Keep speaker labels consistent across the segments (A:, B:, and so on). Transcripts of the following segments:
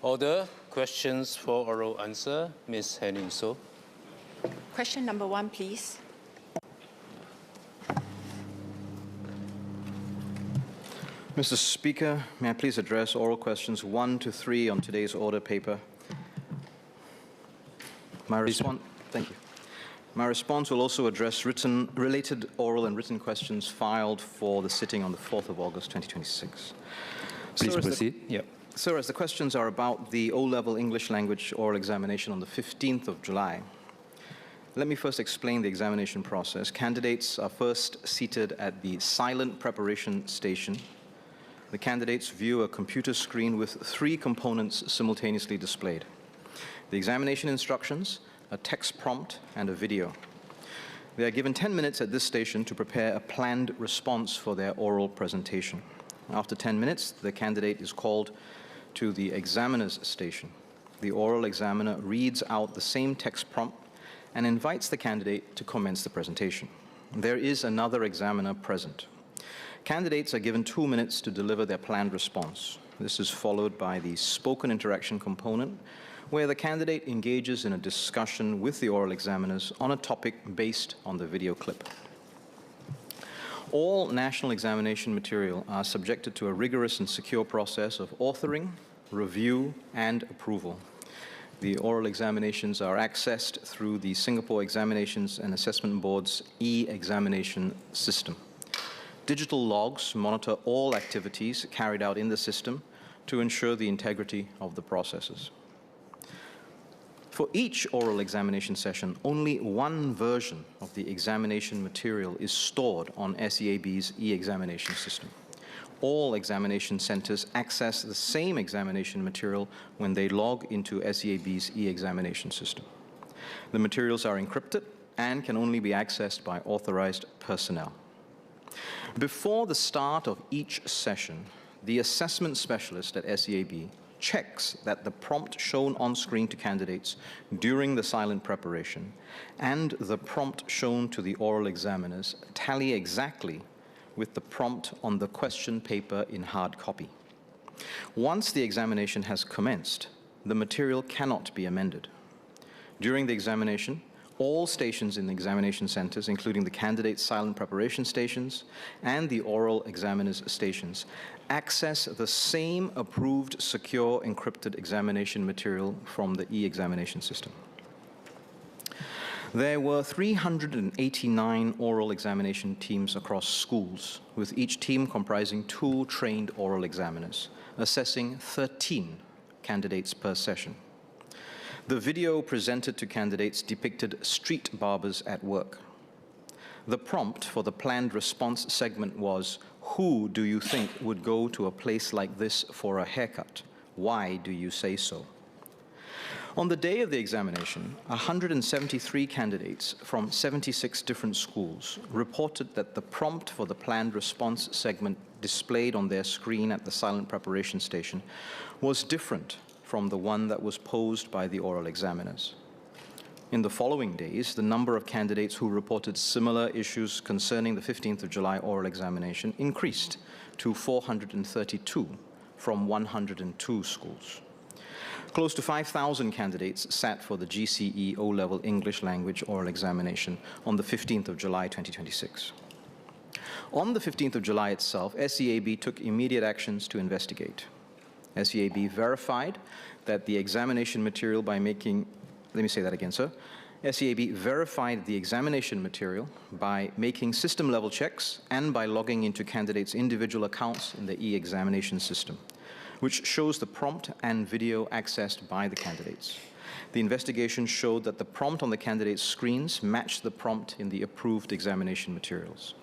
A: Order. Questions for oral answer. Ms. Henning So.
B: Question number 1, please.
C: Mr. Speaker, may I please address oral questions 1 to 3 on today's order paper? Thank you. My response will also address related oral and written questions filed for the sitting on the 4th of August 2026.
D: Please proceed.
C: Sir, as the questions are about the O-level English language oral examination on the 15th of July, let me first explain the examination process. Candidates are first seated at the silent preparation station. The candidates view a computer screen with 3 components simultaneously displayed: the examination instructions, a text prompt, and a video. They are given 10 minutes at this station to prepare a planned response for their oral presentation. After 10 minutes, the candidate is called to the examiner's station. The oral examiner reads out the same text prompt and invites the candidate to commence the presentation. There is another examiner present. Candidates are given 2 minutes to deliver their planned response. This is followed by the spoken interaction component, where the candidate engages in a discussion with the oral examiners on a topic based on the video clip. All national examination material are subjected to a rigorous and secure process of authoring, review, and approval. The oral examinations are accessed through the Singapore Examinations and Assessment Board's e-examination system. Digital logs monitor all activities carried out in the system to ensure the integrity of the processes. For each oral examination session, only one version of the examination material is stored on SEAB's e-examination system. All examination centers access the same examination material when they log into SEAB's e-examination system. The materials are encrypted and can only be accessed by authorized personnel. Before the start of each session, the assessment specialist at SEAB checks that the prompt shown on screen to candidates during the silent preparation and the prompt shown to the oral examiners tally exactly with the prompt on the question paper in hard copy. Once the examination has commenced, the material cannot be amended. During the examination, all stations in the examination centers, including the candidate's silent preparation stations and the oral examiners' stations, access the same approved, secure, encrypted examination material from the e-examination system. There were 389 oral examination teams across schools, with each team comprising 2 trained oral examiners, assessing 13 candidates per session. The video presented to candidates depicted street barbers at work. The prompt for the planned response segment was, "Who do you think would go to a place like this for a haircut? Why do you say so?" On the day of the examination, 173 candidates from 76 different schools reported that the prompt for the planned response segment displayed on their screen at the silent preparation station was different from the one that was posed by the oral examiners. In the following days, the number of candidates who reported similar issues concerning the 15th of July oral examination increased to 432 from 102 schools. Close to 5,000 candidates sat for the GCE O-level English language oral examination on the 15th of July 2026. On the 15th of July itself, SEAB took immediate actions to investigate. SEAB verified that the examination material by making, let me say that again, sir. SEAB verified the examination material by making system-level checks and by logging into candidates' individual accounts in the e-examination system, which shows the prompt and video accessed by the candidates. The investigation showed that the prompt on the candidates' screens matched the prompt in the approved examination materials.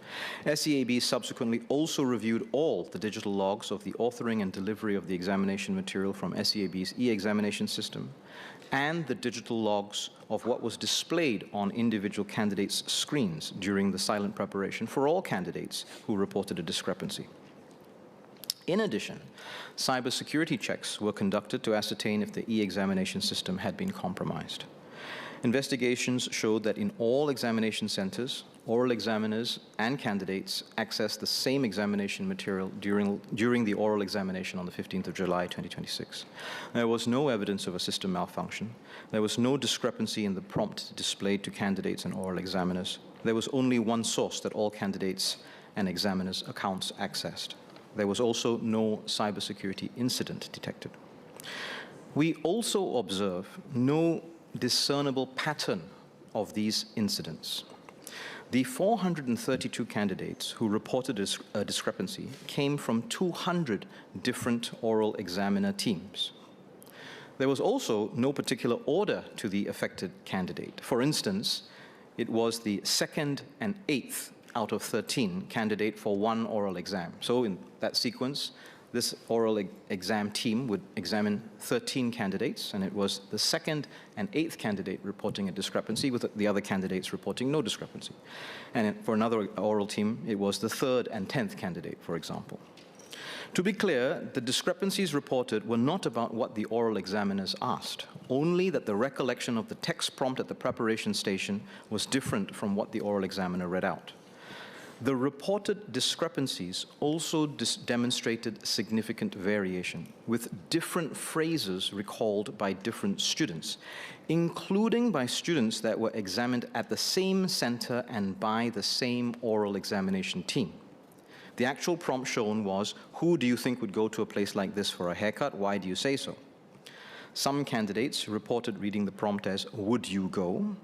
C: SEAB subsequently also reviewed all the digital logs of the authoring and delivery of the examination material from SEAB's e-examination system and the digital logs of what was displayed on individual candidates' screens during the silent preparation for all candidates who reported a discrepancy. In addition, cybersecurity checks were conducted to ascertain if the e-examination system had been compromised. Investigations showed that in all examination centers, oral examiners and candidates accessed the same examination material during the oral examination on the 15th of July 2026. There was no evidence of a system malfunction. There was no discrepancy in the prompt displayed to candidates and oral examiners. There was only one source that all candidates and examiners' accounts accessed. There was also no cybersecurity incident detected. We also observe no discernible pattern of these incidents. The 432 candidates who reported a discrepancy came from 200 different oral examiner teams. There was also no particular order to the affected candidate. For instance, it was the second and eighth out of 13 candidate for one oral exam. So in that sequence, this oral exam team would examine 13 candidates, and it was the second and eighth candidate reporting a discrepancy, with the other candidates reporting no discrepancy. And for another oral team, it was the third and 10th candidate, for example. To be clear, the discrepancies reported were not about what the oral examiners asked, only that the recollection of the text prompt at the preparation station was different from what the oral examiner read out. The reported discrepancies also demonstrated significant variation, with different phrases recalled by different students, including by students that were examined at the same center and by the same oral examination team. The actual prompt shown was, "Who do you think would go to a place like this for a haircut? Why do you say so?" Some candidates reported reading the prompt as, "Would you go?"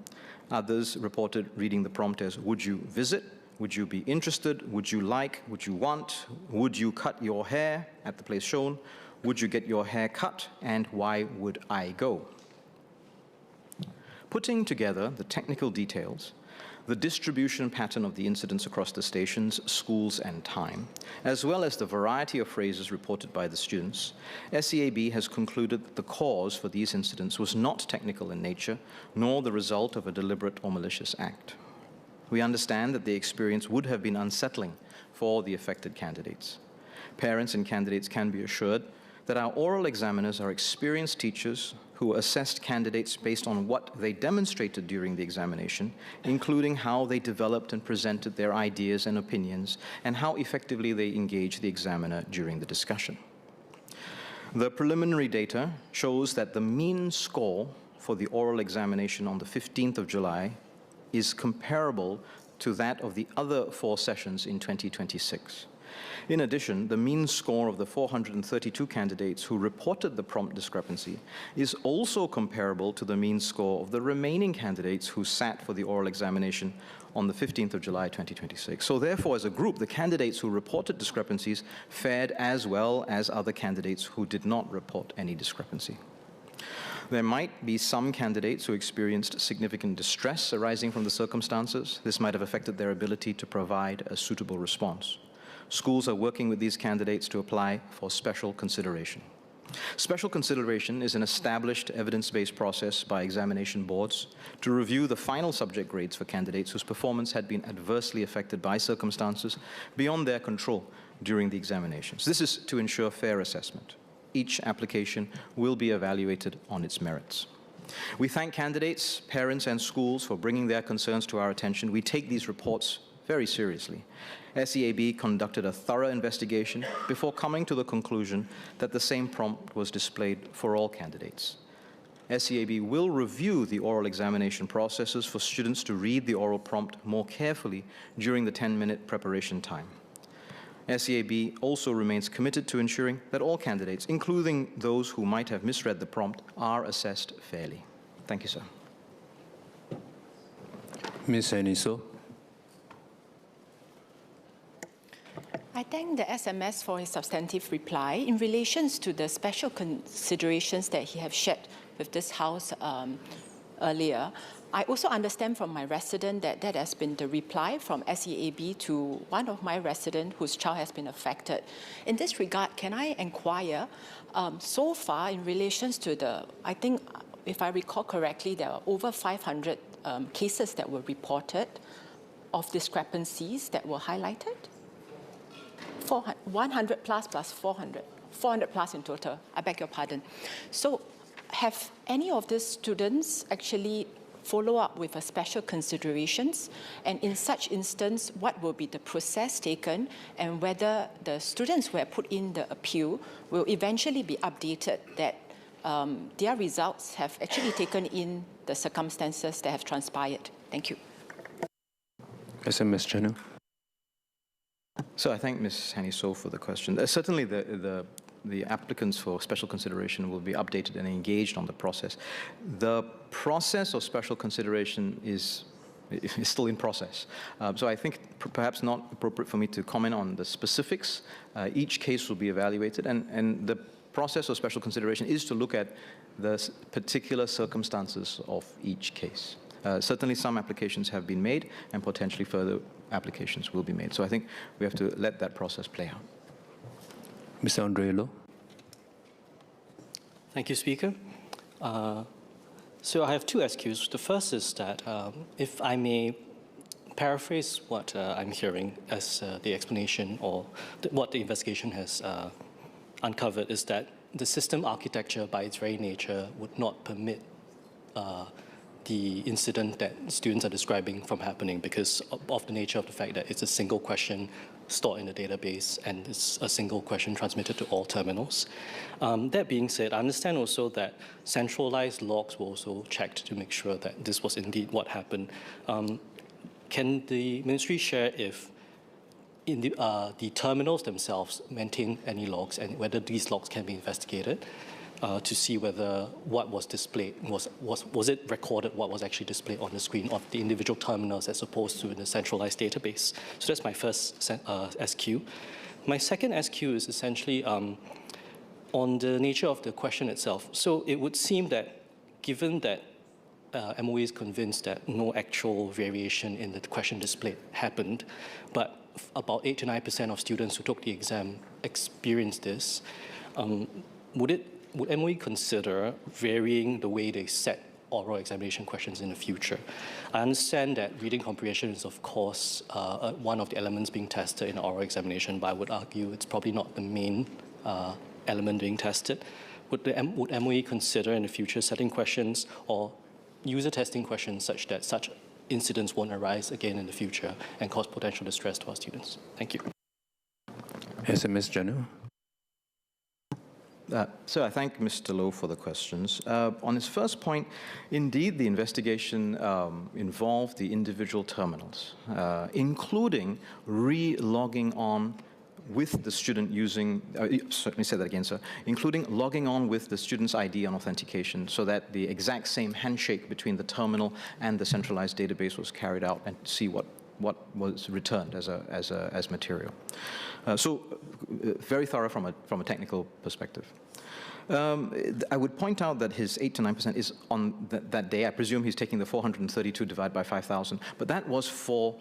C: Others reported reading the prompt as, "Would you visit? Would you be interested? Would you like? Would you want? Would you cut your hair at the place shown? Would you get your hair cut? And why would I go?" Putting together the technical details, the distribution pattern of the incidents across the stations, schools, and time, as well as the variety of phrases reported by the students, SEAB has concluded that the cause for these incidents was not technical in nature, nor the result of a deliberate or malicious act. We understand that the experience would have been unsettling for the affected candidates. Parents and candidates can be assured that our oral examiners are experienced teachers who assessed candidates based on what they demonstrated during the examination, including how they developed and presented their ideas and opinions, and how effectively they engaged the examiner during the discussion. The preliminary data shows that the mean score for the oral examination on the 15th of July is comparable to that of the other 4 sessions in 2026. In addition, the mean score of the 432 candidates who reported the prompt discrepancy is also comparable to the mean score of the remaining candidates who sat for the oral examination on the 15th of July 2026. So therefore, as a group, the candidates who reported discrepancies fared as well as other candidates who did not report any discrepancy. There might be some candidates who experienced significant distress arising from the circumstances. This might have affected their ability to provide a suitable response. Schools are working with these candidates to apply for special consideration. Special consideration is an established evidence-based process by examination boards to review the final subject grades for candidates whose performance had been adversely affected by circumstances beyond their control during the examinations. This is to ensure fair assessment. Each application will be evaluated on its merits. We thank candidates, parents, and schools for bringing their concerns to our attention. We take these reports very seriously. SEAB conducted a thorough investigation before coming to the conclusion that the same prompt was displayed for all candidates. SEAB will review the oral examination processes for students to read the oral prompt more carefully during the 10-minute preparation time. SEAB also remains committed to ensuring that all candidates, including those who might have misread the prompt, are assessed fairly. Thank you, sir.
A: Ms. Aniso.
B: I thank the SMS for his substantive reply. In relation to the special considerations that he has shared with this House earlier, I also understand from my resident that that has been the reply from SEAB to one of my residents whose child has been affected. In this regard, can I inquire, so far in relation to the, I think, if I recall correctly, there are over 500 cases that were reported of discrepancies that were highlighted? 100 plus 400, 400 plus in total, I beg your pardon. So have any of these students actually follow up with a special considerations, and in such instance, what will be the process taken, and whether the students who have put in the appeal will eventually be updated that their results have actually taken in the circumstances that have transpired. Thank you.
A: SMS General.
C: So I thank Ms. Hanny So for the question. Certainly the applicants for special consideration will be updated and engaged on the process. The process of special consideration is still in process. So I think perhaps not appropriate for me to comment on the specifics. Each case will be evaluated, and the process of special consideration is to look at the particular circumstances of each case. Certainly some applications have been made, and potentially further applications will be made. So I think we have to let that process play out.
A: Mr. Andre Loh.
D: Thank you, Speaker. So I have two SQs. The first is that, if I may paraphrase what I'm hearing as the explanation, or what the investigation has uncovered, is that the system architecture by its very nature would not permit the incident that students are describing from happening because of the nature of the fact that it's a single question stored in the database and it's a single question transmitted to all terminals. That being said, I understand also that centralized logs were also checked to make sure that this was indeed what happened. Can the ministry share if in the terminals themselves maintain any logs and whether these logs can be investigated? To see whether what was displayed, was it recorded what was actually displayed on the screen of the individual terminals as opposed to in the centralized database. So that's my first SQ. My second SQ is essentially on the nature of the question itself. So it would seem that given that MOE is convinced that no actual variation in the question displayed happened, but about 8 to 9% of students who took the exam experienced this, would MOE consider varying the way they set oral examination questions in the future? I understand that reading comprehension is, of course, one of the elements being tested in oral examination, but I would argue it's probably not the main element being tested. Would MOE consider in the future setting questions or user testing questions such that such incidents won't arise again in the future and cause potential distress to our students? Thank you.
A: SMS General.
C: So I thank Mr. Loh for the questions. On his first point, indeed, the investigation involved the individual terminals, including re-logging on with the student using, let me say that again, sir, including logging on with the student's ID and authentication so that the exact same handshake between the terminal and the centralized database was carried out and see what was returned as material. So very thorough from a technical perspective. I would point out that his 8 to 9% is on that day. I presume he's taking the 432 divided by 5,000, but that was for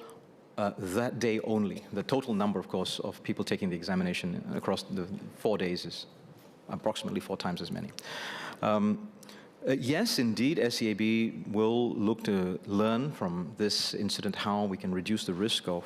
C: that day only. The total number, of course, of people taking the examination across the 4 days is approximately 4 times as many. Yes, indeed, SEAB will look to learn from this incident how we can reduce the risk of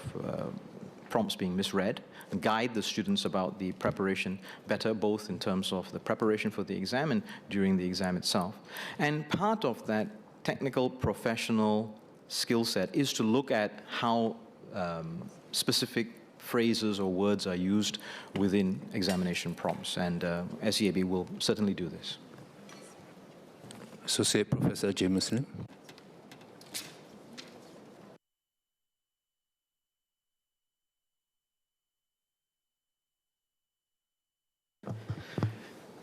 C: prompts being misread, and guide the students about the preparation better, both in terms of the preparation for the exam and during the exam itself. And part of that technical professional skill set is to look at how specific phrases or words are used within examination prompts, and SEAB will certainly do this.
A: Associate Professor James Lim.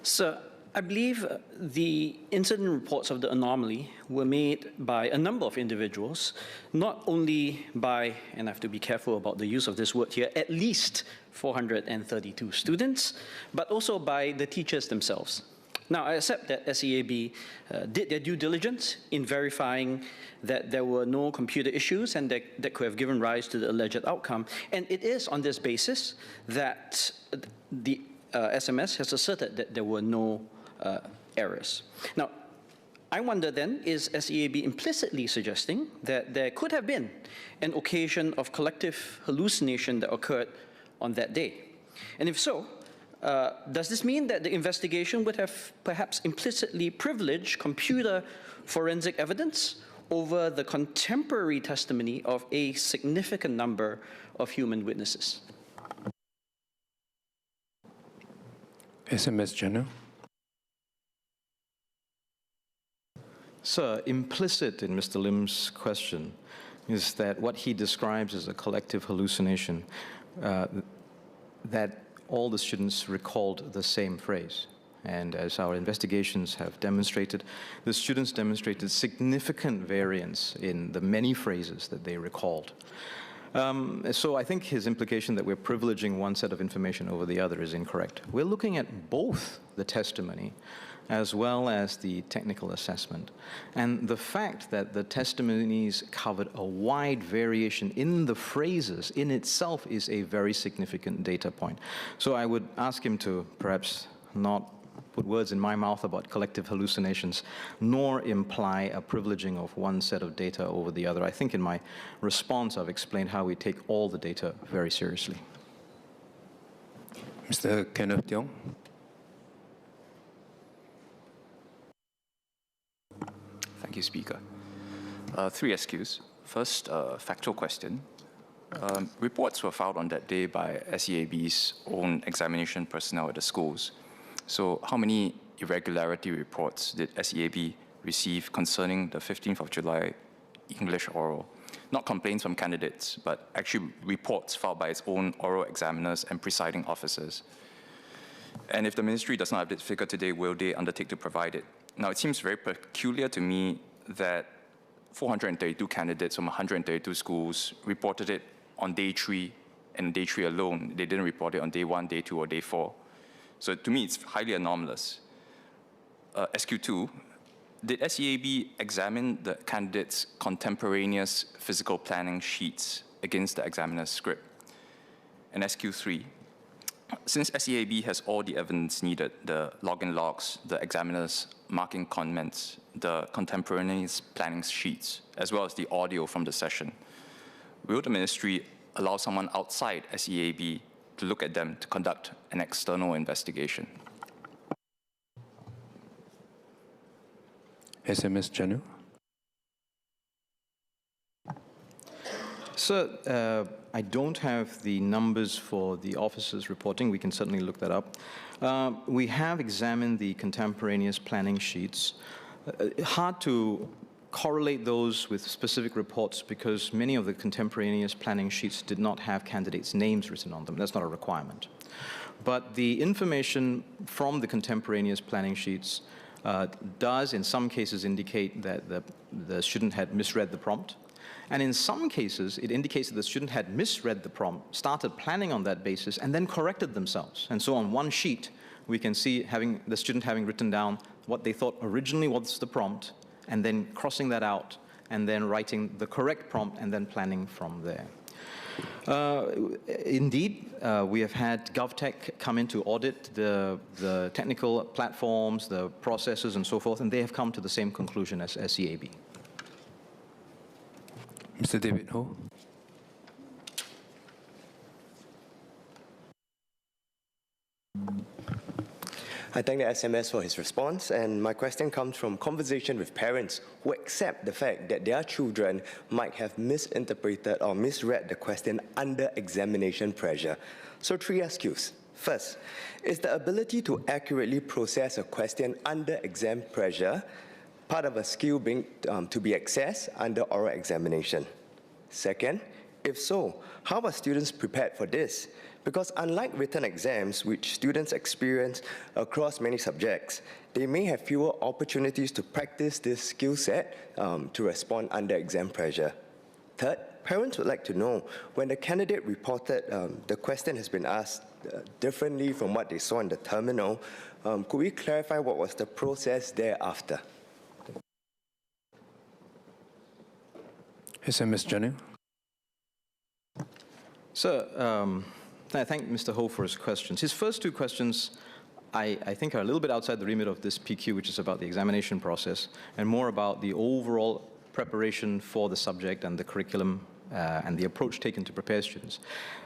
E: So I believe the incident reports of the anomaly were made by a number of individuals, not only by, and I have to be careful about the use of this word here, at least 432 students, but also by the teachers themselves. Now, I accept that SEAB did their due diligence in verifying that there were no computer issues and that could have given rise to the alleged outcome. And it is on this basis that the SMS has asserted that there were no errors. Now, I wonder then, is SEAB implicitly suggesting that there could have been an occasion of collective hallucination that occurred on that day? And if so, does this mean that the investigation would have perhaps implicitly privileged computer forensic evidence over the contemporary testimony of a significant number of human witnesses?
F: SMS General.
C: Sir, implicit in Mr. Lim's question is that what he describes as a collective hallucination, that all the students recalled the same phrase. And as our investigations have demonstrated, the students demonstrated significant variance in the many phrases that they recalled. So I think his implication that we're privileging one set of information over the other is incorrect. We're looking at both the testimony as well as the technical assessment. And the fact that the testimonies covered a wide variation in the phrases in itself is a very significant data point. So I would ask him to perhaps not put words in my mouth about collective hallucinations, nor imply a privileging of one set of data over the other. I think in my response, I've explained how we take all the data very seriously.
F: Mr. Kenneth Tiong.
G: Thank you, Speaker. 3 SQs. First, factual question. Reports were filed on that day by SEAB's own examination personnel at the schools. So how many irregularity reports did SEAB receive concerning the 15th of July English oral? Not complaints from candidates, but actually reports filed by its own oral examiners and presiding officers. And if the ministry does not have this figure today, will they undertake to provide it? Now, it seems very peculiar to me that 432 candidates from 132 schools reported it on day 3, and day 3 alone. They didn't report it on day 1, day 2, or day 4. So to me, it's highly anomalous. SQ2, did SEAB examine the candidates' contemporaneous physical planning sheets against the examiner's script? And SQ3, since SEAB has all the evidence needed, the login logs, the examiner's marking comments, the contemporaneous planning sheets, as well as the audio from the session, will the ministry allow someone outside SEAB to look at them to conduct an external investigation?
F: SMS General.
C: Sir, I don't have the numbers for the officers reporting. We can certainly look that up. We have examined the contemporaneous planning sheets. Hard to correlate those with specific reports because many of the contemporaneous planning sheets did not have candidates' names written on them. That's not a requirement. But the information from the contemporaneous planning sheets does in some cases indicate that the student had misread the prompt. And in some cases, it indicates that the student had misread the prompt, started planning on that basis, and then corrected themselves. And so on one sheet, we can see the student having written down what they thought originally was the prompt, and then crossing that out, and then writing the correct prompt, and then planning from there. Indeed, we have had GovTech come in to audit the technical platforms, the processes, and so forth, and they have come to the same conclusion as SEAB.
F: Mr. David Ho.
H: I thank the SMS for his response, and my question comes from conversation with parents who accept the fact that their children might have misinterpreted or misread the question under examination pressure. So 3 SQs. First, is the ability to accurately process a question under exam pressure part of a skill being to be accessed under oral examination? Second, if so, how are students prepared for this? Because unlike written exams, which students experience across many subjects, they may have fewer opportunities to practice this skill set to respond under exam pressure. Third, parents would like to know, when the candidate reported the question has been asked differently from what they saw in the terminal, could we clarify what was the process thereafter?
F: SMS General.
C: Sir, I thank Mr. Ho for his questions. His first 2 questions, I think, are a little bit outside the remit of this PQ, which is about the examination process, and more about the overall preparation for the subject and the curriculum and the approach taken to prepare students.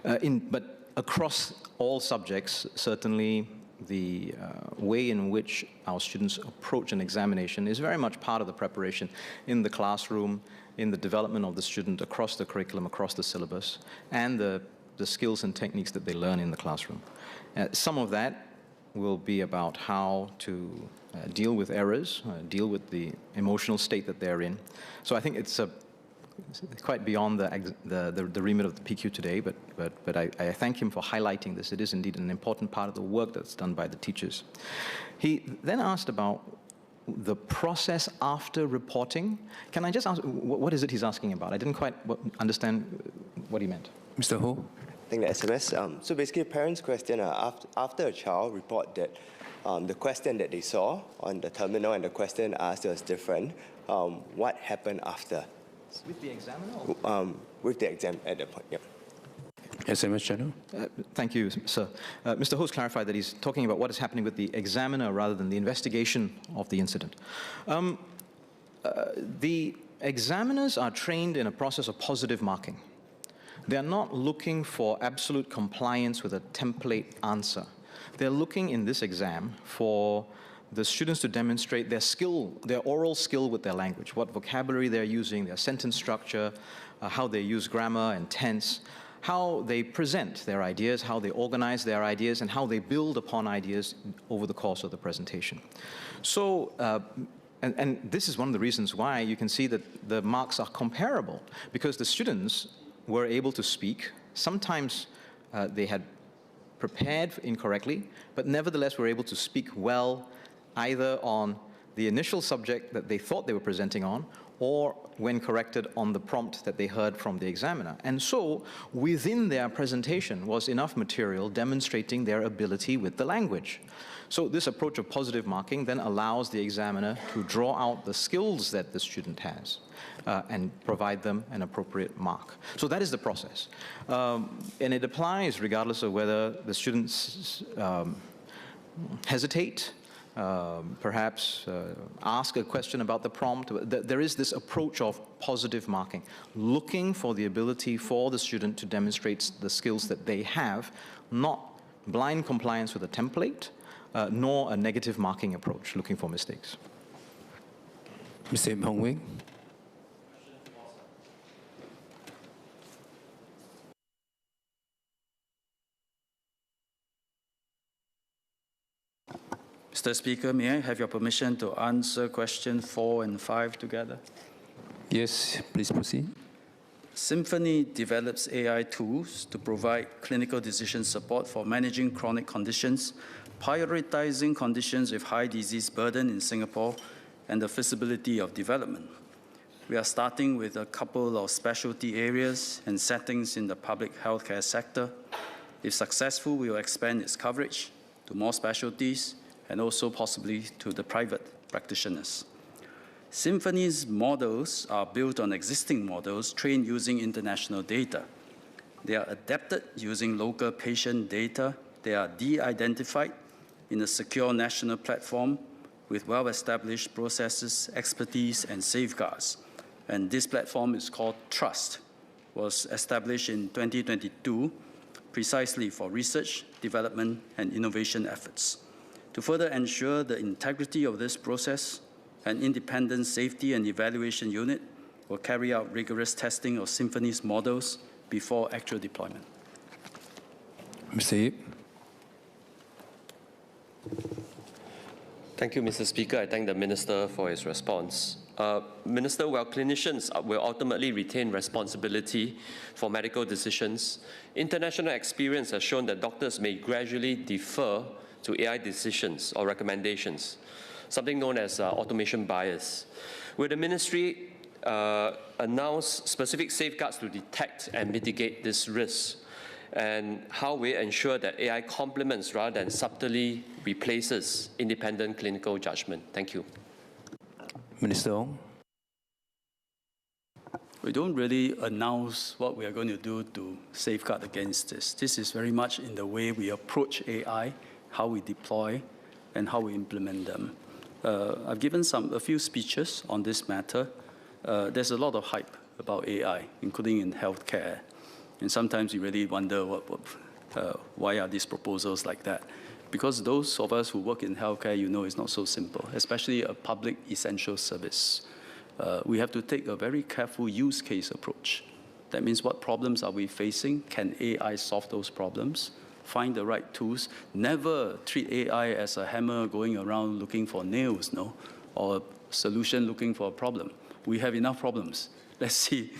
C: But across all subjects, certainly the way in which our students approach an examination is very much part of the preparation in the classroom, in the development of the student across the curriculum, across the syllabus, and the skills and techniques that they learn in the classroom. Some of that will be about how to deal with errors, deal with the emotional state that they're in. So I think it's quite beyond the remit of the PQ today, but I thank him for highlighting this. It is indeed an important part of the work that's done by the teachers. He then asked about the process after reporting. Can I just ask, what is it he's asking about? I didn't quite understand what he meant.
F: Mr. Ho?
H: I think the SMS. So basically, parents' question after a child report that the question that they saw on the terminal and the question asked was different, what happened after?
C: With the examiner?
H: With the exam at that point, yep.
F: SMS channel?
C: Thank you, sir. Mr. Host clarified that he's talking about what is happening with the examiner rather than the investigation of the incident. The examiners are trained in a process of positive marking. They're not looking for absolute compliance with a template answer. They're looking in this exam for the students to demonstrate their skill, their oral skill with their language, what vocabulary they're using, their sentence structure, how they use grammar and tense, how they present their ideas, how they organize their ideas, and how they build upon ideas over the course of the presentation. So, and this is one of the reasons why you can see that the marks are comparable, because the students were able to speak. Sometimes they had prepared incorrectly, but nevertheless were able to speak well, either on the initial subject that they thought they were presenting on, or when corrected on the prompt that they heard from the examiner. And so, within their presentation was enough material demonstrating their ability with the language. So this approach of positive marking then allows the examiner to draw out the skills that the student has and provide them an appropriate mark. So that is the process. And it applies regardless of whether the students hesitate, perhaps ask a question about the prompt. There is this approach of positive marking, looking for the ability for the student to demonstrate the skills that they have, not blind compliance with a template, nor a negative marking approach, looking for mistakes.
F: Mr. Im Hong Wing?
I: Mr. Speaker, may I have your permission to answer question 4 and 5 together?
F: Yes, please proceed.
I: Symphony develops AI tools to provide clinical decision support for managing chronic conditions, prioritizing conditions with high disease burden in Singapore, and the feasibility of development. We are starting with a couple of specialty areas and settings in the public healthcare sector. If successful, we will expand its coverage to more specialties and also possibly to the private practitioners. Symphony's models are built on existing models trained using international data. They are adapted using local patient data. They are de-identified in a secure national platform with well-established processes, expertise, and safeguards. And this platform is called Trust, was established in 2022 precisely for research, development, and innovation efforts. To further ensure the integrity of this process, an independent safety and evaluation unit will carry out rigorous testing of Symphony's models before actual deployment.
F: Mr. Yip?
J: Thank you, Mr. Speaker. I thank the Minister for his response. Minister, while clinicians will ultimately retain responsibility for medical decisions, international experience has shown that doctors may gradually defer to AI decisions or recommendations, something known as automation bias. Will the Ministry announce specific safeguards to detect and mitigate this risk? And how will it ensure that AI complements rather than subtly replaces independent clinical judgment? Thank you.
F: Minister Ong?
I: We don't really announce what we are going to do to safeguard against this. This is very much in the way we approach AI, how we deploy, and how we implement them. I've given a few speeches on this matter. There's a lot of hype about AI, including in healthcare. And sometimes you really wonder why are these proposals like that. because those of us who work in healthcare, you know, it's not so simple, especially a public essential service. We have to take a very careful use case approach. That means what problems are we facing? Can AI solve those problems? Find the right tools. Never treat AI as a hammer going around looking for nails, no? Or a solution looking for a problem. We have enough problems. Let's see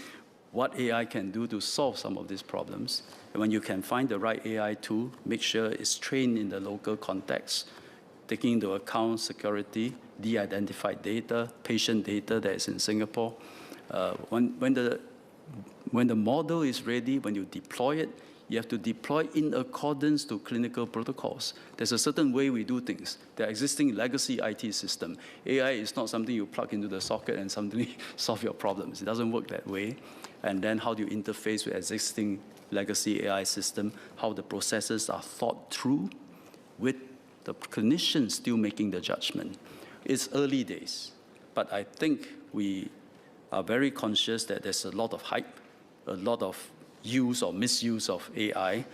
I: what AI can do to solve some of these problems. And when you can find the right AI tool, make sure it's trained in the local context, taking into account security, de-identified data, patient data that is in Singapore. When the model is ready, when you deploy it, you have to deploy in accordance to clinical protocols. There's a certain way we do things. There are existing legacy IT system. AI is not something you plug into the socket and suddenly solve your problems. It doesn't work that way. And then how do you interface with existing legacy AI system, how the processes are thought through with the clinicians still making the judgment. It's early days, but I think we are very conscious that there's a lot of hype, a lot of use or misuse of AI.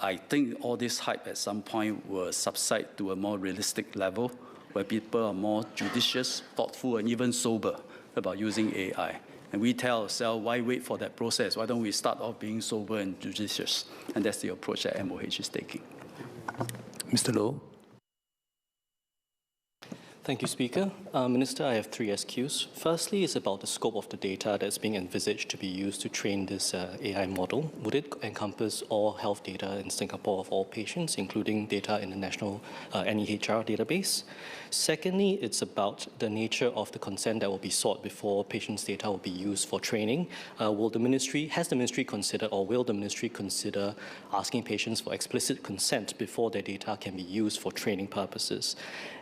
I: I think all this hype at some point will subside to a more realistic level where people are more judicious, thoughtful, and even sober about using AI. And we tell ourselves, why wait for that process? Why don't we start off being sober and judicious? And that's the approach that MOH is taking.
F: Mr. Loh.
D: Thank you, Speaker. Minister, I have 3 SQs. Firstly, is about the scope of the data that's being envisaged to be used to train this AI model. Would it encompass all health data in Singapore of all patients, including data in the national NEHR database? Secondly, it's about the nature of the consent that will be sought before patients' data will be used for training. Has the Ministry considered, or will the Ministry consider asking patients for explicit consent before their data can be used for training purposes?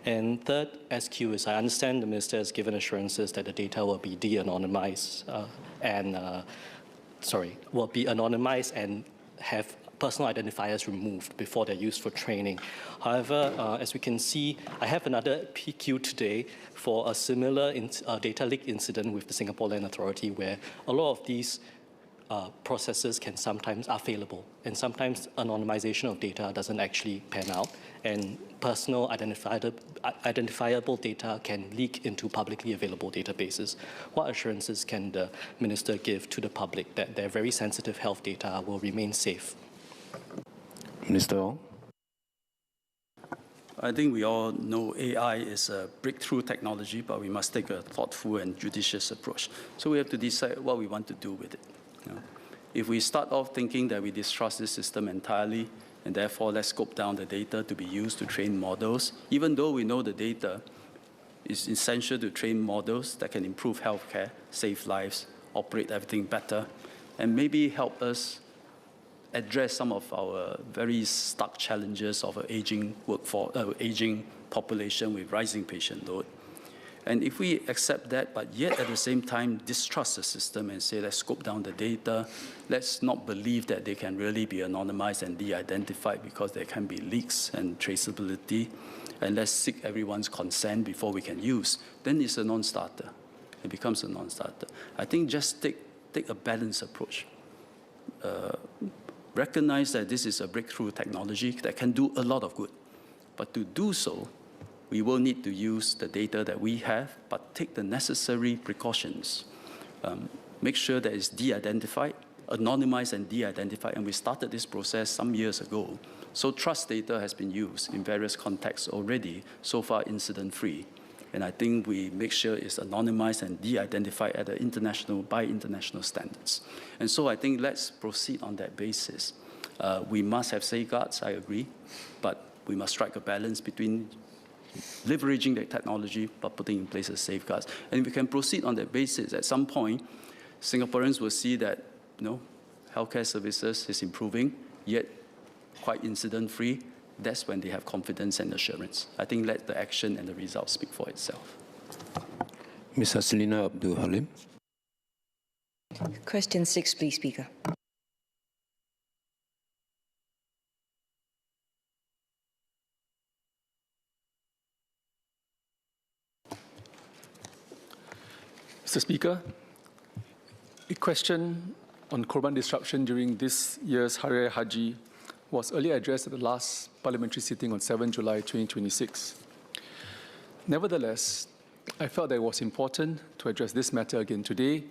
D: And third SQ is, I understand the Minister has given assurances that the data will be de-anonymized will be anonymized and have personal identifiers removed before they're used for training. However, as we can see, I have another PQ today for a similar data leak incident with the Singapore Land Authority, where a lot of these processes are failable, and sometimes anonymization of data doesn't actually pan out, and personal identifiable data can leak into publicly available databases. What assurances can the Minister give to the public that their very sensitive health data will remain safe?
F: Minister Ong.
I: I think we all know AI is a breakthrough technology, but we must take a thoughtful and judicious approach. So we have to decide what we want to do with it. If we start off thinking that we distrust this system entirely, and therefore let's scope down the data to be used to train models, even though we know the data is essential to train models that can improve healthcare, save lives, operate everything better, and maybe help us address some of our very stark challenges of an aging workforce, aging population with rising patient load. And if we accept that, but yet at the same time distrust the system and say, let's scope down the data, let's not believe that they can really be anonymized and de-identified because there can be leaks and traceability, and let's seek everyone's consent before we can use, then it's a non-starter. It becomes a non-starter. I think just take a balanced approach. Recognize that this is a breakthrough technology that can do a lot of good. But to do so, we will need to use the data that we have, but take the necessary precautions. Make sure that it's de-identified, anonymized and de-identified, and we started this process some years ago. So trust data has been used in various contexts already, so far incident-free. And I think we make sure it's anonymized and de-identified at by international standards. And so I think let's proceed on that basis. We must have safeguards, I agree, but we must strike a balance between leveraging the technology but putting in place the safeguards. And if we can proceed on that basis, at some point, Singaporeans will see that healthcare services is improving, yet quite incident-free. That's when they have confidence and assurance. I think let the action and the results speak for itself.
F: Ms. Haslina Abdul Halim.
K: Question 6, please, Speaker.
L: Mr. Speaker, a question on Korban disruption during this year's Hari Raya Haji was earlier addressed at the last parliamentary sitting on 7 July 2026. Nevertheless, I felt that it was important to address this matter again today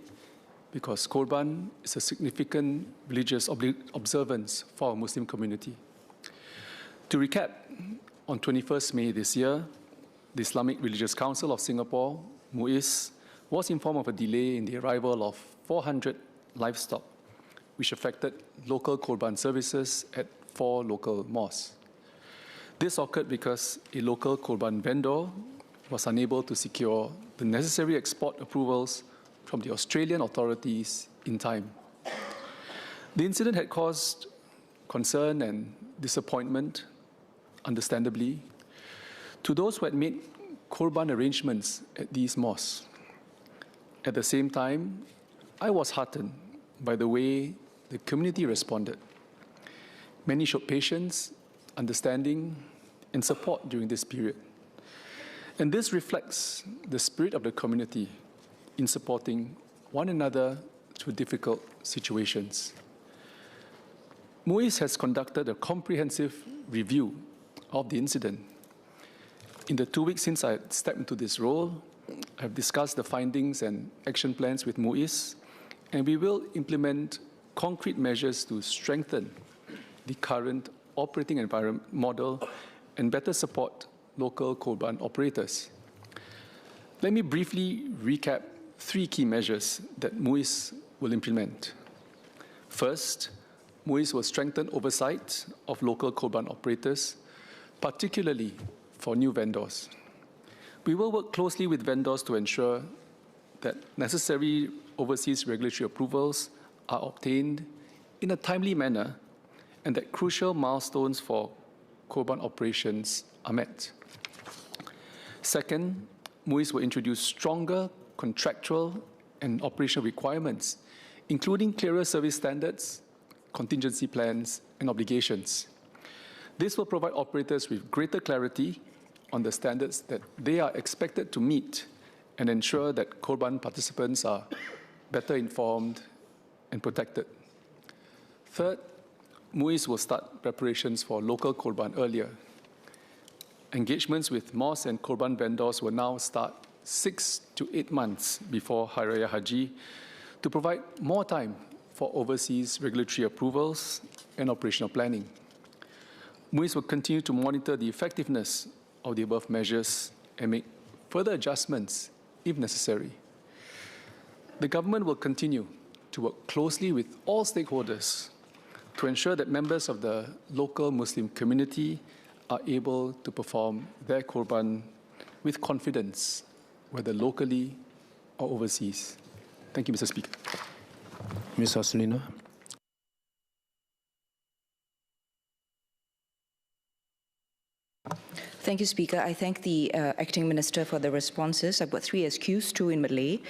L: because Korban is a significant religious observance for our Muslim community. To recap, on 21st May this year, the Islamic Religious Council of Singapore, MUIS, was informed of a delay in the arrival of 400 livestock, which affected local Korban services at 4 local mosques. This occurred because a local Korban vendor was unable to secure the necessary export approvals from the Australian authorities in time. The incident had caused concern and disappointment, understandably, to those who had made Korban arrangements at these mosques. At the same time, I was heartened by the way the community responded. Many showed patience, understanding, and support during this period. And this reflects the spirit of the community in supporting one another through difficult situations. MUIS has conducted a comprehensive review of the incident. In the 2 weeks since I stepped into this role, I have discussed the findings and action plans with MUIS, and we will implement concrete measures to strengthen the current operating environment model and better support local Korban operators. Let me briefly recap 3 key measures that MUIS will implement. First, MUIS will strengthen oversight of local Korban operators, particularly for new vendors. We will work closely with vendors to ensure that necessary overseas regulatory approvals are obtained in a timely manner and that crucial milestones for Korban operations are met. Second, MUIS will introduce stronger contractual and operational requirements, including clearer service standards, contingency plans, and obligations. This will provide operators with greater clarity on the standards that they are expected to meet and ensure that Korban participants are better informed and protected. Third, MUIS will start preparations for local Korban earlier. Engagements with mosque and Korban vendors will now start 6 to 8 months before Hari Raya Haji to provide more time for overseas regulatory approvals and operational planning. MUIS will continue to monitor the effectiveness of the above measures and make further adjustments if necessary. The government will continue to work closely with all stakeholders to ensure that members of the local Muslim community are able to perform their Korban with confidence, whether locally or overseas. Thank you, Mr. Speaker.
F: Ms. Aslina.
K: Thank you, Speaker. I thank the Acting Minister for the responses. I've got 3 SQs, 2 in Malay.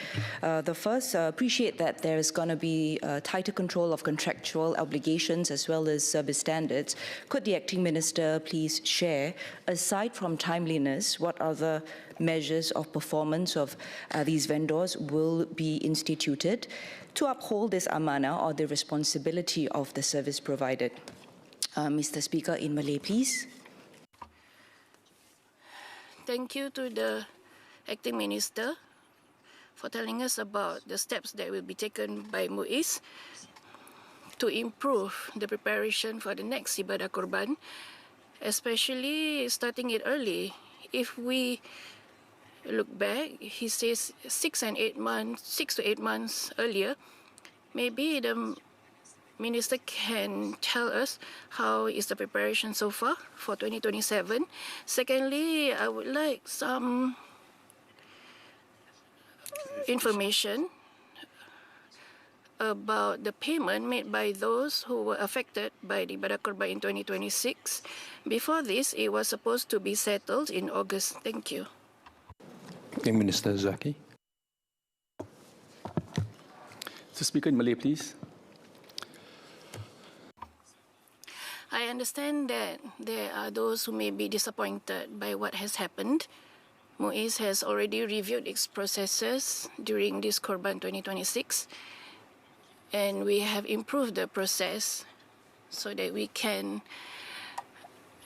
K: The first, appreciate that there is going to be tighter control of contractual obligations as well as service standards. Could the Acting Minister please share, aside from timeliness, what other measures of performance of these vendors will be instituted to uphold this amanah or the responsibility of the service provided? Mr. Speaker, in Malay, please.
M: Thank you to the Acting Minister for telling us about the steps that will be taken by MUIS to improve the preparation for the next Ibadah Korban, especially starting it early. If we look back, he says 6 to 8 months earlier, maybe the Minister can tell us how is the preparation so far for 2027. Secondly, I would like some information about the payment made by those who were affected by the Ibadah Korban in 2026. Before this, it was supposed to be settled in August. Thank you.
F: Minister Zaki.
L: Mr. Speaker, in Malay, please.
M: I understand that there are those who may be disappointed by what has happened. MUIS has already reviewed its processes during this Korban 2026, and we have improved the process so that we can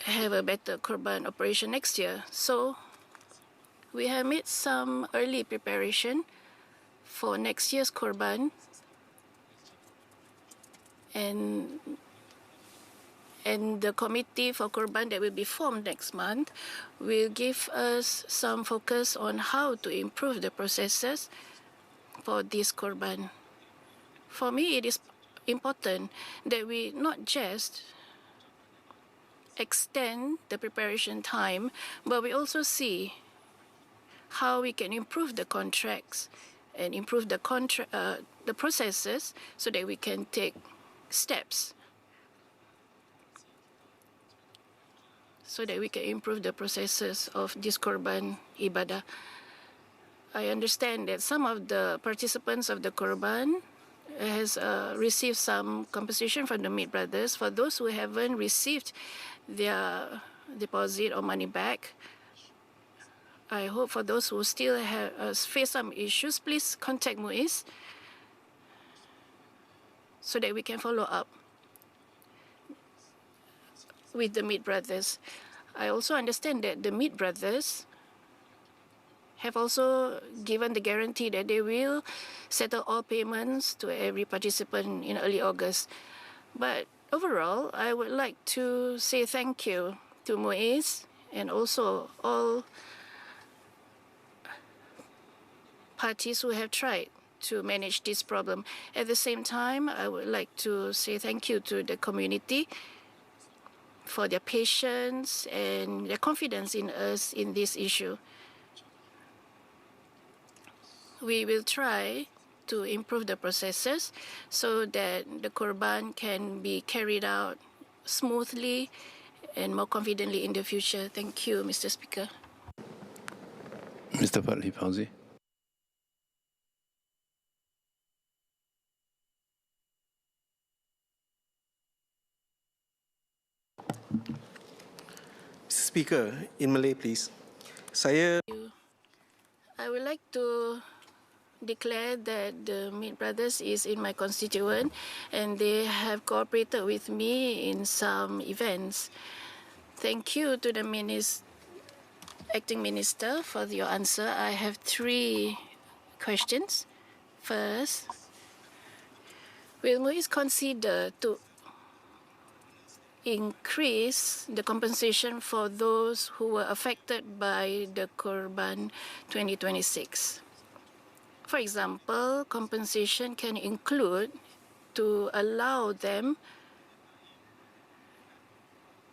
M: have a better Korban operation next year. So we have made some early preparation for next year's Korban, and the committee for Korban that will be formed next month will give us some focus on how to improve the processes for this Korban. For me, it is important that we not just extend the preparation time, but we also see how we can improve the contracts and improve the processes so that we can take steps so that we can improve the processes of this Korban Ibadah. I understand that some of the participants of the Korban has received some compensation from the Mead brothers. For those who haven't received their deposit or money back, I hope for those who still have face some issues, please contact MUIS so that we can follow up with the Mead brothers. I also understand that the Mead brothers have also given the guarantee that they will settle all payments to every participant in early August. But overall, I would like to say thank you to MUIS and also all parties who have tried to manage this problem. At the same time, I would like to say thank you to the community for their patience and their confidence in us in this issue. We will try to improve the processes so that the Korban can be carried out smoothly and more confidently in the future. Thank you, Mr. Speaker.
F: Mr. Fadli Fauzi.
N: Mr. Speaker, in Malay, please.
M: I would like to declare that the Mead brothers is in my constituent and they have cooperated with me in some events. Thank you to the acting minister for your answer. I have 3 questions. First, will MUIS consider to increase the compensation for those who were affected by the Korban 2026? For example, compensation can include to allow them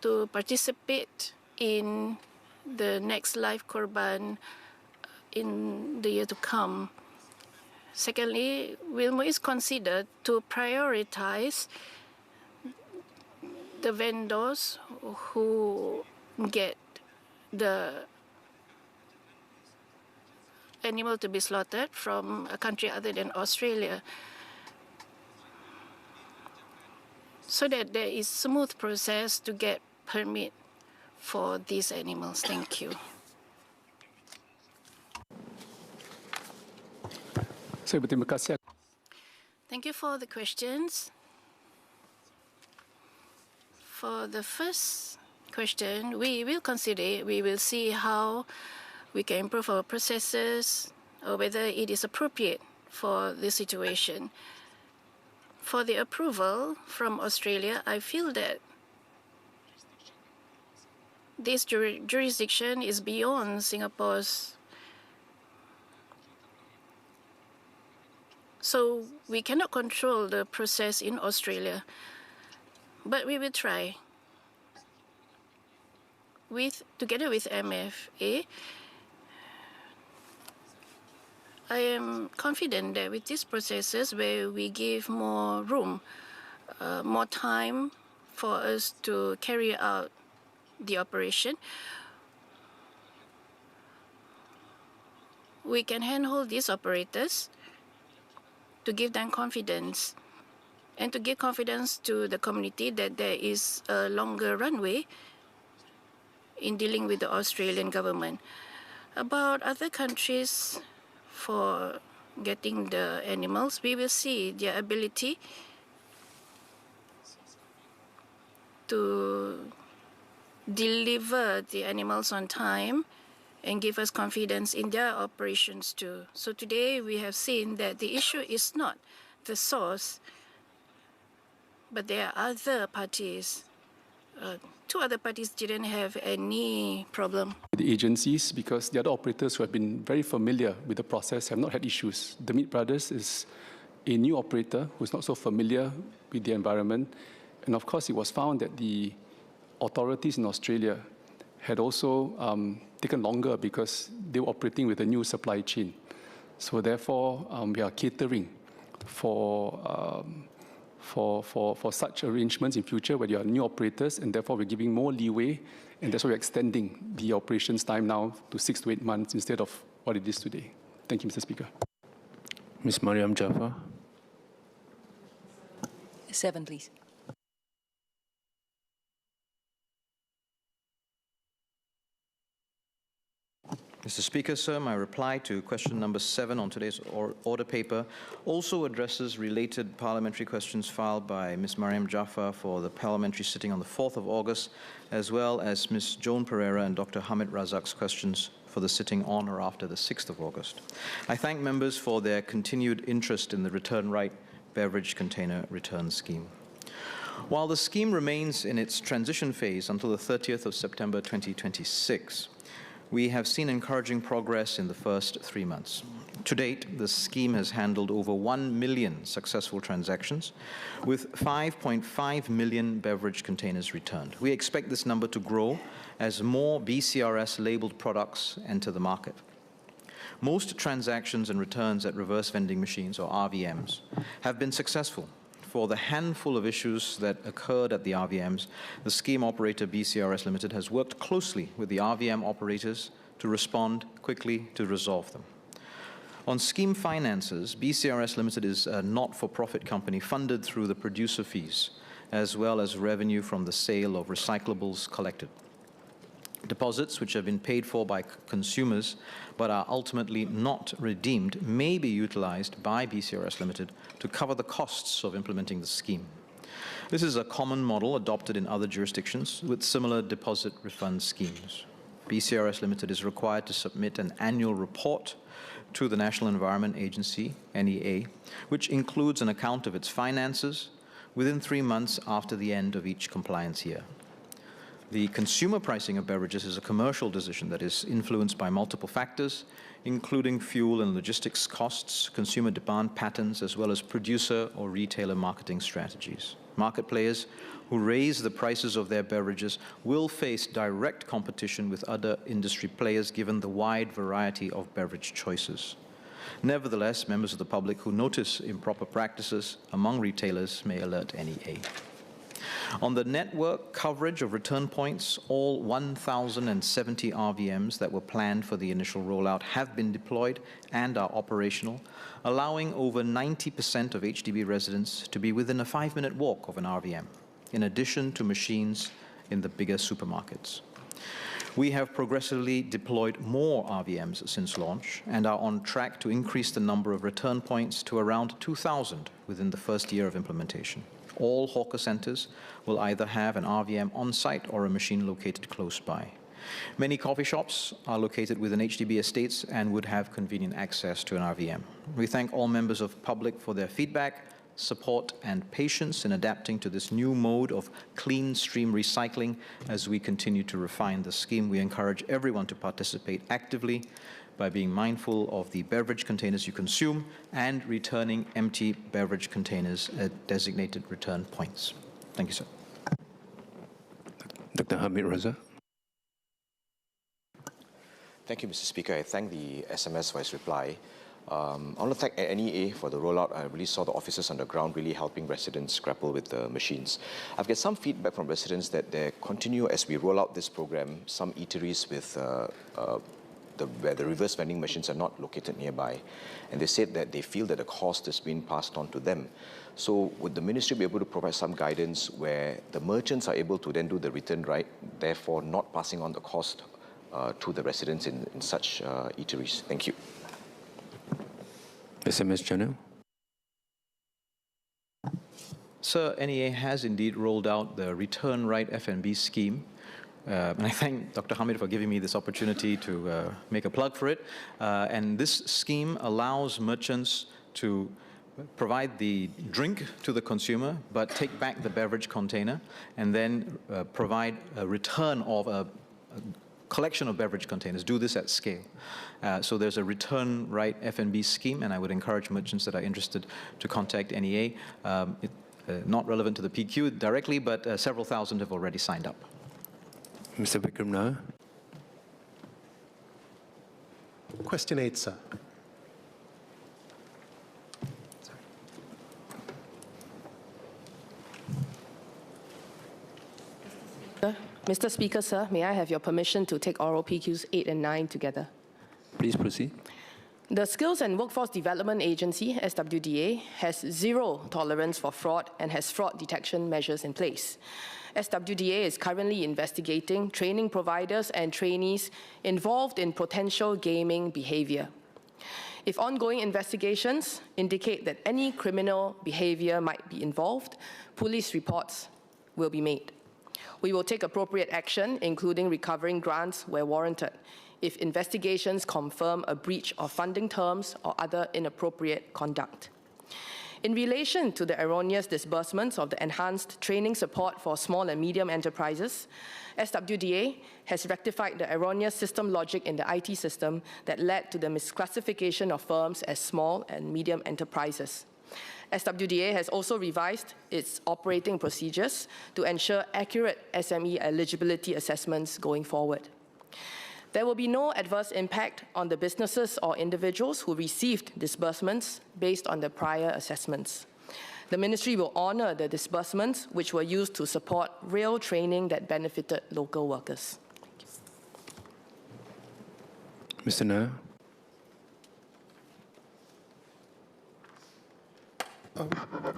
M: to participate in the next live Korban in the year to come. Secondly, will MUIS consider to prioritize the vendors who get the animal to be slaughtered from a country other than Australia, so that there is smooth process to get permit for these animals? Thank you. Thank you for the questions. For the first question, we will consider, we will see how we can improve our processes or whether it is appropriate for this situation. For the approval from Australia, I feel that this jurisdiction is beyond Singapore's. So we cannot control the process in Australia, but we will try. Together with MFA, I am confident that with these processes where we give more room, more time for us to carry out the operation, we can handhold these operators to give them confidence and to give confidence to the community that there is a longer runway in dealing with the Australian government. About other countries for getting the animals, we will see their ability to deliver the animals on time and give us confidence in their operations too. So today we have seen that the issue is not the source, but there are other parties. Two other parties didn't have any problem.
L: The agencies, because the other operators who have been very familiar with the process have not had issues. The Meat Brothers is a new operator who is not so familiar with the environment. And of course, it was found that the authorities in Australia had also taken longer because they were operating with a new supply chain. So therefore, we are catering for such arrangements in future where you are new operators, and therefore we're giving more leeway, and that's why we're extending the operations time now to 6 to 8 months instead of what it is today. Thank you, Mr. Speaker.
F: Ms. Mariam Jaffa.
K: 7, please.
C: Mr. Speaker, sir, my reply to question number 7 on today's order paper also addresses related parliamentary questions filed by Ms. Mariam Jaffa for the parliamentary sitting on the 4th of August, as well as Ms. Joan Pereira and Dr. Hamid Razak's questions for the sitting on or after the 6th of August. I thank members for their continued interest in the Return Right beverage container return scheme. While the scheme remains in its transition phase until the 30th of September 2026, we have seen encouraging progress in the first 3 months. To date, the scheme has handled over 1 million successful transactions, with 5.5 million beverage containers returned. We expect this number to grow as more BCRS-labeled products enter the market. Most transactions and returns at reverse vending machines, or RVMs, have been successful. For the handful of issues that occurred at the RVMs, the scheme operator BCRS Limited has worked closely with the RVM operators to respond quickly to resolve them. On scheme finances, BCRS Limited is a not-for-profit company funded through the producer fees, as well as revenue from the sale of recyclables collected. Deposits which have been paid for by consumers but are ultimately not redeemed may be utilized by BCRS Limited to cover the costs of implementing the scheme. This is a common model adopted in other jurisdictions with similar deposit refund schemes. BCRS Limited is required to submit an annual report to the National Environment Agency, NEA, which includes an account of its finances within 3 months after the end of each compliance year. The consumer pricing of beverages is a commercial decision that is influenced by multiple factors, including fuel and logistics costs, consumer demand patterns, as well as producer or retailer marketing strategies. Market players who raise the prices of their beverages will face direct competition with other industry players given the wide variety of beverage choices. Nevertheless, members of the public who notice improper practices among retailers may alert NEA. On the network coverage of return points, all 1,070 RVMs that were planned for the initial rollout have been deployed and are operational, allowing over 90% of HDB residents to be within a 5-minute walk of an RVM, in addition to machines in the bigger supermarkets. We have progressively deployed more RVMs since launch and are on track to increase the number of return points to around 2,000 within the first year of implementation. All hawker centers will either have an RVM on-site or a machine located close by. Many coffee shops are located within HDB estates and would have convenient access to an RVM. We thank all members of the public for their feedback, support, and patience in adapting to this new mode of clean stream recycling as we continue to refine the scheme. We encourage everyone to participate actively by being mindful of the beverage containers you consume and returning empty beverage containers at designated return points. Thank you, sir.
F: Dr. Hamid Razak.
O: Thank you, Mr. Speaker. I thank the SMS for his reply. I want to thank NEA for the rollout. I really saw the officers on the ground really helping residents grapple with the machines. I've got some feedback from residents that they continue as we roll out this program, some eateries with where the reverse vending machines are not located nearby. And they said that they feel that the cost is being passed on to them. So would the ministry be able to provide some guidance where the merchants are able to then do the return right, therefore not passing on the cost to the residents in such eateries? Thank you.
F: SMS channel.
C: Sir, NEA has indeed rolled out the Return Right F&B scheme. And I thank Dr. Hamid for giving me this opportunity to make a plug for it. And this scheme allows merchants to provide the drink to the consumer, but take back the beverage container, and then provide a return of a collection of beverage containers, do this at scale. So there's a Return Right F&B scheme, and I would encourage merchants that are interested to contact NEA. Not relevant to the PQ directly, but several thousand have already signed up.
F: Mr. Vikram Nair.
N: Question 8, sir.
P: Mr. Speaker, sir, may I have your permission to take oral PQs 8 and 9 together?
F: Please proceed.
P: The Skills and Workforce Development Agency, SWDA, has zero tolerance for fraud and has fraud detection measures in place. SWDA is currently investigating training providers and trainees involved in potential gaming behavior. If ongoing investigations indicate that any criminal behavior might be involved, police reports will be made. We will take appropriate action, including recovering grants where warranted, if investigations confirm a breach of funding terms or other inappropriate conduct. In relation to the erroneous disbursements of the enhanced training support for small and medium enterprises, SWDA has rectified the erroneous system logic in the IT system that led to the misclassification of firms as small and medium enterprises. SWDA has also revised its operating procedures to ensure accurate SME eligibility assessments going forward. There will be no adverse impact on the businesses or individuals who received disbursements based on the prior assessments. The Ministry will honour the disbursements which were used to support real training that benefited local workers.
F: Mr. Nair.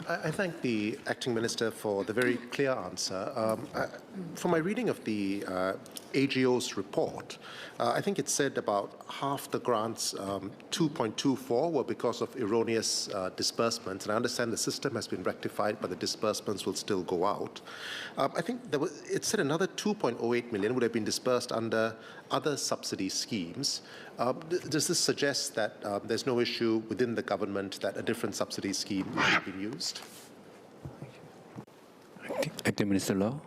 N: I thank the Acting Minister for the very clear answer. From my reading of the AGO's report, I think it said about half the grants, 2.24, were because of erroneous disbursements. And I understand the system has been rectified, but the disbursements will still go out. I think it said another 2.08 million would have been disbursed under other subsidy schemes. Does this suggest that there's no issue within the government that a different subsidy scheme has been used?
F: Acting Minister Law.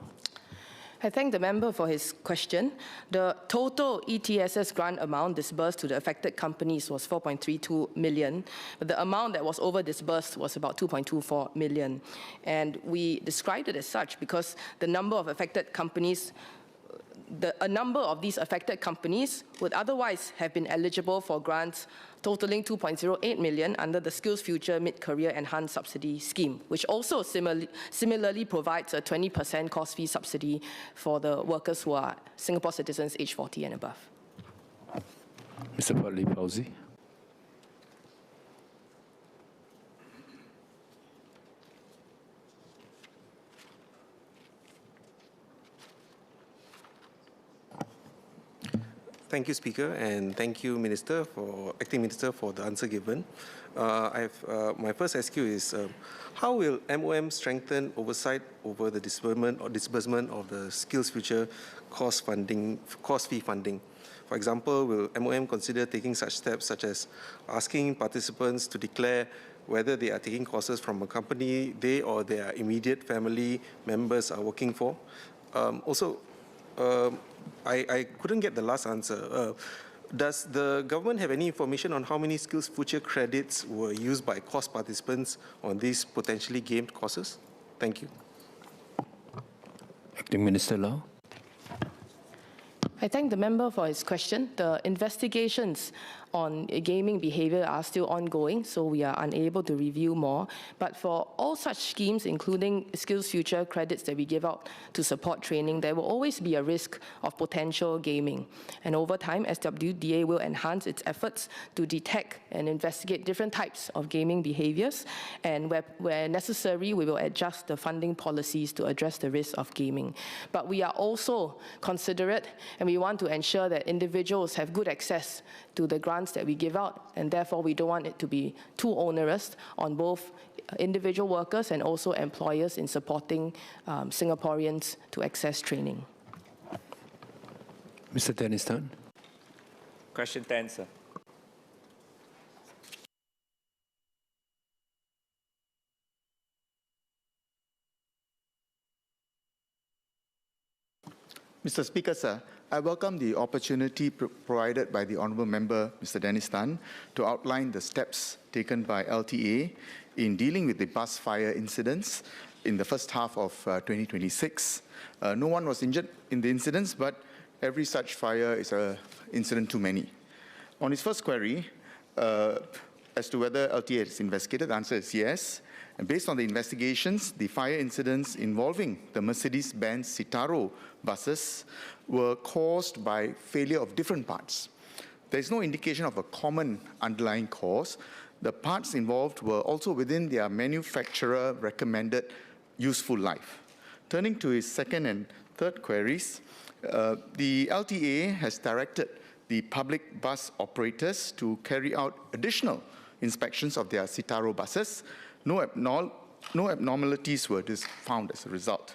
P: I thank the member for his question. The total ETSS grant amount disbursed to the affected companies was 4.32 million, but the amount that was over-disbursed was about 2.24 million. And we described it as such because the number of affected companies a number of these affected companies would otherwise have been eligible for grants totaling 2.08 million under the Skills Future Mid-Career Enhanced Subsidy Scheme, which also similarly provides a 20% cost fee subsidy for the workers who are Singapore citizens aged 40 and above.
F: Mr. Padli Fauzi.
N: Thank you, Speaker, and thank you, Acting Minister, for the answer given. My first SQ is, how will MOM strengthen oversight over the disbursement of the Skills Future cost fee funding? For example, will MOM consider taking such steps such as asking participants to declare whether they are taking courses from a company they or their immediate family members are working for? I couldn't get the last answer. Does the government have any information on how many Skills Future credits were used by course participants on these potentially gamed courses? Thank you.
F: Acting Minister Law.
P: I thank the member for his question. The investigations on gaming behavior are still ongoing, so we are unable to review more. But for all such schemes, including Skills Future credits that we give out to support training, there will always be a risk of potential gaming. And over time, SWDA will enhance its efforts to detect and investigate different types of gaming behaviors. And where necessary, we will adjust the funding policies to address the risk of gaming. But we are also considerate, and we want to ensure that individuals have good access to the grants that we give out, and therefore we don't want it to be too onerous on both individual workers and also employers in supporting Singaporeans to access training.
F: Mr. Dennis Tan.
Q: Question 10, sir.
R: Mr. Speaker, sir, I welcome the opportunity provided by the Honourable Member, Mr. Dennis Tan, to outline the steps taken by LTA in dealing with the bus fire incidents in the first half of 2026. No one was injured in the incidents, but every such fire is an incident too many. On his first query, as to whether LTA has investigated, the answer is yes. And based on the investigations, the fire incidents involving the Mercedes-Benz Citaro buses were caused by failure of different parts. There is no indication of a common underlying cause. The parts involved were also within their manufacturer recommended useful life. Turning to his second and third queries, the LTA has directed the public bus operators to carry out additional inspections of their Citaro buses. No abnormalities were found as a result.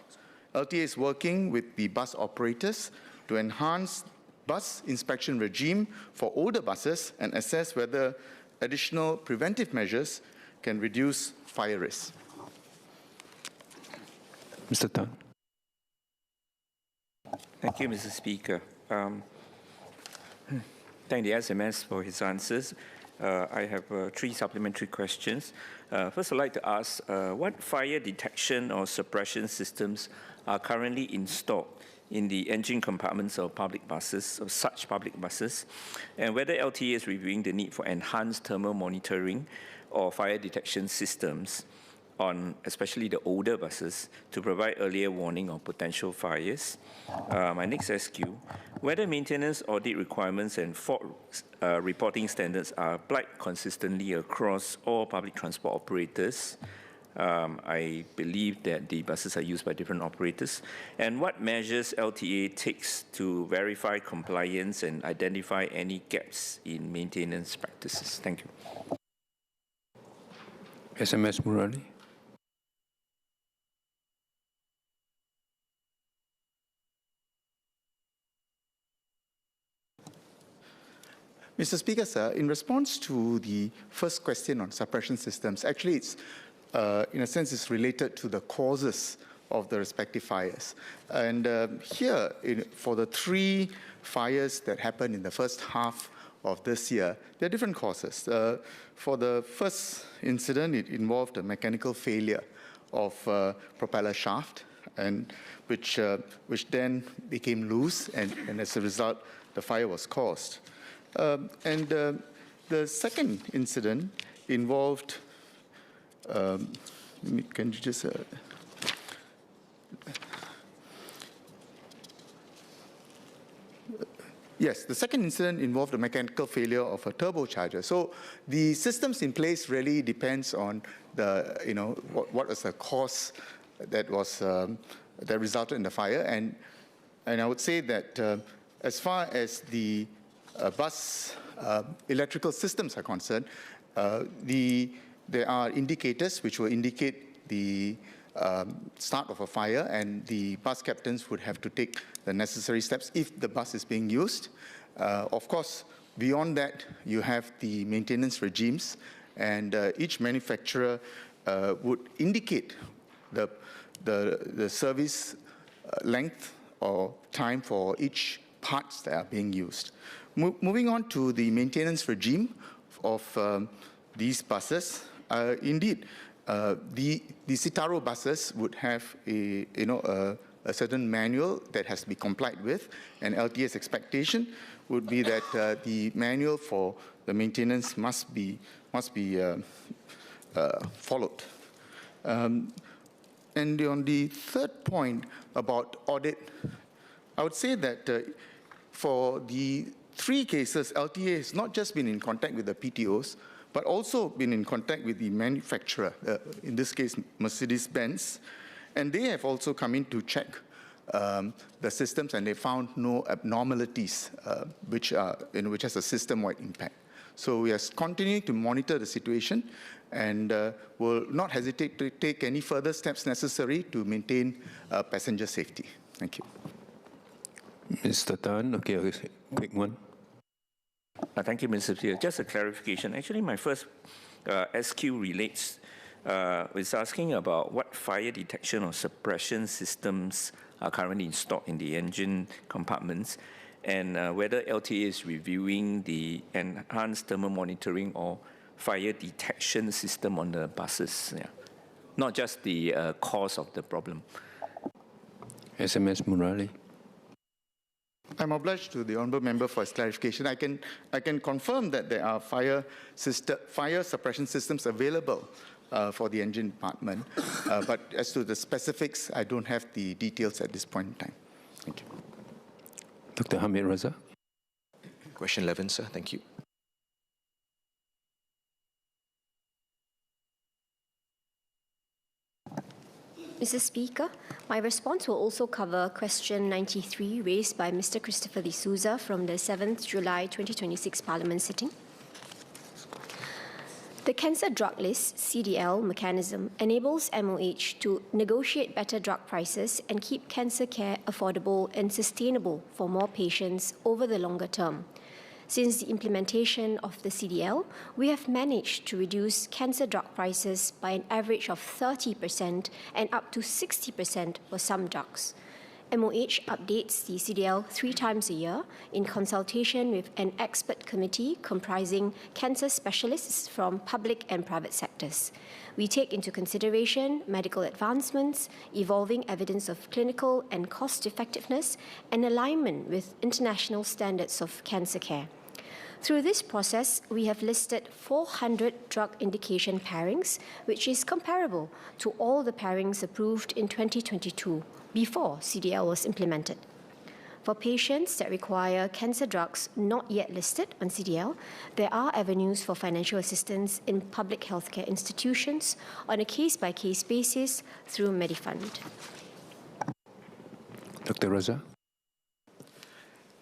R: LTA is working with the bus operators to enhance bus inspection regime for older buses and assess whether additional preventive measures can reduce fire risk.
F: Mr. Tan.
Q: Thank you, Mr. Speaker. Thank the SMS for his answers. I have 3 supplementary questions. First, I'd like to ask what fire detection or suppression systems are currently installed in the engine compartments of public buses, of such public buses, and whether LTA is reviewing the need for enhanced thermal monitoring or fire detection systems on especially the older buses to provide earlier warning of potential fires. My next SQ, whether maintenance audit requirements and fault reporting standards are applied consistently across all public transport operators. I believe that the buses are used by different operators. And what measures LTA takes to verify compliance and identify any gaps in maintenance practices? Thank you.
F: SMS Murali.
R: Mr. Speaker, sir, in response to the first question on suppression systems, actually it's, in a sense, it's related to the causes of the respective fires. And here, for the 3 fires that happened in the first half of this year, there are different causes. For the first incident, it involved a mechanical failure of propeller shaft, and which then became loose, and as a result, the fire was caused. The second incident involved, can you just, yes, the second incident involved a mechanical failure of a turbocharger. So the systems in place really depends on the, what was the cause that was, that resulted in the fire. And I would say that as far as the bus electrical systems are concerned, there are indicators which will indicate the start of a fire, and the bus captains would have to take the necessary steps if the bus is being used. Of course, beyond that, you have the maintenance regimes, and each manufacturer would indicate the service length or time for each parts that are being used. Moving on to the maintenance regime of these buses, indeed, the Citaro buses would have a certain manual that has to be complied with, and LTA's expectation would be that the manual for the maintenance must be followed. And on the third point about audit, I would say that for the 3 cases, LTA has not just been in contact with the PTOs, but also been in contact with the manufacturer, in this case, Mercedes-Benz, and they have also come in to check the systems, and they found no abnormalities, which has a system-wide impact. So we are continuing to monitor the situation and will not hesitate to take any further steps necessary to maintain passenger safety. Thank you.
F: Mr. Tan, okay, quick one.
Q: Thank you, Mr. Speaker. Just a clarification. Actually, my first SQ relates, is asking about what fire detection or suppression systems are currently installed in the engine compartments, and whether LTA is reviewing the enhanced thermal monitoring or fire detection system on the buses, not just the cause of the problem.
F: SMS Murali.
R: I'm obliged to the honourable member for his clarification. I can confirm that there are fire suppression systems available for the engine department, but as to the specifics, I don't have the details at this point in time. Thank you.
F: Dr. Hamid Raza.
O: Question 11, sir. Thank you.
S: Mr. Speaker, my response will also cover question 93 raised by Mr. Christopher D'Souza from the 7th July 2026 Parliament sitting. The Cancer Drug List (CDL) mechanism enables MOH to negotiate better drug prices and keep cancer care affordable and sustainable for more patients over the longer term. Since the implementation of the CDL, we have managed to reduce cancer drug prices by an average of 30% and up to 60% for some drugs. MOH updates the CDL 3 times a year in consultation with an expert committee comprising cancer specialists from public and private sectors. We take into consideration medical advancements, evolving evidence of clinical and cost effectiveness, and alignment with international standards of cancer care. Through this process, we have listed 400 drug indication pairings, which is comparable to all the pairings approved in 2022, before CDL was implemented. For patients that require cancer drugs not yet listed on CDL, there are avenues for financial assistance in public healthcare institutions on a case-by-case basis through Medifund.
F: Dr. Raza.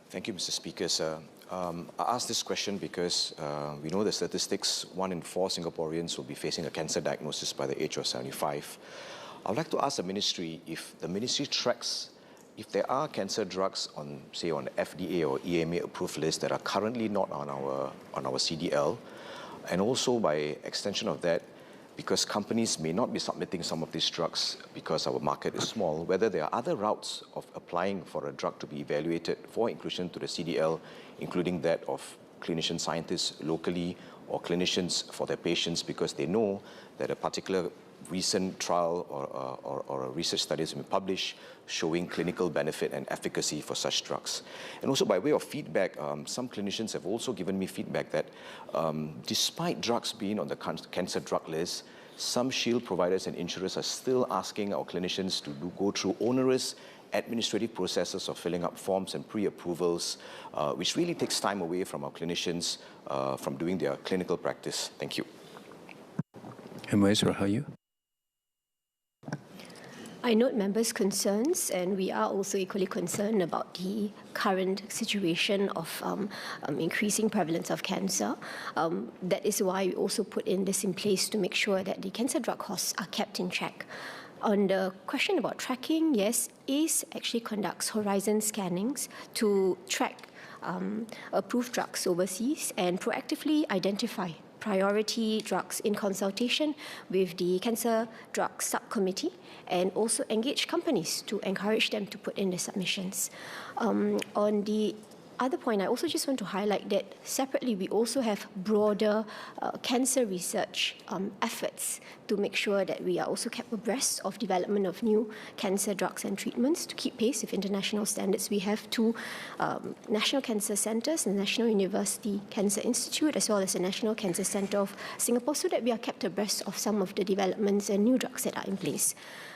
O: Thank you, Mr. Speaker, sir. I ask this question because we know the statistics, 1 in 4 Singaporeans will be facing a cancer diagnosis by the age of 75. I'd like to ask the ministry if the ministry tracks if there are cancer drugs on, say, on FDA or EMA approved list that are currently not on our CDL, and also by extension of that, because companies may not be submitting some of these drugs because our market is small, whether there are other routes of applying for a drug to be evaluated for inclusion to the CDL, including that of clinician scientists locally or clinicians for their patients, because they know that a particular recent trial or a research study has been published showing clinical benefit and efficacy for such drugs. And also by way of feedback, some clinicians have also given me feedback that despite drugs being on the cancer drug list, some shield providers and insurers are still asking our clinicians to go through onerous administrative processes of filling up forms and pre-approvals, which really takes time away from our clinicians from doing their clinical practice. Thank you.
F: M.S. Rahayu.
S: I note members' concerns, and we are also equally concerned about the current situation of increasing prevalence of cancer. That is why we also put in this in place to make sure that the cancer drug costs are kept in check. On the question about tracking, yes, ACE actually conducts horizon scannings to track approved drugs overseas and proactively identify priority drugs in consultation with the Cancer Drugs Subcommittee, and also engage companies to encourage them to put in their submissions. On the other point, I also just want to highlight that separately we also have broader cancer research efforts to make sure that we are also kept abreast of development of new cancer drugs and treatments to keep pace with international standards. We have 2 national cancer centres, the National University Cancer Institute as well as the National Cancer Centre of Singapore, so that we are kept abreast of some of the developments and new drugs that are in place.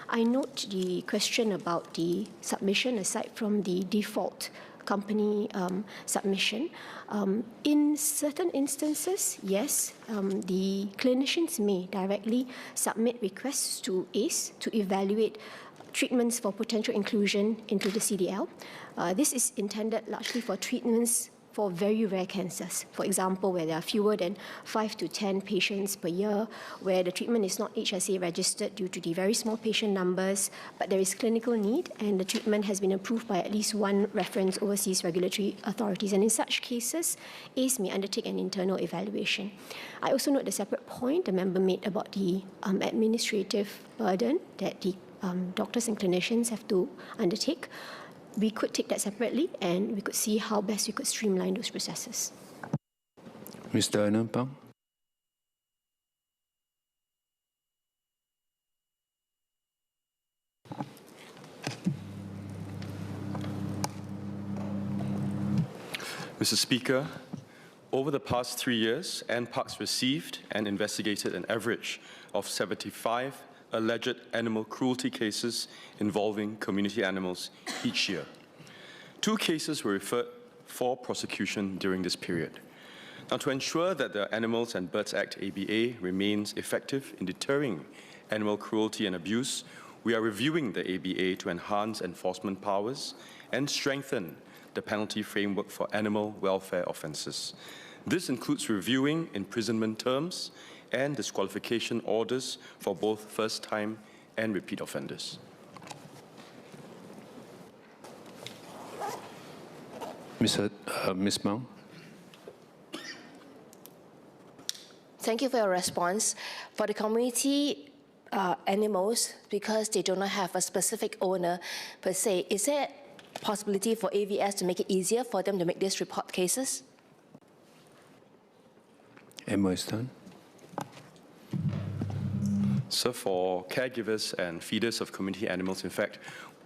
S: I note the question about the submission aside from the default company submission. In certain instances, yes, the clinicians may directly submit requests to ACE to evaluate treatments for potential inclusion into the CDL. This is intended largely for treatments for very rare cancers. For example, where there are fewer than 5 to 10 patients per year, where the treatment is not HSA registered due to the very small patient numbers, but there is clinical need and the treatment has been approved by at least one reference overseas regulatory authorities. And in such cases, ACE may undertake an internal evaluation. I also note the separate point the member made about the administrative burden that the doctors and clinicians have to undertake. We could take that separately and we could see how best we could streamline those processes.
F: Mr. Anupam?
T: Mr. Speaker, over the past 3 years, NParks received and investigated an average of 75 alleged animal cruelty cases involving community animals each year. 2 cases were referred for prosecution during this period. Now, to ensure that the Animals and Birds Act ABA remains effective in deterring animal cruelty and abuse, we are reviewing the ABA to enhance enforcement powers and strengthen the penalty framework for animal welfare offences. This includes reviewing imprisonment terms and disqualification orders for both first-time and repeat offenders.
F: Ms. Mao?
U: Thank you for your response. For the community animals, because they do not have a specific owner per se, is there a possibility for AVS to make it easier for them to make these report cases?
F: Stan?
T: So for caregivers and feeders of community animals, in fact,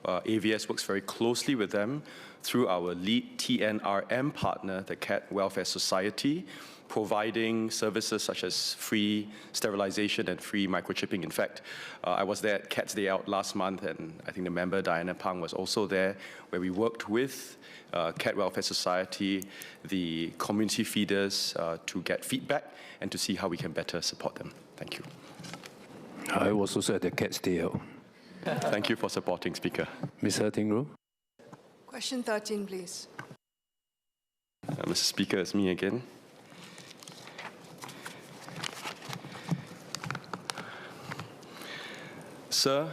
T: AVS works very closely with them through our lead TNRM partner, the Cat Welfare Society, providing services such as free sterilization and free microchipping. In fact, I was there at Cat's Day Out last month, and I think the member Diana Pang was also there, where we worked with Cat Welfare Society, the community feeders, to get feedback and to see how we can better support them. Thank you.
F: I was also at the Cat's Day Out.
T: Thank you for supporting, Speaker.
F: Ms. Tingru?
V: Question 13, please.
T: Mr. Speaker, it's me again. Sir,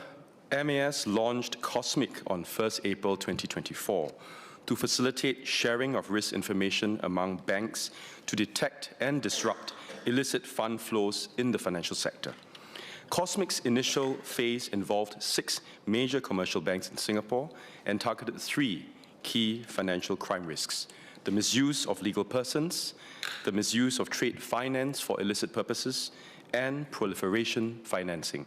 T: MAS launched COSMIC on 1st April 2024 to facilitate sharing of risk information among banks to detect and disrupt illicit fund flows in the financial sector. COSMIC's initial phase involved 6 major commercial banks in Singapore and targeted 3 key financial crime risks: the misuse of legal persons, the misuse of trade finance for illicit purposes, and proliferation financing.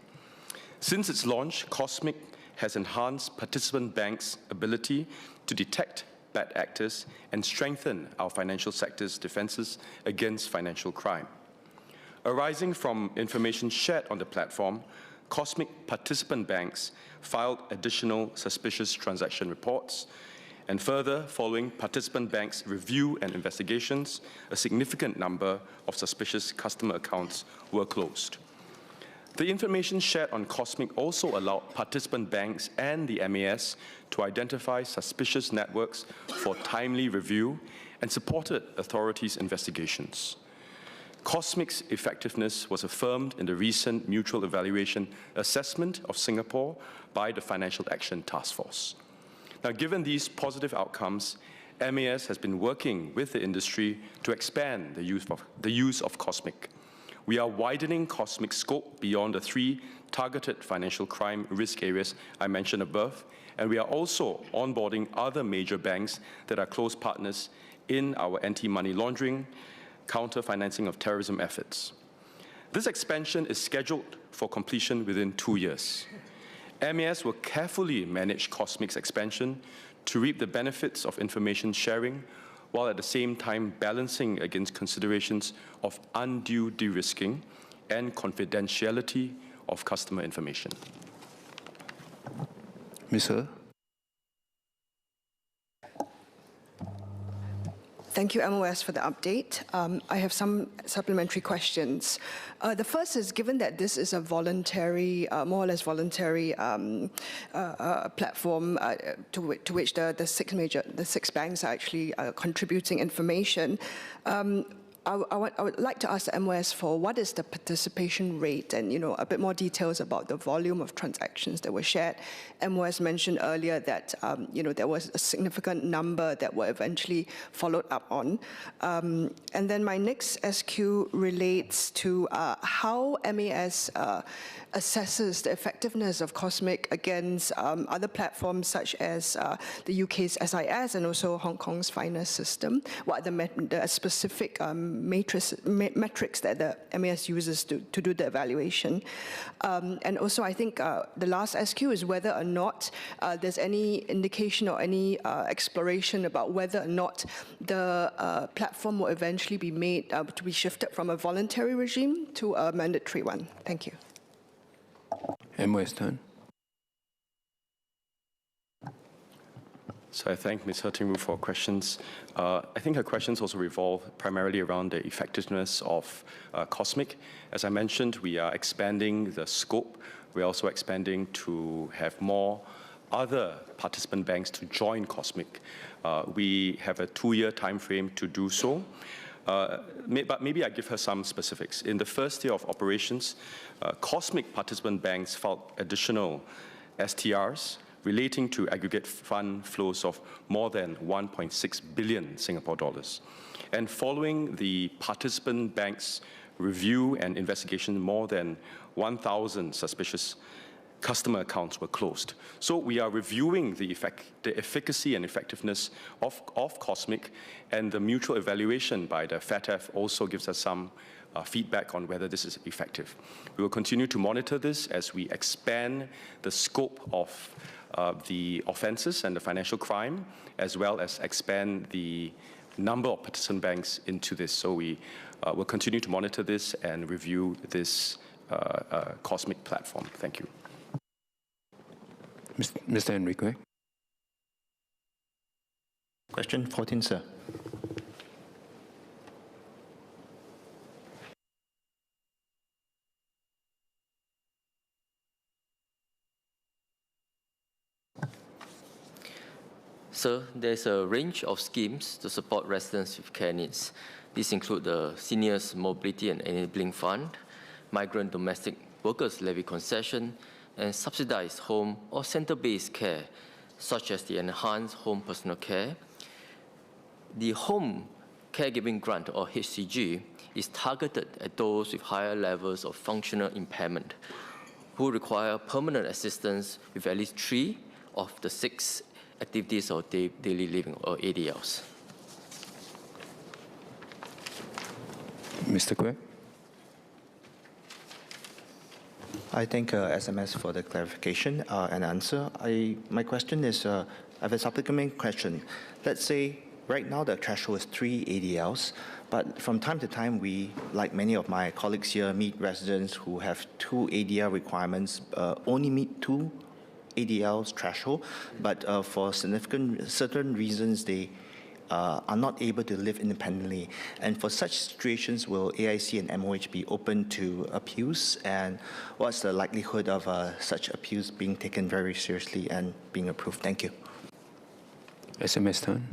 T: Since its launch, COSMIC has enhanced participant banks' ability to detect bad actors and strengthen our financial sector's defenses against financial crime. Arising from information shared on the platform, COSMIC participant banks filed additional suspicious transaction reports, and further, following participant banks' review and investigations, a significant number of suspicious customer accounts were closed. The information shared on COSMIC also allowed participant banks and the MAS to identify suspicious networks for timely review and supported authorities' investigations. COSMIC's effectiveness was affirmed in the recent mutual evaluation assessment of Singapore by the Financial Action Task Force. Now, given these positive outcomes, MAS has been working with the industry to expand the use of COSMIC. We are widening COSMIC's scope beyond the 3 targeted financial crime risk areas I mentioned above, and we are also onboarding other major banks that are close partners in our anti-money laundering, counter-financing of terrorism efforts. This expansion is scheduled for completion within 2 years. MAS will carefully manage COSMIC's expansion to reap the benefits of information sharing, while at the same time balancing against considerations of undue de-risking and confidentiality of customer information.
F: Ms. He?
V: Thank you, MOS, for the update. I have some supplementary questions. The first is, given that this is a voluntary, more or less voluntary platform to which the six banks are actually contributing information, I would like to ask the MOS for what is the participation rate and, a bit more details about the volume of transactions that were shared. MOS mentioned earlier that, there was a significant number that were eventually followed up on. And then my next SQ relates to how MAS assesses the effectiveness of Cosmic against other platforms such as the UK's SIS and also Hong Kong's finance system. What are the specific metrics that the MAS uses to do the evaluation? And also, I think the last SQ is whether or not there's any indication or any exploration about whether or not the platform will eventually be made to be shifted from a voluntary regime to a mandatory one. Thank you.
F: MOS turn.
T: So I thank Ms. Hertingru for questions. I think her questions also revolve primarily around the effectiveness of Cosmic. As I mentioned, we are expanding the scope. We're also expanding to have more other participant banks to join Cosmic. We have a 2-year time frame to do so. But maybe I give her some specifics. In the first year of operations, Cosmic participant banks filed additional STRs relating to aggregate fund flows of more than 1.6 billion Singapore dollars. And following the participant banks' review and investigation, more than 1,000 suspicious customer accounts were closed. So we are reviewing the efficacy and effectiveness of Cosmic, and the mutual evaluation by the FATF also gives us some feedback on whether this is effective. We will continue to monitor this as we expand the scope of the offenses and the financial crime, as well as expand the number of participant banks into this. So we will continue to monitor this and review this Cosmic platform. Thank you.
F: Mr. Enrique.
A: Question 14, sir.
B: Sir, there's a range of schemes to support residents with care needs. These include the Seniors Mobility and Enabling Fund, Migrant Domestic Workers Levy Concession, and subsidized home or center-based care, such as the Enhanced Home Personal Care. The Home Caregiving Grant, or HCG, is targeted at those with higher levels of functional impairment who require permanent assistance with at least 3 of the 6 activities of daily living, or ADLs.
F: Mr. Kwek.
A: I thank SMS for the clarification and answer. My question is, I have a supplementary question. Let's say right now the threshold is 3 ADLs, but from time to time we, like many of my colleagues here, meet residents who have 2 ADL requirements, only meet 2 ADLs threshold, but for certain reasons they are not able to live independently. And for such situations, will AIC and MOH be open to appeals? And what's the likelihood of such appeals being taken very seriously and being approved? Thank you.
F: SMS turn.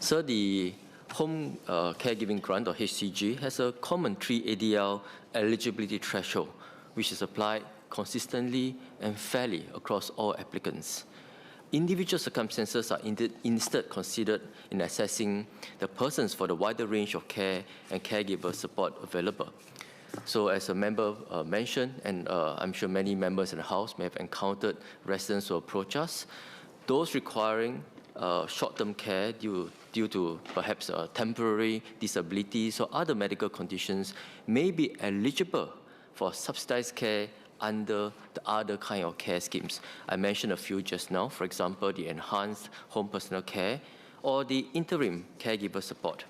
B: So the Home Caregiving Grant, or HCG, has a common 3 ADL eligibility threshold, which is applied consistently and fairly across all applicants. Individual circumstances are instead considered in assessing the persons for the wider range of care and caregiver support available. So as a member mentioned, and I'm sure many members in the House may have encountered residents who approach us, those requiring short-term care due to perhaps temporary disabilities or other medical conditions may be eligible for subsidized care under the other kind of care schemes. I mentioned a few just now, for example, the Enhanced Home Personal Care or the Interim Caregiver Support.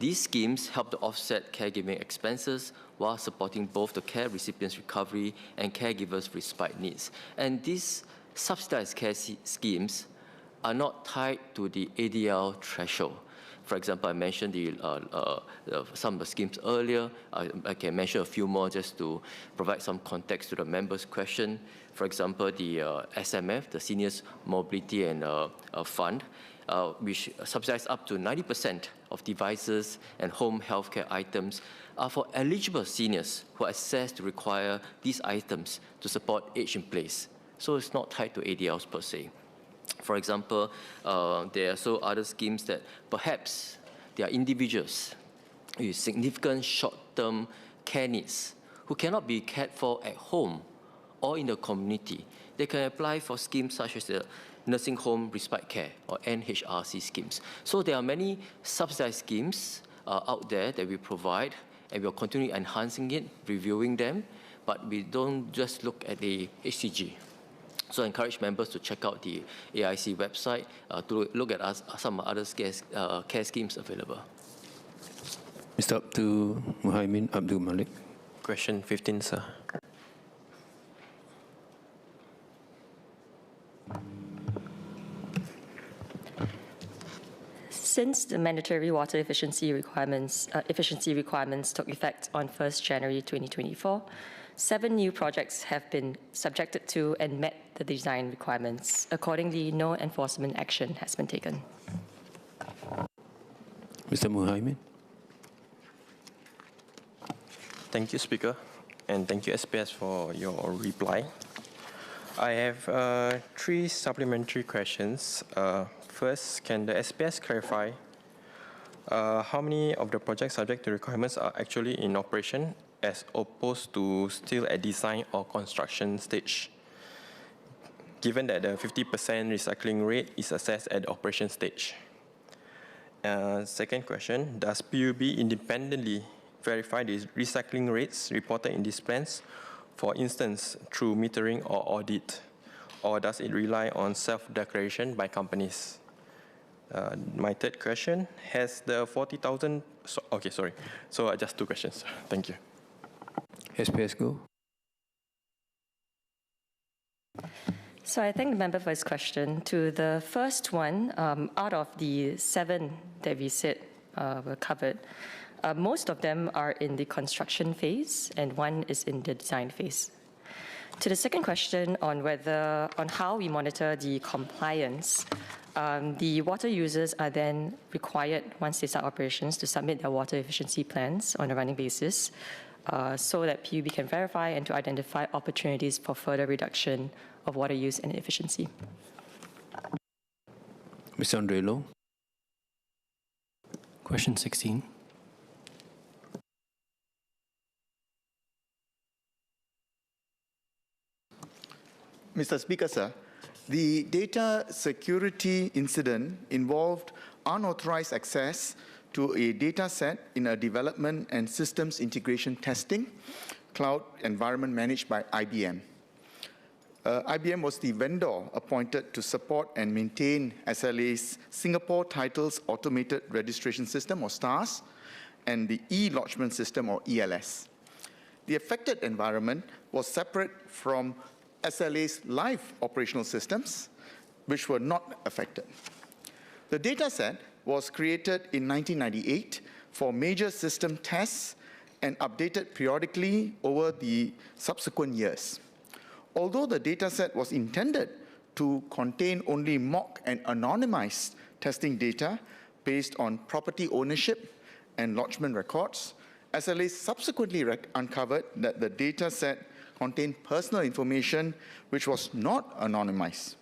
B: These schemes help to offset caregiving expenses while supporting both the care recipient's recovery and caregivers' respite needs. And these subsidized care schemes are not tied to the ADL threshold. For example, I mentioned some of the schemes earlier. I can mention a few more just to provide some context to the members' question. For example, the SMF, the Seniors Mobility and Fund, which subsidize up to 90% of devices and home healthcare items, are for eligible seniors who access to require these items to support age in place. So it's not tied to ADLs per se. For example, there are also other schemes that perhaps there are individuals with significant short-term care needs who cannot be cared for at home or in the community. They can apply for schemes such as the Nursing Home Respite Care or NHRC schemes. So there are many subsidized schemes out there that we provide, and we'll continue enhancing it, reviewing them, but we don't just look at the HCG. So I encourage members to check out the AIC website to look at some other care schemes available.
F: Mr. Abdul Muhaimin Abdul Malik.
E: Question 15, sir.
G: Since the mandatory water efficiency requirements took effect on 1st January 2024, 7 new projects have been subjected to and met the design requirements. Accordingly, no enforcement action has been taken.
F: Mr. Muhaimin.
E: Thank you, Speaker, and thank you, SPS, for your reply. I have 3 supplementary questions. First, can the SPS clarify how many of the projects subject to requirements are actually in operation as opposed to still at design or construction stage, given that the 50% recycling rate is assessed at the operation stage? Second question, does PUB independently verify the recycling rates reported in these plans, for instance, through metering or audit, or does it rely on self-declaration by companies? My third question, has the 40,000, okay, sorry. So just 2 questions. Thank you.
F: SPS, go.
G: So I thank the member for his question. To the first one, out of the 7 that we said were covered, most of them are in the construction phase and 1 is in the design phase. To the second question on how we monitor the compliance, the water users are then required, once they start operations, to submit their water efficiency plans on a running basis so that PUB can verify and to identify opportunities for further reduction of water use and efficiency.
F: Mr. Andre Loh.
D: Question 16.
R: Mr. Speaker, sir, the data security incident involved unauthorized access to a data set in a development and systems integration testing cloud environment managed by IBM. IBM was the vendor appointed to support and maintain SLA's Singapore Titles Automated Registration System, or STARS, and the e-lodgement system, or ELS. The affected environment was separate from SLA's live operational systems, which were not affected. The dataset was created in 1998 for major system tests and updated periodically over the subsequent years. Although the dataset was intended to contain only mock and anonymized testing data based on property ownership and lodgement records, SLA subsequently uncovered that the dataset contained personal information which was not anonymized.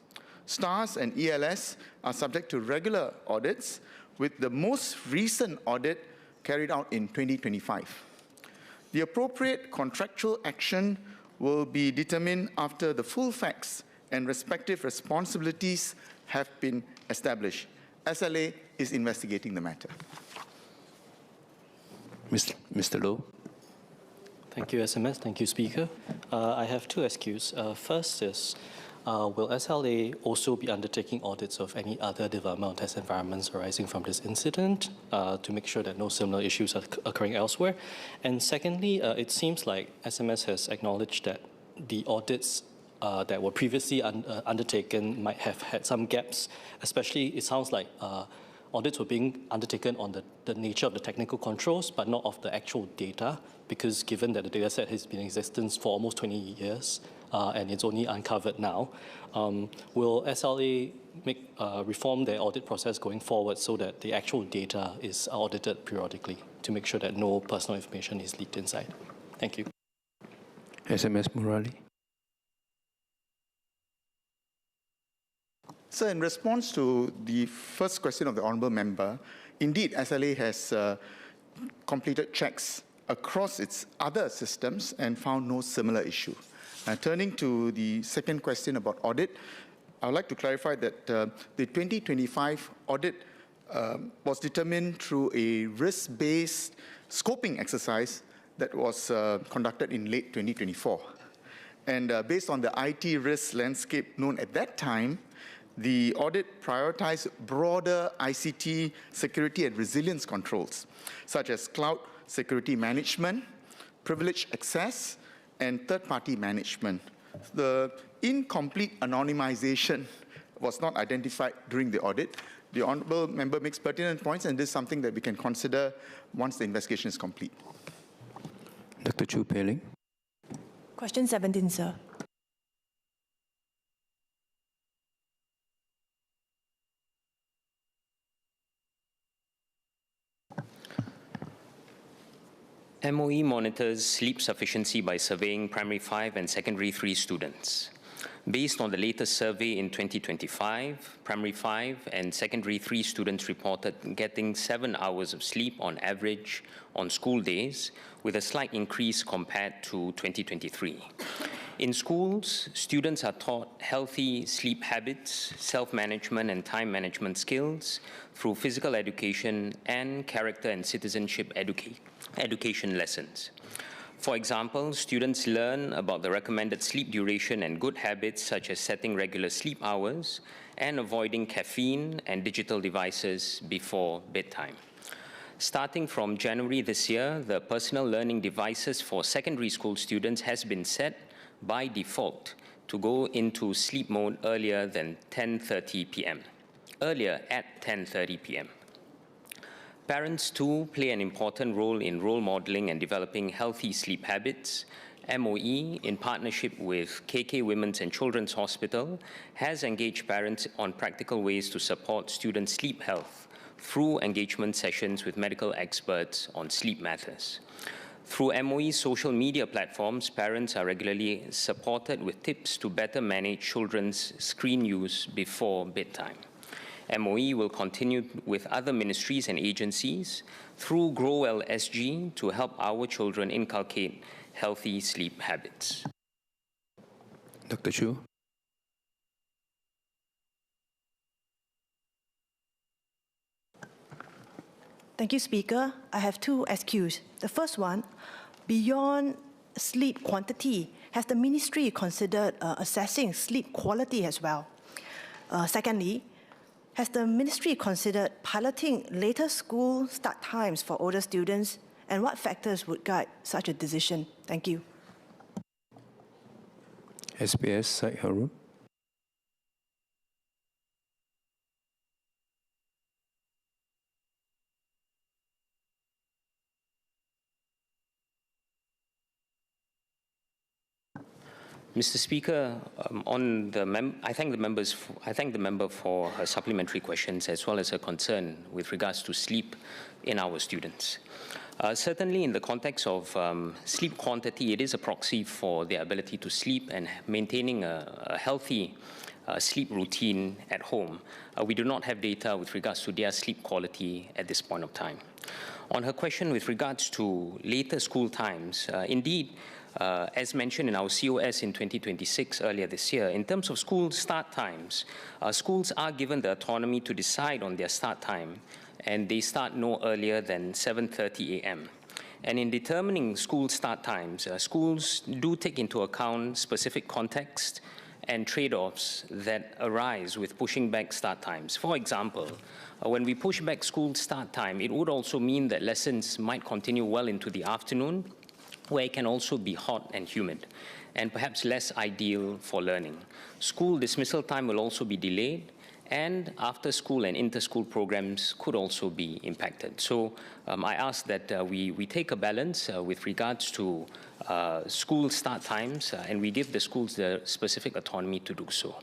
R: STARS and ELS are subject to regular audits, with the most recent audit carried out in 2025. The appropriate contractual action will be determined after the full facts and respective responsibilities have been established. SLA is investigating the matter.
F: Mr. Loh.
D: Thank you, SMS. Thank you, Speaker. I have 2 SQs. First is, will SLA also be undertaking audits of any other development test environments arising from this incident to make sure that no similar issues are occurring elsewhere? And secondly, it seems like SMS has acknowledged that the audits that were previously undertaken might have had some gaps, especially it sounds like audits were being undertaken on the nature of the technical controls, but not of the actual data, because given that the data set has been in existence for almost 20 years and it's only uncovered now, will SLA reform their audit process going forward so that the actual data is audited periodically to make sure that no personal information is leaked inside? Thank you.
F: SMS Murali.
R: So in response to the first question of the Honourable Member, indeed SLA has completed checks across its other systems and found no similar issue. Turning to the second question about audit, I would like to clarify that the 2025 audit was determined through a risk-based scoping exercise that was conducted in late 2024. And based on the IT risk landscape known at that time, the audit prioritized broader ICT security and resilience controls, such as cloud security management, privileged access, and third-party management. The incomplete anonymization was not identified during the audit. The Honourable Member makes pertinent points, and this is something that we can consider once the investigation is complete.
F: Dr. Chu Pei-Ling.
H: Question 17, sir.
J: MOE monitors sleep sufficiency by surveying primary 5 and secondary 3 students. Based on the latest survey in 2025, primary 5 and secondary 3 students reported getting 7 hours of sleep on average on school days, with a slight increase compared to 2023. In schools, students are taught healthy sleep habits, self-management and time management skills through physical education and character and citizenship education lessons. For example, students learn about the recommended sleep duration and good habits such as setting regular sleep hours and avoiding caffeine and digital devices before bedtime. Starting from January this year, the personal learning devices for secondary school students has been set by default to go into sleep mode earlier at 10:30 p.m. Parents, too, play an important role in role modeling and developing healthy sleep habits. MOE, in partnership with KK Women's and Children's Hospital, has engaged parents on practical ways to support students' sleep health through engagement sessions with medical experts on sleep matters. Through MOE's social media platforms, parents are regularly supported with tips to better manage children's screen use before bedtime. MOE will continue with other ministries and agencies through GrowWell SG to help our children inculcate healthy sleep habits.
F: Dr. Chu.
H: Thank you, Speaker. I have 2 SQs. The first one, beyond sleep quantity, has the ministry considered assessing sleep quality as well? Secondly, has the ministry considered piloting later school start times for older students, and what factors would guide such a decision? Thank you.
F: SBS Syed Harun.
J: Mr. Speaker, I thank the member for her supplementary questions as well as her concern with regards to sleep in our students. Certainly, in the context of sleep quantity, it is a proxy for their ability to sleep and maintaining a healthy sleep routine at home. We do not have data with regards to their sleep quality at this point of time. On her question with regards to later school times, indeed, as mentioned in our COS in 2026 earlier this year, in terms of school start times, schools are given the autonomy to decide on their start time, and they start no earlier than 7:30 a.m. And in determining school start times, schools do take into account specific context and trade-offs that arise with pushing back start times. For example, when we push back school start time, it would also mean that lessons might continue well into the afternoon, where it can also be hot and humid, and perhaps less ideal for learning. School dismissal time will also be delayed, and after-school and inter-school programs could also be impacted. So I ask that we take a balance with regards to school start times, and we give the schools the specific autonomy to do so.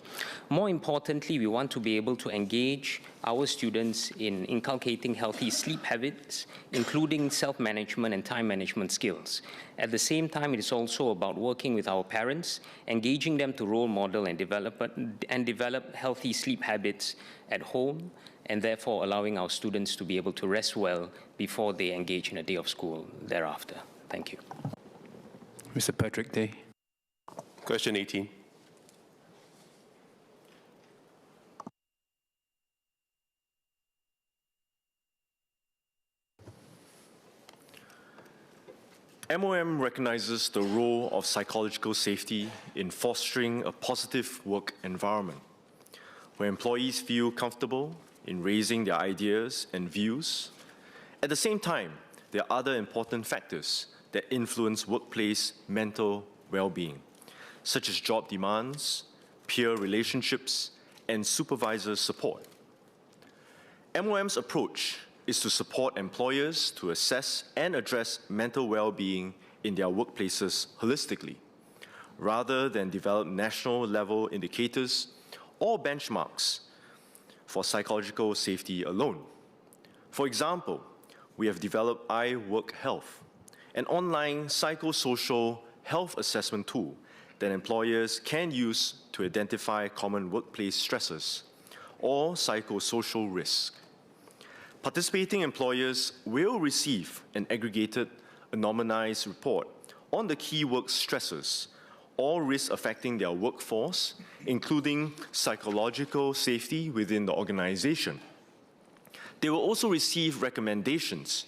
J: More importantly, we want to be able to engage our students in inculcating healthy sleep habits, including self-management and time management skills. At the same time, it is also about working with our parents, engaging them to role model and develop healthy sleep habits at home, and therefore allowing our students to be able to rest well before they engage in a day of school thereafter. Thank you.
F: Mr. Patrick Day.
T: Question 18. MOM recognizes the role of psychological safety in fostering a positive work environment, where employees feel comfortable in raising their ideas and views. At the same time, there are other important factors that influence workplace mental well-being, such as job demands, peer relationships, and supervisor support. MOM's approach is to support employers to assess and address mental well-being in their workplaces holistically, rather than develop national-level indicators or benchmarks for psychological safety alone. For example, we have developed iWork Health, an online psychosocial health assessment tool that employers can use to identify common workplace stresses or psychosocial risk. Participating employers will receive an aggregated, anonymized report on the key work stresses or risks affecting their workforce, including psychological safety within the organization. They will also receive recommendations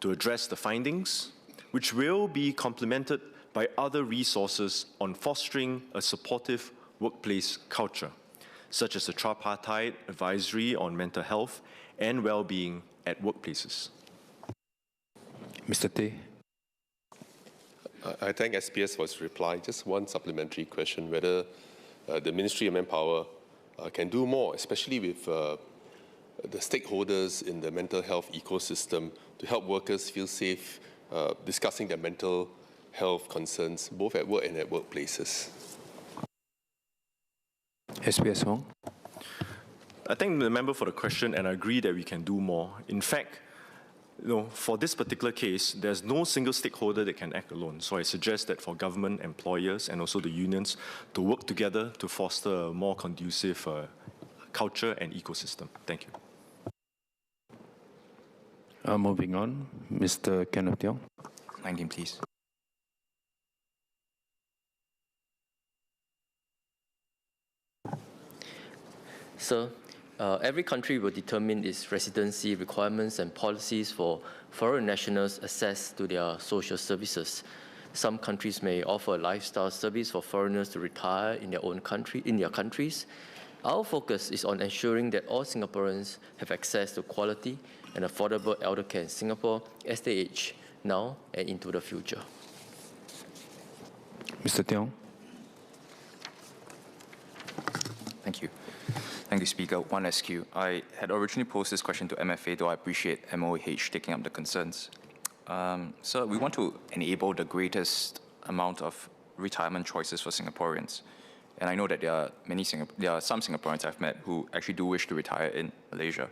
T: to address the findings, which will be complemented by other resources on fostering a supportive workplace culture, such as the tripartite advisory on mental health and well-being at workplaces.
F: Mr. Tay.
I: I thank SPS for its reply. Just one supplementary question, whether the Ministry of Manpower can do more, especially with the stakeholders in the mental health ecosystem, to help workers feel safe, discussing their mental health concerns, both at work and at workplaces.
F: SPS Hong.
T: I thank the member for the question, and I agree that we can do more. In fact, for this particular case, there's no single stakeholder that can act alone. So I suggest that for government, employers, and also the unions to work together to foster a more conducive culture and ecosystem. Thank you.
F: Moving on, Mr. Kenneth Tiong.
M: 19, please.
B: Sir, every country will determine its residency requirements and policies for foreign nationals' access to their social services. Some countries may offer a lifestyle service for foreigners to retire in their own countries. Our focus is on ensuring that all Singaporeans have access to quality and affordable elder care in Singapore as they age now and into the future.
F: Mr. Tiong.
M: Thank you. Thank you, Speaker. 1SQ. I had originally posed this question to MFA, though I appreciate MOH taking up the concerns. So we want to enable the greatest amount of retirement choices for Singaporeans. And I know that there are some Singaporeans I've met who actually do wish to retire in Malaysia.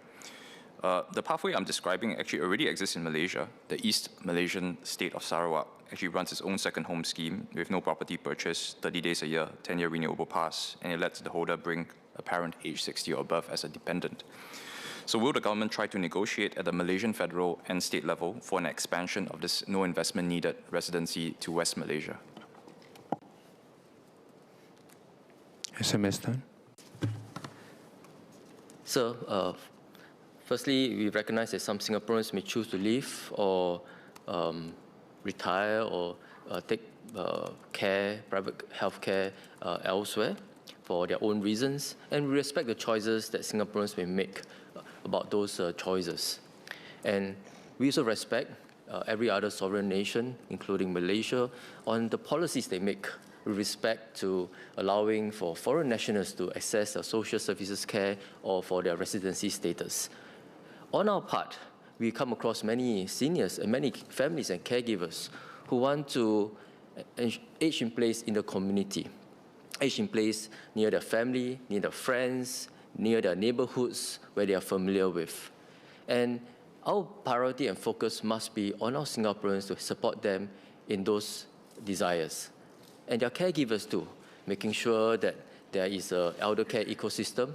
M: The pathway I'm describing actually already exists in Malaysia. The East Malaysian state of Sarawak actually runs its own second home scheme with no property purchase, 30 days a year, 10-year renewable pass, and it lets the holder bring a parent age 60 or above as a dependent. So will the government try to negotiate at the Malaysian federal and state level for an expansion of this no investment needed residency to West Malaysia?
F: SMS Tan.
B: So, firstly, we recognize that some Singaporeans may choose to live or retire or take private health care elsewhere for their own reasons, and we respect the choices that Singaporeans may make about those choices. And we also respect every other sovereign nation, including Malaysia, on the policies they make with respect to allowing for foreign nationals to access social services care or for their residency status. On our part, we come across many seniors and many families and caregivers who want to age in place in the community, age in place near their family, near their friends, near their neighborhoods where they are familiar with. And our priority and focus must be on our Singaporeans to support them in those desires. And their caregivers too, making sure that there is an elder care ecosystem,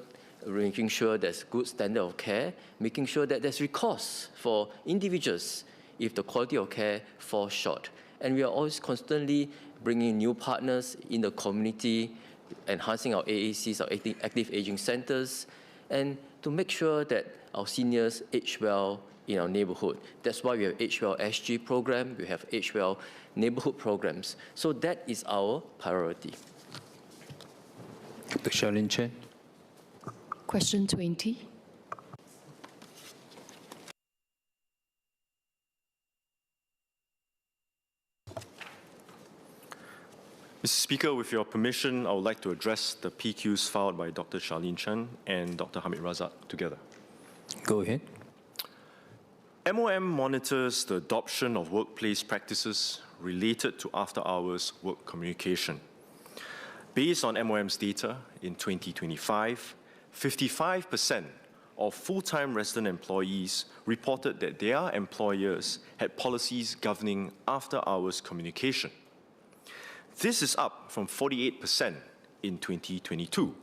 B: making sure there's good standard of care, making sure that there's recourse for individuals if the quality of care falls short. And we are always constantly bringing new partners in the community, enhancing our AACs, our active aging centers, and to make sure that our seniors age well in our neighborhood. That's why we have Age Well SG program, we have Age Well neighborhood programs. So that is our priority.
F: Dr. Charlene Chen.
K: Question 20.
T: Mr. Speaker, with your permission, I would like to address the PQs filed by Dr. Charlene Chen and Dr. Hamid Razak together.
F: Go ahead.
T: MOM monitors the adoption of workplace practices related to after-hours work communication. Based on MOM's data, in 2025, 55% of full-time resident employees reported that their employers had policies governing after-hours communication. This is up from 48% in 2022.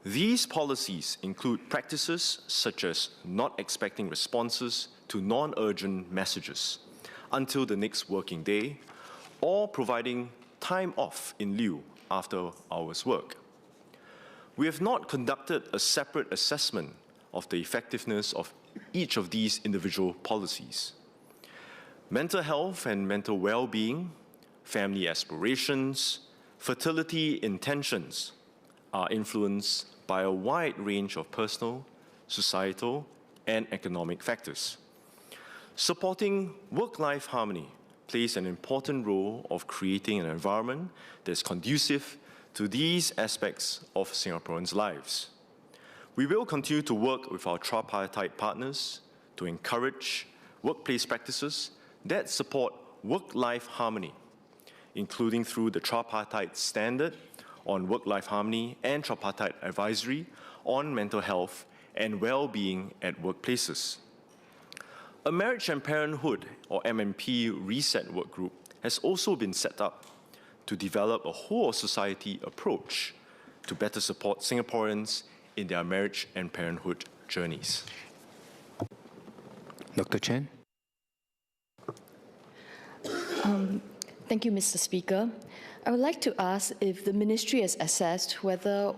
T: These policies include practices such as not expecting responses to non-urgent messages until the next working day, or providing time off in lieu after hours work. We have not conducted a separate assessment of the effectiveness of each of these individual policies. Mental health and mental well-being, family aspirations, fertility intentions are influenced by a wide range of personal, societal, and economic factors. Supporting work-life harmony plays an important role of creating an environment that is conducive to these aspects of Singaporeans' lives. We will continue to work with our tripartite partners to encourage workplace practices that support work-life harmony, including through the tripartite standard on work-life harmony and tripartite advisory on mental health and well-being at workplaces. A Marriage and Parenthood, or MMP, reset work group has also been set up to develop a whole-of-society approach to better support Singaporeans in their marriage and parenthood journeys.
F: Dr. Chen.
K: Thank you, Mr. Speaker. I would like to ask if the Ministry has assessed whether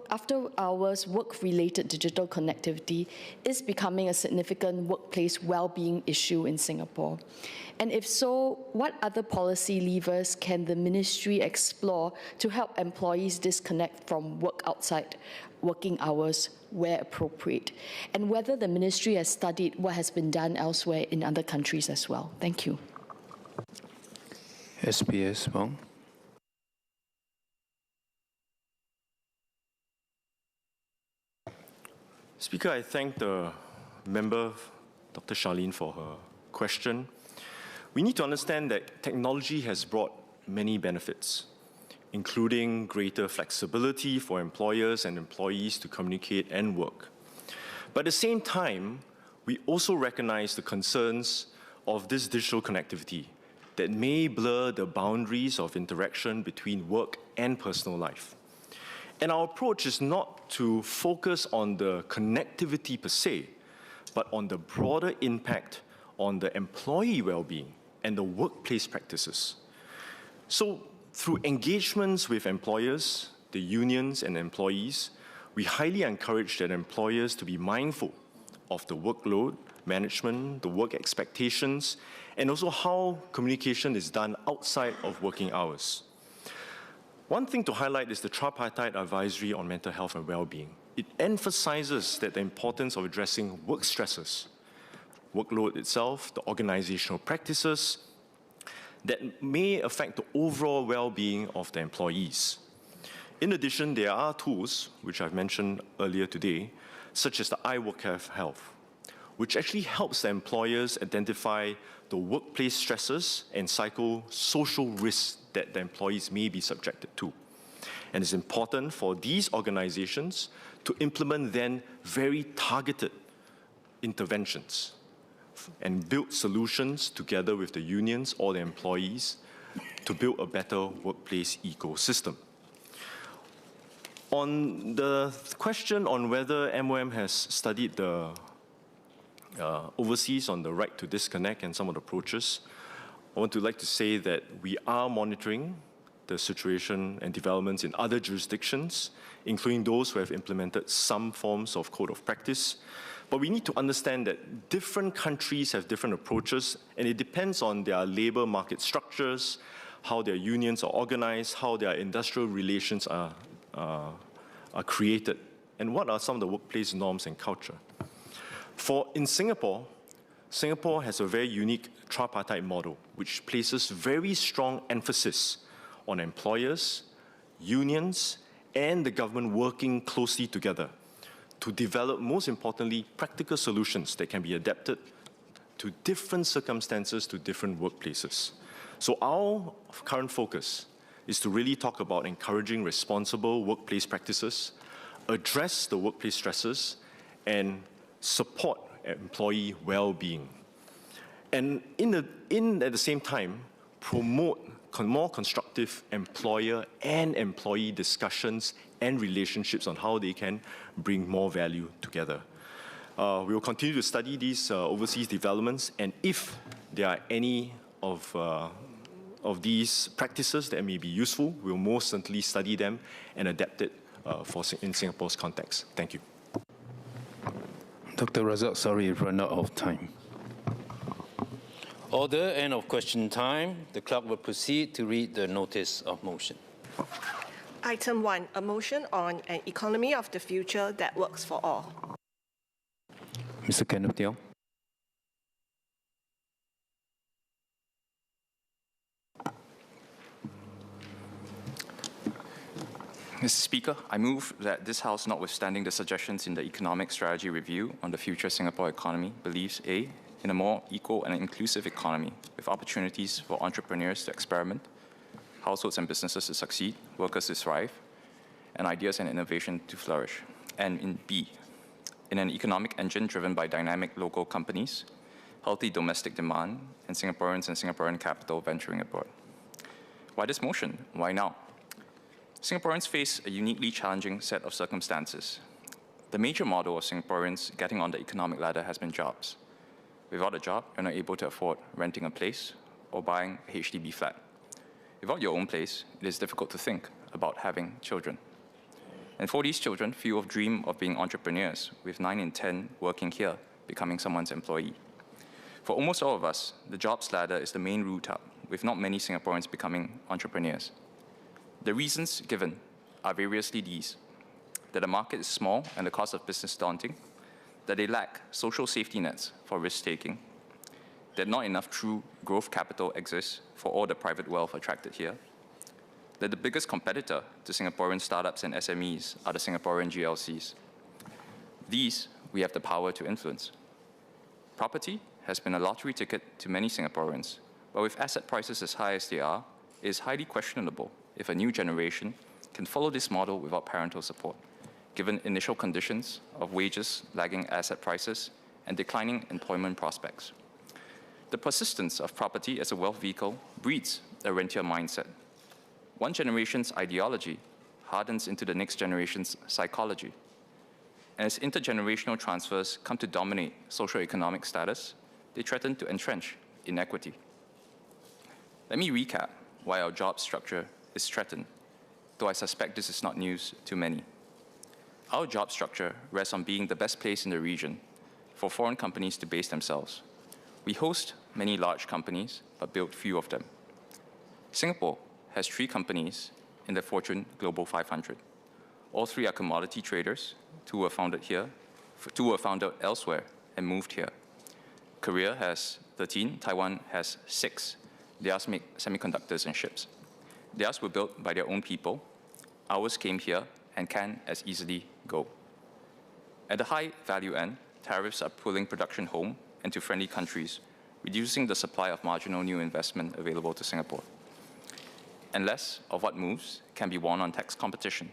K: after-hours work-related digital connectivity is becoming a significant workplace well-being issue in Singapore. And if so, what other policy levers can the Ministry explore to help employees disconnect from work outside working hours where appropriate? And whether the Ministry has studied what has been done elsewhere in other countries as well. Thank you.
F: SPS Wong.
T: Speaker, I thank the member, Dr. Charlene, for her question. We need to understand that technology has brought many benefits, including greater flexibility for employers and employees to communicate and work. But at the same time, we also recognize the concerns of this digital connectivity that may blur the boundaries of interaction between work and personal life. And our approach is not to focus on the connectivity per se, but on the broader impact on the employee well-being and the workplace practices. So through engagements with employers, the unions and employees, we highly encourage that employers to be mindful of the workload management, the work expectations, and also how communication is done outside of working hours. One thing to highlight is the tripartite advisory on mental health and well-being. It emphasizes that the importance of addressing work stresses,
C: workload itself, the organizational practices that may affect the overall well-being of the employees. In addition, there are tools, which I've mentioned earlier today, such as the iWork Health, which actually helps the employers identify the workplace stresses and psychosocial risks that the employees may be subjected to. And it's important for these organizations to implement then very targeted interventions and build solutions together with the unions or the employees to build a better workplace ecosystem. On the question on whether MOM has studied the overseas on the right to disconnect and some of the approaches, I want to like to say that we are monitoring the situation and developments in other jurisdictions, including those who have implemented some forms of code of practice. But we need to understand that different countries have different approaches, and it depends on their labor market structures, how their unions are organized, how their industrial relations are created, and what are some of the workplace norms and culture. In Singapore, Singapore has a very unique tripartite model, which places very strong emphasis on employers, unions, and the government working closely together to develop, most importantly, practical solutions that can be adapted to different circumstances, to different workplaces. So our current focus is to really talk about encouraging responsible workplace practices, address the workplace stresses, and support employee well-being. And at the same time, promote more constructive employer and employee discussions and relationships on how they can bring more value together. We will continue to study these overseas developments, and if there are any of these practices that may be useful, we'll most certainly study them and adapt it in Singapore's context. Thank you.
F: Dr. Razak, sorry, we've run out of time.
L: Order, end of question time. The clerk will proceed to read the notice of motion.
W: Item 1, a motion on an economy of the future that works for all.
F: Mr. Kenneth Tiao.
M: Mr. Speaker, I move that this House, notwithstanding the suggestions in the Economic Strategy Review on the future Singapore economy, believes A, in a more equal and inclusive economy with opportunities for entrepreneurs to experiment, households and businesses to succeed, workers to thrive, and ideas and innovation to flourish. And in B, in an economic engine driven by dynamic local companies, healthy domestic demand, and Singaporeans and Singaporean capital venturing abroad. Why this motion? Why now? Singaporeans face a uniquely challenging set of circumstances. The major model of Singaporeans getting on the economic ladder has been jobs. Without a job, you're not able to afford renting a place or buying a HDB flat. Without your own place, it is difficult to think about having children. And for these children, few dream of being entrepreneurs, with 9 in 10 working here, becoming someone's employee. For almost all of us, the jobs ladder is the main route up, with not many Singaporeans becoming entrepreneurs. The reasons given are variously these: that the market is small and the cost of business daunting, that they lack social safety nets for risk-taking, that not enough true growth capital exists for all the private wealth attracted here, that the biggest competitor to Singaporean startups and SMEs are the Singaporean GLCs. These we have the power to influence. Property has been a lottery ticket to many Singaporeans, but with asset prices as high as they are, it is highly questionable if a new generation can follow this model without parental support, given initial conditions of wages, lagging asset prices, and declining employment prospects. The persistence of property as a wealth vehicle breeds a rentier mindset. One generation's ideology hardens into the next generation's psychology. And as intergenerational transfers come to dominate socioeconomic status, they threaten to entrench inequity. Let me recap why our job structure is threatened, though I suspect this is not news to many. Our job structure rests on being the best place in the region for foreign companies to base themselves. We host many large companies, but build few of them. Singapore has 3 companies in the Fortune Global 500. All 3 are commodity traders. 2 were founded here, 2 were founded elsewhere and moved here. Korea has 13, Taiwan has 6. Theirs make semiconductors and ships. Theirs were built by their own people. Ours came here and can as easily go. At the high value end, tariffs are pulling production home and to friendly countries, reducing the supply of marginal new investment available to Singapore. And less of what moves can be won on tax competition.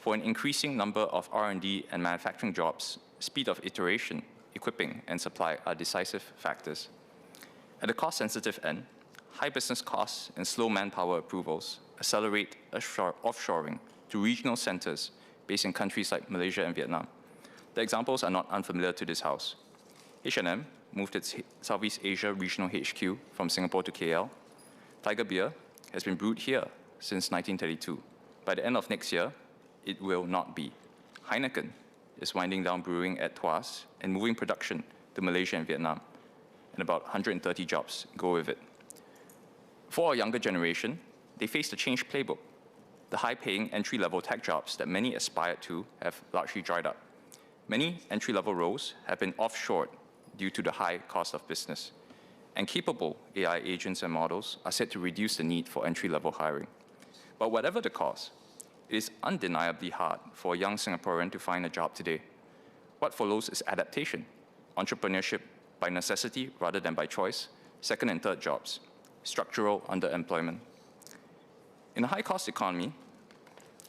M: For an increasing number of R&D and manufacturing jobs, speed of iteration, equipping, and supply are decisive factors. At the cost-sensitive end, high business costs and slow manpower approvals accelerate offshoring to regional centers based in countries like Malaysia and Vietnam. The examples are not unfamiliar to this House. H&M moved its Southeast Asia regional HQ from Singapore to KL. Tiger Beer has been brewed here since 1932. By the end of next year, it will not be. Heineken is winding down brewing at Tuas and moving production to Malaysia and Vietnam, and about 130 jobs go with it. For our younger generation, they face the change playbook. The high-paying entry-level tech jobs that many aspired to have largely dried up. Many entry-level roles have been offshored due to the high cost of business, and capable AI agents and models are set to reduce the need for entry-level hiring. But whatever the cause, it is undeniably hard for a young Singaporean to find a job today. What follows is adaptation, entrepreneurship by necessity rather than by choice, second and third jobs, structural underemployment. In a high-cost economy,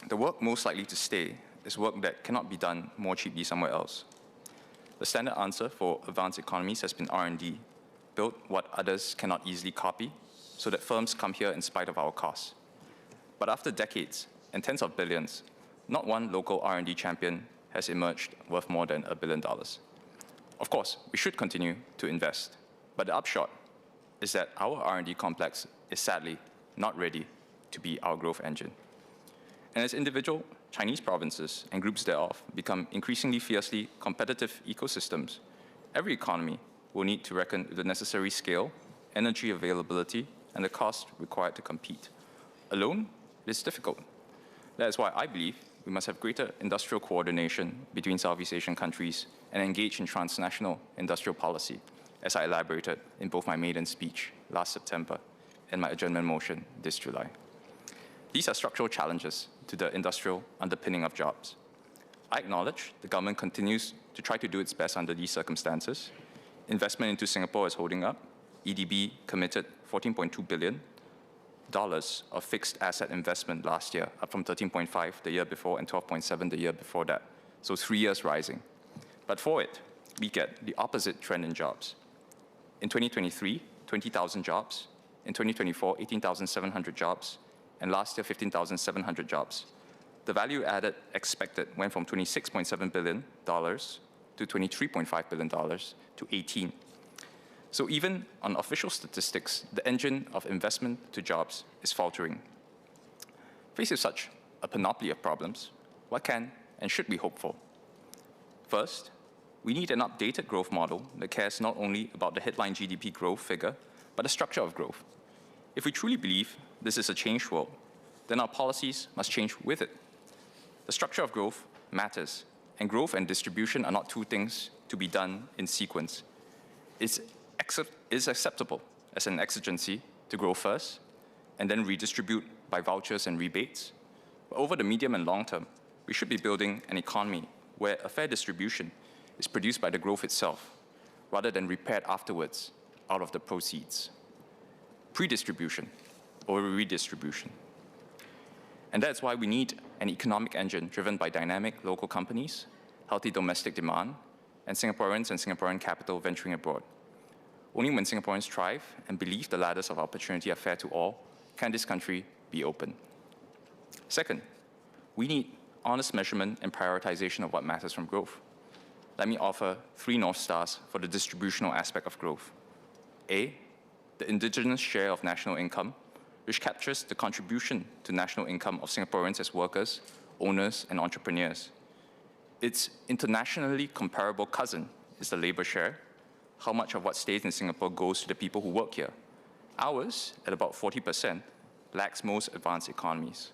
M: the work most likely to stay is work that cannot be done more cheaply somewhere else. The standard answer for advanced economies has been R&D, build what others cannot easily copy, so that firms come here in spite of our costs. But after decades and tens of billions, not one local R&D champion has emerged worth more than $1 billion. Of course, we should continue to invest, but the upshot is that our R&D complex is sadly not ready to be our growth engine. And as individual Chinese provinces and groups thereof become increasingly fiercely competitive ecosystems, every economy will need to reckon with the necessary scale, energy availability, and the cost required to compete. Alone, it is difficult. That is why I believe we must have greater industrial coordination between Southeast Asian countries and engage in transnational industrial policy, as I elaborated in both my maiden speech last September and my adjournment motion this July. These are structural challenges to the industrial underpinning of jobs. I acknowledge the government continues to try to do its best under these circumstances. Investment into Singapore is holding up. EDB committed $14.2 billion of fixed asset investment last year, up from 13.5 the year before and 12.7 the year before that. So 3 years rising. But for it, we get the opposite trend in jobs. In 2023, 20,000 jobs. In 2024, 18,700 jobs. And last year, 15,700 jobs. The value added expected went from $26.7 billion to $23.5 billion to 18. So even on official statistics, the engine of investment to jobs is faltering. Faced with such a panoply of problems, what can and should we hope for? First, we need an updated growth model that cares not only about the headline GDP growth figure, but the structure of growth. If we truly believe this is a changed world, then our policies must change with it. The structure of growth matters, and growth and distribution are not two things to be done in sequence. It's acceptable as an exigency to grow first and then redistribute by vouchers and rebates. But over the medium and long term, we should be building an economy where a fair distribution is produced by the growth itself, rather than repaired afterwards out of the proceeds. Pre-distribution or redistribution. And that's why we need an economic engine driven by dynamic local companies, healthy domestic demand, and Singaporean capital venturing abroad. Only when Singaporeans thrive and believe the ladders of opportunity are fair to all can this country be open. Second, we need honest measurement and prioritization of what matters from growth. Let me offer 3 North Stars for the distributional aspect of growth. A, the indigenous share of national income, which captures the contribution to national income of Singaporeans as workers, owners, and entrepreneurs. Its internationally comparable cousin is the labor share. How much of what stays in Singapore goes to the people who work here? Ours, at about 40%, lacks most advanced economies.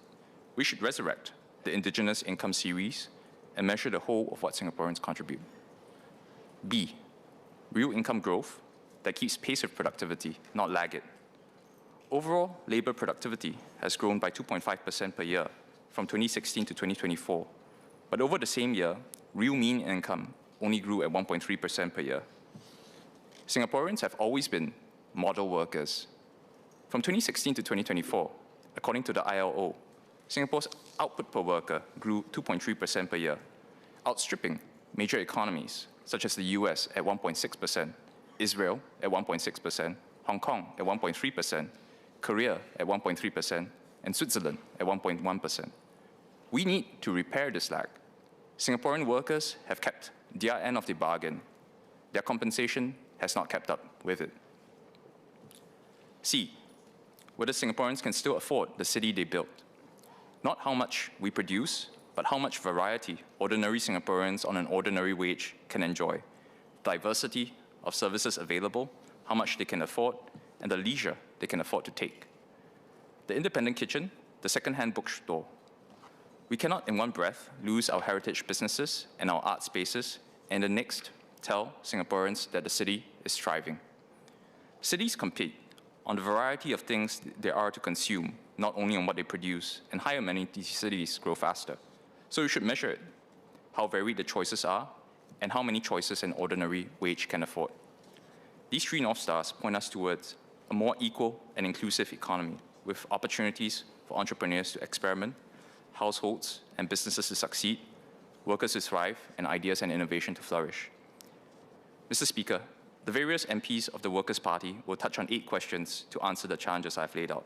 M: We should resurrect the indigenous income series and measure the whole of what Singaporeans contribute. B, real income growth that keeps pace with productivity, not lag it. Overall, labor productivity has grown by 2.5% per year from 2016 to 2024. But over the same year, real mean income only grew at 1.3% per year. Singaporeans have always been model workers. From 2016 to 2024, according to the ILO, Singapore's output per worker grew 2.3% per year, outstripping major economies such as the US at 1.6%, Israel at 1.6%, Hong Kong at 1.3%, Korea at 1.3%, and Switzerland at 1.1%. We need to repair this lag. Singaporean workers have kept their end of the bargain. Their compensation has not kept up with it. C, whether Singaporeans can still afford the city they built. Not how much we produce, but how much variety ordinary Singaporeans on an ordinary wage can enjoy. Diversity of services available, how much they can afford, and the leisure they can afford to take. The independent kitchen, the second-hand bookstore. We cannot in one breath lose our heritage businesses and our art spaces, and the next tell Singaporeans that the city is thriving. Cities compete on the variety of things there are to consume, not only on what they produce, and higher amenity cities grow faster. So you should measure it, how varied the choices are, and how many choices an ordinary wage can afford. These three North Stars point us towards a more equal and inclusive economy with opportunities for entrepreneurs to experiment, households and businesses to succeed, workers to thrive, and ideas and innovation to flourish. Mr. Speaker, the various MPs of the Workers' Party will touch on 8 questions to answer the challenges I've laid out.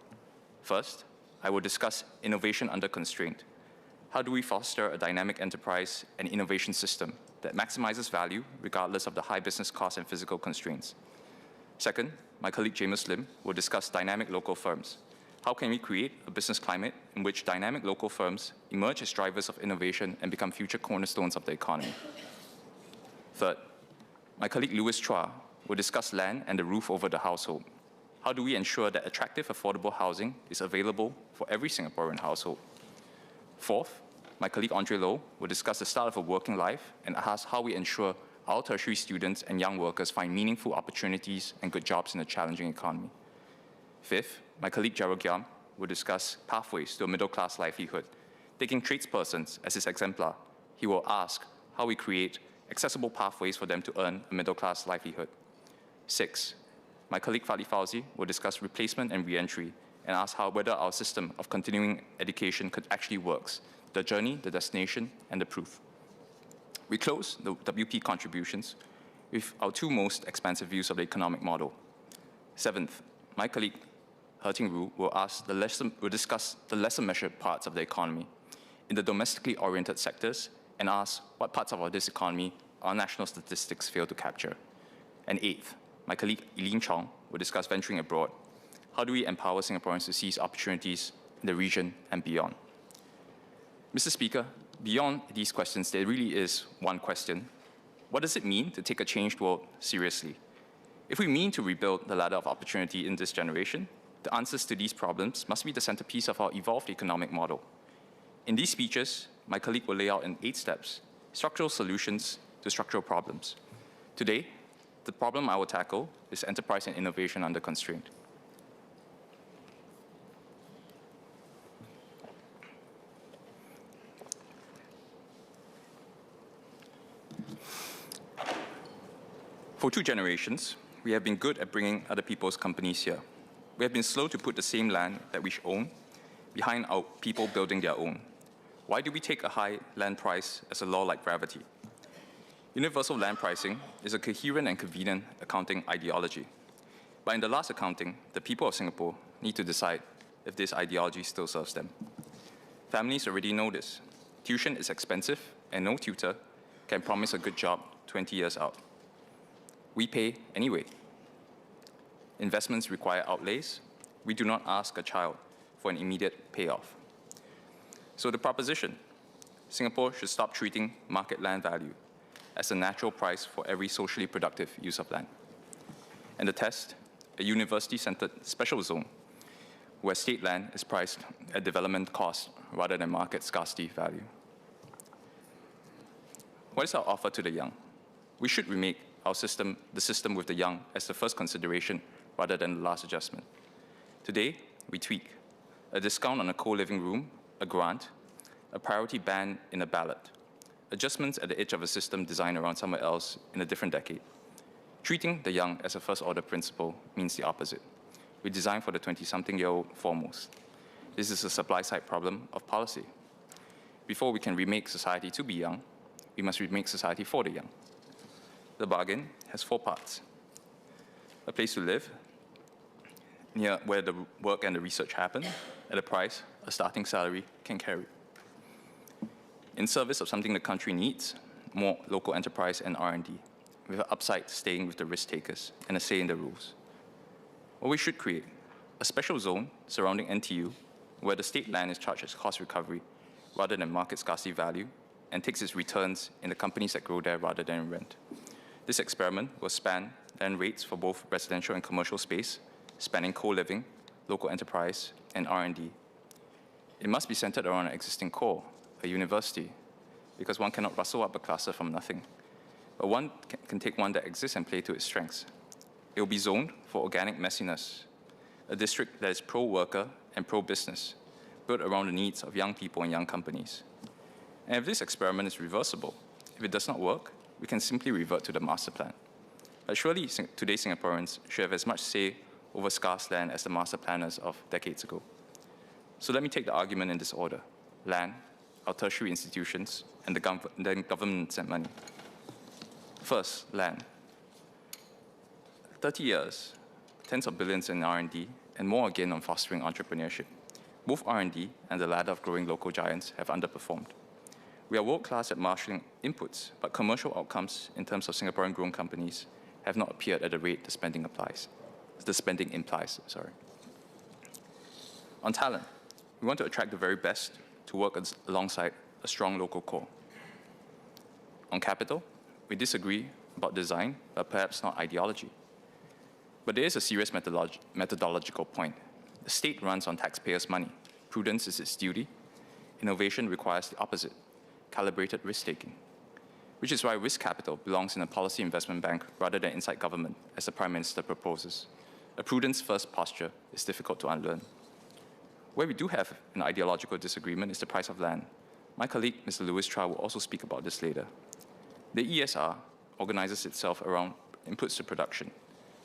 M: First, I will discuss innovation under constraint. How do we foster a dynamic enterprise and innovation system that maximizes value regardless of the high business costs and physical constraints? Second, my colleague Jamus Lim will discuss dynamic local firms. How can we create a business climate in which dynamic local firms emerge as drivers of innovation and become future cornerstones of the economy? Third, my colleague Louis Chua will discuss land and the roof over the household. How do we ensure that attractive, affordable housing is available for every Singaporean household? Fourth, my colleague Andre Loh will discuss the start of a working life and ask how we ensure our tertiary students and young workers find meaningful opportunities and good jobs in a challenging economy. Fifth, my colleague Gerald Giam will discuss pathways to a middle-class livelihood. Taking tradespersons as his exemplar, he will ask how we create accessible pathways for them to earn a middle-class livelihood. Six, my colleague Fadli Fauzi will discuss replacement and re-entry and ask whether our system of continuing education could actually works, the journey, the destination, and the proof. We close the WP contributions with our 2 most expansive views of the economic model. Seventh, my colleague Herting Ru will discuss the lesser measured parts of the economy in the domestically oriented sectors and ask what parts of this economy our national statistics fail to capture. And eighth, my colleague Eileen Chong will discuss venturing abroad. How do we empower Singaporeans to seize opportunities in the region and beyond? Mr. Speaker, beyond these questions, there really is one question. What does it mean to take a changed world seriously? If we mean to rebuild the ladder of opportunity in this generation, the answers to these problems must be the centerpiece of our evolved economic model. In these speeches, my colleague will lay out in 8 steps, structural solutions to structural problems. Today, the problem I will tackle is enterprise and innovation under constraint. For 2 generations, we have been good at bringing other people's companies here. We have been slow to put the same land that we own behind our people building their own. Why do we take a high land price as a law like gravity? Universal land pricing is a coherent and convenient accounting ideology. But in the last accounting, the people of Singapore need to decide if this ideology still serves them. Families already know this. Tuition is expensive, and no tutor can promise a good job 20 years out. We pay anyway. Investments require outlays. We do not ask a child for an immediate payoff. So the proposition, Singapore should stop treating market land value as a natural price for every socially productive use of land. And the test, a university-centered special zone where state land is priced at development cost rather than market scarcity value. What is our offer to the young? We should remake the system with the young as the first consideration rather than the last adjustment. Today, we tweak a discount on a co-living room, a grant, a priority ban in a ballot, adjustments at the edge of a system designed around somewhere else in a different decade. Treating the young as a first-order principle means the opposite. We design for the 20-something-year-old foremost. This is a supply-side problem of policy. Before we can remake society to be young, we must remake society for the young. The bargain has 4 parts. A place to live, near where the work and the research happen, at a price a starting salary can carry. In service of something the country needs, more local enterprise and R&D, with an upside staying with the risk takers and a say in the rules. Or we should create a special zone surrounding NTU where the state land is charged as cost recovery rather than market scarcity value and takes its returns in the companies that grow there rather than in rent. This experiment will span land rates for both residential and commercial space, spanning co-living, local enterprise, and R&D. It must be centered around an existing core, a university, because one cannot rustle up a cluster from nothing. But one can take one that exists and play to its strengths. It will be zoned for organic messiness, a district that is pro-worker and pro-business, built around the needs of young people and young companies. And if this experiment is reversible, if it does not work, we can simply revert to the master plan. But surely today's Singaporeans should have as much say over scarce land as the master planners of decades ago. So let me take the argument in this order: land, our tertiary institutions, and then governments and money. First, land. 30 years, tens of billions in R&D, and more again on fostering entrepreneurship. Both R&D and the ladder of growing local giants have underperformed. We are world-class at marshalling inputs, but commercial outcomes in terms of Singaporean-grown companies have not appeared at the rate the spending implies. On talent, we want to attract the very best to work alongside a strong local core. On capital, we disagree about design, but perhaps not ideology. But there is a serious methodological point. The state runs on taxpayers' money. Prudence is its duty. Innovation requires the opposite, calibrated risk-taking, which is why risk capital belongs in a policy investment bank rather than inside government, as the Prime Minister proposes. A prudence-first posture is difficult to unlearn. Where we do have an ideological disagreement is the price of land. My colleague, Mr. Lewis Tra, will also speak about this later. The ESR organizes itself around inputs to production: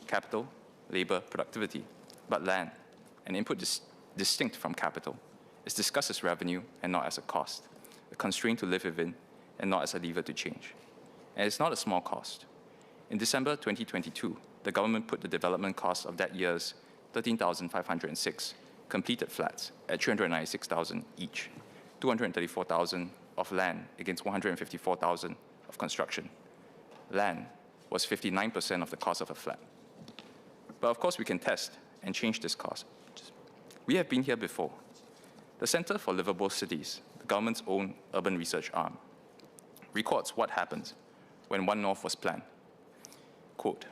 M: capital, labor, productivity. But land, an input distinct from capital, is discussed as revenue and not as a cost, a constraint to live within and not as a lever to change. And it's not a small cost. In December 2022, the government put the development cost of that year's 13,506 completed flats at 396,000 each, 234,000 of land against 154,000 of construction. Land was 59% of the cost of a flat. But of course we can test and change this cost. We have been here before. The Centre for Livable Cities, the government's own urban research arm, records what happened when One North was planned. Quote,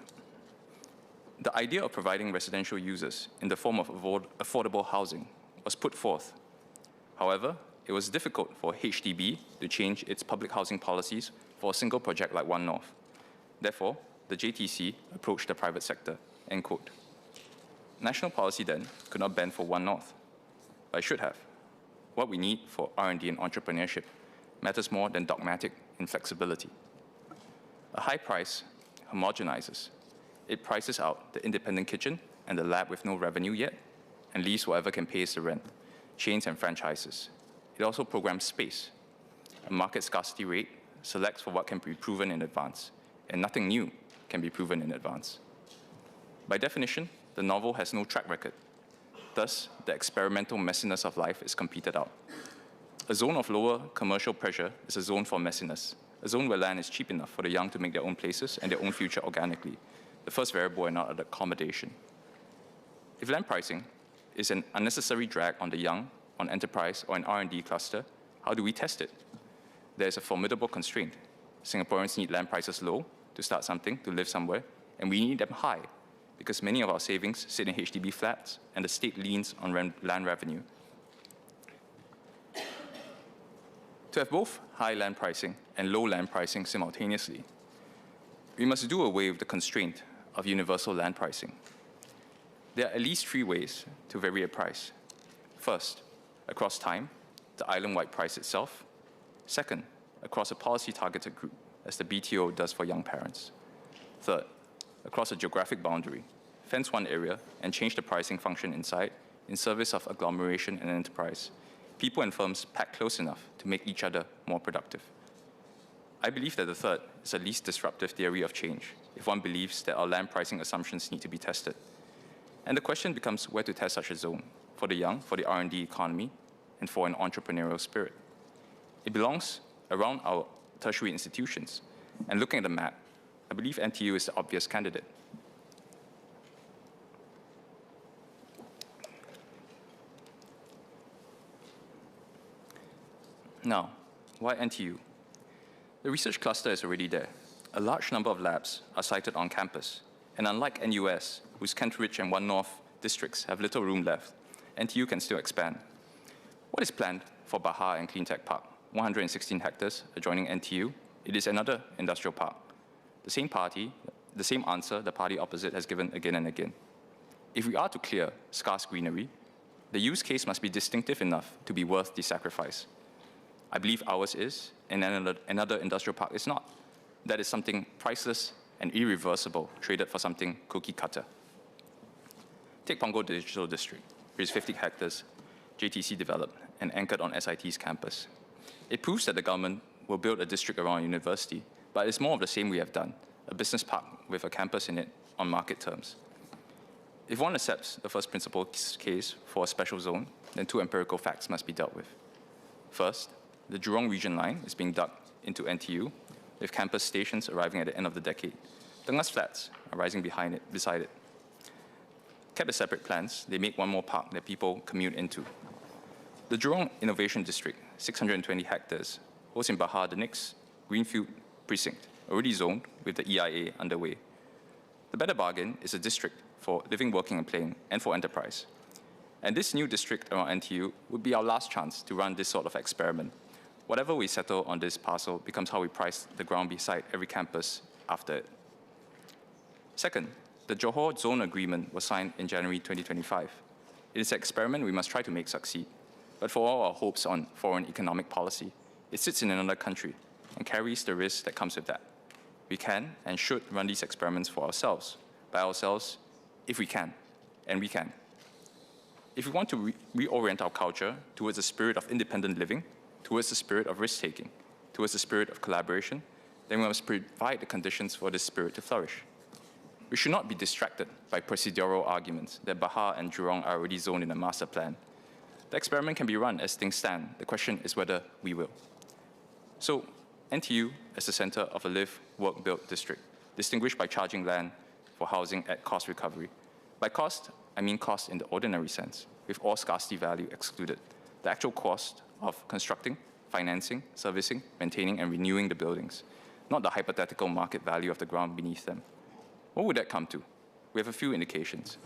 M: "The idea of providing residential users in the form of affordable housing was put forth. However, it was difficult for HDB to change its public housing policies for a single project like One North. Therefore, the JTC approached the private sector." End quote. National policy then could not bend for One North, but it should have. What we need for R&D and entrepreneurship matters more than dogmatic inflexibility. A high price homogenizes. It prices out the independent kitchen and the lab with no revenue yet, and leaves whoever can pay us the rent, chains and franchises. It also programs space. A market scarcity rate selects for what can be proven in advance, and nothing new can be proven in advance. By definition, the novel has no track record. Thus, the experimental messiness of life is competed out. A zone of lower commercial pressure is a zone for messiness, a zone where land is cheap enough for the young to make their own places and their own future organically, the first variable and not an accommodation. If land pricing is an unnecessary drag on the young, on enterprise, or an R&D cluster, how do we test it? There is a formidable constraint. Singaporeans need land prices low to start something, to live somewhere, and we need them high, because many of our savings sit in HDB flats, and the state leans on land revenue. To have both high land pricing and low land pricing simultaneously we must do away with the constraint of universal land pricing. There are at least 3 ways to vary a price. First, across time, the island-wide price itself. Second, across a policy-targeted group, as the BTO does for young parents. Third, across a geographic boundary, fence one area and change the pricing function inside in service of agglomeration and enterprise. People and firms pack close enough to make each other more productive. I believe that the third is the least disruptive theory of change, if one believes that our land pricing assumptions need to be tested. And the question becomes where to test such a zone, for the young, for the R&D economy, and for an entrepreneurial spirit. It belongs around our tertiary institutions. And looking at the map, I believe NTU is the obvious candidate. Now, why NTU? The research cluster is already there. A large number of labs are sited on campus. And unlike NUS, whose Kent Ridge and One North districts have little room left, NTU can still expand. What is planned for Bahar and Cleantech Park? 116 hectares adjoining NTU. It is another industrial park. The same answer the party opposite has given again and again. If we are to clear scarce greenery, the use case must be distinctive enough to be worth the sacrifice. I believe ours is, and another industrial park is not. That is something priceless and irreversible, traded for something cookie cutter. Take Punggol Digital District, which is 50 hectares, JTC developed and anchored on SIT's campus. It proves that the government will build a district around a university, but it's more of the same we have done, a business park with a campus in it on market terms. If one accepts the first principle case for a special zone, then 2 empirical facts must be dealt with. First, the Jurong region line is being dug into NTU, with campus stations arriving at the end of the decade. Tengah's flats are rising beside it. Kept as separate plans, they make one more park that people commute into. The Jurong Innovation District, 620 hectares, holds in Bahar the next greenfield precinct, already zoned with the EIA underway. The better bargain is a district for living, working, and playing, and for enterprise. And this new district around NTU would be our last chance to run this sort of experiment. Whatever we settle on this parcel becomes how we price the ground beside every campus after it. Second, the Johor Zone Agreement was signed in January 2025. It is an experiment we must try to make succeed. But for all our hopes on foreign economic policy, it sits in another country and carries the risk that comes with that. We can and should run these experiments for ourselves, by ourselves, if we can, and we can. If we want to reorient our culture towards a spirit of independent living, towards the spirit of risk-taking, towards the spirit of collaboration, then we must provide the conditions for this spirit to flourish. We should not be distracted by procedural arguments that Bahar and Jurong are already zoned in a master plan. The experiment can be run as things stand. The question is whether we will. So, NTU as the center of a live, work, build district, distinguished by charging land for housing at cost recovery. By cost, I mean cost in the ordinary sense, with all scarcity value excluded. The actual cost of constructing, financing, servicing, maintaining, and renewing the buildings, not the hypothetical market value of the ground beneath them. What would that come to? We have a few indications.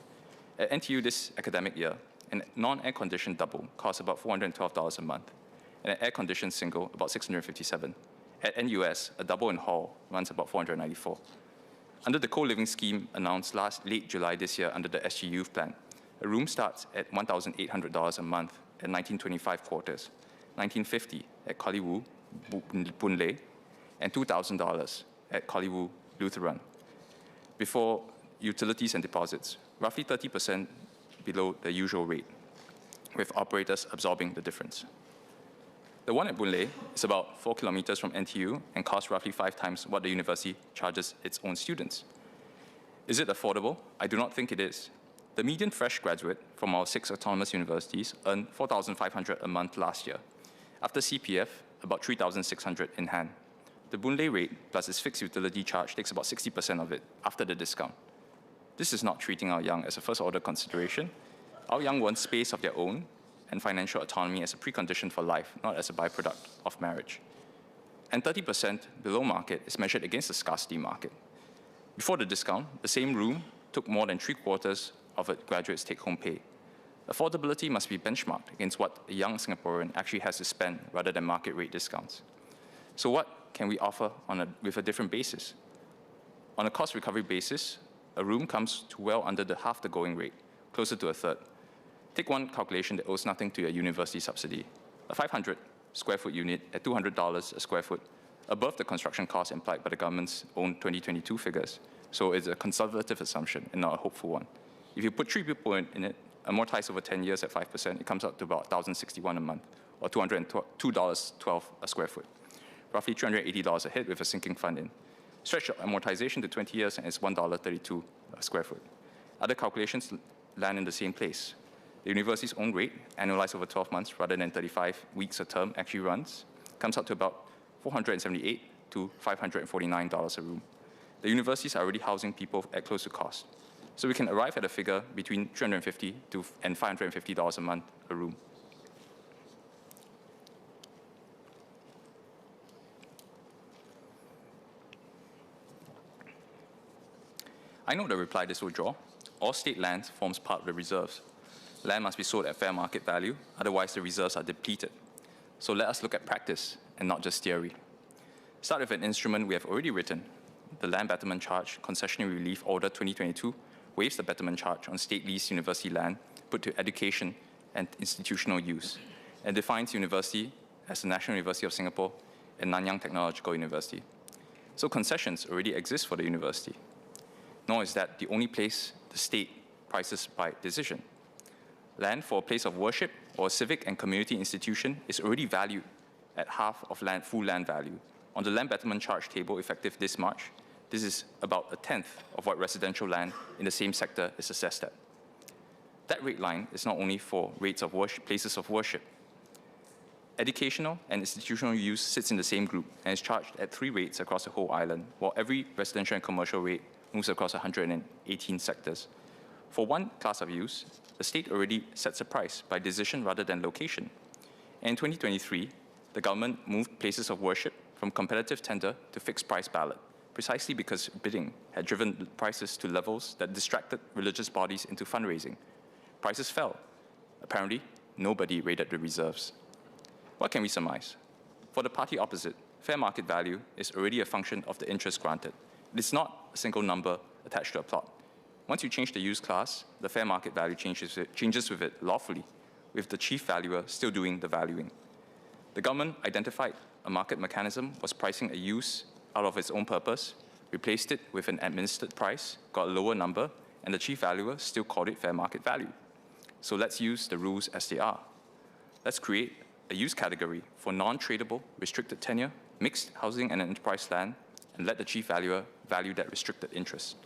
M: At NTU this academic year, a non-air-conditioned double costs about $412 a month, and an air-conditioned single about $657. At NUS, a double in hall runs about $494. Under the co-living scheme announced late July this year under the SG Youth Plan, a room starts at $1,800 a month at 1925 quarters, $1,950 at Koliwu, Boon Lay, and $2,000 at Koliwu, Lutheran. Before utilities and deposits, roughly 30% below the usual rate, with operators absorbing the difference. The one at Boon Lay is about 4 kilometers from NTU and costs roughly 5 times what the university charges its own students. Is it affordable? I do not think it is. The median fresh graduate from our 6 autonomous universities earned $4,500 a month last year. After CPF, about $3,600 in hand. The Boon Lay rate plus its fixed utility charge takes about 60% of it after the discount. This is not treating our young as a first-order consideration. Our young want space of their own and financial autonomy as a precondition for life, not as a byproduct of marriage. And 30% below market is measured against the scarcity market. Before the discount, the same room took more than 3/4 of a graduate's take-home pay. Affordability must be benchmarked against what a young Singaporean actually has to spend rather than market rate discounts. So what can we offer with a different basis? On a cost recovery basis, a room comes to well under half the going rate, closer to a third. Take one calculation that owes nothing to a university subsidy. A 500 square foot unit at $200 a square foot, above the construction cost implied by the government's own 2022 figures. So it's a conservative assumption and not a hopeful one. If you put 3 people in it, amortized over 10 years at 5%, it comes out to about $1,061 a month, or $202.12 a square foot. Roughly $380 a head with a sinking fund in. Stretch amortization to 20 years and it's $1.32 a square foot. Other calculations land in the same place. The university's own rate, annualized over 12 months rather than 35 weeks a term actually runs, comes out to about $478 to $549 a room. The universities are already housing people at close to cost. So we can arrive at a figure between $350 and $550 a month a room. I know the reply this will draw. All state land forms part of the reserves. Land must be sold at fair market value, otherwise the reserves are depleted. So let us look at practice and not just theory. Start with an instrument we have already written. The Land Betterment Charge Concessionary Relief Order 2022 waives the betterment charge on state-leased university land put to education and institutional use, and defines university as the National University of Singapore and Nanyang Technological University. So concessions already exist for the university. Nor is that the only place the state prices by decision. Land for a place of worship or a civic and community institution is already valued at half of full land value. On the land betterment charge table effective this March, this is about 1/10 of what residential land in the same sector is assessed at. That rate line is not only for rates of worship, places of worship. Educational and institutional use sits in the same group and is charged at 3 rates across the whole island, while every residential and commercial rate moves across 118 sectors. For one class of use, the state already sets a price by decision rather than location. And in 2023, the government moved places of worship from competitive tender to fixed price ballot, precisely because bidding had driven prices to levels that distracted religious bodies into fundraising. Prices fell. Apparently, nobody raided the reserves. What can we surmise? For the party opposite, fair market value is already a function of the interest granted. It is not a single number attached to a plot. Once you change the use class, the fair market value changes with it lawfully, with the chief valuer still doing the valuing. The government identified a market mechanism, was pricing a use out of its own purpose, replaced it with an administered price, got a lower number, and the chief valuer still called it fair market value. So let's use the rules as they are. Let's create a use category for non-tradable, restricted tenure, mixed housing and enterprise land, and let the chief valuer value that restricted interest.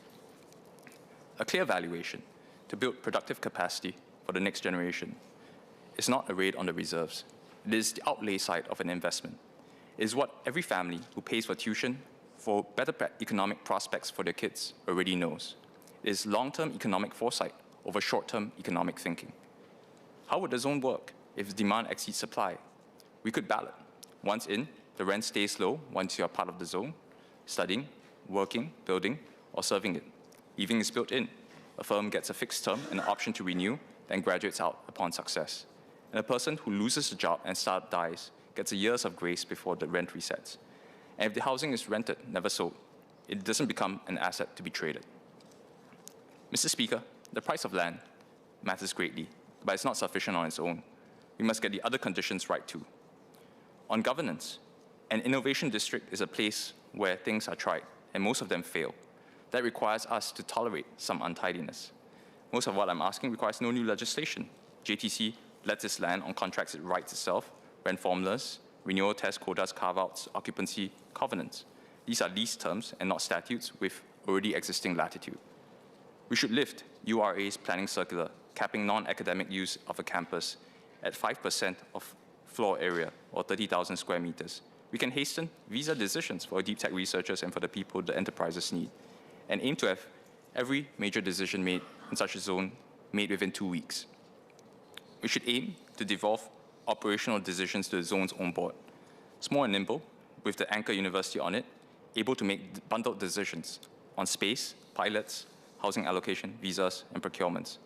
M: A clear valuation to build productive capacity for the next generation is not a raid on the reserves. It is the outlay side of an investment. It is what every family who pays for tuition for better economic prospects for their kids already knows. It is long-term economic foresight over short-term economic thinking. How would the zone work if demand exceeds supply? We could ballot. Once in, the rent stays low once you are part of the zone, studying, working, building, or serving it. Leaving is built in. A firm gets a fixed term and an option to renew, then graduates out upon success. And a person who loses the job and startup dies gets a years of grace before the rent resets. And if the housing is rented, never sold, it doesn't become an asset to be traded. Mr. Speaker, the price of land matters greatly, but it's not sufficient on its own. We must get the other conditions right too. On governance, an innovation district is a place where things are tried, and most of them fail. That requires us to tolerate some untidiness. Most of what I'm asking requires no new legislation. JTC lets its land on contracts it writes itself, rent formulas, renewal test quotas, carve-outs, occupancy covenants. These are lease terms and not statutes with already existing latitude. We should lift URA's planning circular, capping non-academic use of a campus at 5% of floor area, or 30,000 square meters. We can hasten visa decisions for deep tech researchers and for the people the enterprises need, and aim to have every major decision made in such a zone made within 2 weeks. We should aim to devolve operational decisions to the zone's own board. Small and nimble, with the anchor university on it, able to make bundled decisions on space, pilots, housing allocation, visas, and procurements.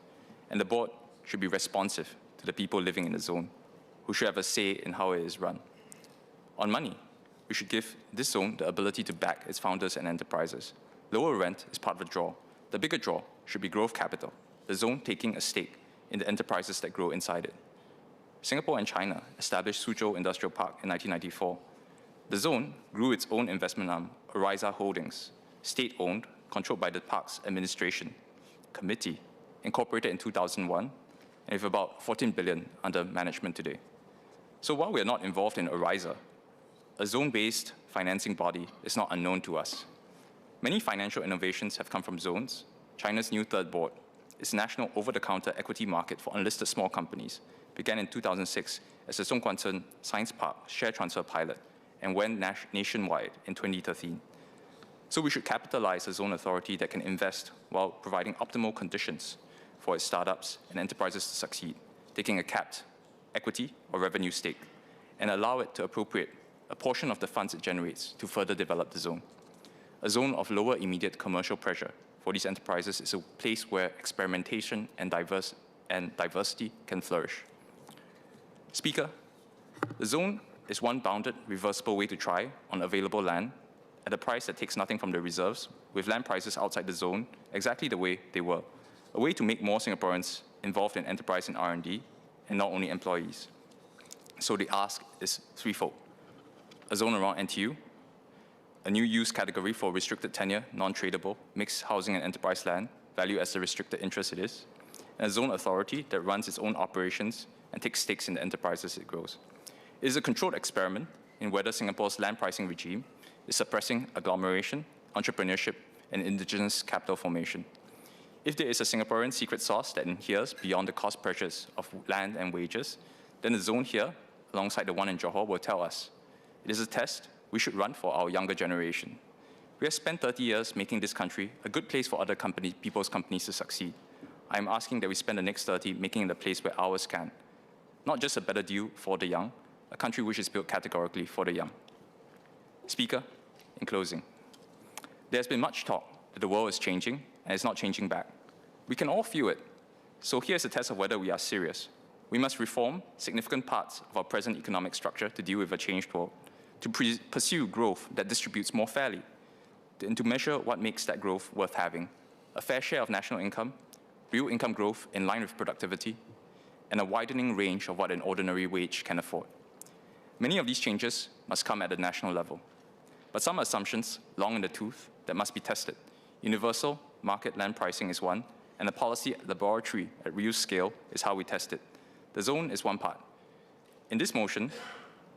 M: And the board should be responsive to the people living in the zone, who should have a say in how it is run. On money, we should give this zone the ability to back its founders and enterprises. Lower rent is part of the draw. The bigger draw should be growth capital, the zone taking a stake in the enterprises that grow inside it. Singapore and China established Suzhou Industrial Park in 1994. The zone grew its own investment arm, Ariza Holdings, state-owned, controlled by the park's administration committee, incorporated in 2001, and with about 14 billion under management today. So while we are not involved in Ariza, a zone-based financing body is not unknown to us. Many financial innovations have come from zones. China's new third board, its national over-the-counter equity market for unlisted small companies, began in 2006 as the Zhongguancun Science Park share transfer pilot and went nationwide in 2013. So we should capitalize a zone authority that can invest while providing optimal conditions for its startups and enterprises to succeed, taking a capped equity or revenue stake, and allow it to appropriate a portion of the funds it generates to further develop the zone. A zone of lower immediate commercial pressure for these enterprises is a place where experimentation and diversity can flourish. Speaker, the zone is one bounded, reversible way to try on available land at a price that takes nothing from the reserves, with land prices outside the zone exactly the way they were, a way to make more Singaporeans involved in enterprise and R&D, and not only employees. So the ask is threefold. A zone around NTU, a new use category for restricted tenure, non-tradable, mixed housing and enterprise land, valued as the restricted interest it is, and a zone authority that runs its own operations and takes stakes in the enterprises it grows. It is a controlled experiment in whether Singapore's land pricing regime is suppressing agglomeration, entrepreneurship, and indigenous capital formation. If there is a Singaporean secret sauce that adheres beyond the cost pressures of land and wages, then the zone here, alongside the one in Johor, will tell us. It is a test we should run for our younger generation. We have spent 30 years making this country a good place for other people's companies to succeed. I am asking that we spend the next 30 making it a place where ours can. Not just a better deal for the young, a country which is built categorically for the young. Speaker, in closing, there has been much talk that the world is changing and it's not changing back. We can all feel it. So here's a test of whether we are serious. We must reform significant parts of our present economic structure to deal with a changed world, to pursue growth that distributes more fairly, and to measure what makes that growth worth having: a fair share of national income, real income growth in line with productivity, and a widening range of what an ordinary wage can afford. Many of these changes must come at the national level, but some assumptions long in the tooth that must be tested. Universal market land pricing is one, and a policy laboratory at real scale is how we test it. The zone is one part. In this motion,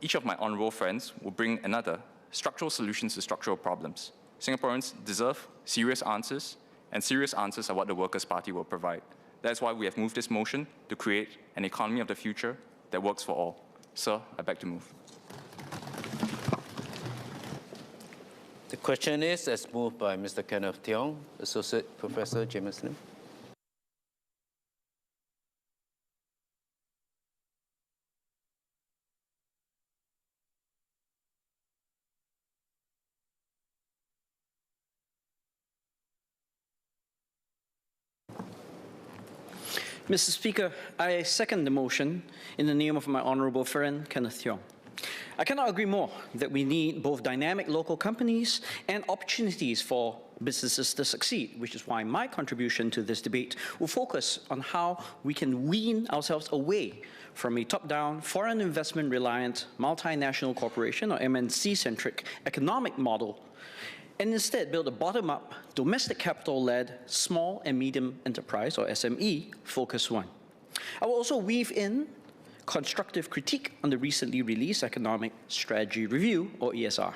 M: each of my honourable friends will bring another: structural solutions to structural problems. Singaporeans deserve serious answers, and serious answers are what the Workers' Party will provide. That's why we have moved this motion to create an economy of the future that works for all. Sir, I beg to move.
L: The question is as moved by Mr. Kenneth Tiong, Associate Professor James Lim.
N: Mr. Speaker, I second the motion in the name of my honourable friend, Kenneth Tiong. I cannot agree more that we need both dynamic local companies and opportunities for businesses to succeed, which is why my contribution to this debate will focus on how we can wean ourselves away from a top-down, foreign investment-reliant, multinational corporation or MNC-centric economic model, and instead build a bottom-up, domestic capital-led small and medium enterprise, or SME, focus one. I will also weave in constructive critique on the recently released Economic Strategy Review, or ESR.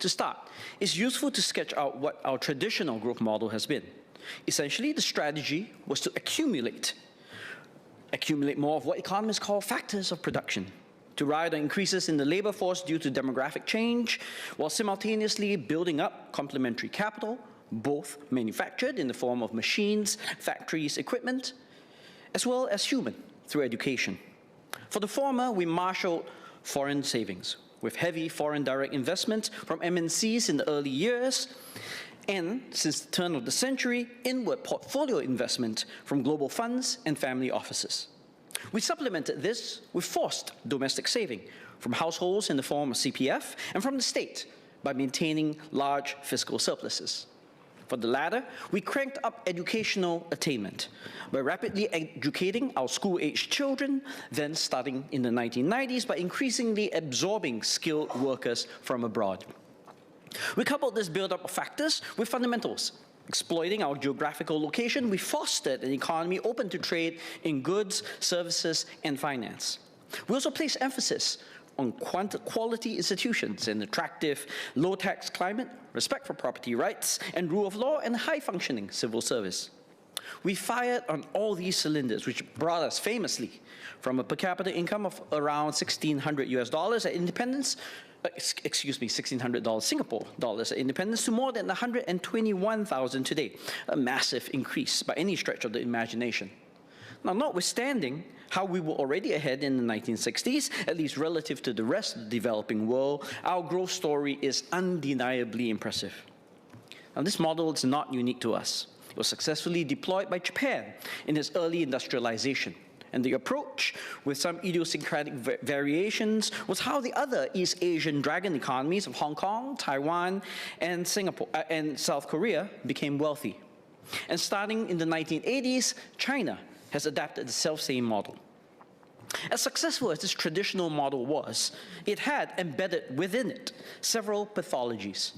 N: To start, it's useful to sketch out what our traditional growth model has been. Essentially, the strategy was to accumulate more of what economists call factors of production, to ride on increases in the labor force due to demographic change, while simultaneously building up complementary capital, both manufactured in the form of machines, factories, equipment, as well as human through education. For the former, we marshaled foreign savings with heavy foreign direct investment from MNCs in the early years, and since the turn of the century, inward portfolio investment from global funds and family offices. We supplemented this with forced domestic saving from households in the form of CPF and from the state by maintaining large fiscal surpluses. For the latter, we cranked up educational attainment by rapidly educating our school-aged children, then starting in the 1990s by increasingly absorbing skilled workers from abroad. We coupled this build-up of factors with fundamentals. Exploiting our geographical location, we fostered an economy open to trade in goods, services, and finance. We also placed emphasis on quality institutions, an attractive, low-tax climate, respect for property rights, and rule of law, and high-functioning civil service. We fired on all these cylinders, which brought us famously from a per capita income of around $1,600 at independence, $1,600 Singapore dollars at independence, to more than 121,000 today, a massive increase by any stretch of the imagination. Now, notwithstanding how we were already ahead in the 1960s, at least relative to the rest of the developing world, our growth story is undeniably impressive. Now, this model is not unique to us. It was successfully deployed by Japan in its early industrialization. And the approach, with some idiosyncratic variations, was how the other East Asian dragon economies of Hong Kong, Taiwan, and Singapore and South Korea became wealthy. And starting in the 1980s, China has adapted the self-same model. As successful as this traditional model was, it had embedded within it several pathologies.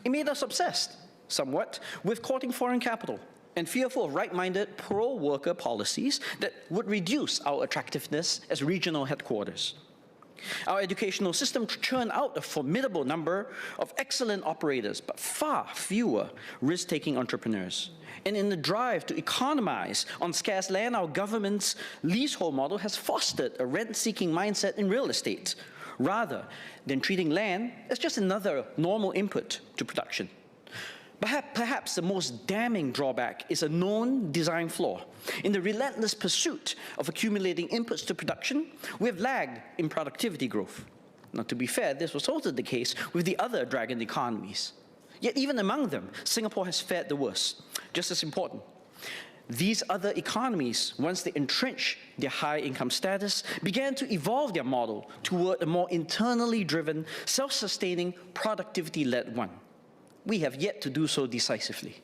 N: It made us obsessed, somewhat, with courting foreign capital and fearful of right-minded pro-worker policies that would reduce our attractiveness as regional headquarters. Our educational system churned out a formidable number of excellent operators, but far fewer risk-taking entrepreneurs. And in the drive to economize on scarce land, our government's leasehold model has fostered a rent-seeking mindset in real estate, rather than treating land as just another normal input to production. Perhaps the most damning drawback is a known design flaw. In the relentless pursuit of accumulating inputs to production, we have lagged in productivity growth. Now, to be fair, this was also the case with the other dragon economies. Yet even among them, Singapore has fared the worst. Just as important, these other economies, once they entrenched their high income status, began to evolve their model toward a more internally driven, self-sustaining, productivity-led one. We have yet to do so decisively.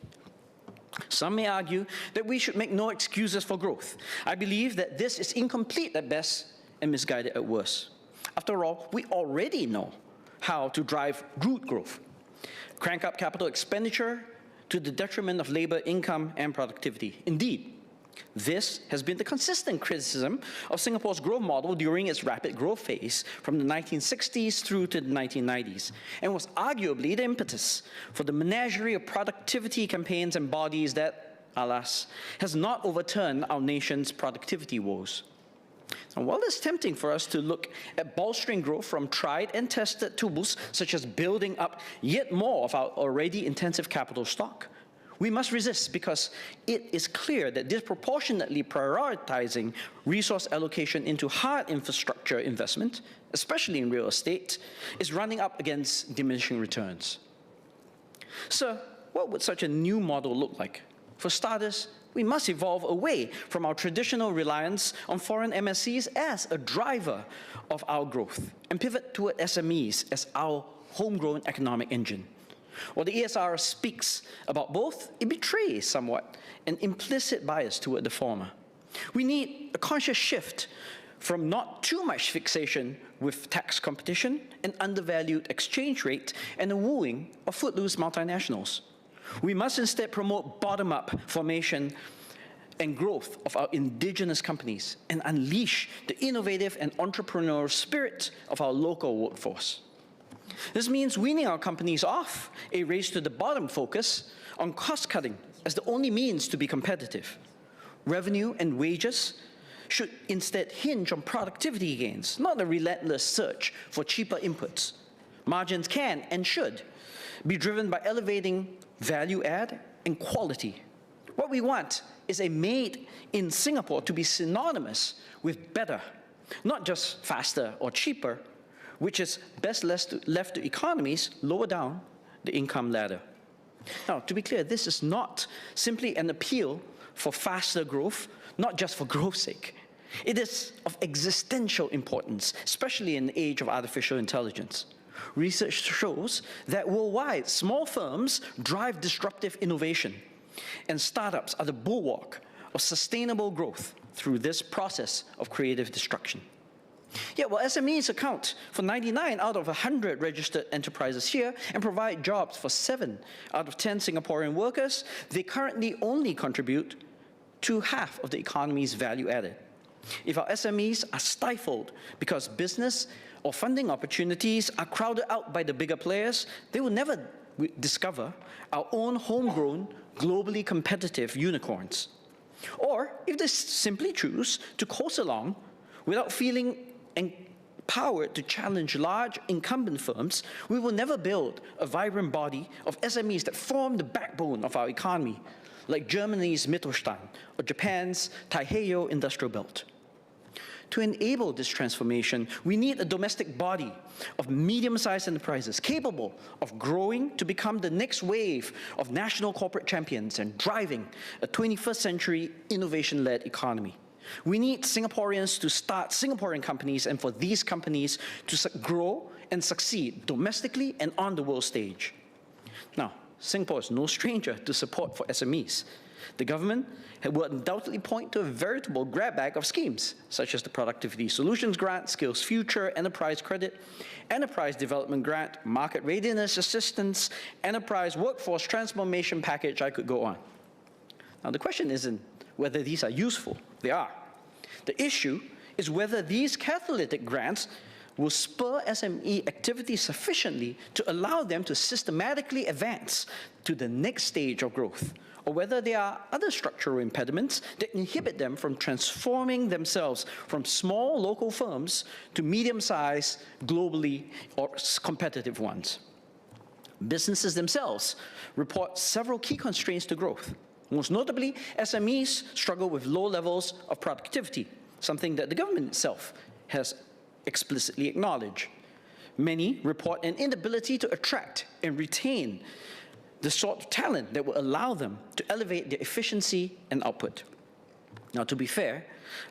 N: Some may argue that we should make no excuses for growth. I believe that this is incomplete at best and misguided at worst. After all, we already know how to drive root growth. Crank up capital expenditure to the detriment of labor, income, and productivity. Indeed, this has been the consistent criticism of Singapore's growth model during its rapid growth phase from the 1960s through to the 1990s, and was arguably the impetus for the menagerie of productivity campaigns and bodies that, alas, has not overturned our nation's productivity woes. And while it's tempting for us to look at bolstering growth from tried and tested tools, such as building up yet more of our already intensive capital stock, we must resist, because it is clear that disproportionately prioritizing resource allocation into hard infrastructure investment, especially in real estate, is running up against diminishing returns. So, what would such a new model look like? For starters, we must evolve away from our traditional reliance on foreign MSCs as a driver of our growth and pivot toward SMEs as our homegrown economic engine. While the ESR speaks about both, it betrays somewhat an implicit bias toward the former. We need a conscious shift from not too much fixation with tax competition, an undervalued exchange rate, and the wooing of footloose multinationals. We must instead promote bottom-up formation and growth of our indigenous companies and unleash the innovative and entrepreneurial spirit of our local workforce. This means weaning our companies off a race to the bottom focus on cost-cutting as the only means to be competitive. Revenue and wages should instead hinge on productivity gains, not a relentless search for cheaper inputs. Margins can and should be driven by elevating value add and quality. What we want is a made in Singapore to be synonymous with better, not just faster or cheaper, which is best left to economies lower down the income ladder. Now, to be clear, this is not simply an appeal for faster growth, not just for growth's sake. It is of existential importance, especially in the age of artificial intelligence. Research shows that worldwide, small firms drive disruptive innovation, and startups are the bulwark of sustainable growth through this process of creative destruction. Yet while SMEs account for 99 out of 100 registered enterprises here and provide jobs for 7 out of 10 Singaporean workers, they currently only contribute to half of the economy's value added. If our SMEs are stifled because business or funding opportunities are crowded out by the bigger players, they will never discover our own homegrown, globally competitive unicorns. Or if they simply choose to coast along without feeling empowered to challenge large incumbent firms, we will never build a vibrant body of SMEs that form the backbone of our economy, like Germany's Mittelstand or Japan's Taiheiyo industrial belt. To enable this transformation, we need a domestic body of medium-sized enterprises capable of growing to become the next wave of national corporate champions and driving a 21st century innovation-led economy. We need Singaporeans to start Singaporean companies and for these companies to grow and succeed domestically and on the world stage. Now, Singapore is no stranger to support for SMEs. The government will undoubtedly point to a veritable grab bag of schemes, such as the Productivity Solutions Grant, Skills Future, Enterprise Credit, Enterprise Development Grant, Market Readiness Assistance, Enterprise Workforce Transformation Package, I could go on. Now, the question isn't whether these are useful. They are. The issue is whether these catalytic grants will spur SME activity sufficiently to allow them to systematically advance to the next stage of growth, or whether there are other structural impediments that inhibit them from transforming themselves from small local firms to medium-sized, globally or competitive ones. Businesses themselves report several key constraints to growth. Most notably, SMEs struggle with low levels of productivity, something that the government itself has explicitly acknowledged. Many report an inability to attract and retain the sort of talent that will allow them to elevate their efficiency and output. Now, to be fair,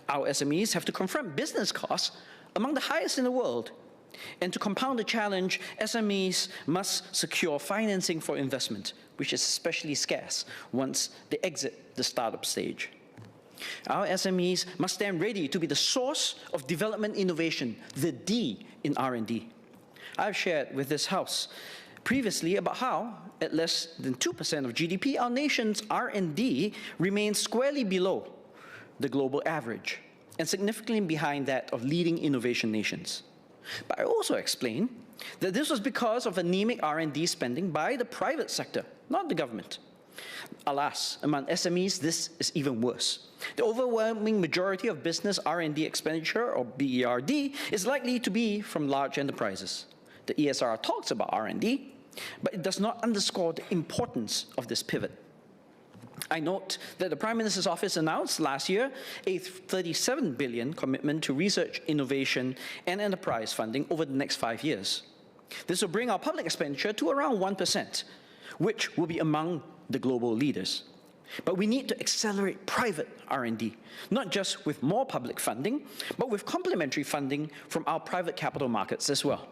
N: our SMEs have to confront business costs among the highest in the world. And to compound the challenge, SMEs must secure financing for investment, which is especially scarce once they exit the startup stage. Our SMEs must stand ready to be the source of development innovation, the D in R&D. I've shared with this House previously about how, at less than 2% of GDP, our nation's R&D remains squarely below the global average and significantly behind that of leading innovation nations. But I also explained that this was because of anemic R&D spending by the private sector, not the government. Alas, among SMEs, this is even worse. The overwhelming majority of business R&D expenditure, or BERD, is likely to be from large enterprises. The ESR talks about R&D, but it does not underscore the importance of this pivot. I note that the Prime Minister's office announced last year a $37 billion commitment to research, innovation, and enterprise funding over the next 5 years. This will bring our public expenditure to around 1%, which will be among the global leaders. But we need to accelerate private R&D, not just with more public funding, but with complementary funding from our private capital markets as well.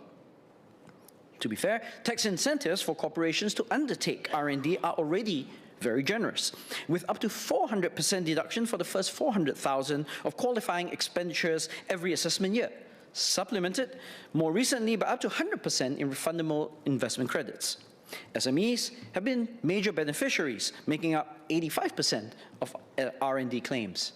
N: To be fair, tax incentives for corporations to undertake R&D are already very generous, with up to 400% deduction for the first 400,000 of qualifying expenditures every assessment year, supplemented more recently by up to 100% in refundable investment credits. SMEs have been major beneficiaries, making up 85% of R&D claims.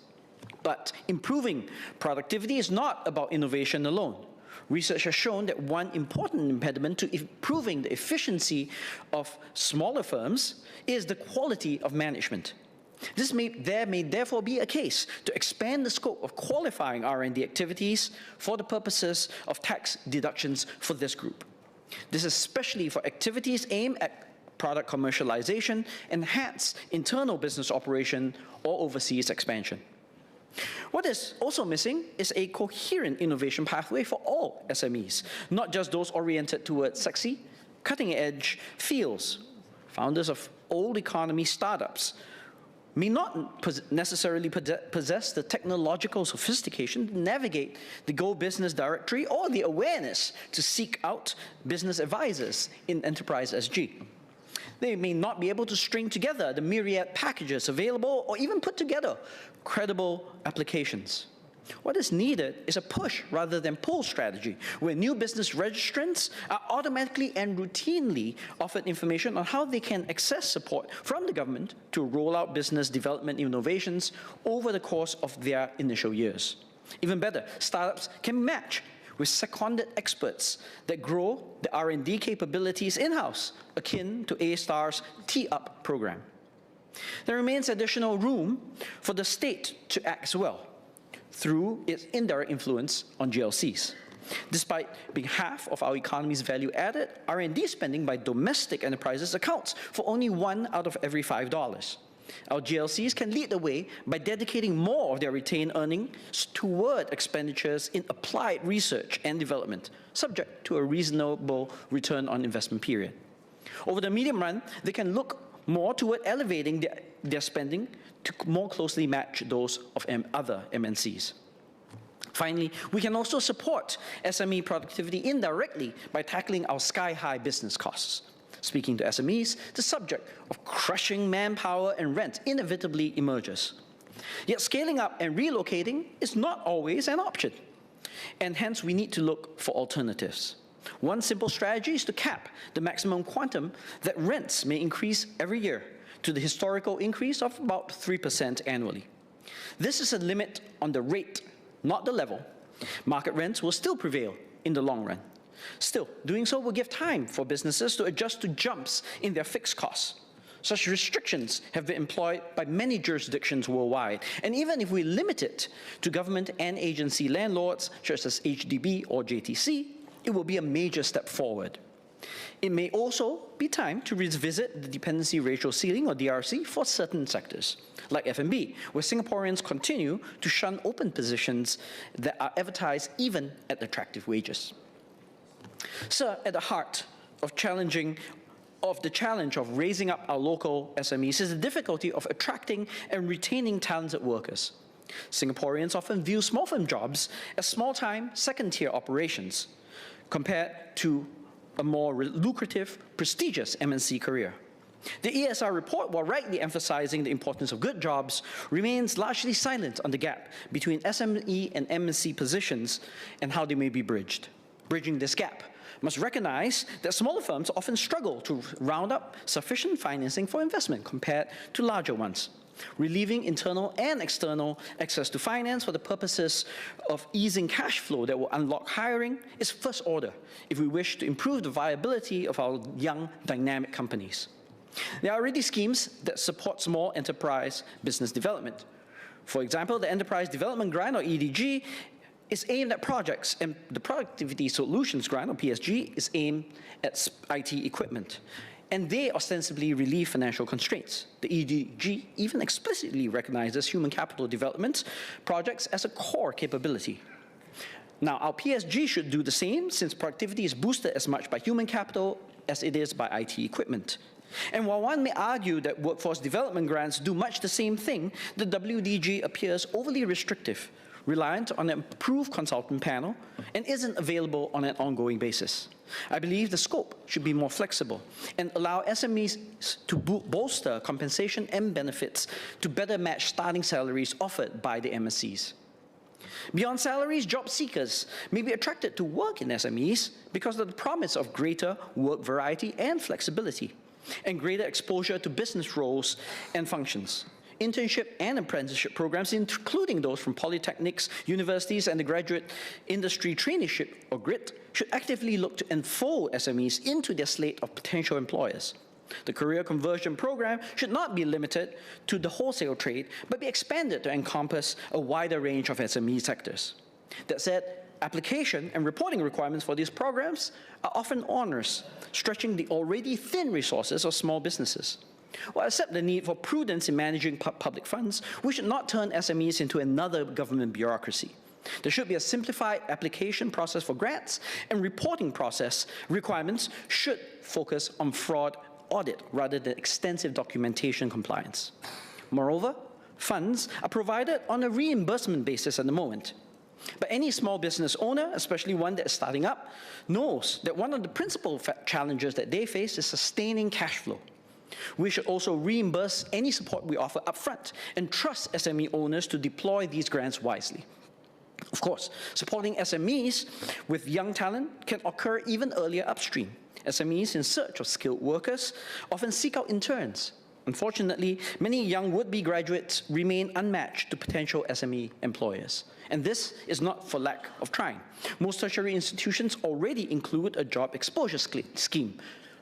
N: But improving productivity is not about innovation alone. Research has shown that one important impediment to improving the efficiency of smaller firms is the quality of management. There may therefore be a case to expand the scope of qualifying R&D activities for the purposes of tax deductions for this group. This is especially for activities aimed at product commercialization, enhanced internal business operation, or overseas expansion. What is also missing is a coherent innovation pathway for all SMEs, not just those oriented towards sexy, cutting-edge fields. Founders of old economy startups may not necessarily possess the technological sophistication to navigate the Go Business Directory or the awareness to seek out business advisors in Enterprise SG. They may not be able to string together the myriad packages available or even put together credible applications. What is needed is a push rather than pull strategy, where new business registrants are automatically and routinely offered information on how they can access support from the government to roll out business development innovations over the course of their initial years. Even better, startups can match with seconded experts that grow the R&D capabilities in-house, akin to A-Star's T-Up program. There remains additional room for the state to act as well, through its indirect influence on GLCs. Despite being half of our economy's value added, R&D spending by domestic enterprises accounts for only 1 out of every $5. Our GLCs can lead the way by dedicating more of their retained earnings toward expenditures in applied research and development, subject to a reasonable return on investment period. Over the medium run, they can look more toward elevating their spending to more closely match those of other MNCs. Finally, we can also support SME productivity indirectly by tackling our sky-high business costs. Speaking to SMEs, the subject of crushing manpower and rent inevitably emerges. Yet scaling up and relocating is not always an option, and hence we need to look for alternatives. One simple strategy is to cap the maximum quantum that rents may increase every year to the historical increase of about 3% annually. This is a limit on the rate, not the level. Market rents will still prevail in the long run. Still, doing so will give time for businesses to adjust to jumps in their fixed costs. Such restrictions have been employed by many jurisdictions worldwide, and even if we limit it to government and agency landlords, such as HDB or JTC, it will be a major step forward. It may also be time to revisit the dependency ratio ceiling, or DRC, for certain sectors, like F&B, where Singaporeans continue to shun open positions that are advertised even at attractive wages. Sir, at the heart of the challenge of raising up our local SMEs is the difficulty of attracting and retaining talented workers. Singaporeans often view small firm jobs as small-time, second-tier operations compared to a more lucrative, prestigious MNC career. The ESR report, while rightly emphasizing the importance of good jobs, remains largely silent on the gap between SME and MNC positions and how they may be bridged. Bridging this gap must recognize that smaller firms often struggle to round up sufficient financing for investment compared to larger ones. Relieving internal and external access to finance for the purposes of easing cash flow that will unlock hiring is first order if we wish to improve the viability of our young, dynamic companies. There are already schemes that support small enterprise business development. For example, the Enterprise Development Grant, or EDG, is aimed at projects, and the Productivity Solutions Grant, or PSG, is aimed at IT equipment. And they ostensibly relieve financial constraints. The EDG even explicitly recognizes human capital development projects as a core capability. Now, our PSG should do the same, since productivity is boosted as much by human capital as it is by IT equipment. And while one may argue that workforce development grants do much the same thing, the WDG appears overly restrictive, reliant on an approved consultant panel, and isn't available on an ongoing basis. I believe the scope should be more flexible and allow SMEs to bolster compensation and benefits to better match starting salaries offered by the MSCs. Beyond salaries, job seekers may be attracted to work in SMEs because of the promise of greater work variety and flexibility, and greater exposure to business roles and functions. Internship and apprenticeship programs, including those from polytechnics, universities, and the Graduate Industry Traineeship, or GRIT, should actively look to enfold SMEs into their slate of potential employers. The career conversion program should not be limited to the wholesale trade, but be expanded to encompass a wider range of SME sectors. That said, application and reporting requirements for these programs are often onerous, stretching the already thin resources of small businesses. While I accept the need for prudence in managing public funds, we should not turn SMEs into another government bureaucracy. There should be a simplified application process for grants, and reporting process requirements should focus on fraud audit rather than extensive documentation compliance. Moreover, funds are provided on a reimbursement basis at the moment. But any small business owner, especially one that is starting up, knows that one of the principal challenges that they face is sustaining cash flow. We should also reimburse any support we offer upfront and trust SME owners to deploy these grants wisely. Of course, supporting SMEs with young talent can occur even earlier upstream. SMEs in search of skilled workers often seek out interns. Unfortunately, many young would-be graduates remain unmatched to potential SME employers. And this is not for lack of trying. Most tertiary institutions already include a job exposure scheme,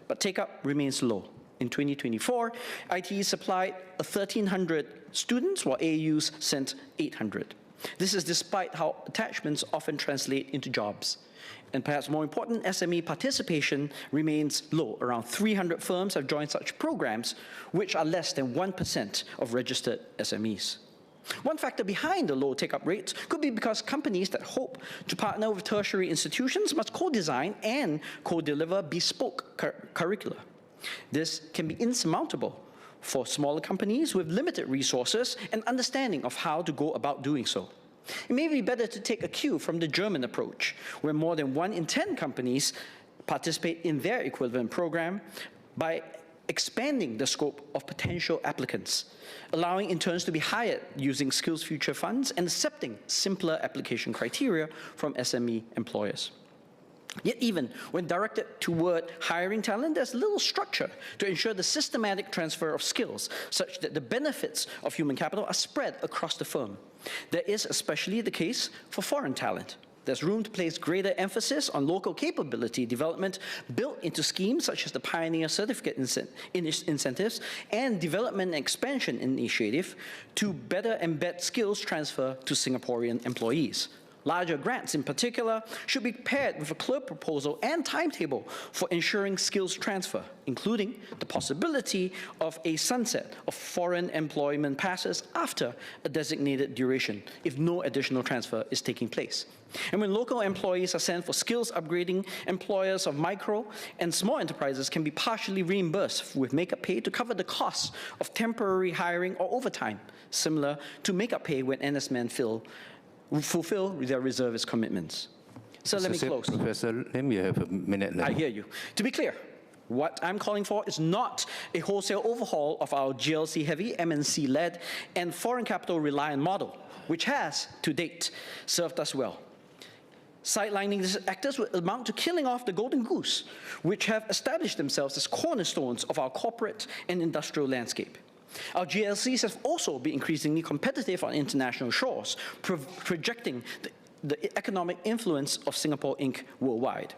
N: but take-up remains low. In 2024, ITE supplied 1,300 students, while AUs sent 800. This is despite how attachments often translate into jobs. And perhaps more important, SME participation remains low. Around 300 firms have joined such programs, which are less than 1% of registered SMEs. One factor behind the low take-up rates could be because companies that hope to partner with tertiary institutions must co-design and co-deliver bespoke curricula. This can be insurmountable for smaller companies with limited resources and understanding of how to go about doing so. It may be better to take a cue from the German approach, where more than 1 in 10 companies participate in their equivalent program by expanding the scope of potential applicants, allowing interns to be hired using Skills Future funds and accepting simpler application criteria from SME employers. Yet even when directed toward hiring talent, there's little structure to ensure the systematic transfer of skills such that the benefits of human capital are spread across the firm. That is especially the case for foreign talent. There's room to place greater emphasis on local capability development built into schemes such as the Pioneer Certificate incentives and Development and Expansion Initiative to better embed skills transfer to Singaporean employees. Larger grants, in particular, should be paired with a clear proposal and timetable for ensuring skills transfer, including the possibility of a sunset of foreign employment passes after a designated duration, if no additional transfer is taking place. And when local employees are sent for skills upgrading, employers of micro and small enterprises can be partially reimbursed with make-up pay to cover the costs of temporary hiring or overtime, similar to make-up pay when NS men fulfill their reservist commitments. So let me close.
F: Professor, let me have a minute now.
N: I hear you. To be clear, what I'm calling for is not a wholesale overhaul of our GLC-heavy, MNC-led, and foreign capital-reliant model, which has, to date, served us well. Sidelining these actors would amount to killing off the golden goose, which have established themselves as cornerstones of our corporate and industrial landscape. Our GLCs have also been increasingly competitive on international shores, projecting the economic influence of Singapore Inc. worldwide.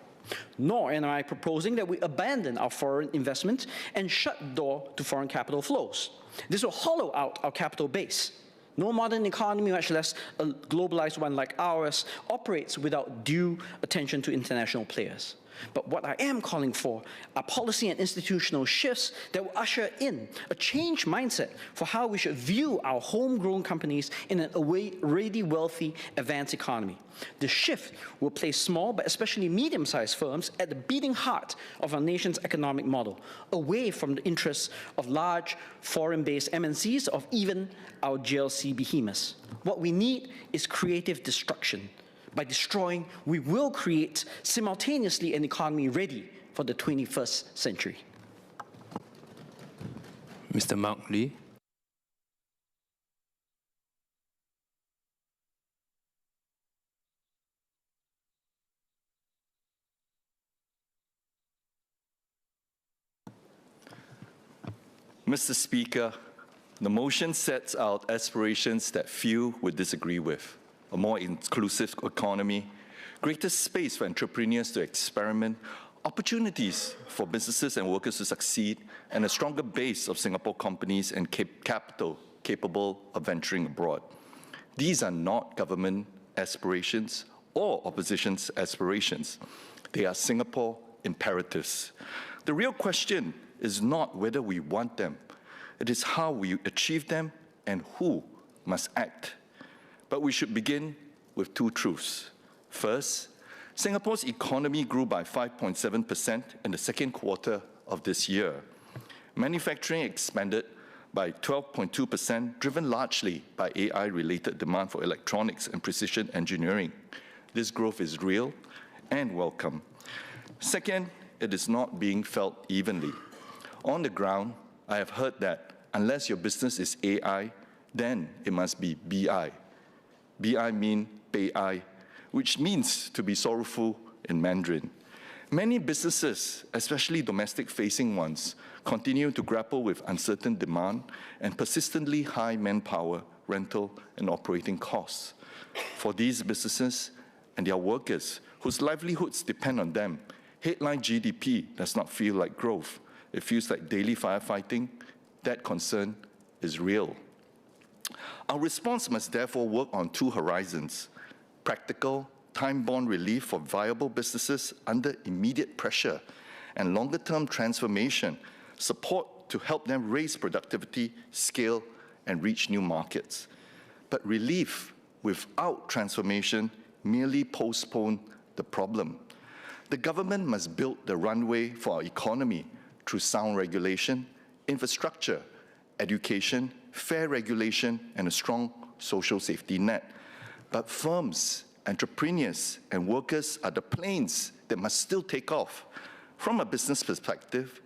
N: Nor am I proposing that we abandon our foreign investment and shut the door to foreign capital flows. This will hollow out our capital base. No modern economy, much less a globalized one like ours, operates without due attention to international players. But what I am calling for are policy and institutional shifts that will usher in a changed mindset for how we should view our homegrown companies in an already wealthy, advanced economy. The shift will place small, but especially medium-sized firms at the beating heart of our nation's economic model, away from the interests of large, foreign-based MNCs, of even our GLC behemoths. What we need is creative destruction. By destroying, we will create simultaneously an economy ready for the 21st century.
F: Mr. Mark Lee.
O: Mr. Speaker, the motion sets out aspirations that few would disagree with. A more inclusive economy, greater space for entrepreneurs to experiment, opportunities for businesses and workers to succeed, and a stronger base of Singapore companies and capital capable of venturing abroad. These are not government aspirations or opposition's aspirations. They are Singapore imperatives. The real question is not whether we want them. It is how we achieve them and who must act. But we should begin with two truths. First, Singapore's economy grew by 5.7% in the second quarter of this year. Manufacturing expanded by 12.2%, driven largely by AI-related demand for electronics and precision engineering. This growth is real and welcome. Second, it is not being felt evenly. On the ground, I have heard that unless your business is AI, then it must be BI. BI mean BI, which means to be sorrowful in Mandarin. Many businesses, especially domestic-facing ones, continue to grapple with uncertain demand and persistently high manpower, rental, and operating costs. For these businesses and their workers, whose livelihoods depend on them, headline GDP does not feel like growth. It feels like daily firefighting. That concern is real. Our response must therefore work on two horizons: practical, time-bound relief for viable businesses under immediate pressure, and longer-term transformation, support to help them raise productivity, scale, and reach new markets. But relief without transformation merely postpone the problem. The government must build the runway for our economy through sound regulation, infrastructure, education, fair regulation, and a strong social safety net. But firms, entrepreneurs, and workers are the planes that must still take off. From a business perspective,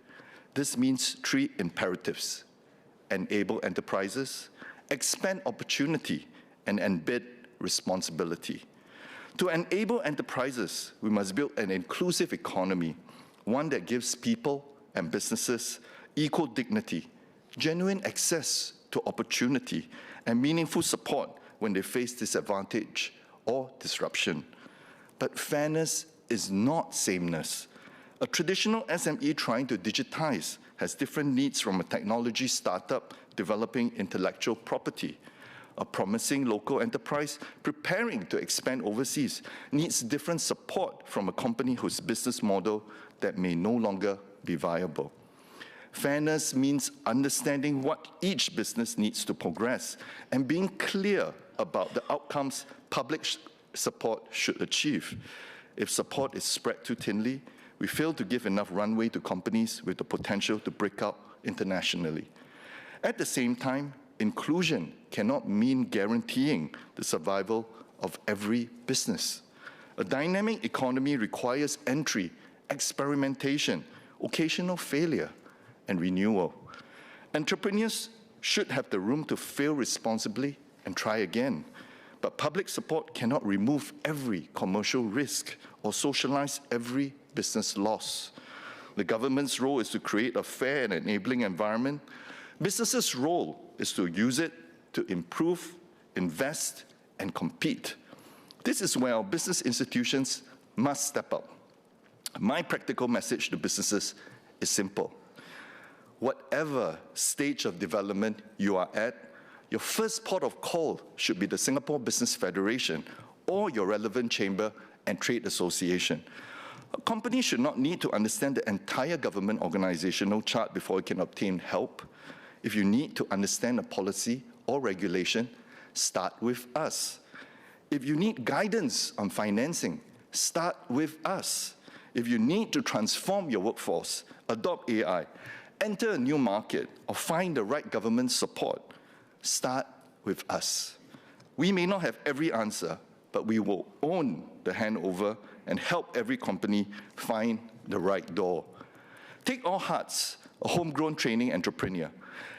O: this means three imperatives: enable enterprises, expand opportunity, and embed responsibility. To enable enterprises, we must build an inclusive economy, one that gives people and businesses equal dignity, genuine access to opportunity, and meaningful support when they face disadvantage or disruption. But fairness is not sameness. A traditional SME trying to digitize has different needs from a technology startup developing intellectual property. A promising local enterprise preparing to expand overseas needs different support from a company whose business model that may no longer be viable. Fairness means understanding what each business needs to progress and being clear about the outcomes public support should achieve. If support is spread too thinly, we fail to give enough runway to companies with the potential to break out internationally. At the same time, inclusion cannot mean guaranteeing the survival of every business. A dynamic economy requires entry, experimentation, occasional failure, and renewal. Entrepreneurs should have the room to fail responsibly and try again. But public support cannot remove every commercial risk or socialize every business loss. The government's role is to create a fair and enabling environment. Businesses' role is to use it to improve, invest, and compete. This is where our business institutions must step up. My practical message to businesses is simple. Whatever stage of development you are at, your first port of call should be the Singapore Business Federation or your relevant chamber and trade association. A company should not need to understand the entire government organizational chart before it can obtain help. If you need to understand a policy or regulation, start with us. If you need guidance on financing, start with us. If you need to transform your workforce, adopt AI, enter a new market, or find the right government support, start with us. We may not have every answer, but we will own the handover and help every company find the right door. Take All Hearts, a homegrown training entrepreneur.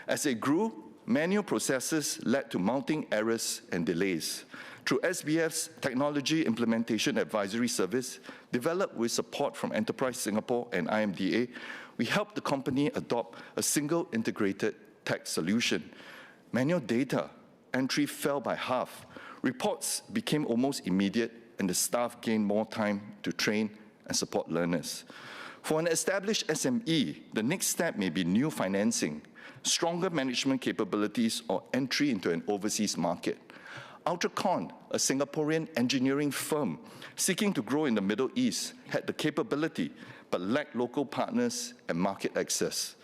O: As it grew, manual processes led to mounting errors and delays. Through SBF's Technology Implementation Advisory Service, developed with support from Enterprise Singapore and IMDA, we helped the company adopt a single integrated tech solution. Manual data entry fell by half. Reports became almost immediate, and the staff gained more time to train and support learners. For an established SME, the next step may be new financing, stronger management capabilities, or entry into an overseas market. Ultracon, a Singaporean engineering firm seeking to grow in the Middle East, had the capability but lacked local partners and market access.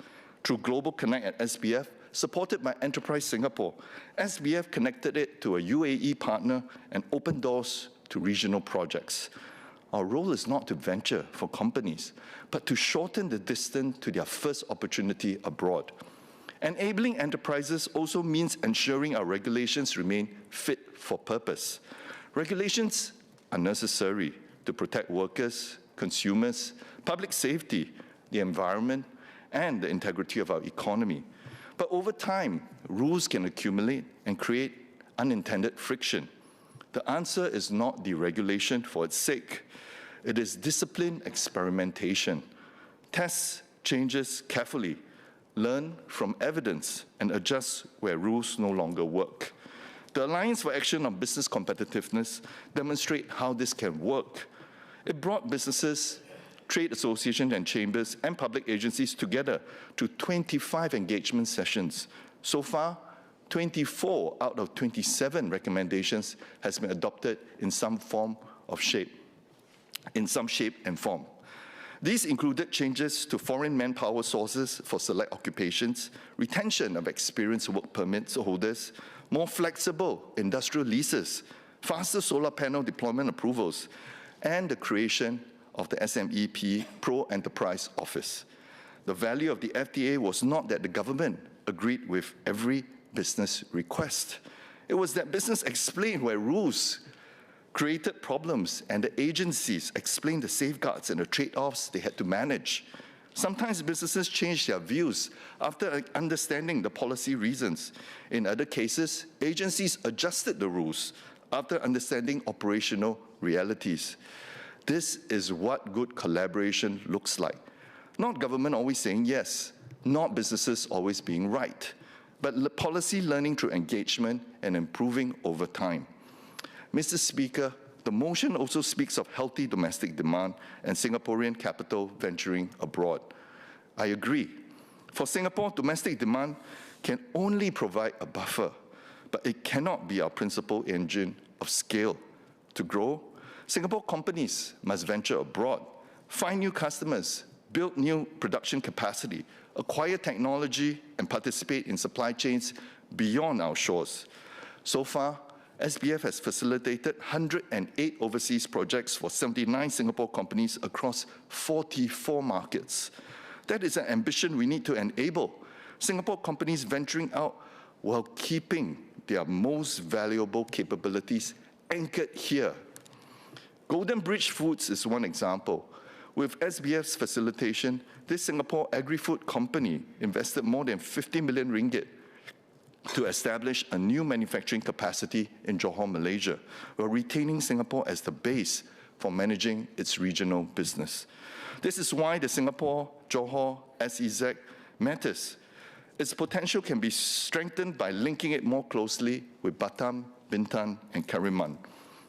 O: Through Global Connect at SBF, supported by Enterprise Singapore, SBF connected it to a UAE partner and opened doors to regional projects. Our role is not to venture for companies, but to shorten the distance to their first opportunity abroad. Enabling enterprises also means ensuring our regulations remain fit for purpose. Regulations are necessary to protect workers, consumers, public safety, the environment, and the integrity of our economy. But over time, rules can accumulate and create unintended friction. The answer is not deregulation for its sake. It is disciplined experimentation. Test changes carefully, learn from evidence, and adjust where rules no longer work. The Alliance for Action on Business Competitiveness demonstrates how this can work. It brought businesses, trade associations and chambers, and public agencies together to 25 engagement sessions. So far, 24 out of 27 recommendations has been adopted in some shape and form. These included changes to foreign manpower sources for select occupations, retention of experienced work permits holders, more flexible industrial leases, faster solar panel deployment approvals, and the creation of the SMEP Pro Enterprise Office. The value of the FTA was not that the government agreed with every business request. It was that business explained where rules created problems and the agencies explained the safeguards and the trade-offs they had to manage. Sometimes businesses changed their views after understanding the policy reasons. In other cases, agencies adjusted the rules after understanding operational realities. This is what good collaboration looks like. Not government always saying yes, not businesses always being right, but policy learning through engagement and improving over time. Mr. Speaker, the motion also speaks of healthy domestic demand and Singaporean capital venturing abroad. I agree. For Singapore, domestic demand can only provide a buffer, but it cannot be our principal engine of scale. To grow, Singapore companies must venture abroad, find new customers, build new production capacity, acquire technology, and participate in supply chains beyond our shores. So far, SBF has facilitated 108 overseas projects for 79 Singapore companies across 44 markets. That is an ambition we need to enable. Singapore companies venturing out while keeping their most valuable capabilities anchored here. Golden Bridge Foods is one example. With SBF's facilitation, this Singapore agri-food company invested more than 50 million ringgit to establish a new manufacturing capacity in Johor, Malaysia, while retaining Singapore as the base for managing its regional business. This is why the Singapore-Johor SEZ matters. Its potential can be strengthened by linking it more closely with Batam, Bintan, and Kariman.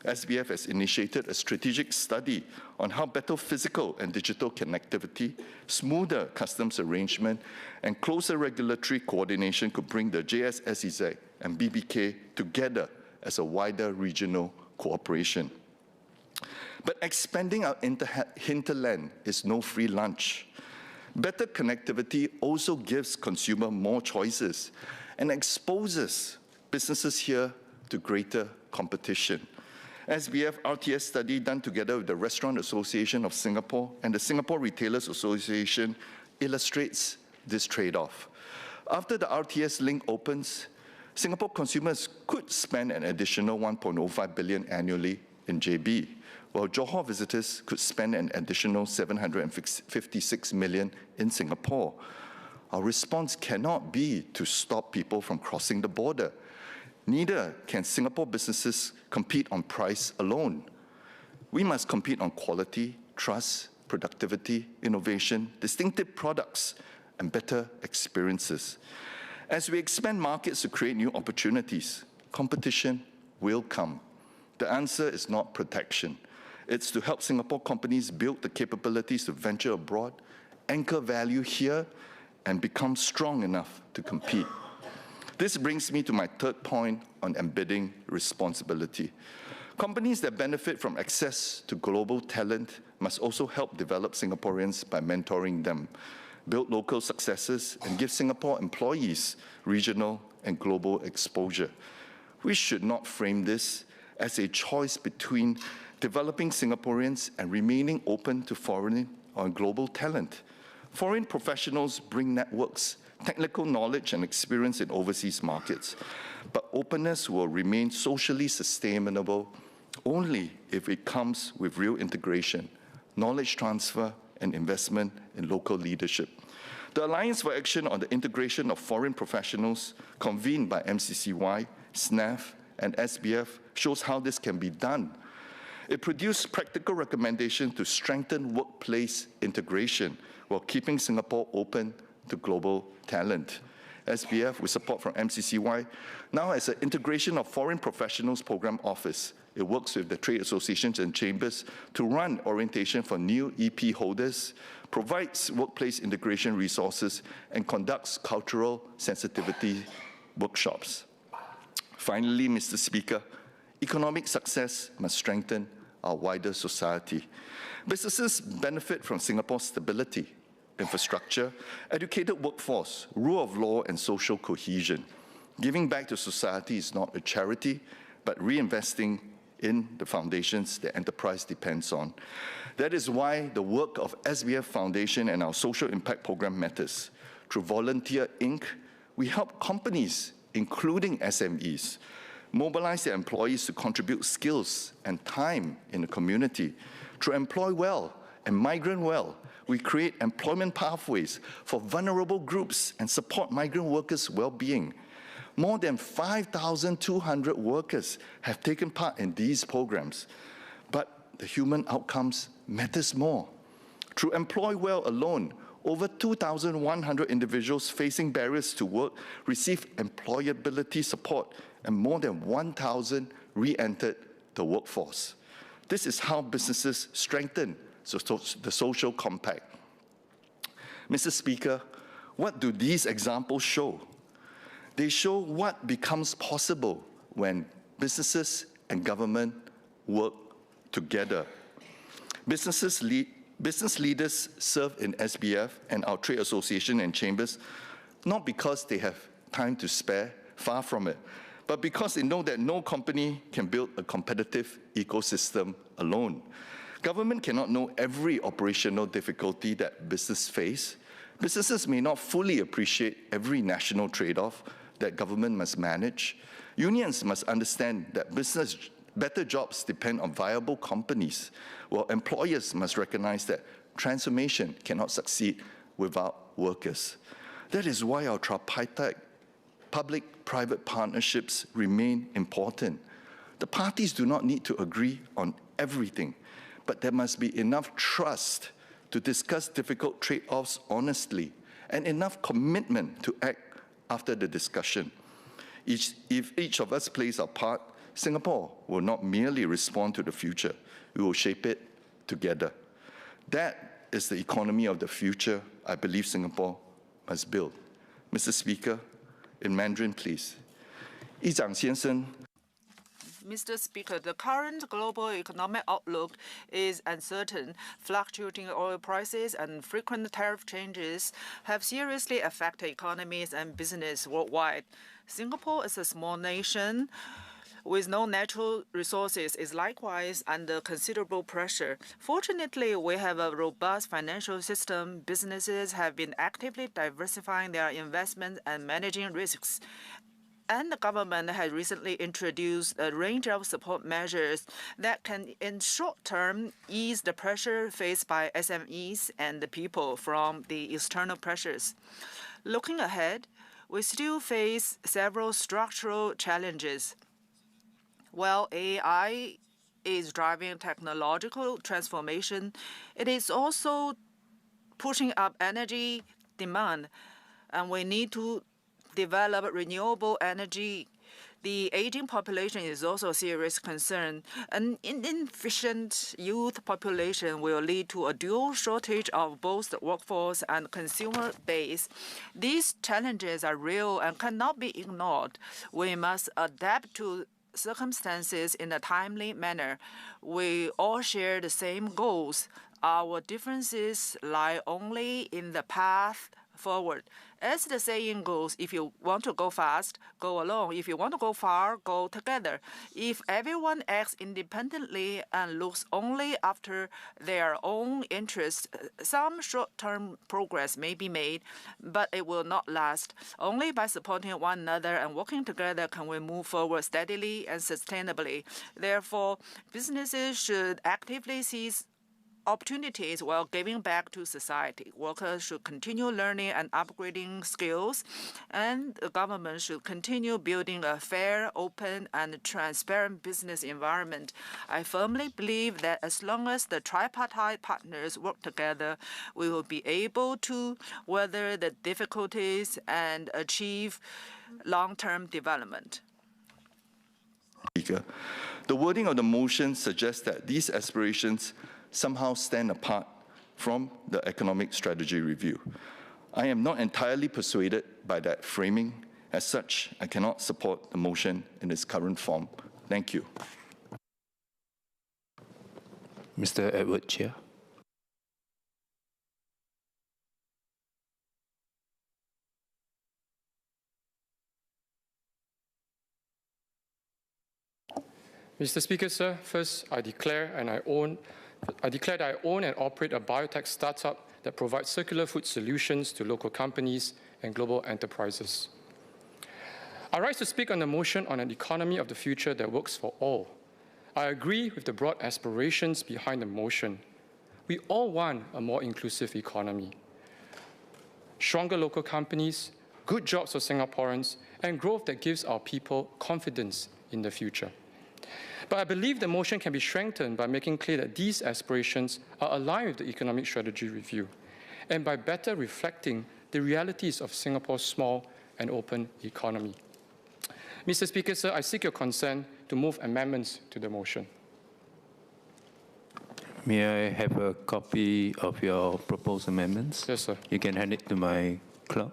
O: SBF has initiated a strategic study on how better physical and digital connectivity, smoother customs arrangement, and closer regulatory coordination could bring the JSSEZ and BBK together as a wider regional cooperation. But expanding our hinterland is no free lunch. Better connectivity also gives consumers more choices and exposes businesses here to greater competition. SBF RTS study done together with the Restaurant Association of Singapore and the Singapore Retailers Association illustrates this trade-off. After the RTS link opens, Singapore consumers could spend an additional 1.05 billion annually in JB, while Johor visitors could spend an additional 756 million in Singapore. Our response cannot be to stop people from crossing the border. Neither can Singapore businesses compete on price alone. We must compete on quality, trust, productivity, innovation, distinctive products, and better experiences. As we expand markets to create new opportunities, competition will come. The answer is not protection. It's to help Singapore companies build the capabilities to venture abroad, anchor value here, and become strong enough to compete. This brings me to my third point on embedding responsibility. Companies that benefit from access to global talent must also help develop Singaporeans by mentoring them, build local successes, and give Singapore employees regional and global exposure. We should not frame this as a choice between developing Singaporeans and remaining open to foreign or global talent. Foreign professionals bring networks technical knowledge and experience in overseas markets. But openness will remain socially sustainable only if it comes with real integration, knowledge transfer, and investment in local leadership. The Alliance for Action on the Integration of Foreign Professionals, convened by MCCY, SNAF, and SBF, shows how this can be done. It produced practical recommendations to strengthen workplace integration while keeping Singapore open to global talent. SBF, with support from MCCY, now has an Integration of Foreign Professionals Program Office. It works with the trade associations and chambers to run orientation for new EP holders, provides workplace integration resources, and conducts cultural sensitivity workshops. Finally, Mr. Speaker, economic success must strengthen our wider society. Businesses benefit from Singapore's stability, infrastructure, educated workforce, rule of law, and social cohesion. Giving back to society is not a charity, but reinvesting in the foundations the enterprise depends on. That is why the work of SBF Foundation and our social impact program matters. Through Volunteer Inc., we help companies, including SMEs, mobilize their employees to contribute skills and time in the community. Through Employ Well and Migrant Well, we create employment pathways for vulnerable groups and support migrant workers' well-being. More than 5,200 workers have taken part in these programs, but the human outcomes matters more. Through Employ Well alone, over 2,100 individuals facing barriers to work receive employability support, and more than 1,000 re-entered the workforce. This is how businesses strengthen the social compact. Mr. Speaker, what do these examples show? They show what becomes possible when businesses and government work together. Business leaders serve in SBF and our trade association and chambers, not because they have time to spare, far from it, but because they know that no company can build a competitive ecosystem alone. Government cannot know every operational difficulty that businesses face. Businesses may not fully appreciate every national trade-off that government must manage. Unions must understand that better jobs depend on viable companies, while employers must recognize that transformation cannot succeed without workers. That is why our tripartite public-private partnerships remain important. The parties do not need to agree on everything, but there must be enough trust to discuss difficult trade-offs honestly and enough commitment to act after the discussion. If each of us plays our part, Singapore will not merely respond to the future, we will shape it together. That is the economy of the future I believe Singapore must build. Mr. Speaker, in Mandarin, please. 议长先生
P: Mr. Speaker, the current global economic outlook is uncertain. Fluctuating oil prices and frequent tariff changes have seriously affected economies and business worldwide. Singapore is a small nation with no natural resources is likewise under considerable pressure. Fortunately, we have a robust financial system. Businesses have been actively diversifying their investments and managing risks. And the government has recently introduced a range of support measures that can, in short term, ease the pressure faced by SMEs and the people from the external pressures. Looking ahead, we still face several structural challenges. While AI is driving technological transformation, it is also pushing up energy demand, and we need to develop renewable energy. The aging population is also a serious concern. An inefficient youth population will lead to a dual shortage of both the workforce and consumer base. These challenges are real and cannot be ignored. We must adapt to circumstances in a timely manner. We all share the same goals. Our differences lie only in the path forward. As the saying goes, if you want to go fast, go alone. If you want to go far, go together. If everyone acts independently and looks only after their own interests, some short-term progress may be made, but it will not last. Only by supporting one another and working together can we move forward steadily and sustainably. Therefore, businesses should actively seize opportunities while giving back to society. Workers should continue learning and upgrading skills, and the government should continue building a fair, open, and transparent business environment. I firmly believe that as long as the tripartite partners work together, we will be able to weather the difficulties and achieve long-term development.
O: Speaker, the wording of the motion suggests that these aspirations somehow stand apart from the economic strategy review. I am not entirely persuaded by that framing. As such, I cannot support the motion in its current form. Thank you.
F: Mr. Edward Chia.
Q: Mr. Speaker, sir, first I declare that I own and operate a biotech startup that provides circular food solutions to local companies and global enterprises. I rise to speak on the motion on an economy of the future that works for all. I agree with the broad aspirations behind the motion. We all want a more inclusive economy, stronger local companies, good jobs for Singaporeans, and growth that gives our people confidence in the future. But I believe the motion can be strengthened by making clear that these aspirations are aligned with the Economic Strategy Review and by better reflecting the realities of Singapore's small and open economy. Mr. Speaker, sir, I seek your consent to move amendments to the motion.
F: May I have a copy of your proposed amendments?
Q: Yes, sir.
F: You can hand it to my clerk.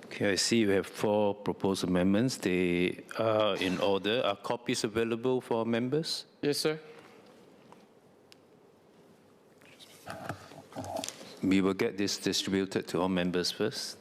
F: Okay, I see you have 4 proposed amendments. They are in order. Are copies available for members?
Q: Yes, sir.
F: We will get this distributed to all members first.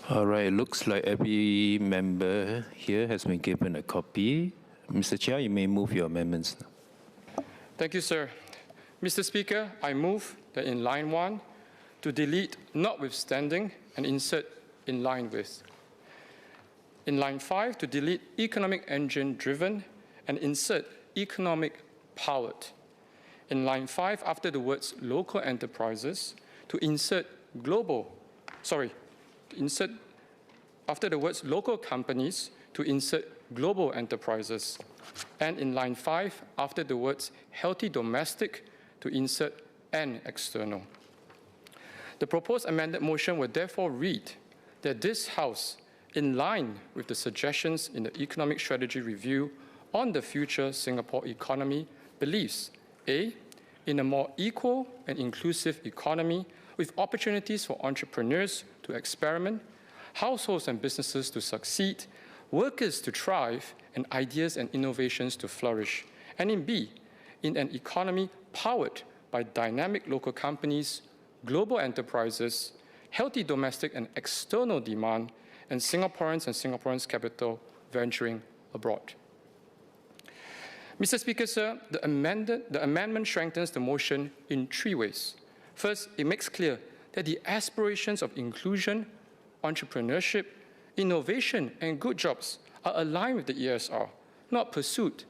F: All right, it looks like every member here has been given a copy. Mr. Chia, you may move your amendments now.
Q: Thank you, sir. Mr. Speaker, I move that in line 1, to delete notwithstanding and insert in line with. In line 5, to delete economic engine driven and insert economic powered. In line 5, after the words local enterprises, to insert after the words local companies, to insert global enterprises. And in line 5, after the words healthy domestic, to insert and external. The proposed amended motion will therefore read that this House, in line with the suggestions in the Economic Strategy Review on the future Singapore economy believes A, in a more equal and inclusive economy with opportunities for entrepreneurs to experiment, households and businesses to succeed, workers to thrive, and ideas and innovations to flourish. And in B, in an economy powered by dynamic local companies, global enterprises, healthy domestic and external demand, and Singaporeans' capital venturing abroad. Mr. Speaker, sir, the amendment strengthens the motion in 3 ways. First, it makes clear that the aspirations of inclusion, entrepreneurship, innovation, and good jobs are aligned with the ESR, not pursued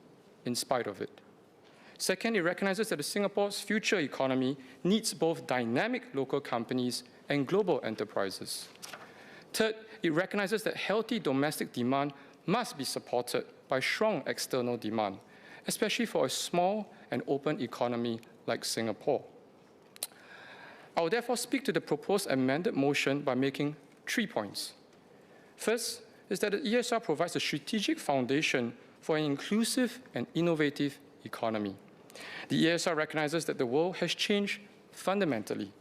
Q: in spite of it. Second, it recognizes that Singapore's future economy needs both dynamic local companies and global enterprises. Third, it recognizes that healthy domestic demand must be supported by strong external demand, especially for a small and open economy like Singapore. I will therefore speak to the proposed amended motion by making 3 points. First is that the ESR provides a strategic foundation for an inclusive and innovative economy. The ESR recognizes that the world has changed fundamentally.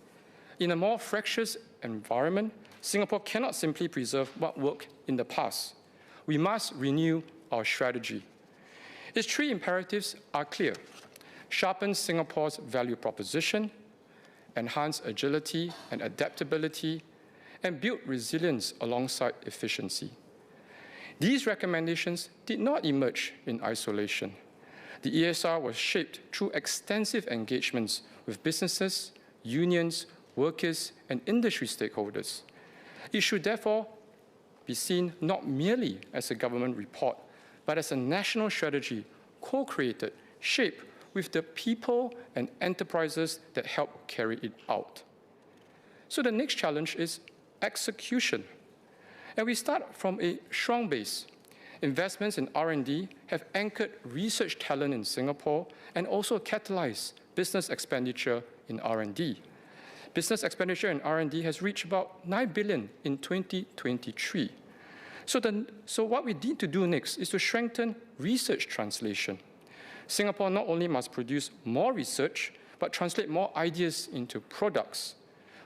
Q: In a more fractious environment, Singapore cannot simply preserve what worked in the past. We must renew our strategy. Its 3 imperatives are clear: sharpen Singapore's value proposition, enhance agility and adaptability, and build resilience alongside efficiency. These recommendations did not emerge in isolation. The ESR was shaped through extensive engagements with businesses, unions, workers, and industry stakeholders. It should therefore be seen not merely as a government report, but as a national strategy co-created, shaped with the people and enterprises that help carry it out. So the next challenge is execution. And we start from a strong base. Investments in R&D have anchored research talent in Singapore and also catalyzed business expenditure in R&D. Business expenditure in R&D has reached about 9 billion in 2023. So what we need to do next is to strengthen research translation. Singapore not only must produce more research, but translate more ideas into products,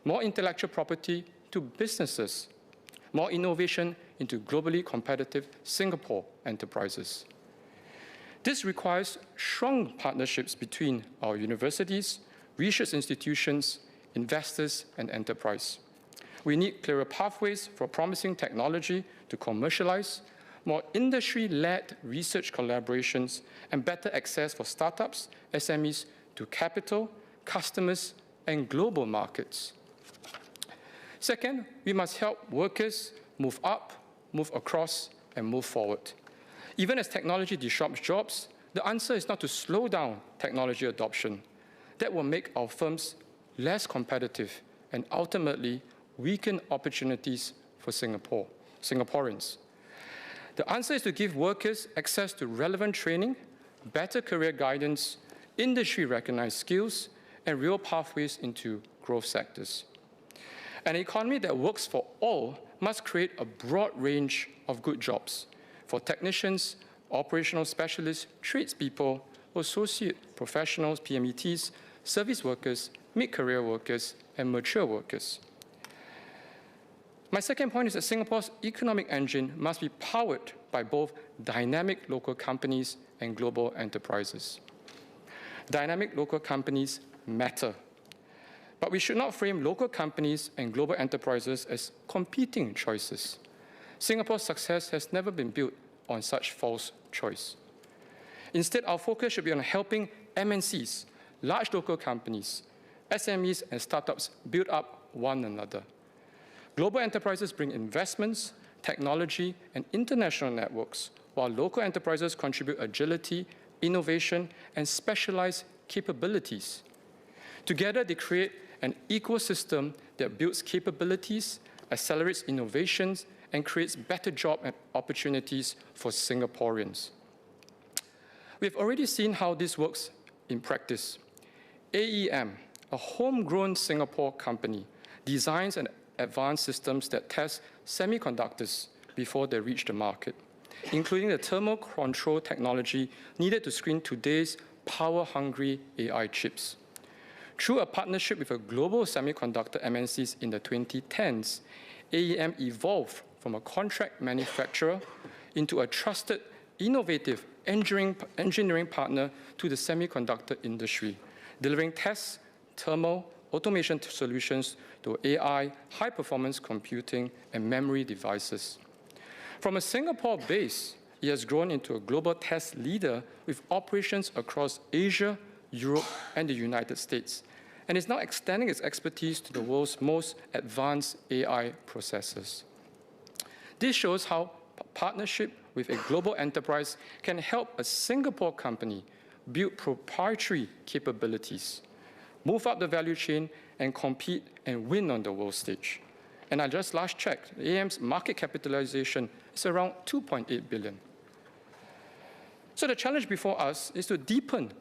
Q: more intellectual property to businesses, more innovation into globally competitive Singapore enterprises. This requires strong partnerships between our universities, research institutions, investors, and enterprise. We need clearer pathways for promising technology to commercialize, more industry-led research collaborations, and better access for startups, SMEs to capital, customers, and global markets. Second, we must help workers move up, move across, and move forward. Even as technology disrupts jobs, the answer is not to slow down technology adoption. That will make our firms less competitive and ultimately weaken opportunities for Singaporeans. The answer is to give workers access to relevant training, better career guidance, industry-recognized skills, and real pathways into growth sectors. An economy that works for all must create a broad range of good jobs for technicians, operational specialists, tradespeople, associate professionals, PMETs, service workers, mid-career workers, and mature workers. My second point is that Singapore's economic engine must be powered by both dynamic local companies and global enterprises. Dynamic local companies matter, but we should not frame local companies and global enterprises as competing choices. Singapore's success has never been built on such false choice. Instead, our focus should be on helping MNCs, large local companies, SMEs, and startups build up one another. Global enterprises bring investments, technology, and international networks, while local enterprises contribute agility, innovation, and specialized capabilities. Together, they create an ecosystem that builds capabilities, accelerates innovations, and creates better job opportunities for Singaporeans. We've already seen how this works in practice. AEM, a homegrown Singapore company, designs and advanced systems that test semiconductors before they reach the market. including the thermal control technology needed to screen today's power-hungry AI chips. Through a partnership with a global semiconductor MNCs in the 2010s, AEM evolved from a contract manufacturer into a trusted, innovative engineering partner to the semiconductor industry, delivering tests, thermal, automation solutions to AI, high-performance computing, and memory devices. From a Singapore base, it has grown into a global test leader with operations across Asia, Europe, and the United States, and is now extending its expertise to the world's most advanced AI processors. This shows how partnership with a global enterprise can help a Singapore company build proprietary capabilities, move up the value chain, and compete and win on the world stage. And I just last checked, AEM's market capitalization is around 2.8 billion. So the challenge before us is to deepen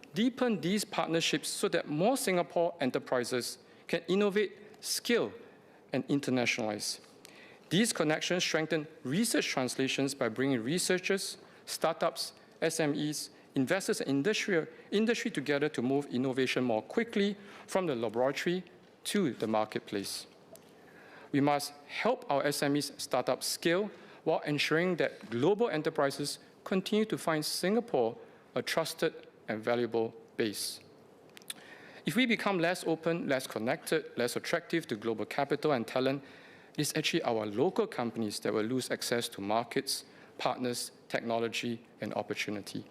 Q: these partnerships so that more Singapore enterprises can innovate, scale, and internationalize. These connections strengthen research translations by bringing researchers, startups, SMEs, investors, and industry together to move innovation more quickly from the laboratory to the marketplace. We must help our SMEs startups scale while ensuring that global enterprises continue to find Singapore a trusted and valuable base. If we become less open, less connected, less attractive to global capital and talent, it is actually our local companies that will lose access to markets, partners, technology, and opportunity.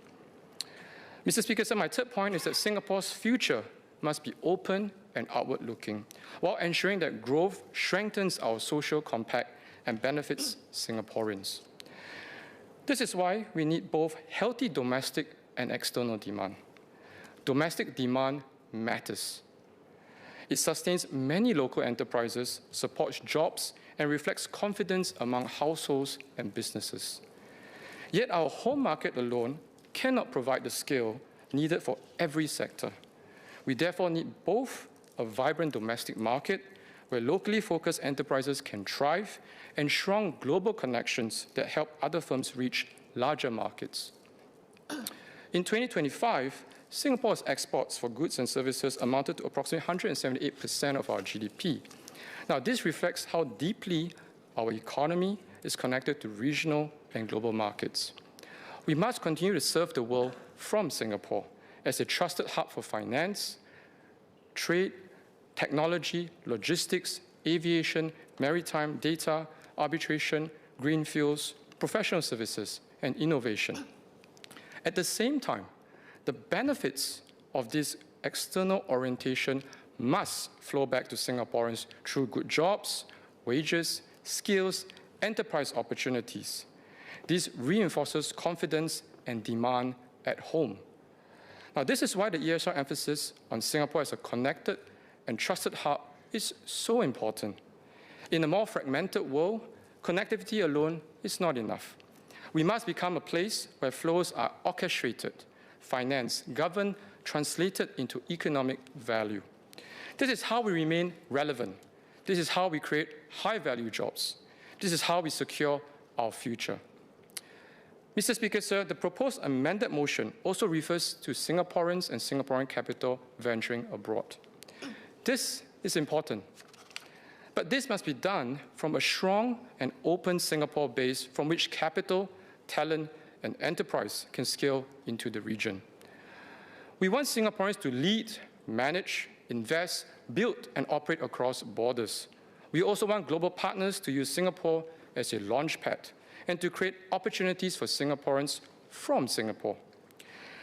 Q: Mr. Speaker, so my third point is that Singapore's future must be open and outward-looking, while ensuring that growth strengthens our social compact and benefits Singaporeans. This is why we need both healthy domestic and external demand. Domestic demand matters. It sustains many local enterprises, supports jobs, and reflects confidence among households and businesses. Yet our home market alone cannot provide the scale needed for every sector. We therefore need both a vibrant domestic market where locally focused enterprises can thrive and strong global connections that help other firms reach larger markets. In 2025, Singapore's exports for goods and services amounted to approximately 178% of our GDP. Now, this reflects how deeply our economy is connected to regional and global markets. We must continue to serve the world from Singapore as a trusted hub for finance, trade, technology, logistics, aviation, maritime, data, arbitration, green fuels, professional services, and innovation. At the same time, the benefits of this external orientation must flow back to Singaporeans through good jobs, wages, skills, enterprise opportunities. This reinforces confidence and demand at home. Now, this is why the ESR emphasis on Singapore as a connected and trusted hub is so important. In a more fragmented world, connectivity alone is not enough. We must become a place where flows are orchestrated, financed, governed, translated into economic value. This is how we remain relevant. This is how we create high-value jobs. This is how we secure our future. Mr. Speaker, sir, the proposed amended motion also refers to Singaporeans and Singaporean capital venturing abroad. This is important, but this must be done from a strong and open Singapore base from which capital, talent, and enterprise can scale into the region. We want Singaporeans to lead, manage, invest, build, and operate across borders. We also want global partners to use Singapore as a launchpad and to create opportunities for Singaporeans from Singapore.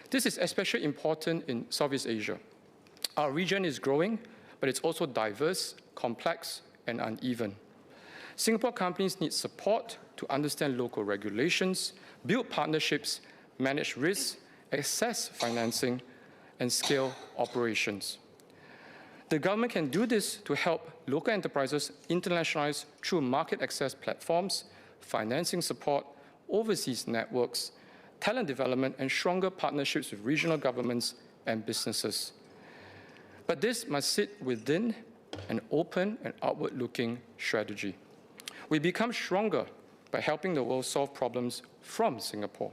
Q: This is especially important in Southeast Asia. Our region is growing, but it's also diverse, complex, and uneven. Singapore companies need support to understand local regulations, build partnerships, manage risks, access financing, and scale operations. The government can do this to help local enterprises internationalize through market access platforms, financing support, overseas networks, talent development, and stronger partnerships with regional governments and businesses. But this must sit within an open and outward-looking strategy. We become stronger by helping the world solve problems from Singapore.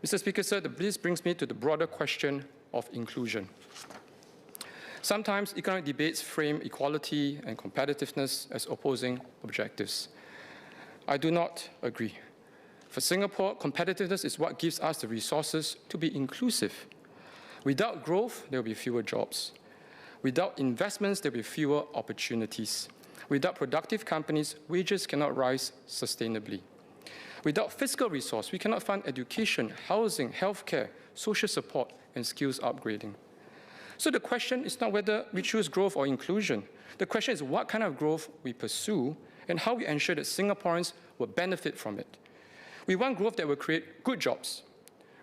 Q: Mr. Speaker, sir, this brings me to the broader question of inclusion. Sometimes economic debates frame equality and competitiveness as opposing objectives. I do not agree. For Singapore, competitiveness is what gives us the resources to be inclusive. Without growth, there will be fewer jobs. Without investments, there will be fewer opportunities. Without productive companies, wages cannot rise sustainably. Without fiscal resource, we cannot fund education, housing, healthcare, social support, and skills upgrading. So the question is not whether we choose growth or inclusion. The question is what kind of growth we pursue and how we ensure that Singaporeans will benefit from it. We want growth that will create good jobs,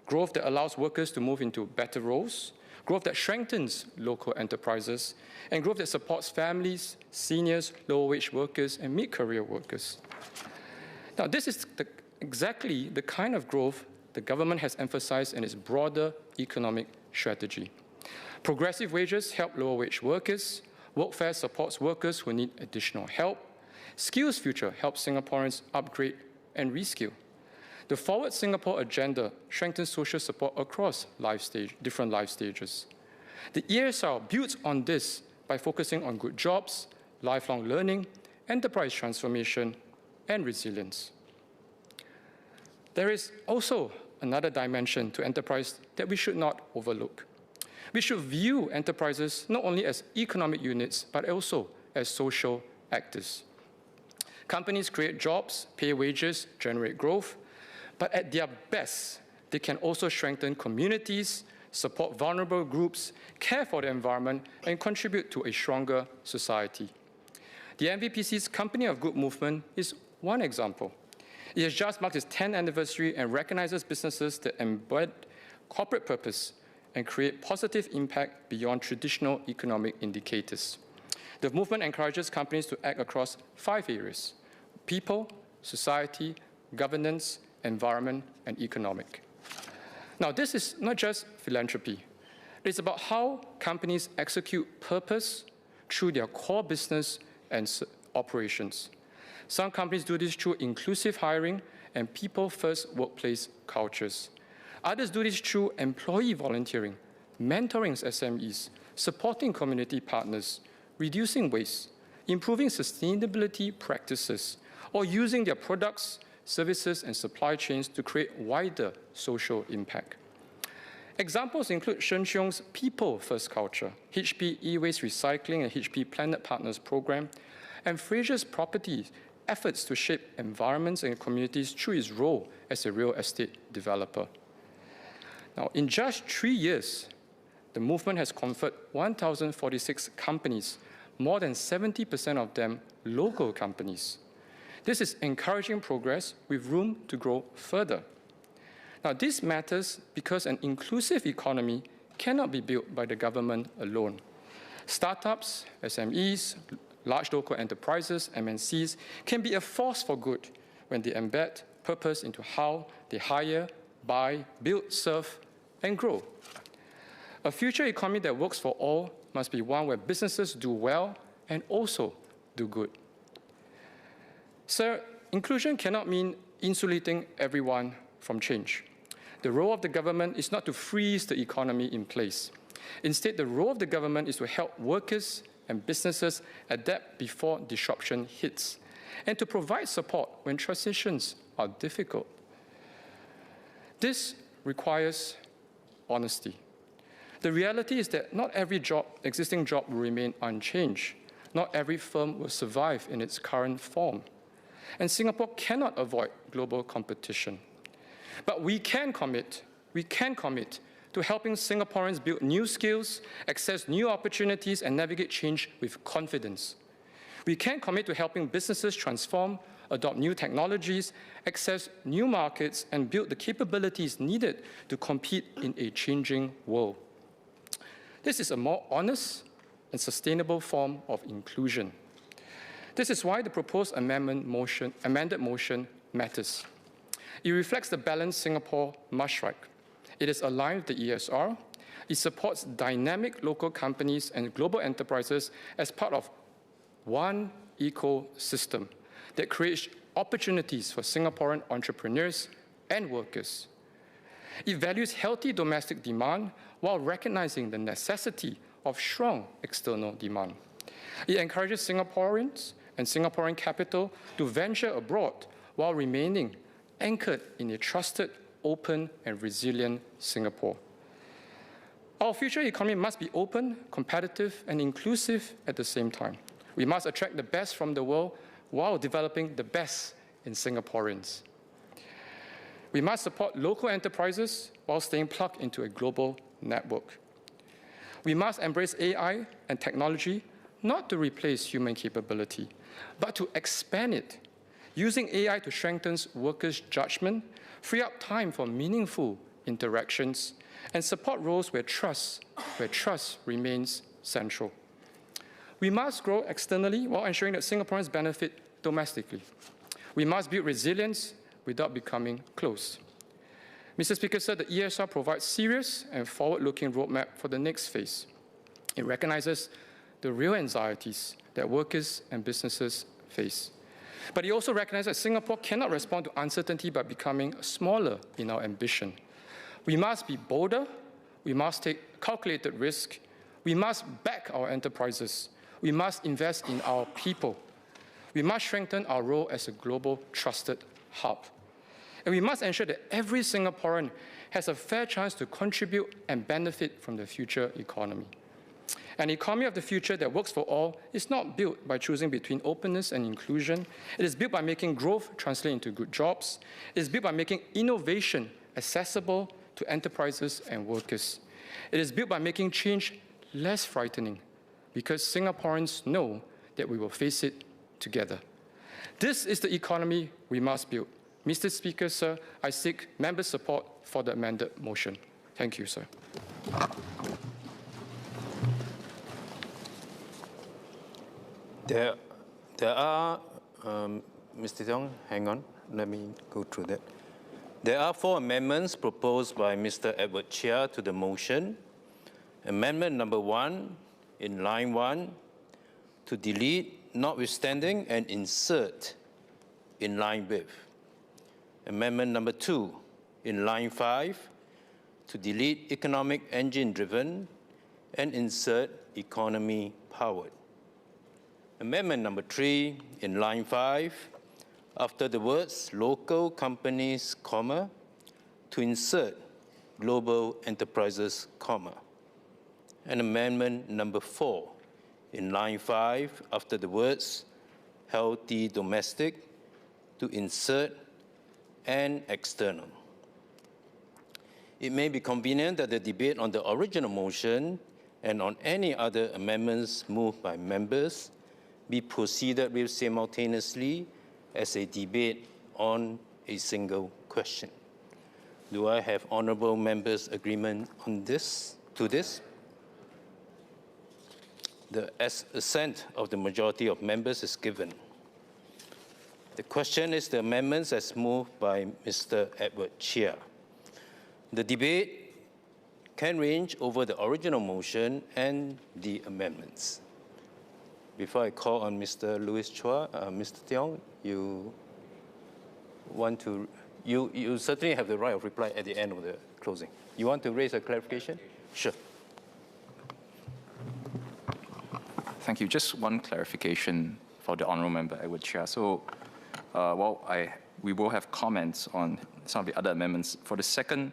Q: growth that allows workers to move into better roles, growth that strengthens local enterprises, and growth that supports families, seniors, lower-wage workers, and mid-career workers. Now, this is exactly the kind of growth the government has emphasized in its broader economic strategy. Progressive wages help lower-wage workers, workfare supports workers who need additional help, Skills Future helps Singaporeans upgrade and reskill. The Forward Singapore agenda strengthens social support across different life stages. The ESR builds on this by focusing on good jobs, lifelong learning, enterprise transformation, and resilience. There is also another dimension to enterprise that we should not overlook. We should view enterprises not only as economic units, but also as social actors. Companies create jobs, pay wages, generate growth, but at their best, they can also strengthen communities, support vulnerable groups, care for the environment, and contribute to a stronger society. The MVPC's Company of Good movement is one example. It has just marked its 10th anniversary and recognizes businesses that embed corporate purpose and create positive impact beyond traditional economic indicators. The movement encourages companies to act across 5 areas: people, society, governance, environment, and economic. Now, this is not just philanthropy. It's about how companies execute purpose through their core business and operations. Some companies do this through inclusive hiring and people-first workplace cultures. Others do this through employee volunteering, mentoring SMEs, supporting community partners, reducing waste, improving sustainability practices, or using their products, services, and supply chains to create wider social impact. Examples include Shen Xiong's People First culture, HP E-Waste Recycling and HP Planet Partners program, and Fraser's Properties' efforts to shape environments and communities through its role as a real estate developer. Now, in just 3 years, the movement has conferred 1,046 companies, more than 70% of them local companies. This is encouraging progress with room to grow further. Now, this matters because an inclusive economy cannot be built by the government alone. Startups, SMEs, large local enterprises, MNCs, can be a force for good when they embed purpose into how they hire, buy, build, serve, and grow. A future economy that works for all must be one where businesses do well and also do good. Sir, inclusion cannot mean insulating everyone from change. The role of the government is not to freeze the economy in place. Instead, the role of the government is to help workers and businesses adapt before disruption hits, and to provide support when transitions are difficult. This requires honesty. The reality is that not every existing job will remain unchanged. Not every firm will survive in its current form. And Singapore cannot avoid global competition. But we can commit to helping Singaporeans build new skills, access new opportunities, and navigate change with confidence. We can commit to helping businesses transform, adopt new technologies, access new markets, and build the capabilities needed to compete in a changing world. This is a more honest and sustainable form of inclusion. This is why the proposed amended motion matters. It reflects the balance Singapore must strike. It is aligned with the ESR. It supports dynamic local companies and global enterprises as part of one ecosystem that creates opportunities for Singaporean entrepreneurs and workers. It values healthy domestic demand while recognizing the necessity of strong external demand. It encourages Singaporeans and Singaporean capital to venture abroad while remaining anchored in a trusted, open, and resilient Singapore. Our future economy must be open, competitive, and inclusive at the same time. We must attract the best from the world while developing the best in Singaporeans. We must support local enterprises while staying plugged into a global network. We must embrace AI and technology not to replace human capability, but to expand it, using AI to strengthen workers' judgment, free up time for meaningful interactions, and support roles where trust remains central. We must grow externally while ensuring that Singaporeans benefit domestically. We must build resilience without becoming closed. Mr. Speaker, sir, the ESR provides serious and forward-looking roadmap for the next phase. It recognizes the real anxieties that workers and businesses face. But it also recognizes that Singapore cannot respond to uncertainty by becoming smaller in our ambition. We must be bolder, we must take calculated risk, we must back our enterprises, we must invest in our people, we must strengthen our role as a global trusted hub. And we must ensure that every Singaporean has a fair chance to contribute and benefit from the future economy. An economy of the future that works for all is not built by choosing between openness and inclusion. It is built by making growth translate into good jobs. It is built by making innovation accessible to enterprises and workers. It is built by making change less frightening because Singaporeans know that we will face it together. This is the economy we must build. Mr. Speaker, sir, I seek member support for the amended motion. Thank you, sir.
L: There are, Mr. Tiong, hang on, let me go through that. There are 4 amendments proposed by Mr. Edward Chia to the motion. Amendment number 1, in line 1, to delete notwithstanding and insert in line with. Amendment number 2, in line 5, to delete economic engine-driven and insert economy-powered. Amendment number 3, in line 5, after the words local companies, comma, to insert global enterprises, comma. And amendment number 4, in line 5, after the words healthy domestic, to insert and external. It may be convenient that the debate on the original motion and on any other amendments moved by members be proceeded with simultaneously as a debate on a single question. Do I have honourable members' agreement on this? To this? The assent of the majority of members is given. The question is the amendments as moved by Mr. Edward Chia. The debate can range over the original motion and the amendments. Before I call on Mr. Louis Chua, Mr. Tiong, you certainly have the right of reply at the end of the closing. You want to raise a clarification? Sure.
M: Thank you. Just one clarification for the Honourable Member Edward Chia. So, we will have comments on some of the other amendments. For the second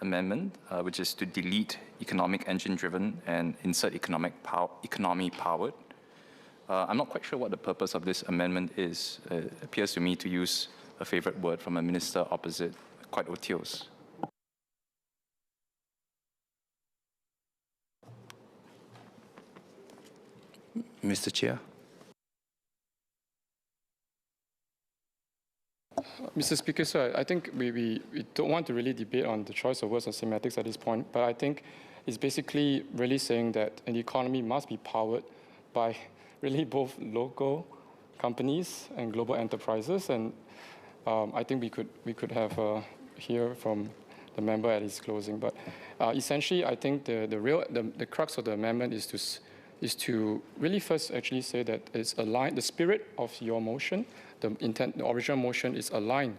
M: amendment, which is to delete economic engine-driven and insert economy-powered, I'm not quite sure what the purpose of this amendment is. It appears to me to use a favorite word from a minister opposite, quite otiose.
L: Mr. Chair.
Q: Mr. Speaker, sir, I think we don't want to really debate on the choice of words or semantics at this point, but I think it's basically really saying that an economy must be powered by really both local companies and global enterprises, and I think we could have hear from the member at his closing. But essentially, I think the crux of the amendment is is to really first actually say that it's aligned, the spirit of your motion, the original motion is aligned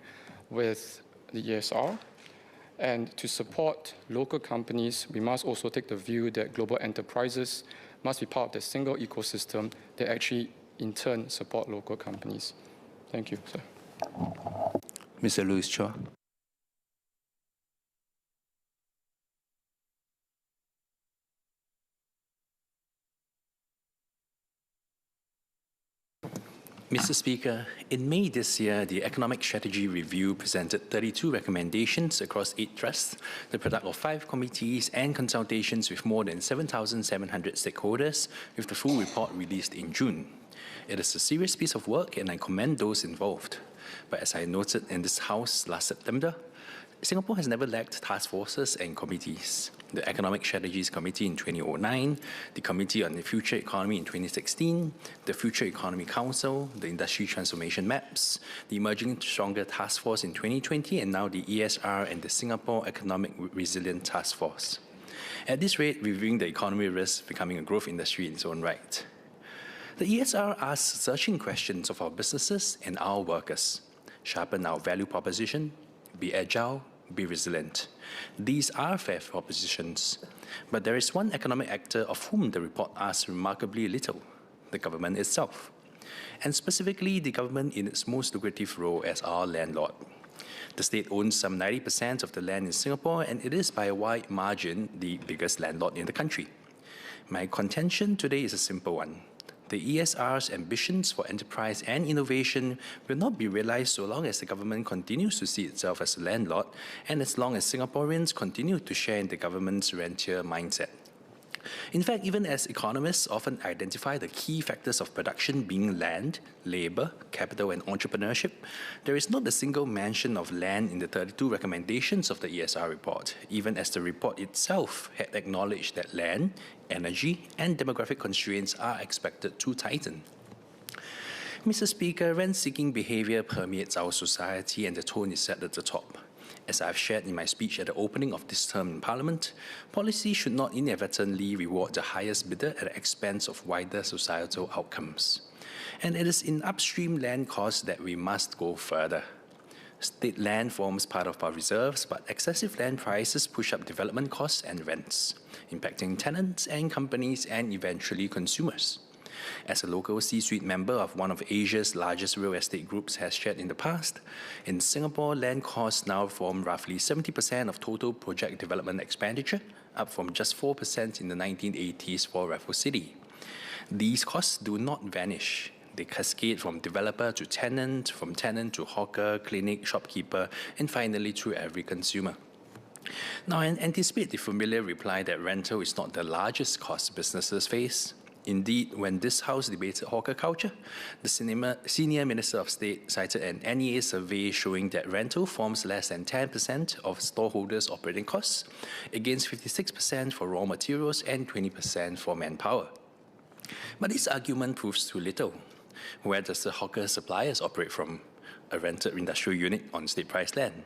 Q: with the ESR. And to support local companies, we must also take the view that global enterprises must be part of the single ecosystem that actually, in turn, support local companies. Thank you, sir.
F: Mr. Louis Chua.
S: Mr. Speaker, in May this year, the Economic Strategy Review presented 32 recommendations across 8 trusts, the product of 5 committees and consultations with more than 7,700 stakeholders, with the full report released in June. It is a serious piece of work and I commend those involved. But as I noted in this House last September, Singapore has never lacked task forces and committees. The Economic Strategies Committee in 2009, the Committee on the Future Economy in 2016, the Future Economy Council, the Industry Transformation Maps, the Emerging Stronger Task Force in 2020, and now the ESR and the Singapore Economic Resilience Task Force. At this rate, reviewing the economy risks becoming a growth industry in its own right. The ESR asks searching questions of our businesses and our workers. Sharpen our value proposition, be agile, be resilient. These are fair propositions, but there is one economic actor of whom the report asks remarkably little, the government itself, and specifically the government in its most lucrative role as our landlord. The state owns some 90% of the land in Singapore, and it is by a wide margin the biggest landlord in the country. My contention today is a simple one. The ESR's ambitions for enterprise and innovation will not be realized so long as the government continues to see itself as a landlord and as long as Singaporeans continue to share in the government's rentier mindset. In fact, even as economists often identify the key factors of production being land, labor, capital, and entrepreneurship, there is not a single mention of land in the 32 recommendations of the ESR report, even as the report itself had acknowledged that land, energy, and demographic constraints are expected to tighten. Mr. Speaker, rent-seeking behavior permeates our society and the tone is set at the top. As I've shared in my speech at the opening of this term in Parliament, policy should not inadvertently reward the highest bidder at the expense of wider societal outcomes. And it is in upstream land costs that we must go further. State land forms part of our reserves, but excessive land prices push up development costs and rents, impacting tenants and companies and eventually consumers. As a local C-suite member of one of Asia's largest real estate groups has shared in the past, in Singapore, land costs now form roughly 70% of total project development expenditure, up from just 4% in the 1980s for Raffles City. These costs do not vanish. They cascade from developer to tenant, from tenant to hawker, clinic, shopkeeper, and finally to every consumer. Now, I anticipate the familiar reply that rental is not the largest cost businesses face. Indeed, when this House debated hawker culture, the Senior Minister of State cited an NEA survey showing that rental forms less than 10% of storeholders' operating costs, against 56% for raw materials and 20% for manpower. But this argument proves too little. Where does the hawker suppliers operate from? A rented industrial unit on state-priced land.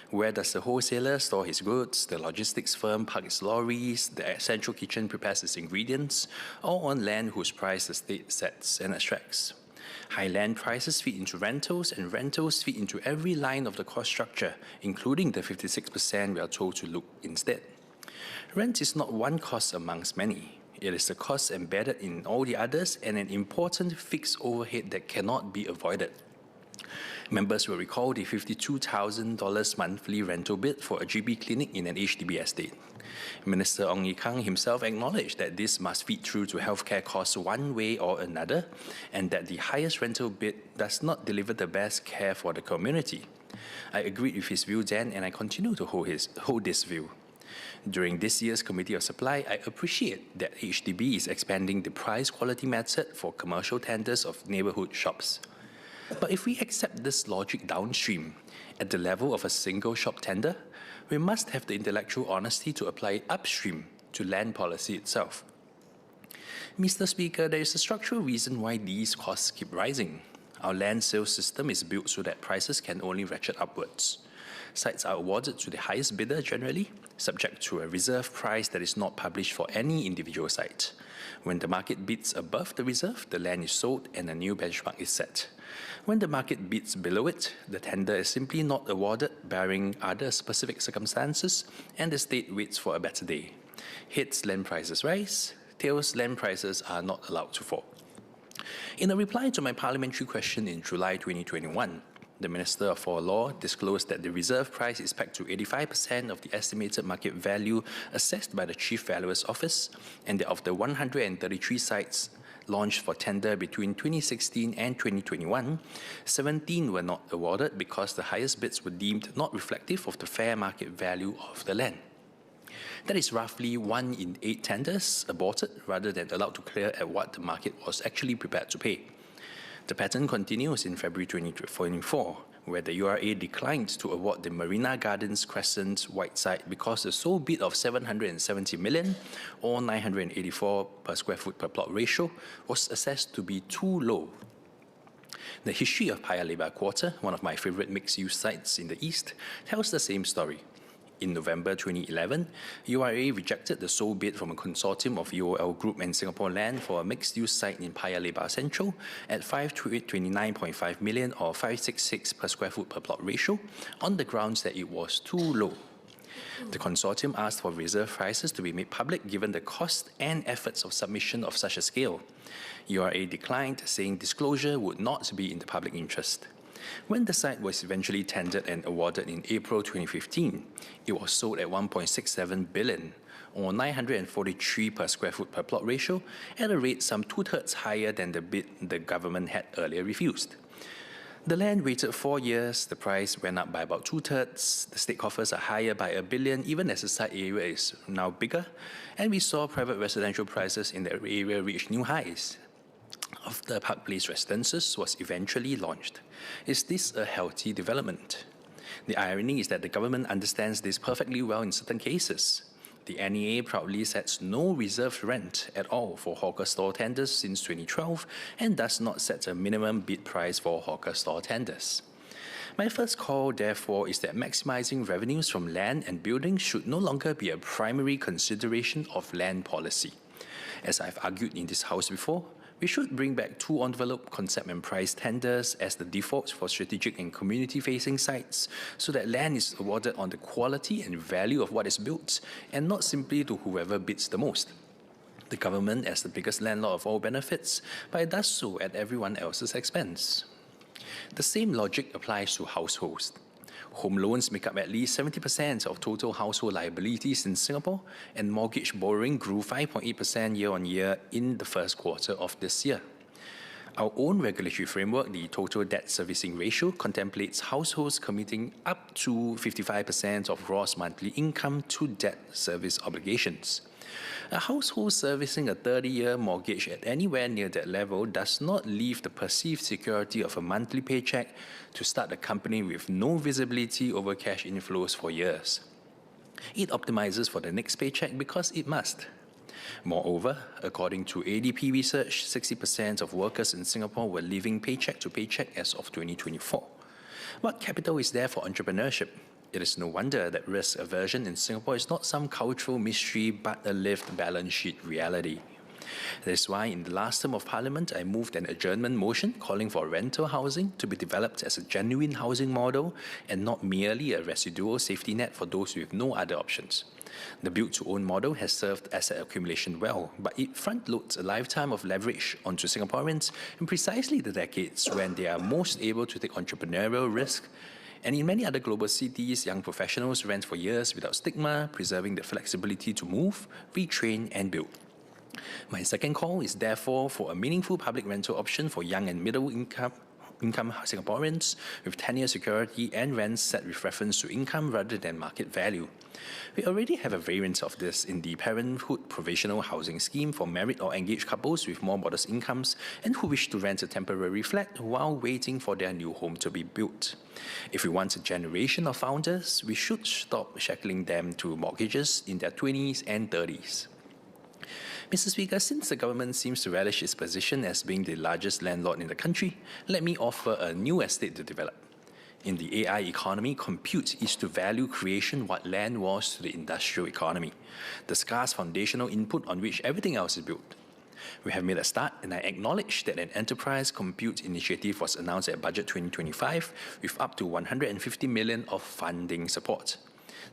S: Where does the wholesaler store his goods, the logistics firm park its lorries, the central kitchen prepares its ingredients, or on land whose price the state sets and extracts? High land prices feed into rentals, and rentals feed into every line of the cost structure, including the 56% we are told to look instead. Rent is not one cost amongst many. It is the cost embedded in all the others and an important fixed overhead that cannot be avoided. Members will recall the $52,000 monthly rental bid for a GP clinic in an HDB estate. Minister Ong Ye Kung himself acknowledged that this must feed through to healthcare costs one way or another, and that the highest rental bid does not deliver the best care for the community. I agreed with his view then, and I continue to hold this view. During this year's Committee of Supply, I appreciate that HDB is expanding the price quality method for commercial tenders of neighbourhood shops. But if we accept this logic downstream, at the level of a single shop tender, we must have the intellectual honesty to apply it upstream to land policy itself. Mr. Speaker, there is a structural reason why these costs keep rising. Our land sales system is built so that prices can only ratchet upwards. Sites are awarded to the highest bidder generally, subject to a reserve price that is not published for any individual site. When the market bids above the reserve, the land is sold and a new benchmark is set. When the market bids below it, the tender is simply not awarded, barring other specific circumstances, and the state waits for a better day. Heads, land prices rise. Tails, land prices are not allowed to fall. In a reply to my parliamentary question in July 2021, the Minister for Law disclosed that the reserve price is pegged to 85% of the estimated market value assessed by the Chief Valuer's Office, and that of the 133 sites launched for tender between 2016 and 2021, 17 were not awarded because the highest bids were deemed not reflective of the fair market value of the land. That is roughly 1 in 8 tenders aborted rather than allowed to clear at what the market was actually prepared to pay. The pattern continues in February 2024, where the URA declined to award the Marina Gardens Crescent White site because the sole bid of 770 million, or 984 per square foot per plot ratio, was assessed to be too low. The history of Paya Lebar Quarter, one of my favorite mixed-use sites in the east, tells the same story. In November 2011, URA rejected the sole bid from a consortium of UOL Group and Singapore Land for a mixed-use site in Paya Lebar Central at 529.5 million or 566 per square foot per plot ratio on the grounds that it was too low. The consortium asked for reserve prices to be made public given the cost and efforts of submission of such a scale. URA declined, saying disclosure would not be in the public interest. When the site was eventually tendered and awarded in April 2015, it was sold at 1.67 billion, or 943 per square foot per plot ratio, at a rate some 2/3 higher than the bid the government had earlier refused. The land waited 4 years, the price went up by about 2/3, the state coffers are higher by $1 billion, even as the site area is now bigger, and we saw private residential prices in the area reach new highs. After Park Place Residences was eventually launched. Is this a healthy development? The irony is that the government understands this perfectly well in certain cases. The NEA proudly sets no reserve rent at all for hawker store tenders since 2012 and does not set a minimum bid price for hawker store tenders. My first call, therefore, is that maximizing revenues from land and buildings should no longer be a primary consideration of land policy. As I've argued in this House before, we should bring back two-envelope concept and price tenders as the default for strategic and community-facing sites so that land is awarded on the quality and value of what is built and not simply to whoever bids the most. The government, as the biggest landlord of all, benefits, but it does so at everyone else's expense. The same logic applies to households. Home loans make up at least 70% of total household liabilities in Singapore, and mortgage borrowing grew 5.8% year-on-year in the first quarter of this year. Our own regulatory framework, the total debt servicing ratio, contemplates households committing up to 55% of gross monthly income to debt service obligations. A household servicing a 30-year mortgage at anywhere near that level does not leave the perceived security of a monthly paycheck to start a company with no visibility over cash inflows for years. It optimizes for the next paycheck because it must. Moreover, according to ADP research, 60% of workers in Singapore were living paycheck to paycheck as of 2024. What capital is there for entrepreneurship? It is no wonder that risk aversion in Singapore is not some cultural mystery but a lived balance sheet reality. That is why in the last term of Parliament, I moved an adjournment motion calling for rental housing to be developed as a genuine housing model and not merely a residual safety net for those with no other options. The build-to-own model has served asset accumulation well, but it front-loads a lifetime of leverage onto Singaporeans in precisely the decades when they are most able to take entrepreneurial risk. And in many other global cities, young professionals rent for years without stigma, preserving the flexibility to move, retrain, and build. My second call is therefore for a meaningful public rental option for young and middle-income Singaporeans with tenure security and rents set with reference to income rather than market value. We already have a variant of this in the Parenthood Provisional Housing Scheme for married or engaged couples with more modest incomes and who wish to rent a temporary flat while waiting for their new home to be built. If we want a generation of founders, we should stop shackling them to mortgages in their 20s and 30s. Mr. Speaker, since the government seems to relish its position as being the largest landlord in the country, let me offer a new estate to develop. In the AI economy, compute is to value creation what land was to the industrial economy, the scarce foundational input on which everything else is built. We have made a start, and I acknowledge that an enterprise compute initiative was announced at Budget 2025 with up to 150 million of funding support.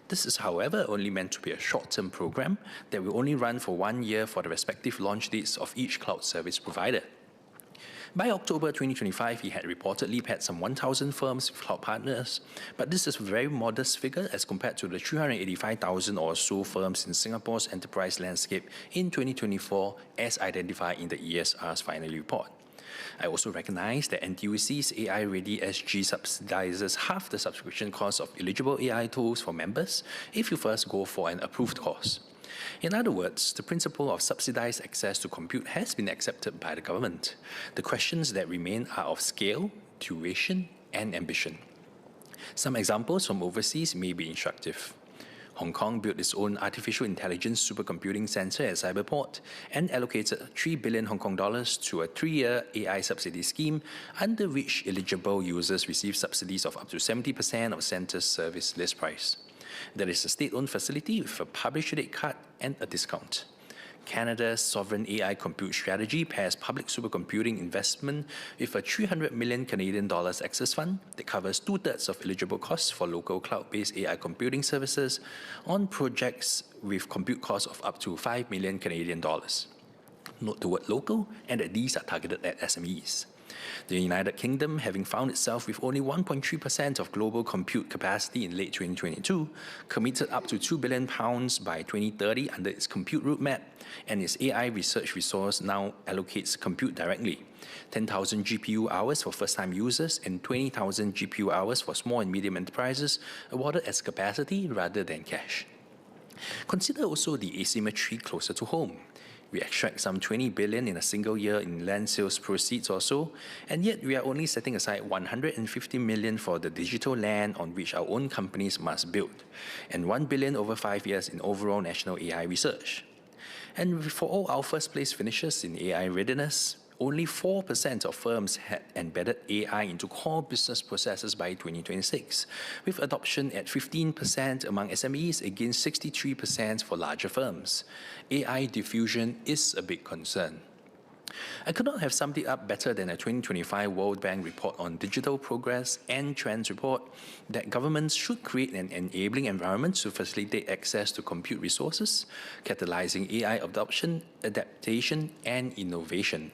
S: This is, however, only meant to be a short-term program that will only run for 1 year for the respective launch dates of each cloud service provider. By October 2025, he had reportedly had some 1,000 firms with cloud partners, but this is a very modest figure as compared to the 385,000 or so firms in Singapore's enterprise landscape in 2024 as identified in the ESR's final report. I also recognize that NTUC's AI Ready SG subsidizes half the subscription cost of eligible AI tools for members if you first go for an approved course. In other words, the principle of subsidized access to compute has been accepted by the government. The questions that remain are of scale, duration, and ambition. Some examples from overseas may be instructive. Hong Kong built its own artificial intelligence supercomputing center at Cyberport and allocated 3 billion Hong Kong dollars to a 3-year AI subsidy scheme under which eligible users receive subsidies of up to 70% of center's service list price. That is a state-owned facility with a publish rate card and a discount. Canada's sovereign AI compute strategy pairs public supercomputing investment with a 300 million Canadian dollars access fund that covers 2/3 of eligible costs for local cloud-based AI computing services on projects with compute costs of up to 5 million Canadian dollars. Note the word local and that these are targeted at SMEs. The United Kingdom, having found itself with only 1.3% of global compute capacity in late 2022, committed up to £2 billion by 2030 under its compute roadmap, and its AI research resource now allocates compute directly. 10,000 GPU hours for first-time users and 20,000 GPU hours for small and medium enterprises awarded as capacity rather than cash. Consider also the asymmetry closer to home. We extract some 20 billion in a single year in land sales proceeds or so, and yet we are only setting aside 150 million for the digital land on which our own companies must build, and 1 billion over 5 years in overall national AI research. And for all our first place finishers in AI readiness, only 4% of firms had embedded AI into core business processes by 2026, with adoption at 15% among SMEs against 63% for larger firms. AI diffusion is a big concern. I could not have summed it up better than a 2025 World Bank report on digital progress and trends report that governments should create an enabling environment to facilitate access to compute resources, catalyzing AI adoption, adaptation, and innovation.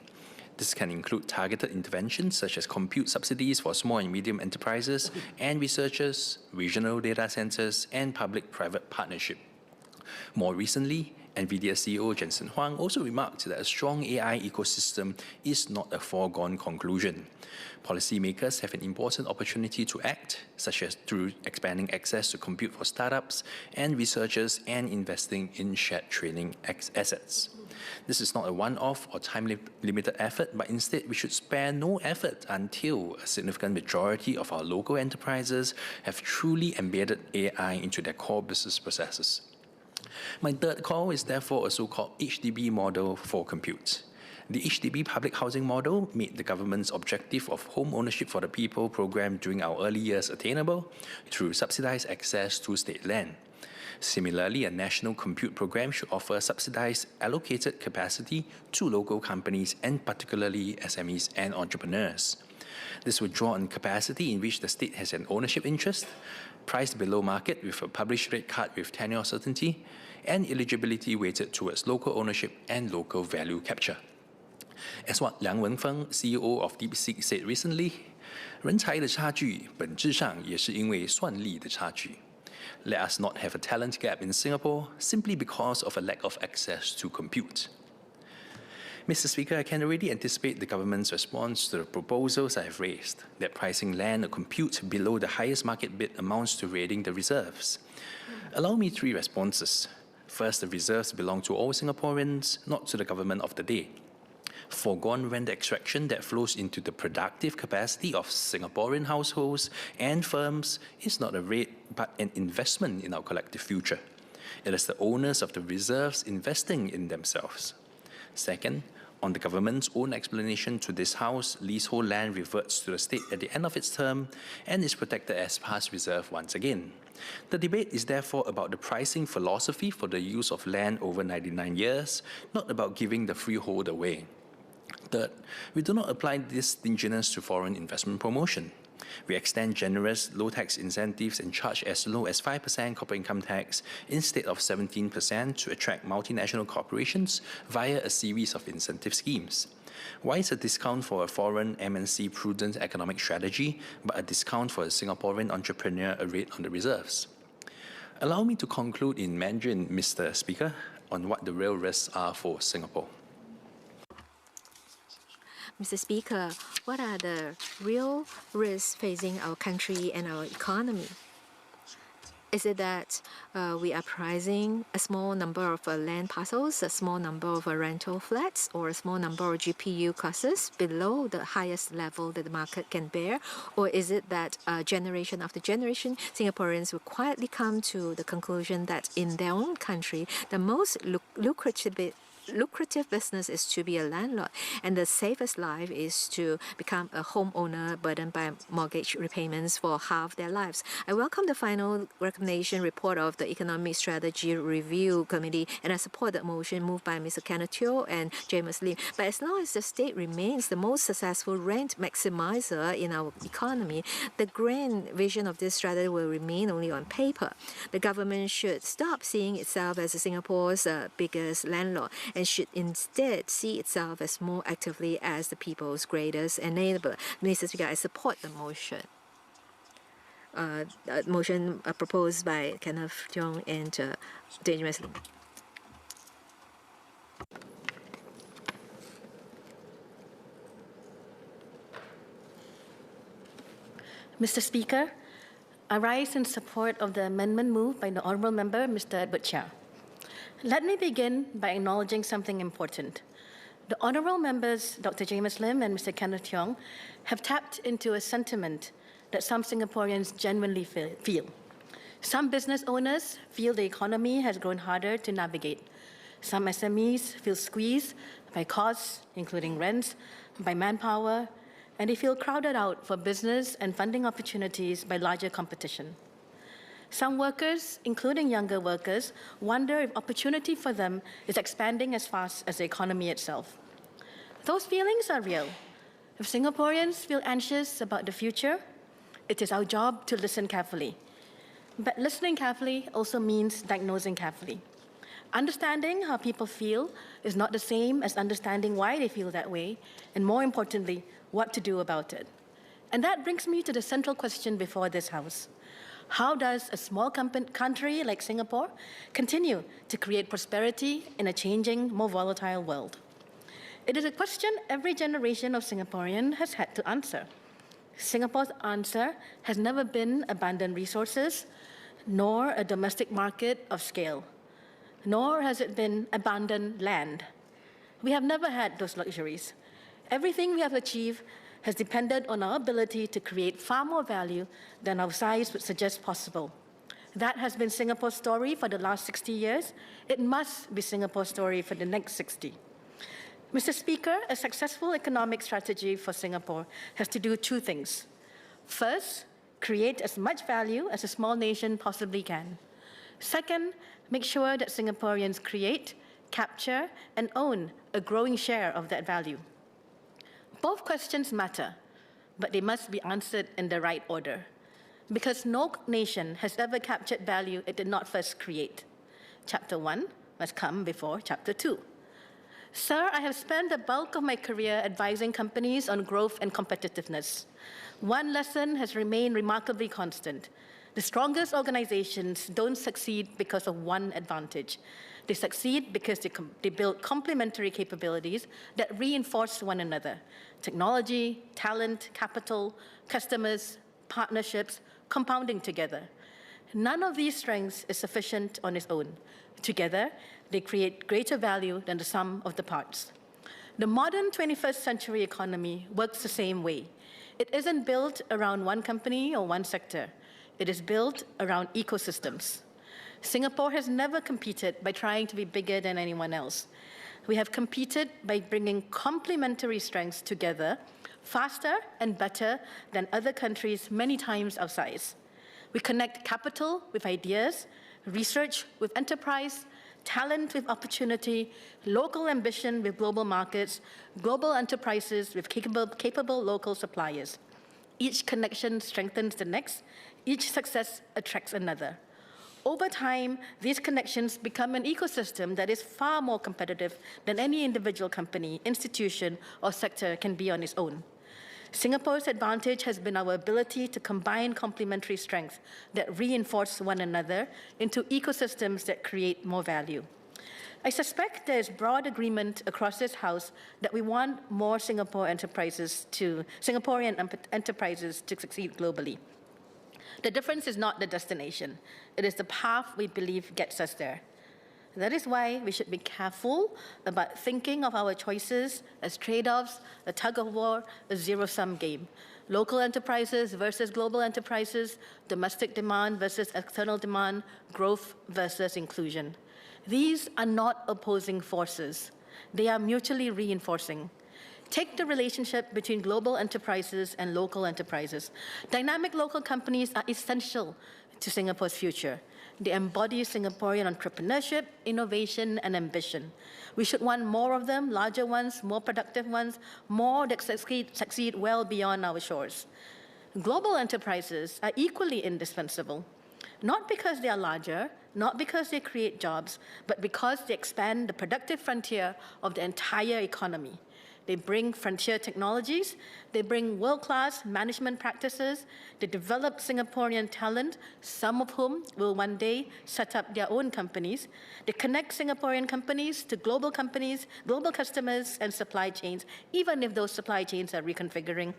S: This can include targeted interventions such as compute subsidies for small and medium enterprises and researchers, regional data centers, and public-private partnership. More recently, NVIDIA CEO Jensen Huang also remarked that a strong AI ecosystem is not a foregone conclusion. Policymakers have an important opportunity to act, such as through expanding access to compute for startups and researchers and investing in shared training assets. This is not a one-off or time-limited effort, but instead we should spare no effort until a significant majority of our local enterprises have truly embedded AI into their core business processes. My third call is therefore a so-called HDB model for compute. The HDB public housing model made the government's objective of home ownership for the people program during our early years attainable through subsidized access to state land. Similarly, a national compute program should offer subsidized allocated capacity to local companies and particularly SMEs and entrepreneurs. This would draw on capacity in which the state has an ownership interest, priced below market with a published rate card with tenure certainty, and eligibility weighted towards local ownership and local value capture. As what Liang Wenfeng, CEO of DeepSeek, said recently, 人才的差距本质上也是因为算力的差距. Let us not have a talent gap in Singapore simply because of a lack of access to compute. Mr. Speaker, I can already anticipate the government's response to the proposals I have raised, that pricing land or compute below the highest market bid amounts to raiding the reserves. Allow me 3 responses. First, the reserves belong to all Singaporeans, not to the government of the day. Foregone rent extraction that flows into the productive capacity of Singaporean households and firms is not a raid but an investment in our collective future. It is the owners of the reserves investing in themselves. Second, On the government's own explanation to this House, leasehold land reverts to the state at the end of its term and is protected as past reserve once again. The debate is therefore about the pricing philosophy for the use of land over 99 years, not about giving the freehold away. Third, we do not apply this stinginess to foreign investment promotion. We extend generous low-tax incentives and charge as low as 5% corporate income tax instead of 17% to attract multinational corporations via a series of incentive schemes. Why is a discount for a foreign MNC prudent economic strategy, but a discount for a Singaporean entrepreneur a rate on the reserves? Allow me to conclude in Mandarin, Mr. Speaker, on what the real risks are for Singapore.
A: Mr. Speaker, what are the real risks facing our country and our economy? Is it that we are pricing a small number of land parcels, a small number of rental flats, or a small number of GPU classes below the highest level that the market can bear? Or is it that generation after generation, Singaporeans will quietly come to the conclusion that in their own country, the most lucrative business is to be a landlord, and the safest life is to become a homeowner burdened by mortgage repayments for half their lives? I welcome the final recommendation report of the Economic Strategy Review Committee, and I support the motion moved by Mr. Kenneth Teo and James Lim. But as long as the state remains the most successful rent maximizer in our economy, the grand vision of this strategy will remain only on paper. The government should stop seeing itself as Singapore's biggest landlord, and should instead see itself as more actively as the people's greatest enabler. Mr. Speaker, I support the motion. Motion proposed by Kenneth Tiong and James Lim.
U: Mr. Speaker, I rise in support of the amendment moved by the Honourable Member, Mr. Edward Chia. Let me begin by acknowledging something important. The Honourable Members, Dr. James Lim and Mr. Kenneth Tiong, have tapped into a sentiment that some Singaporeans genuinely feel. Some business owners feel the economy has grown harder to navigate. Some SMEs feel squeezed by costs, including rents, by manpower, and they feel crowded out for business and funding opportunities by larger competition. Some workers, including younger workers, wonder if opportunity for them is expanding as fast as the economy itself. Those feelings are real. If Singaporeans feel anxious about the future, it is our job to listen carefully. But listening carefully also means diagnosing carefully. Understanding how people feel is not the same as understanding why they feel that way, and more importantly, what to do about it. And that brings me to the central question before this House. How does a small country like Singapore continue to create prosperity in a changing, more volatile world? It is a question every generation of Singaporean has had to answer. Singapore's answer has never been abundant resources, nor a domestic market of scale, nor has it been abundant land. We have never had those luxuries. Everything we have achieved has depended on our ability to create far more value than our size would suggest possible. That has been Singapore's story for the last 60 years. It must be Singapore's story for the next 60. Mr. Speaker, a successful economic strategy for Singapore has to do two things. First, create as much value as a small nation possibly can. Second, make sure that Singaporeans create, capture, and own a growing share of that value. Both questions matter, but they must be answered in the right order, because no nation has ever captured value it did not first create. Chapter 1 must come before Chapter 2. Sir, I have spent the bulk of my career advising companies on growth and competitiveness. One lesson has remained remarkably constant. The strongest organizations don't succeed because of one advantage. They succeed because they build complementary capabilities that reinforce one another. Technology, talent, capital, customers, partnerships, compounding together. None of these strengths is sufficient on its own. Together, they create greater value than the sum of the parts. The modern 21st century economy works the same way. It isn't built around one company or one sector. It is built around ecosystems. Singapore has never competed by trying to be bigger than anyone else. We have competed by bringing complementary strengths together faster and better than other countries many times our size. We connect capital with ideas, research with enterprise, talent with opportunity, local ambition with global markets, global enterprises with capable local suppliers. Each connection strengthens the next, each success attracts another. Over time, these connections become an ecosystem that is far more competitive than any individual company, institution, or sector can be on its own. Singapore's advantage has been our ability to combine complementary strengths that reinforce one another into ecosystems that create more value. I suspect there is broad agreement across this House that we want more Singaporean enterprises to succeed globally. The difference is not the destination. It is the path we believe gets us there. That is why we should be careful about thinking of our choices as trade-offs, a tug-of-war, a zero-sum game. Local enterprises versus global enterprises, domestic demand versus external demand, growth versus inclusion. These are not opposing forces. They are mutually reinforcing. Take the relationship between global enterprises and local enterprises. Dynamic local companies are essential to Singapore's future. They embody Singaporean entrepreneurship, innovation, and ambition. We should want more of them, larger ones, more productive ones, more that succeed well beyond our shores. Global enterprises are equally indispensable, not because they are larger, not because they create jobs, but because they expand the productive frontier of the entire economy. They bring frontier technologies, they bring world-class management practices, they develop Singaporean talent, some of whom will one day set up their own companies. They connect Singaporean companies to global customers and supply chains, even if those supply chains are reconfiguring.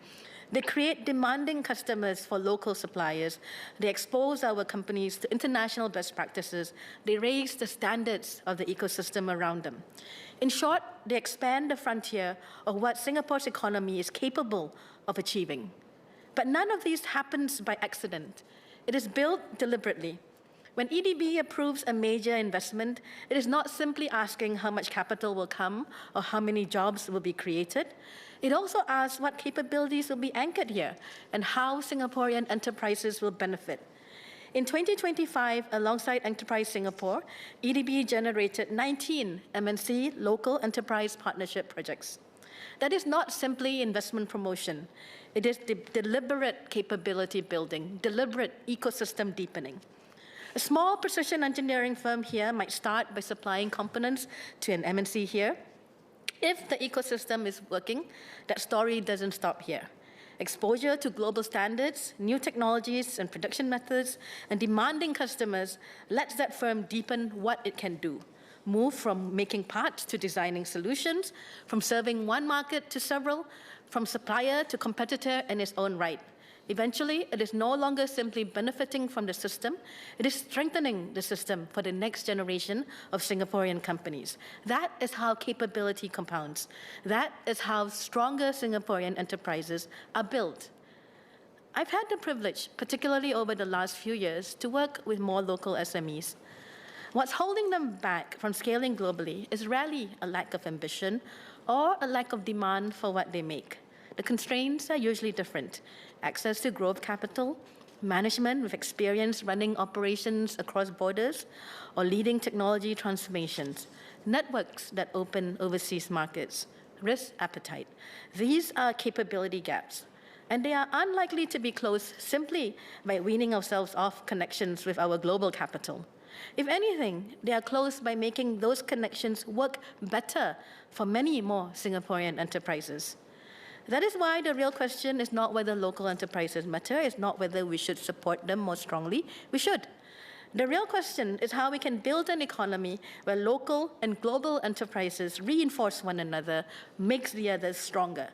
U: They create demanding customers for local suppliers. They expose our companies to international best practices. They raise the standards of the ecosystem around them. In short, they expand the frontier of what Singapore's economy is capable of achieving. But none of these happens by accident. It is built deliberately. When EDB approves a major investment, it is not simply asking how much capital will come or how many jobs will be created. It also asks what capabilities will be anchored here and how Singaporean enterprises will benefit. In 2025, alongside Enterprise Singapore, EDB generated 19 MNC local enterprise partnership projects. That is not simply investment promotion. It is deliberate capability building, deliberate ecosystem deepening. A small precision engineering firm here might start by supplying components to an MNC here. If the ecosystem is working, that story doesn't stop here. Exposure to global standards, new technologies and production methods, and demanding customers lets that firm deepen what it can do. Move from making parts to designing solutions, from serving one market to several, from supplier to competitor in its own right. Eventually, it is no longer simply benefiting from the system, it is strengthening the system for the next generation of Singaporean companies. That is how capability compounds. That is how stronger Singaporean enterprises are built. I've had the privilege, particularly over the last few years, to work with more local SMEs. What's holding them back from scaling globally is rarely a lack of ambition or a lack of demand for what they make. The constraints are usually different. Access to growth capital, management with experience running operations across borders, or leading technology transformations, networks that open overseas markets, risk appetite. These are capability gaps, and they are unlikely to be closed simply by weaning ourselves off connections with our global capital. If anything, they are closed by making those connections work better for many more Singaporean enterprises. That is why the real question is not whether local enterprises matter, it's not whether we should support them more strongly. We should. The real question is how we can build an economy where local and global enterprises reinforce one another, makes the others stronger.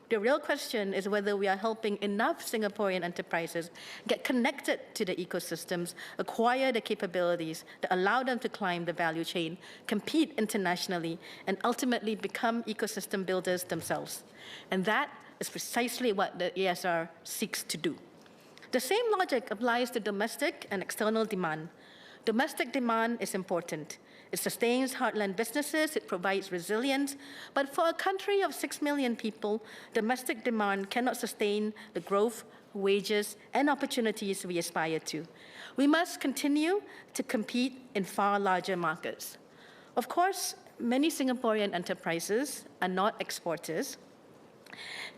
U: The real question is whether we are helping enough Singaporean enterprises get connected to the ecosystems, acquire the capabilities that allow them to climb the value chain, compete internationally, and ultimately become ecosystem builders themselves. And that is precisely what the ESR seeks to do. The same logic applies to domestic and external demand. Domestic demand is important. It sustains heartland businesses, it provides resilience, but for a country of 6 million people, domestic demand cannot sustain the growth, wages, and opportunities we aspire to. We must continue to compete in far larger markets. Of course, many Singaporean enterprises are not exporters,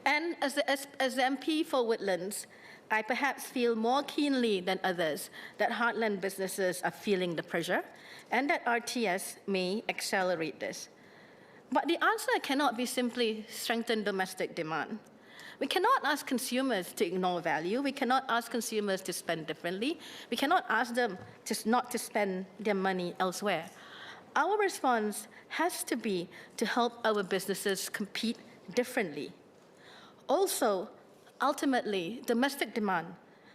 U: and as the MP for Woodlands, I perhaps feel more keenly than others that heartland businesses are feeling the pressure and that RTS may accelerate this. But the answer cannot be simply strengthen domestic demand. We cannot ask consumers to ignore value. We cannot ask consumers to spend differently. We cannot ask them not to spend their money elsewhere. Our response has to be to help our businesses compete differently. Also, ultimately, domestic demand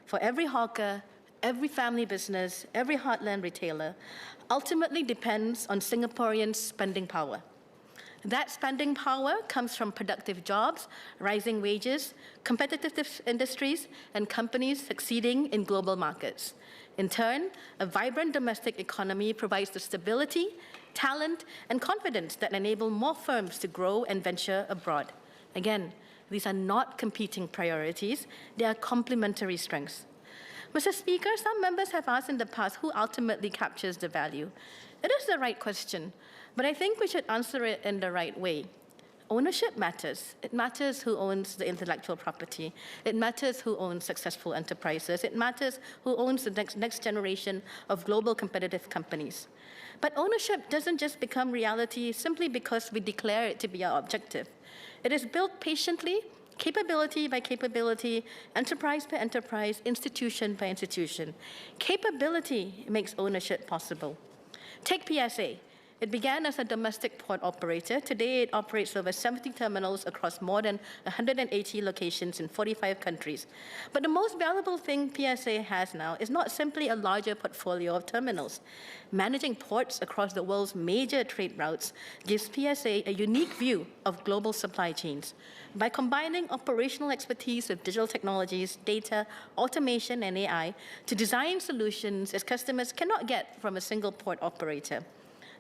U: for every hawker, every family business, every heartland retailer ultimately depends on Singaporeans' spending power. That spending power comes from productive jobs, rising wages, competitive industries, and companies succeeding in global markets. In turn, a vibrant domestic economy provides the stability, talent, and confidence that enable more firms to grow and venture abroad. Again, these are not competing priorities, they are complementary strengths. Mr. Speaker, some members have asked in the past who ultimately captures the value. It is the right question, but I think we should answer it in the right way. Ownership matters. It matters who owns the intellectual property. It matters who owns successful enterprises. It matters who owns the next generation of global competitive companies. But ownership doesn't just become reality simply because we declare it to be our objective. It is built patiently, capability by capability, enterprise by enterprise, institution by institution. Capability makes ownership possible. Take PSA. It began as a domestic port operator. Today, it operates over 70 terminals across more than 180 locations in 45 countries. But the most valuable thing PSA has now is not simply a larger portfolio of terminals. Managing ports across the world's major trade routes gives PSA a unique view of global supply chains. By combining operational expertise with digital technologies, data, automation, and AI to design solutions its customers cannot get from a single port operator.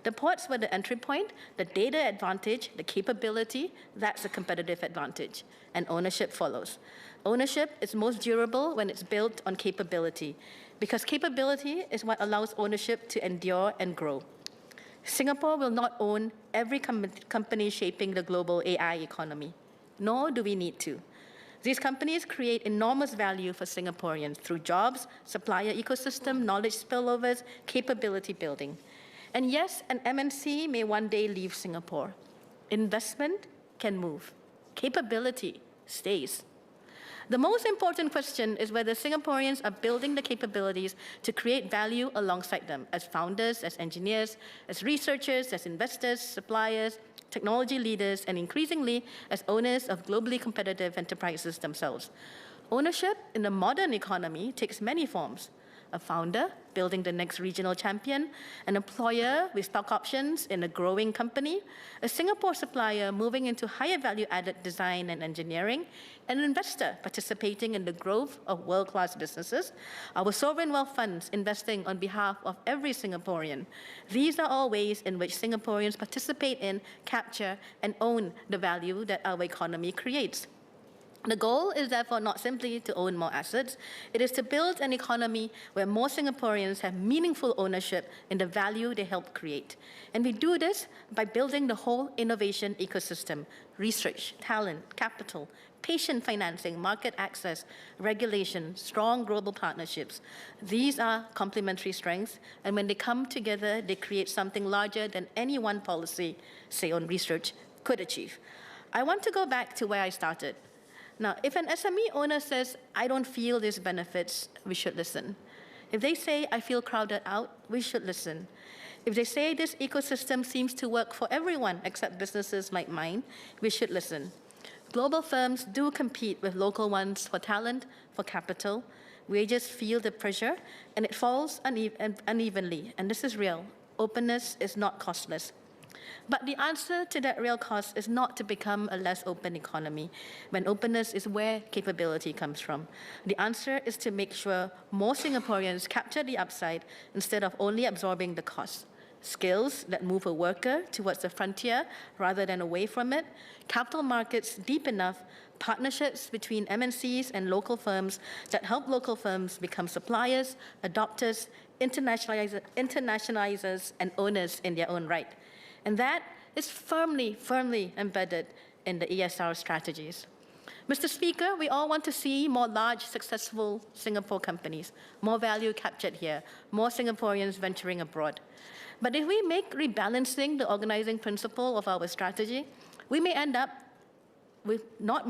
U: The ports were the entry point, the data advantage, the capability, that's a competitive advantage, and ownership follows. Ownership is most durable when it's built on capability, because capability is what allows ownership to endure and grow. Singapore will not own every company shaping the global AI economy, nor do we need to. These companies create enormous value for Singaporeans through jobs, supplier ecosystem, knowledge spillovers, capability building. And yes, an MNC may one day leave Singapore. Investment can move. Capability stays. The most important question is whether Singaporeans are building the capabilities to create value alongside them as founders, as engineers, as researchers, as investors, suppliers, technology leaders, and increasingly as owners of globally competitive enterprises themselves. Ownership in the modern economy takes many forms. A founder building the next regional champion, an employer with stock options in a growing company, a Singapore supplier moving into higher value-added design and engineering, an investor participating in the growth of world-class businesses, our sovereign wealth funds investing on behalf of every Singaporean. These are all ways in which Singaporeans participate in, capture, and own the value that our economy creates. The goal is therefore not simply to own more assets, it is to build an economy where more Singaporeans have meaningful ownership in the value they help create. And we do this by building the whole innovation ecosystem: research, talent, capital, patient financing, market access, regulation, strong global partnerships. These are complementary strengths, and when they come together, they create something larger than any one policy, say on research, could achieve. I want to go back to where I started. Now, if an SME owner says, I don't feel these benefits, we should listen. If they say, I feel crowded out, we should listen. If they say this ecosystem seems to work for everyone except businesses like mine, we should listen. Global firms do compete with local ones for talent, for capital. Wages feel the pressure, and it falls unevenly, and this is real. Openness is not costless. But the answer to that real cost is not to become a less open economy, when openness is where capability comes from. The answer is to make sure more Singaporeans capture the upside instead of only absorbing the cost. Skills that move a worker towards the frontier rather than away from it, capital markets deep enough, partnerships between MNCs and local firms that help local firms become suppliers, adopters, internationalizers, and owners in their own right. And that is firmly embedded in the ESR strategies. Mr. Speaker, we all want to see more large, successful Singapore companies, more value captured here, more Singaporeans venturing abroad. But if we make rebalancing the organizing principle of our strategy, we may end up with not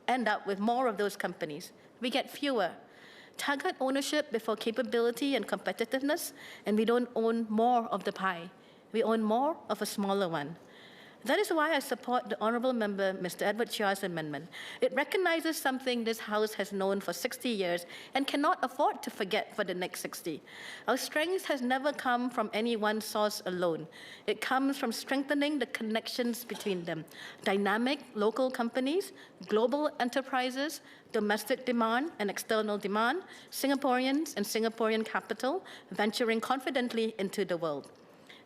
U: end up with more of those companies. We get fewer. Target ownership before capability and competitiveness, and we don't own more of the pie. We own more of a smaller one. That is why I support the Honourable Member, Mr. Edward Chia's amendment. It recognizes something this House has known for 60 years and cannot afford to forget for the next 60. Our strength has never come from any one source alone. It comes from strengthening the connections between them. Dynamic local companies, global enterprises, domestic demand and external demand, Singaporeans and Singaporean capital venturing confidently into the world.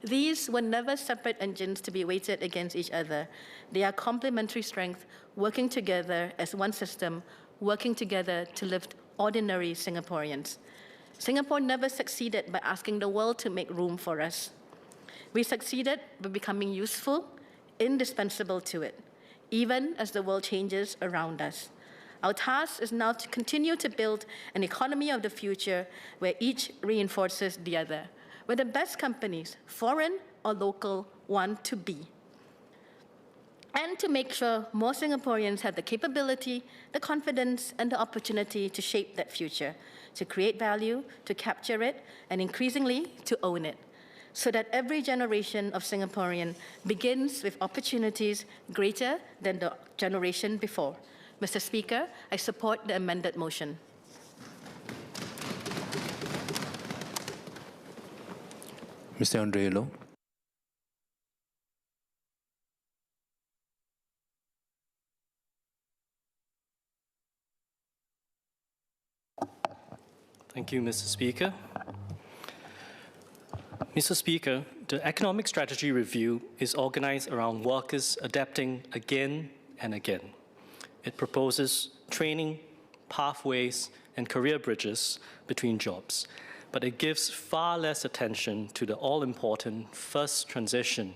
U: These were never separate engines to be weighted against each other. They are complementary strengths, working together as one system, working together to lift ordinary Singaporeans. Singapore never succeeded by asking the world to make room for us. We succeeded by becoming useful, indispensable to it, even as the world changes around us. Our task is now to continue to build an economy of the future where each reinforces the other, where the best companies, foreign or local, want to be. And to make sure more Singaporeans have the capability, the confidence, and the opportunity to shape that future, to create value, to capture it, and increasingly to own it, so that every generation of Singaporean begins with opportunities greater than the generation before. Mr. Speaker, I support the amended motion.
F: Mr. Andre Loh.
D: Thank you, Mr. Speaker. Mr. Speaker, the Economic Strategy Review is organized around workers adapting again and again. It proposes training, pathways, and career bridges between jobs, but it gives far less attention to the all-important first transition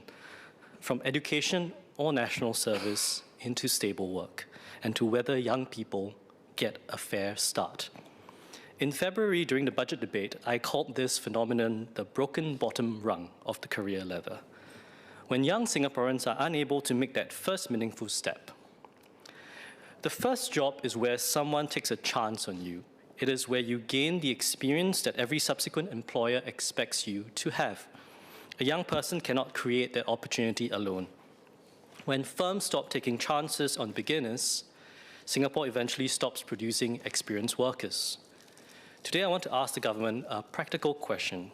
D: from education or national service into stable work, and to whether young people get a fair start. In February, during the budget debate, I called this phenomenon the broken bottom rung of the career ladder, when young Singaporeans are unable to make that first meaningful step. The first job is where someone takes a chance on you. It is where you gain the experience that every subsequent employer expects you to have. A young person cannot create that opportunity alone. When firms stop taking chances on beginners, Singapore eventually stops producing experienced workers. Today, I want to ask the government a practical question.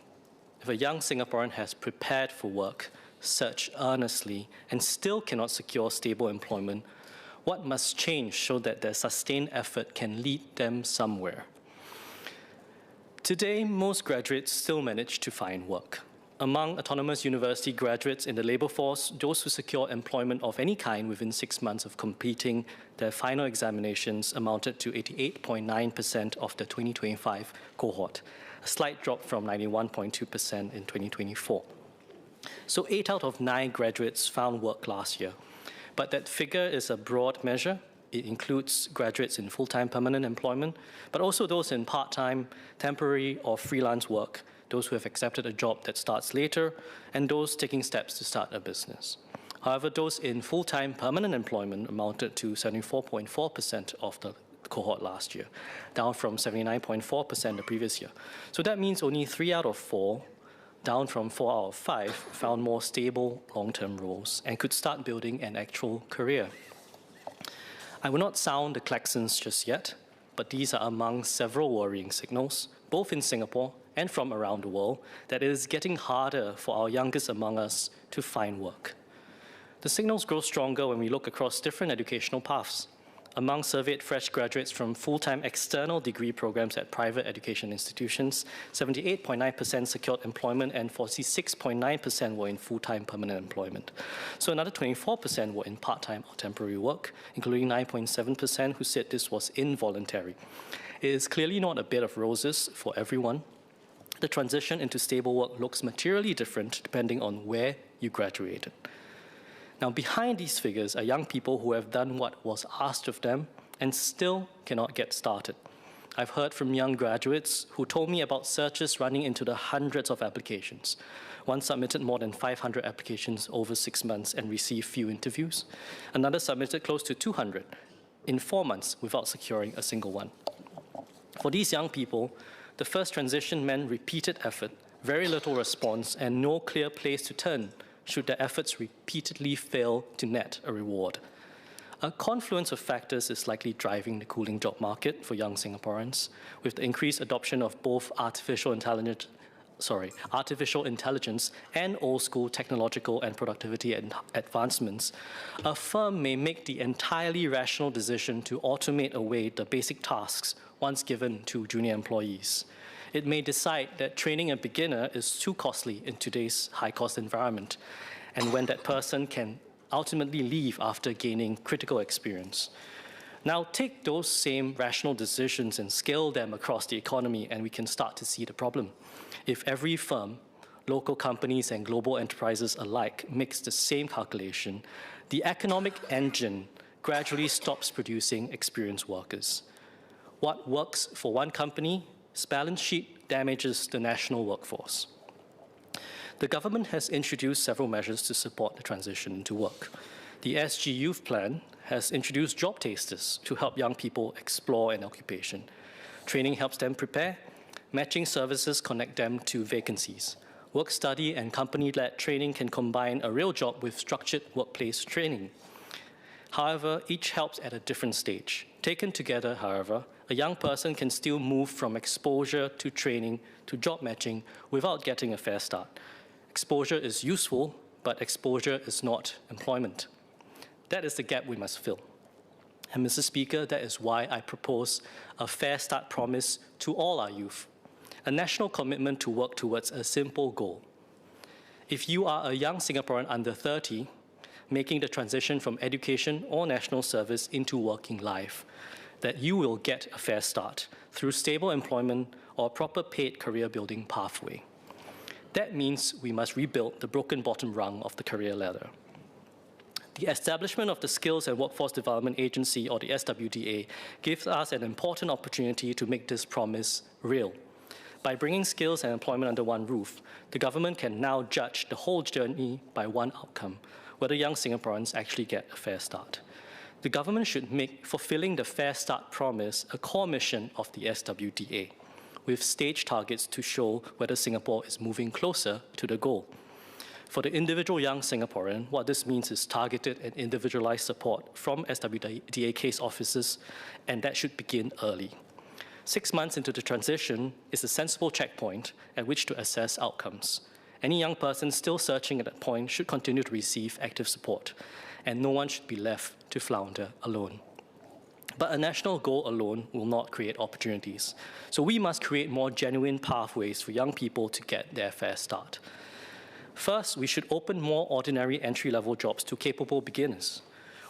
D: If a young Singaporean has prepared for work, searched earnestly, and still cannot secure stable employment, what must change so that their sustained effort can lead them somewhere? Today, most graduates still manage to find work. Among autonomous university graduates in the labour force, those who secure employment of any kind within 6 months of completing their final examinations amounted to 88.9% of the 2025 cohort, a slight drop from 91.2% in 2024. So 8 out of 9 graduates found work last year. But that figure is a broad measure. It includes graduates in full-time permanent employment, but also those in part-time, temporary, or freelance work, those who have accepted a job that starts later, and those taking steps to start a business. However, those in full-time permanent employment amounted to 74.4% of the cohort last year, down from 79.4% the previous year. So that means only 3 out of 4, down from 4 out of 5, found more stable long-term roles and could start building an actual career. I will not sound the klaxons just yet, but these are among several worrying signals, both in Singapore and from around the world that it is getting harder for our youngest among us to find work. The signals grow stronger when we look across different educational paths. Among surveyed fresh graduates from full-time external degree programs at private education institutions, 78.9% secured employment and 46.9% were in full-time permanent employment. So another 24% were in part-time or temporary work, including 9.7% who said this was involuntary. It is clearly not a bed of roses for everyone. The transition into stable work looks materially different depending on where you graduated. Now, behind these figures are young people who have done what was asked of them and still cannot get started. I've heard from young graduates who told me about searches running into the hundreds of applications. One submitted more than 500 applications over 6 months and received few interviews. Another submitted close to 200 in 4 months without securing a single one. For these young people, the first transition meant repeated effort, very little response, and no clear place to turn should their efforts repeatedly fail to net a reward. A confluence of factors is likely driving the cooling job market for young Singaporeans, with the increased adoption of both artificial intelligence and old-school technological and productivity advancements. A firm may make the entirely rational decision to automate away the basic tasks once given to junior employees. It may decide that training a beginner is too costly in today's high-cost environment, and when that person can ultimately leave after gaining critical experience. Now take those same rational decisions and scale them across the economy, and we can start to see the problem. If every firm, local companies and global enterprises alike makes the same calculation, the economic engine gradually stops producing experienced workers. What works for one company's balance sheet damages the national workforce. The government has introduced several measures to support the transition into work. The SG Youth Plan has introduced job tasters to help young people explore an occupation. Training helps them prepare. Matching services connect them to vacancies. Work study and company-led training can combine a real job with structured workplace training. However, each helps at a different stage. Taken together, however, a young person can still move from exposure to training to job matching without getting a fair start. Exposure is useful, but exposure is not employment. That is the gap we must fill. And Mr. Speaker, that is why I propose a fair start promise to all our youth, a national commitment to work towards a simple goal. If you are a young Singaporean under 30, making the transition from education or national service into working life, that you will get a fair start through stable employment or proper paid career building pathway. That means we must rebuild the broken bottom rung of the career ladder. The establishment of the Skills and Workforce Development Agency, or the SWDA, gives us an important opportunity to make this promise real. By bringing skills and employment under one roof, the government can now judge the whole journey by one outcome, whether young Singaporeans actually get a fair start. The government should make fulfilling the Fair Start promise a core mission of the SWDA, with stage targets to show whether Singapore is moving closer to the goal. For the individual young Singaporean, what this means is targeted and individualized support from SWDA case officers, and that should begin early. 6 months into the transition is a sensible checkpoint at which to assess outcomes. Any young person still searching at that point should continue to receive active support, and no one should be left to flounder alone. But a national goal alone will not create opportunities. So we must create more genuine pathways for young people to get their fair start. First, we should open more ordinary entry-level jobs to capable beginners.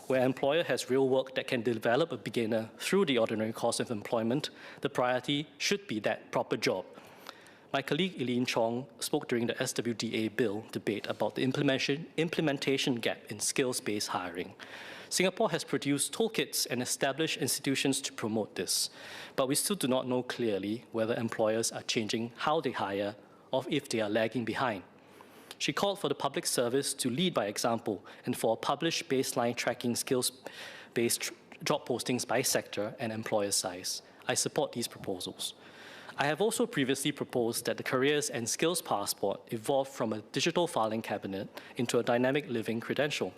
D: Where an employer has real work that can develop a beginner through the ordinary course of employment, the priority should be that proper job. My colleague Eileen Chong spoke during the SWDA bill debate about the implementation gap in skills-based hiring. Singapore has produced toolkits and established institutions to promote this, but we still do not know clearly whether employers are changing how they hire or if they are lagging behind. She called for the public service to lead by example and for a published baseline tracking skills-based job postings by sector and employer size. I support these proposals. I have also previously proposed that the Careers and Skills Passport evolve from a digital filing cabinet into a dynamic living credential.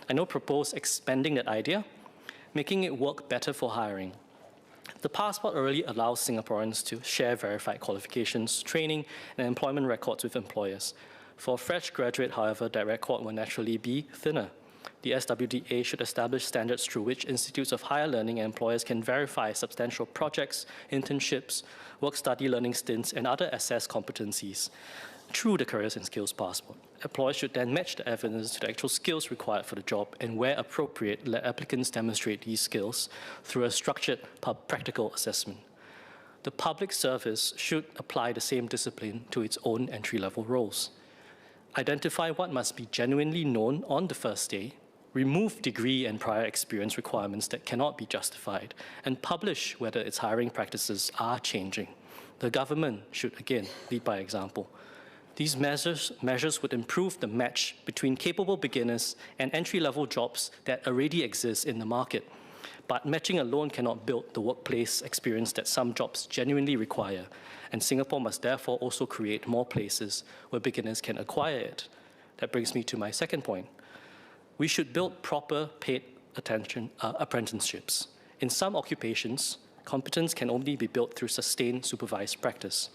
D: I now propose expanding that idea, making it work better for hiring. The passport already allows Singaporeans to share verified qualifications, training, and employment records with employers. For a fresh graduate, however, that record will naturally be thinner. The SWDA should establish standards through which institutes of higher learning and employers can verify substantial projects, internships, work-study learning stints, and other assessed competencies through the Careers and Skills Passport. Employers should then match the evidence to the actual skills required for the job, and where appropriate, let applicants demonstrate these skills through a structured practical assessment. The public service should apply the same discipline to its own entry-level roles. Identify what must be genuinely known on the first day, remove degree and prior experience requirements that cannot be justified, and publish whether its hiring practices are changing. The government should, again, lead by example. These measures would improve the match between capable beginners and entry-level jobs that already exist in the market. But matching alone cannot build the workplace experience that some jobs genuinely require, and Singapore must therefore also create more places where beginners can acquire it. That brings me to my second point. We should build proper paid apprenticeships. In some occupations, competence can only be built through sustained supervised practice.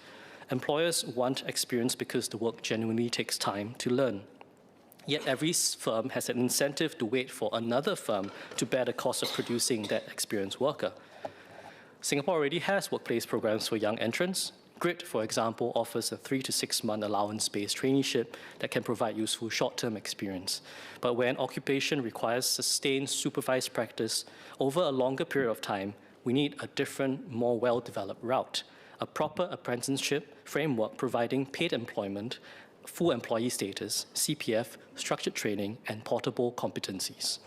D: Employers want experience because the work genuinely takes time to learn. Yet every firm has an incentive to wait for another firm to bear the cost of producing that experienced worker. Singapore already has workplace programs for young entrants. GRIT, for example, offers a 3 to 6 month allowance-based traineeship that can provide useful short-term experience. But where an occupation requires sustained supervised practice over a longer period of time, we need a different, more well-developed route. A proper apprenticeship framework providing paid employment, full employee status, CPF, structured training, and portable competencies.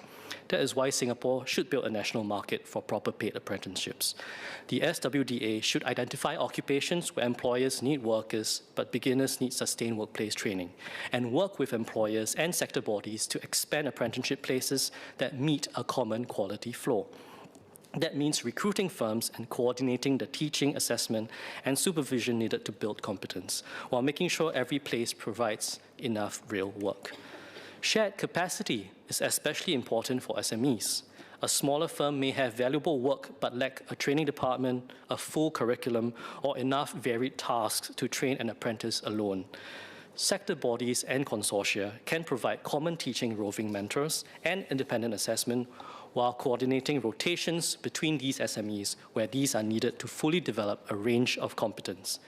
D: That is why Singapore should build a national market for proper paid apprenticeships. The SWDA should identify occupations where employers need workers, but beginners need sustained workplace training, and work with employers and sector bodies to expand apprenticeship places that meet a common quality floor. That means recruiting firms and coordinating the teaching, assessment, and supervision needed to build competence, while making sure every place provides enough real work. Shared capacity is especially important for SMEs. A smaller firm may have valuable work but lack a training department, a full curriculum, or enough varied tasks to train an apprentice alone. Sector bodies and consortia can provide common teaching roving mentors and independent assessment, while coordinating rotations between these SMEs where these are needed to fully develop a range of competence.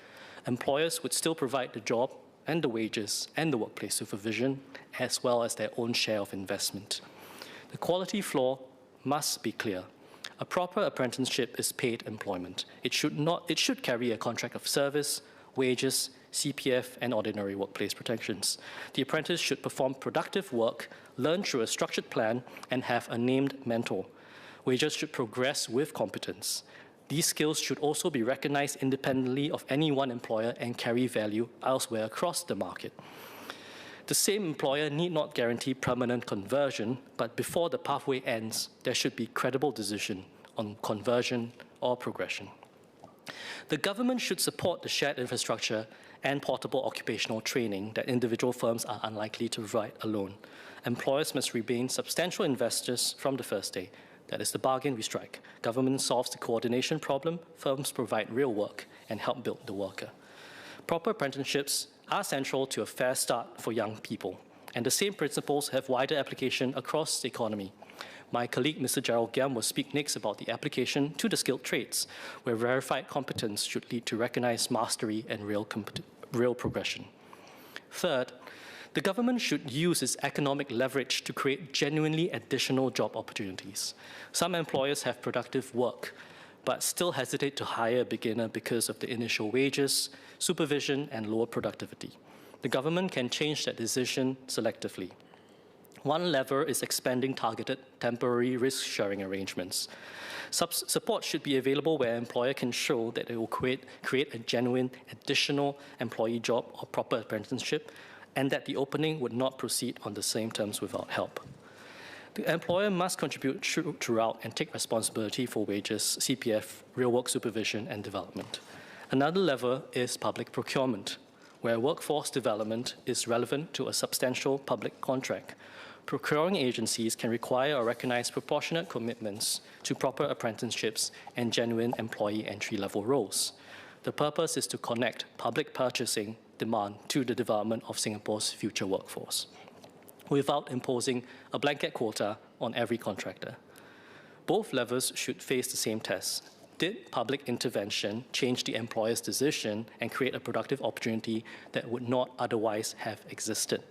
D: Employers would still provide the job and the wages and the workplace supervision, as well as their own share of investment. The quality floor must be clear. A proper apprenticeship is paid employment. It should carry a contract of service, wages, CPF, and ordinary workplace protections. The apprentice should perform productive work, learn through a structured plan, and have a named mentor. Wages should progress with competence. These skills should also be recognized independently of any one employer and carry value elsewhere across the market. The same employer need not guarantee permanent conversion, but before the pathway ends, there should be credible decision on conversion or progression. The government should support the shared infrastructure and portable occupational training that individual firms are unlikely to provide alone. Employers must remain substantial investors from the first day. That is the bargain we strike. Government solves the coordination problem, firms provide real work and help build the worker. Proper apprenticeships are central to a fair start for young people, and the same principles have wider application across the economy. My colleague, Mr. Gerald Giam, will speak next about the application to the skilled trades, where verified competence should lead to recognized mastery and real progression. Third, the government should use its economic leverage to create genuinely additional job opportunities. Some employers have productive work, but still hesitate to hire a beginner because of the initial wages, supervision, and lower productivity. The government can change that decision selectively. One lever is expanding targeted temporary risk-sharing arrangements. Support should be available where an employer can show that it will create a genuine additional employee job or proper apprenticeship, and that the opening would not proceed on the same terms without help. The employer must contribute throughout and take responsibility for wages, CPF, real work supervision, and development. Another lever is public procurement, where workforce development is relevant to a substantial public contract. procuring agencies can require or recognize proportionate commitments to proper apprenticeships and genuine employee entry-level roles. The purpose is to connect public purchasing demand to the development of Singapore's future workforce, without imposing a blanket quota on every contractor. Both levels should face the same test. Did public intervention change the employer's decision and create a productive opportunity that would not otherwise have existed?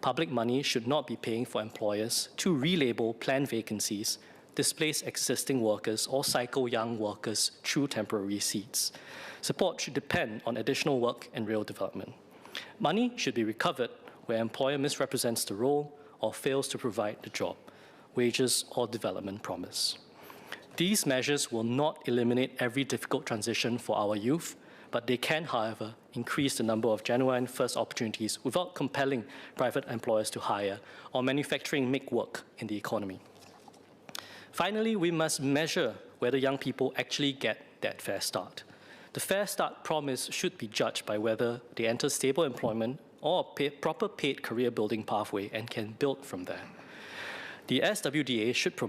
D: Public money should not be paying for employers to relabel planned vacancies, displace existing workers, or cycle young workers through temporary seats. Support should depend on additional work and real development. Money should be recovered where employer misrepresents the role or fails to provide the job, wages, or development promise. These measures will not eliminate every difficult transition for our youth, but they can, however, increase the number of genuine first opportunities without compelling private employers to hire or manufacturing make work in the economy. Finally, we must measure whether young people actually get that fair start. The Fair Start promise should be judged by whether they enter stable employment or a proper paid career building pathway and can build from there. The SWDA should The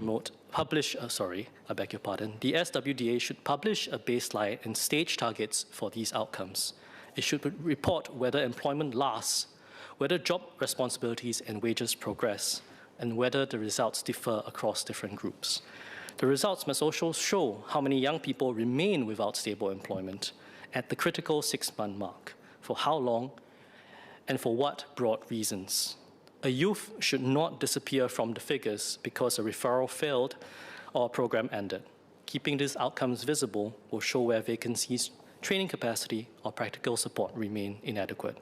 D: SWDA should publish a baseline and stage targets for these outcomes. It should report whether employment lasts, whether job responsibilities and wages progress, and whether the results differ across different groups. The results must also show how many young people remain without stable employment at the critical 6-month mark, for how long, and for what broad reasons. A youth should not disappear from the figures because a referral failed or a program ended. Keeping these outcomes visible will show where vacancies, training capacity, or practical support remain inadequate.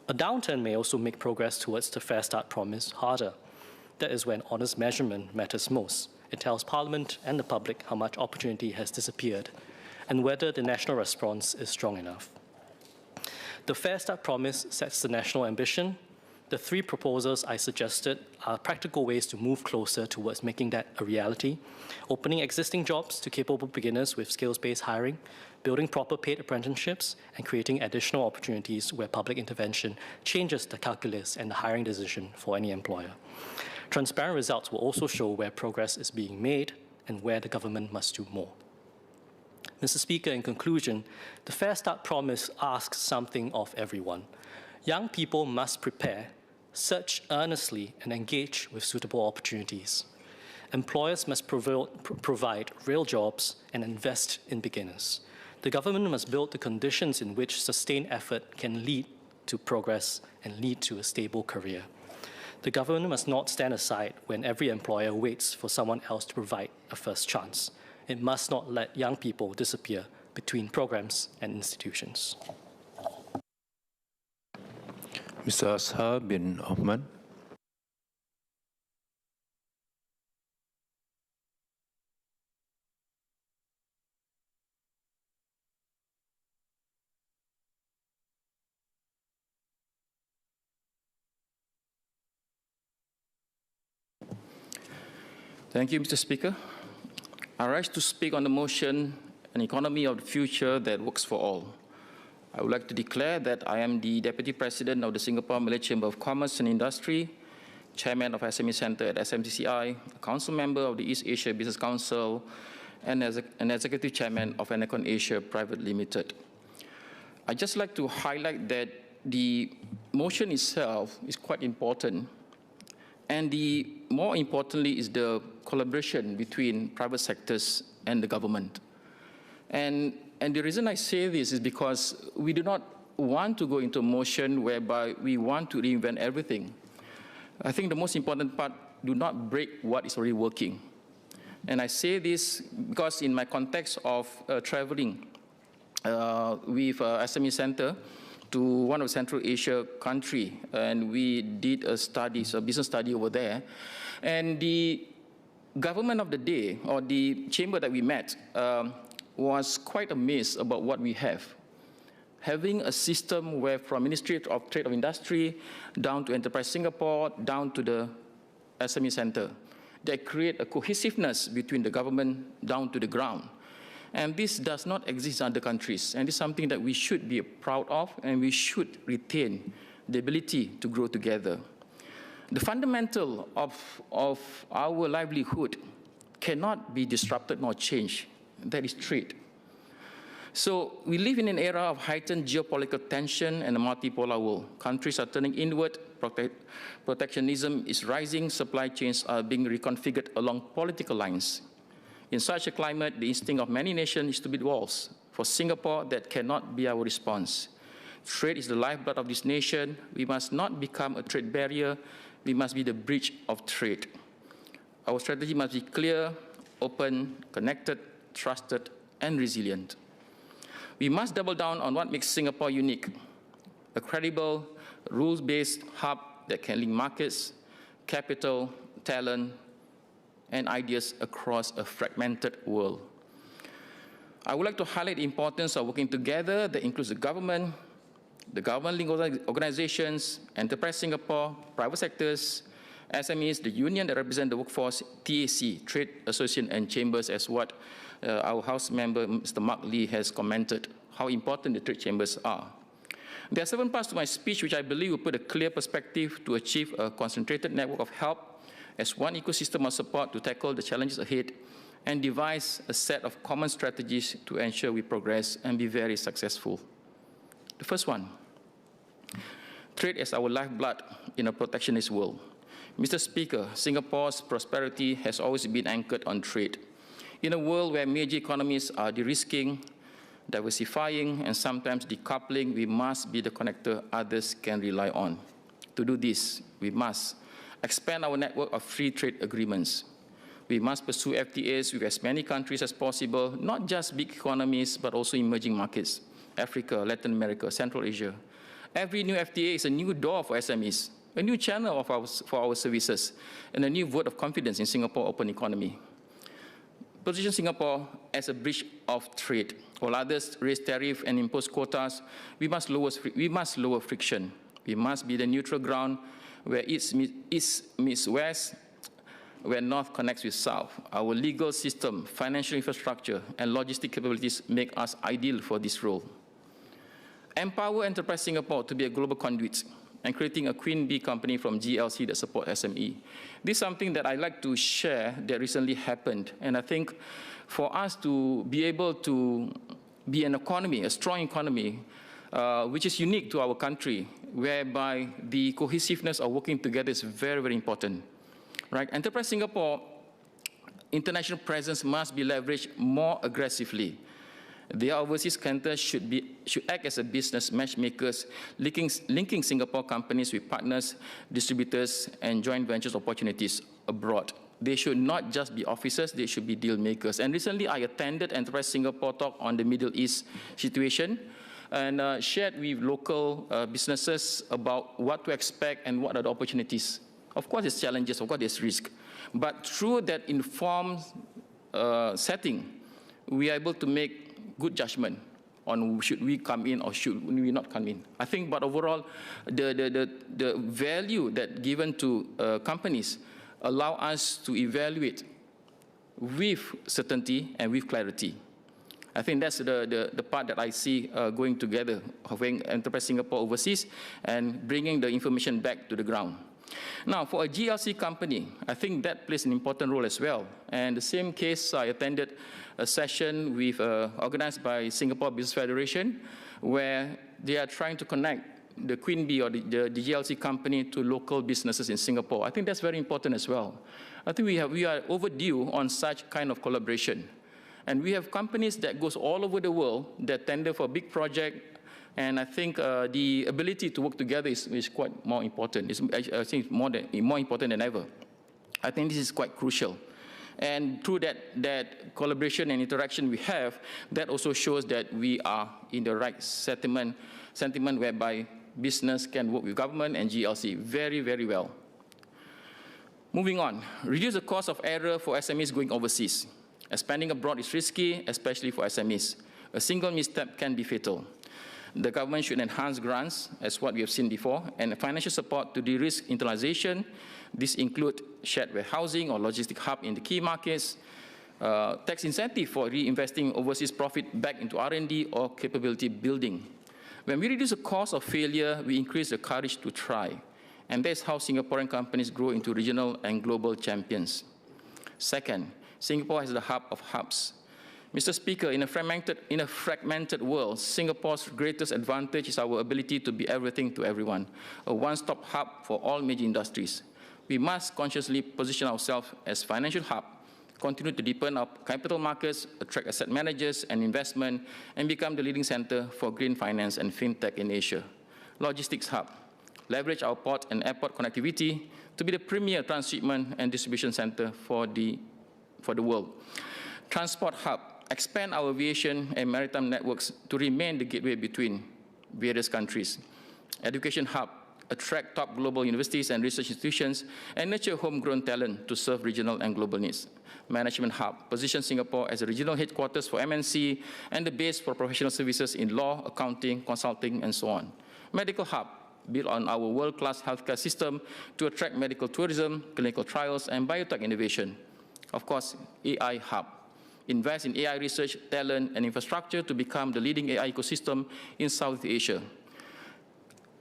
D: A downturn may also make progress towards the Fair Start promise harder. That is when honest measurement matters most. It tells Parliament and the public how much opportunity has disappeared and whether the national response is strong enough. The Fair Start promise sets the national ambition. The 3 proposals I suggested are practical ways to move closer towards making that a reality: opening existing jobs to capable beginners with skills-based hiring, building proper paid apprenticeships, and creating additional opportunities where public intervention changes the calculus and the hiring decision for any employer. Transparent results will also show where progress is being made and where the government must do more. Mr. Speaker, in conclusion, the Fair Start promise asks something of everyone. Young people must prepare, search earnestly, and engage with suitable opportunities. Employers must provide real jobs and invest in beginners. The government must build the conditions in which sustained effort can lead to progress and lead to a stable career. The government must not stand aside when every employer waits for someone else to provide a first chance. It must not let young people disappear between programs and institutions.
F: Mr. Ashar bin Osman.
E: Thank you, Mr. Speaker. I rise to speak on the motion, an economy of the future that works for all. I would like to declare that I am the Deputy President of the Singapore Malay Chamber of Commerce and Industry, Chairman of SME Centre at SMCCI, a Council Member of the East Asia Business Council, and as an Executive Chairman of Anacon Asia Private Limited. I'd just like to highlight that the motion itself is quite important, and more importantly is the collaboration between private sectors and the government. And the reason I say this is because we do not want to go into a motion whereby we want to reinvent everything. I think the most important part, do not break what is already working. And I say this because in my context of traveling with SME Centre to one of Central Asia country, and we did a business study over there, and the government of the day, or the chamber that we met, was quite amazed about what we have. Having a system where from Ministry of Trade of Industry down to Enterprise Singapore, down to the SME Centre, that create a cohesiveness between the government down to the ground. And this does not exist in other countries, and it's something that we should be proud of, and we should retain the ability to grow together. The fundamental of our livelihood cannot be disrupted nor changed. That is trade. So we live in an era of heightened geopolitical tension and a multipolar world. Countries are turning inward, protectionism is rising, supply chains are being reconfigured along political lines. In such a climate, the instinct of many nations is to build walls. For Singapore, that cannot be our response. Trade is the lifeblood of this nation. We must not become a trade barrier. We must be the bridge of trade. Our strategy must be clear, open, connected, trusted, and resilient. We must double down on what makes Singapore unique, a credible, rules-based hub that can link markets, capital, talent, and ideas across a fragmented world. I would like to highlight the importance of working together that includes the government-linked organizations, Enterprise Singapore, private sectors, SMEs, the union that represent the workforce, TAC, Trade Association and Chambers, as what our House member, Mr. Mark Lee, has commented, how important the trade chambers are. There are 7 parts to my speech which I believe will put a clear perspective to achieve a concentrated network of help as one ecosystem of support to tackle the challenges ahead and devise a set of common strategies to ensure we progress and be very successful. The first one, trade as our lifeblood in a protectionist world. Mr. Speaker, Singapore's prosperity has always been anchored on trade. In a world where major economies are de-risking, diversifying, and sometimes decoupling, we must be the connector others can rely on. To do this, we must expand our network of free trade agreements. We must pursue FTAs with as many countries as possible, not just big economies, but also emerging markets, Africa, Latin America, Central Asia. Every new FTA is a new door for SMEs, a new channel for our services, and a new vote of confidence in Singapore's open economy. Position Singapore as a bridge of trade. While others raise tariff and impose quotas, we must lower friction. We must be the neutral ground where east meets west, where north connects with south. Our legal system, financial infrastructure, and logistic capabilities make us ideal for this role. Empower Enterprise Singapore to be a global conduit and creating a Queen Bee company from GLC that supports SME. This is something that I'd like to share that recently happened. And I think for us to be able to be an economy, a strong economy, which is unique to our country, whereby the cohesiveness of working together is very, very important. Right? Enterprise Singapore international presence must be leveraged more aggressively. Their overseas centers should act as a business matchmakers, linking Singapore companies with partners, distributors, and joint ventures opportunities abroad. They should not just be officers, they should be deal makers. And recently I attended Enterprise Singapore talk on the Middle East situation and shared with local businesses about what to expect and what are the opportunities. Of course, there's challenges, of course, there's risk. But through that informed setting, we are able to make good judgment on should we come in or should we not come in. I think, but overall, the value that given to companies allow us to evaluate with certainty and with clarity. I think that's the part that I see going together, having Enterprise Singapore overseas and bringing the information back to the ground. Now, for a GLC company, I think that plays an important role as well. And the same case, I attended a session with, organized by Singapore Business Federation, where they are trying to connect the Queen Bee or the GLC company to local businesses in Singapore. I think that's very important as well. I think we are overdue on such kind of collaboration. And we have companies that goes all over the world that tender for a big project. And I think the ability to work together is quite more important. I think it's more important than ever. I think this is quite crucial. And through that collaboration and interaction we have, that also shows that we are in the right sentiment whereby business can work with government and GLC very, very well. Moving on, reduce the cost of error for SMEs going overseas. Expanding abroad is risky, especially for SMEs. A single misstep can be fatal. The government should enhance grants, as what we have seen before, and financial support to de-risk internalization. This include shared warehousing or logistic hub in the key markets, tax incentive for reinvesting overseas profit back into R&D or capability building. When we reduce the cost of failure, we increase the courage to try. And that's how Singaporean companies grow into regional and global champions. Second, Singapore has the hub of hubs. Mr. Speaker, in a fragmented world, Singapore's greatest advantage is our ability to be everything to everyone, a one-stop hub for all major industries. We must consciously position ourselves as financial hub, continue to deepen our capital markets, attract asset managers and investment, and become the leading center for green finance and fintech in Asia. Logistics hub, leverage our port and airport connectivity to be the premier transshipment and distribution center for the world. Transport hub, expand our aviation and maritime networks to remain the gateway between various countries. Education hub, attract top global universities and research institutions and nurture homegrown talent to serve regional and global needs. Management hub, position Singapore as a regional headquarters for MNC and the base for professional services in law, accounting, consulting, and so on. Medical hub, build on our world-class healthcare system to attract medical tourism, clinical trials, and biotech innovation. Of course, AI hub, invest in AI research, talent, and infrastructure to become the leading AI ecosystem in South Asia.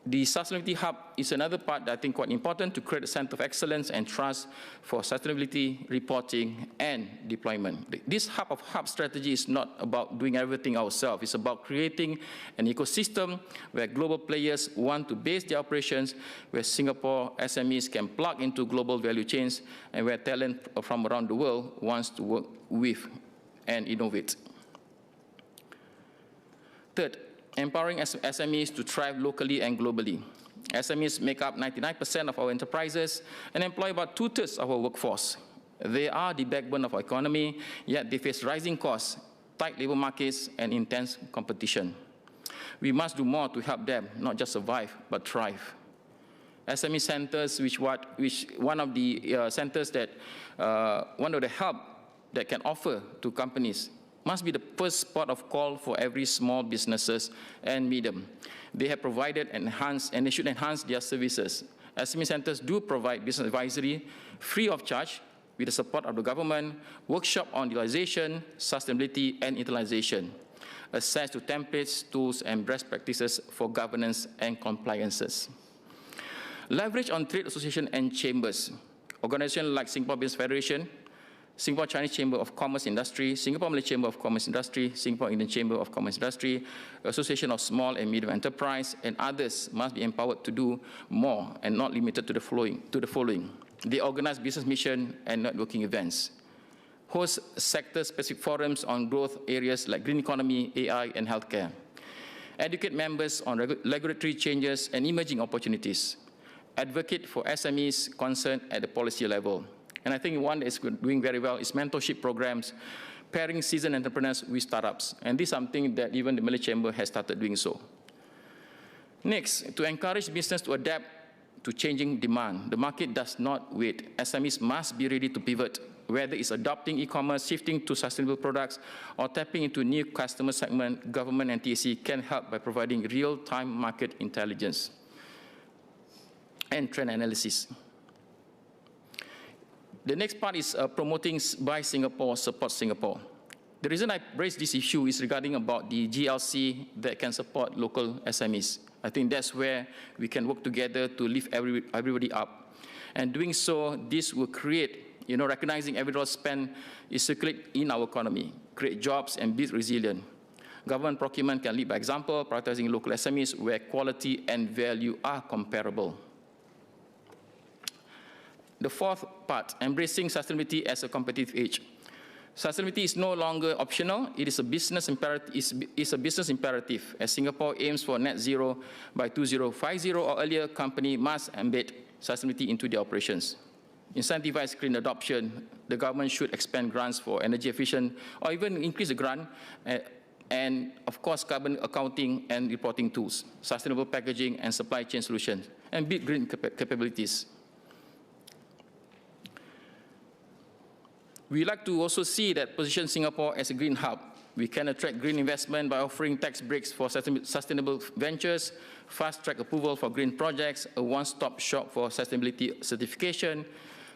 E: The Sustainability Hub is another part that I think quite important to create a center of excellence and trust for sustainability reporting and deployment. This hub of hub strategy is not about doing everything ourselves. It's about creating an ecosystem where global players want to base their operations, where Singapore SMEs can plug into global value chains, and where talent from around the world wants to work with and innovate. Third, empowering SMEs to thrive locally and globally. SMEs make up 99% of our enterprises and employ about 2/3 of our workforce. They are the backbone of our economy, yet they face rising costs, tight labor markets, and intense competition. We must do more to help them not just survive, but thrive. SME centers, one of the centers that, one of the help that can offer to companies must be the first port of call for every small businesses and medium. They have provided and they should enhance their services. SME centers do provide business advisory free of charge with the support of the government, workshop on digitalization, sustainability, and utilization, access to templates, tools, and best practices for governance and compliances. Leverage on trade association and chambers. Organizations like Singapore Business Federation, Singapore Chinese Chamber of Commerce Industry, Singapore Malay Chamber of Commerce Industry, Singapore Indian Chamber of Commerce Industry, Association of Small and Medium Enterprise, and others must be empowered to do more and not limited to the following. They organize business mission and networking events, host sector-specific forums on growth areas like green economy, AI, and healthcare, educate members on regulatory changes and emerging opportunities, advocate for SMEs concerned at the policy level. And I think one that is doing very well is mentorship programs, pairing seasoned entrepreneurs with startups. And this is something that even the Malay Chamber has started doing so. Next, to encourage business to adapt to changing demand. The market does not wait. SMEs must be ready to pivot, whether it's adopting e-commerce, shifting to sustainable products, or tapping into new customer segment. Government and TAC can help by providing real-time market intelligence and trend analysis. The next part is promoting Buy Singapore, Support Singapore. The reason I raised this issue is regarding about the GLC that can support local SMEs. I think that's where we can work together to lift everybody up. And doing so, this will create, recognizing every dollar spent is circulate in our economy, create jobs and build resilience. Government procurement can lead by example, prioritizing local SMEs where quality and value are comparable. The fourth part, embracing sustainability as a competitive edge. Sustainability is no longer optional. It is a business imperative. As Singapore aims for net zero by 2050 or earlier, company must embed sustainability into their operations. Incentivize green adoption. The government should expand grants for energy efficient or even increase the grant. And of course, carbon accounting and reporting tools, sustainable packaging and supply chain solutions, and build green capabilities. We like to also see that position Singapore as a green hub. We can attract green investment by offering tax breaks for sustainable ventures, fast-track approval for green projects, a one-stop shop for sustainability certification.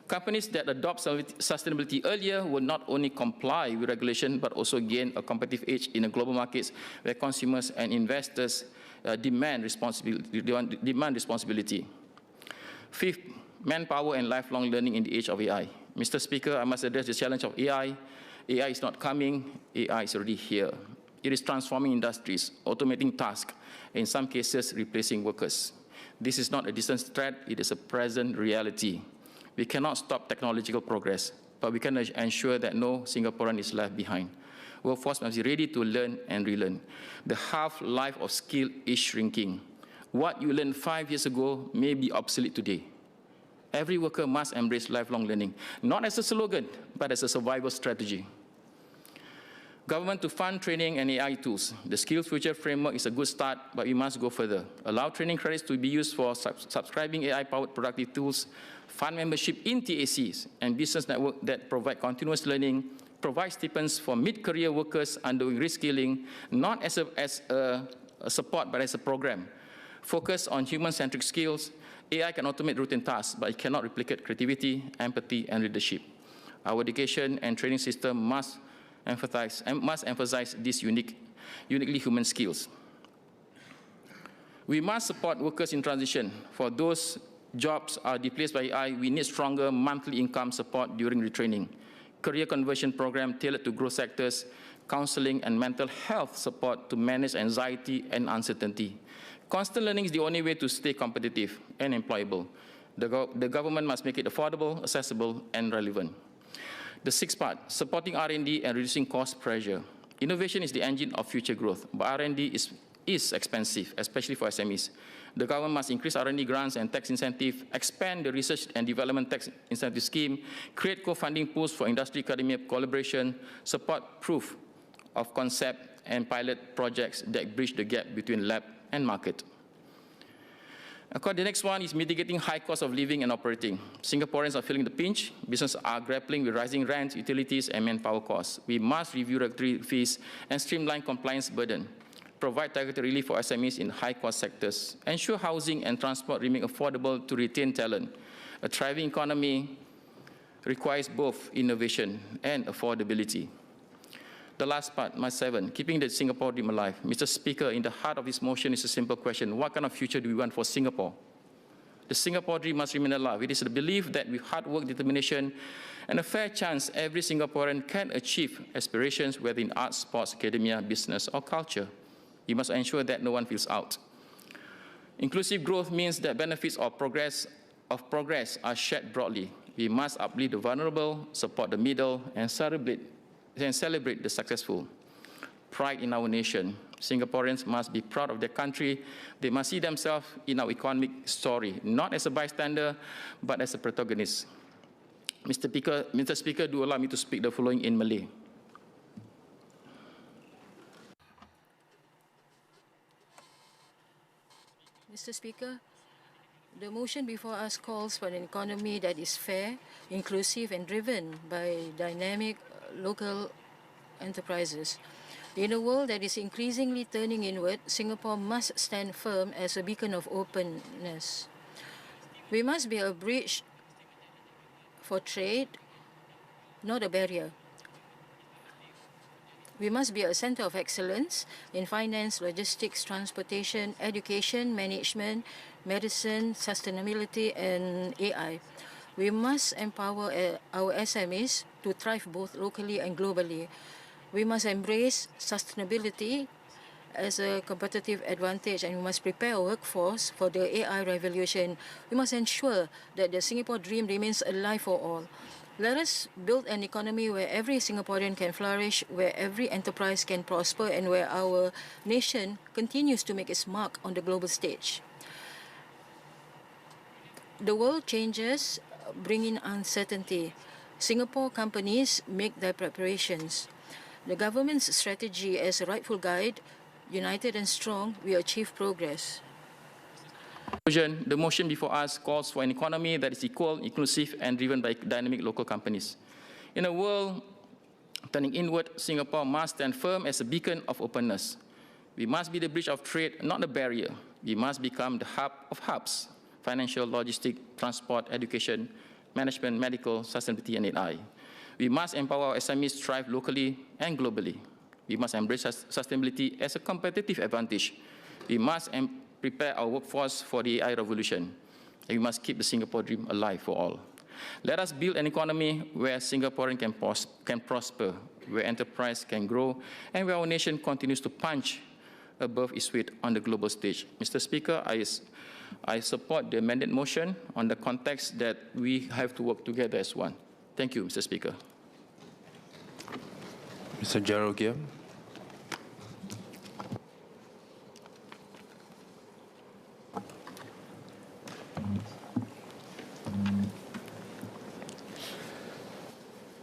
E: Companies that adopt sustainability earlier will not only comply with regulation, but also gain a competitive edge in the global markets where consumers and investors demand responsibility. Fifth, manpower and lifelong learning in the age of AI. Mr. Speaker, I must address the challenge of AI. AI is not coming, AI is already here. It is transforming industries, automating tasks, in some cases replacing workers. This is not a distant threat, it is a present reality. We cannot stop technological progress, but we can ensure that no Singaporean is left behind. Workforce must be ready to learn and relearn. The half-life of skill is shrinking. What you learned 5 years ago may be obsolete today. Every worker must embrace lifelong learning, not as a slogan, but as a survival strategy. Government to fund training and AI tools. The Skills Future framework is a good start, but we must go further. Allow training credits to be used for subscribing AI-powered productive tools, fund membership in TACs and business networks that provide continuous learning, provide stipends for mid-career workers undergoing reskilling, not as a support, but as a program. Focus on human-centric skills. AI can automate routine tasks, but it cannot replicate creativity, empathy, and leadership. Our education and training system must emphasize these uniquely human skills. We must support workers in transition. For those jobs are displaced by AI, we need stronger monthly income support during retraining, career conversion program tailored to growth sectors, counseling and mental health support to manage anxiety and uncertainty. Constant learning is the only way to stay competitive and employable. The government must make it affordable, accessible, and relevant. The sixth part, supporting R&D and reducing cost pressure. Innovation is the engine of future growth, but R&D is expensive, especially for SMEs. The government must increase R&D grants and tax incentive, expand the research and development tax incentive scheme, create co-funding pools for industry-academia collaboration, support proof of concept and pilot projects that bridge the gap between lab and market. The next one is mitigating high cost of living and operating. Singaporeans are feeling the pinch. Businesses are grappling with rising rent, utilities, and manpower costs. We must review regulatory fees and streamline compliance burden. Provide targeted relief for SMEs in high-cost sectors. Ensure housing and transport remain affordable to retain talent. A thriving economy requires both innovation and affordability. The last part, my 7, keeping the Singapore dream alive. Mr. Speaker, in the heart of this motion is a simple question. What kind of future do we want for Singapore? The Singapore dream must remain alive. It is the belief that with hard work, determination, and a fair chance, every Singaporean can achieve aspirations, whether in arts, sports, academia, business, or culture. We must ensure that no one feels out. Inclusive growth means that benefits of progress are shared broadly. We must uplift the vulnerable, support the middle, and celebrate the successful. Pride in our nation. Singaporeans must be proud of their country. They must see themselves in our economic story, not as a bystander, but as a protagonist. Mr. Speaker, do allow me to speak the following in Malay.
G: Mr. Speaker, the motion before us calls for an economy that is fair, inclusive, and driven by dynamic local enterprises. In a world that is increasingly turning inward, Singapore must stand firm as a beacon of openness. We must be a bridge for trade, not a barrier. We must be a center of excellence in finance, logistics, transportation, education, management, medicine, sustainability, and AI. We must empower our SMEs to thrive both locally and globally. We must embrace sustainability as a competitive advantage, and we must prepare our workforce for the AI revolution. We must ensure that the Singapore dream remains alive for all. Let us build an economy where every Singaporean can flourish, where every enterprise can prosper, and where our nation continues to make its mark on the global stage. The world changes, bringing uncertainty. Singapore companies make their preparations. The government's strategy as a rightful guide, united and strong, we achieve progress.
E: The motion before us calls for an economy that is equal, inclusive, and driven by dynamic local companies. In a world turning inward, Singapore must stand firm as a beacon of openness. We must be the bridge of trade, not a barrier. We must become the hub of hubs: financial, logistic, transport, education, management, medical, sustainability, and AI. We must empower our SMEs to thrive locally and globally. We must embrace sustainability as a competitive advantage. We must prepare our workforce for the AI revolution. and we must keep the Singapore dream alive for all. Let us build an economy where Singaporeans can prosper, where enterprise can grow, and where our nation continues to punch above its weight on the global stage. Mr. Speaker, I support the amended motion on the context that we have to work together as one. Thank you, Mr. Speaker.
F: Mr. Gerald Gill.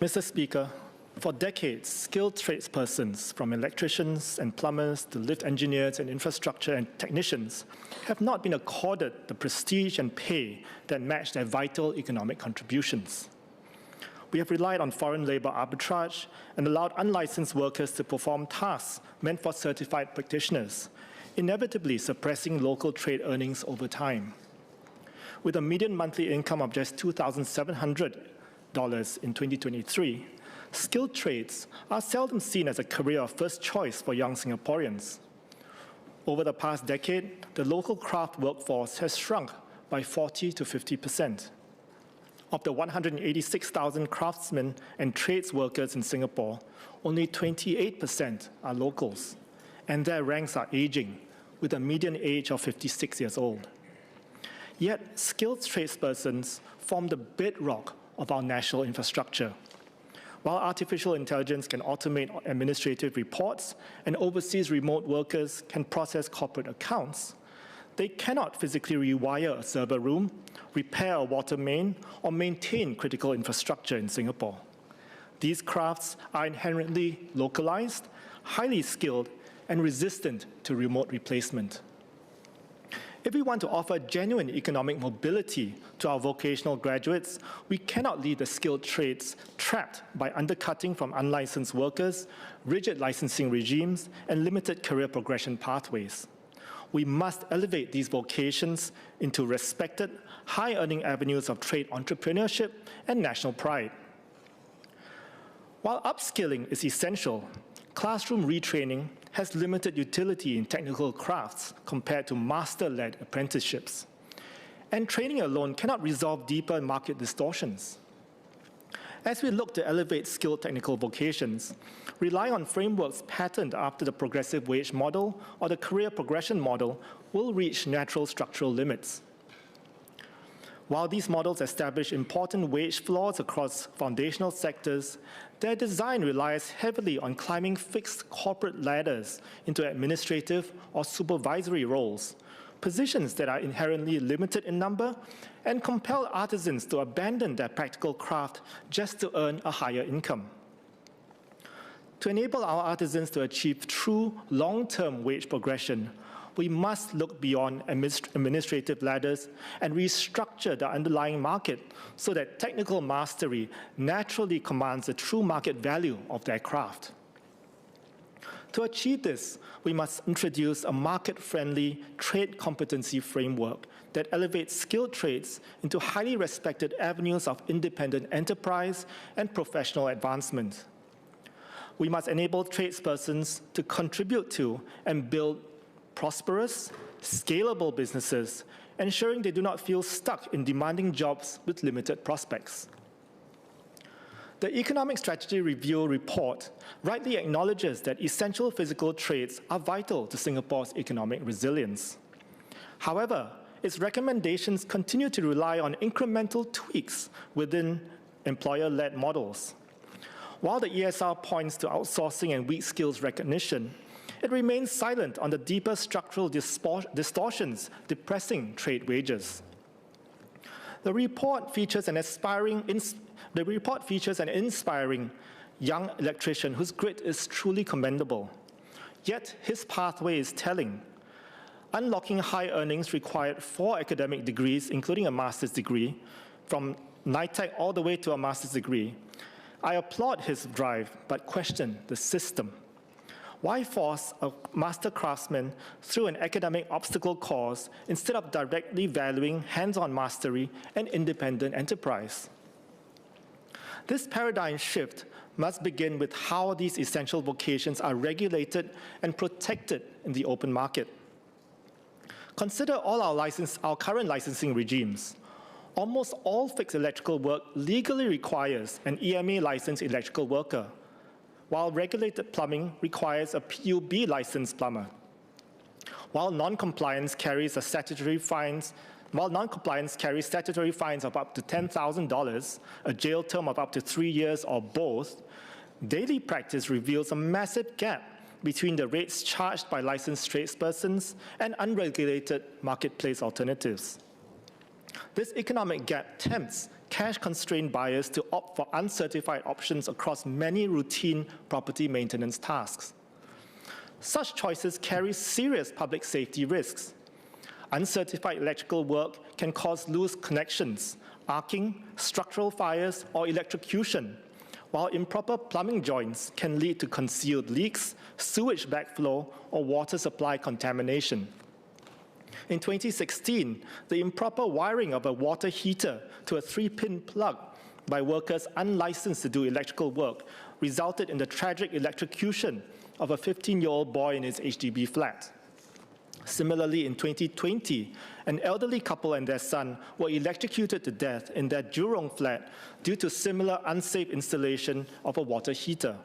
H: Mr. Speaker, for decades, skilled tradespersons, from electricians and plumbers to lift engineers and infrastructure and technicians, have not been accorded the prestige and pay that match their vital economic contributions. We have relied on foreign labor arbitrage and allowed unlicensed workers to perform tasks meant for certified practitioners, inevitably suppressing local trade earnings over time. With a median monthly income of just $2,700 in 2023, skilled trades are seldom seen as a career of first choice for young Singaporeans. Over the past decade, the local craft workforce has shrunk by 40 to 50%. Of the 186,000 craftsmen and trades workers in Singapore, only 28% are locals, and their ranks are aging, with a median age of 56 years old. Yet, skilled tradespersons form the bedrock of our national infrastructure. While artificial intelligence can automate administrative reports and overseas remote workers can process corporate accounts, they cannot physically rewire a server room, repair a water main, or maintain critical infrastructure in Singapore. These crafts are inherently localized, highly skilled, and resistant to remote replacement. If we want to offer genuine economic mobility to our vocational graduates, we cannot leave the skilled trades trapped by undercutting from unlicensed workers, rigid licensing regimes, and limited career progression pathways. We must elevate these vocations into respected, high-earning avenues of trade entrepreneurship and national pride. While upskilling is essential, classroom retraining has limited utility in technical crafts compared to master-led apprenticeships. And training alone cannot resolve deeper market distortions. As we look to elevate skilled technical vocations, relying on frameworks patterned after the progressive wage model or the career progression model will reach natural structural limits. While these models establish important wage floors across foundational sectors, their design relies heavily on climbing fixed corporate ladders into administrative or supervisory roles, positions that are inherently limited in number and compel artisans to abandon their practical craft just to earn a higher income. To enable our artisans to achieve true long-term wage progression, we must look beyond administrative ladders and restructure the underlying market so that technical mastery naturally commands the true market value of their craft. To achieve this, we must introduce a market-friendly trade competency framework that elevates skilled trades into highly respected avenues of independent enterprise and professional advancement. We must enable tradespersons to contribute to and build prosperous, scalable businesses, ensuring they do not feel stuck in demanding jobs with limited prospects. The Economic Strategy Review report rightly acknowledges that essential physical trades are vital to Singapore's economic resilience. However, its recommendations continue to rely on incremental tweaks within employer-led models. While the ESR points to outsourcing and weak skills recognition, it remains silent on the deeper structural distortions depressing trade wages. The report features an inspiring young electrician whose grit is truly commendable. Yet his pathway is telling. Unlocking high earnings required 4 academic degrees, including a master's degree, from NITEC all the way to a master's degree. I applaud his drive, but question the system. Why force a master craftsman through an academic obstacle course instead of directly valuing hands-on mastery and independent enterprise? This paradigm shift must begin with how these essential vocations are regulated and protected in the open market. Consider all our current licensing regimes. Almost all fixed electrical work legally requires an EMA licensed electrical worker, while regulated plumbing requires a PUB licensed plumber. While non-compliance carries statutory fines of up to $10,000, a jail term of up to 3 years or both, daily practice reveals a massive gap between the rates charged by licensed tradespersons and unregulated marketplace alternatives. This economic gap tempts cash-constrained buyers to opt for uncertified options across many routine property maintenance tasks. Such choices carry serious public safety risks. Uncertified electrical work can cause loose connections, arcing, structural fires, or electrocution, while improper plumbing joints can lead to concealed leaks, sewage backflow, or water supply contamination. In 2016, the improper wiring of a water heater to a 3-pin plug by workers unlicensed to do electrical work resulted in the tragic electrocution of a 15-year-old boy in his HDB flat. Similarly, in 2020, an elderly couple and their son were electrocuted to death in their Jurong flat due to similar unsafe installation of a water heater.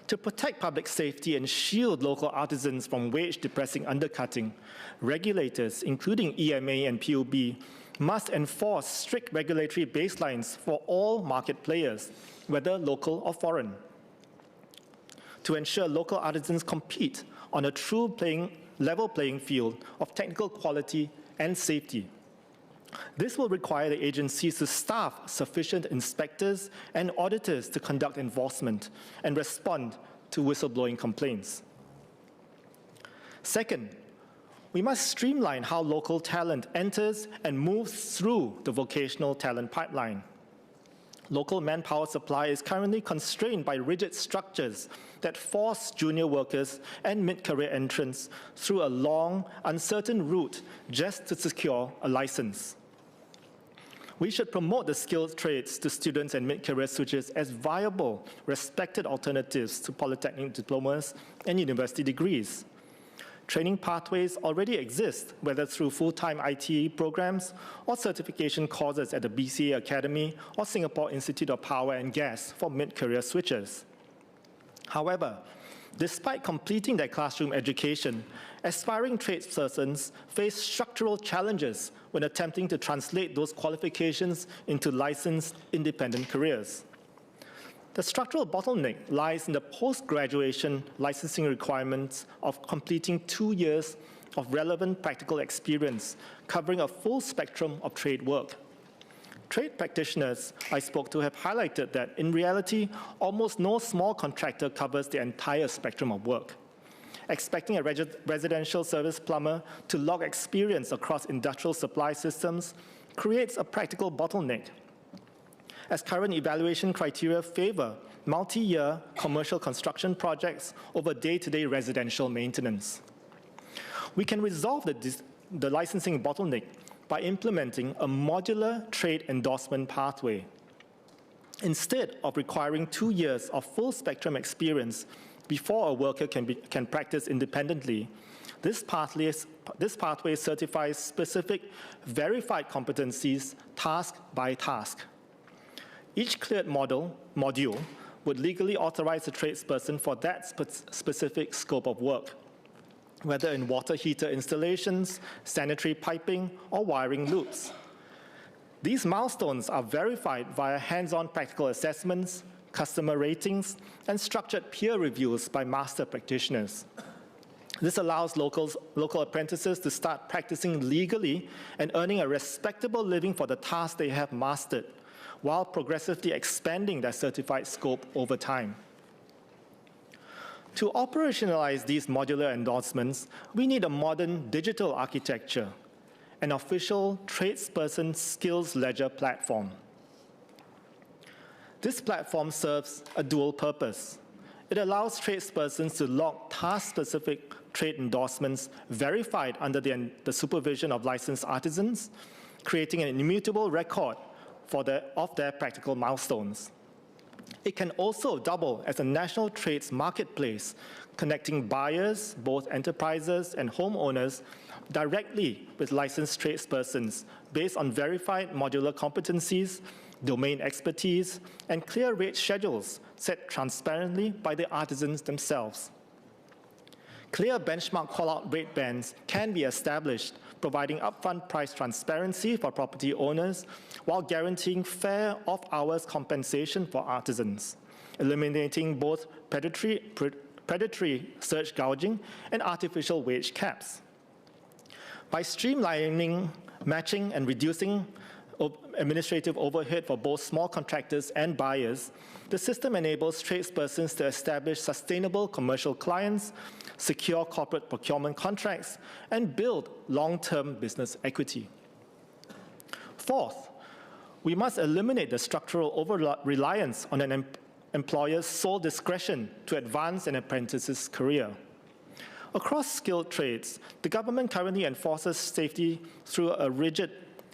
H: To protect public safety and shield local artisans from wage-depressing undercutting, regulators, including EMA and PUB, must enforce strict regulatory baselines for all market players, whether local or foreign, to ensure local artisans compete on a true level playing field of technical quality and safety. This will require the agencies to staff sufficient inspectors and auditors to conduct enforcement and respond to whistleblowing complaints. Second, we must streamline how local talent enters and moves through the vocational talent pipeline. Local manpower supply is currently constrained by rigid structures that force junior workers and mid-career entrants through a long, uncertain route just to secure a license. We should promote the skilled trades to students and mid-career switchers as viable, respected alternatives to polytechnic diplomas and university degrees. Training pathways already exist, whether through full-time ITE programs or certification courses at the BCA Academy or Singapore Institute of Power and Gas for mid-career switchers. However, despite completing their classroom education, aspiring tradespersons face structural challenges when attempting to translate those qualifications into licensed independent careers. The structural bottleneck lies in the post-graduation licensing requirements of completing 2 years of relevant practical experience, covering a full spectrum of trade work. Trade practitioners I spoke to have highlighted that, in reality, almost no small contractor covers the entire spectrum of work. Expecting a residential service plumber to log experience across industrial supply systems creates a practical bottleneck, as current evaluation criteria favor multi-year commercial construction projects over day-to-day residential maintenance. We can resolve the licensing bottleneck by implementing a modular trade endorsement pathway. Instead of requiring 2 years of full-spectrum experience before a worker can practice independently, this pathway certifies specific verified competencies task by task. Each cleared module would legally authorize a tradesperson for that specific scope of work, whether in water heater installations, sanitary piping, or wiring loops. These milestones are verified via hands-on practical assessments, customer ratings, and structured peer reviews by master practitioners. This allows local apprentices to start practicing legally and earning a respectable living for the tasks they have mastered, while progressively expanding their certified scope over time. To operationalize these modular endorsements, we need a modern digital architecture, an official tradesperson skills ledger platform. This platform serves a dual purpose. It allows tradespersons to log task-specific trade endorsements verified under the supervision of licensed artisans, creating an immutable record of their practical milestones. It can also double as a national trades marketplace, connecting buyers, both enterprises and homeowners, directly with licensed tradespersons based on verified modular competencies, domain expertise, and clear rate schedules set transparently by the artisans themselves. Clear benchmark call-out rate bands can be established, providing upfront price transparency for property owners while guaranteeing fair off-hours compensation for artisans, eliminating both predatory surge gouging and artificial wage caps. By streamlining, matching, and reducing administrative overhead for both small contractors and buyers, the system enables tradespersons to establish sustainable commercial clients, secure corporate procurement contracts, and build long-term business equity. Fourth, we must eliminate the structural over-reliance on an employer's sole discretion to advance an apprentice's career. Across skilled trades, the government currently enforces safety through a rigid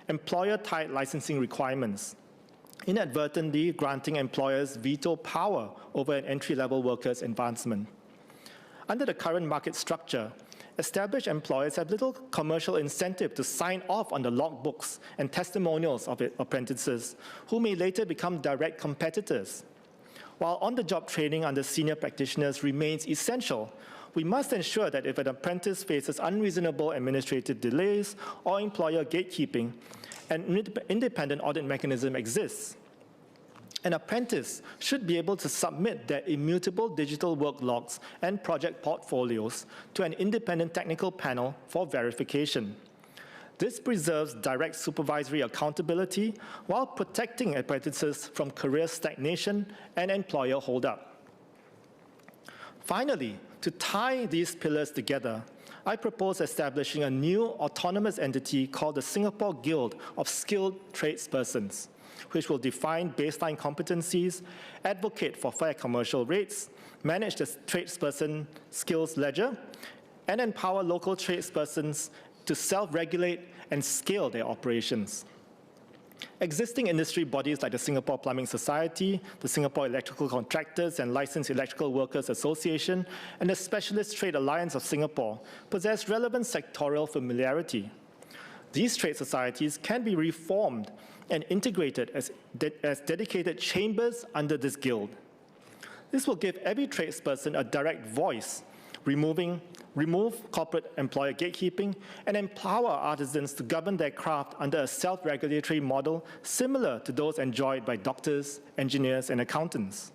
H: employer-tied licensing requirements, inadvertently granting employers veto power over an entry-level worker's advancement. Under the current market structure, established employers have little commercial incentive to sign off on the logbooks and testimonials of apprentices, who may later become direct competitors. While on-the-job training under senior practitioners remains essential, we must ensure that if an apprentice faces unreasonable administrative delays or employer gatekeeping, an independent audit mechanism exists. An apprentice should be able to submit their immutable digital work logs and project portfolios to an independent technical panel for verification. This preserves direct supervisory accountability while protecting apprentices from career stagnation and employer holdup. Finally, to tie these pillars together, I propose establishing a new autonomous entity called the Singapore Guild of Skilled Tradespersons, which will define baseline competencies, advocate for fair commercial rates, manage the tradesperson skills ledger, and empower local tradespersons to self-regulate and scale their operations. Existing industry bodies like the Singapore Plumbing Society, the Singapore Electrical Contractors and Licensed Electrical Workers Association, and the Specialist Trade Alliance of Singapore possess relevant sectorial familiarity. These trade societies can be reformed and integrated as dedicated chambers under this guild. This will give every tradesperson a direct voice, remove corporate employer gatekeeping, and empower artisans to govern their craft under a self-regulatory model similar to those enjoyed by doctors, engineers, and accountants.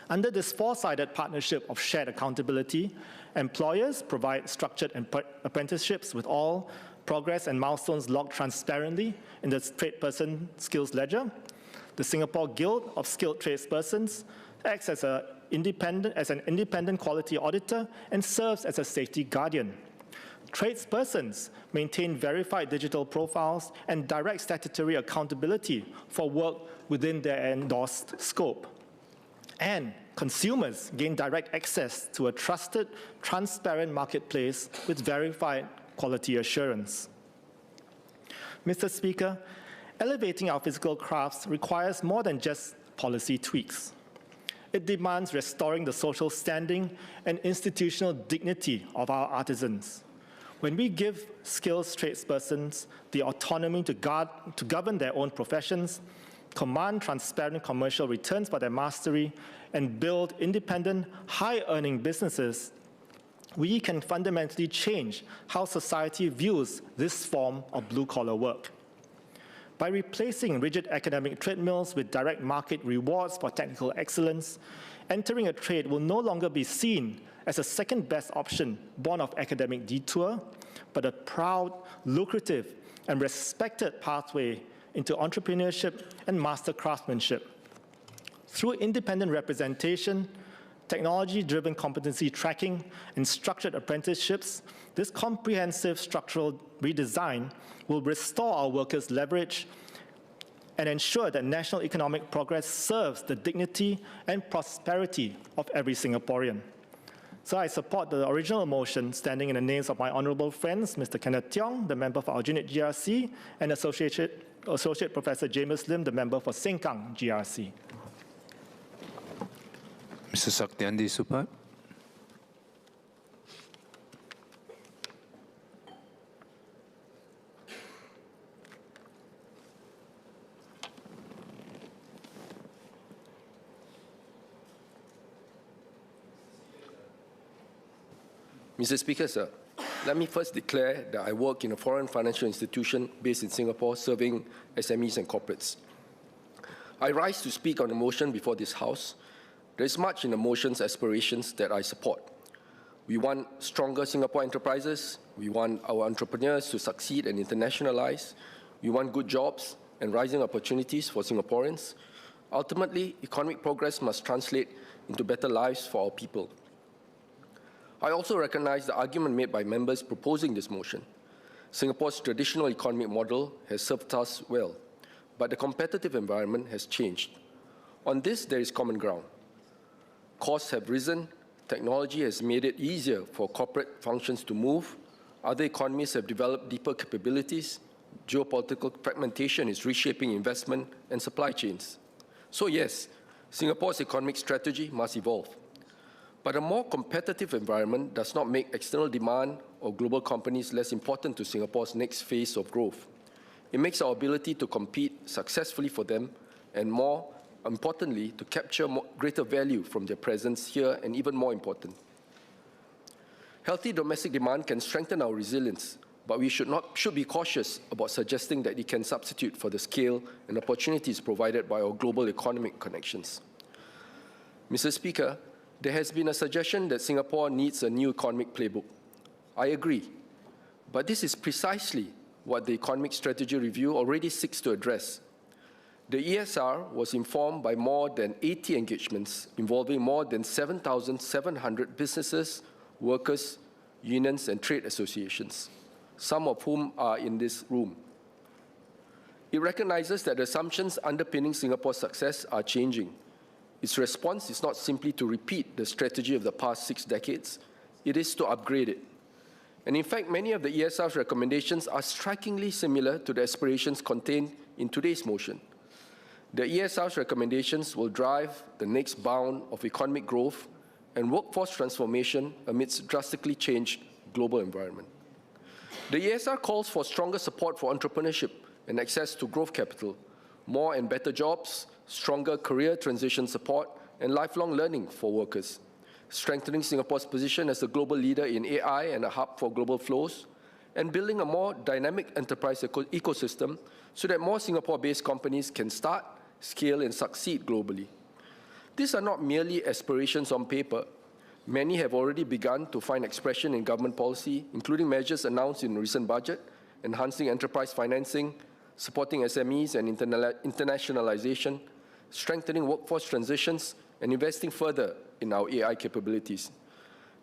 H: Under this four-sided partnership of shared accountability, employers provide structured apprenticeships with all progress and milestones logged transparently in the tradesperson skills ledger. The Singapore Guild of Skilled Tradespersons acts as an independent quality auditor and serves as a safety guardian. Tradespersons maintain verified digital profiles and direct statutory accountability for work within their endorsed scope. And consumers gain direct access to a trusted, transparent marketplace with verified quality assurance. Mr. Speaker, elevating our physical crafts requires more than just policy tweaks. It demands restoring the social standing and institutional dignity of our artisans. When we give skilled tradespersons the autonomy to govern their own professions, command transparent commercial returns for their mastery, and build independent, high-earning businesses, we can fundamentally change how society views this form of blue-collar work. By replacing rigid academic treadmills with direct market rewards for technical excellence, entering a trade will no longer be seen as a second-best option born of academic detour, but a proud, lucrative, and respected pathway into entrepreneurship and master craftsmanship. Through independent representation, technology-driven competency tracking, and structured apprenticeships, this comprehensive structural redesign will restore our workers' leverage and ensure that national economic progress serves the dignity and prosperity of every Singaporean. So I support the original motion standing in the names of my honourable friends, Mr. Kenneth Tiong, the member for Aljunied GRC, and Associate Professor James Lim, the member for Sengkang GRC.
F: Mr. Saktiandi Supat.
J: Mr. Speaker, sir, let me first declare that I work in a foreign financial institution based in Singapore serving SMEs and corporates. I rise to speak on a motion before this House. There is much in the motion's aspirations that I support. We want stronger Singapore enterprises. We want our entrepreneurs to succeed and internationalize. We want good jobs and rising opportunities for Singaporeans. Ultimately, economic progress must translate into better lives for our people. I also recognize the argument made by members proposing this motion. Singapore's traditional economic model has served us well, but the competitive environment has changed. On this, there is common ground. Costs have risen, technology has made it easier for corporate functions to move, other economies have developed deeper capabilities, geopolitical fragmentation is reshaping investment and supply chains. So yes, Singapore's economic strategy must evolve. But a more competitive environment does not make external demand or global companies less important to Singapore's next phase of growth. It makes our ability to compete successfully for them and, more importantly, to capture greater value from their presence here, and even more important. Healthy domestic demand can strengthen our resilience, but we should be cautious about suggesting that it can substitute for the scale and opportunities provided by our global economic connections. Mr. Speaker, there has been a suggestion that Singapore needs a new economic playbook. I agree, but this is precisely what the Economic Strategy Review already seeks to address. The ESR was informed by more than 80 engagements involving more than 7,700 businesses, workers, unions, and trade associations, some of whom are in this room. It recognizes that the assumptions underpinning Singapore's success are changing. Its response is not simply to repeat the strategy of the past 6 decades, it is to upgrade it. And in fact, many of the ESR's recommendations are strikingly similar to the aspirations contained in today's motion. The ESR's recommendations will drive the next bound of economic growth and workforce transformation amidst drastically changed global environment. The ESR calls for stronger support for entrepreneurship and access to growth capital, more and better jobs, stronger career transition support, and lifelong learning for workers, strengthening Singapore's position as a global leader in AI and a hub for global flows, and building a more dynamic enterprise ecosystem so that more Singapore-based companies can start, scale, and succeed globally. These are not merely aspirations on paper. Many have already begun to find expression in government policy, including measures announced in the recent budget, enhancing enterprise financing, supporting SMEs and internationalization, strengthening workforce transitions, and investing further in our AI capabilities.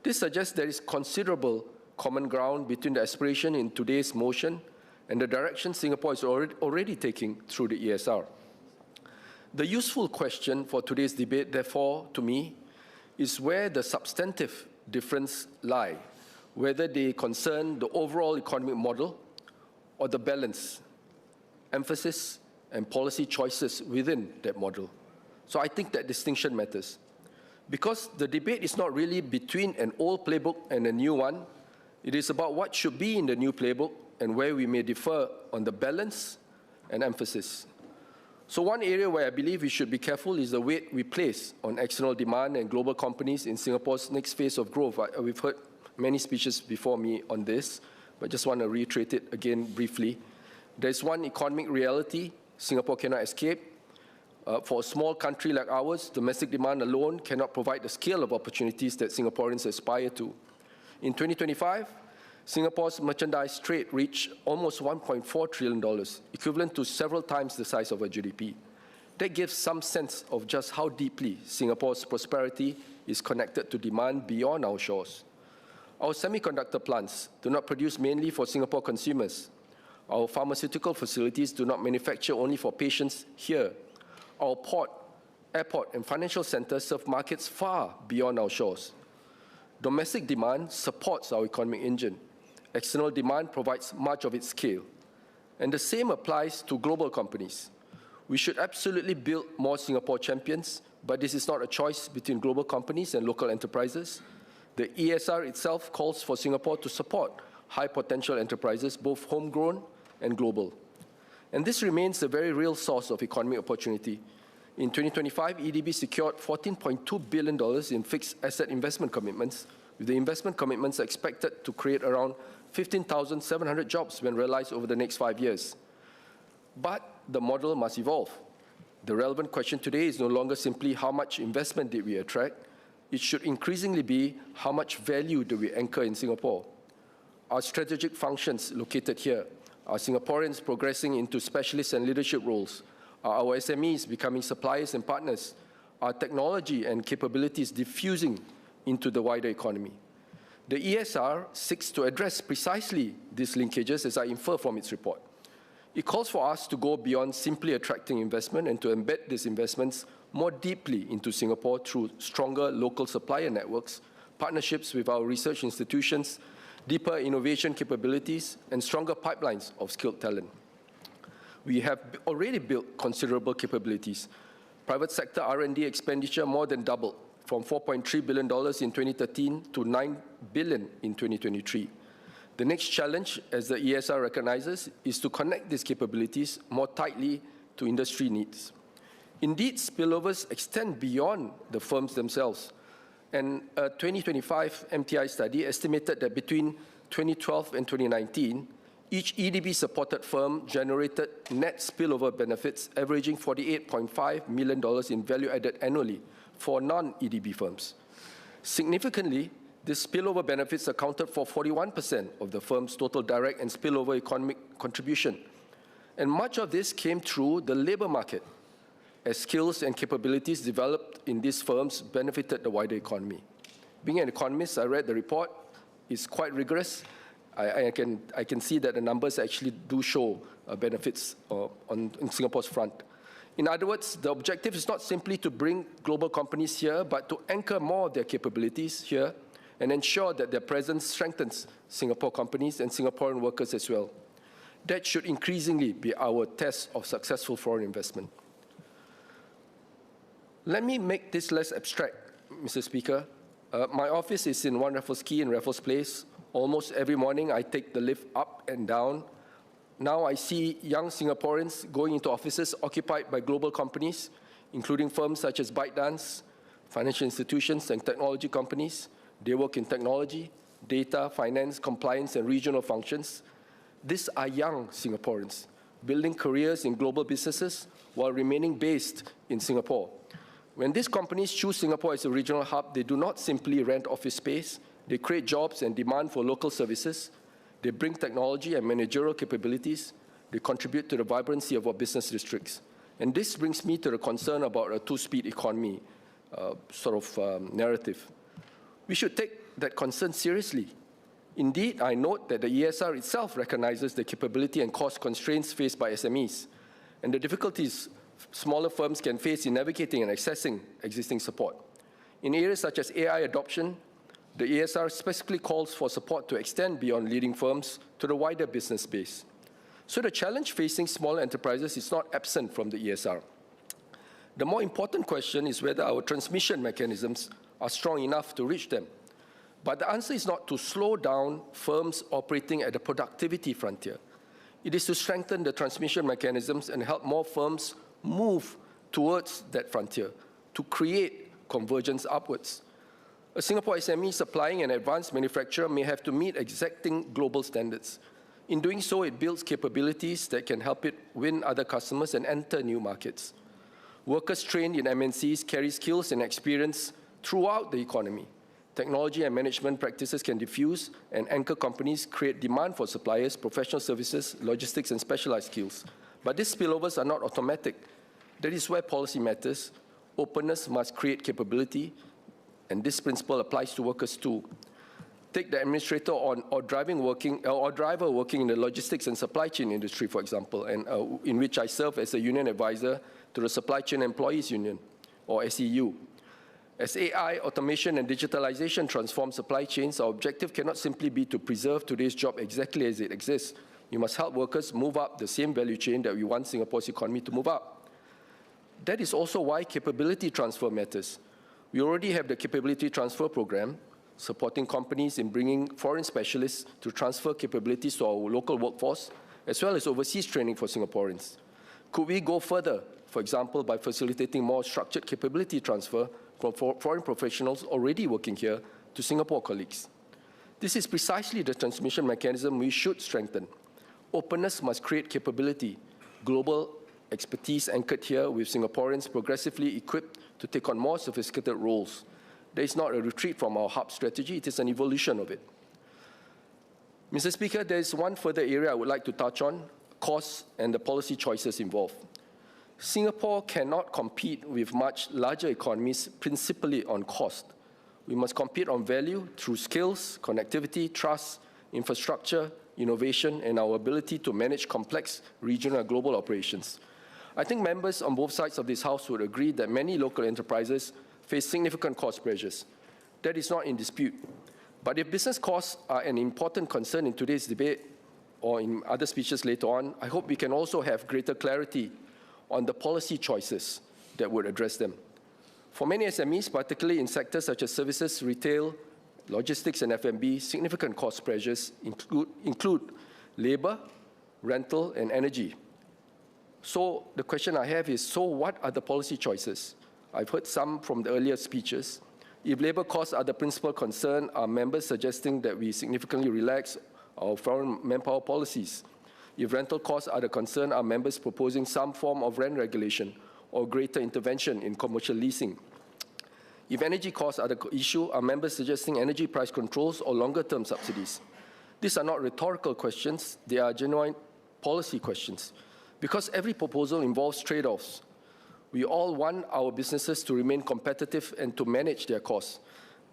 J: This suggests there is considerable common ground between the aspiration in today's motion and the direction Singapore is already taking through the ESR. The useful question for today's debate, therefore, to me, is where the substantive difference lie, whether they concern the overall economic model or the balance, emphasis, and policy choices within that model. So I think that distinction matters. Because the debate is not really between an old playbook and a new one, it is about what should be in the new playbook and where we may differ on the balance and emphasis. So one area where I believe we should be careful is the weight we place on external demand and global companies in Singapore's next phase of growth. We've heard many speeches before me on this, but just want to reiterate it again briefly. There's one economic reality Singapore cannot escape. For a small country like ours, domestic demand alone cannot provide the scale of opportunities that Singaporeans aspire to. In 2025, Singapore's merchandise trade reached almost $1.4 trillion, equivalent to several times the size of our GDP. That gives some sense of just how deeply Singapore's prosperity is connected to demand beyond our shores. Our semiconductor plants do not produce mainly for Singapore consumers. Our pharmaceutical facilities do not manufacture only for patients here. Our port, airport, and financial centers serve markets far beyond our shores. Domestic demand supports our economic engine. External demand provides much of its scale. And the same applies to global companies. We should absolutely build more Singapore champions, but this is not a choice between global companies and local enterprises. The ESR itself calls for Singapore to support high-potential enterprises, both homegrown and global. And this remains a very real source of economic opportunity. In 2025, EDB secured $14.2 billion in fixed asset investment commitments, with the investment commitments expected to create around 15,700 jobs when realized over the next 5 years. But the model must evolve. The relevant question today is no longer simply how much investment did we attract. It should increasingly be how much value do we anchor in Singapore. Our strategic functions located here, are Singaporeans progressing into specialist and leadership roles, are our SMEs becoming suppliers and partners, are technology and capabilities diffusing into the wider economy. The ESR seeks to address precisely these linkages, as I infer from its report. It calls for us to go beyond simply attracting investment and to embed these investments more deeply into Singapore through stronger local supplier networks, partnerships with our research institutions, deeper innovation capabilities, and stronger pipelines of skilled talent. We have already built considerable capabilities. Private sector R&D expenditure more than doubled, from $4.3 billion in 2013 to $9 billion in 2023. The next challenge, as the ESR recognizes, is to connect these capabilities more tightly to industry needs. Indeed, spillovers extend beyond the firms themselves. And a 2025 MTI study estimated that between 2012 and 2019, each EDB-supported firm generated net spillover benefits averaging $48.5 million in value added annually for non-EDB firms. Significantly, these spillover benefits accounted for 41% of the firm's total direct and spillover economic contribution. And much of this came through the labor market, as skills and capabilities developed in these firms benefited the wider economy. Being an economist, I read the report. It's quite rigorous. I can see that the numbers actually do show benefits on Singapore's front. In other words, the objective is not simply to bring global companies here, but to anchor more of their capabilities here and ensure that their presence strengthens Singapore companies and Singaporean workers as well. That should increasingly be our test of successful foreign investment. Let me make this less abstract, Mr. Speaker. My office is in 1 Raffles Quay in Raffles Place. Almost every morning I take the lift up and down. Now I see young Singaporeans going into offices occupied by global companies, including firms such as ByteDance, financial institutions and technology companies. They work in technology, data, finance, compliance and regional functions. These are young Singaporeans, building careers in global businesses while remaining based in Singapore. When these companies choose Singapore as a regional hub, they do not simply rent office space. They create jobs and demand for local services. They bring technology and managerial capabilities. They contribute to the vibrancy of our business districts. And this brings me to the concern about a two-speed economy narrative. We should take that concern seriously. Indeed, I note that the ESR itself recognizes the capability and cost constraints faced by SMEs and the difficulties smaller firms can face in navigating and accessing existing support. In areas such as AI adoption, the ESR specifically calls for support to extend beyond leading firms to the wider business space. So the challenge facing small enterprises is not absent from the ESR. The more important question is whether our transmission mechanisms are strong enough to reach them. But the answer is not to slow down firms operating at the productivity frontier. It is to strengthen the transmission mechanisms and help more firms move towards that frontier, to create convergence upwards. A Singapore SME supplying an advanced manufacturer may have to meet exacting global standards. In doing so, it builds capabilities that can help it win other customers and enter new markets. Workers trained in MNCs carry skills and experience throughout the economy. Technology and management practices can diffuse, and anchor companies create demand for suppliers, professional services, logistics, and specialized skills. But these spillovers are not automatic. That is where policy matters. Openness must create capability, and this principle applies to workers too. Take the administrator or driver working in the logistics and supply chain industry, for example, and in which I serve as a union advisor to the Supply Chain Employees Union, or SEU. As AI, automation, and digitalization transform supply chains, our objective cannot simply be to preserve today's job exactly as it exists. We must help workers move up the same value chain that we want Singapore's economy to move up. That is also why capability transfer matters. We already have the Capability Transfer Program, supporting companies in bringing foreign specialists to transfer capabilities to our local workforce, as well as overseas training for Singaporeans. Could we go further, for example, by facilitating more structured capability transfer from foreign professionals already working here to Singapore colleagues. This is precisely the transmission mechanism we should strengthen. Openness must create capability, global expertise anchored here with Singaporeans progressively equipped to take on more sophisticated roles. There is not a retreat from our hub strategy, it is an evolution of it. Mr. Speaker, there is one further area I would like to touch on, costs and the policy choices involved. Singapore cannot compete with much larger economies principally on cost. We must compete on value through skills, connectivity, trust, infrastructure, innovation, and our ability to manage complex regional and global operations. I think members on both sides of this House would agree that many local enterprises face significant cost pressures. That is not in dispute. But if business costs are an important concern in today's debate or in other speeches later on, I hope we can also have greater clarity on the policy choices that would address them. For many SMEs, particularly in sectors such as services, retail, logistics, and F&B, significant cost pressures include labor, rental, and energy. So the question I have is, so what are the policy choices? I've heard some from the earlier speeches. If labor costs are the principal concern, are members suggesting that we significantly relax our foreign manpower policies? If rental costs are the concern, are members proposing some form of rent regulation or greater intervention in commercial leasing? If energy costs are the issue, are members suggesting energy price controls or longer-term subsidies? These are not rhetorical questions, they are genuine policy questions. Because every proposal involves trade-offs. We all want our businesses to remain competitive and to manage their costs.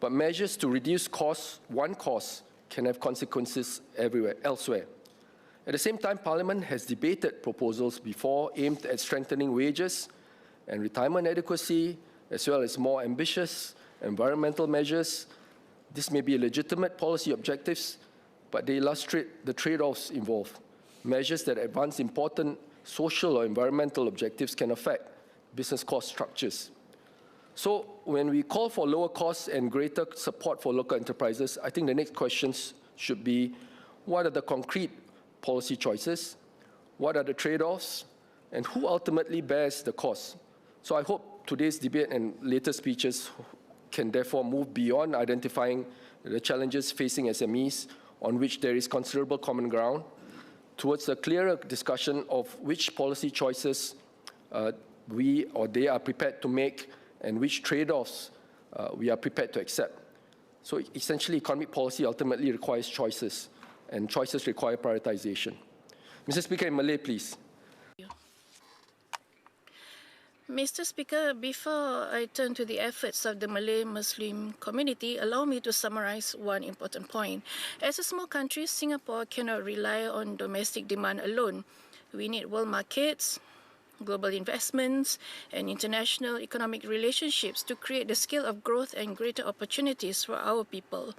J: But measures to reduce costs, one cost, can have consequences elsewhere. At the same time, Parliament has debated proposals before aimed at strengthening wages and retirement adequacy, as well as more ambitious environmental measures. This may be legitimate policy objectives, but they illustrate the trade-offs involved. Measures that advance important social or environmental objectives can affect business cost structures. So when we call for lower costs and greater support for local enterprises, I think the next questions should be, what are the concrete policy choices? What are the trade-offs? And who ultimately bears the cost? So I hope today's debate and later speeches can therefore move beyond identifying the challenges facing SMEs, on which there is considerable common ground, towards a clearer discussion of which policy choices we or they are prepared to make and which trade-offs we are prepared to accept. So essentially, economic policy ultimately requires choices, and choices require prioritization. Mr. Speaker, in Malay, please.
U: Mr. Speaker, before I turn to the efforts of the Malay Muslim community, allow me to summarize one important point. As a small country, Singapore cannot rely on domestic demand alone. We need world markets, global investments, and international economic relationships to create the scale of growth and greater opportunities for our people.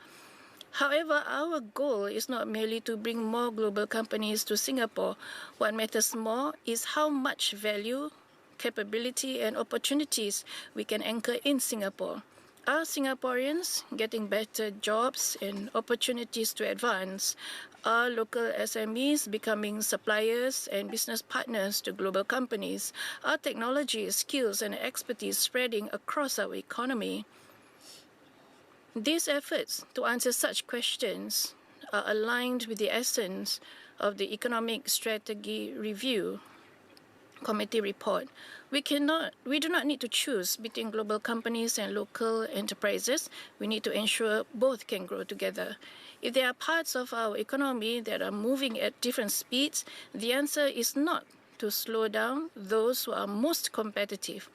U: However, our goal is not merely to bring more global companies to Singapore. What matters more is how much value, capability, and opportunities we can anchor in Singapore. Are Singaporeans getting better jobs and opportunities to advance? Are local SMEs becoming suppliers and business partners to global companies? Are technology, skills, and expertise spreading across our economy? These efforts to answer such questions are aligned with the essence of the Economic Strategy Review Committee report. We do not need to choose between global companies and local enterprises. We need to ensure both can grow together. If there are parts of our economy that are moving at different speeds, the answer is not to slow down those who are most competitive.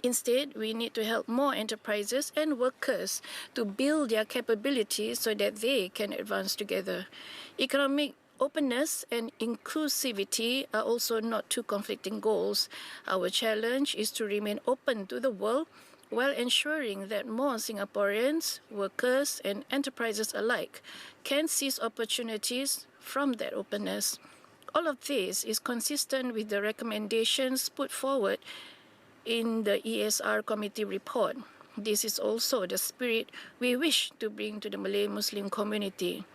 U: Instead, we need to help more enterprises and workers to build their capabilities so that they can advance together. Economic openness and inclusivity are also not two conflicting goals. Our challenge is to remain open to the world while ensuring that more Singaporeans, workers, and enterprises alike can seize opportunities from that openness. All of this is consistent with the recommendations put forward in the ESR Committee report. This is also the spirit we wish to bring to the Malay Muslim community.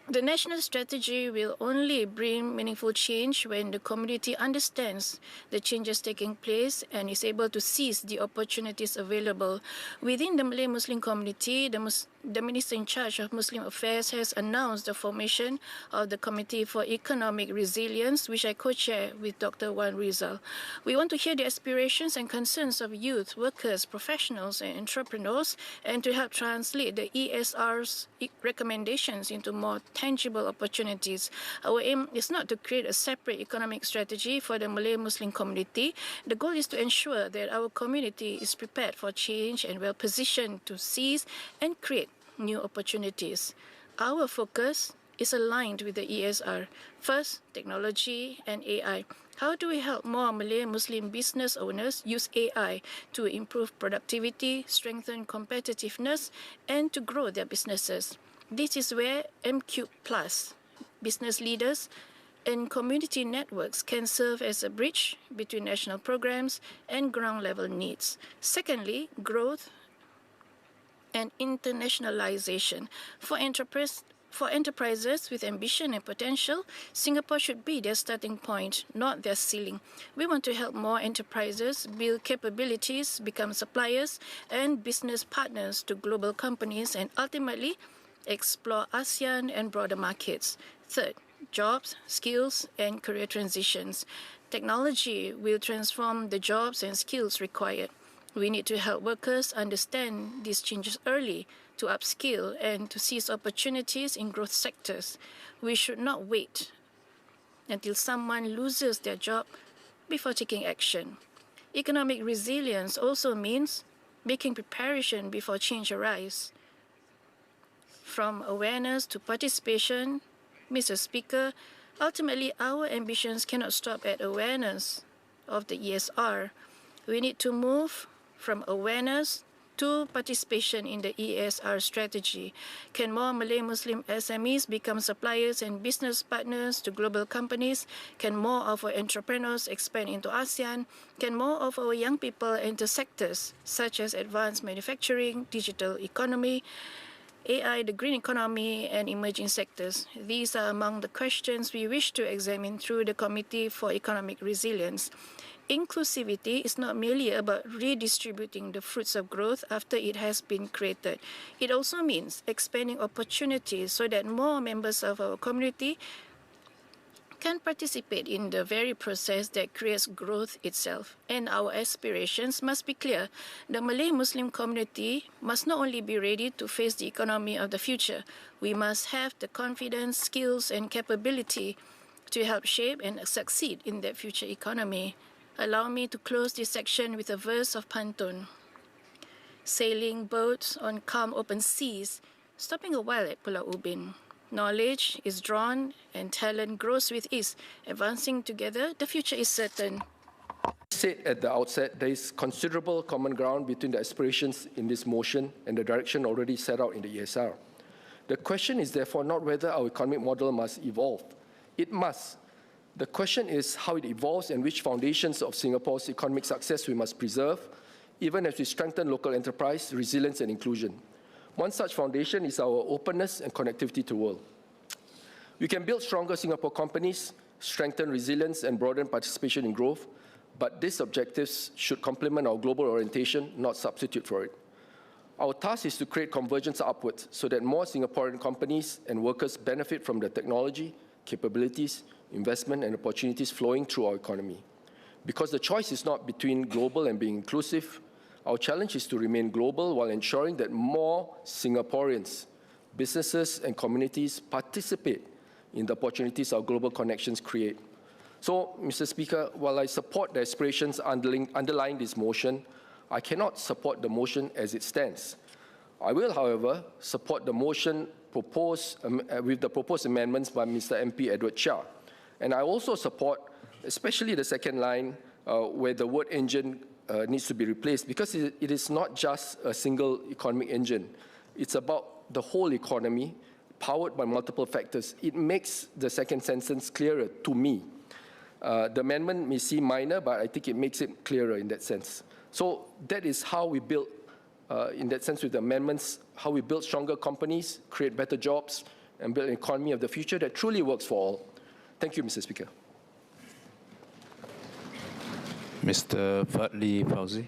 I: The national strategy will only bring meaningful change when the community understands the changes taking place and is able to seize the opportunities available. Within the Malay Muslim community, the Minister in charge of Muslim Affairs has announced the formation of the Committee for Economic Resilience, which I co-chair with Dr. Wan Rizal. We want to hear the aspirations and concerns of youth, workers, professionals, and entrepreneurs, and to help translate the ESR's recommendations into more tangible opportunities. Our aim is not to create a separate economic strategy for the Malay Muslim community. The goal is to ensure that our community is prepared for change and well positioned to seize and create new opportunities. Our focus is aligned with the ESR. First, technology and AI. How do we help more Malay Muslim business owners use AI to improve productivity, strengthen competitiveness, and to grow their businesses? This is where MQ Plus, business leaders, and community networks can serve as a bridge between national programs and ground-level needs. Secondly, growth and internationalization. For enterprises with ambition and potential, Singapore should be their starting point, not their ceiling. We want to help more enterprises build capabilities, become suppliers and business partners to global companies, and ultimately explore ASEAN and broader markets. Third, jobs, skills, and career transitions. Technology will transform the jobs and skills required. We need to help workers understand these changes early, to upskill and to seize opportunities in growth sectors. We should not wait until someone loses their job before taking action. Economic resilience also means making preparation before change arises. From awareness to participation, Mr. Speaker, ultimately our ambitions cannot stop at awareness of the ESR. We need to move from awareness to participation in the ESR strategy. Can more Malay Muslim SMEs become suppliers and business partners to global companies? Can more of our entrepreneurs expand into ASEAN? Can more of our young people enter sectors such as advanced manufacturing, digital economy, AI, the green economy, and emerging sectors? These are among the questions we wish to examine through the Committee for Economic Resilience. Inclusivity is not merely about redistributing the fruits of growth after it has been created. It also means expanding opportunities so that more members of our community can participate in the very process that creates growth itself. And our aspirations must be clear. The Malay Muslim community must not only be ready to face the economy of the future, we must have the confidence, skills, and capability to help shape and succeed in that future economy. Allow me to close this section with a verse of pantun. Sailing boats on calm open seas, stopping a while at Pulau Ubin. Knowledge is drawn and talent grows with ease. Advancing together, the future is certain.
J: Said at the outset, there is considerable common ground between the aspirations in this motion and the direction already set out in the ESR. The question is therefore not whether our economic model must evolve. It must. The question is how it evolves and which foundations of Singapore's economic success we must preserve, even as we strengthen local enterprise, resilience, and inclusion. One such foundation is our openness and connectivity to the world. We can build stronger Singapore companies, strengthen resilience, and broaden participation in growth, but these objectives should complement our global orientation, not substitute for it. Our task is to create convergence upwards so that more Singaporean companies and workers benefit from the technology, capabilities, investment, and opportunities flowing through our economy. Because the choice is not between global and being inclusive, our challenge is to remain global while ensuring that more Singaporeans, businesses, and communities participate in the opportunities our global connections create. So, Mr. Speaker, while I support the aspirations underlying this motion, I cannot support the motion as it stands. I will, however, support the motion proposed with the proposed amendments by Mr. MP Edward Chia. And I also support, especially the second line, where the word engine needs to be replaced, because it is not just a single economic engine. It's about the whole economy, powered by multiple factors. It makes the second sentence clearer to me. The amendment may seem minor, but I think it makes it clearer in that sense. So that is how we build, in that sense with the amendments, how we build stronger companies, create better jobs, and build an economy of the future that truly works for all. Thank you, Mr. Speaker.
F: Mr. Fadli Fauzi.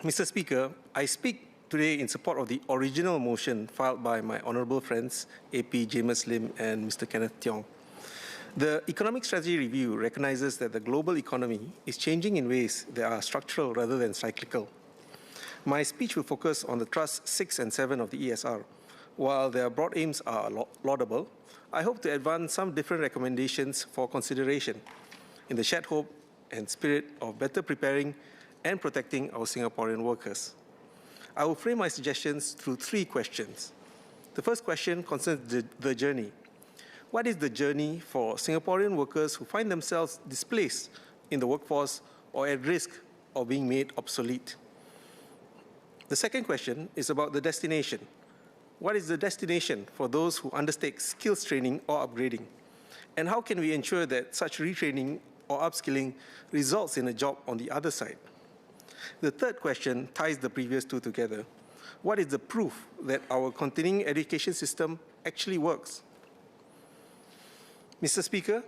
B: Mr. Speaker, I speak today in support of the original motion filed by my honourable friends AP James Lim and Mr. Kenneth Tiong. The Economic Strategy Review recognises that the global economy is changing in ways that are structural rather than cyclical. My speech will focus on the Thrusts 6 and 7 of the ESR. While their broad aims are laudable, I hope to advance some different recommendations for consideration in the shared hope and spirit of better preparing and protecting our Singaporean workers. I will frame my suggestions through 3 questions. The first question concerns the journey. What is the journey for Singaporean workers who find themselves displaced in the workforce or at risk of being made obsolete? The second question is about the destination. What is the destination for those who undertake skills training or upgrading? And how can we ensure that such retraining or upskilling results in a job on the other side? The third question ties the previous 2 together. What is the proof that our continuing education system actually works? Mr. Speaker,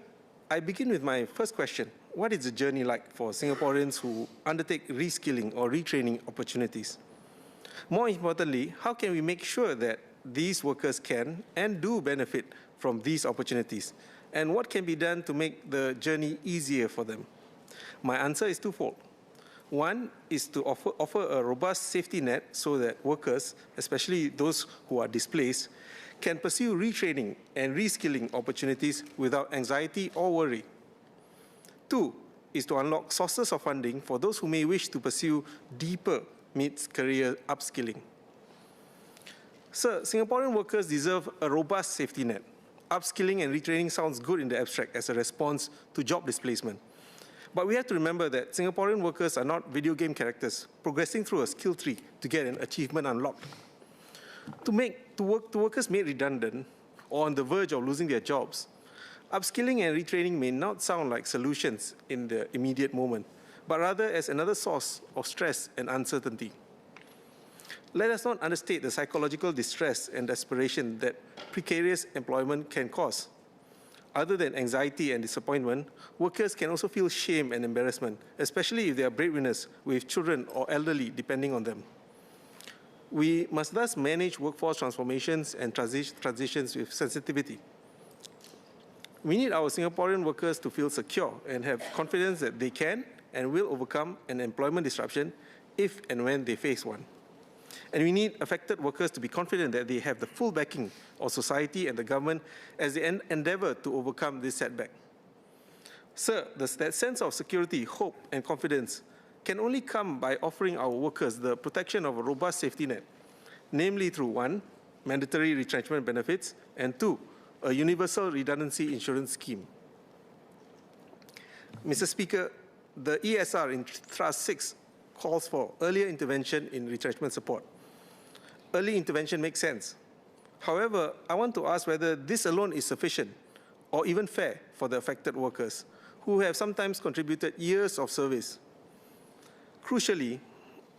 B: I begin with my first question. What is the journey like for Singaporeans who undertake reskilling or retraining opportunities? More importantly, how can we make sure that these workers can and do benefit from these opportunities? And what can be done to make the journey easier for them? My answer is twofold. One is to offer a robust safety net so that workers, especially those who are displaced, can pursue retraining and reskilling opportunities without anxiety or worry. 2 is to unlock sources of funding for those who may wish to pursue deeper mid-career upskilling. Sir, Singaporean workers deserve a robust safety net. Upskilling and retraining sounds good in the abstract as a response to job displacement. But we have to remember that Singaporean workers are not video game characters progressing through a skill tree to get an achievement unlocked. To workers made redundant or on the verge of losing their jobs, upskilling and retraining may not sound like solutions in the immediate moment, but rather as another source of stress and uncertainty. Let us not understate the psychological distress and desperation that precarious employment can cause. Other than anxiety and disappointment, workers can also feel shame and embarrassment, especially if they are breadwinners with children or elderly depending on them. We must thus manage workforce transformations and transitions with sensitivity. We need our Singaporean workers to feel secure and have confidence that they can and will overcome an employment disruption if and when they face one. And we need affected workers to be confident that they have the full backing of society and the government as they endeavour to overcome this setback. Sir, that sense of security, hope, and confidence can only come by offering our workers the protection of a robust safety net, namely through 1, mandatory retrenchment benefits, and 2, a universal redundancy insurance scheme. Mr. Speaker, the ESR in Thrust 6 calls for earlier intervention in retrenchment support. Early intervention makes sense. However, I want to ask whether this alone is sufficient or even fair for the affected workers who have sometimes contributed years of service. Crucially,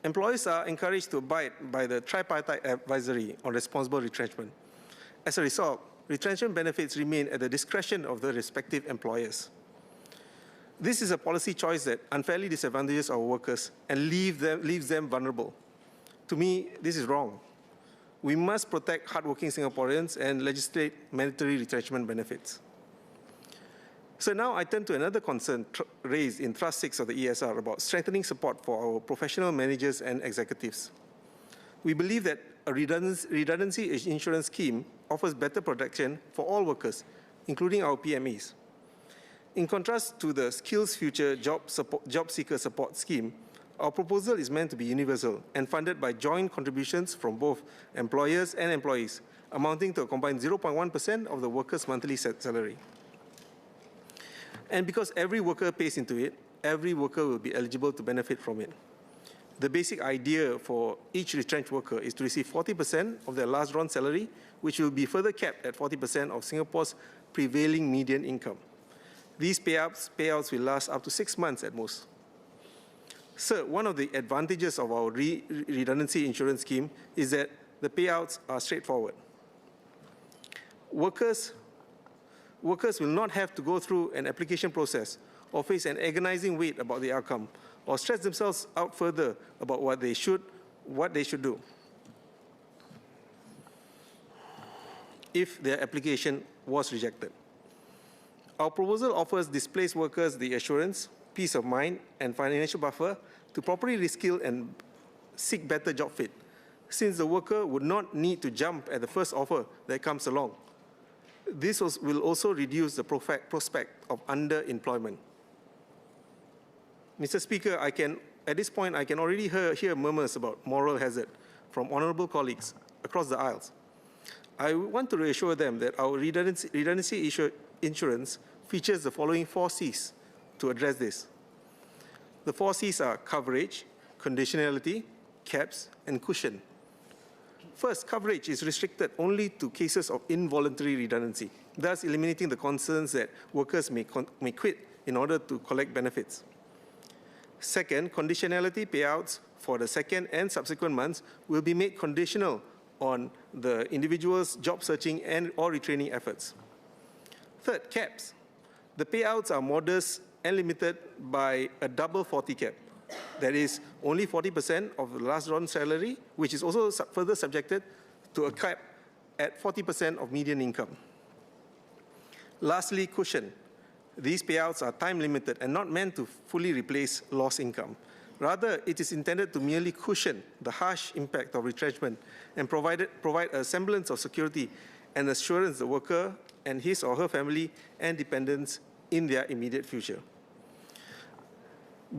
B: employers are encouraged to abide by the tripartite advisory on responsible retrenchment. As a result, retrenchment benefits remain at the discretion of the respective employers. This is a policy choice that unfairly disadvantages our workers and leaves them vulnerable. To me, this is wrong. We must protect hardworking Singaporeans and legislate mandatory retrenchment benefits. So now I turn to another concern raised in Thrust 6 of the ESR about strengthening support for our professional managers and executives. We believe that a redundancy insurance scheme offers better protection for all workers, including our PMEs. In contrast to the Skills Future Job Seeker Support Scheme, our proposal is meant to be universal and funded by joint contributions from both employers and employees, amounting to a combined 0.1% of the worker's monthly salary. And because every worker pays into it, every worker will be eligible to benefit from it. The basic idea for each retrenched worker is to receive 40% of their last drawn salary, which will be further capped at 40% of Singapore's prevailing median income. These payouts will last up to 6 months at most. Sir, one of the advantages of our redundancy insurance scheme is that the payouts are straightforward. Workers will not have to go through an application process or face an agonizing wait about the outcome, or stress themselves out further about what they should do if their application was rejected. Our proposal offers displaced workers the assurance, peace of mind, and financial buffer to properly reskill and seek better job fit, since the worker would not need to jump at the first offer that comes along. This will also reduce the prospect of underemployment. Mr. Speaker, at this point, I can already hear murmurs about moral hazard from honourable colleagues across the aisles. I want to reassure them that our redundancy insurance features the following 4 C's to address this. The 4 C's are coverage, conditionality, caps, and cushion. First, coverage is restricted only to cases of involuntary redundancy, thus eliminating the concerns that workers may quit in order to collect benefits. Second, conditionality payouts for the second and subsequent months will be made conditional on the individual's job searching or retraining efforts. Third, caps. The payouts are modest and limited by a double 40 cap. That is, only 40% of the last drawn salary, which is also further subjected to a cap at 40% of median income. Lastly, cushion. These payouts are time limited and not meant to fully replace lost income. Rather, it is intended to merely cushion the harsh impact of retrenchment and provide a semblance of security and assurance the worker and his or her family and dependents in their immediate future.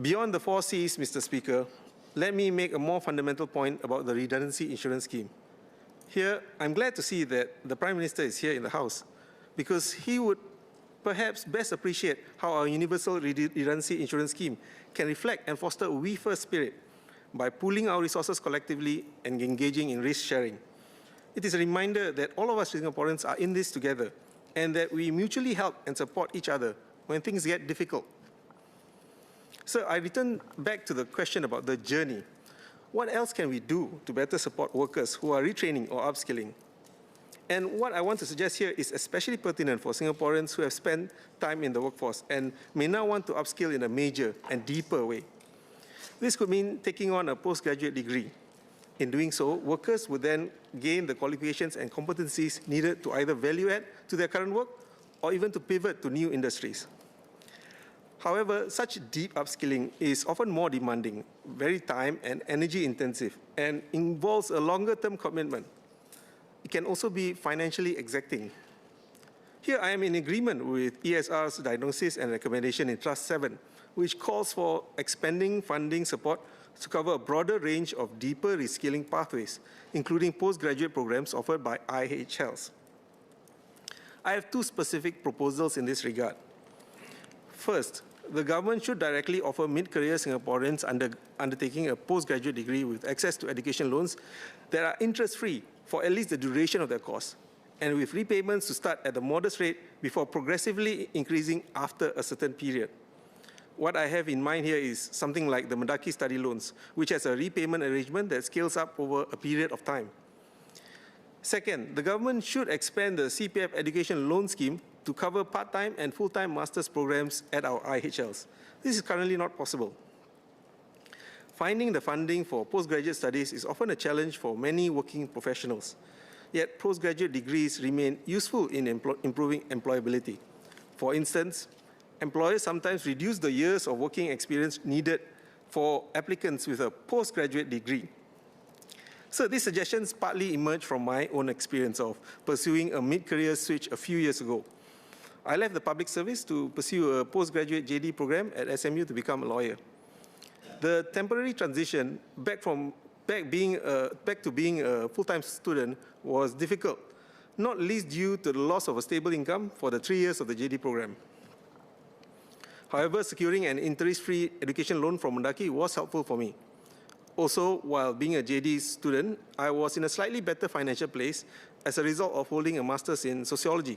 B: Beyond the 4 C's, Mr. Speaker, let me make a more fundamental point about the redundancy insurance scheme. Here, I'm glad to see that the Prime Minister is here in the House, because he would perhaps best appreciate how our universal redundancy insurance scheme can reflect and foster a we-first spirit by pooling our resources collectively and engaging in risk sharing. It is a reminder that all of us Singaporeans are in this together and that we mutually help and support each other when things get difficult. So I return back to the question about the journey. What else can we do to better support workers who are retraining or upskilling? And what I want to suggest here is especially pertinent for Singaporeans who have spent time in the workforce and may now want to upskill in a major and deeper way. This could mean taking on a postgraduate degree. In doing so, workers would then gain the qualifications and competencies needed to either value add to their current work or even to pivot to new industries. However, such deep upskilling is often more demanding, very time and energy intensive, and involves a longer-term commitment. It can also be financially exacting. Here I am in agreement with ESR's diagnosis and recommendation in Trust 7, which calls for expanding funding support to cover a broader range of deeper reskilling pathways, including postgraduate programs offered by IHLs. I have 2 specific proposals in this regard. First, the government should directly offer mid-career Singaporeans undertaking a postgraduate degree with access to education loans that are interest-free for at least the duration of their course, and with repayments to start at a modest rate before progressively increasing after a certain period. What I have in mind here is something like the Mendaki study loans, which has a repayment arrangement that scales up over a period of time. Second, the government should expand the CPF education loan scheme to cover part-time and full-time master's programs at our IHLs. This is currently not possible. Finding the funding for postgraduate studies is often a challenge for many working professionals. Yet postgraduate degrees remain useful in improving employability. For instance, employers sometimes reduce the years of working experience needed for applicants with a postgraduate degree. So these suggestions partly emerged from my own experience of pursuing a mid-career switch a few years ago. I left the public service to pursue a postgraduate JD program at SMU to become a lawyer. The temporary transition back to being a full-time student was difficult, not least due to the loss of a stable income for the 3 years of the JD program. However, securing an interest-free education loan from Mendaki was helpful for me. Also, while being a JD student, I was in a slightly better financial place as a result of holding a master's in sociology.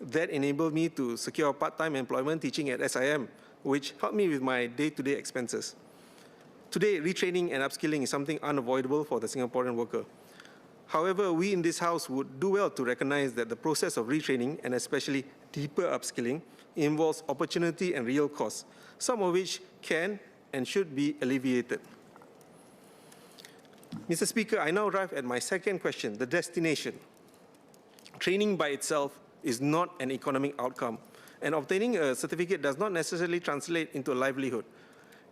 B: That enabled me to secure part-time employment teaching at SIM, which helped me with my day-to-day expenses. Today, retraining and upskilling is something unavoidable for the Singaporean worker. However, we in this House would do well to recognize that the process of retraining, and especially deeper upskilling, involves opportunity and real costs, some of which can and should be alleviated. Mr. Speaker, I now arrive at my second question, the destination. Training by itself is not an economic outcome, and obtaining a certificate does not necessarily translate into a livelihood.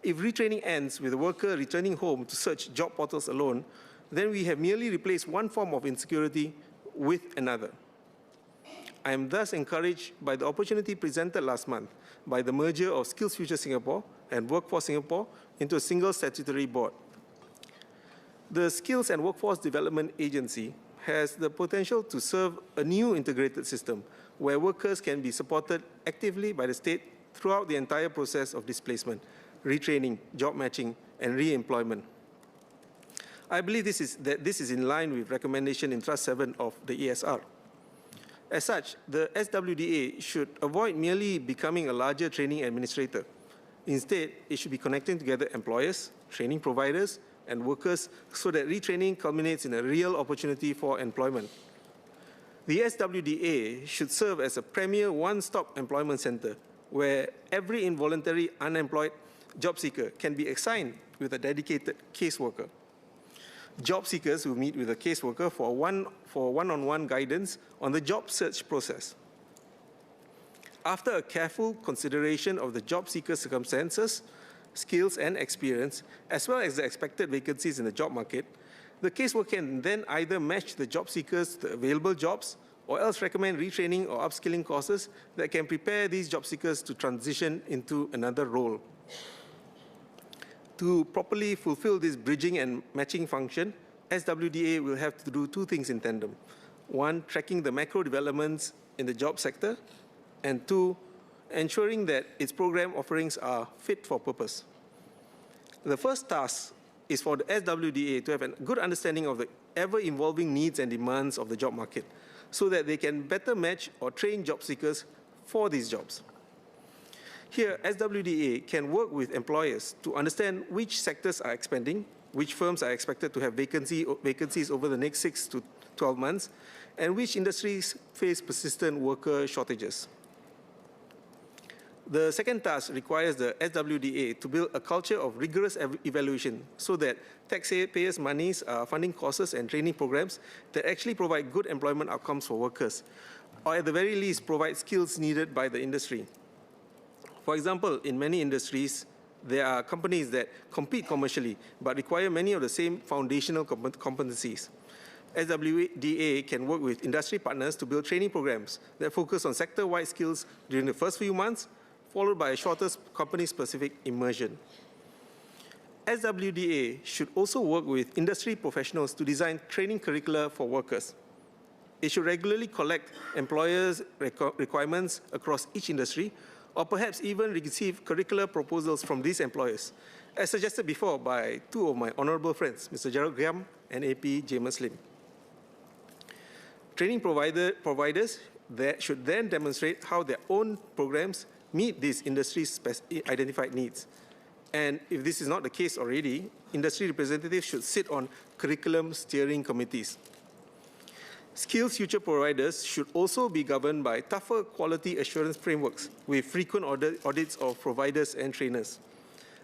B: If retraining ends with a worker returning home to search job portals alone, then we have merely replaced one form of insecurity with another. I am thus encouraged by the opportunity presented last month by the merger of Skills Future Singapore and Workforce Singapore into a single statutory board. The Skills and Workforce Development Agency has the potential to serve a new integrated system where workers can be supported actively by the state throughout the entire process of displacement, retraining, job matching, and re-employment. I believe this is in line with recommendation in Thrust 7 of the ESR. As such, the SWDA should avoid merely becoming a larger training administrator. Instead, it should be connecting together employers, training providers, and workers so that retraining culminates in a real opportunity for employment. The SWDA should serve as a premier one-stop employment center where every involuntary unemployed job seeker can be assigned with a dedicated caseworker. Job seekers will meet with a caseworker for one-on-one guidance on the job search process. After a careful consideration of the job seeker's circumstances, skills and experience, as well as the expected vacancies in the job market, the caseworker can then either match the job seekers to available jobs or else recommend retraining or upskilling courses that can prepare these job seekers to transition into another role. To properly fulfill this bridging and matching function, SWDA will have to do two things in tandem. One, tracking the macro developments in the job sector, and two, ensuring that its program offerings are fit for purpose. The first task is for the SWDA to have a good understanding of the ever-evolving needs and demands of the job market so that they can better match or train job seekers for these jobs. Here, SWDA can work with employers to understand which sectors are expanding, which firms are expected to have vacancies over the next 6 to 12 months, and which industries face persistent worker shortages. The second task requires the SWDA to build a culture of rigorous evaluation so that taxpayers' monies are funding courses and training programs that actually provide good employment outcomes for workers, or at the very least provide skills needed by the industry. For example, in many industries, there are companies that compete commercially but require many of the same foundational competencies. SWDA can work with industry partners to build training programs that focus on sector-wide skills during the first few months, followed by a shorter company-specific immersion. SWDA should also work with industry professionals to design training curricula for workers. It should regularly collect employers' requirements across each industry, or perhaps even receive curricular proposals from these employers, as suggested before by two of my honourable friends, Mr. Gerald Graham and AP James Lim. Training providers that should then demonstrate how their own programs meet these industry's identified needs. And if this is not the case already, industry representatives should sit on curriculum steering committees. Skills future providers should also be governed by tougher quality assurance frameworks with frequent audits of providers and trainers.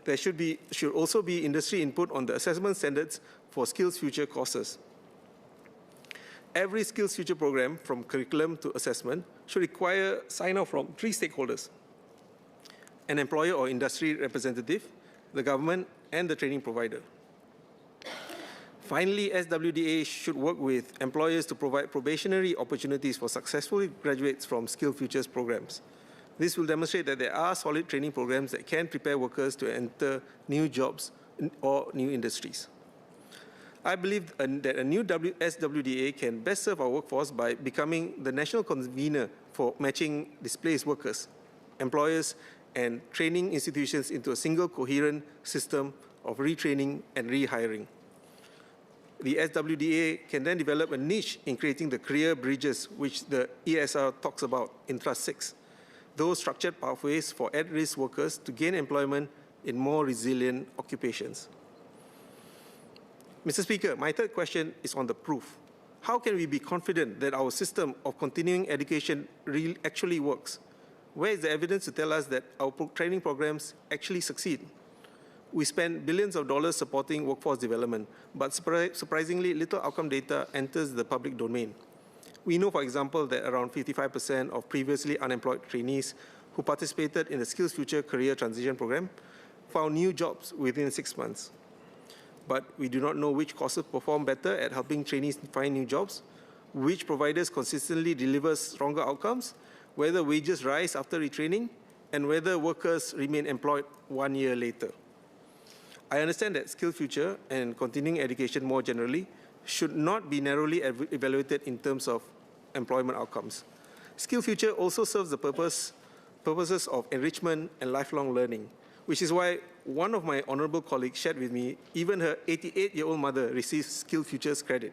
B: There should also be industry input on the assessment standards for skills future courses. Every skills future program, from curriculum to assessment, should require sign-off from 3 stakeholders: an employer or industry representative, the government, and the training provider. Finally, SWDA should work with employers to provide probationary opportunities for successful graduates from Skill Futures programs. This will demonstrate that there are solid training programs that can prepare workers to enter new jobs or new industries. I believe that a new SWDA can best serve our workforce by becoming the national convener for matching displaced workers, employers, and training institutions into a single coherent system of retraining and rehiring. The SWDA can then develop a niche in creating the career bridges, which the ESR talks about in Thrust 6, those structured pathways for at-risk workers to gain employment in more resilient occupations. Mr. Speaker, my third question is on the proof. How can we be confident that our system of continuing education actually works? Where is the evidence to tell us that our training programs actually succeed? We spend billions of dollars supporting workforce development, but surprisingly little outcome data enters the public domain. We know, for example, that around 55% of previously unemployed trainees who participated in the Skills Future Career Transition Program found new jobs within 6 months. But we do not know which courses perform better at helping trainees find new jobs, which providers consistently deliver stronger outcomes, whether wages rise after retraining, and whether workers remain employed 1 year later. I understand that SkillsFuture and continuing education more generally should not be narrowly evaluated in terms of employment outcomes. SkillsFuture also serves the purposes of enrichment and lifelong learning, which is why one of my honorable colleagues shared with me, even her 88-year-old mother receives SkillsFuture's credit.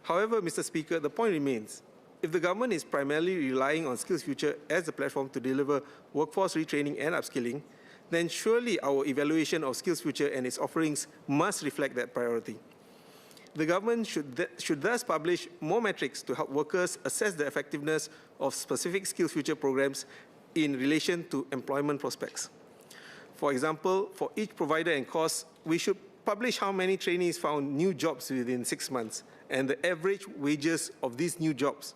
B: However, Mr. Speaker, the point remains, if the government is primarily relying on SkillsFuture as a platform to deliver workforce retraining and upskilling, then surely our evaluation of SkillsFuture and its offerings must reflect that priority. The government should thus publish more metrics to help workers assess the effectiveness of specific SkillsFuture programs in relation to employment prospects. For example, for each provider and course, we should publish how many trainees found new jobs within 6 months and the average wages of these new jobs.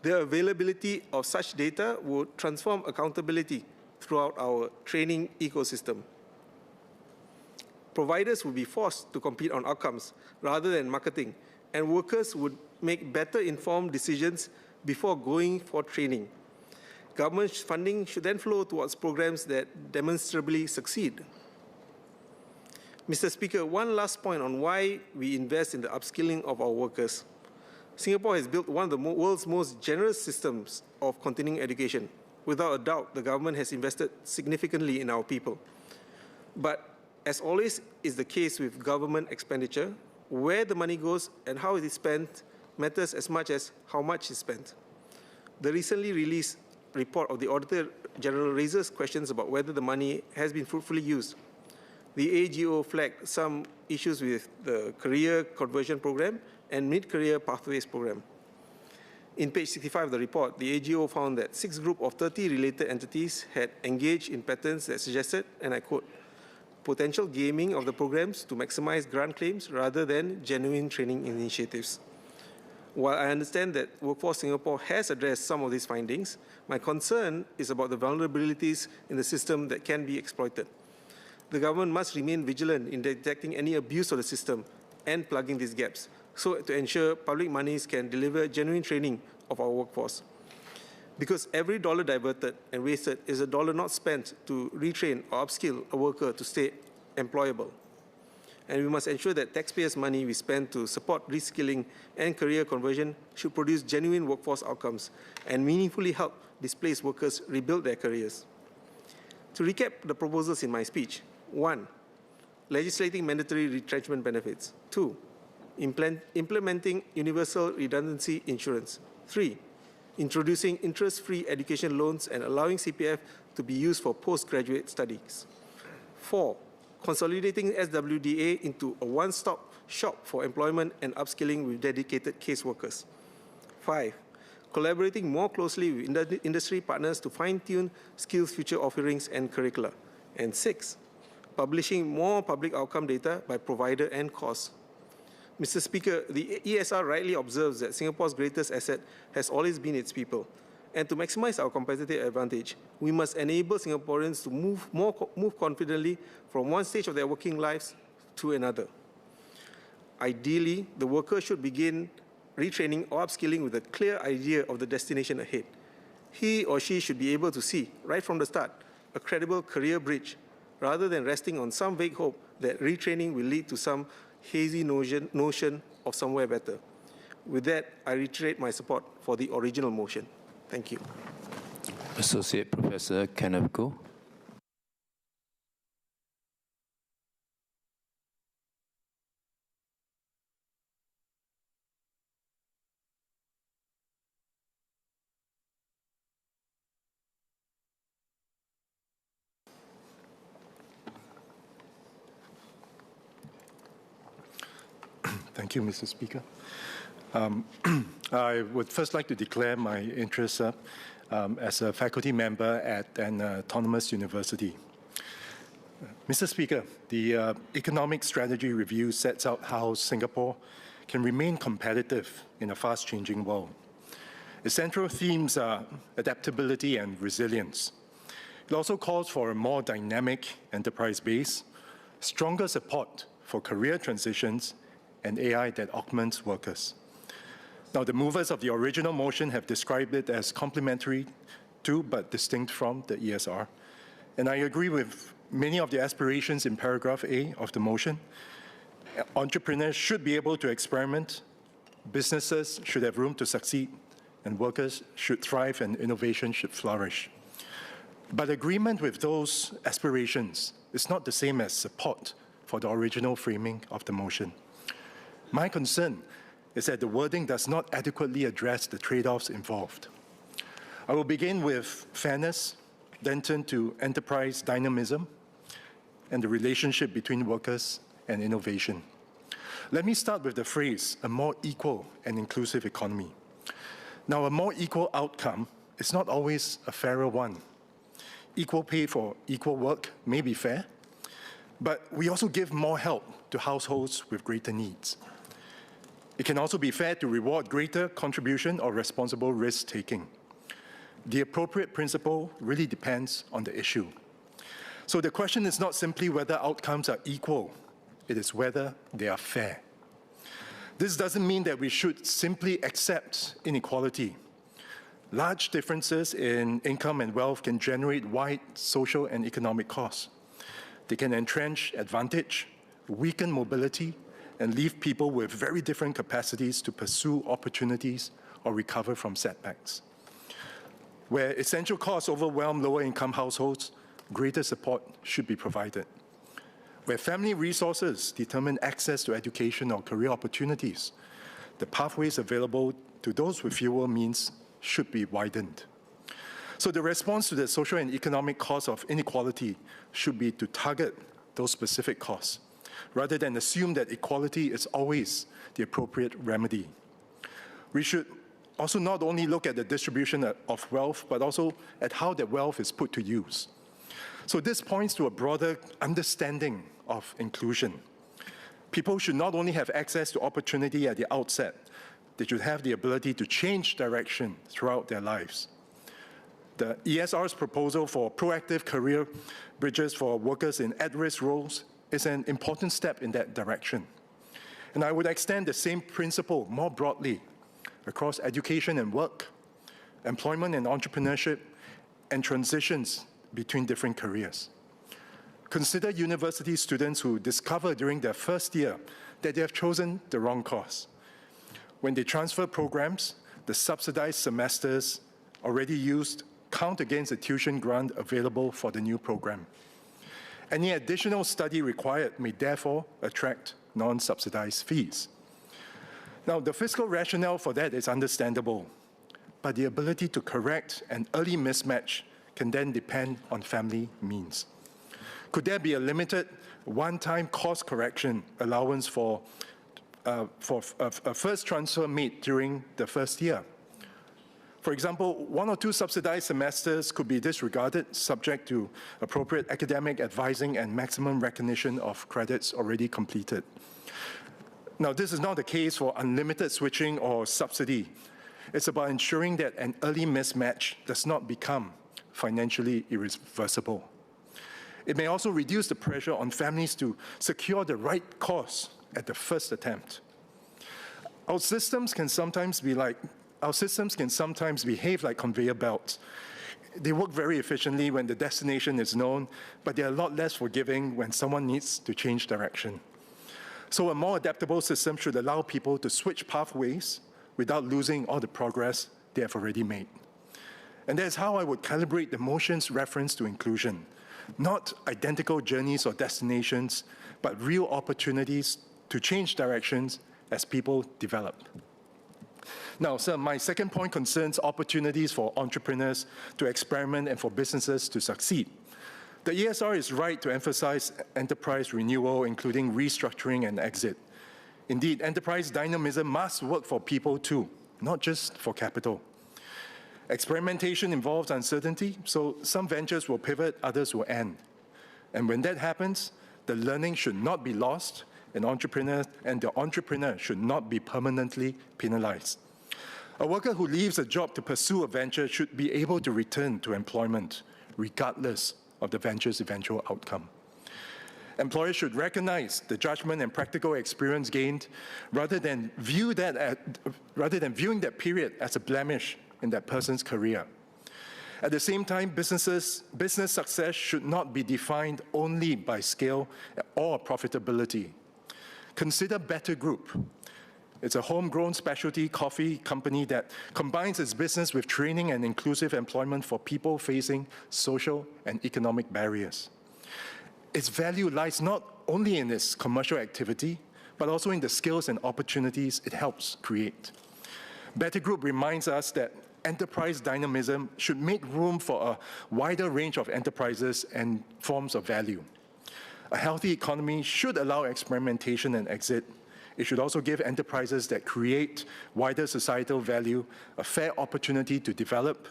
B: The availability of such data would transform accountability throughout our training ecosystem. Providers would be forced to compete on outcomes rather than marketing, and workers would make better informed decisions before going for training. Government funding should then flow towards programs that demonstrably succeed. Mr. Speaker, one last point on why we invest in the upskilling of our workers. Singapore has built one of the world's most generous systems of continuing education. Without a doubt, the government has invested significantly in our people. But as always is the case with government expenditure, where the money goes and how it is spent matters as much as how much is spent. The recently released report of the Auditor General raises questions about whether the money has been fruitfully used. The AGO flagged some issues with the Career Conversion Program and Mid-Career Pathways Program. In page 65 of the report, the AGO found that 6 groups of 30 related entities had engaged in patterns that suggested, and I quote, potential gaming of the programs to maximize grant claims rather than genuine training initiatives. While I understand that Workforce Singapore has addressed some of these findings, my concern is about the vulnerabilities in the system that can be exploited. The government must remain vigilant in detecting any abuse of the system and plugging these gaps, so to ensure public monies can deliver genuine training of our workforce. Because every dollar diverted and wasted is a dollar not spent to retrain or upskill a worker to stay employable. And we must ensure that taxpayers' money we spend to support reskilling and career conversion should produce genuine workforce outcomes and meaningfully help displaced workers rebuild their careers. To recap the proposals in my speech: 1. Legislating mandatory retrenchment benefits. 2. Implementing universal redundancy insurance. 3. Introducing interest-free education loans and allowing CPF to be used for postgraduate studies. 4. Consolidating SWDA into a one-stop shop for employment and upskilling with dedicated caseworkers. 5. Collaborating more closely with industry partners to fine-tune SkillsFuture offerings and curricula. And 6. Publishing more public outcome data by provider and course. Mr. Speaker, the ESR rightly observes that Singapore's greatest asset has always been its people. And to maximize our competitive advantage, we must enable Singaporeans to move confidently from one stage of their working lives to another. Ideally, the worker should begin retraining or upskilling with a clear idea of the destination ahead. He or she should be able to see, right from the start, a credible career bridge, rather than resting on some vague hope that retraining will lead to some hazy notion of somewhere better. With that, I reiterate my support for the original motion. Thank you.
F: Associate Professor Kenneth Goh.
K: Thank you, Mr. Speaker. I would first like to declare my interest as a faculty member at an autonomous university. Mr. Speaker, the Economic Strategy Review sets out how Singapore can remain competitive in a fast-changing world. Its central themes are adaptability and resilience. It also calls for a more dynamic enterprise base, stronger support for career transitions, and AI that augments workers. Now, the movers of the original motion have described it as complementary to but distinct from the ESR. And I agree with many of the aspirations in paragraph A of the motion. Entrepreneurs should be able to experiment, businesses should have room to succeed, and workers should thrive and innovation should flourish. But agreement with those aspirations is not the same as support for the original framing of the motion. My concern is that the wording does not adequately address the trade-offs involved. I will begin with fairness, then turn to enterprise dynamism and the relationship between workers and innovation. Let me start with the phrase, a more equal and inclusive economy. Now, a more equal outcome is not always a fairer one. Equal pay for equal work may be fair, but we also give more help to households with greater needs. It can also be fair to reward greater contribution or responsible risk-taking. The appropriate principle really depends on the issue. So the question is not simply whether outcomes are equal, it is whether they are fair. This doesn't mean that we should simply accept inequality. Large differences in income and wealth can generate wide social and economic costs. They can entrench advantage, weaken mobility, and leave people with very different capacities to pursue opportunities or recover from setbacks. Where essential costs overwhelm lower-income households, greater support should be provided. Where family resources determine access to education or career opportunities, the pathways available to those with fewer means should be widened. So the response to the social and economic costs of inequality should be to target those specific costs, rather than assume that equality is always the appropriate remedy. We should also not only look at the distribution of wealth, but also at how that wealth is put to use. So this points to a broader understanding of inclusion. People should not only have access to opportunity at the outset, they should have the ability to change direction throughout their lives. The ESR's proposal for proactive career bridges for workers in at-risk roles is an important step in that direction. And I would extend the same principle more broadly across education and work, employment and entrepreneurship, and transitions between different careers. Consider university students who discover during their first year that they have chosen the wrong course. When they transfer programs, the subsidized semesters already used count against the tuition grant available for the new program. Any additional study required may therefore attract non-subsidized fees. Now, the fiscal rationale for that is understandable, but the ability to correct an early mismatch can then depend on family means. Could there be a limited one-time cost correction allowance for a first transfer made during the first year? For example, 1 or 2 subsidized semesters could be disregarded, subject to appropriate academic advising and maximum recognition of credits already completed. Now, this is not the case for unlimited switching or subsidy. It's about ensuring that an early mismatch does not become financially irreversible. It may also reduce the pressure on families to secure the right course at the first attempt. Our systems can sometimes behave like conveyor belts. They work very efficiently when the destination is known, but they're a lot less forgiving when someone needs to change direction. So a more adaptable system should allow people to switch pathways without losing all the progress they have already made. And that's how I would calibrate the motion's reference to inclusion. Not identical journeys or destinations, but real opportunities to change directions as people develop. Now, sir, my second point concerns opportunities for entrepreneurs to experiment and for businesses to succeed. The ESR is right to emphasize enterprise renewal, including restructuring and exit. Indeed, enterprise dynamism must work for people too, not just for capital. Experimentation involves uncertainty, so some ventures will pivot, others will end. And when that happens, the learning should not be lost, and the entrepreneur should not be permanently penalized. A worker who leaves a job to pursue a venture should be able to return to employment, regardless of the venture's eventual outcome. Employers should recognize the judgment and practical experience gained rather than viewing that period as a blemish in that person's career. At the same time, business success should not be defined only by scale or profitability. Consider Better Group. It's a homegrown specialty coffee company that combines its business with training and inclusive employment for people facing social and economic barriers. Its value lies not only in its commercial activity, but also in the skills and opportunities it helps create. Better Group reminds us that enterprise dynamism should make room for a wider range of enterprises and forms of value. A healthy economy should allow experimentation and exit. It should also give enterprises that create wider societal value a fair opportunity to develop.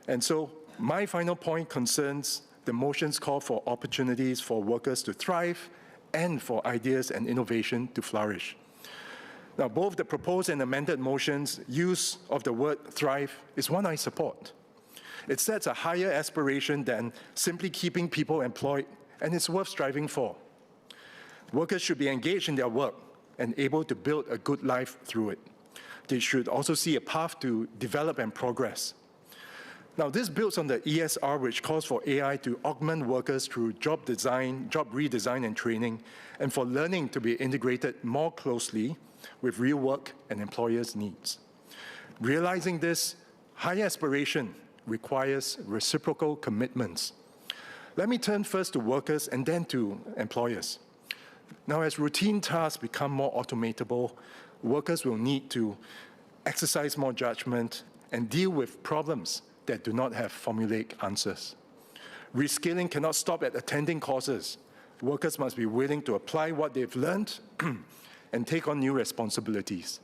K: And so my final point concerns the motion's call for opportunities for workers to thrive and for ideas and innovation to flourish. Now, both the proposed and amended motions' use of the word thrive is one I support. It sets a higher aspiration than simply keeping people employed, and it's worth striving for. Workers should be engaged in their work and able to build a good life through it. They should also see a path to develop and progress. Now, this builds on the ESR, which calls for AI to augment workers through job redesign and training, and for learning to be integrated more closely with real work and employers' needs. Realizing this high aspiration requires reciprocal commitments. Let me turn first to workers and then to employers. Now, as routine tasks become more automatable, workers will need to exercise more judgment and deal with problems that do not have formulaic answers. Reskilling cannot stop at attending courses. Workers must be willing to apply what they've learned and take on new responsibilities.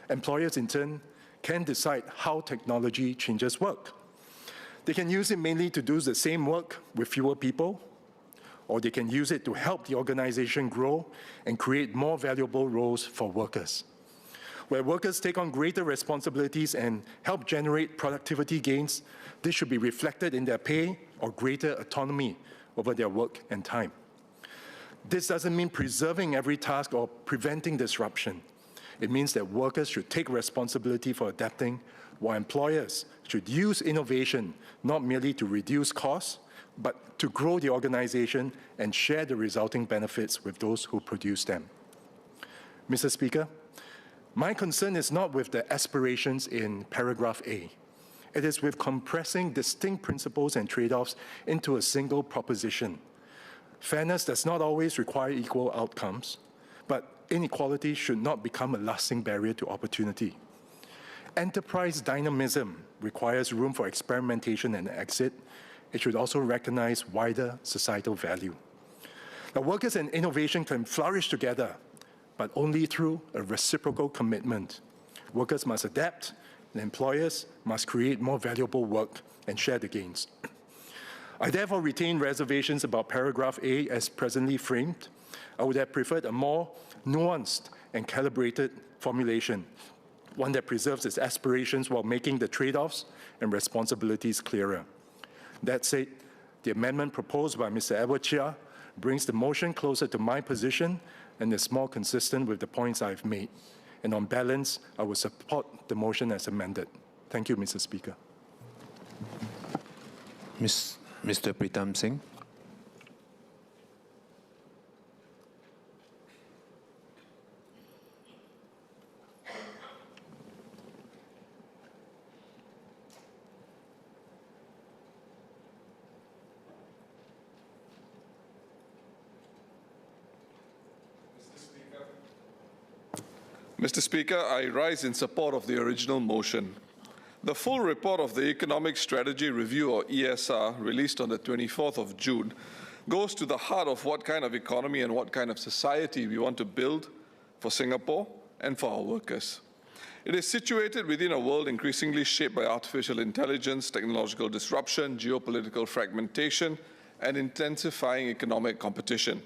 K: Employers, in turn, can decide how technology changes work. They can use it mainly to do the same work with fewer people, or they can use it to help the organization grow and create more valuable roles for workers. Where workers take on greater responsibilities and help generate productivity gains, this should be reflected in their pay or greater autonomy over their work and time. This doesn't mean preserving every task or preventing disruption. It means that workers should take responsibility for adapting, while employers should use innovation not merely to reduce costs, but to grow the organization and share the resulting benefits with those who produce them. Mr. Speaker, my concern is not with the aspirations in paragraph A. It is with compressing distinct principles and trade-offs into a single proposition. Fairness does not always require equal outcomes, but inequality should not become a lasting barrier to opportunity. Enterprise dynamism requires room for experimentation and exit. It should also recognize wider societal value. Now, workers and innovation can flourish together, but only through a reciprocal commitment. Workers must adapt, and employers must create more valuable work and share the gains. I therefore retain reservations about paragraph A as presently framed. I would have preferred a more nuanced and calibrated formulation, one that preserves its aspirations while making the trade-offs and responsibilities clearer. That said, the amendment proposed by Mr. Edward Chia brings the motion closer to my position and is more consistent with the points I've made. And on balance, I will support the motion as amended. Thank you, Mr. Speaker.
F: Mr. Pritam Singh.
R: Mr. Speaker, I rise in support of the original motion. The full report of the Economic Strategy Review, or ESR, released on the 24th of June, goes to the heart of what kind of economy and what kind of society we want to build for Singapore and for our workers. It is situated within a world increasingly shaped by artificial intelligence, technological disruption, geopolitical fragmentation, and intensifying economic competition.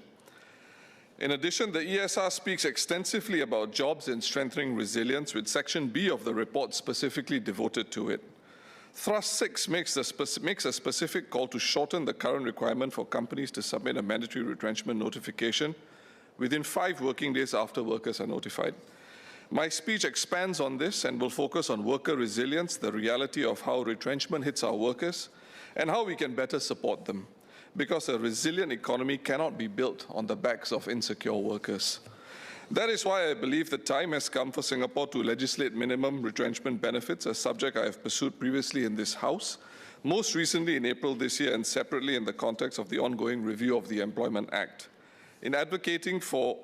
R: In addition, the ESR speaks extensively about jobs and strengthening resilience, with Section B of the report specifically devoted to it. Thrust 6 makes a specific call to shorten the current requirement for companies to submit a mandatory retrenchment notification within 5 working days after workers are notified. My speech expands on this and will focus on worker resilience, the reality of how retrenchment hits our workers, and how we can better support them, because a resilient economy cannot be built on the backs of insecure workers. That is why I believe the time has come for Singapore to legislate minimum retrenchment benefits, a subject I have pursued previously in this House, most recently in April this year and separately in the context of the ongoing review of the Employment Act. In advocating for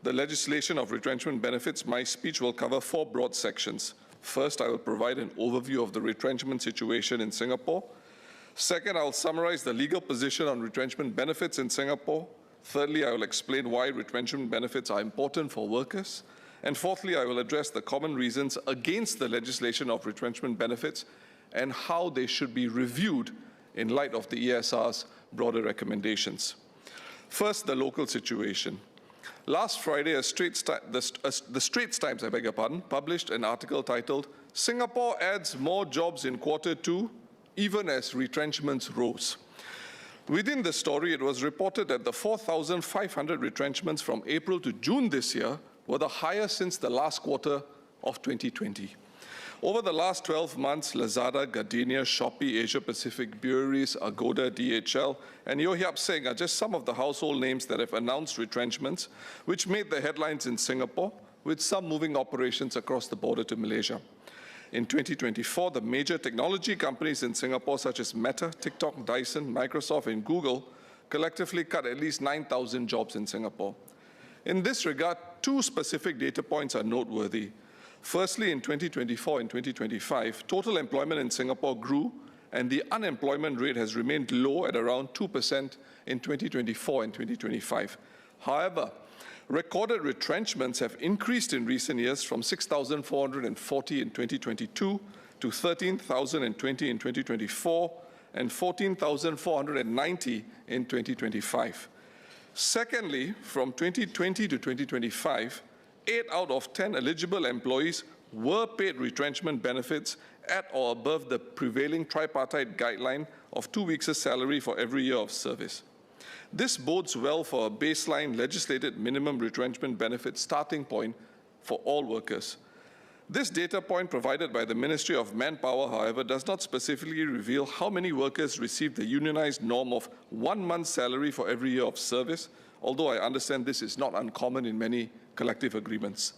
R: the legislation of retrenchment benefits, my speech will cover 4 broad sections. First, I will provide an overview of the retrenchment situation in Singapore. Second, I will summarize the legal position on retrenchment benefits in Singapore. Thirdly, I will explain why retrenchment benefits are important for workers. And fourthly, I will address the common reasons against the legislation of retrenchment benefits and how they should be reviewed in light of the ESR's broader recommendations. First, the local situation. Last Friday, the Straits Times, published an article titled, "Singapore adds more jobs in Q2, even as retrenchments rose." Within the story, it was reported that the 4,500 retrenchments from April to June this year were the highest since the last quarter of 2020. Over the last 12 months, Lazada, Gardenia, Shopee, Asia Pacific Breweries, Agoda, DHL, and Yeo Hiap Seng are just some of the household names that have announced retrenchments, which made the headlines in Singapore, with some moving operations across the border to Malaysia. In 2024, the major technology companies in Singapore, such as Meta, TikTok, Dyson, Microsoft, and Google, collectively cut at least 9,000 jobs in Singapore. In this regard, 2 specific data points are noteworthy. Firstly, in 2024 and 2025, total employment in Singapore grew, and the unemployment rate has remained low at around 2% in 2024 and 2025. However, recorded retrenchments have increased in recent years from 6,440 in 2022 to 13,020 in 2024 and 14,490 in 2025. Secondly, from 2020 to 2025, 8 out of 10 eligible employees were paid retrenchment benefits at or above the prevailing tripartite guideline of 2 weeks' salary for every year of service. This bodes well for a baseline legislated minimum retrenchment benefit starting point for all workers. This data point provided by the Ministry of Manpower, however, does not specifically reveal how many workers received the unionized norm of 1 month's salary for every year of service, although I understand this is not uncommon in many collective agreements.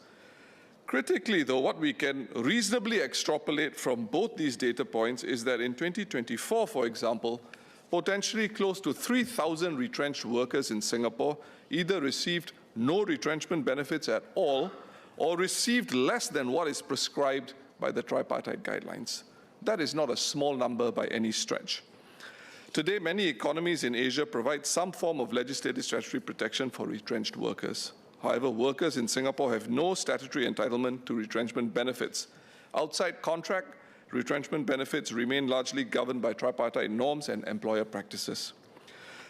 R: Critically, though, what we can reasonably extrapolate from both these data points is that in 2024, for example, potentially close to 3,000 retrenched workers in Singapore either received no retrenchment benefits at all or received less than what is prescribed by the tripartite guidelines. That is not a small number by any stretch. Today, many economies in Asia provide some form of legislative statutory protection for retrenched workers. However, workers in Singapore have no statutory entitlement to retrenchment benefits. Outside contract, retrenchment benefits remain largely governed by tripartite norms and employer practices.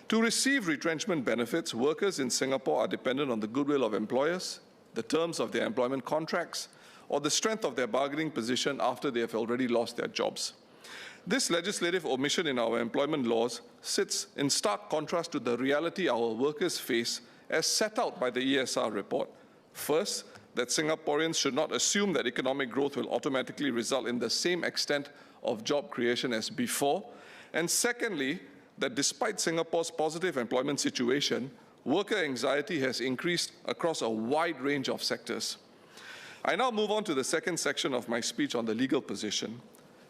R: To receive retrenchment benefits, workers in Singapore are dependent on the goodwill of employers, the terms of their employment contracts, or the strength of their bargaining position after they have already lost their jobs. This legislative omission in our employment laws sits in stark contrast to the reality our workers face as set out by the ESR report. First, that Singaporeans should not assume that economic growth will automatically result in the same extent of job creation as before. And secondly, that despite Singapore's positive employment situation, worker anxiety has increased across a wide range of sectors. I now move on to the second section of my speech on the legal position.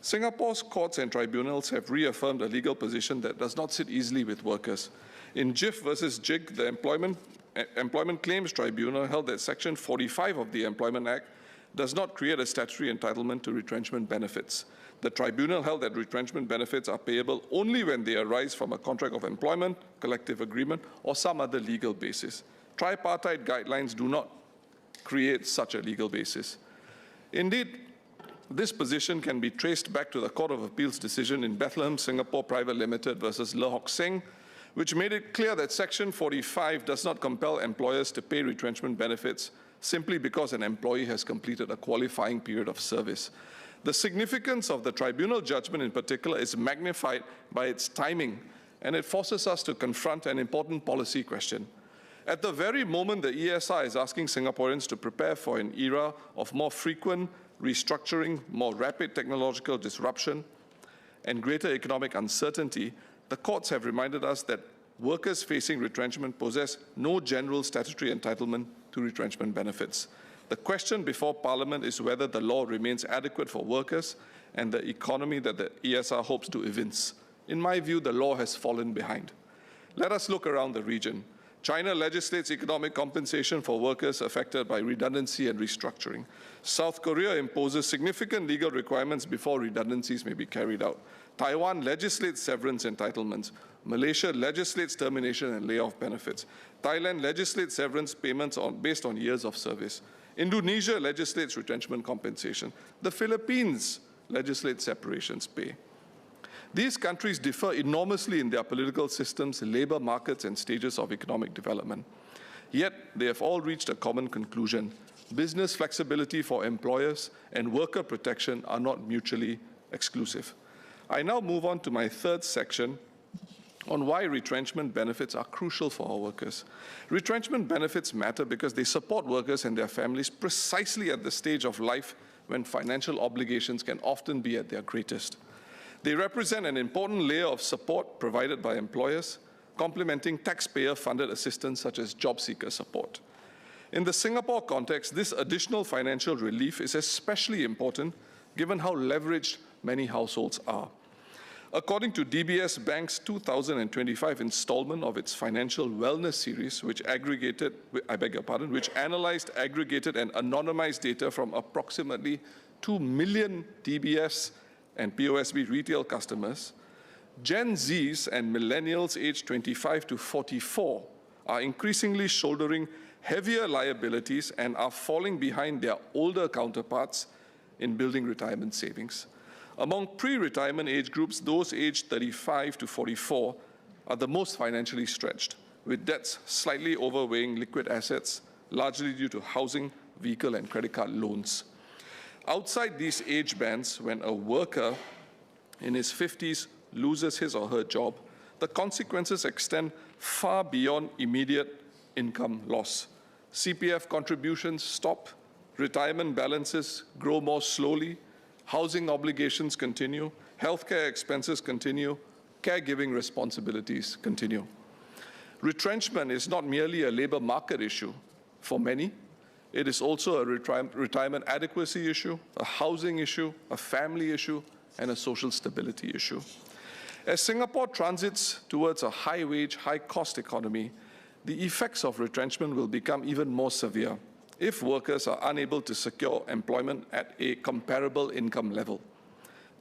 R: Singapore's courts and tribunals have reaffirmed a legal position that does not sit easily with workers. In JIF versus JIG, the Employment Claims Tribunal held that Section 45 of the Employment Act does not create a statutory entitlement to retrenchment benefits. The tribunal held that retrenchment benefits are payable only when they arise from a contract of employment, collective agreement, or some other legal basis. Tripartite guidelines do not create such a legal basis. Indeed, this position can be traced back to the Court of Appeal's decision in Bethlehem Singapore Private Limited versus Le Hock Seng, which made it clear that Section 45 does not compel employers to pay retrenchment benefits simply because an employee has completed a qualifying period of service. The significance of the tribunal judgment in particular is magnified by its timing, and it forces us to confront an important policy question. At the very moment the ESR is asking Singaporeans to prepare for an era of more frequent restructuring, more rapid technological disruption, and greater economic uncertainty, the courts have reminded us that workers facing retrenchment possess no general statutory entitlement to retrenchment benefits. The question before Parliament is whether the law remains adequate for workers and the economy that the ESR hopes to evince. In my view, the law has fallen behind. Let us look around the region. China legislates economic compensation for workers affected by redundancy and restructuring. South Korea imposes significant legal requirements before redundancies may be carried out. Taiwan legislates severance entitlements. Malaysia legislates termination and layoff benefits. Thailand legislates severance payments based on years of service. Indonesia legislates retrenchment compensation. The Philippines legislates separations pay. These countries differ enormously in their political systems, labor markets, and stages of economic development. Yet, they have all reached a common conclusion. Business flexibility for employers and worker protection are not mutually exclusive. I now move on to my third section on why retrenchment benefits are crucial for our workers. Retrenchment benefits matter because they support workers and their families precisely at the stage of life when financial obligations can often be at their greatest. They represent an important layer of support provided by employers, complementing taxpayer-funded assistance such as job seeker support. In the Singapore context, this additional financial relief is especially important given how leveraged many households are. According to DBS Bank's 2025 installment of its Financial Wellness Series, which analyzed, aggregated, and anonymized data from approximately 2 million DBS and POSB retail customers, Gen Zs and millennials aged 25 to 44 are increasingly shouldering heavier liabilities and are falling behind their older counterparts in building retirement savings. Among pre-retirement age groups, those aged 35 to 44 are the most financially stretched, with debts slightly overweighing liquid assets, largely due to housing, vehicle, and credit card loans. Outside these age bands, when a worker in his 50s loses his or her job, the consequences extend far beyond immediate income loss. CPF contributions stop, retirement balances grow more slowly, housing obligations continue, healthcare expenses continue, caregiving responsibilities continue. Retrenchment is not merely a labor market issue for many. It is also a retirement adequacy issue, a housing issue, a family issue, and a social stability issue. As Singapore transits towards a high-wage, high-cost economy, the effects of retrenchment will become even more severe if workers are unable to secure employment at a comparable income level.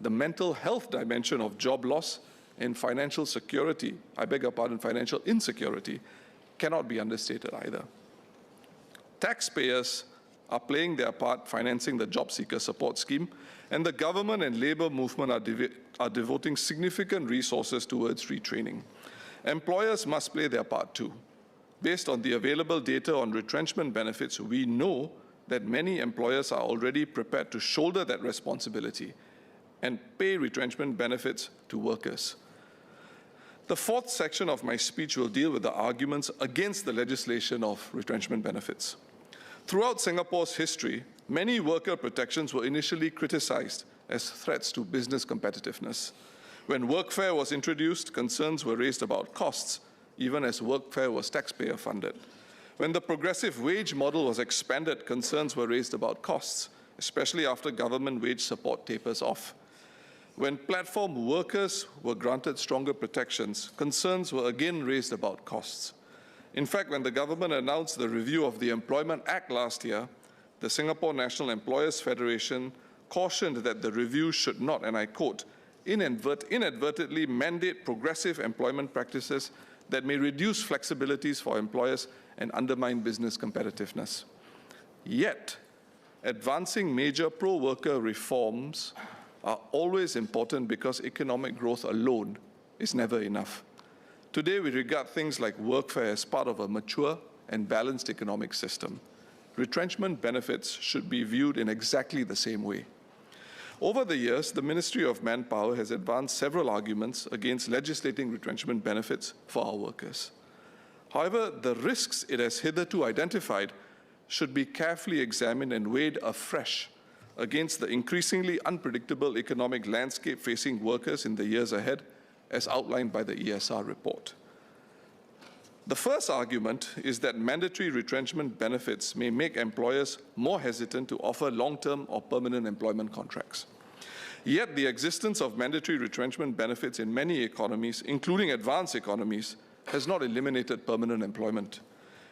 R: The mental health dimension of job loss and financial financial insecurity cannot be understated either. Taxpayers are playing their part financing the job seeker support scheme, and the government and labor movement are devoting significant resources towards retraining. Employers must play their part too. Based on the available data on retrenchment benefits, we know that many employers are already prepared to shoulder that responsibility and pay retrenchment benefits to workers. The fourth section of my speech will deal with the arguments against the legislation of retrenchment benefits. Throughout Singapore's history, many worker protections were initially criticized as threats to business competitiveness. When workfare was introduced, concerns were raised about costs, even as workfare was taxpayer-funded. When the progressive wage model was expanded, concerns were raised about costs, especially after government wage support tapers off. When platform workers were granted stronger protections, concerns were again raised about costs. In fact, when the government announced the review of the Employment Act last year, the Singapore National Employers Federation cautioned that the review should not, and I quote, inadvertently mandate progressive employment practices that may reduce flexibilities for employers and undermine business competitiveness. Yet, advancing major pro-worker reforms are always important because economic growth alone is never enough. Today, we regard things like workfare as part of a mature and balanced economic system. Retrenchment benefits should be viewed in exactly the same way. Over the years, the Ministry of Manpower has advanced several arguments against legislating retrenchment benefits for our workers. However, the risks it has hitherto identified should be carefully examined and weighed afresh against the increasingly unpredictable economic landscape facing workers in the years ahead, as outlined by the ESR report. The first argument is that mandatory retrenchment benefits may make employers more hesitant to offer long-term or permanent employment contracts. Yet the existence of mandatory retrenchment benefits in many economies, including advanced economies, has not eliminated permanent employment.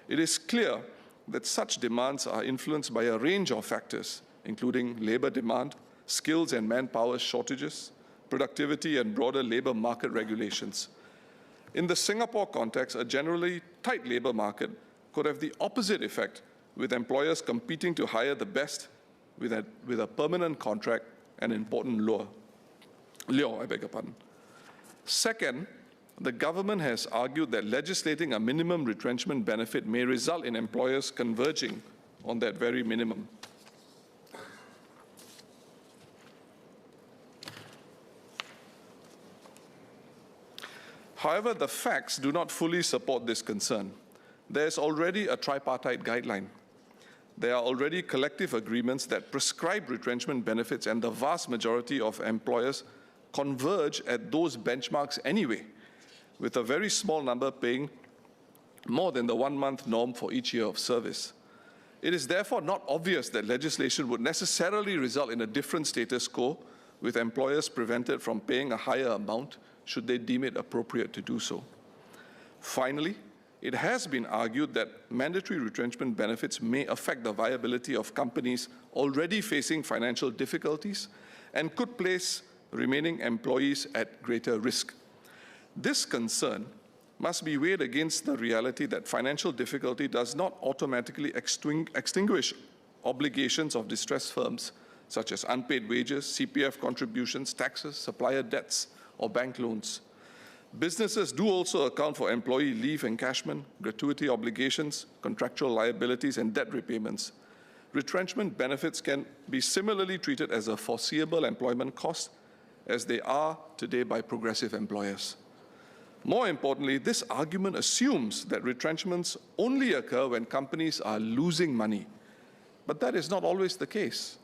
R: It is clear that such demands are influenced by a range of factors, including labor demand, skills and manpower shortages, productivity and broader labor market regulations. In the Singapore context, a generally tight labor market could have the opposite effect, with employers competing to hire the best with a permanent contract and important lure. Second, the government has argued that legislating a minimum retrenchment benefit may result in employers converging on that very minimum. However, the facts do not fully support this concern. There is already a tripartite guideline. There are already collective agreements that prescribe retrenchment benefits, and the vast majority of employers converge at those benchmarks anyway, with a very small number paying more than the 1-month norm for each year of service. It is therefore not obvious that legislation would necessarily result in a different status quo, with employers prevented from paying a higher amount should they deem it appropriate to do so. Finally, it has been argued that mandatory retrenchment benefits may affect the viability of companies already facing financial difficulties and could place remaining employees at greater risk. This concern must be weighed against the reality that financial difficulty does not automatically extinguish obligations of distressed firms, such as unpaid wages, CPF contributions, taxes, supplier debts, or bank loans. Businesses do also account for employee leave encashment, gratuity obligations, contractual liabilities, and debt repayments. Retrenchment benefits can be similarly treated as a foreseeable employment cost, as they are today by progressive employers. More importantly, this argument assumes that retrenchments only occur when companies are losing money. But that is not always the case.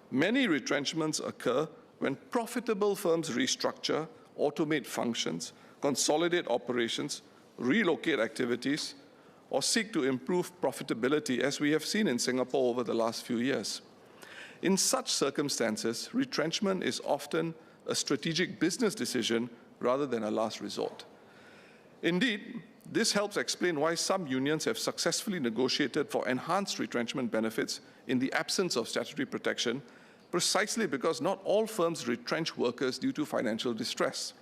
R: Many retrenchments occur when profitable firms restructure, automate functions, consolidate operations, relocate activities, or seek to improve profitability, as we have seen in Singapore over the last few years. In such circumstances, retrenchment is often a strategic business decision rather than a last resort. Indeed, this helps explain why some unions have successfully negotiated for enhanced retrenchment benefits in the absence of statutory protection, precisely because not all firms retrench workers due to financial distress.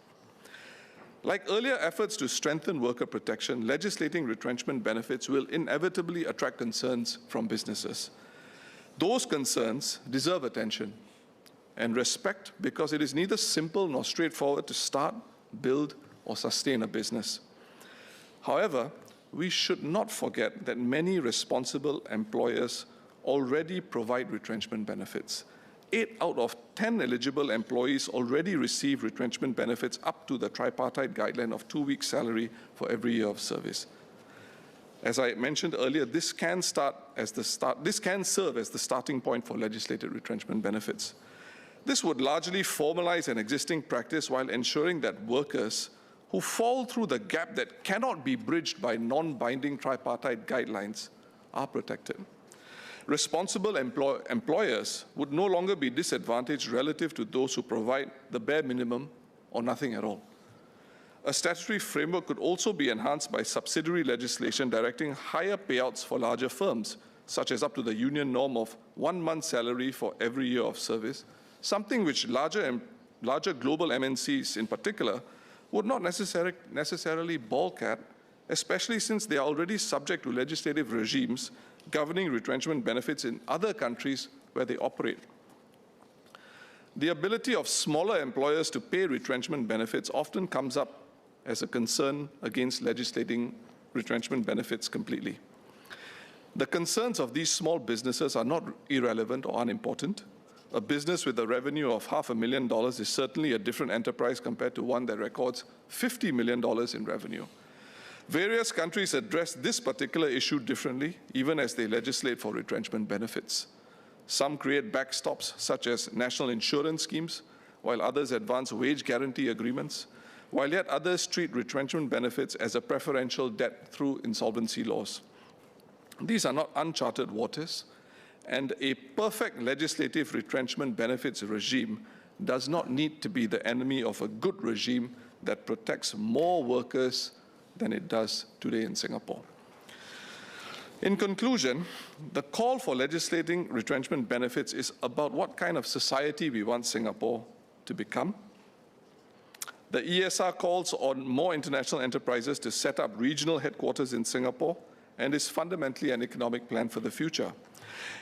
R: Like earlier efforts to strengthen worker protection, legislating retrenchment benefits will inevitably attract concerns from businesses. Those concerns deserve attention and respect because it is neither simple nor straightforward to start, build, or sustain a business. However, we should not forget that many responsible employers already provide retrenchment benefits. 8 out of 10 eligible employees already receive retrenchment benefits up to the tripartite guideline of 2 weeks' salary for every year of service. As I mentioned earlier, this can serve as the starting point for legislated retrenchment benefits. This would largely formalize an existing practice while ensuring that workers who fall through the gap that cannot be bridged by non-binding tripartite guidelines are protected. Responsible employers would no longer be disadvantaged relative to those who provide the bare minimum or nothing at all. A statutory framework could also be enhanced by subsidiary legislation directing higher payouts for larger firms, such as up to the union norm of 1 month's salary for every year of service, something which larger global MNCs in particular would not necessarily balk at, especially since they are already subject to legislative regimes governing retrenchment benefits in other countries where they operate. The ability of smaller employers to pay retrenchment benefits often comes up as a concern against legislating retrenchment benefits completely. The concerns of these small businesses are not irrelevant or unimportant. A business with a revenue of $500,000 is certainly a different enterprise compared to one that records $50 million in revenue. Various countries address this particular issue differently, even as they legislate for retrenchment benefits. Some create backstops, such as national insurance schemes, while others advance wage guarantee agreements, while yet others treat retrenchment benefits as a preferential debt through insolvency laws. These are not uncharted waters, and a perfect legislative retrenchment benefits regime does not need to be the enemy of a good regime that protects more workers than it does today in Singapore. In conclusion, the call for legislating retrenchment benefits is about what kind of society we want Singapore to become. The ESR calls on more international enterprises to set up regional headquarters in Singapore and is fundamentally an economic plan for the future.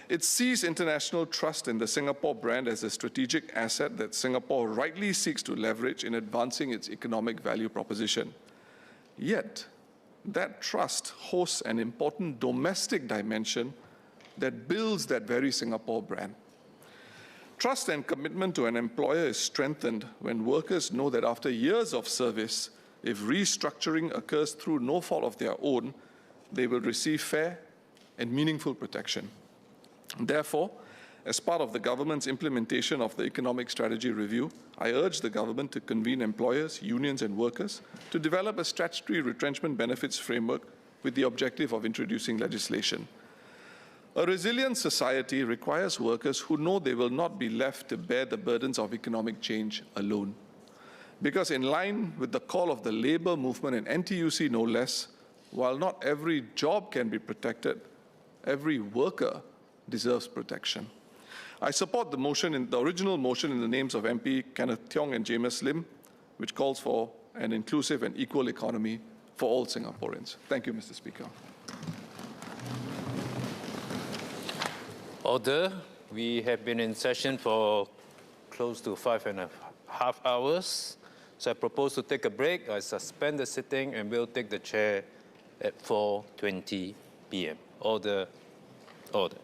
R: It sees international trust in the Singapore brand as a strategic asset that Singapore rightly seeks to leverage in advancing its economic value proposition. Yet, that trust hosts an important domestic dimension that builds that very Singapore brand. Trust and commitment to an employer is strengthened when workers know that after years of service, if restructuring occurs through no fault of their own, they will receive fair and meaningful protection. Therefore, as part of the government's implementation of the Economic Strategy Review, I urge the government to convene employers, unions, and workers to develop a statutory retrenchment benefits framework with the objective of introducing legislation. A resilient society requires workers who know they will not be left to bear the burdens of economic change alone. Because in line with the call of the labor movement and NTUC no less, while not every job can be protected, every worker deserves protection. I support the original motion in the names of MP Kenneth Thiong and James Lim, which calls for an inclusive and equal economy for all Singaporeans. Thank you, Mr. Speaker.
L: Order. We have been in session for close to 5.5 hours. So I propose to take a break. I suspend the sitting and we'll take the chair at 4:20 p.m. Order. Order.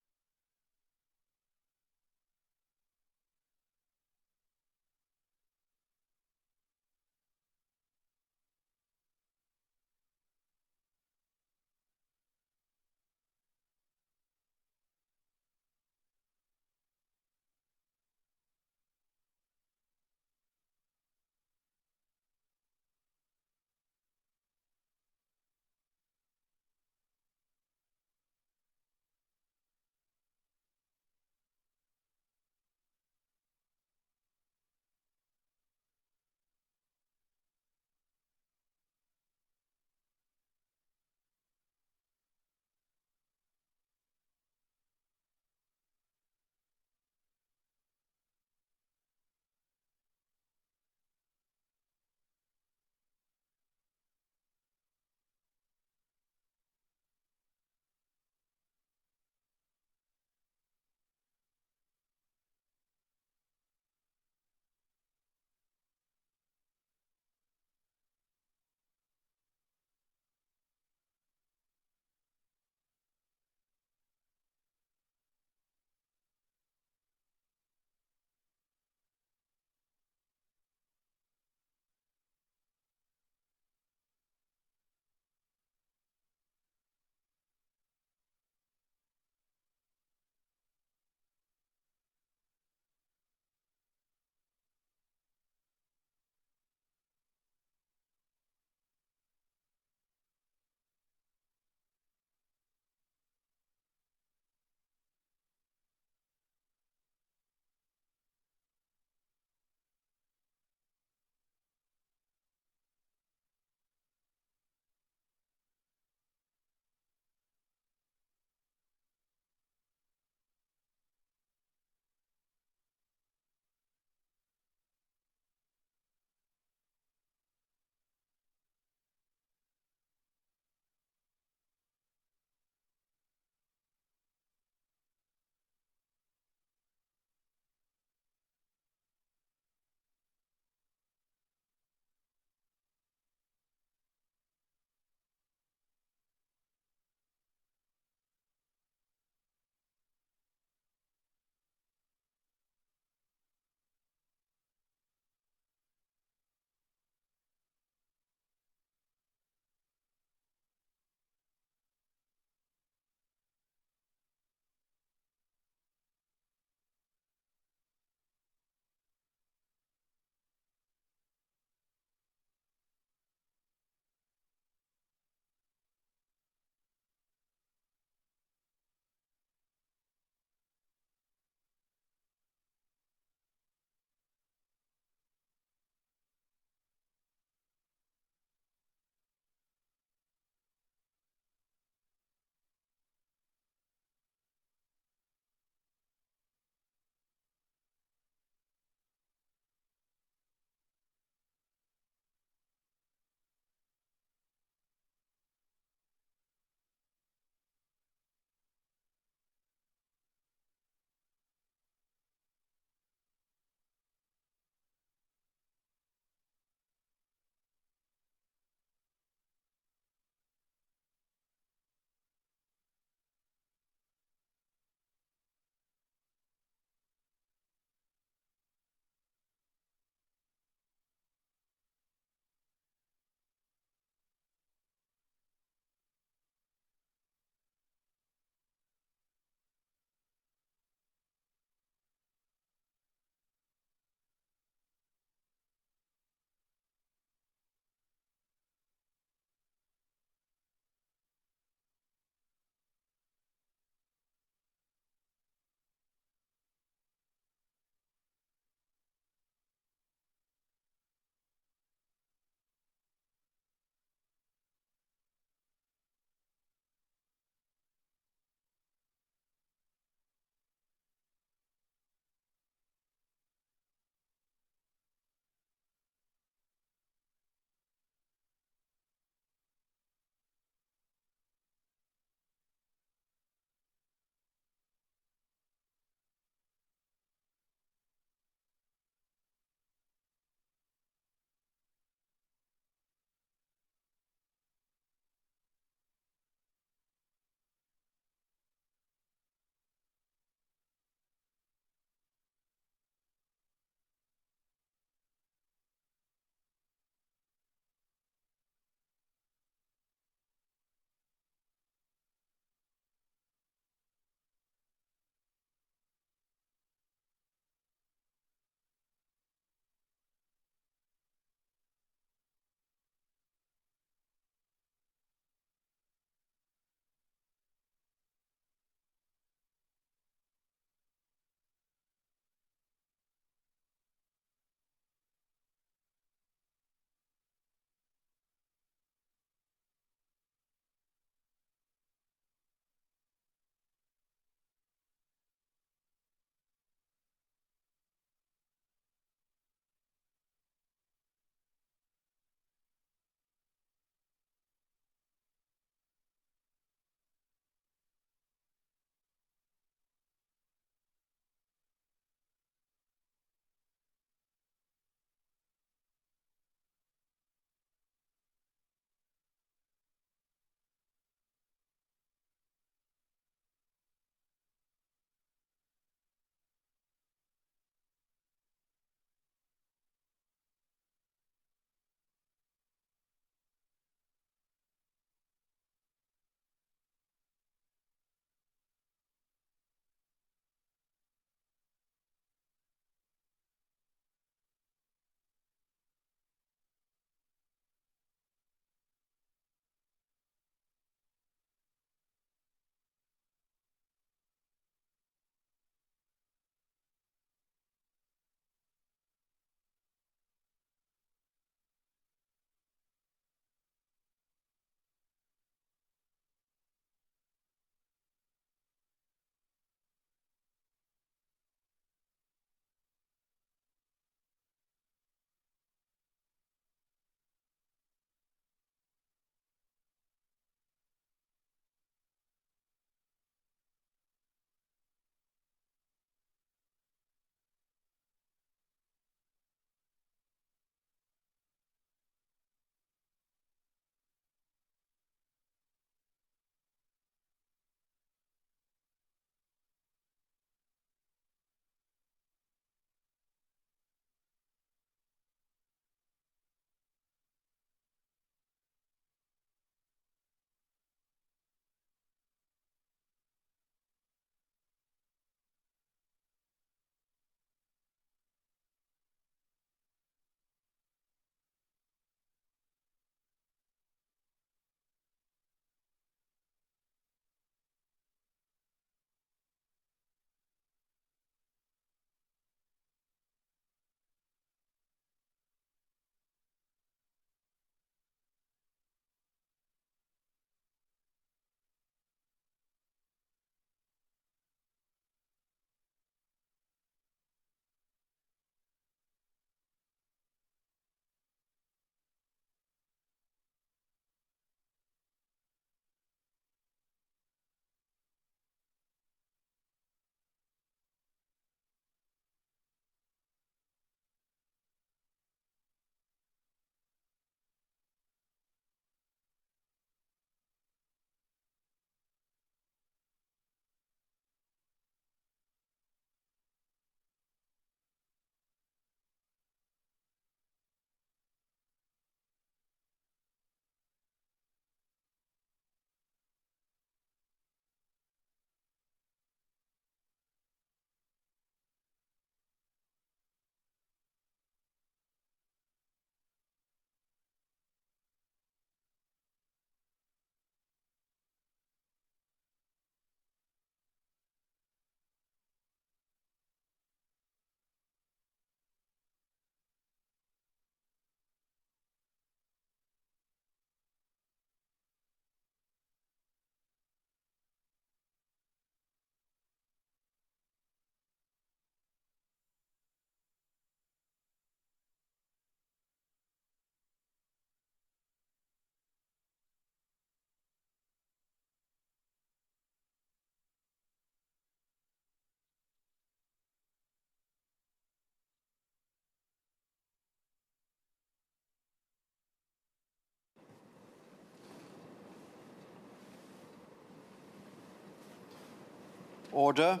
C: Order.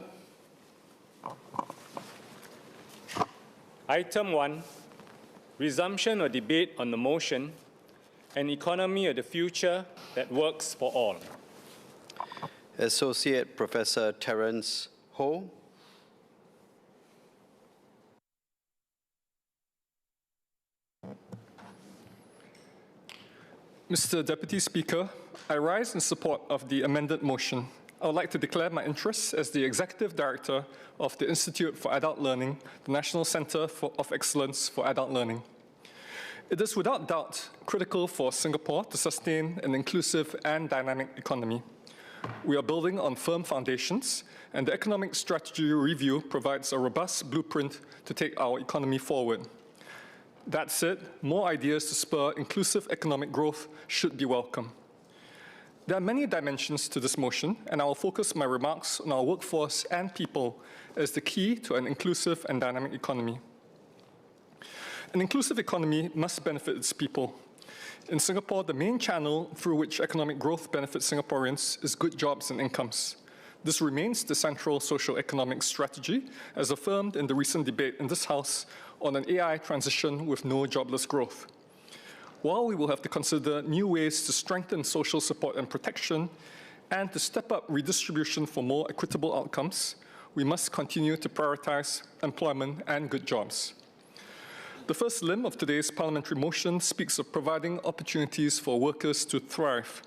T: Item 1, resumption of debate on the motion, an economy of the future that works for all.
C: Associate Professor Terence Ho.
V: Mr. Deputy Speaker, I rise in support of the amended motion. I would like to declare my interests as the Executive Director of the Institute for Adult Learning, the National Centre of Excellence for Adult Learning. It is without doubt critical for Singapore to sustain an inclusive and dynamic economy. We are building on firm foundations, and the Economic Strategy Review provides a robust blueprint to take our economy forward. That said, more ideas to spur inclusive economic growth should be welcome. There are many dimensions to this motion, and I will focus my remarks on our workforce and people as the key to an inclusive and dynamic economy. An inclusive economy must benefit its people. In Singapore, the main channel through which economic growth benefits Singaporeans is good jobs and incomes. This remains the central socio-economic strategy, as affirmed in the recent debate in this House on an AI transition with no jobless growth. While we will have to consider new ways to strengthen social support and protection and to step up redistribution for more equitable outcomes, we must continue to prioritize employment and good jobs. The first limb of today's parliamentary motion speaks of providing opportunities for workers to thrive.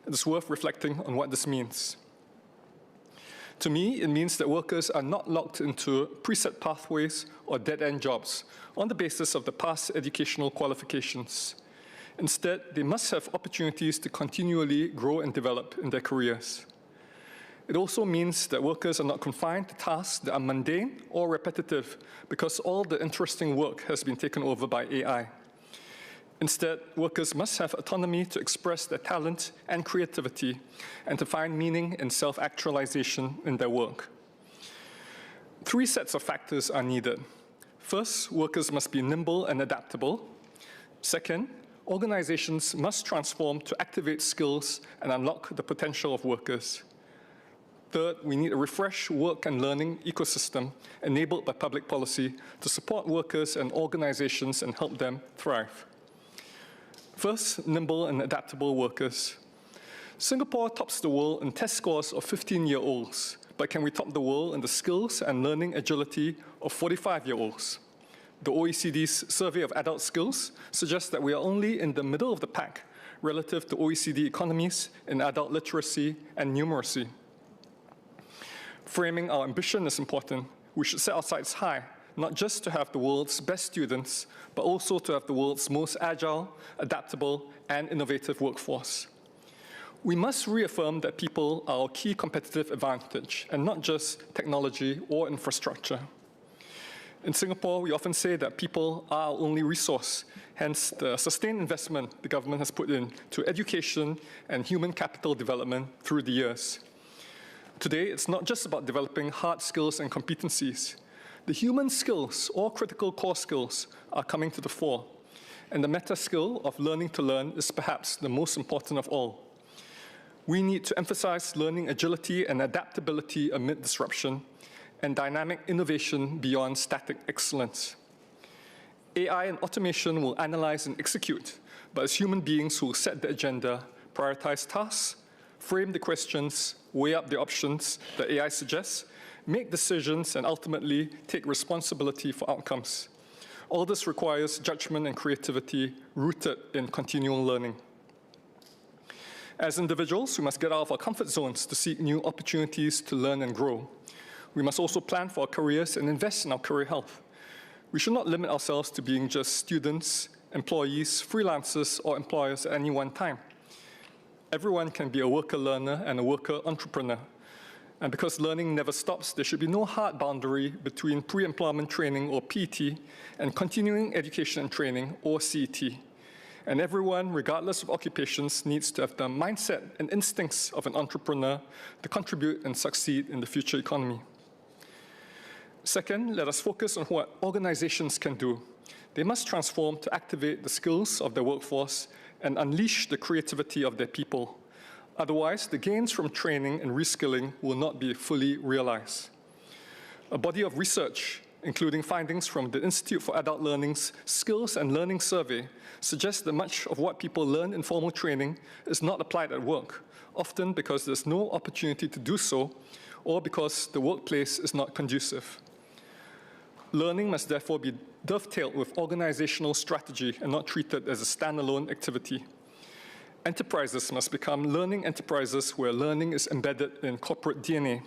V: It is worth reflecting on what this means. To me, it means that workers are not locked into preset pathways or dead-end jobs on the basis of the past educational qualifications. Instead, they must have opportunities to continually grow and develop in their careers. It also means that workers are not confined to tasks that are mundane or repetitive because all the interesting work has been taken over by AI. Instead, workers must have autonomy to express their talent and creativity and to find meaning and self-actualization in their work. Three sets of factors are needed. First, workers must be nimble and adaptable. Second, organizations must transform to activate skills and unlock the potential of workers. Third, we need a refreshed work and learning ecosystem enabled by public policy to support workers and organizations and help them thrive. First, nimble and adaptable workers. Singapore tops the world in test scores of 15-year-olds, but can we top the world in the skills and learning agility of 45-year-olds? The OECD's survey of adult skills suggests that we are only in the middle of the pack relative to OECD economies in adult literacy and numeracy. Framing our ambition is important. We should set our sights high, not just to have the world's best students, but also to have the world's most agile, adaptable, and innovative workforce. We must reaffirm that people are our key competitive advantage, and not just technology or infrastructure. In Singapore, we often say that people are our only resource, hence the sustained investment the government has put into education and human capital development through the years. Today, it's not just about developing hard skills and competencies. The human skills, or critical core skills, are coming to the fore, and the meta skill of learning to learn is perhaps the most important of all. We need to emphasize learning agility and adaptability amid disruption, and dynamic innovation beyond static excellence. AI and automation will analyze and execute, but as human beings who will set the agenda, prioritize tasks, frame the questions, weigh up the options that AI suggests, make decisions, and ultimately take responsibility for outcomes. All this requires judgment and creativity rooted in continual learning. As individuals, we must get out of our comfort zones to seek new opportunities to learn and grow. We must also plan for our careers and invest in our career health. We should not limit ourselves to being just students, employees, freelancers, or employers at any one time. Everyone can be a worker learner and a worker entrepreneur. And because learning never stops, there should be no hard boundary between pre-employment training, or PT, and continuing education and training, or CET. And everyone, regardless of occupations, needs to have the mindset and instincts of an entrepreneur to contribute and succeed in the future economy. Second, let us focus on what organizations can do. They must transform to activate the skills of their workforce and unleash the creativity of their people. Otherwise, the gains from training and reskilling will not be fully realized. A body of research, including findings from the Institute for Adult Learning's Skills and Learning Survey, suggests that much of what people learn in formal training is not applied at work, often because there's no opportunity to do so, or because the workplace is not conducive. Learning must therefore be dovetailed with organizational strategy and not treated as a standalone activity. Enterprises must become learning enterprises where learning is embedded in corporate DNA.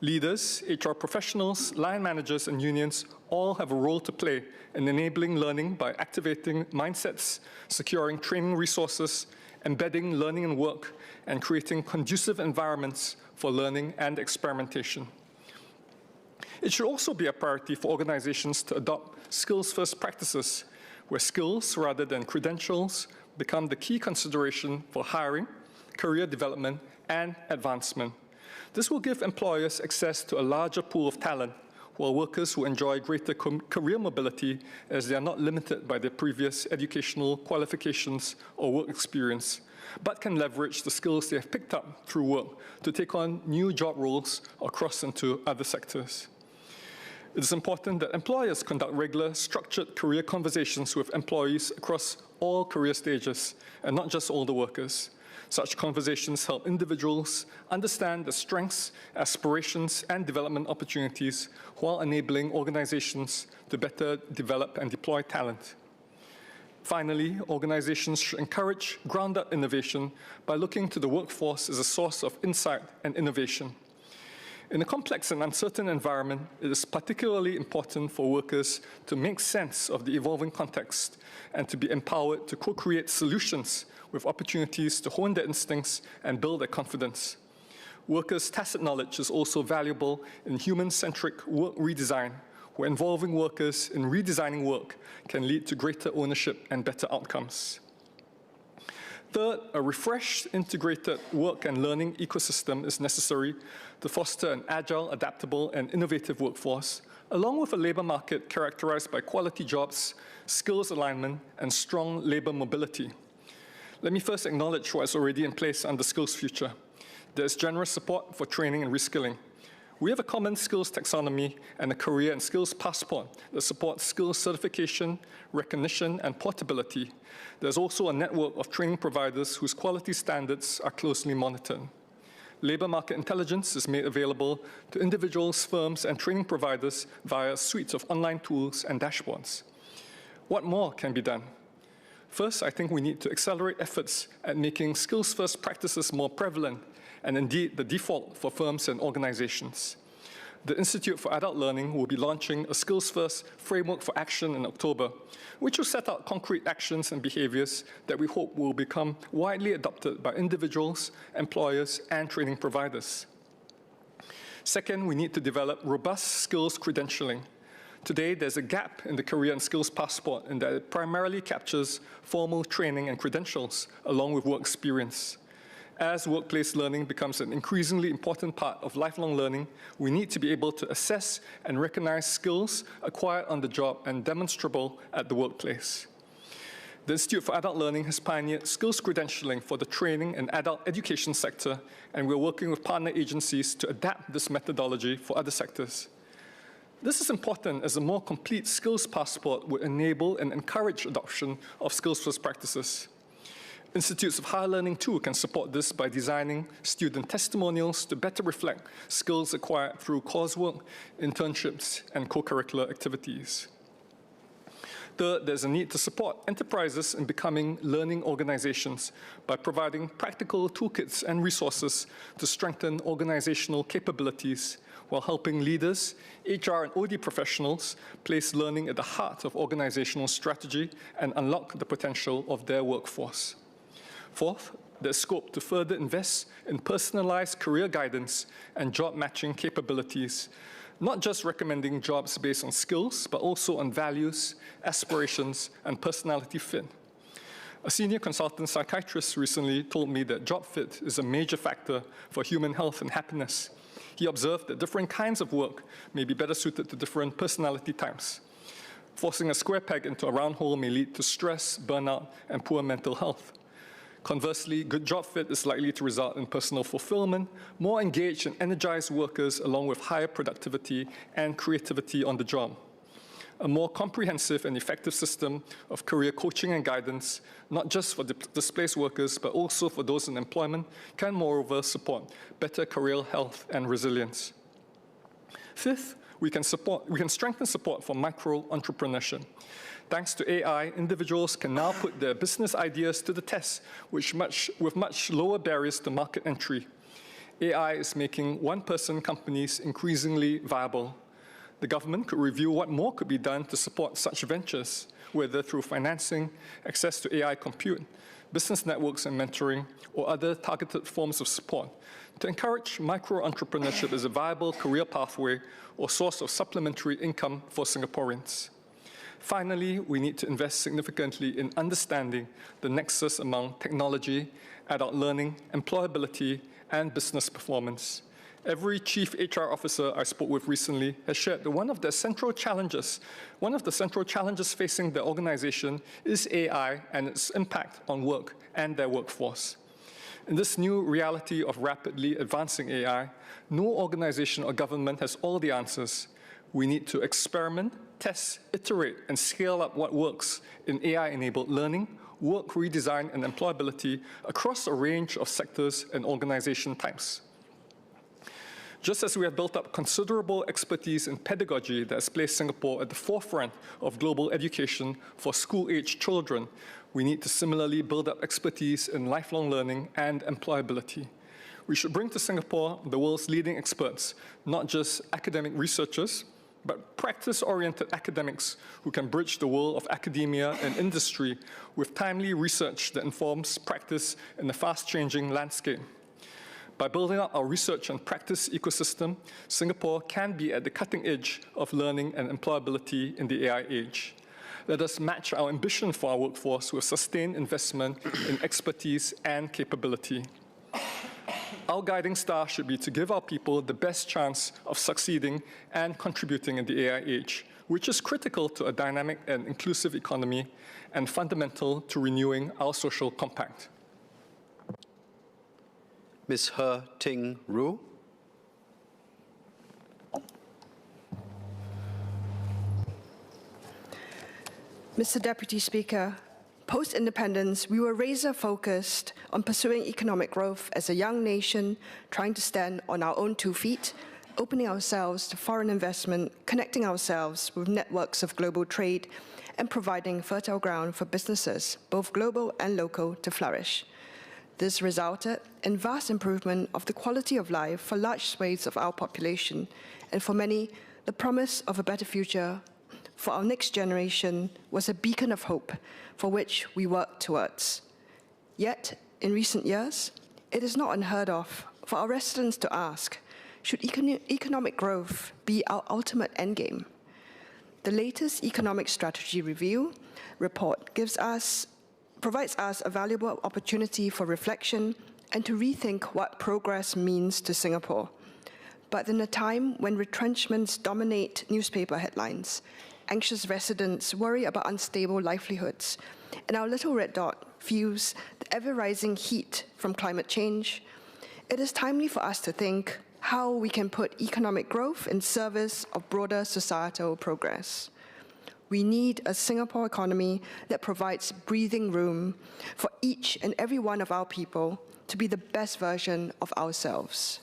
V: Leaders, HR professionals, line managers, and unions all have a role to play in enabling learning by activating mindsets, securing training resources, embedding learning in work, and creating conducive environments for learning and experimentation. It should also be a priority for organizations to adopt skills-first practices, where skills rather than credentials become the key consideration for hiring, career development, and advancement. This will give employers access to a larger pool of talent, while workers will enjoy greater career mobility as they are not limited by their previous educational qualifications or work experience, but can leverage the skills they have picked up through work to take on new job roles or cross into other sectors. It is important that employers conduct regular, structured career conversations with employees across all career stages, and not just older workers. Such conversations help individuals understand their strengths, aspirations, and development opportunities while enabling organizations to better develop and deploy talent. Finally, organizations should encourage ground-up innovation by looking to the workforce as a source of insight and innovation. In a complex and uncertain environment, it is particularly important for workers to make sense of the evolving context and to be empowered to co-create solutions with opportunities to hone their instincts and build their confidence. Workers' tacit knowledge is also valuable in human-centric work redesign, where involving workers in redesigning work can lead to greater ownership and better outcomes. Third, a refreshed, integrated work and learning ecosystem is necessary to foster an agile, adaptable, and innovative workforce, along with a labor market characterized by quality jobs, skills alignment, and strong labor mobility. Let me first acknowledge what is already in place under Skills Future. There is generous support for training and reskilling. We have a common skills taxonomy and a career and skills passport that supports skills certification, recognition, and portability. There's also a network of training providers whose quality standards are closely monitored. Labor market intelligence is made available to individuals, firms, and training providers via a suite of online tools and dashboards. What more can be done? First, I think we need to accelerate efforts at making skills-first practices more prevalent and indeed the default for firms and organizations. The Institute for Adult Learning will be launching a skills-first framework for action in October, which will set out concrete actions and behaviors that we hope will become widely adopted by individuals, employers, and training providers. Second, we need to develop robust skills credentialing. Today, there's a gap in the career and skills passport in that it primarily captures formal training and credentials along with work experience. As workplace learning becomes an increasingly important part of lifelong learning, we need to be able to assess and recognize skills acquired on the job and demonstrable at the workplace. The Institute for Adult Learning has pioneered skills credentialing for the training and adult education sector, and we're working with partner agencies to adapt this methodology for other sectors. This is important as a more complete skills passport would enable and encourage adoption of skills-first practices. Institutes of higher learning, too, can support this by designing student testimonials to better reflect skills acquired through coursework, internships, and co-curricular activities. Third, there's a need to support enterprises in becoming learning organizations by providing practical toolkits and resources to strengthen organizational capabilities while helping leaders, HR and OD professionals place learning at the heart of organizational strategy and unlock the potential of their workforce. Fourth, there's scope to further invest in personalized career guidance and job matching capabilities, not just recommending jobs based on skills, but also on values, aspirations, and personality fit. A senior consultant psychiatrist recently told me that job fit is a major factor for human health and happiness. He observed that different kinds of work may be better suited to different personality types. Forcing a square peg into a round hole may lead to stress, burnout, and poor mental health. Conversely, good job fit is likely to result in personal fulfillment, more engaged and energized workers, along with higher productivity and creativity on the job. A more comprehensive and effective system of career coaching and guidance, not just for displaced workers, but also for those in employment, can moreover support better career health and resilience. Fifth, we can strengthen support for micro-entrepreneurship. Thanks to AI, individuals can now put their business ideas to the test with much lower barriers to market entry. AI is making one-person companies increasingly viable. The government could review what more could be done to support such ventures, whether through financing, access to AI compute, business networks and mentoring, or other targeted forms of support to encourage micro-entrepreneurship as a viable career pathway or source of supplementary income for Singaporeans. Finally, we need to invest significantly in understanding the nexus among technology, adult learning, employability, and business performance. Every chief HR officer I spoke with recently has shared that one of the central challenges facing their organization is AI and its impact on work and their workforce. In this new reality of rapidly advancing AI, no organization or government has all the answers. We need to experiment, test, iterate, and scale up what works in AI-enabled learning, work redesign, and employability across a range of sectors and organization types. Just as we have built up considerable expertise in pedagogy that has placed Singapore at the forefront of global education for school-aged children, we need to similarly build up expertise in lifelong learning and employability. We should bring to Singapore the world's leading experts, not just academic researchers, but practice-oriented academics who can bridge the world of academia and industry with timely research that informs practice in a fast-changing landscape. By building up our research and practice ecosystem, Singapore can be at the cutting edge of learning and employability in the AI age. Let us match our ambition for our workforce with sustained investment in expertise and capability. Our guiding star should be to give our people the best chance of succeeding and contributing in the AI age, which is critical to a dynamic and inclusive economy and fundamental to renewing our social compact.
C: Ms. He Ting Ru.
N: Mr. Deputy Speaker, post-independence, we were razor-focused on pursuing economic growth as a young nation trying to stand on our own 2 feet, opening ourselves to foreign investment, connecting ourselves with networks of global trade, and providing fertile ground for businesses, both global and local, to flourish. This resulted in vast improvement of the quality of life for large swathes of our population, and for many, the promise of a better future for our next generation was a beacon of hope for which we work towards. Yet, in recent years, it is not unheard of for our residents to ask, should economic growth be our ultimate endgame? The latest Economic Strategy Review report provides us a valuable opportunity for reflection and to rethink what progress means to Singapore. But in a time when retrenchments dominate newspaper headlines, anxious residents worry about unstable livelihoods, and our little red dot feels the ever-rising heat from climate change, it is timely for us to think how we can put economic growth in service of broader societal progress. We need a Singapore economy that provides breathing room for each and every one of our people to be the best version of ourselves.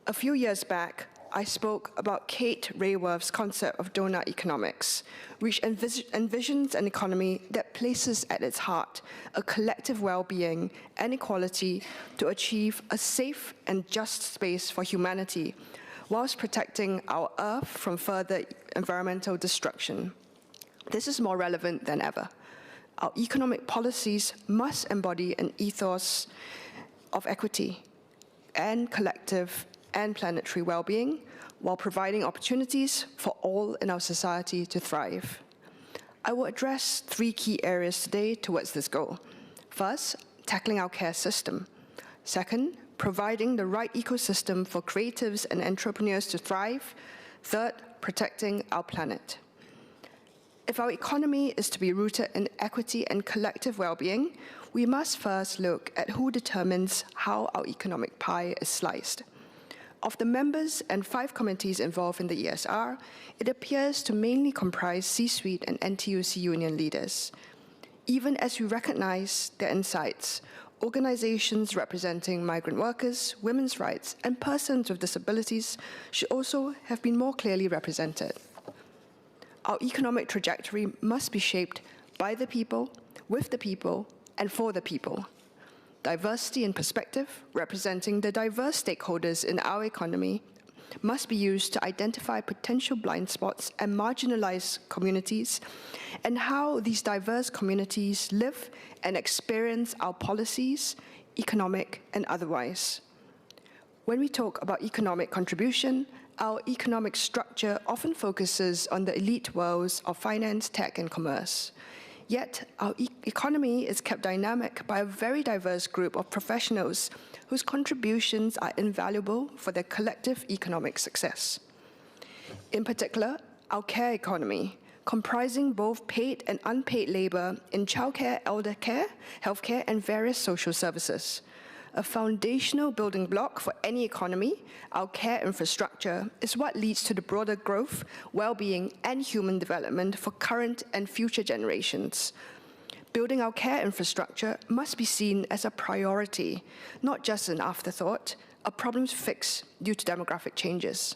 N: A few years back, I spoke about Kate Raworth's concept of donut economics, which envisions an economy that places at its heart a collective well-being and equality to achieve a safe and just space for humanity, whilst protecting our Earth from further environmental destruction. This is more relevant than ever. Our economic policies must embody an ethos of equity and collective and planetary well-being, while providing opportunities for all in our society to thrive. I will address 3 key areas today towards this goal. First, tackling our care system. Second, providing the right ecosystem for creatives and entrepreneurs to thrive. Third, protecting our planet. If our economy is to be rooted in equity and collective well-being, we must first look at who determines how our economic pie is sliced. Of the members and 5 committees involved in the ESR, it appears to mainly comprise C-suite and NTUC union leaders. Even as we recognize their insights, organizations representing migrant workers, women's rights, and persons with disabilities should also have been more clearly represented. Our economic trajectory must be shaped by the people, with the people, and for the people. Diversity and perspective, representing the diverse stakeholders in our economy, must be used to identify potential blind spots and marginalized communities, and how these diverse communities live and experience our policies, economic and otherwise. When we talk about economic contribution, our economic structure often focuses on the elite worlds of finance, tech, and commerce. Yet, our economy is kept dynamic by a very diverse group of professionals whose contributions are invaluable for their collective economic success. In particular, our care economy, comprising both paid and unpaid labor in childcare, elder care, healthcare, and various social services. A foundational building block for any economy, our care infrastructure is what leads to the broader growth, well-being, and human development for current and future generations. Building our care infrastructure must be seen as a priority, not just an afterthought, a problem to fix due to demographic changes.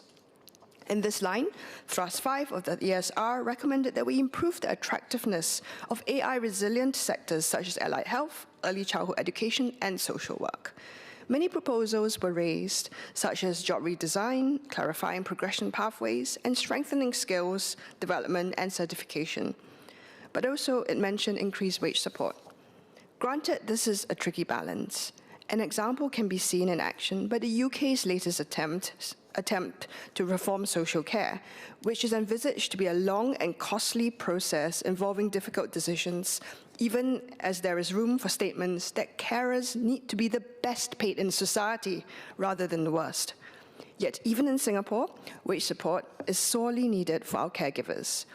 N: In this line, Thrust 5 of the ESR recommended that we improve the attractiveness of AI-resilient sectors such as allied health, early childhood education, and social work. Many proposals were raised, such as job redesign, clarifying progression pathways, and strengthening skills, development, and certification. But also, it mentioned increased wage support. Granted, this is a tricky balance. An example can be seen in action by the UK's latest attempt to reform social care, which is envisaged to be a long and costly process involving difficult decisions, even as there is room for statements that carers need to be the best paid in society rather than the worst. Yet even in Singapore, wage support is sorely needed for our caregivers.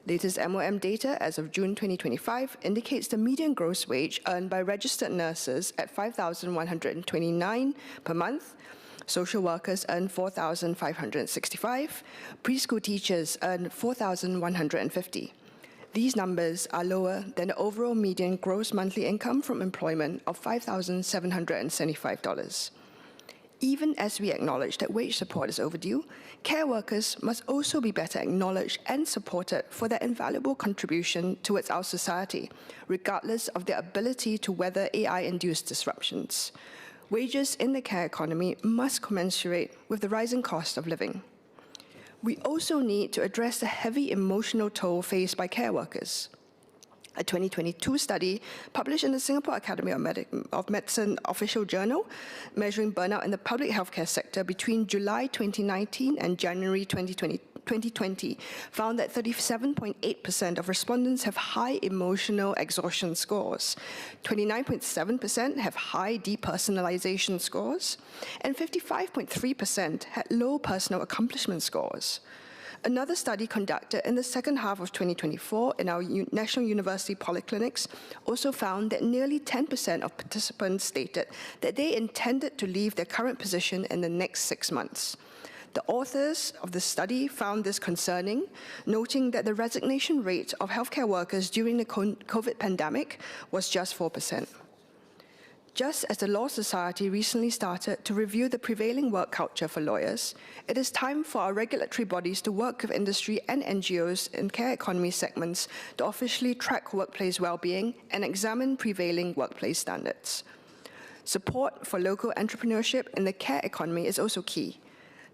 N: Latest MOM data as of June 2025 indicates the median gross wage earned by registered nurses at $5,129 per month. Social workers earn $4,565. Preschool teachers earn $4,150. These numbers are lower than the overall median gross monthly income from employment of $5,775. Even as we acknowledge that wage support is overdue, care workers must also be better acknowledged and supported for their invaluable contribution towards our society, regardless of their ability to weather AI-induced disruptions. Wages in the care economy must commensurate with the rising cost of living. We also need to address the heavy emotional toll faced by care workers. A 2022 study published in the Singapore Academy of Medicine official journal, measuring burnout in the public healthcare sector between July 2019 and January 2020, found that 37.8% of respondents have high emotional exhaustion scores, 29.7% have high depersonalization scores, and 55.3% had low personal accomplishment scores. Another study conducted in the second half of 2024 in our National University Polyclinics also found that nearly 10% of participants stated that they intended to leave their current position in the next 6 months. The authors of the study found this concerning, noting that the resignation rate of healthcare workers during the COVID pandemic was just 4%. Just as the Law Society recently started to review the prevailing work culture for lawyers, it is time for our regulatory bodies to work with industry and NGOs in care economy segments to officially track workplace well-being and examine prevailing workplace standards. Support for local entrepreneurship in the care economy is also key.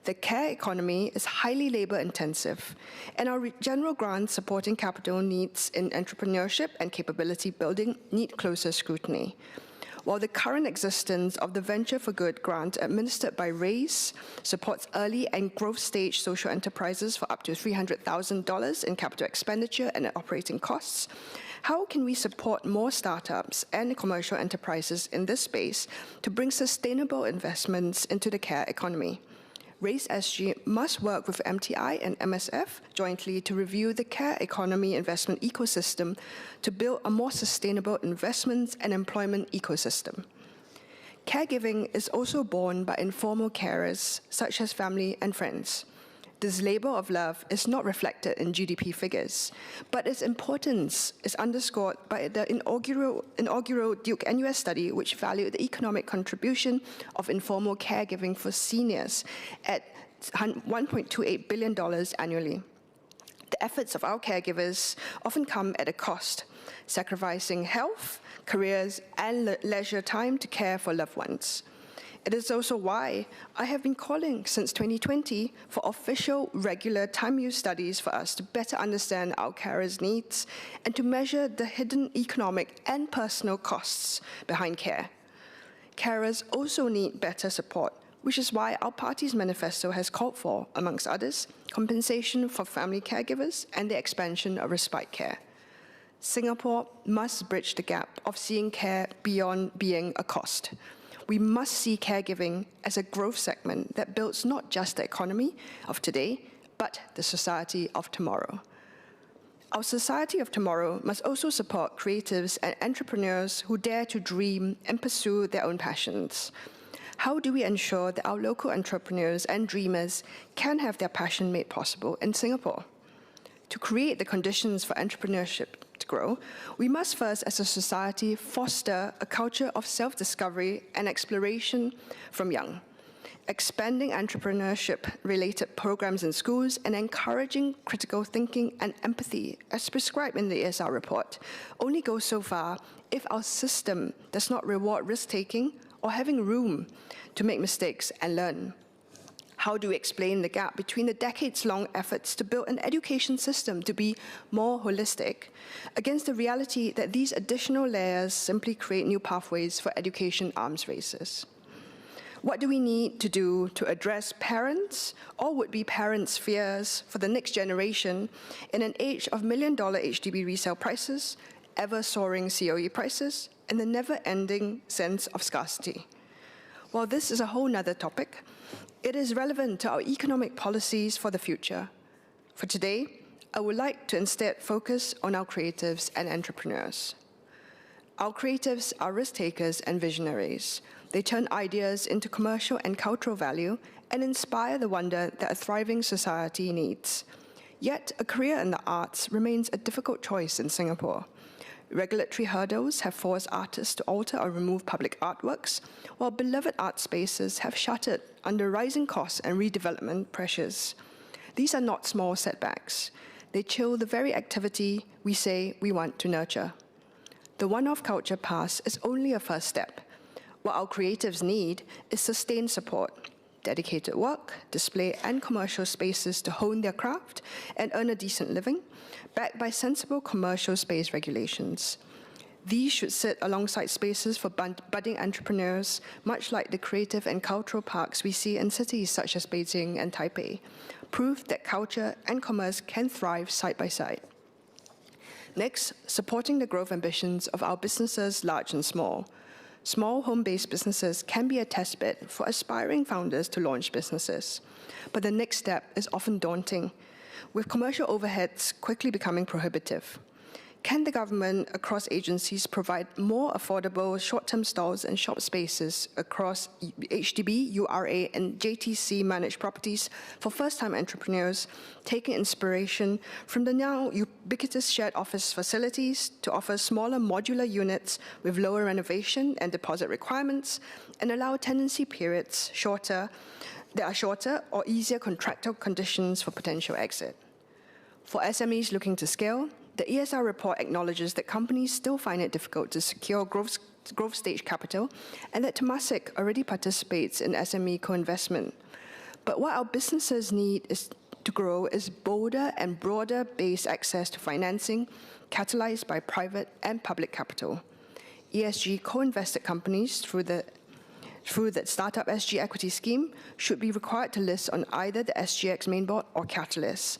N: The care economy is highly labor-intensive, and our general grants supporting capital needs in entrepreneurship and capability building need closer scrutiny. While the current existence of the Venture for Good grant administered by RAISE supports early and growth stage social enterprises for up to $300,000 in capital expenditure and operating costs, how can we support more startups and commercial enterprises in this space to bring sustainable investments into the care economy? RAISE SG must work with MTI and MSF jointly to review the care economy investment ecosystem to build a more sustainable investments and employment ecosystem. Caregiving is also borne by informal carers, such as family and friends. This labor of love is not reflected in GDP figures, but its importance is underscored by the inaugural Duke NUS study, which valued the economic contribution of informal caregiving for seniors at $1.28 billion annually. The efforts of our caregivers often come at a cost, sacrificing health, careers, and leisure time to care for loved ones. It is also why I have been calling since 2020 for official, regular time use studies for us to better understand our carers' needs and to measure the hidden economic and personal costs behind care. Carers also need better support, which is why our party's manifesto has called for, amongst others, compensation for family caregivers and the expansion of respite care. Singapore must bridge the gap of seeing care beyond being a cost. We must see caregiving as a growth segment that builds not just the economy of today, but the society of tomorrow. Our society of tomorrow must also support creatives and entrepreneurs who dare to dream and pursue their own passions. How do we ensure that our local entrepreneurs and dreamers can have their passion made possible in Singapore? To create the conditions for entrepreneurship to grow, we must first, as a society, foster a culture of self-discovery and exploration from young, expanding entrepreneurship-related programs in schools and encouraging critical thinking and empathy, as prescribed in the ESR report, only goes so far if our system does not reward risk-taking or having room to make mistakes and learn. How do we explain the gap between the decades-long efforts to build an education system to be more holistic against the reality that these additional layers simply create new pathways for education arms races? What do we need to do to address parents or would-be parents' fears for the next generation in an age of million-dollar HDB resale prices, ever-soaring COE prices, and the never-ending sense of scarcity? While this is a whole nother topic, it is relevant to our economic policies for the future. For today, I would like to instead focus on our creatives and entrepreneurs. Our creatives are risk-takers and visionaries. They turn ideas into commercial and cultural value and inspire the wonder that a thriving society needs. Yet, a career in the arts remains a difficult choice in Singapore. Regulatory hurdles have forced artists to alter or remove public artworks, while beloved art spaces have shuttered under rising costs and redevelopment pressures. These are not small setbacks. They chill the very activity we say we want to nurture. The one-off culture pass is only a first step. What our creatives need is sustained support, dedicated work, display, and commercial spaces to hone their craft and earn a decent living, backed by sensible commercial space regulations. These should sit alongside spaces for budding entrepreneurs, much like the creative and cultural parks we see in cities such as Beijing and Taipei, proof that culture and commerce can thrive side by side. Next, supporting the growth ambitions of our businesses, large and small. Small home-based businesses can be a testbed for aspiring founders to launch businesses. But the next step is often daunting, with commercial overheads quickly becoming prohibitive. Can the government across agencies provide more affordable short-term stalls and shop spaces across HDB, URA, and JTC managed properties for first-time entrepreneurs, taking inspiration from the now ubiquitous shared office facilities to offer smaller modular units with lower renovation and deposit requirements, and allow tenancy periods that are shorter or easier contractual conditions for potential exit? For SMEs looking to scale, the ESR report acknowledges that companies still find it difficult to secure growth stage capital and that Temasek already participates in SME co-investment. But what our businesses need to grow is bolder and broader based access to financing catalyzed by private and public capital. ESG co-invested companies through the Startup SG Equity Scheme should be required to list on either the SGX mainboard or Catalyst.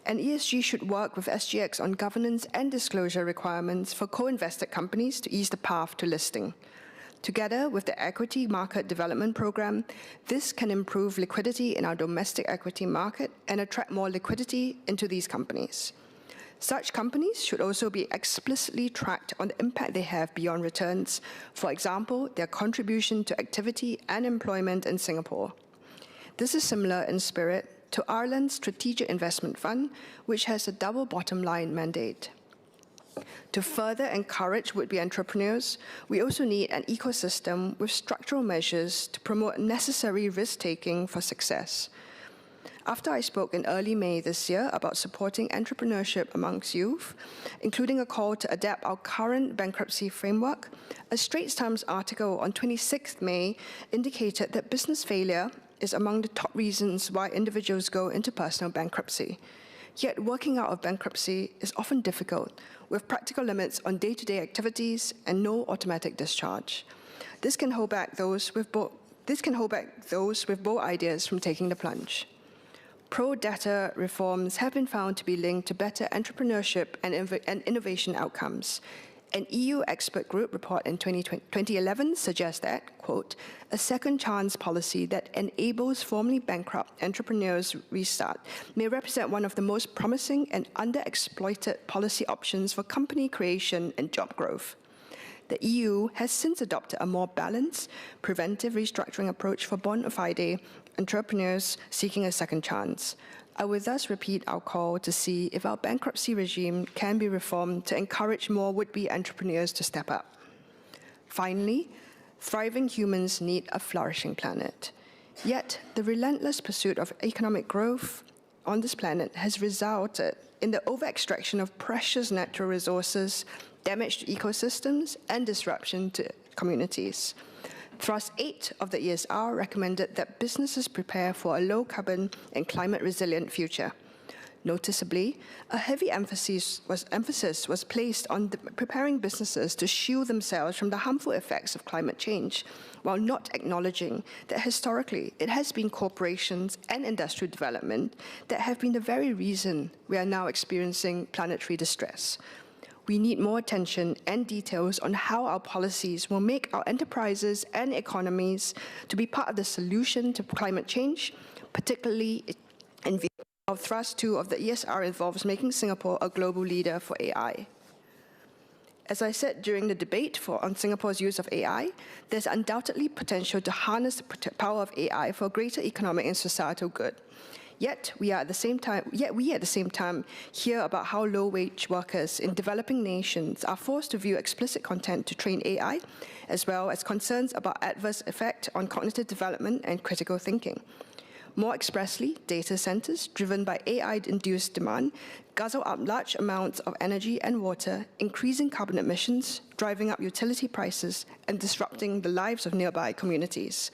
N: And ESG should work with SGX on governance and disclosure requirements for co-invested companies to ease the path to listing. Together with the Equity Market Development Program, this can improve liquidity in our domestic equity market and attract more liquidity into these companies. Such companies should also be explicitly tracked on the impact they have beyond returns, for example, their contribution to activity and employment in Singapore. This is similar in spirit to Ireland's Strategic Investment Fund, which has a double bottom line mandate. To further encourage would-be entrepreneurs, we also need an ecosystem with structural measures to promote necessary risk-taking for success. After I spoke in early May this year about supporting entrepreneurship amongst youth, including a call to adapt our current bankruptcy framework, a Straits Times article on 26th May indicated that business failure is among the top reasons why individuals go into personal bankruptcy. Yet working out of bankruptcy is often difficult, with practical limits on day-to-day activities and no automatic discharge. This can hold back those with bold ideas from taking the plunge. Pro-data reforms have been found to be linked to better entrepreneurship and innovation outcomes. An EU expert group report in 2011 suggests that, quote, a second chance policy that enables formerly bankrupt entrepreneurs restart may represent one of the most promising and underexploited policy options for company creation and job growth. The EU has since adopted a more balanced, preventive restructuring approach for bona fide entrepreneurs seeking a second chance. I will thus repeat our call to see if our bankruptcy regime can be reformed to encourage more would-be entrepreneurs to step up. Finally, thriving humans need a flourishing planet. Yet, the relentless pursuit of economic growth on this planet has resulted in the over-extraction of precious natural resources, damage to ecosystems, and disruption to communities. Thrust 8 of the ESR recommended that businesses prepare for a low-carbon and climate-resilient future. Noticeably, a heavy emphasis was placed on preparing businesses to shield themselves from the harmful effects of climate change, while not acknowledging that historically it has been corporations and industrial development that have been the very reason we are now experiencing planetary distress. We need more attention and details on how our policies will make our enterprises and economies to be part of the solution to climate change, particularly in view of thrust 2 of the ESR involves making Singapore a global leader for AI. As I said during the debate on Singapore's use of AI, there's undoubtedly potential to harness the power of AI for greater economic and societal good. Yet we at the same time hear about how low-wage workers in developing nations are forced to view explicit content to train AI, as well as concerns about adverse effect on cognitive development and critical thinking. More expressly, data centers driven by AI-induced demand guzzle up large amounts of energy and water, increasing carbon emissions, driving up utility prices, and disrupting the lives of nearby communities.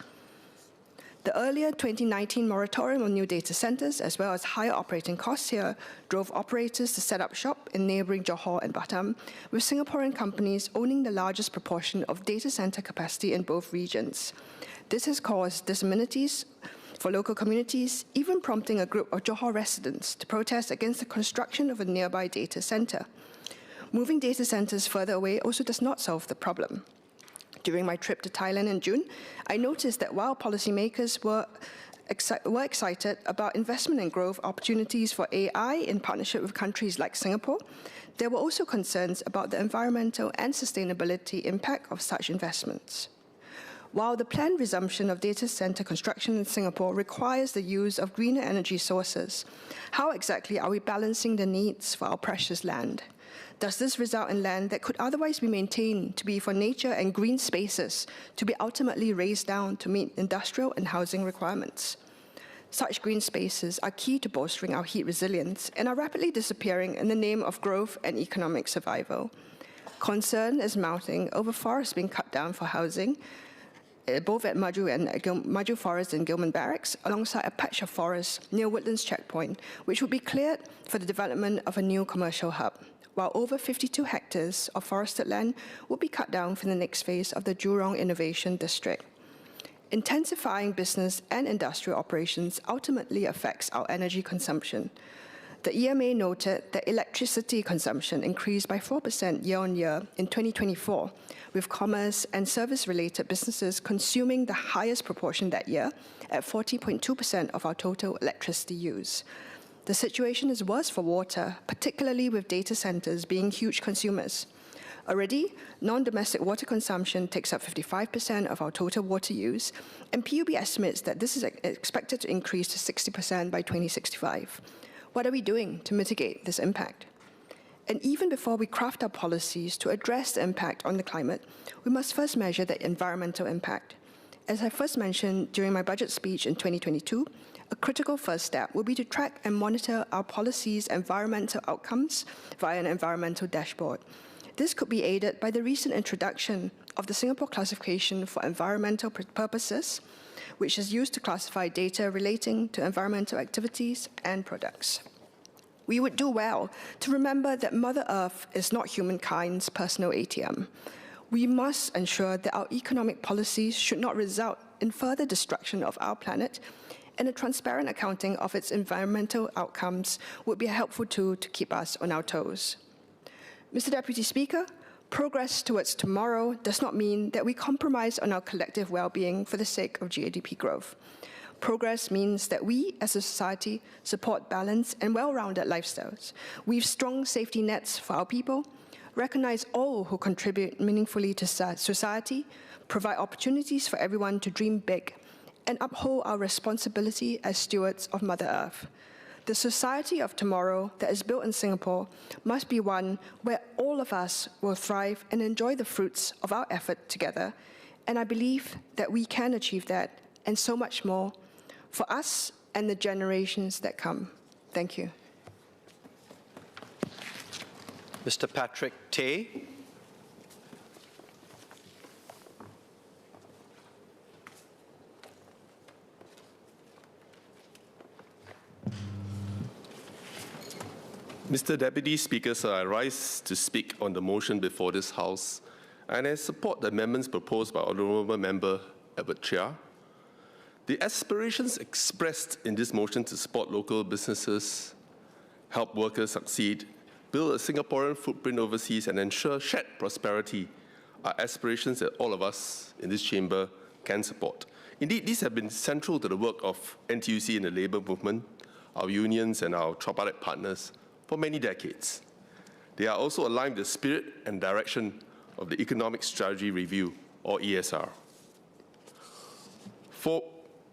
N: The earlier 2019 moratorium on new data centers, as well as higher operating costs here, drove operators to set up shop in neighboring Johor and Batam, with Singaporean companies owning the largest proportion of data center capacity in both regions. This has caused disamenities for local communities, even prompting a group of Johor residents to protest against the construction of a nearby data center. Moving data centers further away also does not solve the problem. During my trip to Thailand in June, I noticed that while policymakers were excited about investment and growth opportunities for AI in partnership with countries like Singapore, there were also concerns about the environmental and sustainability impact of such investments. While the planned resumption of data center construction in Singapore requires the use of greener energy sources, how exactly are we balancing the needs for our precious land? Does this result in land that could otherwise be maintained to be for nature and green spaces to be ultimately razed down to meet industrial and housing requirements? Such green spaces are key to bolstering our heat resilience and are rapidly disappearing in the name of growth and economic survival. Concern is mounting over forests being cut down for housing, both at Maju Forest and Gilman Barracks, alongside a patch of forest near Woodlands Checkpoint, which would be cleared for the development of a new commercial hub, while over 52 hectares of forested land will be cut down for the next phase of the Jurong Innovation District. Intensifying business and industrial operations ultimately affects our energy consumption. The EMA noted that electricity consumption increased by 4% year-on-year in 2024, with commerce and service-related businesses consuming the highest proportion that year at 40.2% of our total electricity use. The situation is worse for water, particularly with data centers being huge consumers. Already, non-domestic water consumption takes up 55% of our total water use, and PUB estimates that this is expected to increase to 60% by 2065. What are we doing to mitigate this impact? And even before we craft our policies to address the impact on the climate, we must first measure the environmental impact. As I first mentioned during my budget speech in 2022, a critical first step will be to track and monitor our policies' environmental outcomes via an environmental dashboard. This could be aided by the recent introduction of the Singapore Classification for Environmental Purposes, which is used to classify data relating to environmental activities and products. We would do well to remember that Mother Earth is not humankind's personal ATM. We must ensure that our economic policies should not result in further destruction of our planet, and a transparent accounting of its environmental outcomes would be a helpful tool to keep us on our toes. Mr. Deputy Speaker, progress towards tomorrow does not mean that we compromise on our collective well-being for the sake of GDP growth. Progress means that we, as a society, support balanced and well-rounded lifestyles, weave strong safety nets for our people, recognize all who contribute meaningfully to society, provide opportunities for everyone to dream big, and uphold our responsibility as stewards of Mother Earth. The society of tomorrow that is built in Singapore must be one where all of us will thrive and enjoy the fruits of our effort together. And I believe that we can achieve that and so much more for us and the generations that come. Thank you.
C: Mr. Patrick Tay.
O: Mr. Deputy Speaker, sir, I rise to speak on the motion before this House, and I support the amendments proposed by Honourable Member Edward Chia. The aspirations expressed in this motion to support local businesses, help workers succeed, build a Singaporean footprint overseas, and ensure shared prosperity are aspirations that all of us in this chamber can support. Indeed, these have been central to the work of NTUC in the labour movement, our unions and our tripartite partners for many decades. They are also aligned with the spirit and direction of the Economic Strategy Review, or ESR. For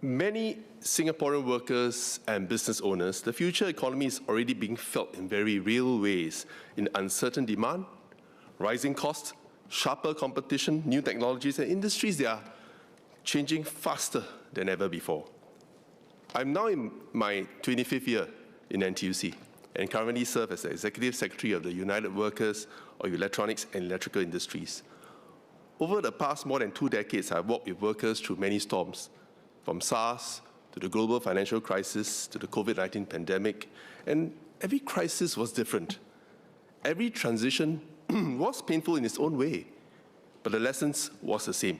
O: many Singaporean workers and business owners, the future economy is already being felt in very real ways in uncertain demand, rising costs, sharper competition, new technologies, and industries that are changing faster than ever before. I'm now in my 25th year in NTUC and currently serve as the Executive Secretary of the United Workers of Electronics and Electrical Industries. Over the past more than 2 decades, I've walked with workers through many storms, from SARS to the global financial crisis to the COVID-19 pandemic, and every crisis was different. Every transition was painful in its own way, but the lessons was the same.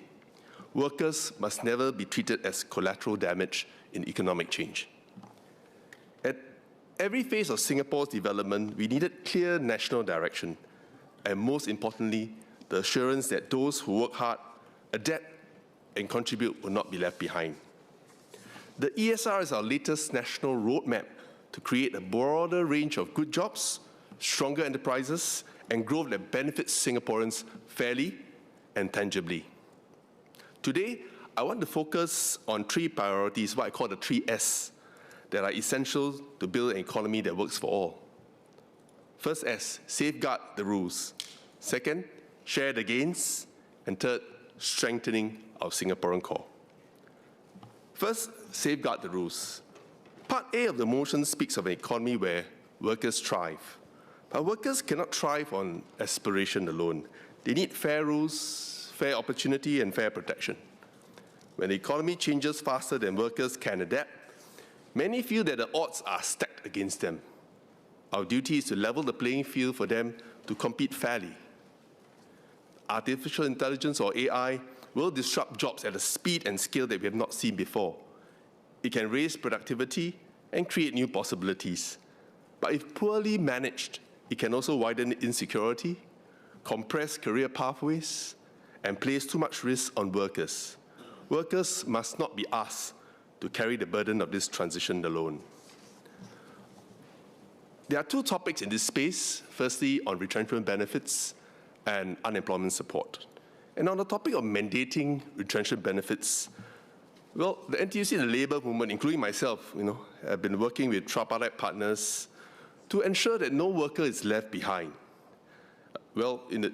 O: Workers must never be treated as collateral damage in economic change. At every phase of Singapore's development, we needed clear national direction, and most importantly, the assurance that those who work hard, adapt, and contribute will not be left behind. The ESR is our latest national roadmap to create a broader range of good jobs, stronger enterprises, and growth that benefits Singaporeans fairly and tangibly. Today, I want to focus on 3 priorities, what I call the 3 S, that are essential to build an economy that works for all. First S, safeguard the rules. Second, share the gains. And third, strengthening our Singaporean core. First, safeguard the rules. Part A of the motion speaks of an economy where workers thrive. But workers cannot thrive on aspiration alone. They need fair rules, fair opportunity, and fair protection. When the economy changes faster than workers can adapt, many feel that the odds are stacked against them. Our duty is to level the playing field for them to compete fairly. Artificial intelligence, or AI, will disrupt jobs at a speed and scale that we have not seen before. It can raise productivity and create new possibilities. But if poorly managed, it can also widen insecurity, compress career pathways, and place too much risk on workers. Workers must not be asked to carry the burden of this transition alone. There are two topics in this space, firstly on retrenchment benefits and unemployment support. And on the topic of mandating retrenchment benefits, well, the NTUC and the labour movement, including myself, have been working with tripartite partners to ensure that no worker is left behind. Well, in the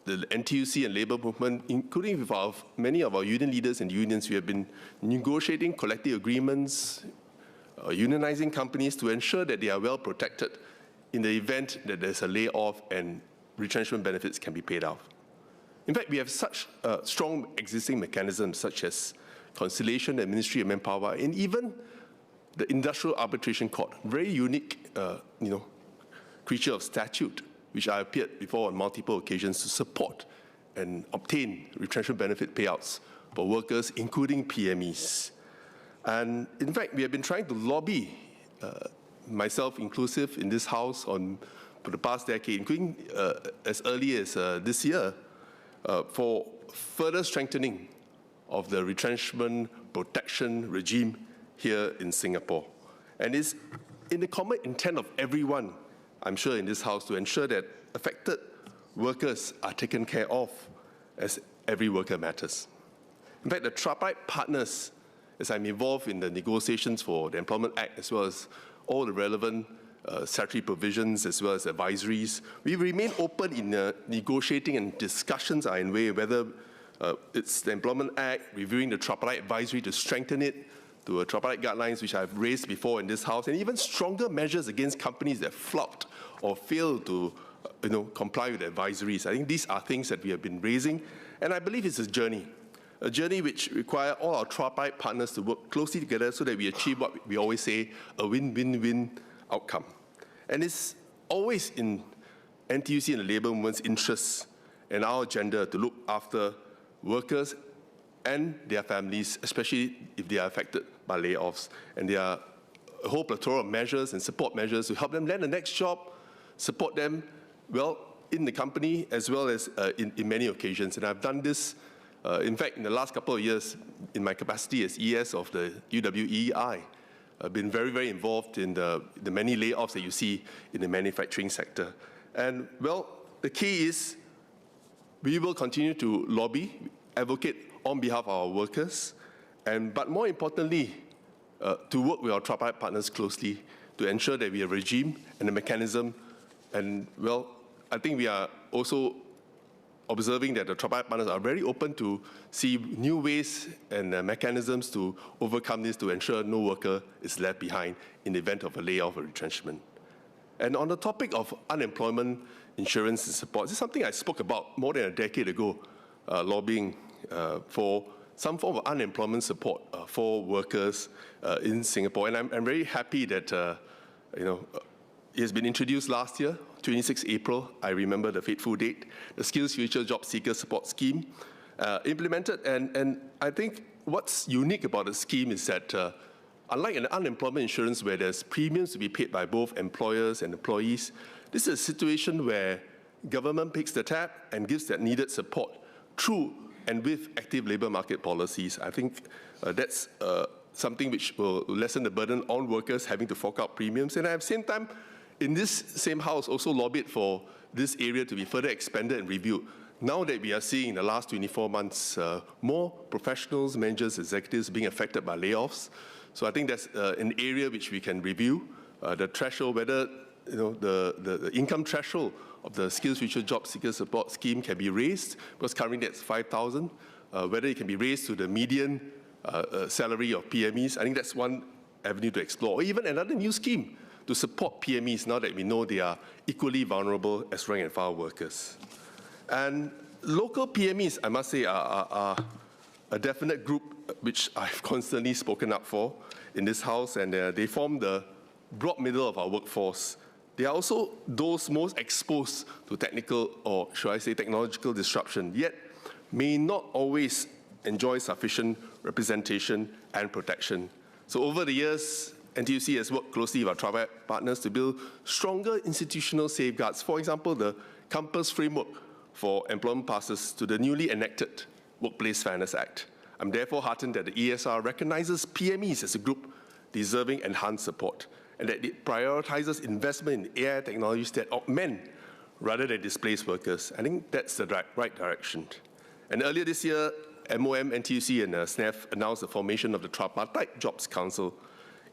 O: NTUC and labour movement, including with many of our union leaders and unions, we have been negotiating collective agreements, unionizing companies to ensure that they are well protected in the event that there's a layoff and retrenchment benefits can be paid out. In fact, we have such strong existing mechanisms such as conciliation and Ministry of Manpower, and even the Industrial Arbitration Court, very unique, creature of statute, which I appeared before on multiple occasions to support and obtain retrenchment benefit payouts for workers, including PMEs. And in fact, we have been trying to lobby, myself inclusive, in this House for the past decade, including as early as this year, for further strengthening of the retrenchment protection regime here in Singapore. And it's in the common intent of everyone, I'm sure, in this House to ensure that affected workers are taken care of, as every worker matters. In fact, the tripartite partners, as I'm involved in the negotiations for the Employment Act, as well as all the relevant statutory provisions, as well as advisories, we remain open in negotiating, and discussions are in way, whether it's the Employment Act, reviewing the tripartite advisory to strengthen it, to a tripartite guidelines which I've raised before in this House, and even stronger measures against companies that flout or fail to comply with the advisories. I think these are things that we have been raising, and I believe it's a journey which requires all our tripartite partners to work closely together so that we achieve what we always say, a win-win-win outcome. And it's always in NTUC and the labour movement's interests and our agenda to look after workers and their families, especially if they are affected by layoffs. And there are a whole plethora of measures and support measures to help them land the next job, support them, well, in the company as well as in many occasions. And I've done this, in fact, in the last couple of years, in my capacity as ES of the UWEI. I've been very, very involved in the many layoffs that you see in the manufacturing sector. And, well, the key is we will continue to lobby, advocate on behalf of our workers, but more importantly, to work with our tripartite partners closely to ensure that we have a regime and a mechanism. And, well, I think we are also observing that the tripartite partners are very open to see new ways and mechanisms to overcome this, to ensure no worker is left behind in the event of a layoff or retrenchment. And on the topic of unemployment insurance and support, this is something I spoke about more than a decade ago, lobbying for some form of unemployment support for workers in Singapore. And I'm very happy that it has been introduced last year, 26 April, I remember the fateful date, the Skills Future Job Seeker Support Scheme implemented. And I think what's unique about the scheme is that unlike an unemployment insurance where there's premiums to be paid by both employers and employees, this is a situation where government picks the tab and gives that needed support through and with active labour market policies. I think that's something which will lessen the burden on workers having to fork out premiums. And at the same time, in this same House, also lobbied for this area to be further expanded and reviewed. Now that we are seeing in the last 24 months more professionals, managers, executives being affected by layoffs. So I think that's an area which we can review. The threshold, whether the income threshold of the Skills Future Job Seeker Support Scheme can be raised, because currently that's 5,000. Whether it can be raised to the median salary of PMEs, I think that's one avenue to explore. Or even another new scheme to support PMEs now that we know they are equally vulnerable as rank and file workers. And local PMEs, I must say, are a definite group which I've constantly spoken up for in this House, and they form the broad middle of our workforce. They are also those most exposed to technical, or should I say technological disruption, yet may not always enjoy sufficient representation and protection. So over the years, NTUC has worked closely with our tripartite partners to build stronger institutional safeguards. For example, the Compass Framework for Employment Passes to the newly enacted Workplace Fairness Act. I'm therefore heartened that the ESR recognizes PMEs as a group deserving enhanced support, and that it prioritizes investment in AI technologies that augment rather than displace workers. I think that's the right direction. And earlier this year, MOM, NTUC, and SNEF announced the formation of the Tripartite Jobs Council.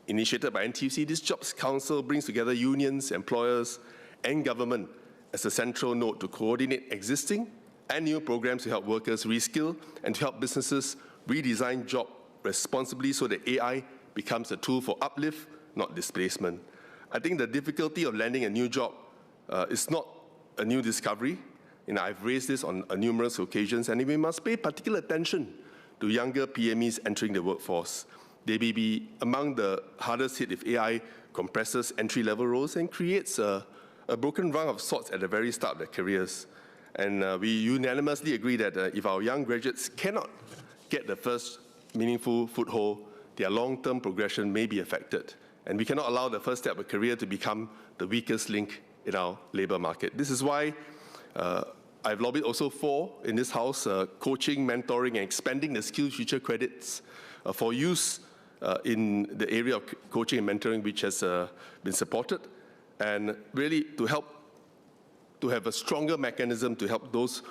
O: Initiated by NTUC, this Jobs Council brings together unions, employers, and government as a central node to coordinate existing and new programs to help workers reskill and to help businesses redesign jobs responsibly so that AI becomes a tool for uplift, not displacement. I think the difficulty of landing a new job is not a new discovery. I've raised this on numerous occasions, and we must pay particular attention to younger PMEs entering the workforce. They may be among the hardest hit if AI compresses entry-level roles and creates a broken rung of sorts at the very start of their careers. And we unanimously agree that if our young graduates cannot get the first meaningful foothold, their long-term progression may be affected. And we cannot allow the first step of a career to become the weakest link in our labor market. This is why I've lobbied also for, in this House, coaching, mentoring, and expanding the Skills Future credits for use in the area of coaching and mentoring, which has been supported, and really to help to have a stronger mechanism to help those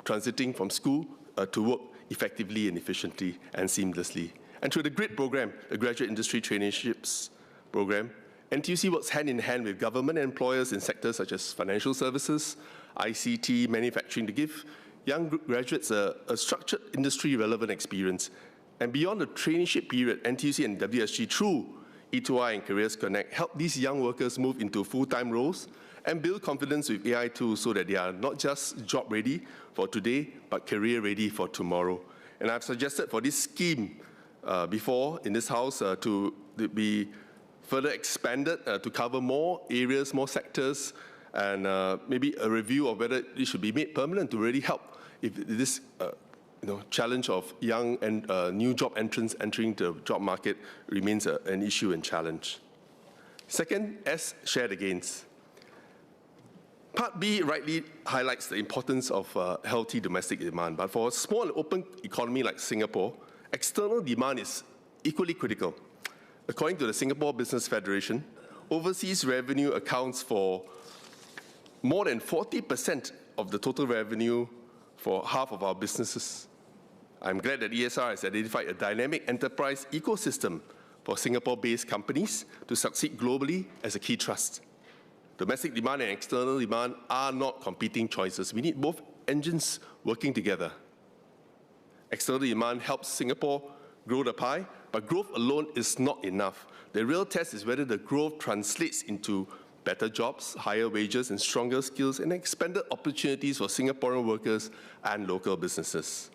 O: transiting from school to work effectively and efficiently and seamlessly. And through the GRID program, the Graduate Industry Traineeships program, NTUC works hand in hand with government and employers in sectors such as financial services, ICT, manufacturing to give young graduates a structured industry-relevant experience. And beyond the traineeship period, NTUC and WSG through E2I and Careers Connect help these young workers move into full-time roles and build confidence with AI tools so that they are not just job-ready for today, but career-ready for tomorrow. And I've suggested for this scheme before in this House to be further expanded to cover more areas, more sectors, and maybe a review of whether it should be made permanent to really help if this challenge of young and new job entrants entering the job market remains an issue and challenge. Second, as share the gains. Part B rightly highlights the importance of healthy domestic demand, but for a small and open economy like Singapore, external demand is equally critical. According to the Singapore Business Federation, overseas revenue accounts for more than 40% of the total revenue for half of our businesses. I'm glad that ESR has identified a dynamic enterprise ecosystem for Singapore-based companies to succeed globally as a key thrust. Domestic demand and external demand are not competing choices. We need both engines working together. External demand helps Singapore grow the pie, but growth alone is not enough. The real test is whether the growth translates into better jobs, higher wages, and stronger skills, and expanded opportunities for Singaporean workers and local businesses.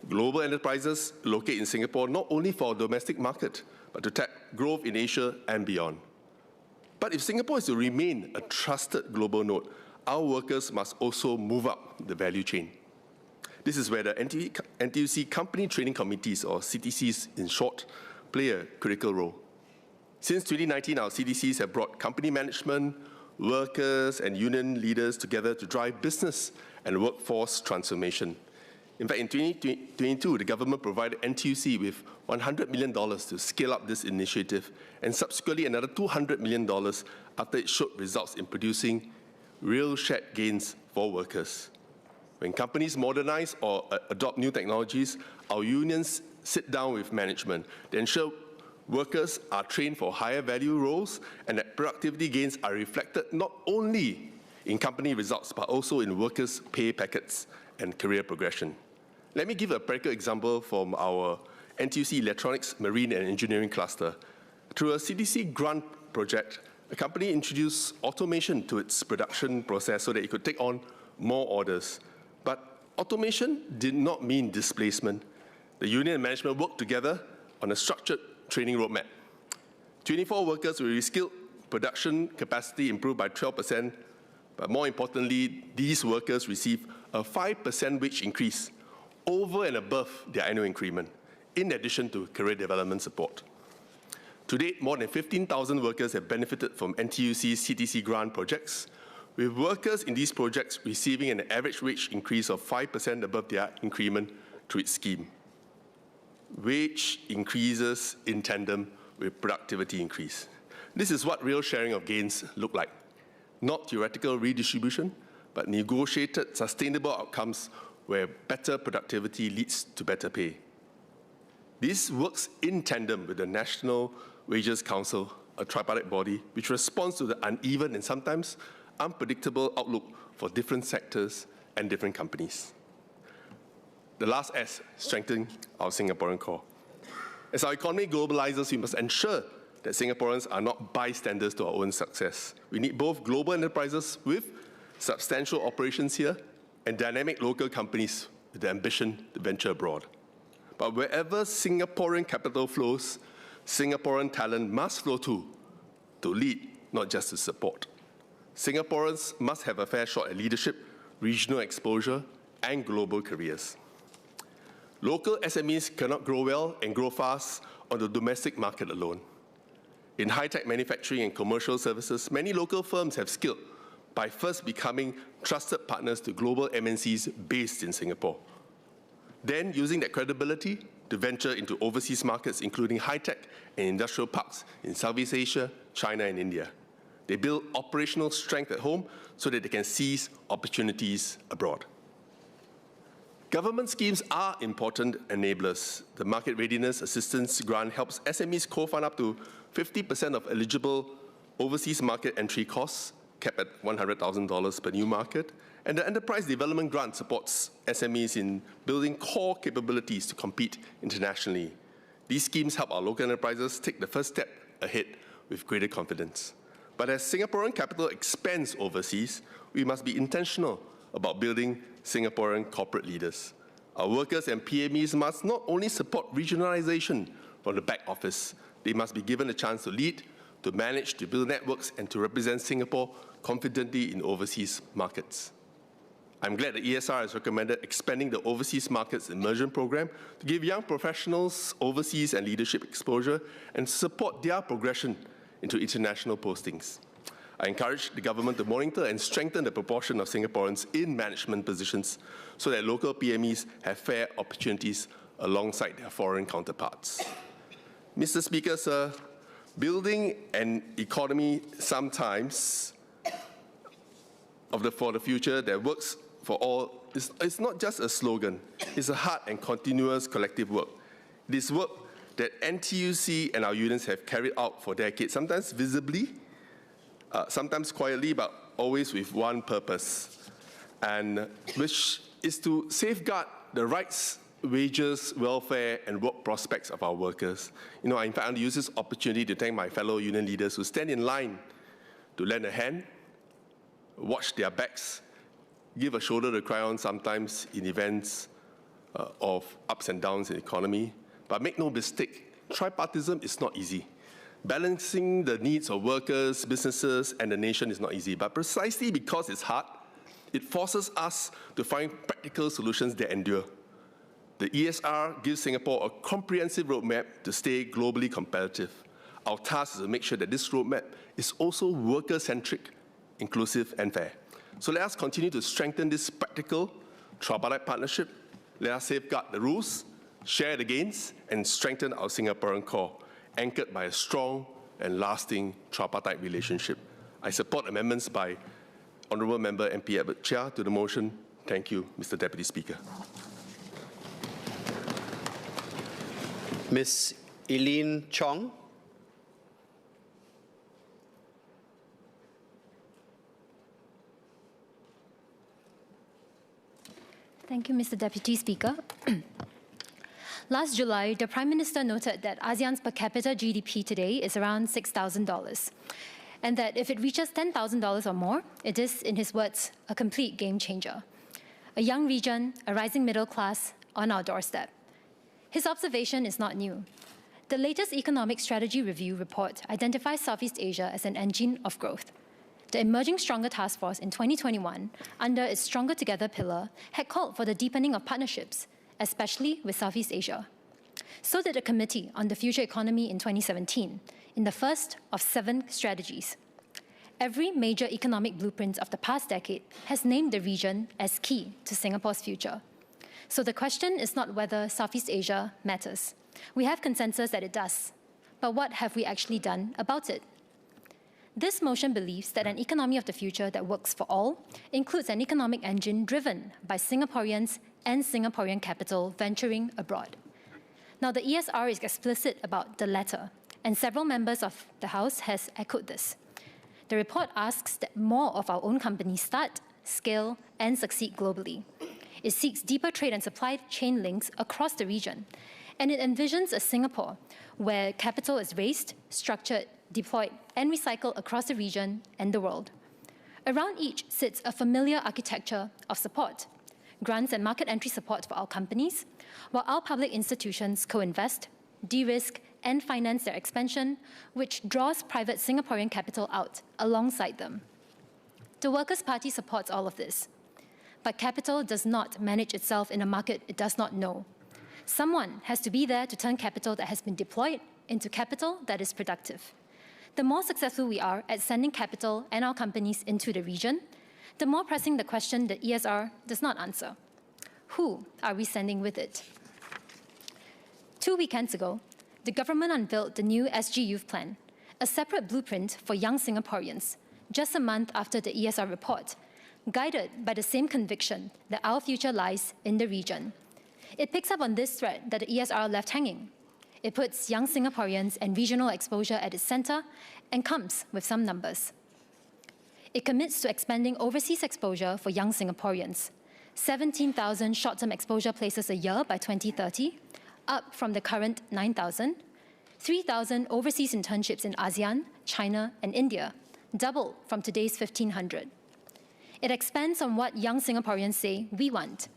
O: Global enterprises locate in Singapore not only for our domestic market, but to tap growth in Asia and beyond. But if Singapore is to remain a trusted global node, our workers must also move up the value chain. This is where the NTUC Company Training Committees, or CTCs in short, play a critical role. Since 2019, our CTCs have brought company management, workers, and union leaders together to drive business and workforce transformation. In fact, in 2022, the government provided NTUC with $100 million to scale up this initiative, and subsequently another $200 million after it showed results in producing real shared gains for workers. When companies modernize or adopt new technologies, our unions sit down with management to ensure workers are trained for higher value roles and that productivity gains are reflected not only in company results, but also in workers' pay packets and career progression. Let me give a practical example from our NTUC Electronics, Marine and Engineering cluster. Through a CDC grant project, a company introduced automation to its production process so that it could take on more orders. But automation did not mean displacement. The union and management worked together on a structured training roadmap. 24 workers were reskilled, production capacity improved by 12%, but more importantly, these workers received a 5% wage increase over and above their annual increment, in addition to career development support. To date, more than 15,000 workers have benefited from NTUC's CTC grant projects, with workers in these projects receiving an average wage increase of 5% above their increment through its scheme. Wage increases in tandem with productivity increase. This is what real sharing of gains look like. Not theoretical redistribution, but negotiated, sustainable outcomes where better productivity leads to better pay. This works in tandem with the National Wages Council, a tripartite body which responds to the uneven and sometimes unpredictable outlook for different sectors and different companies. The last S, strengthening our Singaporean core. As our economy globalizes, we must ensure that Singaporeans are not bystanders to our own success. We need both global enterprises with substantial operations here and dynamic local companies with the ambition to venture abroad. But wherever Singaporean capital flows, Singaporean talent must flow too, to lead, not just to support. Singaporeans must have a fair shot at leadership, regional exposure, and global careers. Local SMEs cannot grow well and grow fast on the domestic market alone. In high-tech manufacturing and commercial services, many local firms have scaled by first becoming trusted partners to global MNCs based in Singapore. Then, using that credibility to venture into overseas markets, including high-tech and industrial parks in Southeast Asia, China, and India. They build operational strength at home so that they can seize opportunities abroad. Government schemes are important enablers. The Market Readiness Assistance Grant helps SMEs co-fund up to 50% of eligible overseas market entry costs, capped at $100,000 per new market. And the Enterprise Development Grant supports SMEs in building core capabilities to compete internationally. These schemes help our local enterprises take the first step ahead with greater confidence. But as Singaporean capital expands overseas, we must be intentional about building Singaporean corporate leaders. Our workers and PMEs must not only support regionalization from the back office, they must be given a chance to lead, to manage, to build networks, and to represent Singapore confidently in overseas markets. I'm glad the ESR has recommended expanding the Overseas Markets Immersion Program to give young professionals overseas and leadership exposure and support their progression into international postings. I encourage the government to monitor and strengthen the proportion of Singaporeans in management positions so that local PMEs have fair opportunities alongside their foreign counterparts. Mr. Speaker, sir, building an economy sometimes for the future that works for all is not just a slogan, it's a hard and continuous collective work. It is work that NTUC and our unions have carried out for decades, sometimes visibly, sometimes quietly, but always with one purpose, and which is to safeguard the rights, wages, welfare, and work prospects of our workers. In fact, I want to use this opportunity to thank my fellow union leaders who stand in line to lend a hand, watch their backs, give a shoulder to cry on sometimes in events of ups and downs in the economy. But make no mistake, tripartism is not easy. Balancing the needs of workers, businesses, and the nation is not easy. But precisely because it's hard, it forces us to find practical solutions that endure. The ESR gives Singapore a comprehensive roadmap to stay globally competitive. Our task is to make sure that this roadmap is also worker-centric, inclusive, and fair. So let us continue to strengthen this practical tripartite partnership. Let us safeguard the rules, share the gains, and strengthen our Singaporean core, anchored by a strong and lasting tripartite relationship. I support amendments by Honourable Member MP Edward Chia to the motion. Thank you, Mr. Deputy Speaker.
C: Ms. Eileen Chong.
M: Thank you, Mr. Deputy Speaker. Last July, the Prime Minister noted that ASEAN's per capita GDP today is around $6,000, and that if it reaches $10,000 or more, it is, in his words, a complete game changer. A young region, a rising middle class on our doorstep. His observation is not new. The latest Economic Strategy Review report identifies Southeast Asia as an engine of growth. The Emerging Stronger Task Force in 2021, under its Stronger Together pillar, had called for the deepening of partnerships, especially with Southeast Asia. So did a committee on the future economy in 2017, in the first of 7 strategies. Every major economic blueprint of the past decade has named the region as key to Singapore's future. So the question is not whether Southeast Asia matters. We have consensus that it does. But what have we actually done about it? This motion believes that an economy of the future that works for all includes an economic engine driven by Singaporeans and Singaporean capital venturing abroad. Now, the ESR is explicit about the latter, and several members of the House has echoed this. The report asks that more of our own companies start, scale, and succeed globally. It seeks deeper trade and supply chain links across the region, and it envisions a Singapore where capital is raised, structured, deployed, and recycled across the region and the world. Around each sits a familiar architecture of support, grants and market entry support for our companies, while our public institutions co-invest, de-risk, and finance their expansion, which draws private Singaporean capital out alongside them. The Workers' Party supports all of this. But capital does not manage itself in a market it does not know. Someone has to be there to turn capital that has been deployed into capital that is productive. The more successful we are at sending capital and our companies into the region, the more pressing the question the ESR does not answer. Who are we sending with it? 2 weekends ago, the government unveiled the new SG Youth Plan, a separate blueprint for young Singaporeans, just a month after the ESR report, guided by the same conviction that our future lies in the region. It picks up on this thread that the ESR left hanging. It puts young Singaporeans and regional exposure at its center and comes with some numbers. It commits to expanding overseas exposure for young Singaporeans, 17,000 short-term exposure places a year by 2030, up from the current 9,000, 3,000 overseas internships in ASEAN, China, and India, double from today's 1,500. It expands on what young Singaporeans say we want.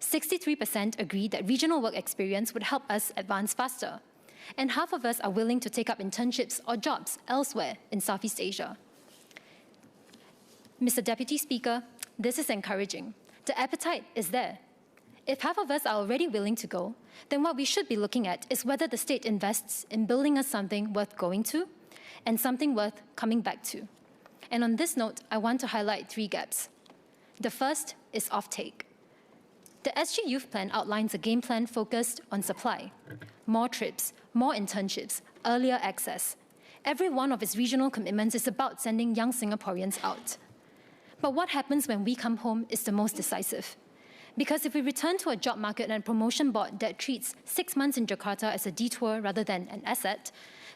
M: 63% agree that regional work experience would help us advance faster, and half of us are willing to take up internships or jobs elsewhere in Southeast Asia. Mr. Deputy Speaker, this is encouraging. The appetite is there. If half of us are already willing to go, then what we should be looking at is whether the state invests in building us something worth going to and something worth coming back to. And on this note, I want to highlight 3 gaps. The first is offtake. The SG Youth Plan outlines a game plan focused on supply. More trips, more internships, earlier access. Every one of its regional commitments is about sending young Singaporeans out. But what happens when we come home is the most decisive. Because if we return to a job market and promotion board that treats 6 months in Jakarta as a detour rather than an asset,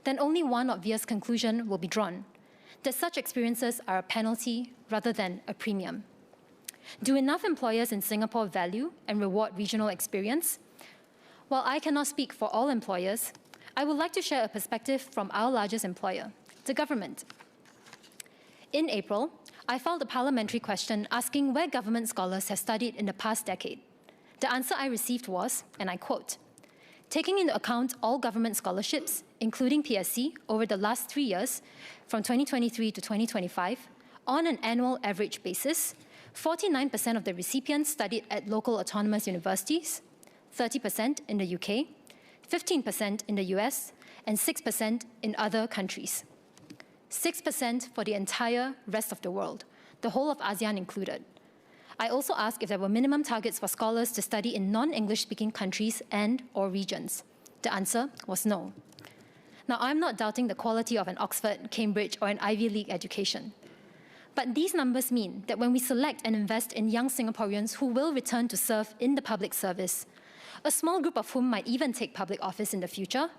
M: then only one obvious conclusion will be drawn, that such experiences are a penalty rather than a premium. Do enough employers in Singapore value and reward regional experience? While I cannot speak for all employers, I would like to share a perspective from our largest employer, the government. In April, I filed a parliamentary question asking where government scholars have studied in the past decade. The answer I received was, and I quote, "Taking into account all government scholarships, including PSC, over the last 3 years, from 2023 to 2025, on an annual average basis, 49% of the recipients studied at local autonomous universities, 30% in the UK, 15% in the US, and 6% in other countries. 6% for the entire rest of the world, the whole of ASEAN included. I also asked if there were minimum targets for scholars to study in non-English speaking countries and/or regions. The answer was no. Now, I'm not doubting the quality of an Oxford, Cambridge, or an Ivy League education. But these numbers mean that when we select and invest in young Singaporeans who will return to serve in the public service, a small group of whom might even take public office in the future,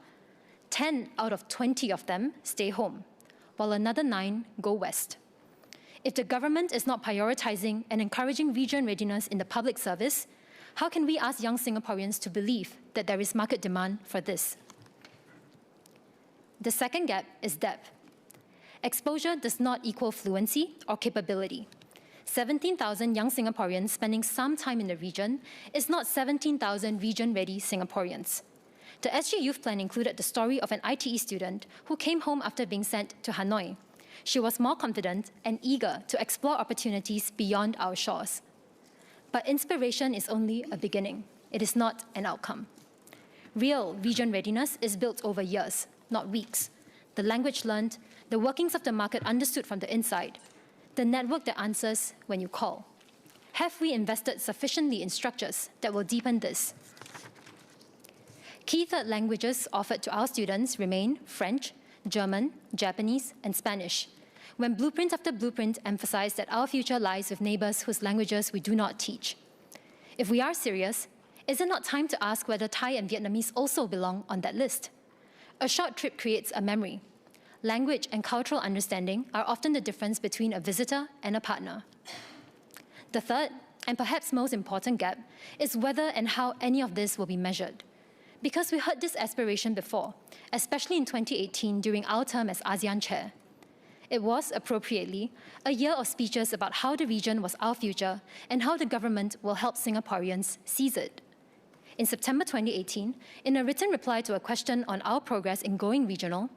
M: 10 out of 20 of them stay home, while another 9 go west. If the government is not prioritizing and encouraging region readiness in the public service, how can we ask young Singaporeans to believe that there is market demand for this? The second gap is depth. Exposure does not equal fluency or capability. 17,000 young Singaporeans spending some time in the region is not 17,000 region-ready Singaporeans. The SG Youth Plan included the story of an ITE student who came home after being sent to Hanoi. She was more confident and eager to explore opportunities beyond our shores. But inspiration is only a beginning. It is not an outcome. Real region readiness is built over years, not weeks. The language learned, the workings of the market understood from the inside, the network that answers when you call. Have we invested sufficiently in structures that will deepen this? Key third languages offered to our students remain French, German, Japanese, and Spanish, when blueprint after blueprint emphasize that our future lies with neighbors whose languages we do not teach. If we are serious, is it not time to ask whether Thai and Vietnamese also belong on that list? A short trip creates a memory. Language and cultural understanding are often the difference between a visitor and a partner. The third, and perhaps most important gap, is whether and how any of this will be measured. Because we heard this aspiration before, especially in 2018 during our term as ASEAN chair. It was, appropriately, a year of speeches about how the region was our future and how the government will help Singaporeans seize it. In September 2018, in a written reply to a question on our progress in going regional,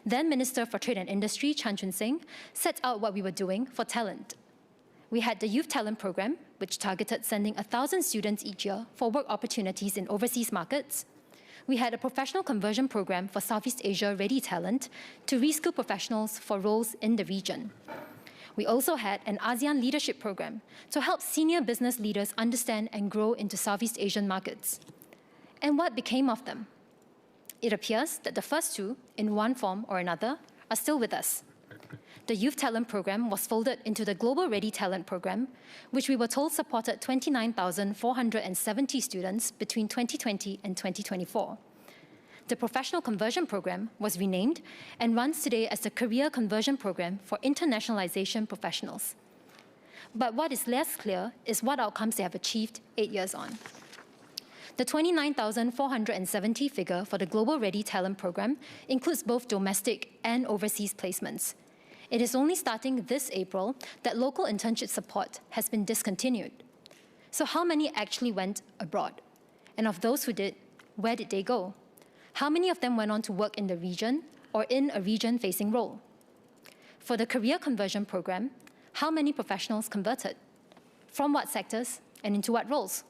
M: then Minister for Trade and Industry, Chan Chun Sing, set out what we were doing for talent. We had the Youth Talent Program, which targeted sending 1,000 students each year for work opportunities in overseas markets. We had a professional conversion program for Southeast Asia ready talent to reskill professionals for roles in the region. We also had an ASEAN leadership program to help senior business leaders understand and grow into Southeast Asian markets. And what became of them? It appears that the first two, in one form or another, are still with us. The Youth Talent Program was folded into the Global Ready Talent Program, which we were told supported 29,470 students between 2020 and 2024. The Professional Conversion Program was renamed and runs today as the Career Conversion Program for Internationalization Professionals. But what is less clear is what outcomes they have achieved 8 years on. The 29,470 figure for the Global Ready Talent Program includes both domestic and overseas placements. It is only starting this April that local internship support has been discontinued. So how many actually went abroad? And of those who did, where did they go? How many of them went on to work in the region or in a region-facing role? For the Career Conversion Program, how many professionals converted? From what sectors and into what roles?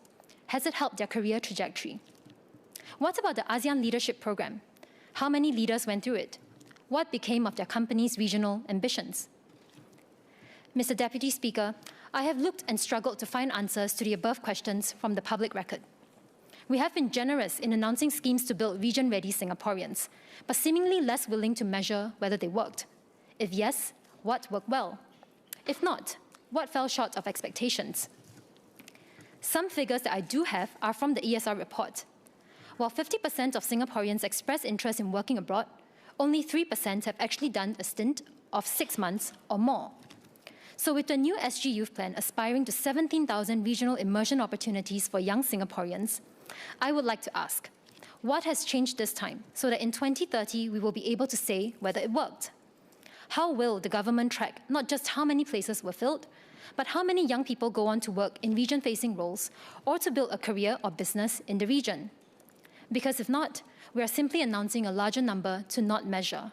M: Has it helped their career trajectory? What about the ASEAN Leadership Program? How many leaders went through it? What became of their company's regional ambitions? Mr. Deputy Speaker, I have looked and struggled to find answers to the above questions from the public record. We have been generous in announcing schemes to build region-ready Singaporeans, but seemingly less willing to measure whether they worked. If yes, what worked well? If not, what fell short of expectations? Some figures that I do have are from the ESR report. While 50% of Singaporeans express interest in working abroad, only 3% have actually done a stint of 6 months or more. So with the new SG Youth Plan aspiring to 17,000 regional immersion opportunities for young Singaporeans, I would like to ask, what has changed this time so that in 2030 we will be able to say whether it worked? How will the government track not just how many places were filled, but how many young people go on to work in region-facing roles or to build a career or business in the region? Because if not, we are simply announcing a larger number to not measure.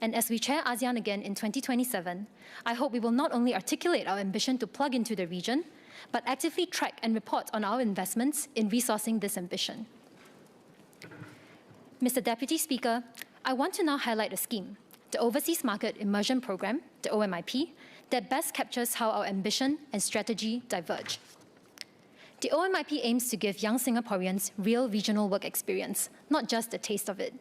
M: And as we chair ASEAN again in 2027, I hope we will not only articulate our ambition to plug into the region, but actively track and report on our investments in resourcing this ambition. Mr. Deputy Speaker, I want to now highlight a scheme, the Overseas Market Immersion Program, the OMIP, that best captures how our ambition and strategy diverge. The OMIP aims to give young Singaporeans real regional work experience, not just a taste of it.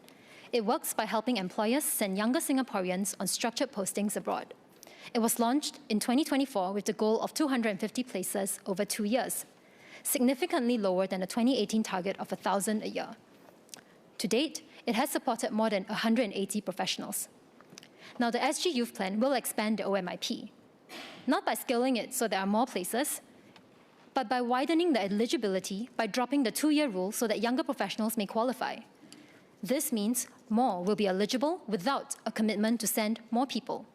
M: It works by helping employers send younger Singaporeans on structured postings abroad. It was launched in 2024 with the goal of 250 places over 2 years, significantly lower than the 2018 target of 1,000 a year. To date, it has supported more than 180 professionals. Now, the SG Youth Plan will expand the OMIP, not by scaling it so there are more places, but by widening the eligibility by dropping the 2-year rule so that younger professionals may qualify. This means more will be eligible without a commitment to send more people.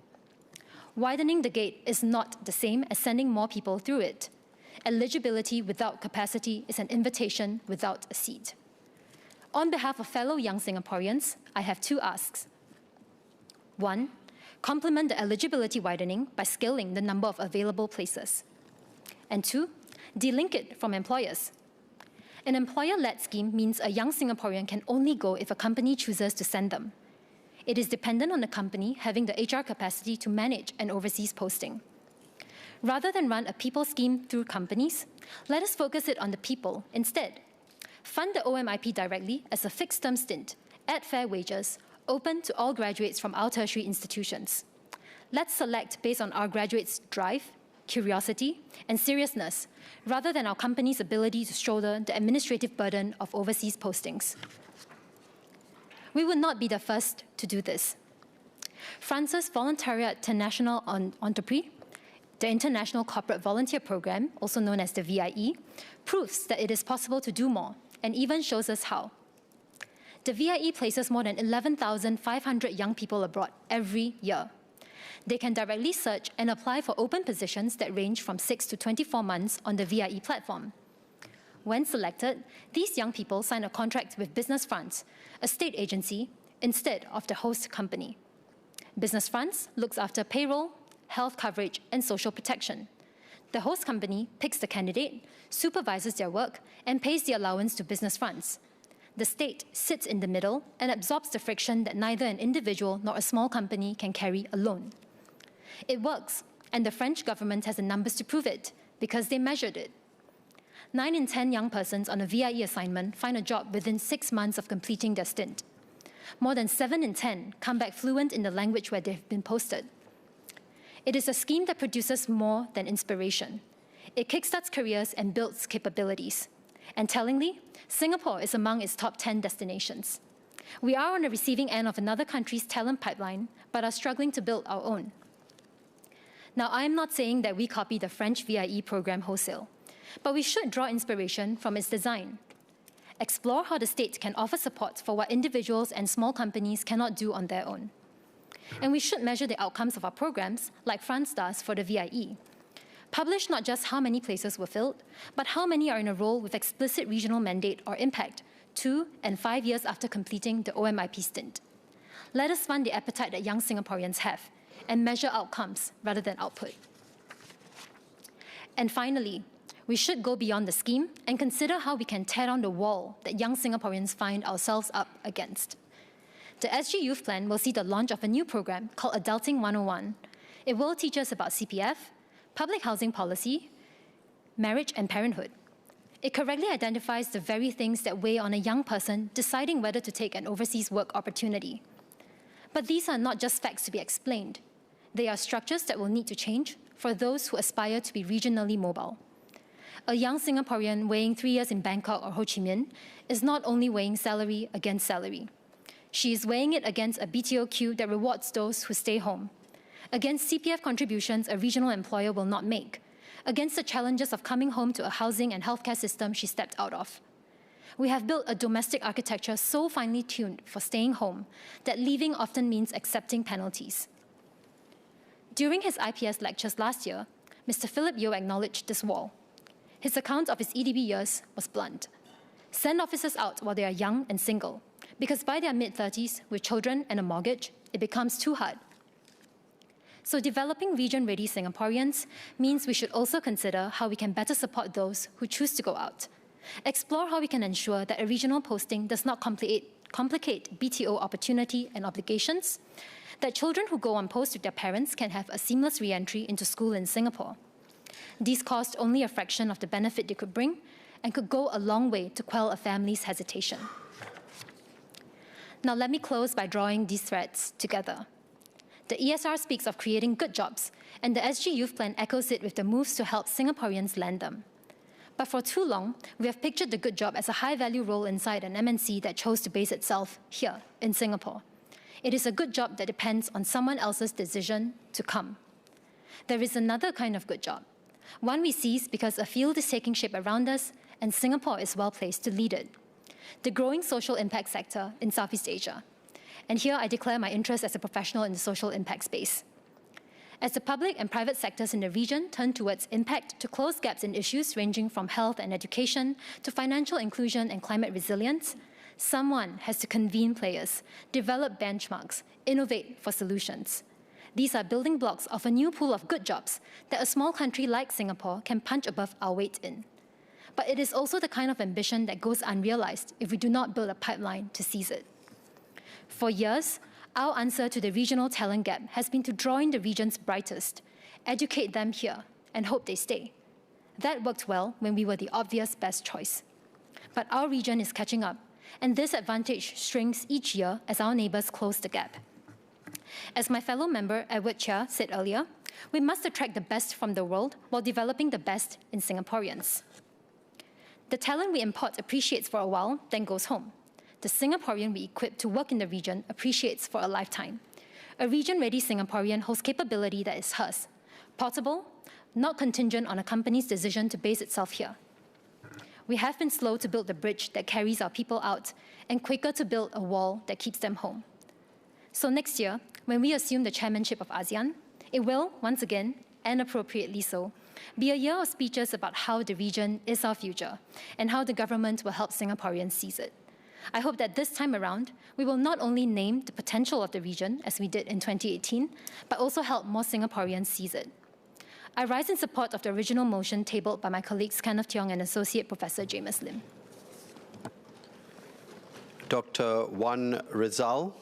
M: Widening the gate is not the same as sending more people through it. Eligibility without capacity is an invitation without a seat. On behalf of fellow young Singaporeans, I have 2 asks. 1, complement the eligibility widening by scaling the number of available places. And 2, delink it from employers. An employer-led scheme means a young Singaporean can only go if a company chooses to send them. It is dependent on the company having the HR capacity to manage an overseas posting. Rather than run a people scheme through companies, let us focus it on the people instead. Fund the OMIP directly as a fixed-term stint, at fair wages, open to all graduates from our tertiary institutions. Let's select based on our graduates' drive, curiosity, and seriousness, rather than our company's ability to shoulder the administrative burden of overseas postings. We would not be the first to do this. France's Volontariat International Entreprise, the International Corporate Volunteer Program, also known as the VIE, proves that it is possible to do more, and even shows us how. The VIE places more than 11,500 young people abroad every year. They can directly search and apply for open positions that range from 6 to 24 months on the VIE platform. When selected, these young people sign a contract with Business France, a state agency, instead of the host company. Business France looks after payroll, health coverage, and social protection. The host company picks the candidate, supervises their work, and pays the allowance to Business France. The state sits in the middle and absorbs the friction that neither an individual nor a small company can carry alone. It works, and the French government has the numbers to prove it, because they measured it. 9 in 10 young persons on a VIE assignment find a job within 6 months of completing their stint. More than 7 in 10 come back fluent in the language where they've been posted. It is a scheme that produces more than inspiration. It kickstarts careers and builds capabilities. And tellingly, Singapore is among its top 10 destinations. We are on the receiving end of another country's talent pipeline, but are struggling to build our own. Now, I am not saying that we copy the French VIE program wholesale, but we should draw inspiration from its design. Explore how the state can offer support for what individuals and small companies cannot do on their own. And we should measure the outcomes of our programs, like France does for the VIE. Publish not just how many places were filled, but how many are in a role with explicit regional mandate or impact 2 and 5 years after completing the OMIP stint. Let us fund the appetite that young Singaporeans have and measure outcomes rather than output. And finally, we should go beyond the scheme and consider how we can tear down the wall that young Singaporeans find ourselves up against. The SG Youth Plan will see the launch of a new program called Adulting 101. It will teach us about CPF, public housing policy, marriage and parenthood. It correctly identifies the very things that weigh on a young person deciding whether to take an overseas work opportunity. But these are not just facts to be explained. They are structures that will need to change for those who aspire to be regionally mobile. A young Singaporean weighing 3 years in Bangkok or Ho Chi Minh is not only weighing salary against salary. She is weighing it against a BTO queue that rewards those who stay home, against CPF contributions a regional employer will not make, against the challenges of coming home to a housing and healthcare system she stepped out of. We have built a domestic architecture so finely tuned for staying home that leaving often means accepting penalties. During his IPS lectures last year, Mr. Philip Yeo acknowledged this wall. His account of his EDB years was blunt. Send officers out while they are young and single, because by their mid-30s, with children and a mortgage, it becomes too hard. So developing region-ready Singaporeans means we should also consider how we can better support those who choose to go out. Explore how we can ensure that a regional posting does not complicate BTO opportunity and obligations, that children who go on post with their parents can have a seamless re-entry into school in Singapore. These cost only a fraction of the benefit they could bring and could go a long way to quell a family's hesitation. Now let me close by drawing these threads together. The ESR speaks of creating good jobs, and the SG Youth Plan echoes it with the moves to help Singaporeans land them. But for too long, we have pictured the good job as a high-value role inside an MNC that chose to base itself here in Singapore. It is a good job that depends on someone else's decision to come. There is another kind of good job, one we seize because a field is taking shape around us and Singapore is well placed to lead it. The growing social impact sector in Southeast Asia. And here I declare my interest as a professional in the social impact space. As the public and private sectors in the region turn towards impact to close gaps in issues ranging from health and education to financial inclusion and climate resilience, someone has to convene players, develop benchmarks, innovate for solutions. These are building blocks of a new pool of good jobs that a small country like Singapore can punch above our weight in. but it is also the kind of ambition that goes unrealized if we do not build a pipeline to seize it. For years, our answer to the regional talent gap has been to draw in the region's brightest, educate them here, and hope they stay. That worked well when we were the obvious best choice. But our region is catching up, and this advantage shrinks each year as our neighbours close the gap. As my fellow member Edward Chia said earlier, we must attract the best from the world while developing the best in Singaporeans. The talent we import appreciates for a while, then goes home. The Singaporean we equip to work in the region appreciates for a lifetime. A region-ready Singaporean holds capability that is hers, portable, not contingent on a company's decision to base itself here. We have been slow to build the bridge that carries our people out and quicker to build a wall that keeps them home. So next year, when we assume the chairmanship of ASEAN, it will, once again, and appropriately so, be a year of speeches about how the region is our future and how the government will help Singaporeans seize it. I hope that this time around, we will not only name the potential of the region, as we did in 2018, but also help more Singaporeans seize it. I rise in support of the original motion tabled by my colleagues Kenneth Tiong and Associate Professor James Lim.
C: Dr. Wan Rizal.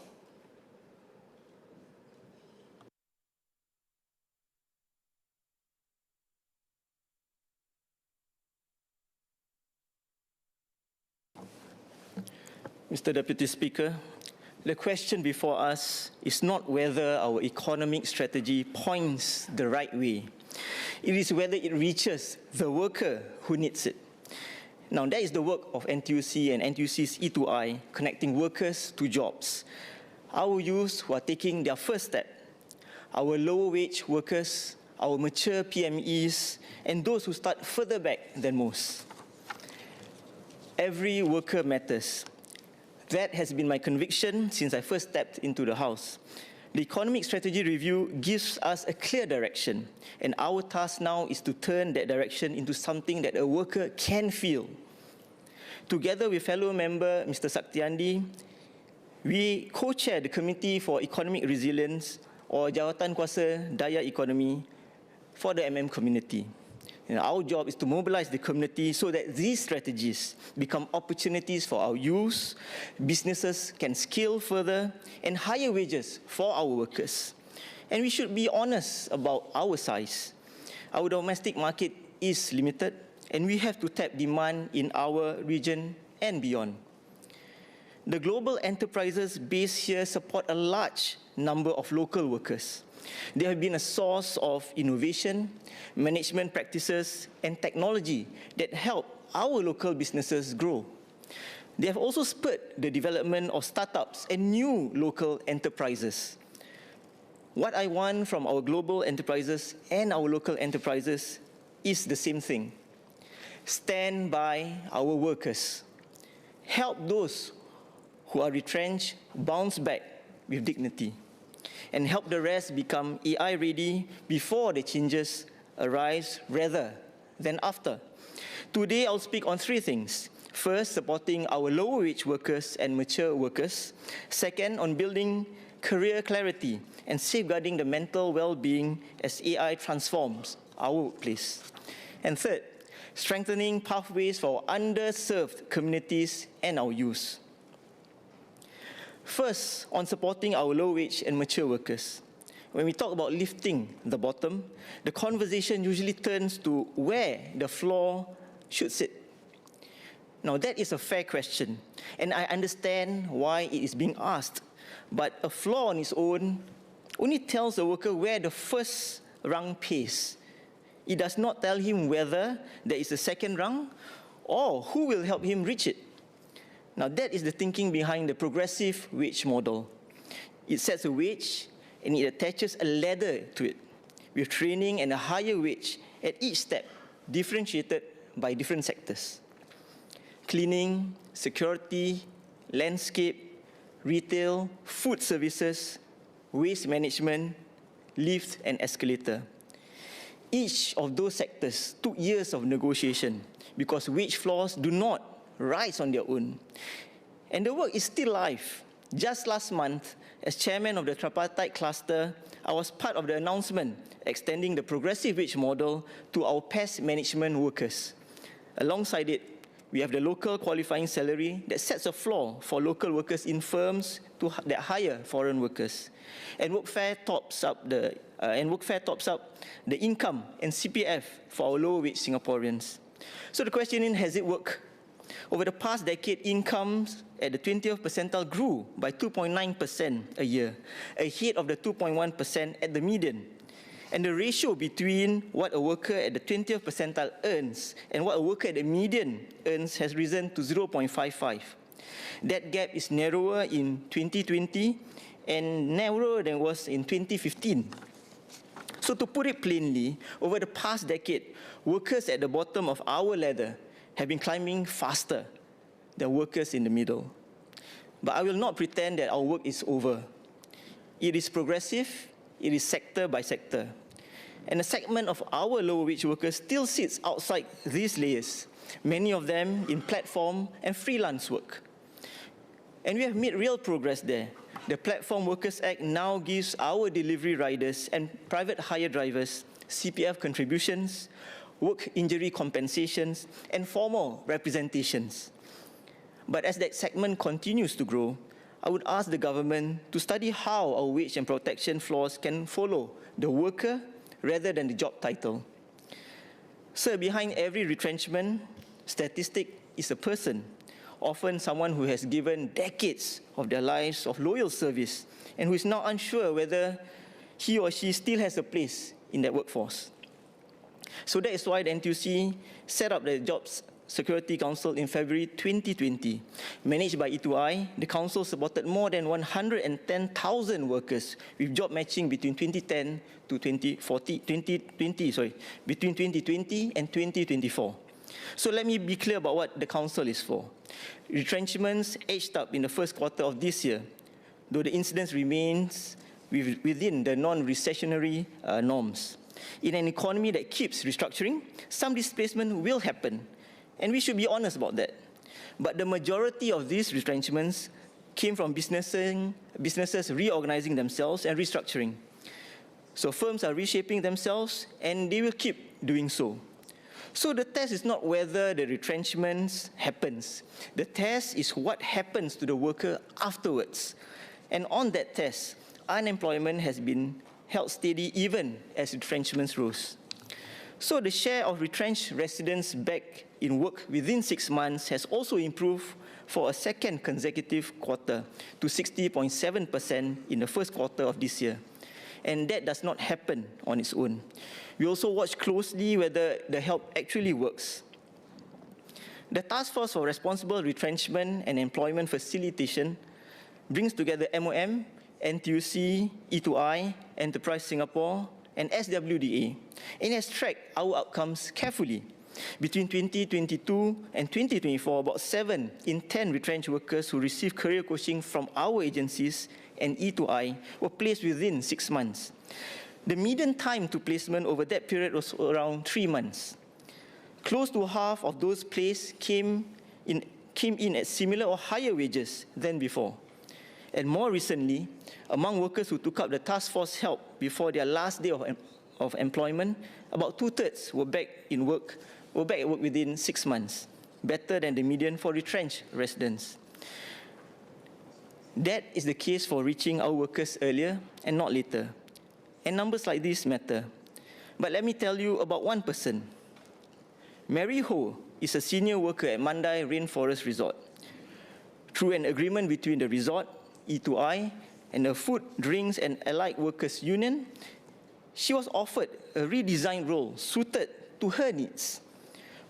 P: Mr. Deputy Speaker, the question before us is not whether our economic strategy points the right way. It is whether it reaches the worker who needs it. Now, that is the work of NTUC and NTUC's E2I, connecting workers to jobs. Our youth who are taking their first step, our lower wage workers, our mature PMEs, and those who start further back than most. Every worker matters. That has been my conviction since I first stepped into the House. The Economic Strategy Review gives us a clear direction, and our task now is to turn that direction into something that a worker can feel. Together with fellow member Mr. Saktiandi, we co-chair the Committee for Economic Resilience, or Jawatan Kuasa Daya Ekonomi, for the community. And our job is to mobilize the community so that these strategies become opportunities for our youth, businesses can scale further, and higher wages for our workers. And we should be honest about our size. Our domestic market is limited, and we have to tap demand in our region and beyond. The global enterprises based here support a large number of local workers. They have been a source of innovation, management practices, and technology that help our local businesses grow. They have also spurred the development of startups and new local enterprises. What I want from our global enterprises and our local enterprises is the same thing. Stand by our workers. Help those who are retrenched bounce back with dignity, and help the rest become AI ready before the changes arise rather than after. Today, I'll speak on three things. First, supporting our lower wage workers and mature workers. Second, on building career clarity and safeguarding the mental well-being as AI transforms our workplace. And third, strengthening pathways for underserved communities and our youth. First, on supporting our low-wage and mature workers. When we talk about lifting the bottom, the conversation usually turns to where the floor should sit. Now, that is a fair question, and I understand why it is being asked. But a floor on its own only tells the worker where the first rung pays. It does not tell him whether there is a second rung or who will help him reach it. Now, that is the thinking behind the progressive wage model. It sets a wage and it attaches a ladder to it, with training and a higher wage at each step, differentiated by different sectors. Cleaning, security, landscape, retail, food services, waste management, lift and escalator. Each of those sectors took years of negotiation because wage floors do not rise on their own. And the work is still live. Just last month, as chairman of the tripartite cluster, I was part of the announcement extending the progressive wage model to our pest management workers. Alongside it, we have the local qualifying salary that sets a floor for local workers in firms that hire foreign workers. And workfare tops up the income and CPF for our low-wage Singaporeans. So the question is, has it worked? Over the past decade, incomes at the 20th percentile grew by 2.9% a year, ahead of the 2.1% at the median. And the ratio between what a worker at the 20th percentile earns and what a worker at the median earns has risen to 0.55. That gap is narrower in 2020 and narrower than it was in 2015. So to put it plainly, over the past decade, workers at the bottom of our ladder have been climbing faster than workers in the middle. But I will not pretend that our work is over. It is progressive, it is sector by sector. And a segment of our lower-wage workers still sits outside these layers, many of them in platform and freelance work. And we have made real progress there. The Platform Workers Act now gives our delivery riders and private hire drivers CPF contributions, work injury compensations, and formal representations. But as that segment continues to grow, I would ask the government to study how our wage and protection floors can follow the worker rather than the job title. Sir, behind every retrenchment statistic is a person, often someone who has given decades of their lives of loyal service and who is now unsure whether he or she still has a place in that workforce. So that is why the NTUC set up the Jobs Security Council in February 2020. Managed by E2I, the council supported more than 110,000 workers with job matching between 2010 to 2020, between 2020 and 2024. So let me be clear about what the council is for. Retrenchments edged up in the first quarter of this year, though the incidence remains within the non-recessionary norms. In an economy that keeps restructuring, some displacement will happen, and we should be honest about that. But the majority of these retrenchments came from businesses reorganizing themselves and restructuring. So firms are reshaping themselves, and they will keep doing so. So the test is not whether the retrenchments happens. The test is what happens to the worker afterwards. And on that test, unemployment has been held steady even as retrenchments rose. So the share of retrenched residents back in work within 6 months has also improved for a second consecutive quarter to 60.7% in the first quarter of this year. And that does not happen on its own. We also watch closely whether the help actually works. The Task Force for Responsible Retrenchment and Employment Facilitation brings together MOM, NTUC, E2I, Enterprise Singapore, and SWDA, and has tracked our outcomes carefully. Between 2022 and 2024, about 7 in 10 retrenched workers who received career coaching from our agencies and E2I were placed within 6 months. The median time to placement over that period was around 3 months. Close to half of those placed came in at similar or higher wages than before. And more recently, among workers who took up the task force help before their last day of employment, about 2/3 were back at work within 6 months, better than the median for retrenched residents. That is the case for reaching our workers earlier and not later. And numbers like this matter. But let me tell you about one person. Mary Ho is a senior worker at Mandai Rainforest Resort. Through an agreement between the resort, E2I, and the Food, Drinks and Allied Workers Union, she was offered a redesigned role suited to her needs.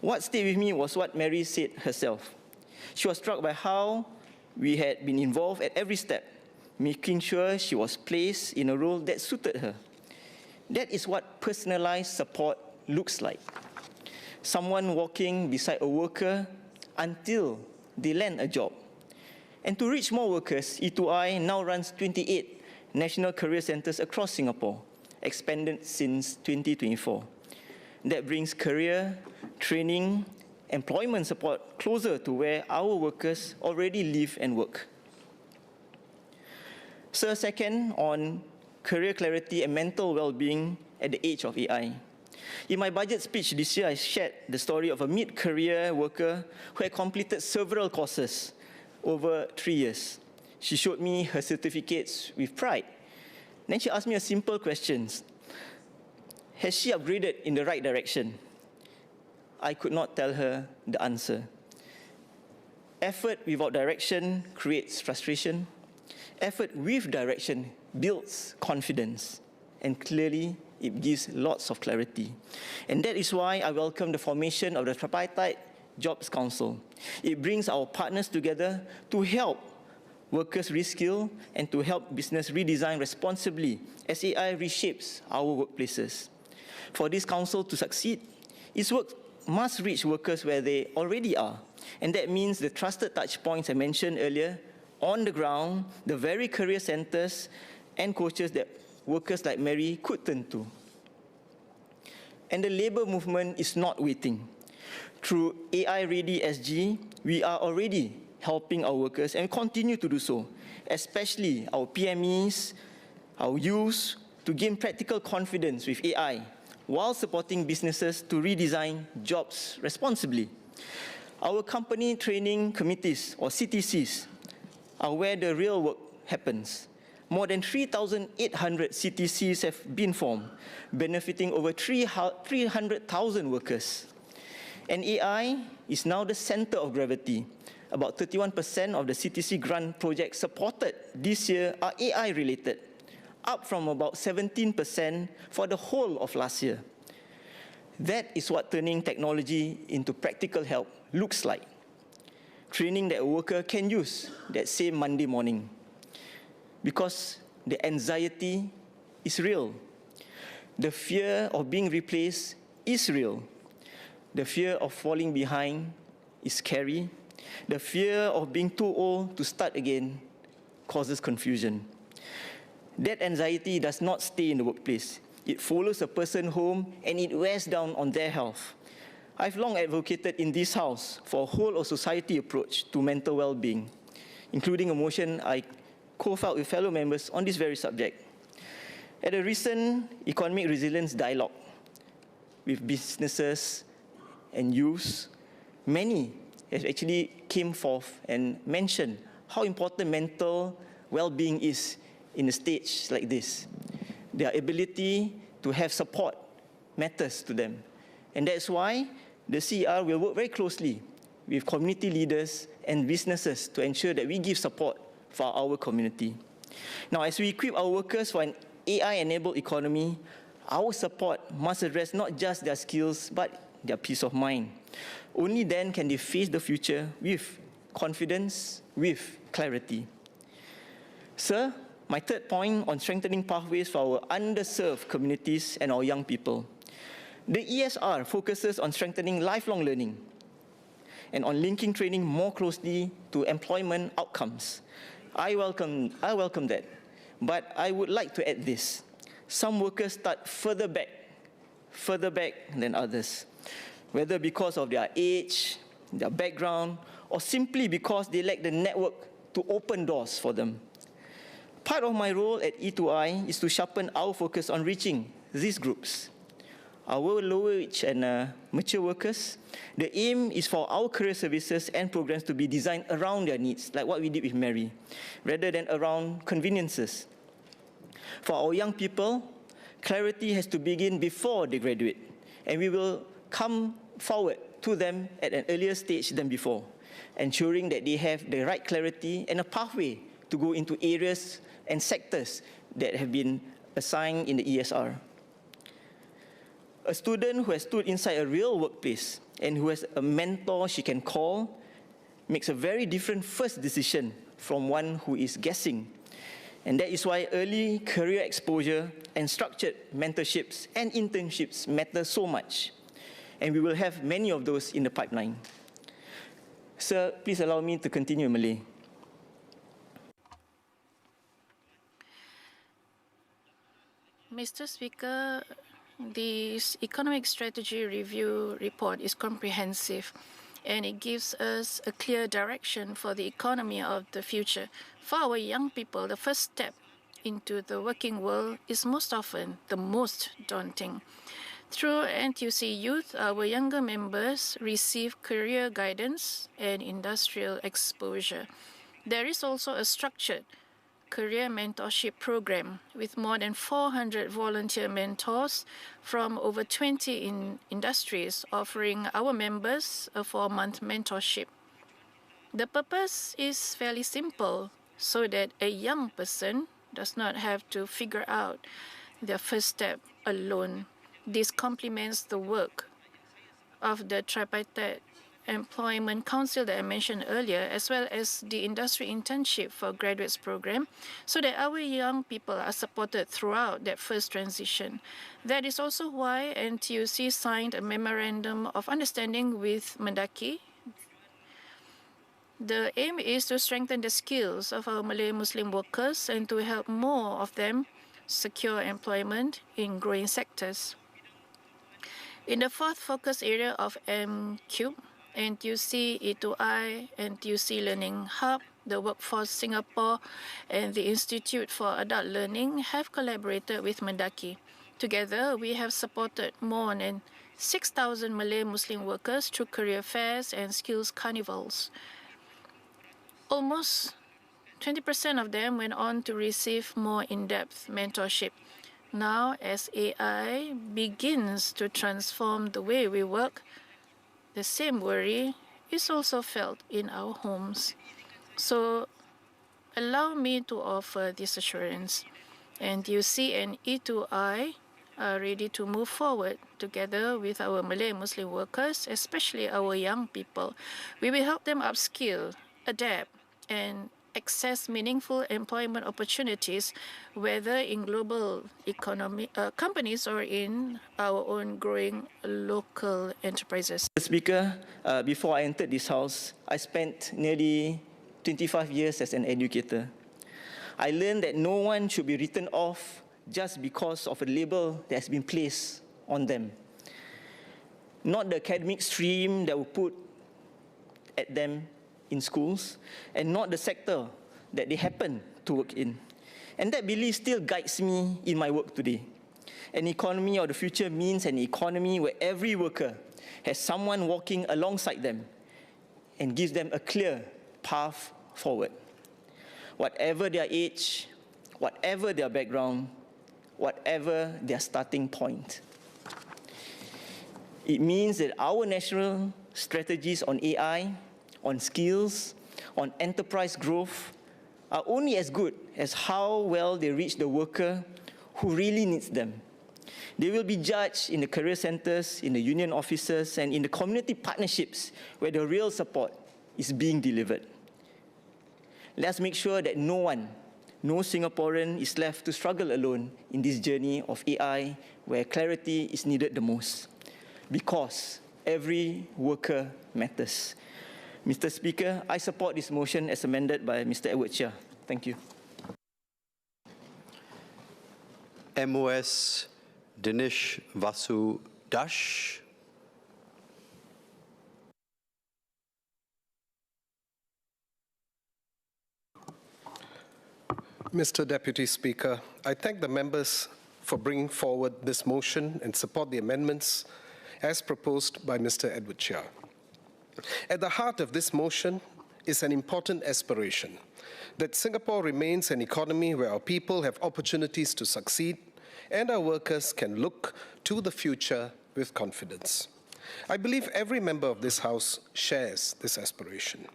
P: What stayed with me was what Mary said herself. She was struck by how we had been involved at every step, making sure she was placed in a role that suited her. That is what personalized support looks like. Someone walking beside a worker until they land a job. And to reach more workers, E2I now runs 28 national career centers across Singapore, expanded since 2024. That brings career, training, employment support closer to where our workers already live and work. So second, on career clarity and mental well-being at the age of AI. In my budget speech this year, I shared the story of a mid-career worker who had completed several courses over 3 years. She showed me her certificates with pride. Then she asked me a simple question. Has she upgraded in the right direction? I could not tell her the answer. Effort without direction creates frustration. Effort with direction builds confidence. And clearly, it gives lots of clarity. And that is why I welcome the formation of the Tripartite Jobs Council. It brings our partners together to help workers reskill and to help business redesign responsibly as AI reshapes our workplaces. For this council to succeed, its work must reach workers where they already are. And that means the trusted touch points I mentioned earlier, on the ground, the very career centers and coaches that workers like Mary could turn to. And the labor movement is not waiting. Through AI Ready SG, we are already helping our workers and continue to do so, especially our PMEs, our youth, to gain practical confidence with AI, while supporting businesses to redesign jobs responsibly. Our company training committees, or CTCs, are where the real work happens. More than 3,800 CTCs have been formed, benefiting over 300,000 workers. And AI is now the center of gravity. About 31% of the CTC grant projects supported this year are AI-related, up from about 17% for the whole of last year. That is what turning technology into practical help looks like. Training that a worker can use that same Monday morning. Because the anxiety is real. The fear of being replaced is real. The fear of falling behind is scary. The fear of being too old to start again causes confusion. That anxiety does not stay in the workplace. It follows a person home and it wears down on their health. I've long advocated in this House for a whole of society approach to mental well-being, including a motion I co-filed with fellow members on this very subject. At a recent economic resilience dialogue with businesses and youth, many have actually came forth and mentioned how important mental well-being is in a stage like this. Their ability to have support matters to them. And that's why the CER will work very closely with community leaders and businesses to ensure that we give support for our community. Now, as we equip our workers for an AI-enabled economy, our support must address not just their skills, but their peace of mind. Only then can they face the future with confidence, with clarity. Sir, my third point on strengthening pathways for our underserved communities and our young people. The ESR focuses on strengthening lifelong learning and on linking training more closely to employment outcomes. I welcome that, but I would like to add this. Some workers start further back than others, whether because of their age, their background, or simply because they lack the network to open doors for them. Part of my role at E2I is to sharpen our focus on reaching these groups. Our lower wage and mature workers, the aim is for our career services and programs to be designed around their needs, like what we did with Mary, rather than around conveniences. For our young people, clarity has to begin before they graduate, and we will come forward to them at an earlier stage than before, ensuring that they have the right clarity and a pathway to go into areas and sectors that have been assigned in the ESR. A student who has stood inside a real workplace and who has a mentor she can call makes a very different first decision from one who is guessing. And that is why early career exposure and structured mentorships and internships matter so much. And we will have many of those in the pipeline. Sir, please allow me to continue in Malay.
I: Mr. Speaker, this Economic Strategy Review report is comprehensive and it gives us a clear direction for the economy of the future. For our young people, the first step into the working world is most often the most daunting. Through NTUC Youth, our younger members receive career guidance and industrial exposure. There is also a structured career mentorship program with more than 400 volunteer mentors from over 20 industries offering our members a 4-month mentorship. The purpose is fairly simple, so that a young person does not have to figure out their first step alone. This complements the work of the tripartite employment council that I mentioned earlier, as well as the industry internship for graduates program, so that our young people are supported throughout that first transition. That is also why NTUC signed a memorandum of understanding with Mendaki. The aim is to strengthen the skills of our Malay Muslim workers and to help more of them secure employment in growing sectors. In the fourth focus area of M3, NTUC, E2I, NTUC Learning Hub, the Workforce Singapore, and the Institute for Adult Learning have collaborated with Mendaki. Together, we have supported more than 6,000 Malay Muslim workers through career fairs and skills carnivals. Almost 20% of them went on to receive more in-depth mentorship. Now, as AI begins to transform the way we work, the same worry is also felt in our homes. So, allow me to offer this assurance. NTUC and E2I are ready to move forward together with our Malay Muslim workers, especially our young people. We will help them upskill, adapt, and access meaningful employment opportunities, whether in global economy companies or in our own growing local enterprises.
P: Mr. Speaker, before I entered this house, I spent nearly 25 years as an educator. I learned that no one should be written off just because of a label that has been placed on them. Not the academic stream that will put at them in schools, and not the sector that they happen to work in. And that belief still guides me in my work today. An economy of the future means an economy where every worker has someone walking alongside them and gives them a clear path forward. Whatever their age, whatever their background, whatever their starting point. It means that our national strategies on AI, on skills, on enterprise growth are only as good as how well they reach the worker who really needs them. They will be judged in the career centers, in the union offices, and in the community partnerships where the real support is being delivered. Let's make sure that no one, no Singaporean is left to struggle alone in this journey of AI where clarity is needed the most, because every worker matters. Mr. Speaker, I support this motion as amended by Mr. Edward Chia. Thank you.
C: MOS Dinesh Vasu Dash.
Q: Mr. Deputy Speaker, I thank the members for bringing forward this motion and support the amendments as proposed by Mr. Edward Chia. At the heart of this motion is an important aspiration, that Singapore remains an economy where our people have opportunities to succeed and our workers can look to the future with confidence. I believe every member of this House shares this aspiration.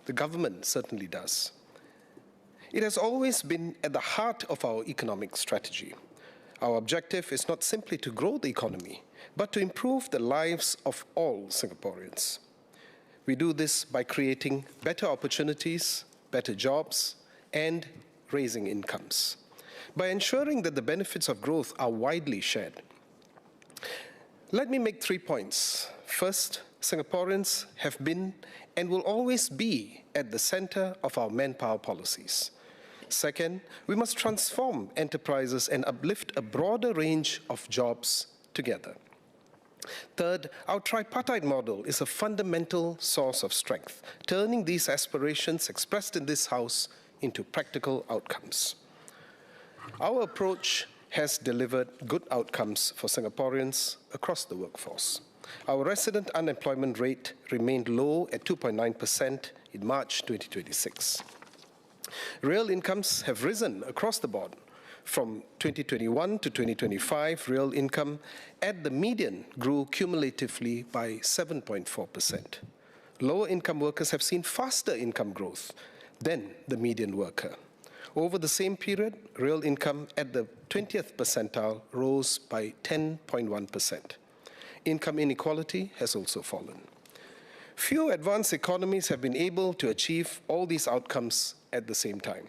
Q: The government certainly does. It has always been at the heart of our economic strategy. Our objective is not simply to grow the economy, but to improve the lives of all Singaporeans. We do this by creating better opportunities, better jobs, and raising incomes, by ensuring that the benefits of growth are widely shared. Let me make 3 points. First, Singaporeans have been and will always be at the center of our manpower policies. Second, we must transform enterprises and uplift a broader range of jobs together. Third, our tripartite model is a fundamental source of strength, turning these aspirations expressed in this House into practical outcomes. Our approach has delivered good outcomes for Singaporeans across the workforce. Our resident unemployment rate remained low at 2.9% in March 2026. Real incomes have risen across the board. From 2021 to 2025, real income at the median grew cumulatively by 7.4%. Lower income workers have seen faster income growth than the median worker. Over the same period, real income at the 20th percentile rose by 10.1%. Income inequality has also fallen. Few advanced economies have been able to achieve all these outcomes at the same time.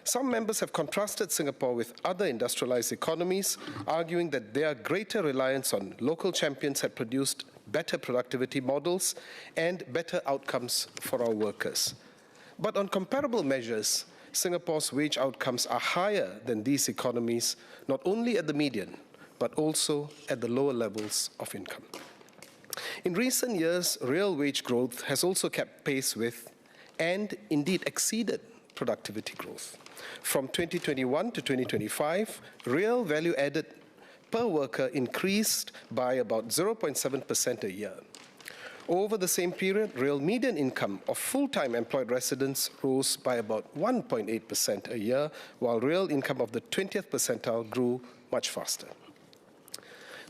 Q: Some members have contrasted Singapore with other industrialized economies, arguing that their greater reliance on local champions had produced better productivity models and better outcomes for our workers. But on comparable measures, Singapore's wage outcomes are higher than these economies, not only at the median, but also at the lower levels of income. In recent years, real wage growth has also kept pace with, and indeed exceeded, productivity growth. From 2021 to 2025, real value added per worker increased by about 0.7% a year. Over the same period, real median income of full-time employed residents rose by about 1.8% a year, while real income of the 20th percentile grew much faster.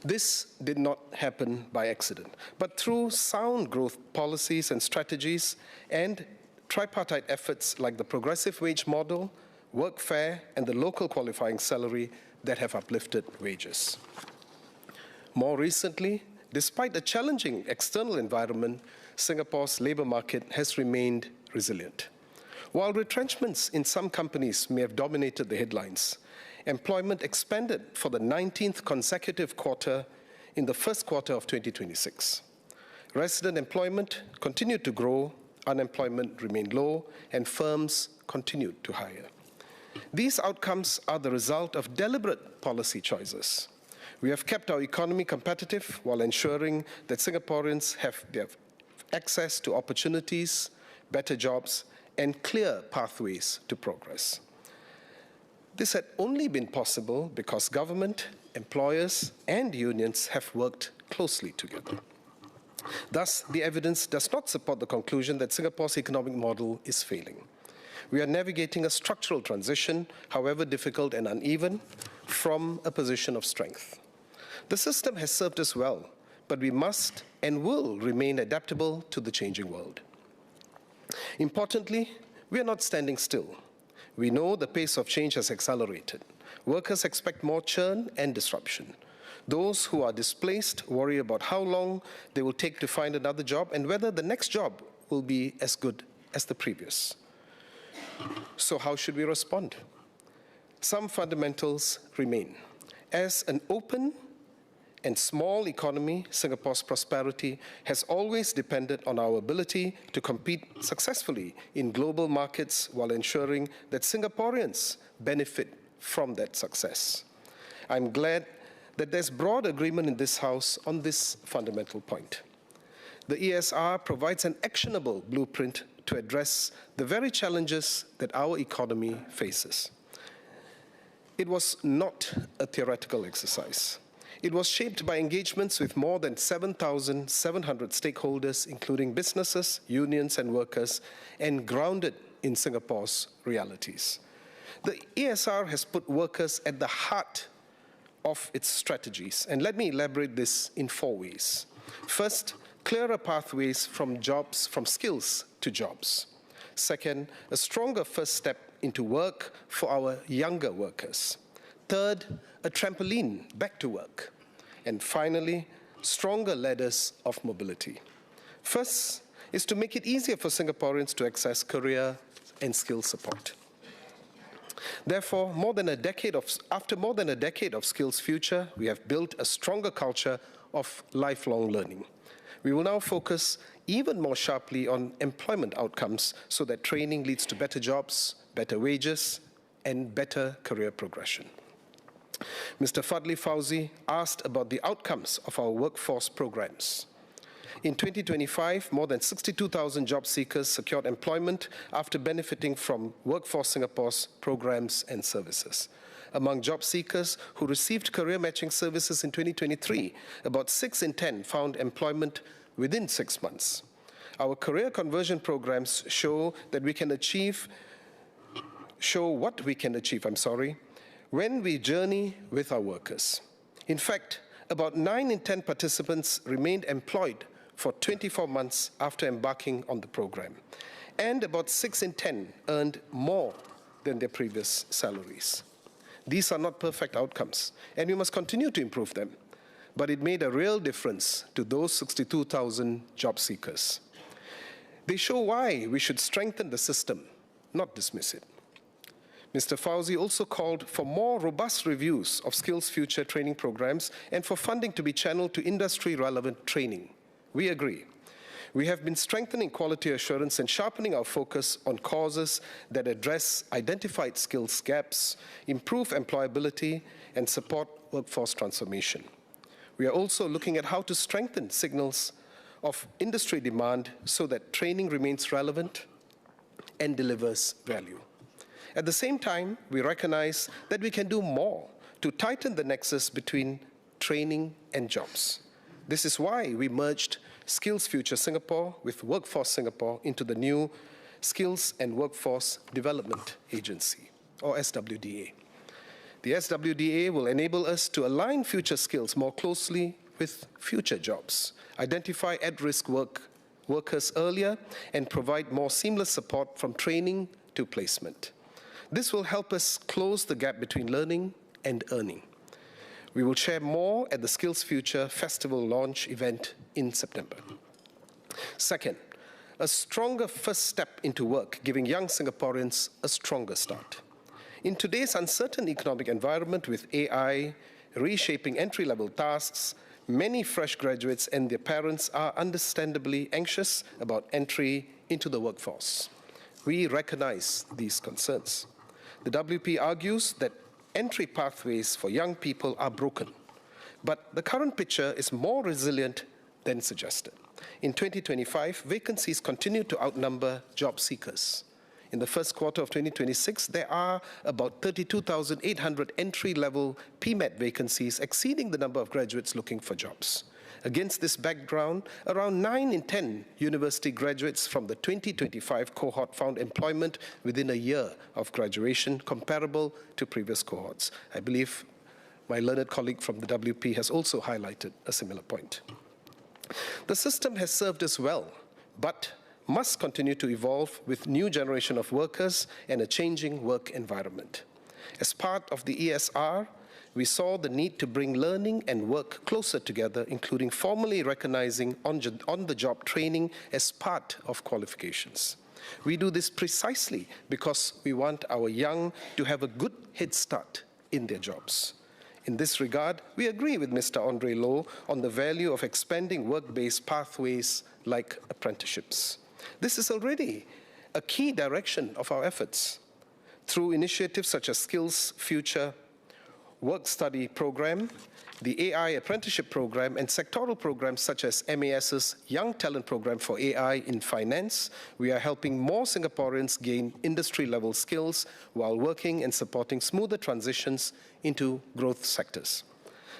Q: This did not happen by accident, but through sound growth policies and strategies and tripartite efforts like the progressive wage model, workfare, and the local qualifying salary that have uplifted wages. More recently, despite a challenging external environment, Singapore's labour market has remained resilient. While retrenchments in some companies may have dominated the headlines, employment expanded for the 19th consecutive quarter in the first quarter of 2026. Resident employment continued to grow, unemployment remained low, and firms continued to hire. These outcomes are the result of deliberate policy choices. We have kept our economy competitive while ensuring that Singaporeans have access to opportunities, better jobs, and clear pathways to progress. This had only been possible because government, employers, and unions have worked closely together. Thus, the evidence does not support the conclusion that Singapore's economic model is failing. We are navigating a structural transition, however difficult and uneven, from a position of strength. The system has served us well, but we must and will remain adaptable to the changing world. Importantly, we are not standing still. We know the pace of change has accelerated. Workers expect more churn and disruption. Those who are displaced worry about how long they will take to find another job and whether the next job will be as good as the previous. So how should we respond? Some fundamentals remain. As an open and small economy, Singapore's prosperity has always depended on our ability to compete successfully in global markets while ensuring that Singaporeans benefit from that success. I'm glad that there's broad agreement in this House on this fundamental point. The ESR provides an actionable blueprint to address the very challenges that our economy faces. It was not a theoretical exercise. It was shaped by engagements with more than 7,700 stakeholders, including businesses, unions, and workers, and grounded in Singapore's realities. The ESR has put workers at the heart of its strategies, and let me elaborate this in 4 ways. First, clearer pathways from skills to jobs. Second, a stronger first step into work for our younger workers. Third, a trampoline back to work. And finally, stronger ladders of mobility. First is to make it easier for Singaporeans to access career and skill support. Therefore, after more than a decade of Skills Future, we have built a stronger culture of lifelong learning. We will now focus even more sharply on employment outcomes so that training leads to better jobs, better wages, and better career progression. Mr. Fadli Fauzi asked about the outcomes of our workforce programs. In 2025, more than 62,000 job seekers secured employment after benefiting from Workforce Singapore's programs and services. Among job seekers who received career matching services in 2023, about 6 in 10 found employment within 6 months. Our career conversion programs show what we can achieve, when we journey with our workers. In fact, about 9 in 10 participants remained employed for 24 months after embarking on the program, and about 6 in 10 earned more than their previous salaries. These are not perfect outcomes, and we must continue to improve them, but it made a real difference to those 62,000 job seekers. They show why we should strengthen the system, not dismiss it. Mr. Fauzi also called for more robust reviews of Skills Future training programs and for funding to be channeled to industry-relevant training. We agree. We have been strengthening quality assurance and sharpening our focus on causes that address identified skills gaps, improve employability, and support workforce transformation. We are also looking at how to strengthen signals of industry demand so that training remains relevant and delivers value. At the same time, we recognize that we can do more to tighten the nexus between training and jobs. This is why we merged Skills Future Singapore with Workforce Singapore into the new Skills and Workforce Development Agency, or SWDA. The SWDA will enable us to align future skills more closely with future jobs, identify at-risk workers earlier, and provide more seamless support from training to placement. This will help us close the gap between learning and earning. We will share more at the Skills Future Festival launch event in September. Second, a stronger first step into work, giving young Singaporeans a stronger start. In today's uncertain economic environment with AI reshaping entry-level tasks, many fresh graduates and their parents are understandably anxious about entry into the workforce. We recognize these concerns. The WP argues that entry pathways for young people are broken, but the current picture is more resilient than suggested. In 2025, vacancies continue to outnumber job seekers. In the first quarter of 2026, there are about 32,800 entry-level PMET vacancies, exceeding the number of graduates looking for jobs. Against this background, around 9 in 10 university graduates from the 2025 cohort found employment within a year of graduation, comparable to previous cohorts. I believe my learned colleague from the WP has also highlighted a similar point. The system has served us well, but must continue to evolve with new generation of workers and a changing work environment. As part of the ESR, we saw the need to bring learning and work closer together, including formally recognizing on-the-job training as part of qualifications. We do this precisely because we want our young to have a good head start in their jobs. In this regard, we agree with Mr. Andre Loh on the value of expanding work-based pathways like apprenticeships. This is already a key direction of our efforts. Through initiatives such as Skills Future Work-Study Program, the AI Apprenticeship Program, and sectoral programs such as MAS's Young Talent Program for AI in Finance, we are helping more Singaporeans gain industry-level skills while working and supporting smoother transitions into growth sectors.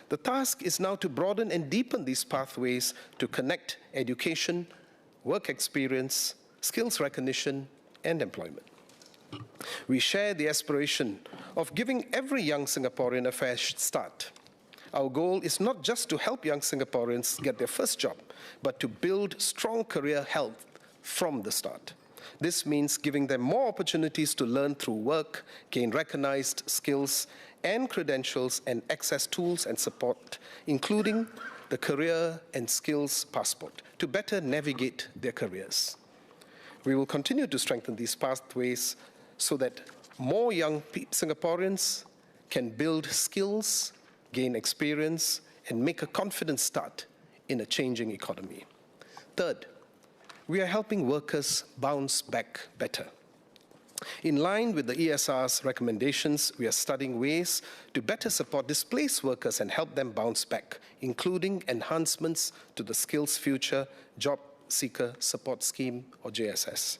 Q: The task is now to broaden and deepen these pathways to connect education, work experience, skills recognition, and employment. We share the aspiration of giving every young Singaporean a fresh start. Our goal is not just to help young Singaporeans get their first job, but to build strong career health from the start. This means giving them more opportunities to learn through work, gain recognized skills and credentials, and access tools and support, including the Career and Skills Passport, to better navigate their careers. We will continue to strengthen these pathways so that more young Singaporeans can build skills, gain experience, and make a confident start in a changing economy. Third, we are helping workers bounce back better. In line with the ESR's recommendations, we are studying ways to better support displaced workers and help them bounce back, including enhancements to the Skills Future Job Seeker Support Scheme, or JSS.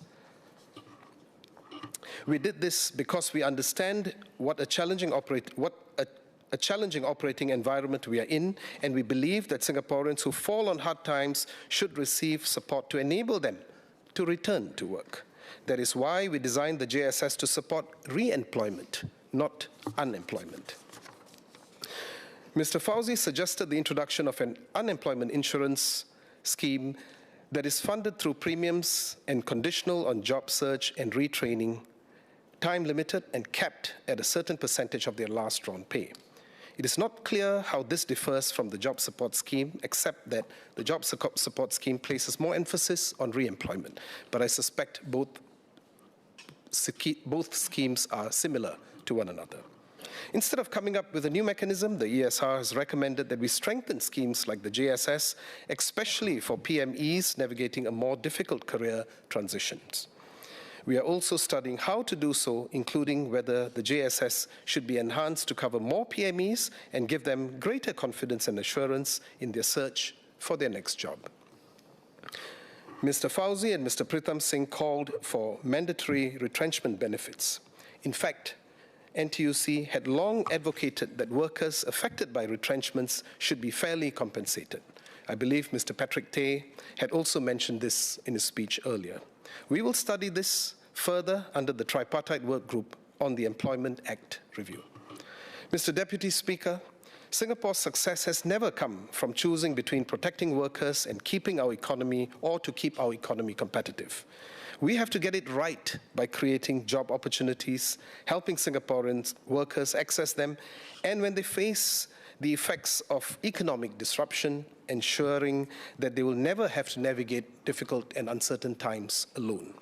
Q: We did this because we understand what a challenging operating environment we are in, and we believe that Singaporeans who fall on hard times should receive support to enable them to return to work. That is why we designed the JSS to support re-employment, not unemployment. Mr. Fauzi suggested the introduction of an unemployment insurance scheme that is funded through premiums and conditional on job search and retraining, time limited and capped at a certain percentage of their last drawn pay. It is not clear how this differs from the job support scheme, except that the job support scheme places more emphasis on re-employment. But I suspect both schemes are similar to one another. Instead of coming up with a new mechanism, the ESR has recommended that we strengthen schemes like the JSS, especially for PMEs navigating a more difficult career transitions. We are also studying how to do so, including whether the JSS should be enhanced to cover more PMEs and give them greater confidence and assurance in their search for their next job. Mr. Fauzi and Mr. Pritham Singh called for mandatory retrenchment benefits. In fact, NTUC had long advocated that workers affected by retrenchments should be fairly compensated. I believe Mr. Patrick Tay had also mentioned this in his speech earlier. We will study this further under the tripartite work group on the Employment Act review. Mr. Deputy Speaker, Singapore's success has never come from choosing between protecting workers and keeping our economy, or to keep our economy competitive. We have to get it right by creating job opportunities, helping Singaporean workers access them, and when they face the effects of economic disruption, ensuring that they will never have to navigate difficult and uncertain times alone.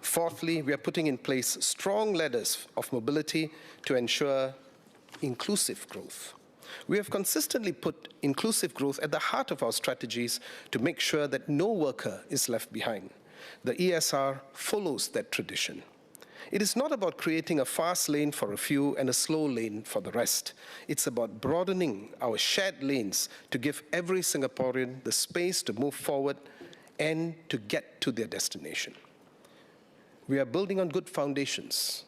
Q: Fourthly, we are putting in place strong ladders of mobility to ensure inclusive growth. We have consistently put inclusive growth at the heart of our strategies to make sure that no worker is left behind. The ESR follows that tradition. It is not about creating a fast lane for a few and a slow lane for the rest. It's about broadening our shared lanes to give every Singaporean the space to move forward and to get to their destination. We are building on good foundations.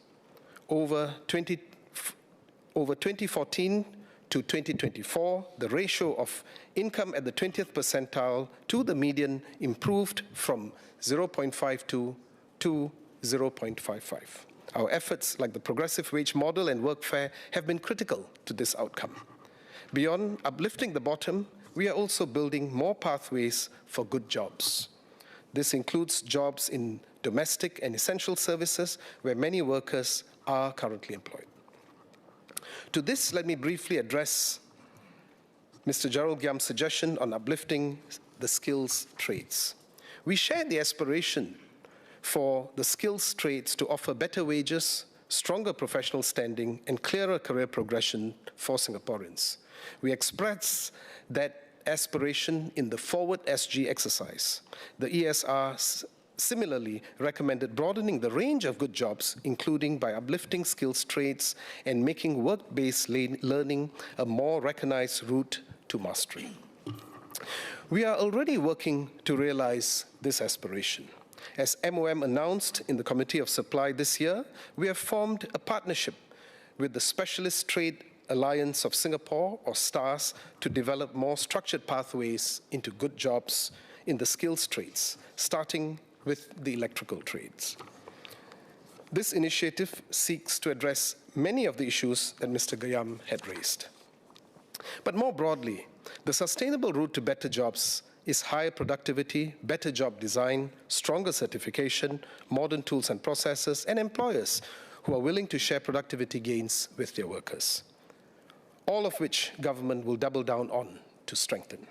Q: Over 2014 to 2024, the ratio of income at the 20th percentile to the median improved from 0.52 to 0.55. Our efforts, like the progressive wage model and workfare, have been critical to this outcome. Beyond uplifting the bottom, we are also building more pathways for good jobs. This includes jobs in domestic and essential services where many workers are currently employed. To this, let me briefly address Mr. Gerald Giam's suggestion on uplifting the skills trades. We share the aspiration for the skills trades to offer better wages, stronger professional standing, and clearer career progression for Singaporeans. We express that aspiration in the Forward SG exercise. The ESR similarly recommended broadening the range of good jobs, including by uplifting skills trades and making work-based learning a more recognized route to mastery. We are already working to realize this aspiration. As MOM announced in the Committee of Supply this year, we have formed a partnership with the Specialist Trade Alliance of Singapore, or STARS, to develop more structured pathways into good jobs in the skills trades, starting with the electrical trades. This initiative seeks to address many of the issues that Mr. Giam had raised. But more broadly, the sustainable route to better jobs is higher productivity, better job design, stronger certification, modern tools and processes, and employers who are willing to share productivity gains with their workers, all of which government will double down on to strengthen.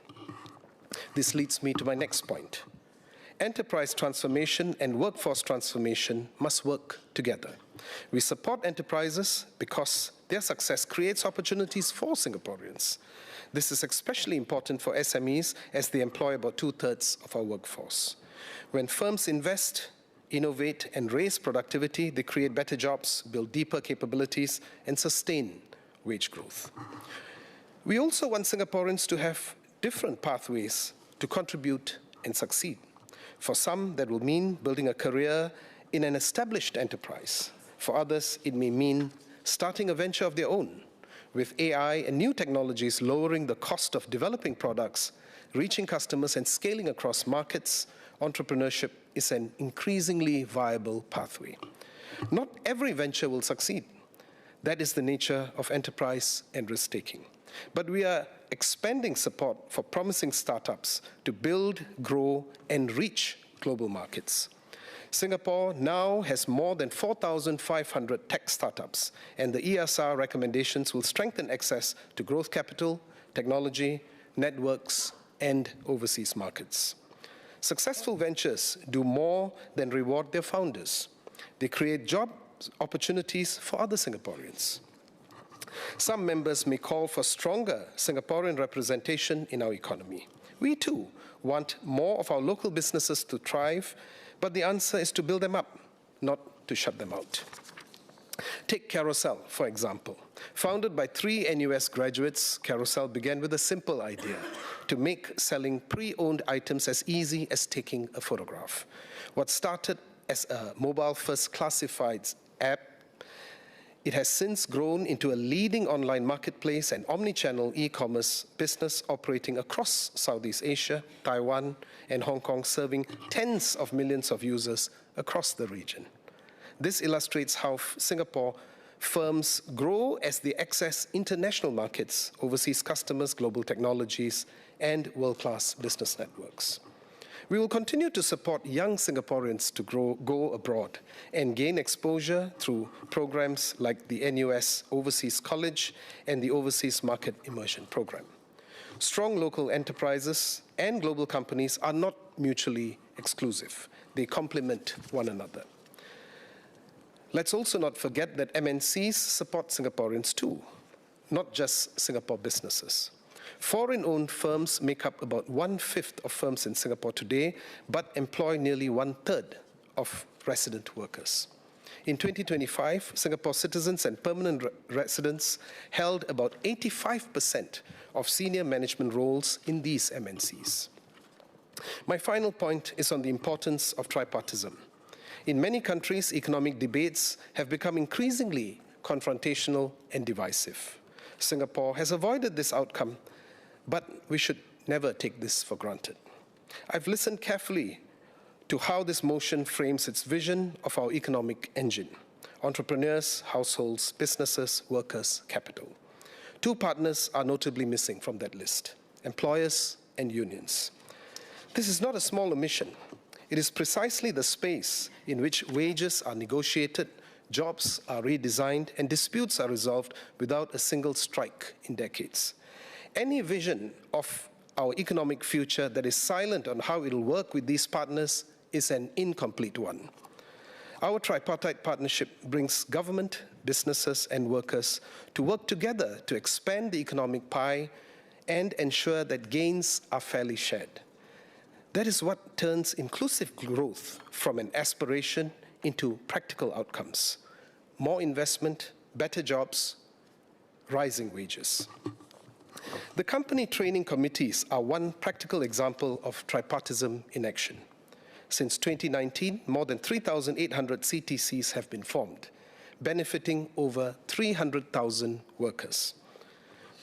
Q: This leads me to my next point. Enterprise transformation and workforce transformation must work together. We support enterprises because their success creates opportunities for Singaporeans. This is especially important for SMEs, as they employ about 2/3 of our workforce. When firms invest, innovate, and raise productivity, they create better jobs, build deeper capabilities, and sustain wage growth. We also want Singaporeans to have different pathways to contribute and succeed. For some, that will mean building a career in an established enterprise. For others, it may mean starting a venture of their own, with AI and new technologies lowering the cost of developing products, reaching customers and scaling across markets. Entrepreneurship is an increasingly viable pathway. Not every venture will succeed. That is the nature of enterprise and risk-taking. But we are expanding support for promising startups to build, grow, and reach global markets. Singapore now has more than 4,500 tech startups, and the ESR recommendations will strengthen access to growth capital, technology, networks, and overseas markets. Successful ventures do more than reward their founders. They create job opportunities for other Singaporeans. Some members may call for stronger Singaporean representation in our economy. We too want more of our local businesses to thrive, but the answer is to build them up, not to shut them out. Take Carousel, for example. Founded by 3 NUS graduates, Carousel began with a simple idea: to make selling pre-owned items as easy as taking a photograph. What started as a mobile-first classifieds app, it has since grown into a leading online marketplace and omni-channel e-commerce business operating across Southeast Asia, Taiwan, and Hong Kong, serving tens of millions of users across the region. This illustrates how Singapore firms grow as they access international markets, overseas customers, global technologies, and world-class business networks. We will continue to support young Singaporeans to go abroad and gain exposure through programs like the NUS Overseas College and the Overseas Market Immersion Program. Strong local enterprises and global companies are not mutually exclusive. They complement one another. Let's also not forget that MNCs support Singaporeans too, not just Singapore businesses. Foreign-owned firms make up about 1/5 of firms in Singapore today, but employ nearly 1/3 of resident workers. In 2025, Singapore citizens and permanent residents held about 85% of senior management roles in these MNCs. My final point is on the importance of tripartism. In many countries, economic debates have become increasingly confrontational and divisive. Singapore has avoided this outcome, but we should never take this for granted. I've listened carefully to how this motion frames its vision of our economic engine: entrepreneurs, households, businesses, workers, capital. 2 partners are notably missing from that list: employers and unions. This is not a small omission. It is precisely the space in which wages are negotiated, jobs are redesigned, and disputes are resolved without a single strike in decades. Any vision of our economic future that is silent on how it will work with these partners is an incomplete one. Our tripartite partnership brings government, businesses, and workers to work together to expand the economic pie and ensure that gains are fairly shared. That is what turns inclusive growth from an aspiration into practical outcomes: more investment, better jobs, rising wages. The company training committees are one practical example of tripartism in action. Since 2019, more than 3,800 CTCs have been formed, benefiting over 300,000 workers.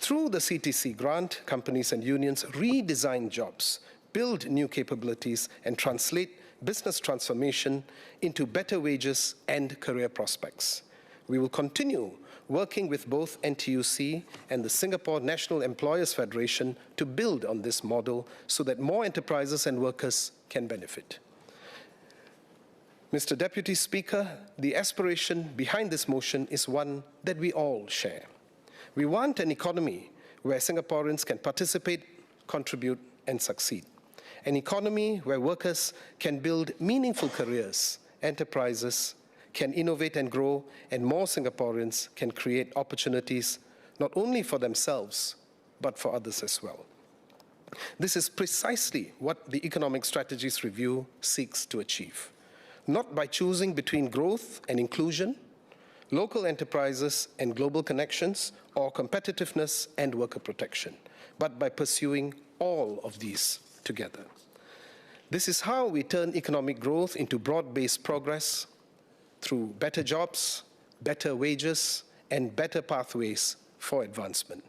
Q: Through the CTC grant, companies and unions redesign jobs, build new capabilities, and translate business transformation into better wages and career prospects. We will continue working with both NTUC and the Singapore National Employers Federation to build on this model so that more enterprises and workers can benefit. Mr. Deputy Speaker, the aspiration behind this motion is one that we all share. We want an economy where Singaporeans can participate, contribute, and succeed. An economy where workers can build meaningful careers, enterprises can innovate and grow, and more Singaporeans can create opportunities not only for themselves, but for others as well. This is precisely what the Economic Strategies Review seeks to achieve. Not by choosing between growth and inclusion, local enterprises and global connections, or competitiveness and worker protection, but by pursuing all of these together. This is how we turn economic growth into broad-based progress, through better jobs, better wages, and better pathways for advancement.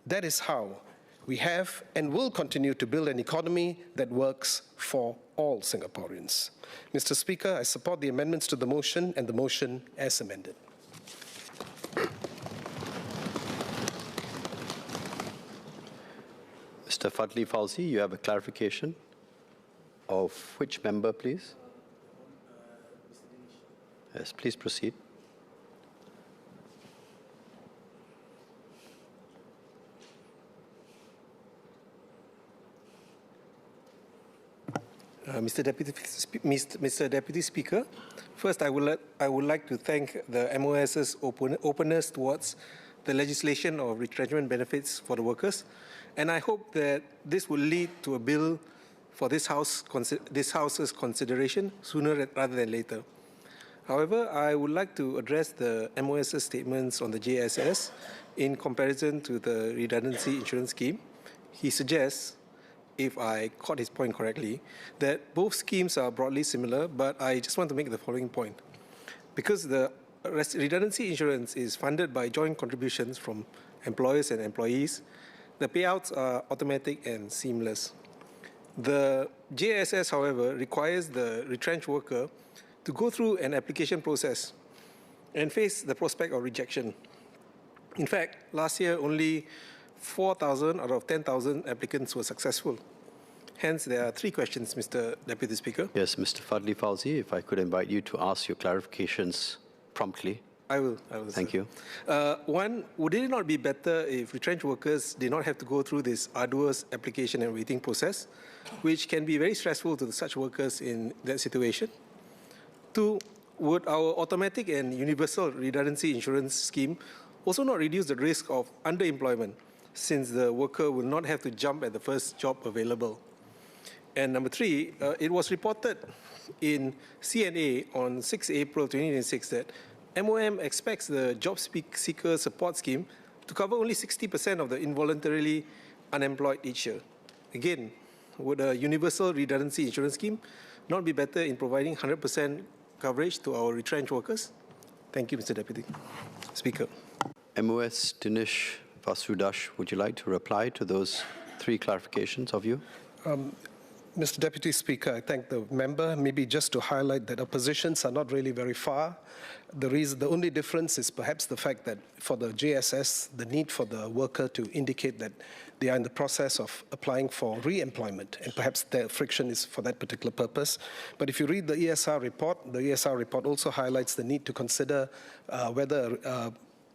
Q: That is how we have and will continue to build an economy that works for all Singaporeans. Mr. Speaker, I support the amendments to the motion and the motion as amended.
C: Mr. Fadli Fauzi, you have a clarification of which member, please? Yes, please proceed.
B: Mr. Deputy Speaker, first I would like to thank the MOS's openness towards the legislation of retrenchment benefits for the workers, and I hope that this will lead to a bill for this House's consideration sooner rather than later. However, I would like to address the MOS's statements on the JSS in comparison to the redundancy insurance scheme. He suggests, if I caught his point correctly, that both schemes are broadly similar, but I just want to make the following point. Because the redundancy insurance is funded by joint contributions from employers and employees, the payouts are automatic and seamless. The JSS, however, requires the retrenched worker to go through an application process and face the prospect of rejection. In fact, last year only 4,000 out of 10,000 applicants were successful. Hence, there are three questions, Mr. Deputy Speaker.
C: Yes, Mr. Fadli Fauzi, if I could invite you to ask your clarifications promptly.
B: I will.
C: Thank you.
B: One, would it not be better if retrenched workers did not have to go through this arduous application and waiting process, which can be very stressful to such workers in that situation? Two, would our automatic and universal redundancy insurance scheme also not reduce the risk of underemployment, since the worker will not have to jump at the first job available? And number three, it was reported in CNA on 6 April 2026 that MOM expects the Job Seeker Support Scheme to cover only 60% of the involuntarily unemployed each year. Again, would a universal redundancy insurance scheme not be better in providing 100% coverage to our retrenched workers? Thank you, Mr. Deputy Speaker.
C: MOS Dinesh Vasudash, would you like to reply to those three clarifications of you?
Q: Mr. Deputy Speaker, I thank the member. Maybe just to highlight that our positions are not really very far. The only difference is perhaps the fact that for the JSS, the need for the worker to indicate that they are in the process of applying for re-employment, and perhaps the friction is for that particular purpose. But if you read the ESR report also highlights the need to consider whether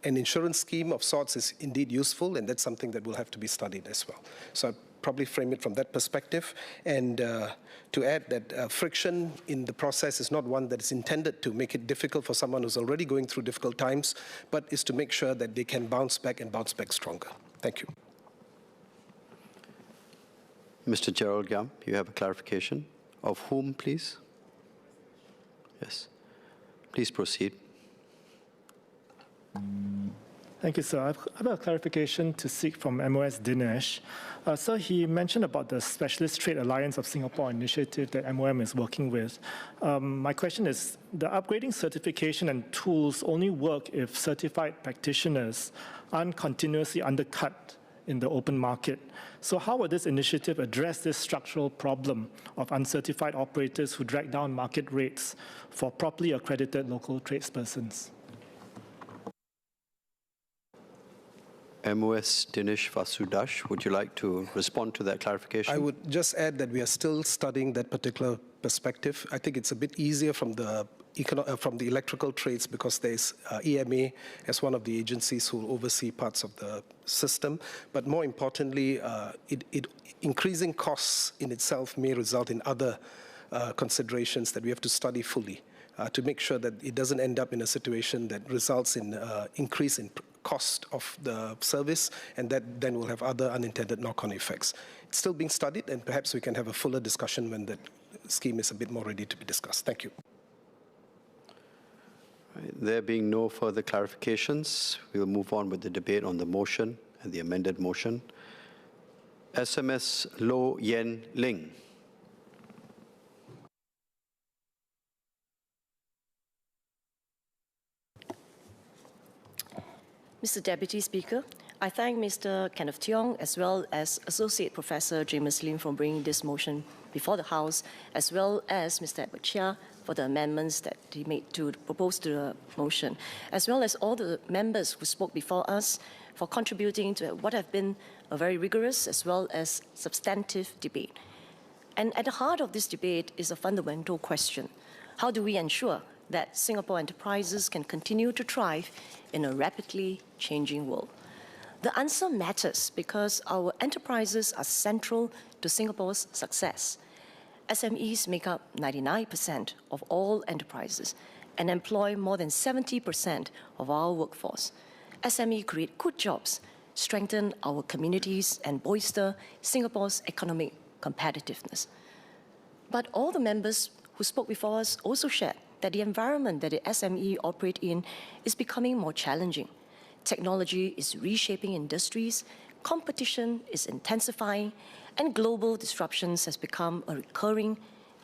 Q: an insurance scheme of sorts is indeed useful, and that's something that will have to be studied as well. So I'd probably frame it from that perspective. And to add that friction in the process is not one that is intended to make it difficult for someone who's already going through difficult times, but is to make sure that they can bounce back and bounce back stronger. Thank you.
C: Mr. Gerald Giam, you have a clarification. Of whom, please? Yes. Please proceed.
H: Thank you, sir. I have a clarification to seek from MOS Dinesh. Sir, he mentioned about the Specialist Trade Alliance of Singapore initiative that MOM is working with. My question is, the upgrading certification and tools only work if certified practitioners aren't continuously undercut in the open market. So how will this initiative address this structural problem of uncertified operators who drag down market rates for properly accredited local tradespersons?
C: MOS Dinesh Vasudash, would you like to respond to that clarification?
Q: I would just add that we are still studying that particular perspective. I think it's a bit easier from the electrical trades because there's EMA as one of the agencies who will oversee parts of the system. But more importantly, increasing costs in itself may result in other considerations that we have to study fully to make sure that it doesn't end up in a situation that results in increase in cost of the service, and that then will have other unintended knock-on effects. It's still being studied, and perhaps we can have a fuller discussion when the scheme is a bit more ready to be discussed. Thank you.
C: There being no further clarifications, we'll move on with the debate on the motion and the amended motion. SMS Low Yen Ling.
A: Mr. Deputy Speaker, I thank Mr. Kenneth Tiong as well as Associate Professor James Lim for bringing this motion before the House, as well as Mr. Edward Chia for the amendments that he made to propose to the motion, as well as all the members who spoke before us for contributing to what have been a very rigorous as well as substantive debate. And at the heart of this debate is a fundamental question. How do we ensure that Singapore enterprises can continue to thrive in a rapidly changing world? The answer matters because our enterprises are central to Singapore's success. SMEs make up 99% of all enterprises and employ more than 70% of our workforce. SME create good jobs, strengthen our communities, and bolster Singapore's economic competitiveness. But all the members who spoke before us also shared that the environment that the SME operate in is becoming more challenging. Technology is reshaping industries, competition is intensifying, and global disruptions has become a recurring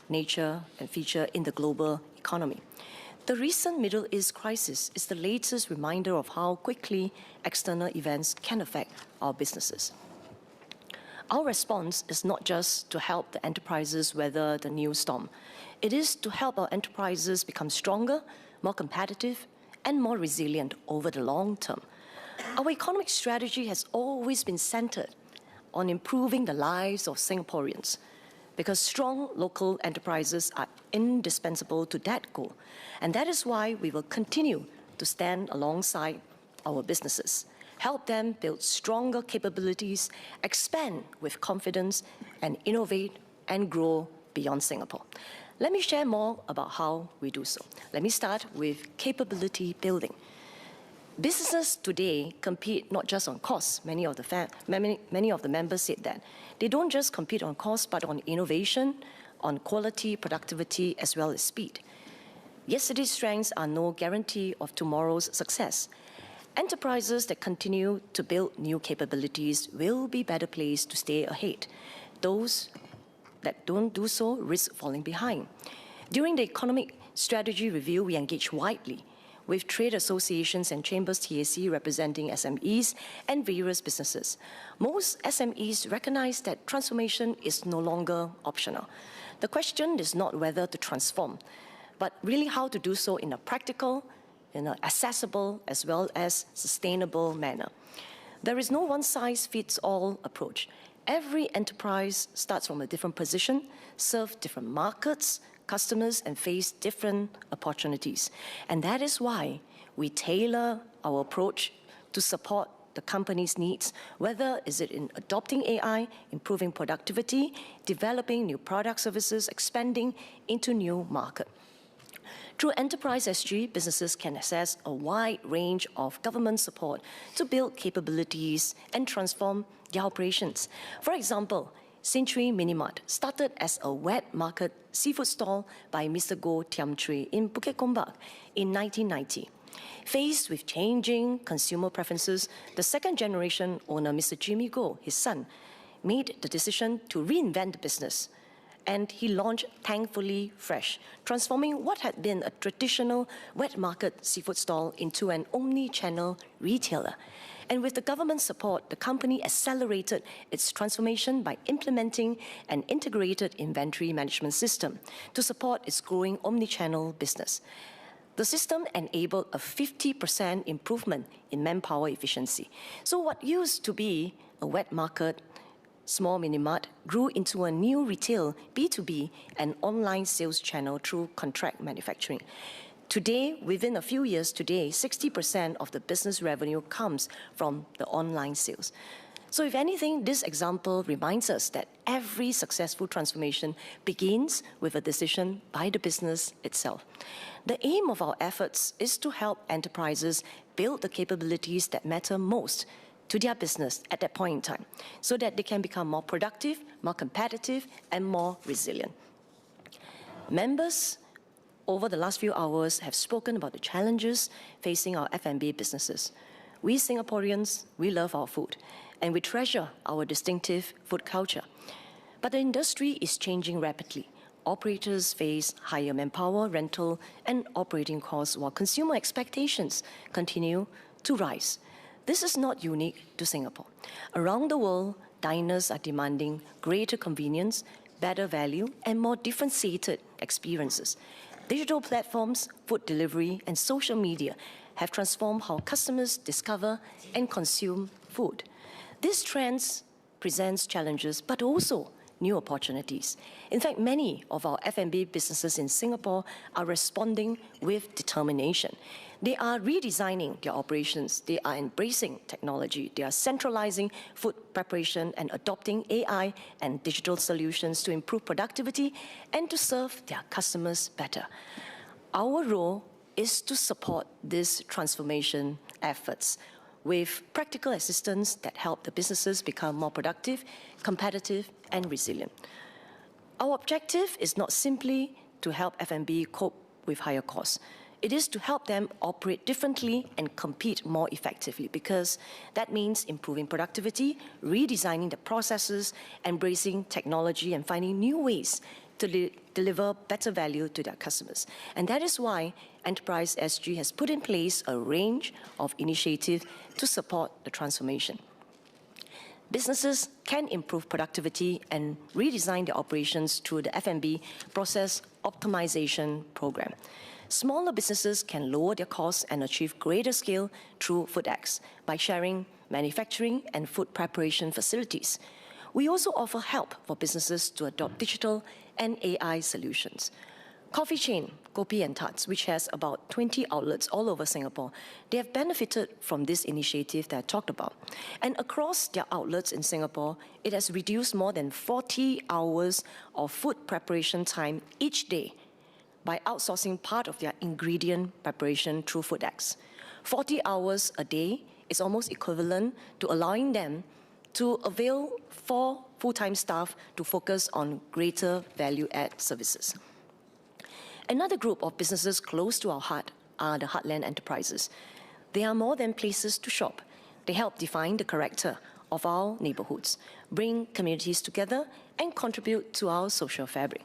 A: nature and feature in the global economy. The recent Middle East crisis is the latest reminder of how quickly external events can affect our businesses. Our response is not just to help the enterprises weather the new storm. It is to help our enterprises become stronger, more competitive, and more resilient over the long term. Our economic strategy has always been centered on improving the lives of Singaporeans, because strong local enterprises are indispensable to that goal. And that is why we will continue to stand alongside our businesses, help them build stronger capabilities, expand with confidence, and innovate and grow beyond Singapore. Let me share more about how we do so. Let me start with capability building. Businesses today compete not just on costs. Many of the members said that. They don't just compete on cost, but on innovation, on quality, productivity, as well as speed. Yesterday's strengths are no guarantee of tomorrow's success. Enterprises that continue to build new capabilities will be better placed to stay ahead. Those that don't do so risk falling behind. During the economic strategy review, we engaged widely with trade associations and chambers TAC representing SMEs and various businesses. Most SMEs recognize that transformation is no longer optional. The question is not whether to transform, but really how to do so in a practical, in an accessible, as well as sustainable manner. There is no one-size-fits-all approach. Every enterprise starts from a different position, serves different markets, customers, and face different opportunities. And that is why we tailor our approach to support the company's needs, whether is it in adopting AI, improving productivity, developing new product services, expanding into new market. Through Enterprise SG, businesses can access a wide range of government support to build capabilities and transform their operations. For example, Century Minimart started as a wet market seafood stall by Mr. Goh Tiam Chui in Bukit Gombak in 1990. Faced with changing consumer preferences, the second-generation owner, Mr. Jimmy Goh, his son, made the decision to reinvent the business. And he launched Thankfully Fresh, transforming what had been a traditional wet market seafood stall into an omni-channel retailer. And with the government support, the company accelerated its transformation by implementing an integrated inventory management system to support its growing omni-channel business. The system enabled a 50% improvement in manpower efficiency. So what used to be a wet market small minimart grew into a new retail, B2B, and online sales channel through contract manufacturing. Today, within a few years today, 60% of the business revenue comes from the online sales. So if anything, this example reminds us that every successful transformation begins with a decision by the business itself. The aim of our efforts is to help enterprises build the capabilities that matter most to their business at that point in time, so that they can become more productive, more competitive, and more resilient. Members over the last few hours have spoken about the challenges facing our F&B businesses. We Singaporeans, we love our food, and we treasure our distinctive food culture. But the industry is changing rapidly. Operators face higher manpower, rental, and operating costs, while consumer expectations continue to rise. this is not unique to Singapore. Around the world, diners are demanding greater convenience, better value, and more differentiated experiences. Digital platforms, food delivery, and social media have transformed how customers discover and consume food. These trends present challenges, but also new opportunities. In fact, many of our F&B businesses in Singapore are responding with determination. They are redesigning their operations, they are embracing technology, they are centralizing food preparation and adopting AI and digital solutions to improve productivity and to serve their customers better. Our role is to support these transformation efforts with practical assistance that help the businesses become more productive, competitive, and resilient. Our objective is not simply to help F&B cope with higher costs. It is to help them operate differently and compete more effectively, because that means improving productivity, redesigning the processes, embracing technology, and finding new ways to deliver better value to their customers. And that is why Enterprise SG has put in place a range of initiatives to support the transformation. Businesses can improve productivity and redesign their operations through the F&B Process Optimization Program. Smaller businesses can lower their costs and achieve greater scale through FoodX by sharing manufacturing and food preparation facilities. We also offer help for businesses to adopt digital and AI solutions. Coffee chain Kopi and Tarts, which has about 20 outlets all over Singapore, they have benefited from this initiative that I talked about. And across their outlets in Singapore, it has reduced more than 40 hours of food preparation time each day by outsourcing part of their ingredient preparation through FoodX. 40 hours a day is almost equivalent to allowing them to avail 4 full-time staff to focus on greater value-add services. Another group of businesses close to our heart are the Heartland Enterprises. They are more than places to shop. They help define the character of our neighborhoods, bring communities together, and contribute to our social fabric.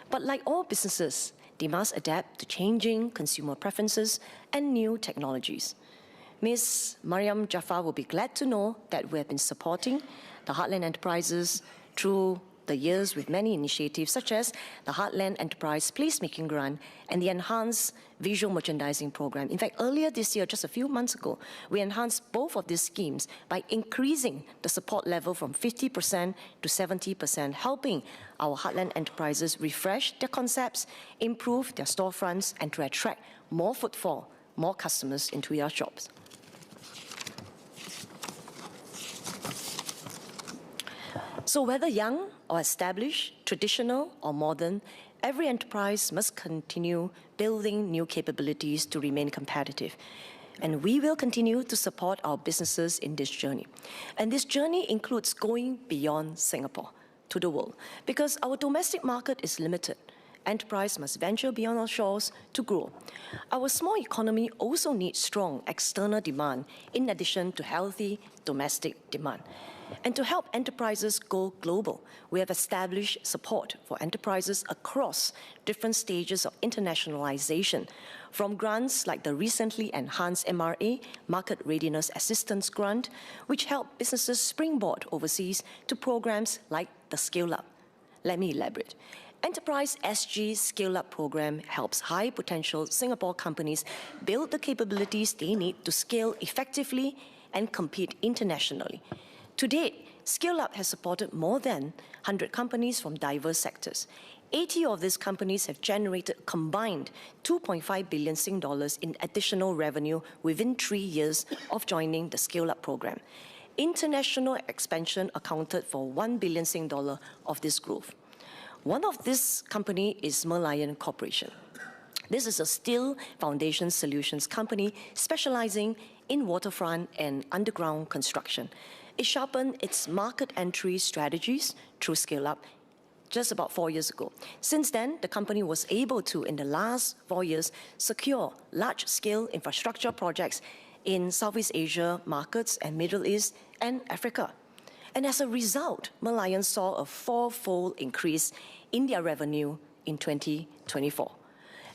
A: But like all businesses, they must adapt to changing consumer preferences and new technologies. Ms. Mariam Jaafar will be glad to know that we have been supporting the Heartland Enterprises through the years with many initiatives such as the Heartland Enterprise Placemaking Grant and the Enhanced Visual Merchandising Program. In fact, earlier this year, just a few months ago, we enhanced both of these schemes by increasing the support level from 50% to 70%, helping our Heartland Enterprises refresh their concepts, improve their storefronts, and to attract more footfall, more customers into their shops. So whether young or established, traditional or modern, every enterprise must continue building new capabilities to remain competitive. And we will continue to support our businesses in this journey. And this journey includes going beyond Singapore to the world, because our domestic market is limited. Enterprise must venture beyond our shores to grow. Our small economy also needs strong external demand in addition to healthy domestic demand. And to help enterprises go global, we have established support for enterprises across different stages of internationalization, from grants like the recently enhanced MRA, Market Readiness Assistance Grant, which help businesses springboard overseas, to programs like the Scale Up. Let me elaborate. Enterprise SG Scale Up program helps high-potential Singapore companies build the capabilities they need to scale effectively and compete internationally. To date, Scale Up has supported more than 100 companies from diverse sectors. 80 of these companies have generated a combined 2.5 billion Sing dollars in additional revenue within 3 years of joining the Scale Up program. International expansion accounted for 1 billion Sing dollar of this growth. One of this company is Merlion Corporation. This is a steel foundation solutions company specializing in waterfront and underground construction. It sharpened its market entry strategies through Scale Up just about 4 years ago. Since then, the company was able to, in the last 4 years, secure large-scale infrastructure projects in Southeast Asia markets and Middle East and Africa. And as a result, Merlion saw a 4-fold increase in their revenue in 2024.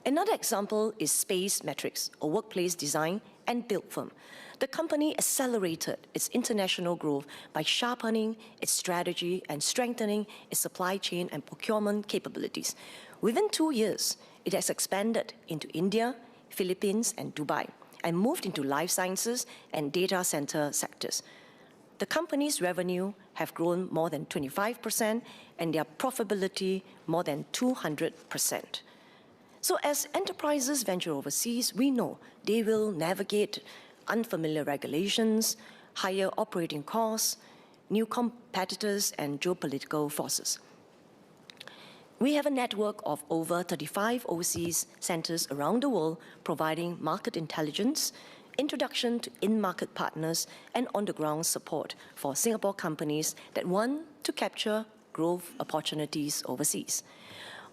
A: Another example is Space Metrics, a workplace design and build firm. The company accelerated its international growth by sharpening its strategy and strengthening its supply chain and procurement capabilities. Within 2 years, it has expanded into India, Philippines, and Dubai, and moved into life sciences and data center sectors. The company's revenue have grown more than 25% and their profitability more than 200%. So as enterprises venture overseas, we know they will navigate unfamiliar regulations, higher operating costs, new competitors, and geopolitical forces. We have a network of over 35 overseas centers around the world providing market intelligence, introduction to in-market partners, and on-the-ground support for Singapore companies that want to capture growth opportunities overseas.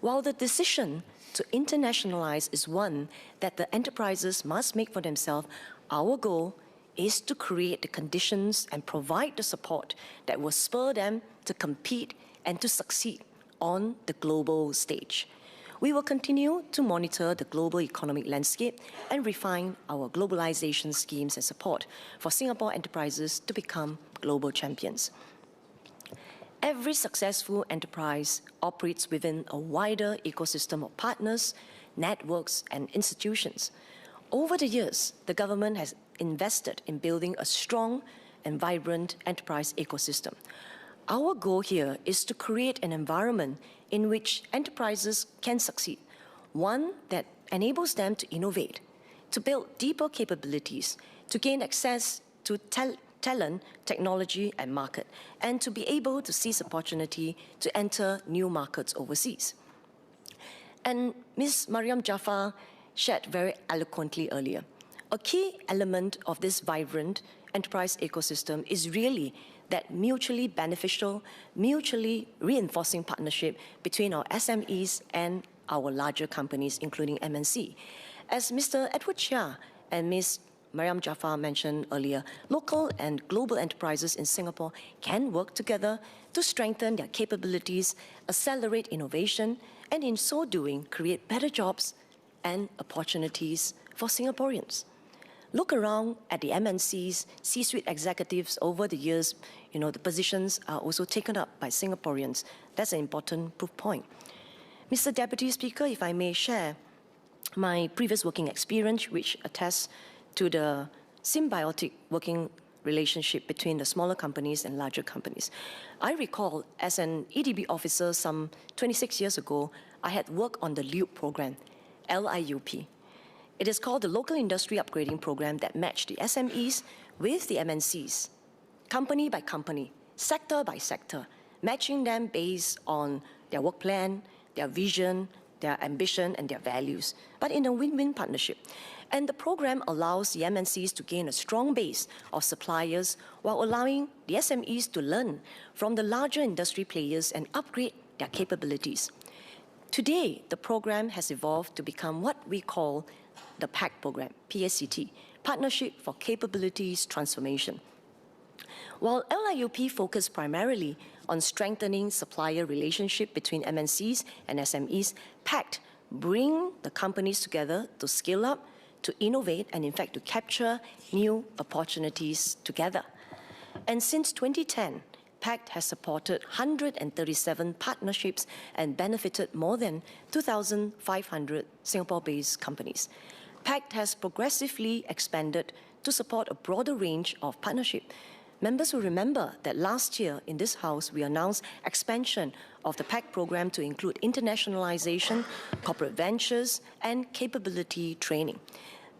A: While the decision to internationalize is one that the enterprises must make for themselves, our goal is to create the conditions and provide the support that will spur them to compete and to succeed on the global stage. We will continue to monitor the global economic landscape and refine our globalization schemes and support for Singapore enterprises to become global champions. Every successful enterprise operates within a wider ecosystem of partners, networks, and institutions. Over the years, the government has invested in building a strong and vibrant enterprise ecosystem. Our goal here is to create an environment in which enterprises can succeed, one that enables them to innovate, to build deeper capabilities, to gain access to talent, technology, and market, and to be able to seize opportunity to enter new markets overseas. And Ms. Mariam Jaafar shared very eloquently earlier. A key element of this vibrant enterprise ecosystem is really that mutually beneficial, mutually reinforcing partnership between our SMEs and our larger companies, including MNC. As Mr. Edward Chia and Ms. Mariam Jaafar mentioned earlier, local and global enterprises in Singapore can work together to strengthen their capabilities, accelerate innovation, and in so doing, create better jobs and opportunities for Singaporeans. Look around at the MNC's C-suite executives over the years. You know, the positions are also taken up by Singaporeans. That's an important proof point. Mr. Deputy Speaker, if I may share my previous working experience, which attests to the symbiotic working relationship between the smaller companies and larger companies. I recall, as an EDB officer some 26 years ago, I had worked on the LIUP program, LIUP. It is called the Local Industry Upgrading Program that matched the SMEs with the MNCs, company by company, sector by sector, matching them based on their work plan, their vision, their ambition, and their values, but in a win-win partnership. And the program allows the MNCs to gain a strong base of suppliers while allowing the SMEs to learn from the larger industry players and upgrade their capabilities. Today, the program has evolved to become what we call the PACT program, PACT, Partnership for Capabilities Transformation. While LIUP focused primarily on strengthening supplier relationship between MNCs and SMEs, PACT bring the companies together to scale up, to innovate, and in fact to capture new opportunities together. And since 2010, PACT has supported 137 partnerships and benefited more than 2,500 Singapore-based companies. PACT has progressively expanded to support a broader range of partnership. Members will remember that last year in this House, we announced expansion of the PACT program to include internationalization, corporate ventures, and capability training.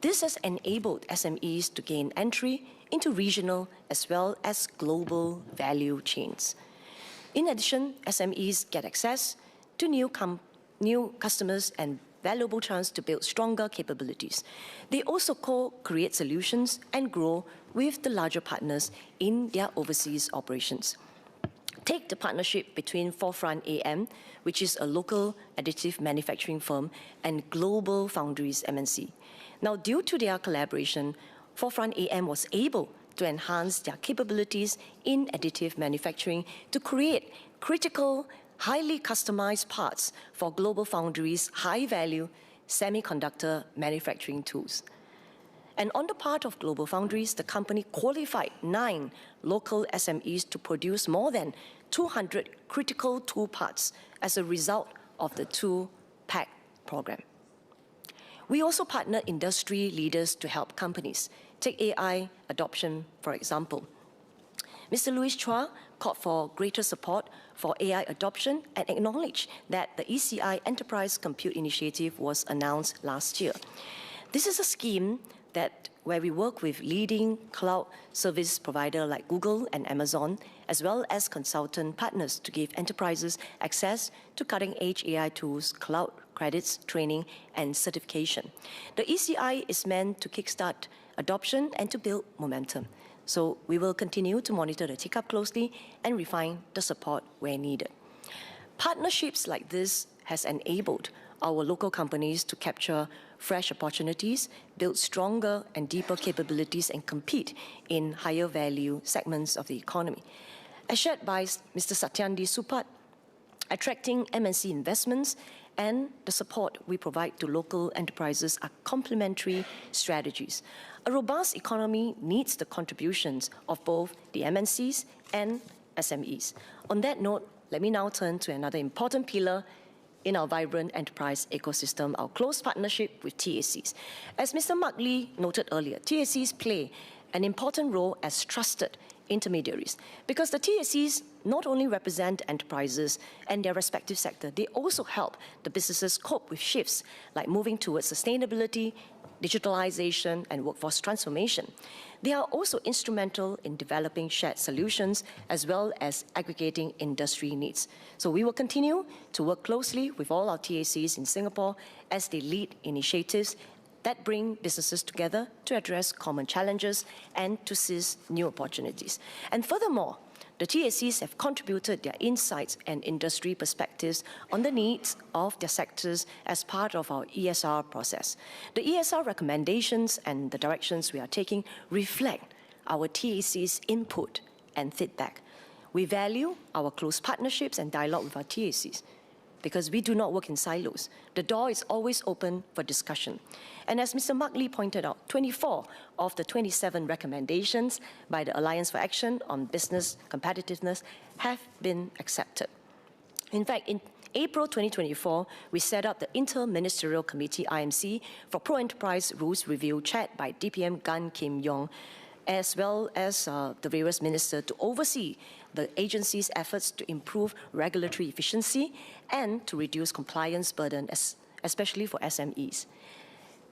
A: This has enabled SMEs to gain entry into regional as well as global value chains. In addition, SMEs get access to new customers and valuable chance to build stronger capabilities. They also co-create solutions and grow with the larger partners in their overseas operations. Take the partnership between Forefront AM, which is a local additive manufacturing firm, and Global Foundries MNC. Now, due to their collaboration, Forefront AM was able to enhance their capabilities in additive manufacturing to create critical, highly customized parts for Global Foundries' high-value semiconductor manufacturing tools. And on the part of GlobalFoundries, the company qualified 9 local SMEs to produce more than 200 critical tool parts as a result of the 2-pack program. We also partner industry leaders to help companies. Take AI adoption, for example. Mr. Louis Chua called for greater support for AI adoption and acknowledged that the ECI Enterprise Compute Initiative was announced last year. This is a scheme where we work with leading cloud service providers like Google and Amazon, as well as consultant partners to give enterprises access to cutting-edge AI tools, cloud credits, training, and certification. The ECI is meant to kickstart adoption and to build momentum. So we will continue to monitor the take-up closely and refine the support where needed. Partnerships like this has enabled our local companies to capture fresh opportunities, build stronger and deeper capabilities, and compete in higher value segments of the economy. As shared by Mr. Satyandi Supat, attracting MNC investments and the support we provide to local enterprises are complementary strategies. A robust economy needs the contributions of both the MNCs and SMEs. On that note, let me now turn to another important pillar in our vibrant enterprise ecosystem, our close partnership with TACs. As Mr. Mark Lee noted earlier, TACs play an important role as trusted intermediaries because the TACs not only represent enterprises and their respective sector, they also help the businesses cope with shifts like moving towards sustainability, digitalization, and workforce transformation. They are also instrumental in developing shared solutions as well as aggregating industry needs. So we will continue to work closely with all our TACs in Singapore as they lead initiatives that bring businesses together to address common challenges and to seize new opportunities. And furthermore, the TACs have contributed their insights and industry perspectives on the needs of their sectors as part of our ESR process. The ESR recommendations and the directions we are taking reflect our TACs' input and feedback. We value our close partnerships and dialogue with our TACs because we do not work in silos. The door is always open for discussion. And as Mr. Mark Lee pointed out, 24 of the 27 recommendations by the Alliance for Action on Business Competitiveness have been accepted. In fact, in April 2024, we set up the Inter-Ministerial Committee, IMC, for Pro-Enterprise Rules Review, chaired by DPM Gan Kim Yong, as well as the various ministers to oversee the agency's efforts to improve regulatory efficiency and to reduce compliance burden, especially for SMEs.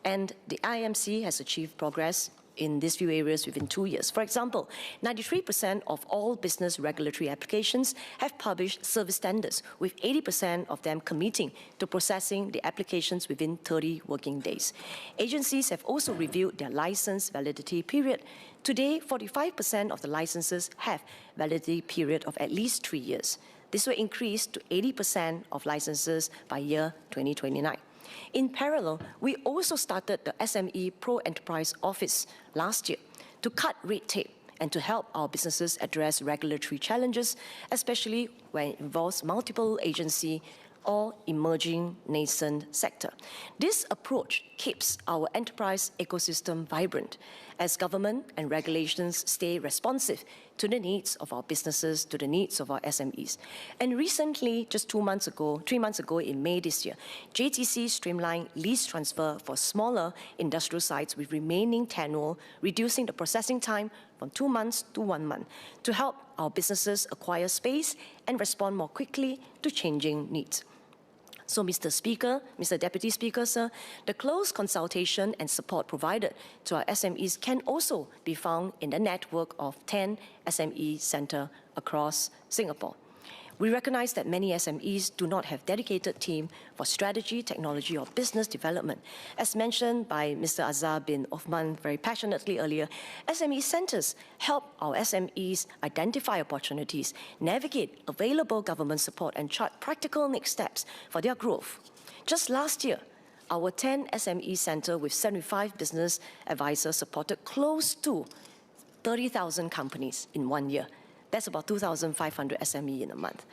A: And the IMC has achieved progress in these few areas within 2 years. For example, 93% of all business regulatory applications have published service standards, with 80% of them committing to processing the applications within 30 working days. Agencies have also reviewed their license validity period. Today, 45% of the licenses have validity period of at least 3 years. This will increase to 80% of licenses by year 2029. In parallel, we also started the SME Pro-Enterprise Office last year to cut red tape and to help our businesses address regulatory challenges, especially when it involves multiple agencies or emerging nascent sector. This approach keeps our enterprise ecosystem vibrant as government and regulations stay responsive to the needs of our businesses, to the needs of our SMEs. And recently, just 3 months ago in May this year, JTC streamlined lease transfer for smaller industrial sites with remaining tenure, reducing the processing time from 2 months to 1 month to help our businesses acquire space and respond more quickly to changing needs. So, Mr. Speaker, Mr. Deputy Speaker, sir, the close consultation and support provided to our SMEs can also be found in the network of 10 SME centres across Singapore. We recognize that many SMEs do not have dedicated team for strategy, technology, or business development. As mentioned by Mr. Azhar bin Othman very passionately earlier, SME centers help our SMEs identify opportunities, navigate available government support, and chart practical next steps for their growth. Just last year, our 10 SME center with 75 business advisors supported close to 30,000 companies in 1 year. That's about 2,500 SME in a month.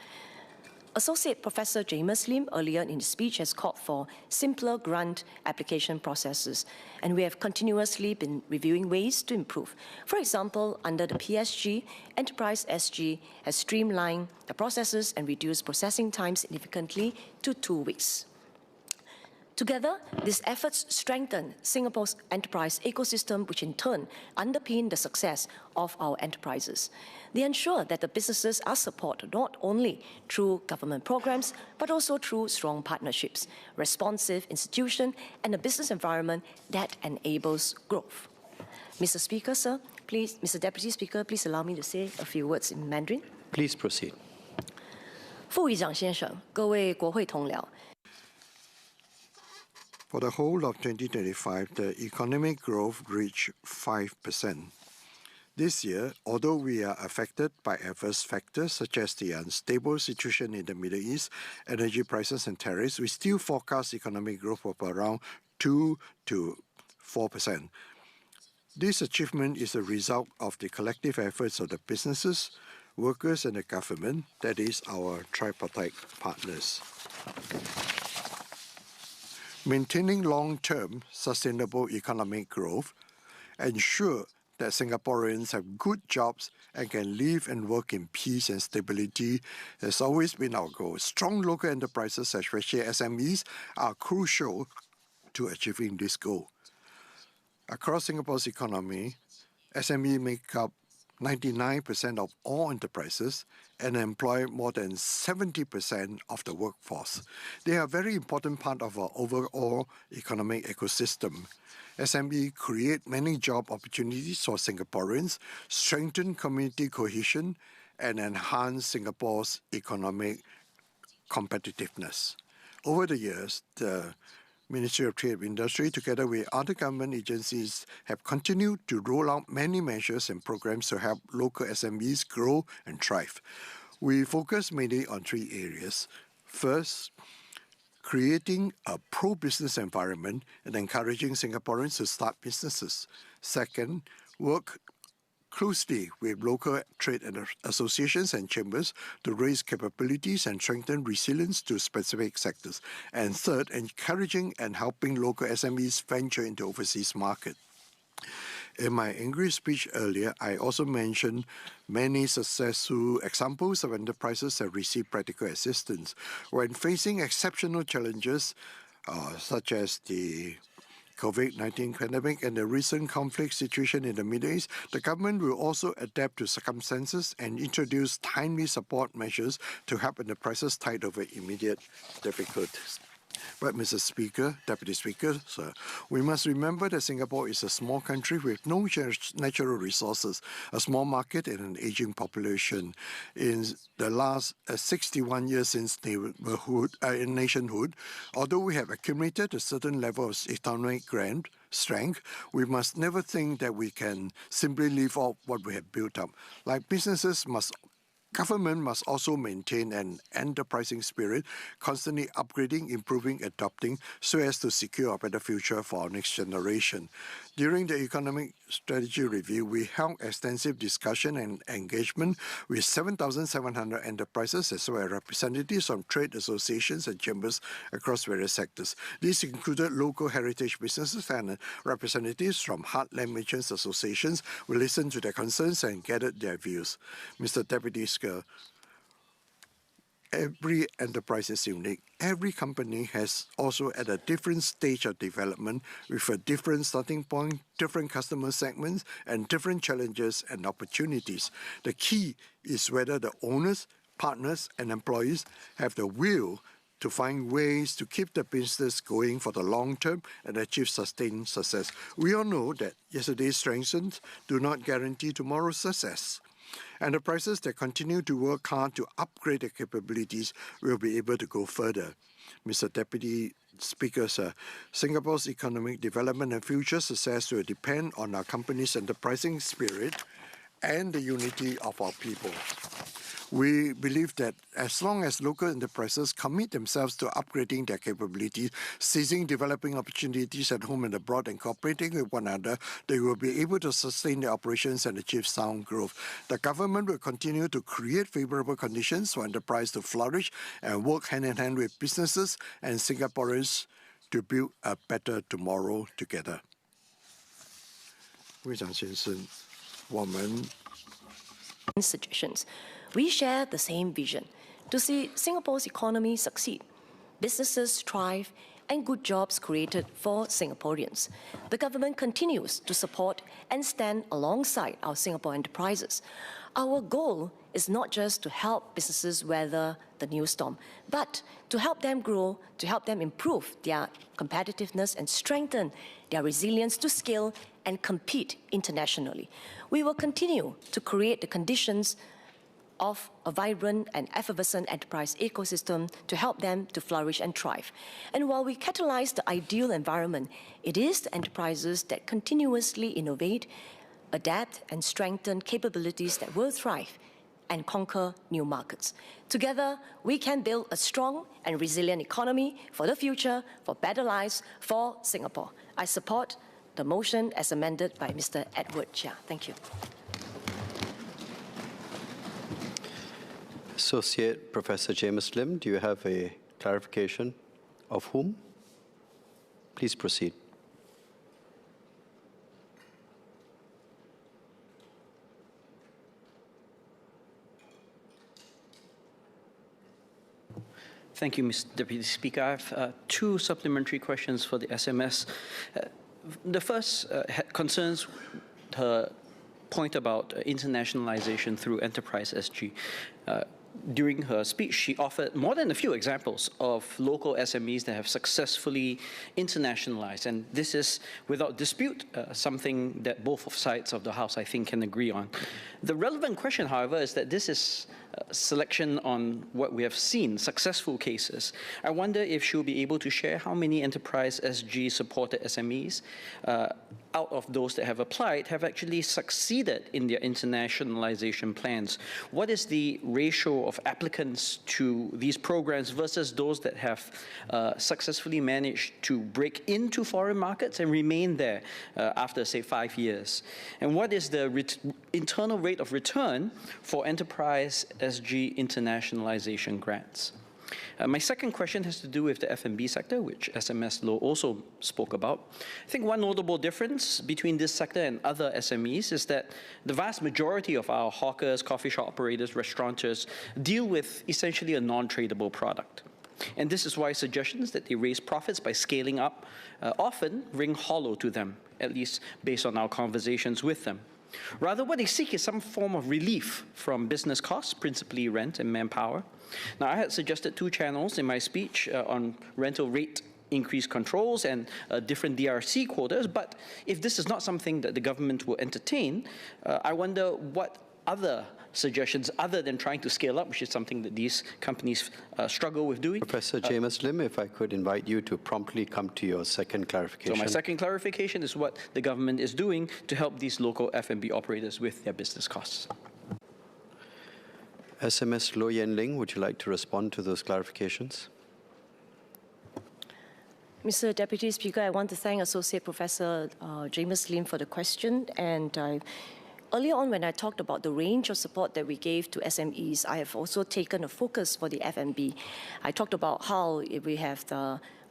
A: Associate Professor James Lim earlier in his speech has called for simpler grant application processes, and we have continuously been reviewing ways to improve. For example, under the PSG, Enterprise SG has streamlined the processes and reduced processing time significantly to 2 weeks. Together, these efforts strengthen Singapore's enterprise ecosystem, which in turn underpin the success of our enterprises. They ensure that the businesses are supported not only through government programs, but also through strong partnerships, responsive institutions, and a business environment that enables growth. Mr. Speaker, sir, please, Mr. Deputy Speaker, please allow me to say a few words in Mandarin.
C: Please proceed.
A: 副议长先生，各位国会同僚。
D: For the whole of 2025, the economic growth reached 5%. This year, although we are affected by adverse factors such as the unstable situation in the Middle East, energy prices and tariffs, we still forecast economic growth of around 2 to 4%. This achievement is a result of the collective efforts of the businesses, workers and the government, that is our tripartite partners. Maintaining long-term sustainable economic growth ensure that Singaporeans have good jobs and can live and work in peace and stability has always been our goal. Strong local enterprises, especially SMEs, are crucial to achieving this goal. Across Singapore's economy, SME make up 99% of all enterprises and employ more than 70% of the workforce. They are a very important part of our overall economic ecosystem. SME create many job opportunities for Singaporeans, strengthen community cohesion, and enhance Singapore's economic competitiveness. Over the years, the Ministry of Trade and Industry, together with other government agencies, have continued to roll out many measures and programs to help local SMEs grow and thrive. We focus mainly on 3 areas. First, creating a pro-business environment and encouraging Singaporeans to start businesses. Second, work closely with local trade and associations and chambers to raise capabilities and strengthen resilience to specific sectors. And third, encouraging and helping local SMEs venture into overseas market. In my English speech earlier, I also mentioned many successful examples of enterprises that receive practical assistance. When facing exceptional challenges, such as the COVID-19 pandemic and the recent conflict situation in the Middle East, the government will also adapt to circumstances and introduce timely support measures to help enterprises tide over immediate difficulties. But Mr. Speaker, Deputy Speaker, sir, we must remember that Singapore is a small country with no natural resources, a small market and an aging population. In the last 61 years since nationhood, although we have accumulated a certain level of economic strength, we must never think that we can simply live off what we have built up. Like businesses government must also maintain an enterprising spirit, constantly upgrading, improving, adopting, so as to secure a better future for our next generation. During the Economic Strategy Review, we held extensive discussion and engagement with 7,700 enterprises as well as representatives from trade associations and chambers across various sectors. These included local heritage businesses and representatives from heartland merchants associations. We listened to their concerns and gathered their views. Mr. Deputy Speaker, every enterprise is unique. Every company has also at a different stage of development with a different starting point, different customer segments, and different challenges and opportunities. The key is whether the owners, partners, and employees have the will to find ways to keep the business going for the long term and achieve sustained success. We all know that yesterday's strengths do not guarantee tomorrow's success. Enterprises that continue to work hard to upgrade their capabilities will be able to go further. Mr. Deputy Speaker, sir, Singapore's economic development and future success will depend on our company's enterprising spirit and the unity of our people. We believe that as long as local enterprises commit themselves to upgrading their capabilities, seizing developing opportunities at home and abroad, and cooperating with one another, they will be able to sustain their operations and achieve sound growth. The government will continue to create favorable conditions for enterprise to flourish and work hand in hand with businesses and Singaporeans to build a better tomorrow together. 会长先生，我们
A: suggestions. We share the same vision to see Singapore's economy succeed, businesses thrive, and good jobs created for Singaporeans. The government continues to support and stand alongside our Singapore enterprises. Our goal is not just to help businesses weather the new storm, but to help them grow, to help them improve their competitiveness and strengthen their resilience to scale and compete internationally. We will continue to create the conditions of a vibrant and effervescent enterprise ecosystem to help them to flourish and thrive. And while we catalyze the ideal environment, it is the enterprises that continuously innovate, adapt, and strengthen capabilities that will thrive and conquer new markets. Together, we can build a strong and resilient economy for the future, for better lives for Singapore. I support the motion as amended by Mr. Edward Chia. Thank you.
C: Associate Professor James Lim, do you have a clarification of whom? Please proceed.
G: Thank you, Mr. Deputy Speaker. I have two supplementary questions for the SMS. The first concerns her point about internationalization through Enterprise SG. During her speech, she offered more than a few examples of local SMEs that have successfully internationalized, and this is, without dispute, something that both sides of the House, I think, can agree on. The relevant question, however, is that this is a selection on what we have seen, successful cases. I wonder if she'll be able to share how many Enterprise SG-supported SMEs out of those that have applied have actually succeeded in their internationalization plans. What is the ratio of applicants to these programs versus those that have successfully managed to break into foreign markets and remain there after, say, 5 years? And what is the internal rate of return for Enterprise SG internationalization grants? My second question has to do with the F&B sector, which SMS Low also spoke about. I think one notable difference between this sector and other SMEs is that the vast majority of our hawkers, coffee shop operators, restaurateurs deal with essentially a non-tradable product. And this is why suggestions that they raise profits by scaling up often ring hollow to them, at least based on our conversations with them. Rather, what they seek is some form of relief from business costs, principally rent and manpower. Now, I had suggested two channels in my speech on rental rate increase controls and different DRC quotas, but if this is not something that the government will entertain, I wonder what other suggestions, other than trying to scale up, which is something that these companies struggle with doing.
C: Professor James Lim, if I could invite you to promptly come to your second clarification.
G: So my second clarification is what the government is doing to help these local F&B operators with their business costs.
C: SMS Lo Yen Ling, would you like to respond to those clarifications?
A: Mr. Deputy Speaker, I want to thank Associate Professor James Lim for the question. And earlier on, when I talked about the range of support that we gave to SMEs, I have also taken a focus for the F&B. I talked about how we have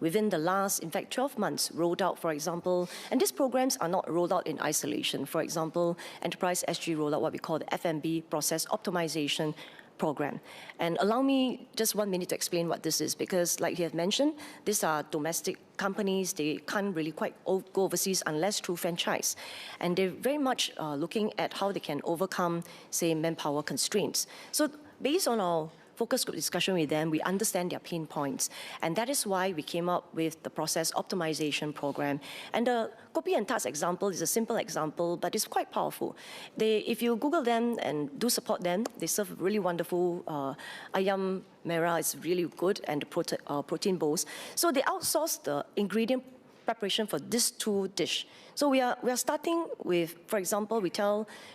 A: within the last, in fact, 12 months, rolled out, for example, and these programs are not rolled out in isolation. For example, Enterprise SG rolled out what we call the F&B Process Optimization Program. And allow me just 1 minute to explain what this is, because like you have mentioned, these are domestic companies. They can't really quite go overseas unless through franchise. And they're very much looking at how they can overcome, say, manpower constraints. So based on our focus group discussion with them, we understand their pain points. And that is why we came up with the process optimization program. And the Kopi and Tarts example is a simple example, but it's quite powerful. If you Google them and do support them, they serve really wonderful ayam merah. It's really good, and the protein bowls. So they outsource the ingredient preparation for this two dish. So we are starting with, for example, we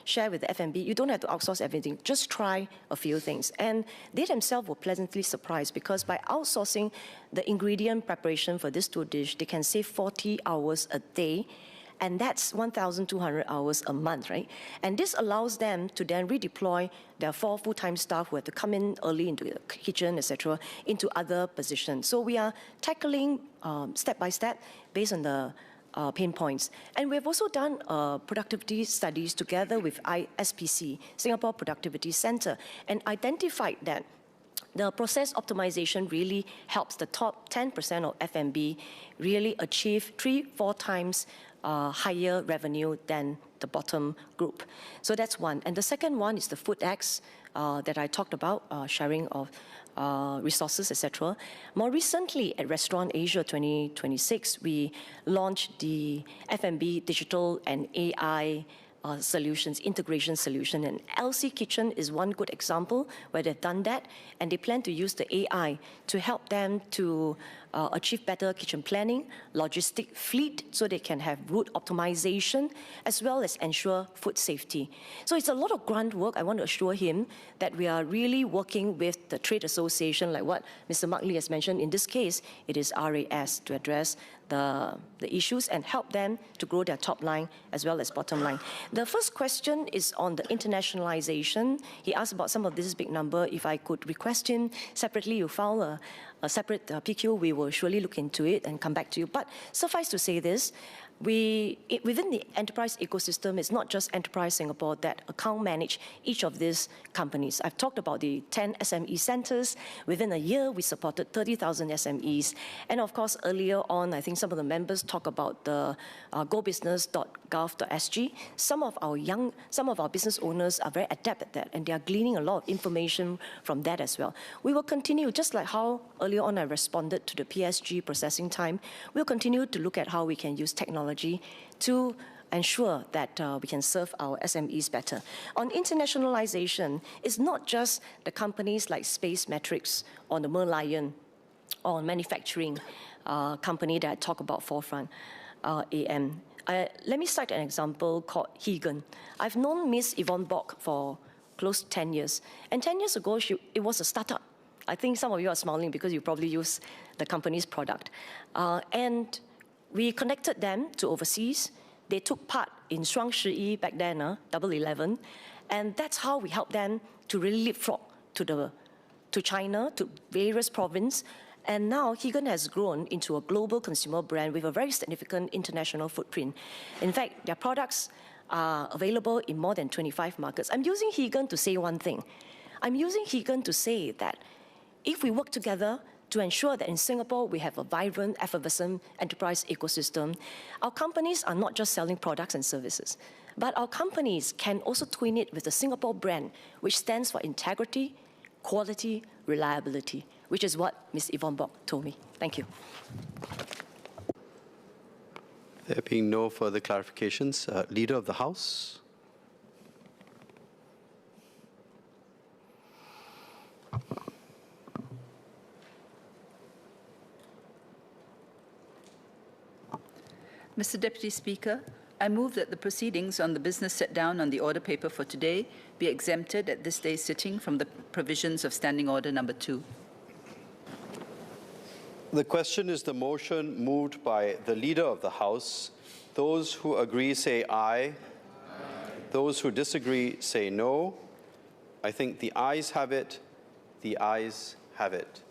A: share with the F&B, you don't have to outsource everything, just try a few things. And they themselves were pleasantly surprised because by outsourcing the ingredient preparation for this two dish, they can save 40 hours a day, and that's 1,200 hours a month, right? And this allows them to then redeploy their 4 full-time staff who have to come in early into the kitchen, etc., into other positions. So we are tackling step by step based on the pain points. And we've also done productivity studies together with ISPC, Singapore Productivity Center, and identified that the process optimization really helps the top 10% of F&B really achieve 3-4 times higher revenue than the bottom group. So that's one. And the second one is the Food X that I talked about, sharing of resources, etc. More recently, at Restaurant Asia 2026, we launched the F&B digital and AI solutions, integration solution. And LC Kitchen is one good example where they've done that, and they plan to use the AI to help them to achieve better kitchen planning, logistic fleet, so they can have route optimization, as well as ensure food safety. So it's a lot of grunt work. I want to assure him that we are really working with the trade association, like what Mr. Mark Lee has mentioned. In this case, it is RAS to address the issues and help them to grow their top line as well as bottom line. The first question is on the internationalization. He asked about some of this big number. If I could request him separately, you file a separate PQ, we will surely look into it and come back to you. But suffice to say this, within the enterprise ecosystem, it's not just Enterprise Singapore that account manage each of these companies. I've talked about the 10 SME centers. Within a year, we supported 30,000 SMEs. And of course, earlier on, I think some of the members talk about the gobusiness.gov.sg. Some of our business owners are very adept at that, and they are gleaning a lot of information from that as well. We will continue, just like how earlier on I responded to the PSG processing time, we'll continue to look at how we can use technology to ensure that we can serve our SMEs better. On internationalization, it's not just the companies like Space Metrics or the Merlion or manufacturing company that I talk about, Forefront AM. Let me cite an example called Hegan. I've known Miss Yvonne Bock for close to 10 years. And 10 years ago, it was a startup. I think some of you are smiling because you probably use the company's product. And we connected them to overseas. They took part in Shuang Shi back then, Double 11, and that's how we helped them to really leapfrog to China, to various provinces. And now Hegan has grown into a global consumer brand with a very significant international footprint. In fact, their products are available in more than 25 markets. I'm using Hegan to say one thing. I'm using Hegan to say that if we work together to ensure that in Singapore we have a vibrant, effervescent enterprise ecosystem, our companies are not just selling products and services, but our companies can also twin it with the Singapore brand, which stands for integrity, quality, reliability, which is what Ms. Yvonne Bock told me. Thank you.
C: There being no further clarifications, Leader of the House.
E: Mr. Deputy Speaker, I move that the proceedings on the business set down on the order paper for today be exempted at this day's sitting from the provisions of Standing Order Number 2.
C: The question is the motion moved by the Leader of the House. Those who agree say aye. Aye. Those who disagree say no. I think the ayes have it. The ayes have it.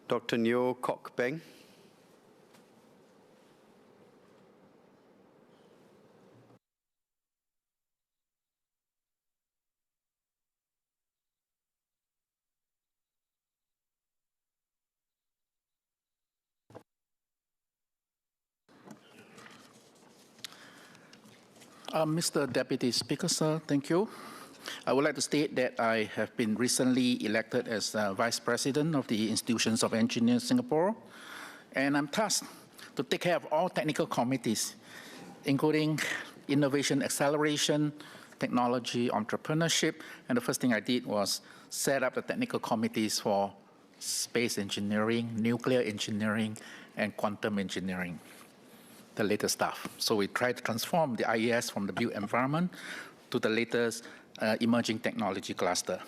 C: Dr. Neo Kok Peng.
S: Mr. Deputy Speaker, sir, thank you. I would like to state that I have been recently elected as Vice President of the Institutions of Engineers Singapore, and I'm tasked to take care of all technical committees, including innovation acceleration, technology entrepreneurship, and the first thing I did was set up the technical committees for space engineering, nuclear engineering, and quantum engineering, the latest stuff. So we try to transform the IES from the built environment to the latest emerging technology cluster.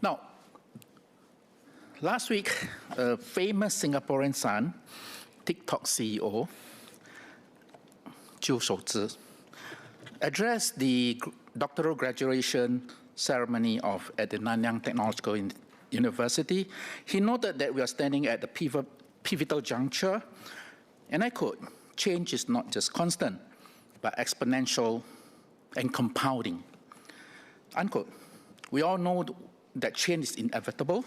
S: Now, last week, a famous Singaporean son, TikTok CEO, Chiu Shou-zi, addressed the doctoral graduation ceremony at the Nanyang Technological University. He noted that we are standing at a pivotal juncture, and I quote, "Change is not just constant, but exponential and compounding," unquote. We all know that change is inevitable,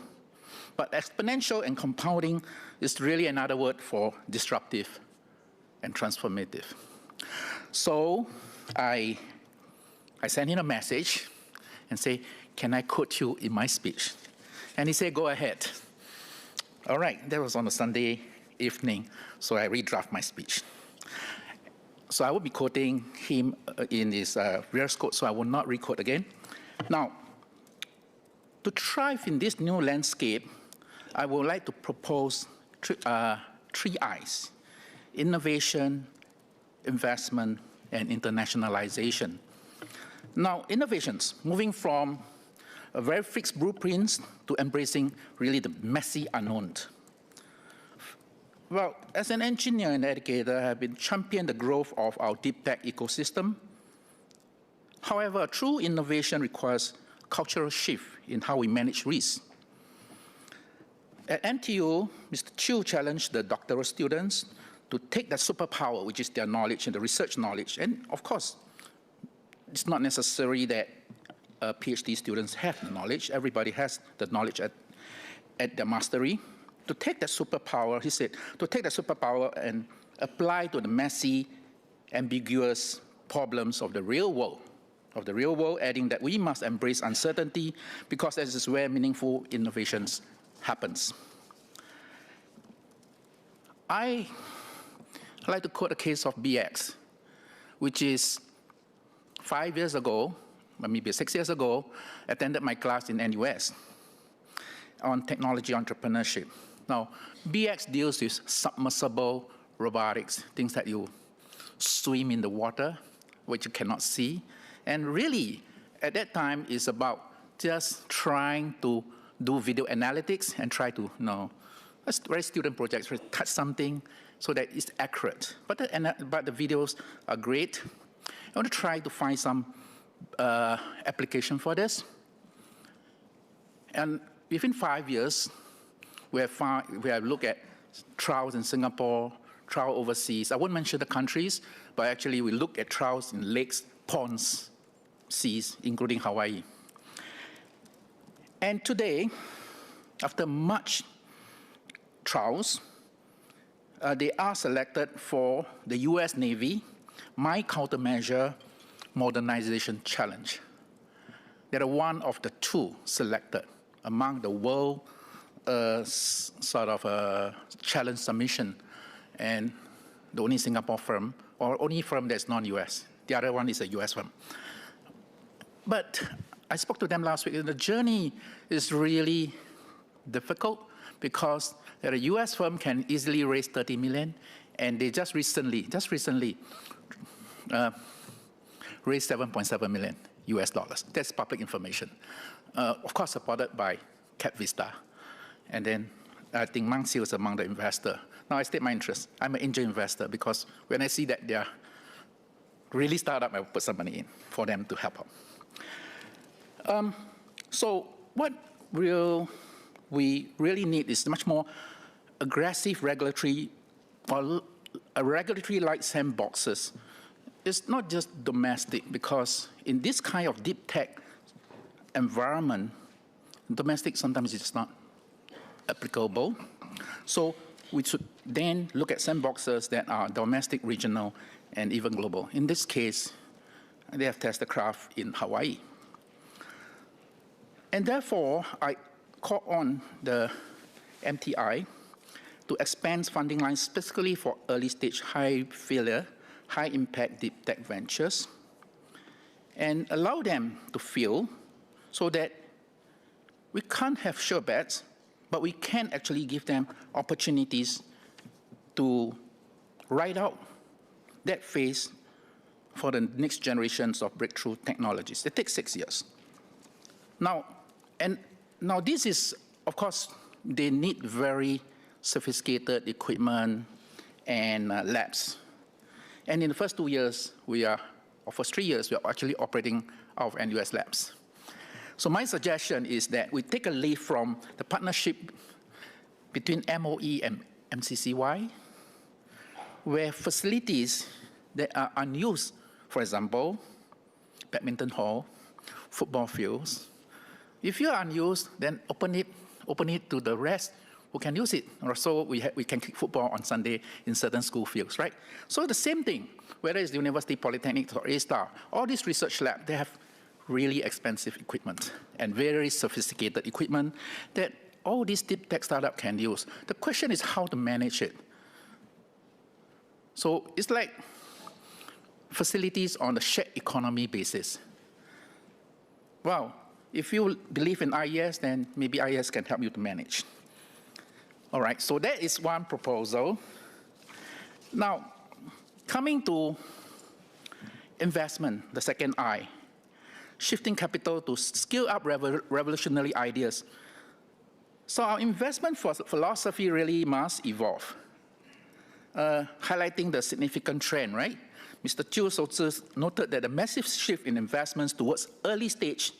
S: but exponential and compounding is really another word for disruptive and transformative. So I sent him a message and say, "Can I quote you in my speech?" And he said, "Go ahead." All right, that was on a Sunday evening, so I redraft my speech. So I will be quoting him in his reverse quote, so I will not re-quote again. Now, to thrive in this new landscape, I would like to propose three I's: innovation, investment, and internationalization. Now, innovations, moving from a very fixed blueprints to embracing really the messy unknown. Well, as an engineer and educator, I have been championing the growth of our deep tech ecosystem. However, true innovation requires cultural shift in how we manage risk. At NTU, Mr. Chiu challenged the doctoral students to take that superpower, which is their knowledge and the research knowledge. And of course, it's not necessary that PhD students have the knowledge. Everybody has the knowledge at their mastery. To take that superpower, he said, to take that superpower and apply to the messy, ambiguous problems of the real world, adding that we must embrace uncertainty because this is where meaningful innovations happens. I like to quote a case of BX, which is 5 years ago, maybe 6 years ago, attended my class in NUS on technology entrepreneurship. Now, BX deals with submersible robotics, things that you swim in the water, which you cannot see. And really, at that time, it's about just trying to do video analytics and try to, a very student project, try to touch something so that it's accurate. But the videos are great. I want to try to find some application for this. And within 5 years, we have looked at trials in Singapore, trial overseas. I won't mention the countries, but actually we look at trials in lakes, ponds, seas, including Hawaii. And today, after much trials, they are selected for the US Navy My Countermeasure Modernization Challenge. They are one of the two selected among the world challenge submission, and the only Singapore firm, or only firm that's non-US. The other one is a US firm. But I spoke to them last week, and the journey is really difficult because a US firm can easily raise 30 million, and they just recently raised 7.7 million US dollars. That's public information. Of course, supported by Cap Vista. And then I think Mang Siu is among the investors. Now I state my interest. I'm an angel investor because when I see that they're really startup, I will put some money in for them to help out. So what we really need is much more aggressive regulatory, or regulatory-like sandboxes. It's not just domestic, because in this kind of deep tech environment, domestic sometimes is not applicable. So we should then look at sandboxes that are domestic, regional, and even global. In this case, they have tested craft in Hawaii. And therefore, I call on the MTI to expand funding lines specifically for early-stage, high-failure, high-impact deep tech ventures, and allow them to fail so that we can't have sure bets, but we can actually give them opportunities to ride out that phase for the next generations of breakthrough technologies. It takes 6 years. Now this is, of course, they need very sophisticated equipment and labs. And in the first 2 years, or first 3 years, we are actually operating out of NUS labs. So my suggestion is that we take a leaf from the partnership between MOE and MCCY, where facilities that are unused, for example, badminton hall, football fields, if you are unused, then open it to the rest who can use it. Or so we can kick football on Sunday in certain school fields, right? So the same thing, whether it's the University Polytechnic or A-Star, all these research labs, they have really expensive equipment and very sophisticated equipment that all these deep tech startups can use. The question is how to manage it. So it's like facilities on a shared economy basis. Well, if you believe in IES, then maybe IES can help you to manage. All right, so that is one proposal. Now, coming to investment, the second I, shifting capital to scale up revolutionary ideas. So our investment philosophy really must evolve, highlighting the significant trend, right? Mr. Chiu also noted that the massive shift in investments towards early stage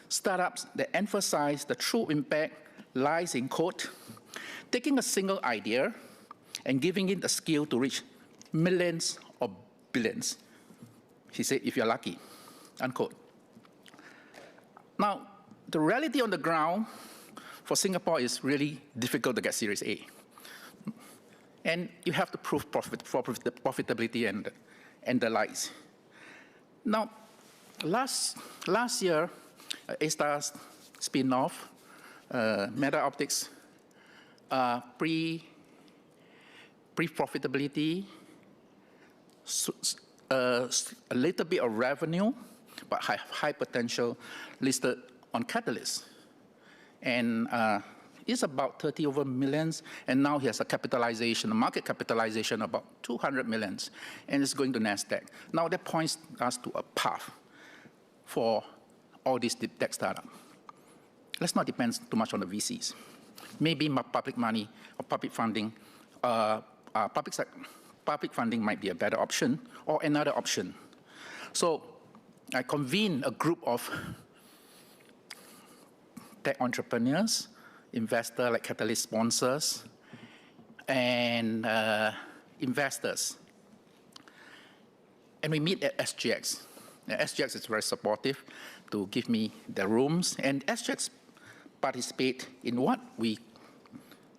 S: startups that emphasize the true impact lies in, quote, taking a single idea and giving it the skill to reach millions or billions. He said, if you're lucky, unquote. Now, the reality on the ground for Singapore is really difficult to get Series A. And you have to prove profitability and the likes. Now, last year, A-Star's spin-off, Meta Optics, pre-profitability, a little bit of revenue, but high potential listed on Catalyst. And it's about 30 over millions, and now he has a capitalization, a market capitalization about 200 millions, and it's going to NASDAQ. Now that points us to a path for all these deep tech startups. Let's not depend too much on the VCs. Maybe public money or public funding, public funding might be a better option or another option. So I convened a group of tech entrepreneurs, investors like Catalyst sponsors, and investors. And we meet at SGX. Now, SGX is very supportive to give me the rooms, and SGX participate in what we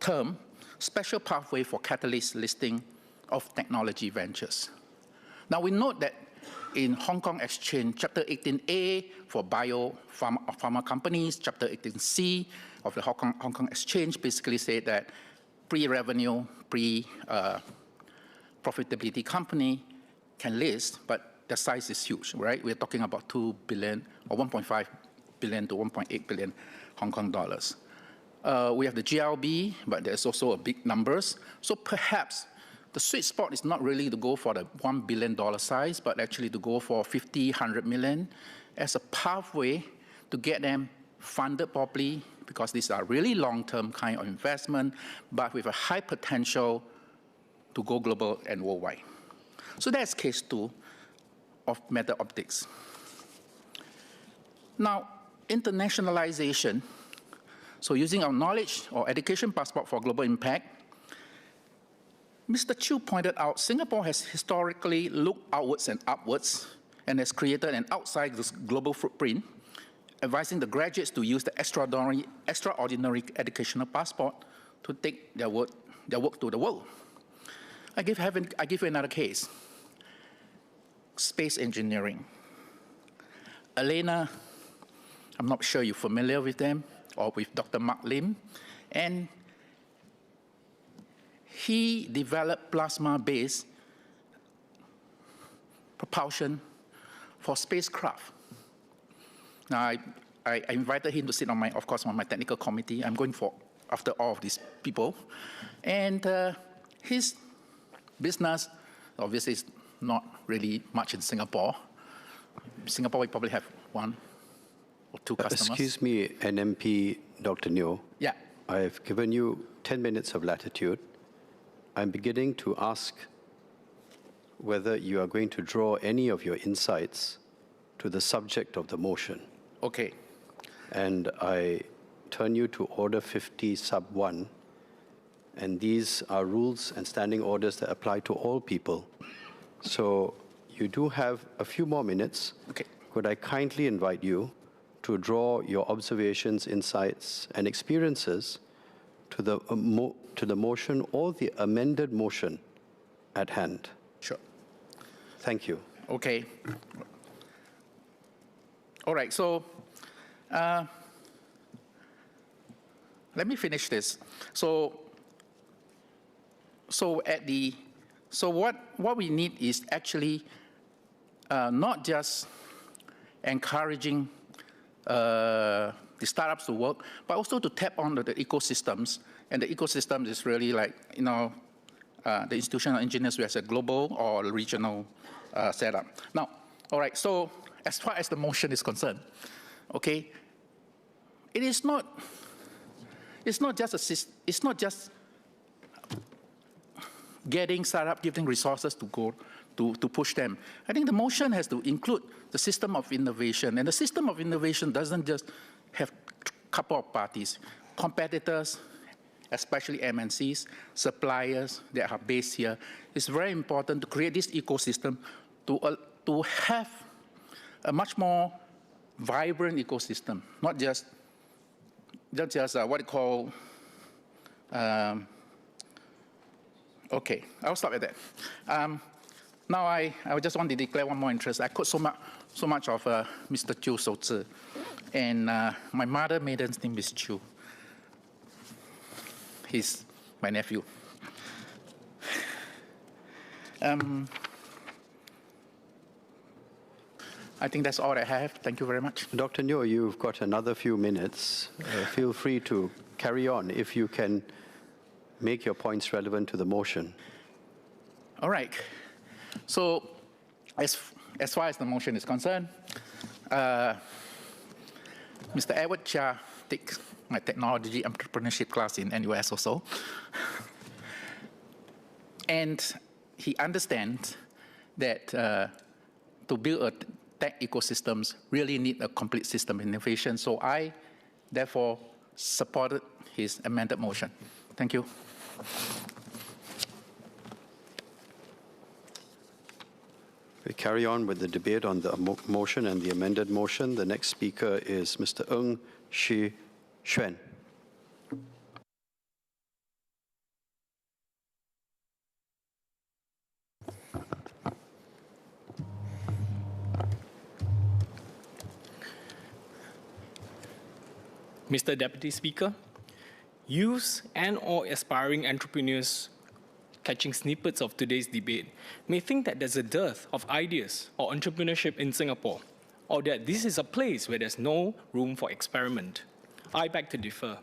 S: term special pathway for Catalyst listing of technology ventures. Now we note that in Hong Kong Exchange, Chapter 18A for pharma companies, Chapter 18C of the Hong Kong Exchange basically say that pre-revenue, pre-profitability company can list, but the size is huge, right? We're talking about 2 billion or 1.5 billion to 1.8 billion Hong Kong dollars. We have the GLB, but there's also a big numbers. So perhaps the sweet spot is not really to go for the $1 billion size, but actually to go for 50, 100 million as a pathway to get them funded properly, because these are really long-term kind of investment, but with a high potential to go global and worldwide. So that's case 2 of Meta Optics. Now, internationalization. So using our knowledge or education passport for global impact, Mr. Chiu pointed out Singapore has historically looked outwards and upwards and has created an outside global footprint, advising the graduates to use the extraordinary educational passport to take their work to the world. I give you another case. Space engineering. Elena, I'm not sure you're familiar with them, or with Dr. Mark Lim, and he developed plasma-based propulsion for spacecraft. Now, I invited him to sit on my, of course, on my technical committee. I'm going for after all of these people. And his business, obviously, is not really much in Singapore. Singapore, we probably have 1 or 2 customers.
C: Excuse me, NMP Dr. Neo.
S: Yeah.
C: I've given you 10 minutes of latitude. I'm beginning to ask whether you are going to draw any of your insights to the subject of the motion.
S: Okay.
C: And I turn you to Order 50 Sub 1, and these are rules and standing orders that apply to all people. So you do have a few more minutes.
S: Okay.
C: Could I kindly invite you to draw your observations, insights, and experiences to the motion or the amended motion at hand?
S: Sure.
C: Thank you.
S: Okay. All right, so let me finish this. So what we need is actually not just encouraging the startups to work, but also to tap on the ecosystems. And the ecosystem is really like, the institutional engineers who has a global or regional setup. Now, all right, so as far as the motion is concerned, okay, it's not just getting startup, giving resources to go to push them. I think the motion has to include the system of innovation, and the system of innovation doesn't just have a couple of parties, competitors, especially MNCs, suppliers that are based here. It's very important to create this ecosystem to have a much more vibrant ecosystem, not just what you call, okay, I'll stop at that. Now I just want to declare one more interest. I quote so much of Mr. Chiu So-Tzu, and my mother maiden's name is Chiu. He's my nephew. I think that's all I have. Thank you very much.
C: Dr. Neo, you've got another few minutes. Feel free to carry on if you can make your points relevant to the motion.
S: All right. So as far as the motion is concerned, Mr. Edward Chia takes my technology entrepreneurship class in NUS also. And he understands that to build a tech ecosystems really need a complete system innovation. So I, therefore, supported his amended motion. Thank you.
C: We carry on with the debate on the motion and the amended motion. The next speaker is Mr. Ng Shi Xuan.
J: Mr. Deputy Speaker, youths and/or aspiring entrepreneurs catching snippets of today's debate may think that there's a dearth of ideas or entrepreneurship in Singapore, or that this is a place where there's no room for experiment. I beg to differ.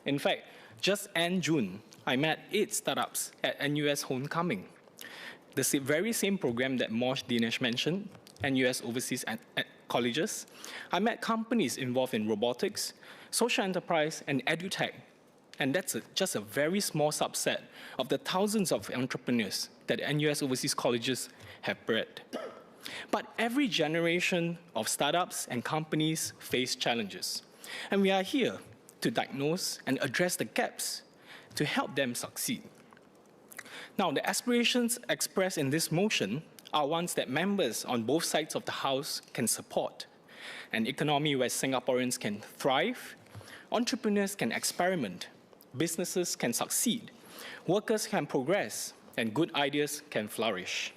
J: In fact, just end June, I met 8 startups at NUS Homecoming, the very same program that Mosh Dinesh mentioned, NUS Overseas Colleges. I met companies involved in robotics, social enterprise, and edutech. And that's just a very small subset of the thousands of entrepreneurs that NUS Overseas Colleges have bred. But every generation of startups and companies face challenges. And we are here to diagnose and address the gaps to help them succeed. Now, the aspirations expressed in this motion are ones that members on both sides of the House can support. An economy where Singaporeans can thrive, entrepreneurs can experiment, businesses can succeed, workers can progress, and good ideas can flourish.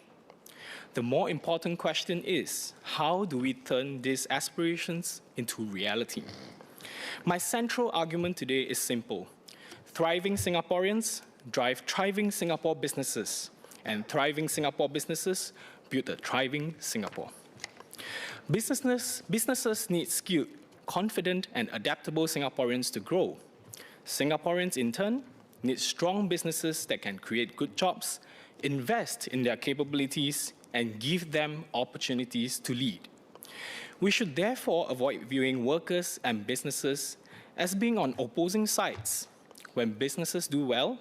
J: The more important question is, how do we turn these aspirations into reality? My central argument today is simple. Thriving Singaporeans drive thriving Singapore businesses, and thriving Singapore businesses build a thriving Singapore. Businesses need skilled, confident, and adaptable Singaporeans to grow. Singaporeans, in turn, need strong businesses that can create good jobs, invest in their capabilities, and give them opportunities to lead. We should therefore avoid viewing workers and businesses as being on opposing sides. When businesses do well,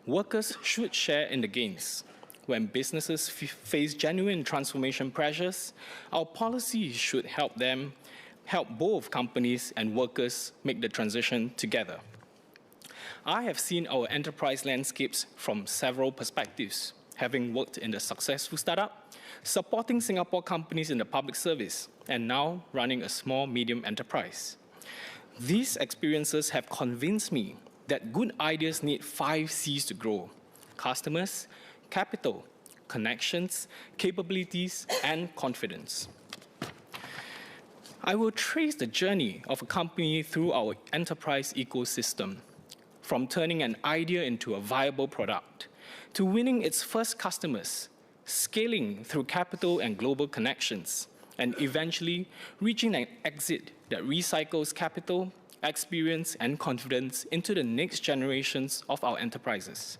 J: workers should share in the gains. When businesses face genuine transformation pressures, our policies should help both companies and workers make the transition together. I have seen our enterprise landscapes from several perspectives, having worked in the successful startup, supporting Singapore companies in the public service, and now running a small-medium enterprise. These experiences have convinced me that good ideas need 5 C's to grow: customers, capital, connections, capabilities, and confidence. I will trace the journey of a company through our enterprise ecosystem, from turning an idea into a viable product, to winning its first customers, scaling through capital and global connections, and eventually reaching an exit that recycles capital, experience, and confidence into the next generations of our enterprises.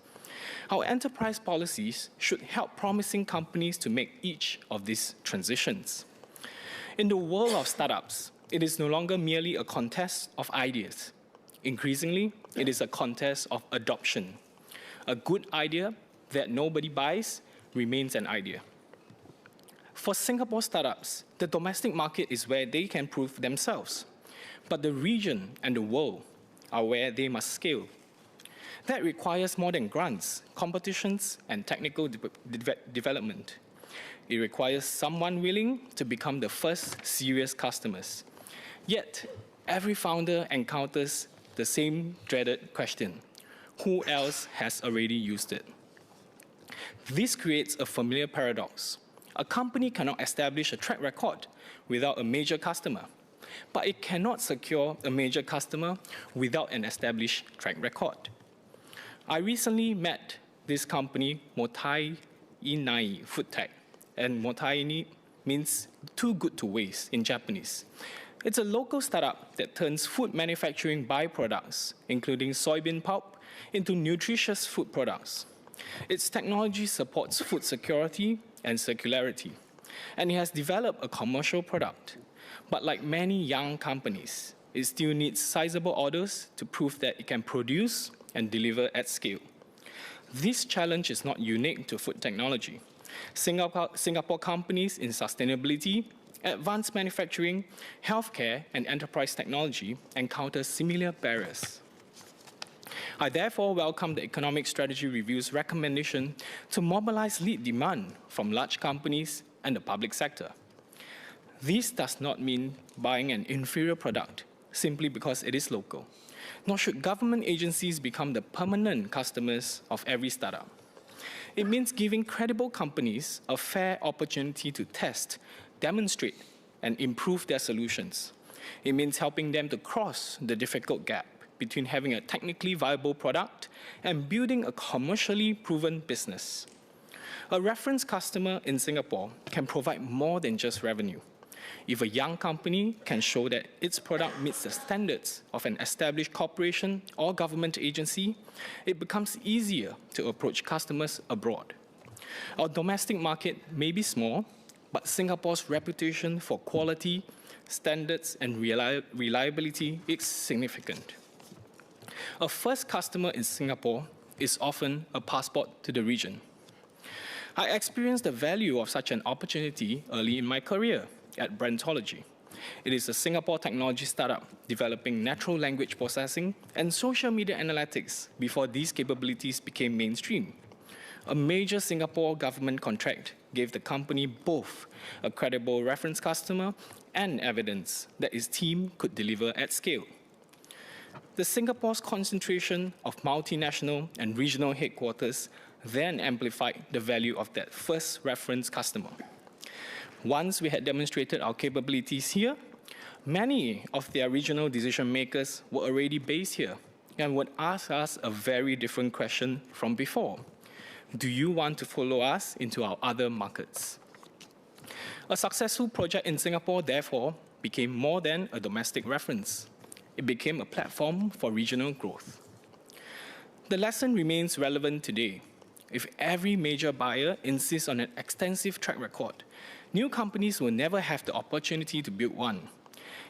J: Our enterprise policies should help promising companies to make each of these transitions. In the world of startups, it is no longer merely a contest of ideas. Increasingly, it is a contest of adoption. A good idea that nobody buys remains an idea. For Singapore startups, the domestic market is where they can prove themselves, but the region and the world are where they must scale. That requires more than grants, competitions, and technical development. It requires someone willing to become the first serious customers. Yet, every founder encounters the same dreaded question: who else has already used it? This creates a familiar paradox. A company cannot establish a track record without a major customer, but it cannot secure a major customer without an established track record. I recently met this company, Motai Inai Food Tech, and Motai means too good to waste in Japanese. It's a local startup that turns food manufacturing byproducts, including soybean pulp, into nutritious food products. Its technology supports food security and circularity, and it has developed a commercial product. But like many young companies, it still needs sizable orders to prove that it can produce and deliver at scale. This challenge is not unique to food technology. Singapore companies in sustainability, advanced manufacturing, healthcare, and enterprise technology encounter similar barriers. I therefore welcome the Economic Strategy Review's recommendation to mobilize lead demand from large companies and the public sector. This does not mean buying an inferior product simply because it is local, nor should government agencies become the permanent customers of every startup. It means giving credible companies a fair opportunity to test, demonstrate, and improve their solutions. It means helping them to cross the difficult gap between having a technically viable product and building a commercially proven business. A reference customer in Singapore can provide more than just revenue. If a young company can show that its product meets the standards of an established corporation or government agency, it becomes easier to approach customers abroad. Our domestic market may be small, but Singapore's reputation for quality, standards, and reliability is significant. A first customer in Singapore is often a passport to the region. I experienced the value of such an opportunity early in my career at Brandtology. It is a Singapore technology startup developing natural language processing and social media analytics before these capabilities became mainstream. A major Singapore government contract gave the company both a credible reference customer and evidence that its team could deliver at scale. The Singapore's concentration of multinational and regional headquarters then amplified the value of that first reference customer. Once we had demonstrated our capabilities here, many of their regional decision makers were already based here and would ask us a very different question from before. Do you want to follow us into our other markets? A successful project in Singapore, therefore, became more than a domestic reference. it became a platform for regional growth. The lesson remains relevant today. If every major buyer insists on an extensive track record, new companies will never have the opportunity to build one.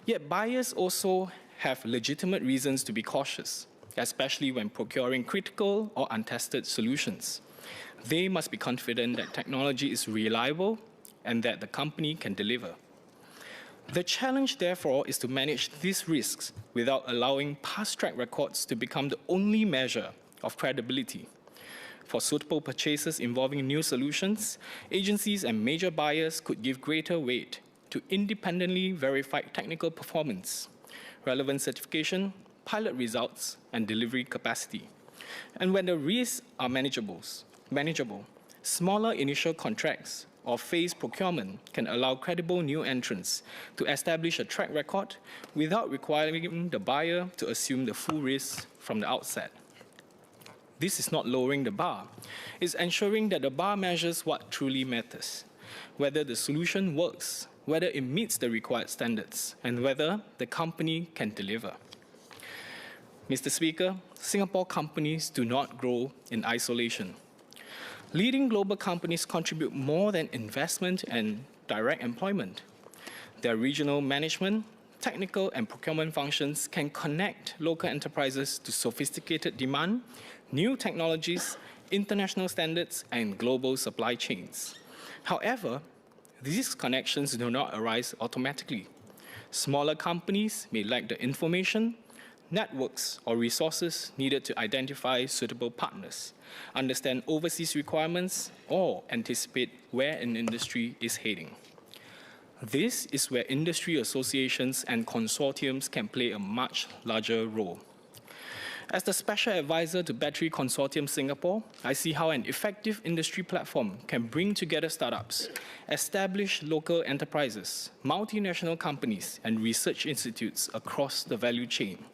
J: Yet buyers also have legitimate reasons to be cautious, especially when procuring critical or untested solutions. They must be confident that technology is reliable and that the company can deliver. The challenge, therefore, is to manage these risks without allowing past track records to become the only measure of credibility. For suitable purchases involving new solutions, agencies and major buyers could give greater weight to independently verified technical performance, relevant certification, pilot results, and delivery capacity. And when the risks are manageable, smaller initial contracts or phased procurement can allow credible new entrants to establish a track record without requiring the buyer to assume the full risk from the outset. This is not lowering the bar. It's ensuring that the bar measures what truly matters, whether the solution works, whether it meets the required standards, and whether the company can deliver. Mr. Speaker, Singapore companies do not grow in isolation. Leading global companies contribute more than investment and direct employment. Their regional management, technical and procurement functions can connect local enterprises to sophisticated demand, new technologies, international standards, and global supply chains. However, these connections do not arise automatically. Smaller companies may lack the information, networks, or resources needed to identify suitable partners, understand overseas requirements, or anticipate where an industry is heading. This is where industry associations and consortiums can play a much larger role. As the Special Advisor to Battery Consortium Singapore, I see how an effective industry platform can bring together startups, establish local enterprises, multinational companies, and research institutes across the value chain.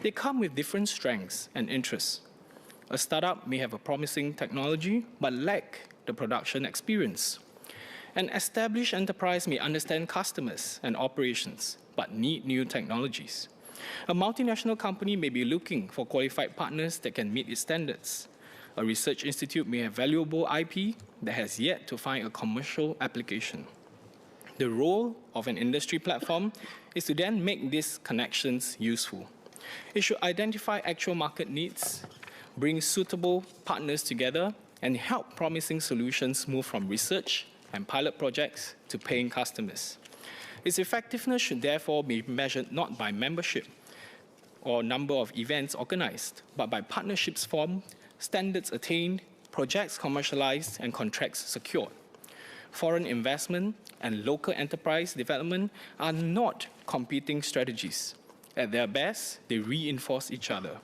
J: They come with different strengths and interests. A startup may have a promising technology but lack the production experience. An established enterprise may understand customers and operations but need new technologies. A multinational company may be looking for qualified partners that can meet its standards. A research institute may have valuable IP that has yet to find a commercial application. The role of an industry platform is to then make these connections useful. It should identify actual market needs, bring suitable partners together, and help promising solutions move from research and pilot projects to paying customers. Its effectiveness should therefore be measured not by membership or number of events organized, but by partnerships formed, standards attained, projects commercialized, and contracts secured. Foreign investment and local enterprise development are not competing strategies. At their best, they reinforce each other.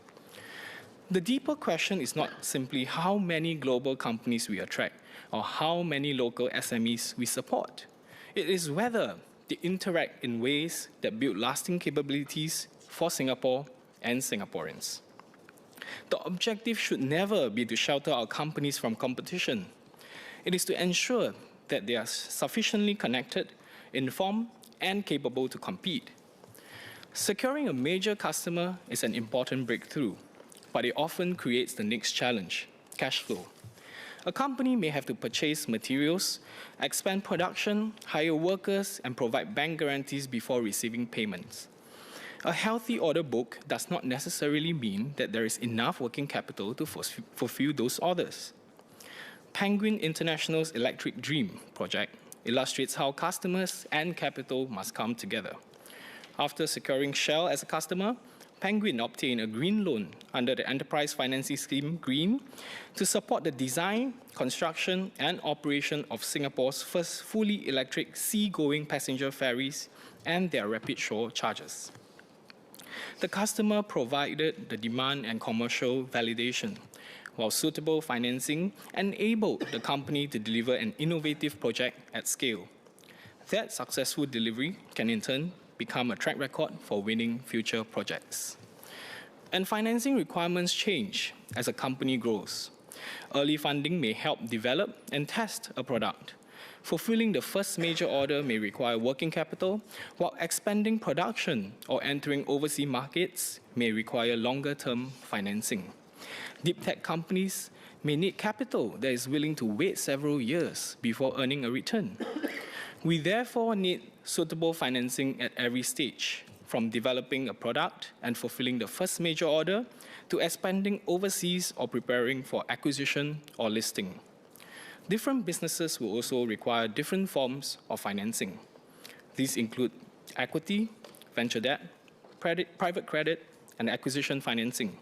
J: The deeper question is not simply how many global companies we attract or how many local SMEs we support. It is whether they interact in ways that build lasting capabilities for Singapore and Singaporeans. The objective should never be to shelter our companies from competition. It is to ensure that they are sufficiently connected, informed, and capable to compete. Securing a major customer is an important breakthrough, but it often creates the next challenge, cash flow. A company may have to purchase materials, expand production, hire workers, and provide bank guarantees before receiving payments. A healthy order book does not necessarily mean that there is enough working capital to fulfill those orders. Penguin International's Electric Dream project illustrates how customers and capital must come together. After securing Shell as a customer, Penguin obtained a green loan under the Enterprise Financing Scheme Green to support the design, construction, and operation of Singapore's first fully electric sea-going passenger ferries and their rapid shore charges. The customer provided the demand and commercial validation, while suitable financing enabled the company to deliver an innovative project at scale. That successful delivery can in turn become a track record for winning future projects. And financing requirements change as a company grows. Early funding may help develop and test a product. Fulfilling the first major order may require working capital, while expanding production or entering overseas markets may require longer-term financing. Deep tech companies may need capital that is willing to wait several years before earning a return. We therefore need suitable financing at every stage, from developing a product and fulfilling the first major order to expanding overseas or preparing for acquisition or listing. Different businesses will also require different forms of financing. These include equity, venture debt, private credit, and acquisition financing.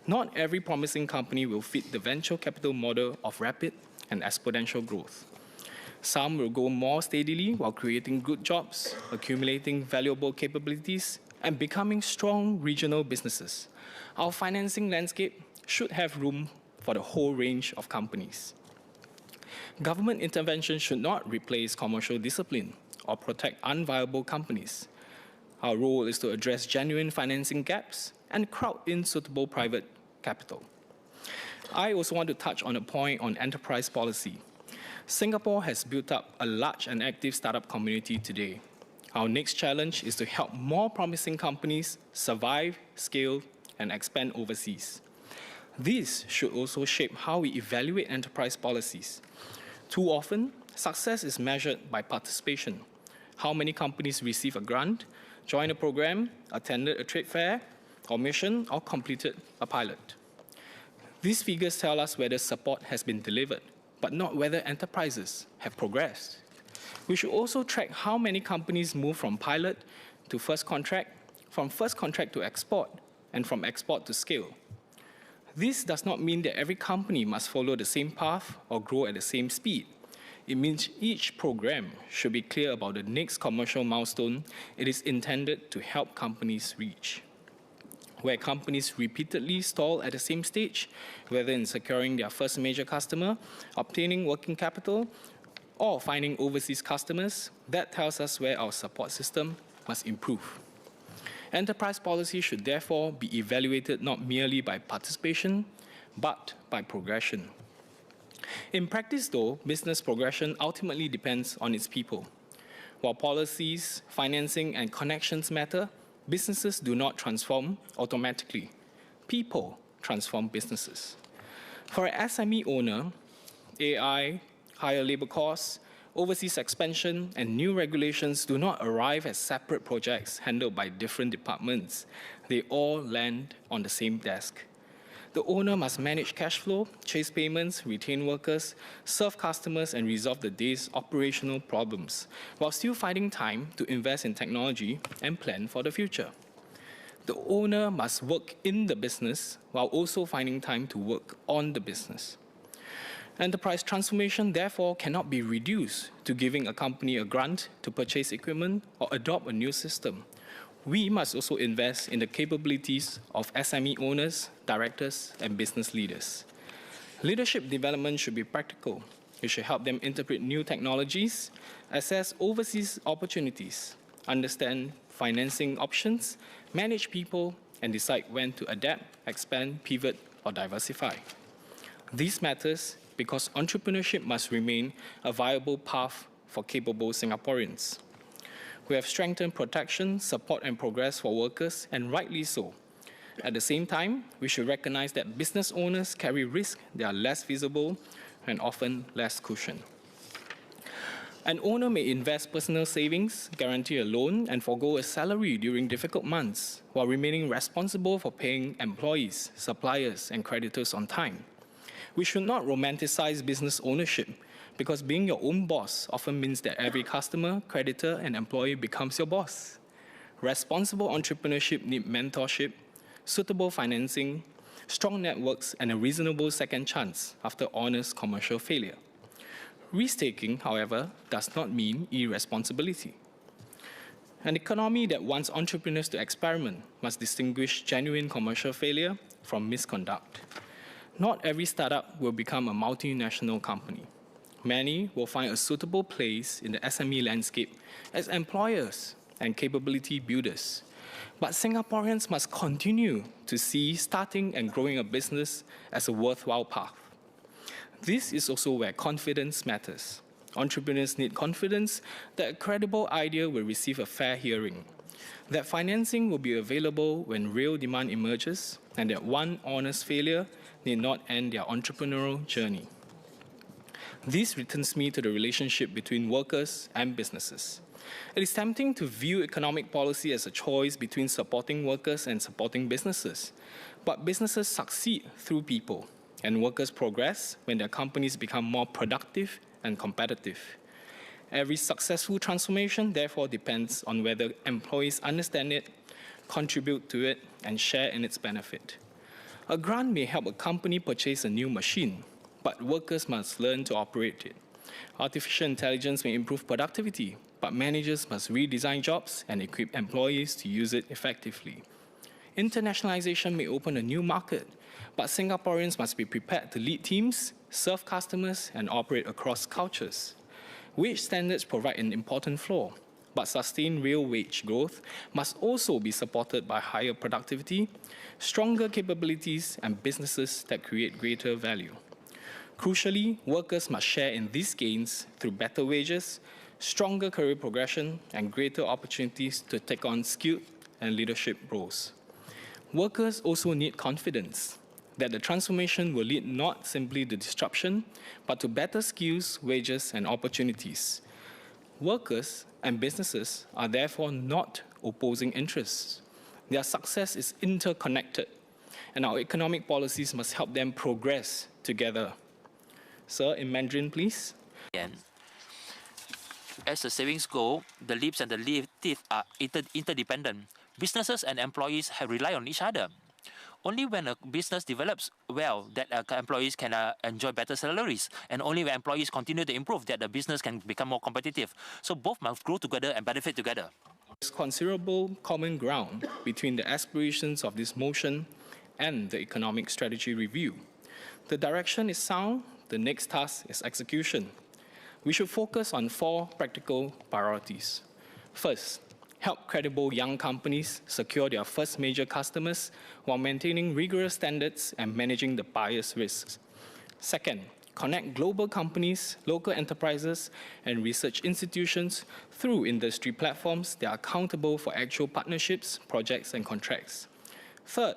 J: Not every promising company will fit the venture capital model of rapid and exponential growth. Some will go more steadily while creating good jobs, accumulating valuable capabilities, and becoming strong regional businesses. Our financing landscape should have room for the whole range of companies. Government intervention should not replace commercial discipline or protect unviable companies. Our role is to address genuine financing gaps and crowd in suitable private capital. I also want to touch on a point on enterprise policy. Singapore has built up a large and active startup community today. Our next challenge is to help more promising companies survive, scale, and expand overseas. This should also shape how we evaluate enterprise policies. Too often, success is measured by participation. How many companies receive a grant, joined a program, attended a trade fair or mission, or completed a pilot. These figures tell us whether support has been delivered, but not whether enterprises have progressed. We should also track how many companies move from pilot to first contract, from first contract to export, and from export to scale. This does not mean that every company must follow the same path or grow at the same speed. It means each program should be clear about the next commercial milestone it is intended to help companies reach. Where companies repeatedly stall at the same stage, whether in securing their first major customer, obtaining working capital, or finding overseas customers, that tells us where our support system must improve. Enterprise policy should therefore be evaluated not merely by participation, but by progression. In practice, though, business progression ultimately depends on its people. While policies, financing, and connections matter, businesses do not transform automatically. People transform businesses. For an SME owner, AI, higher labor costs, overseas expansion, and new regulations do not arrive as separate projects handled by different departments. They all land on the same desk. The owner must manage cash flow, chase payments, retain workers, serve customers, and resolve the day's operational problems, while still finding time to invest in technology and plan for the future. The owner must work in the business while also finding time to work on the business. Enterprise transformation, therefore, cannot be reduced to giving a company a grant to purchase equipment or adopt a new system. We must also invest in the capabilities of SME owners, directors, and business leaders. Leadership development should be practical. It should help them interpret new technologies, assess overseas opportunities, understand financing options, manage people, and decide when to adapt, expand, pivot, or diversify. This matters because entrepreneurship must remain a viable path for capable Singaporeans. We have strengthened protection, support, and progress for workers, and rightly so. At the same time, we should recognize that business owners carry risk that are less visible and often less cushioned. An owner may invest personal savings, guarantee a loan, and forego a salary during difficult months, while remaining responsible for paying employees, suppliers, and creditors on time. We should not romanticize business ownership, because being your own boss often means that every customer, creditor, and employee becomes your boss. Responsible entrepreneurship needs mentorship, suitable financing, strong networks, and a reasonable second chance after honest commercial failure. Risk-taking, however, does not mean irresponsibility. An economy that wants entrepreneurs to experiment must distinguish genuine commercial failure from misconduct. Not every startup will become a multinational company. Many will find a suitable place in the SME landscape as employers and capability builders. But Singaporeans must continue to see starting and growing a business as a worthwhile path. This is also where confidence matters. Entrepreneurs need confidence that a credible idea will receive a fair hearing, that financing will be available when real demand emerges, and that one honest failure need not end their entrepreneurial journey. This returns me to the relationship between workers and businesses. It is tempting to view economic policy as a choice between supporting workers and supporting businesses. But businesses succeed through people, and workers progress when their companies become more productive and competitive. Every successful transformation, therefore, depends on whether employees understand it, contribute to it, and share in its benefit. A grant may help a company purchase a new machine, but workers must learn to operate it. Artificial intelligence may improve productivity, but managers must redesign jobs and equip employees to use it effectively. Internationalization may open a new market, but Singaporeans must be prepared to lead teams, serve customers, and operate across cultures. Wage standards provide an important floor, but sustained real wage growth must also be supported by higher productivity, stronger capabilities, and businesses that create greater value. Crucially, workers must share in these gains through better wages, stronger career progression, and greater opportunities to take on skilled and leadership roles. Workers also need confidence that the transformation will lead not simply to disruption, but to better skills, wages, and opportunities. Workers and businesses are therefore not opposing interests. Their success is interconnected, and our economic policies must help them progress together. Sir, in Mandarin, please.
K: As the savings go, the lips and the teeth are interdependent. Businesses and employees rely on each other. Only when a business develops well that employees can enjoy better salaries, and only when employees continue to improve that the business can become more competitive. So both must grow together and benefit together.
J: There's considerable common ground between the aspirations of this motion and the economic strategy review. The direction is sound, the next task is execution. We should focus on 4 practical priorities. First, help credible young companies secure their first major customers while maintaining rigorous standards and managing the buyer's risks. Second, connect global companies, local enterprises, and research institutions through industry platforms that are accountable for actual partnerships, projects, and contracts. Third,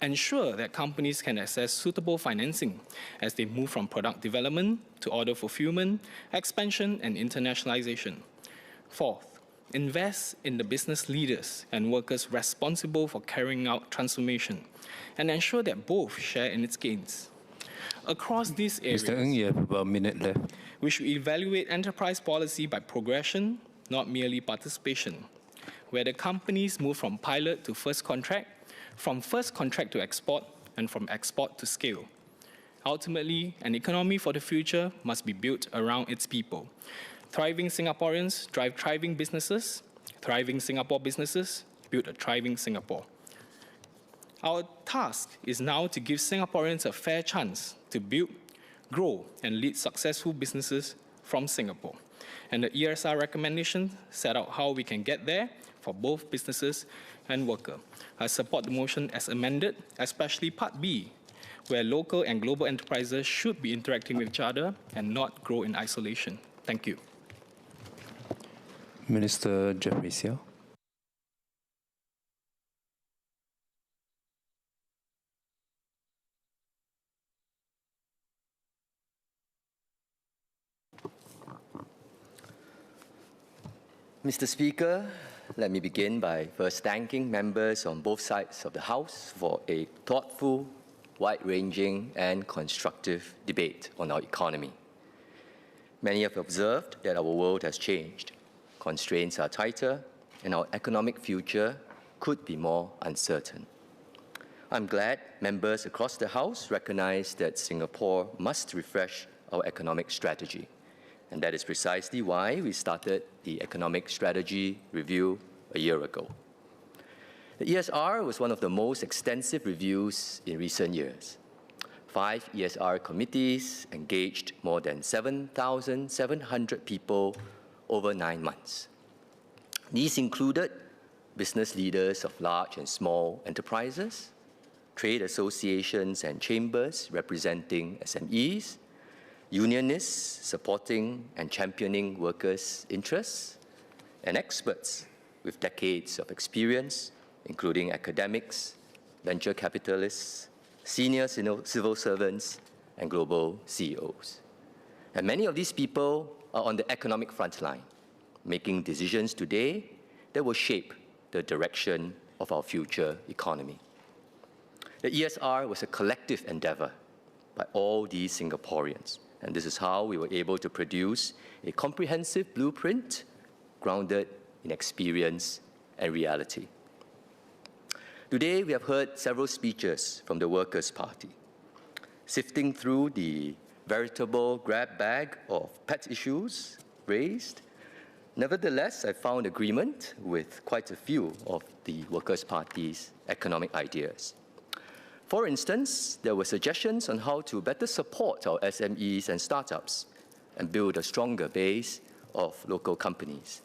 J: ensure that companies can access suitable financing as they move from product development to order fulfillment, expansion, and internationalization. Fourth, invest in the business leaders and workers responsible for carrying out transformation, and ensure that both share in its gains. Across these areas,
F: Mr. Ng, you have about a minute left.
J: We should evaluate enterprise policy by progression, not merely participation, where the companies move from pilot to first contract, from first contract to export, and from export to scale. Ultimately, an economy for the future must be built around its people. Thriving Singaporeans drive thriving businesses. Thriving Singapore businesses build a thriving Singapore. Our task is now to give Singaporeans a fair chance to build, grow, and lead successful businesses from Singapore. And the ESR recommendations set out how we can get there for both businesses and workers. I support the motion as amended, especially Part B, where local and global enterprises should be interacting with each other and not grow in isolation. Thank you.
F: Minister Jeffrey Seow.
U: Mr. Speaker, let me begin by first thanking members on both sides of the House for a thoughtful, wide-ranging and constructive debate on our economy. Many have observed that our world has changed. Constraints are tighter, and our economic future could be more uncertain. I'm glad members across the House recognize that Singapore must refresh our economic strategy. And that is precisely why we started the Economic Strategy Review a year ago. The ESR was one of the most extensive reviews in recent years. 5 ESR committees engaged more than 7,700 people over 9 months. These included business leaders of large and small enterprises, trade associations and chambers representing SMEs, unionists supporting and championing workers' interests, and experts with decades of experience, including academics, venture capitalists, senior civil servants, and global CEOs. And many of these people are on the economic front line, making decisions today that will shape the direction of our future economy. The ESR was a collective endeavor by all these Singaporeans, and this is how we were able to produce a comprehensive blueprint grounded in experience and reality. Today, we have heard several speeches from the Workers' Party, sifting through the veritable grab bag of pet issues raised. Nevertheless, I found agreement with quite a few of the Workers' Party's economic ideas. For instance, there were suggestions on how to better support our SMEs and startups and build a stronger base of local companies.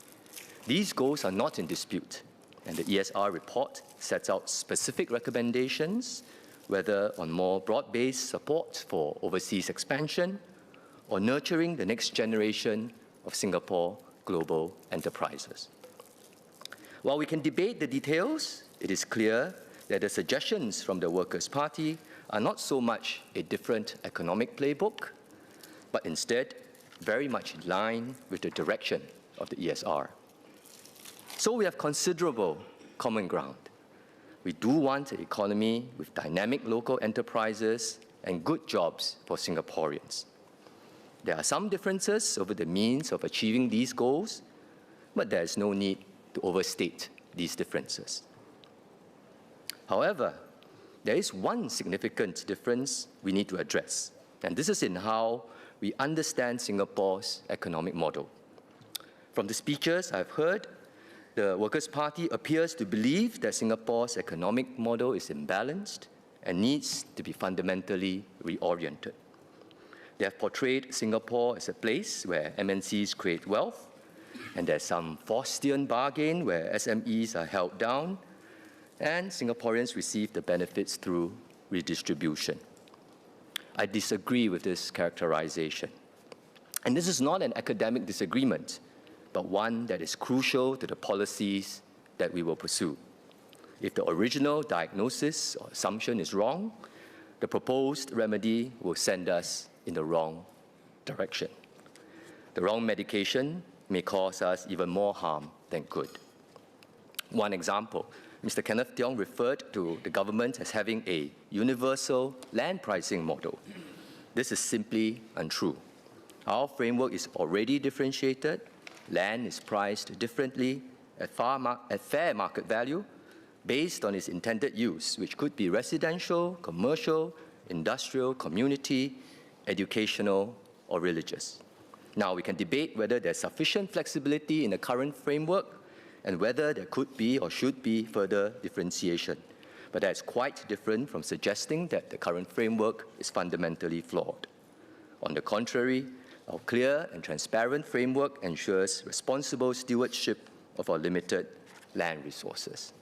U: These goals are not in dispute, and the ESR report sets out specific recommendations, whether on more broad-based support for overseas expansion or nurturing the next generation of Singapore global enterprises. While we can debate the details, it is clear that the suggestions from the Workers' Party are not so much a different economic playbook, but instead very much in line with the direction of the ESR. So we have considerable common ground. We do want an economy with dynamic local enterprises and good jobs for Singaporeans. There are some differences over the means of achieving these goals, but there is no need to overstate these differences. However, there is one significant difference we need to address, and this is in how we understand Singapore's economic model. From the speeches I've heard, the Workers' Party appears to believe that Singapore's economic model is imbalanced and needs to be fundamentally reoriented. They have portrayed Singapore as a place where MNCs create wealth, and there's some Faustian bargain where SMEs are held down, and Singaporeans receive the benefits through redistribution. I disagree with this characterization. And this is not an academic disagreement, but one that is crucial to the policies that we will pursue. If the original diagnosis or assumption is wrong, the proposed remedy will send us in the wrong direction. The wrong medication may cause us even more harm than good. One example, Mr. Kenneth Tiong referred to the government as having a universal land pricing model. This is simply untrue. Our framework is already differentiated. Land is priced differently at fair market value based on its intended use, which could be residential, commercial, industrial, community, educational, or religious. Now, we can debate whether there's sufficient flexibility in the current framework and whether there could be or should be further differentiation. But that's quite different from suggesting that the current framework is fundamentally flawed. On the contrary, our clear and transparent framework ensures responsible stewardship of our limited land resources.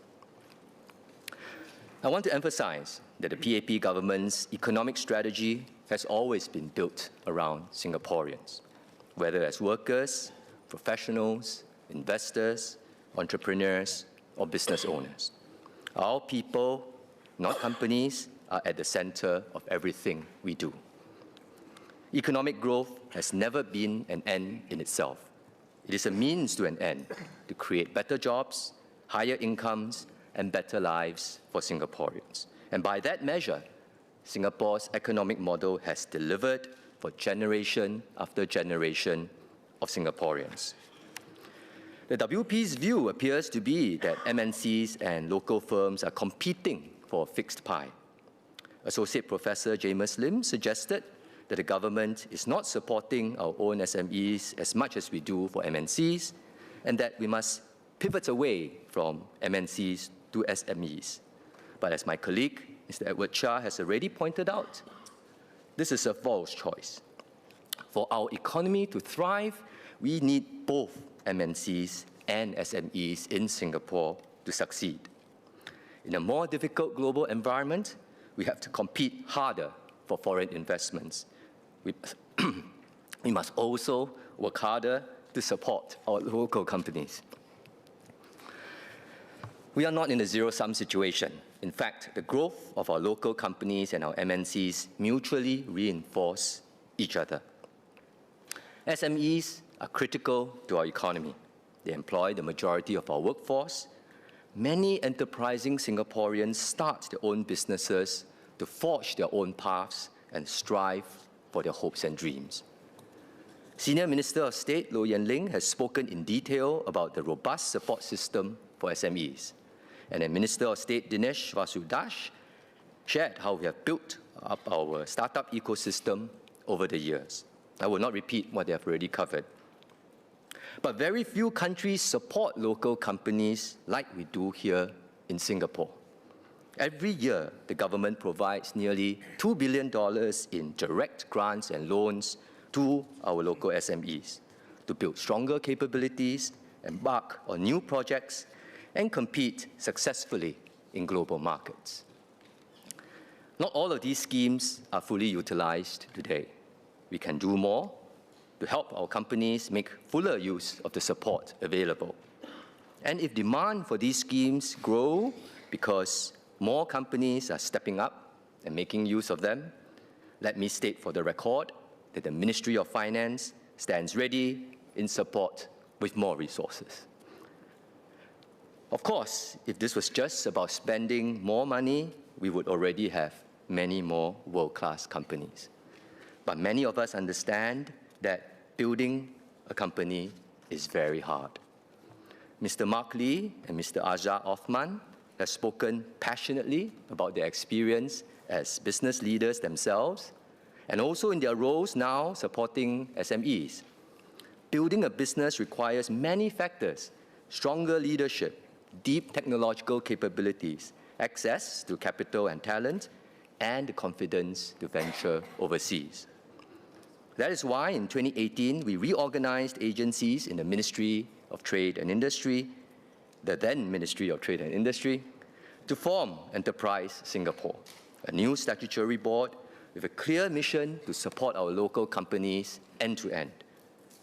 U: I want to emphasize that the PAP government's economic strategy has always been built around Singaporeans, whether as workers, professionals, investors, entrepreneurs, or business owners. Our people, not companies, are at the center of everything we do. Economic growth has never been an end in itself. It is a means to an end to create better jobs, higher incomes, and better lives for Singaporeans. And by that measure, Singapore's economic model has delivered for generation after generation of Singaporeans. The WP's view appears to be that MNCs and local firms are competing for a fixed pie. Associate Professor James Lim suggested that the government is not supporting our own SMEs as much as we do for MNCs, and that we must pivot away from MNCs to SMEs. But as my colleague, Mr. Edward Chia, has already pointed out, this is a false choice. For our economy to thrive, we need both MNCs and SMEs in Singapore to succeed. In a more difficult global environment, we have to compete harder for foreign investments. we must also work harder to support our local companies. We are not in a zero-sum situation. In fact, the growth of our local companies and our MNCs mutually reinforce each other. SMEs are critical to our economy. They employ the majority of our workforce. Many enterprising Singaporeans start their own businesses to forge their own paths and strive for their hopes and dreams. Senior Minister of State Low Yen Ling has spoken in detail about the robust support system for SMEs. And then Minister of State Dinesh Vasudash shared how we have built up our startup ecosystem over the years. I will not repeat what they have already covered. But very few countries support local companies like we do here in Singapore. Every year, the government provides nearly $2 billion in direct grants and loans to our local SMEs to build stronger capabilities, embark on new projects, and compete successfully in global markets. Not all of these schemes are fully utilized today. We can do more to help our companies make fuller use of the support available. And if demand for these schemes grow because more companies are stepping up and making use of them, let me state for the record that the Ministry of Finance stands ready in support with more resources. Of course, if this was just about spending more money, we would already have many more world-class companies. But many of us understand that building a company is very hard. Mr. Mark Lee and Mr. Azhar Othman have spoken passionately about their experience as business leaders themselves, and also in their roles now supporting SMEs. Building a business requires many factors: stronger leadership, deep technological capabilities, access to capital and talent, and the confidence to venture overseas. That is why in 2018, we reorganized agencies in the Ministry of Trade and Industry, the then Ministry of Trade and Industry, to form Enterprise Singapore, a new statutory board with a clear mission to support our local companies end-to-end: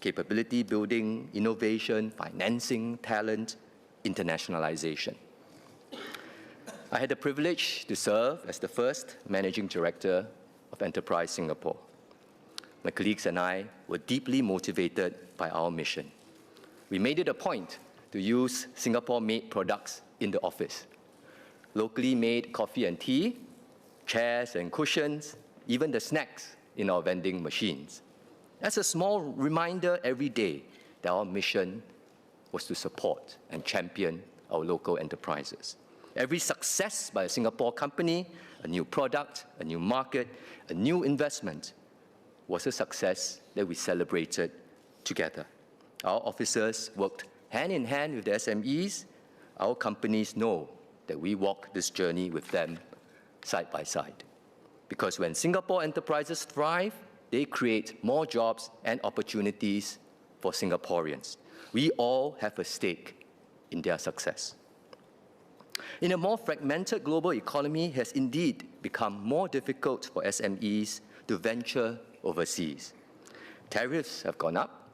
U: capability building, innovation, financing, talent, internationalization. I had the privilege to serve as the first Managing Director of Enterprise Singapore. My colleagues and I were deeply motivated by our mission. We made it a point to use Singapore-made products in the office. Locally made coffee and tea, chairs and cushions, even the snacks in our vending machines. As a small reminder every day that our mission was to support and champion our local enterprises. Every success by a Singapore company, a new product, a new market, a new investment, was a success that we celebrated together. Our officers worked hand in hand with the SMEs. Our companies know that we walk this journey with them side by side. Because when Singapore enterprises thrive, they create more jobs and opportunities for Singaporeans. We all have a stake in their success. In a more fragmented global economy, it has indeed become more difficult for SMEs to venture overseas. Tariffs have gone up.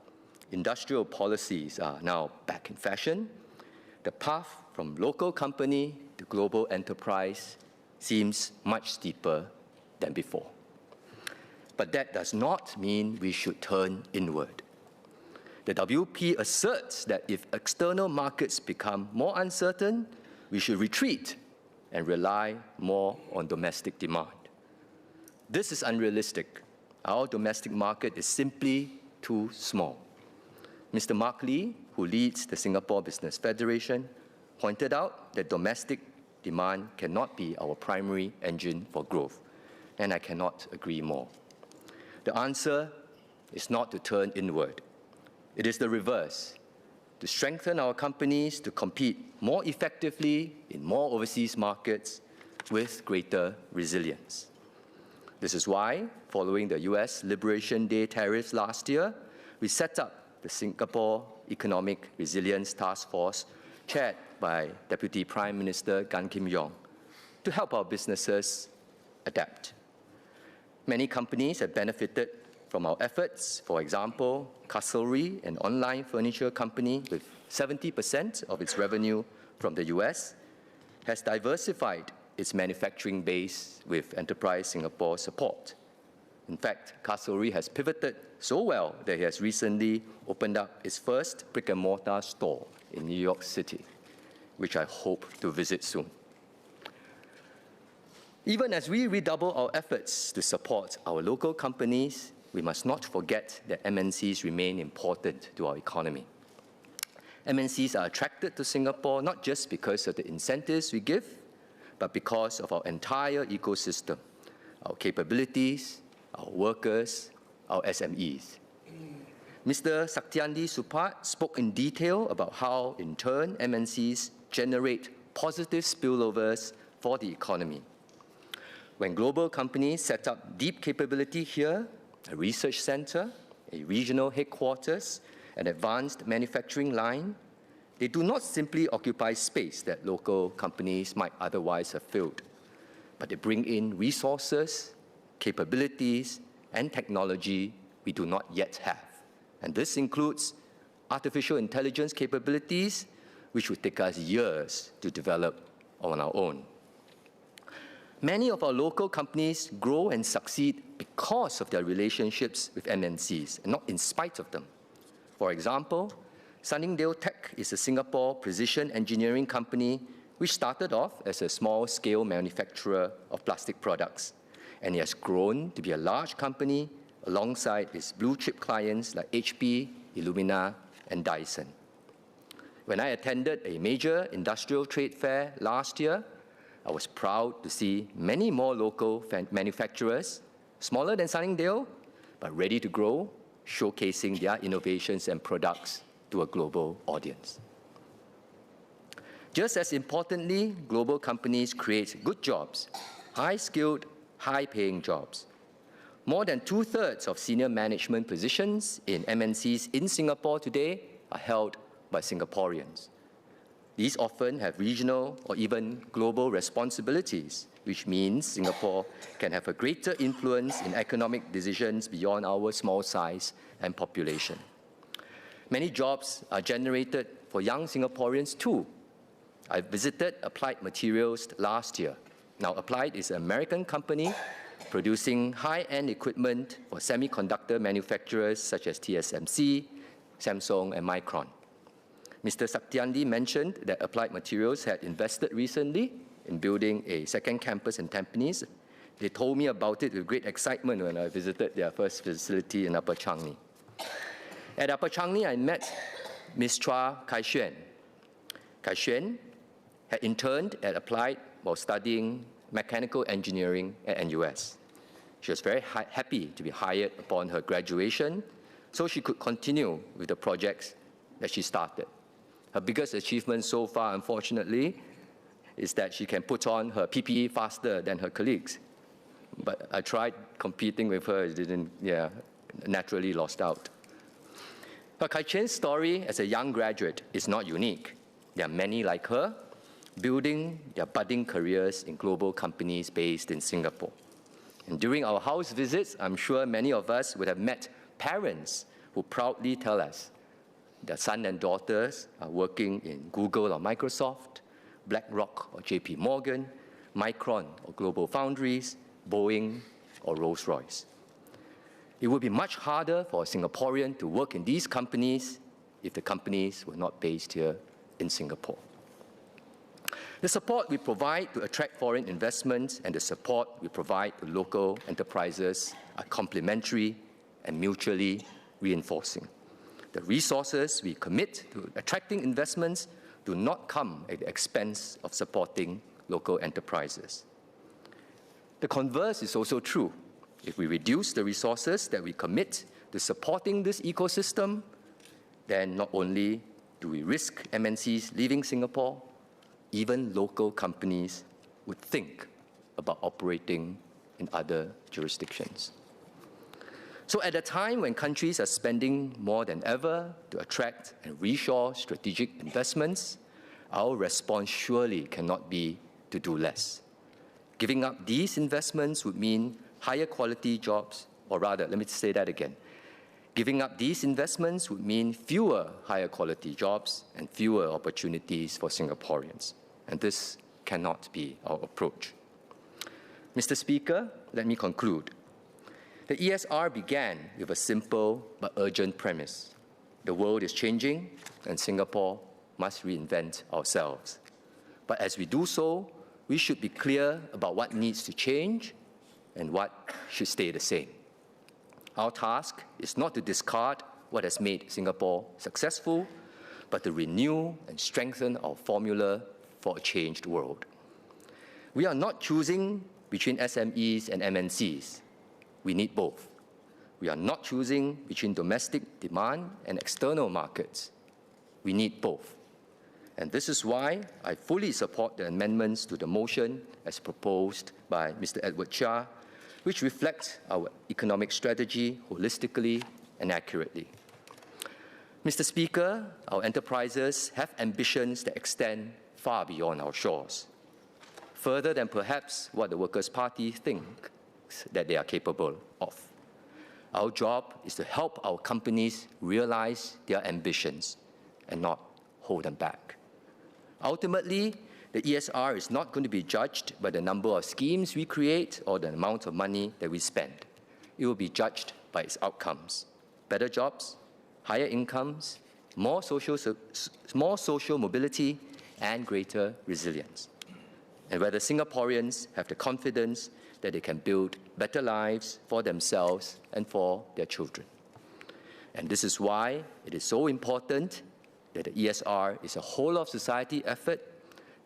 U: Industrial policies are now back in fashion. The path from local company to global enterprise seems much steeper than before. But that does not mean we should turn inward. The WP asserts that if external markets become more uncertain, we should retreat and rely more on domestic demand. This is unrealistic. Our domestic market is simply too small. Mr. Mark Lee, who leads the Singapore Business Federation, pointed out that domestic demand cannot be our primary engine for growth, and I cannot agree more. The answer is not to turn inward. It is the reverse: to strengthen our companies to compete more effectively in more overseas markets with greater resilience. This is why, following the US Liberation Day tariffs last year, we set up the Singapore Economic Resilience Task Force, chaired by Deputy Prime Minister Gan Kim Yong, to help our businesses adapt. Many companies have benefited From our efforts, for example, Castlery, an online furniture company with 70% of its revenue from the US, has diversified its manufacturing base with Enterprise Singapore support. In fact, Castlery has pivoted so well that it has recently opened up its first brick-and-mortar store in New York City, which I hope to visit soon. Even as we redouble our efforts to support our local companies, we must not forget that MNCs remain important to our economy. MNCs are attracted to Singapore not just because of the incentives we give, but because of our entire ecosystem, our capabilities, our workers, our SMEs. Mr. Saktiandi Supat spoke in detail about how, in turn, MNCs generate positive spillovers for the economy. When global companies set up deep capability here, a research center, a regional headquarters, an advanced manufacturing line, they do not simply occupy space that local companies might otherwise have filled, but they bring in resources, capabilities, and technology we do not yet have. And this includes artificial intelligence capabilities, which would take us years to develop on our own. Many of our local companies grow and succeed because of their relationships with MNCs, and not in spite of them. For example, Sunningdale Tech is a Singapore precision engineering company which started off as a small-scale manufacturer of plastic products, and it has grown to be a large company alongside its blue-chip clients like HP, Illumina, and Dyson. When I attended a major industrial trade fair last year, I was proud to see many more local manufacturers, smaller than Sunningdale, but ready to grow, showcasing their innovations and products to a global audience. Just as importantly, global companies create good jobs, high-skilled, high-paying jobs. More than 2/3 of senior management positions in MNCs in Singapore today are held by Singaporeans. These often have regional or even global responsibilities, which means Singapore can have a greater influence in economic decisions beyond our small size and population. Many jobs are generated for young Singaporeans too. I visited Applied Materials last year. Now, Applied is an American company producing high-end equipment for semiconductor manufacturers such as TSMC, Samsung, and Micron. Mr. Saktiandi mentioned that Applied Materials had invested recently in building a second campus in Tampines. They told me about it with great excitement when I visited their first facility in Upper Changi. At Upper Changi, I met Ms. Chua Kai-Xuan. Kai-Xuan had interned at Applied while studying mechanical engineering at NUS. She was very happy to be hired upon her graduation so she could continue with the projects that she started. Her biggest achievement so far, unfortunately, is that she can put on her PPE faster than her colleagues. But I tried competing with her, naturally lost out. But Kai-Xuan's story as a young graduate is not unique. There are many like her, building their budding careers in global companies based in Singapore. And during our house visits, I'm sure many of us would have met parents who proudly tell us their sons and daughters are working in Google or Microsoft, BlackRock or JP Morgan, Micron or Global Foundries, Boeing or Rolls-Royce. It would be much harder for a Singaporean to work in these companies if the companies were not based here in Singapore. The support we provide to attract foreign investments and the support we provide to local enterprises are complementary and mutually reinforcing. The resources we commit to attracting investments do not come at the expense of supporting local enterprises. The converse is also true. If we reduce the resources that we commit to supporting this ecosystem, then not only do we risk MNCs leaving Singapore, even local companies would think about operating in other jurisdictions. So at a time when countries are spending more than ever to attract and reshore strategic investments, our response surely cannot be to do less. Giving up these investments would mean higher quality jobs, Or rather, let me say that again. Giving up these investments would mean fewer higher quality jobs and fewer opportunities for Singaporeans. And this cannot be our approach. Mr. Speaker, let me conclude. The ESR began with a simple but urgent premise. The world is changing, and Singapore must reinvent ourselves. But as we do so, we should be clear about what needs to change and what should stay the same. Our task is not to discard what has made Singapore successful, but to renew and strengthen our formula for a changed world. We are not choosing between SMEs and MNCs. We need both. We are not choosing between domestic demand and external markets. We need both. And this is why I fully support the amendments to the motion as proposed by Mr. Edward Chia, which reflects our economic strategy holistically and accurately. Mr. Speaker, our enterprises have ambitions that extend far beyond our shores, further than perhaps what the Workers' Party thinks that they are capable of. Our job is to help our companies realize their ambitions and not hold them back. Ultimately, the ESR is not going to be judged by the number of schemes we create or the amount of money that we spend. It will be judged by its outcomes: better jobs, higher incomes, more social mobility, and greater resilience. And whether Singaporeans have the confidence that they can build better lives for themselves and for their children. And this is why it is so important that the ESR is a whole-of-society effort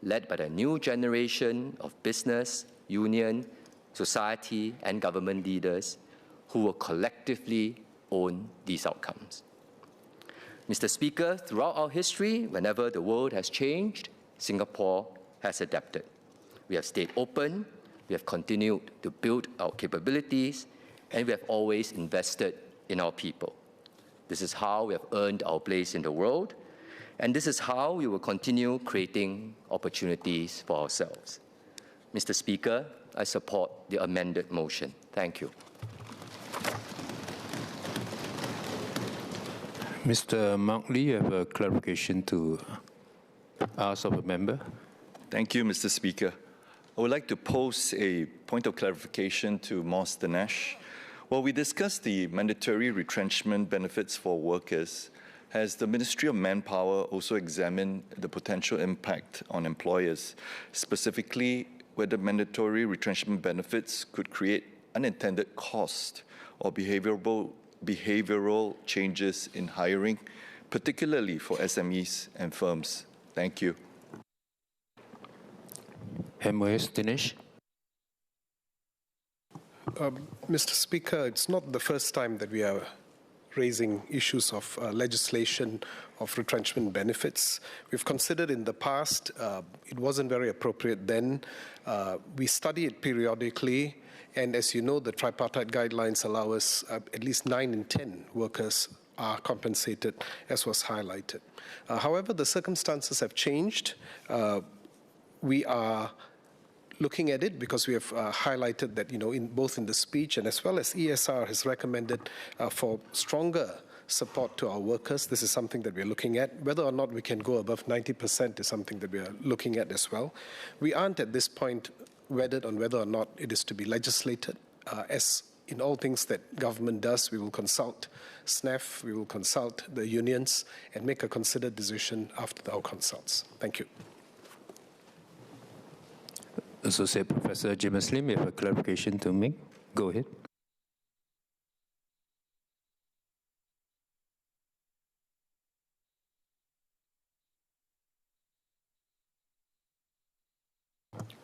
U: led by the new generation of business, union, society, and government leaders who will collectively own these outcomes. Mr. Speaker, throughout our history, whenever the world has changed, Singapore has adapted. We have stayed open, we have continued to build our capabilities, and we have always invested in our people. This is how we have earned our place in the world, and this is how we will continue creating opportunities for ourselves. Mr. Speaker, I support the amended motion. Thank you.
F: Mr. Mark Lee, you have a clarification to ask of a member.
L: Thank you, Mr. Speaker. I would like to pose a point of clarification to Mos Dinesh. While we discussed the mandatory retrenchment benefits for workers, has the Ministry of Manpower also examined the potential impact on employers, specifically whether mandatory retrenchment benefits could create unintended cost or behavioral changes in hiring, particularly for SMEs and firms? Thank you.
F: MOS Dinesh.
Q: Mr. Speaker, it's not the first time that we are raising issues of legislation of retrenchment benefits. We've considered in the past, it wasn't very appropriate then. We study it periodically, and as you know, the tripartite guidelines allow us at least 9 in 10 workers are compensated, as was highlighted. However, the circumstances have changed. We are looking at it because we have highlighted that, both in the speech and as well as ESR has recommended for stronger support to our workers. This is something that we're looking at. Whether or not we can go above 90% is something that we are looking at as well. We aren't at this point wedded on whether or not it is to be legislated. As in all things that government does, we will consult SNEF, we will consult the unions and make a considered decision after our consults. Thank you.
F: Associate Professor James Lim, you have a clarification to make. Go ahead.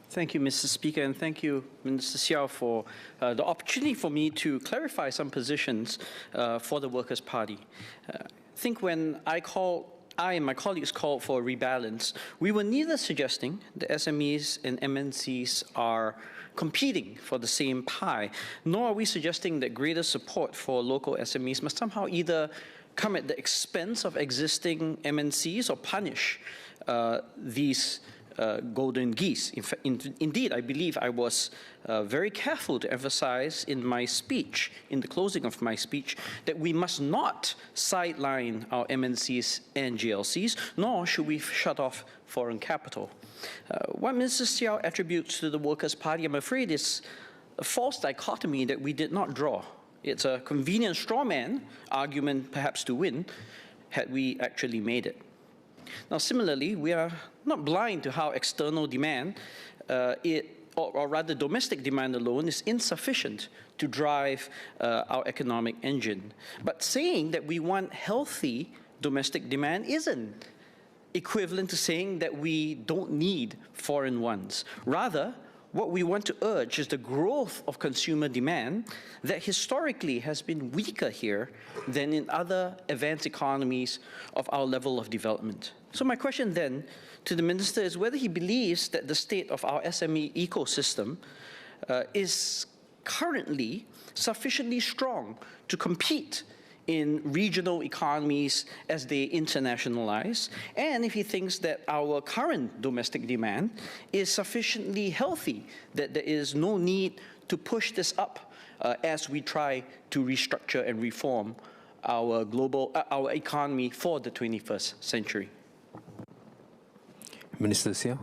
G: Thank you, Mr. Speaker, and thank you, Minister Xiao, for the opportunity for me to clarify some positions for the Workers' Party. I think when I and my colleagues called for a rebalance, we were neither suggesting the SMEs and MNCs are competing for the same pie, nor are we suggesting that greater support for local SMEs must somehow either come at the expense of existing MNCs or punish these golden geese. Indeed, I believe I was very careful to emphasize in my speech, in the closing of my speech, that we must not sideline our MNCs and GLCs, nor should we shut off foreign capital. What Mr. Xiao attributes to the Workers' Party, I'm afraid, is a false dichotomy that we did not draw. It's a convenient straw man argument, perhaps to win, had we actually made it. Now, similarly, we are not blind to how external demand, or rather domestic demand alone, is insufficient to drive our economic engine. But saying that we want healthy domestic demand isn't equivalent to saying that we don't need foreign ones. Rather, what we want to urge is the growth of consumer demand that historically has been weaker here than in other advanced economies of our level of development. So my question then to the Minister is whether he believes that the state of our SME ecosystem is currently sufficiently strong to compete in regional economies as they internationalize, and if he thinks that our current domestic demand is sufficiently healthy, that there is no need to push this up as we try to restructure and reform our our economy for the 21st century.
F: Minister Xiao.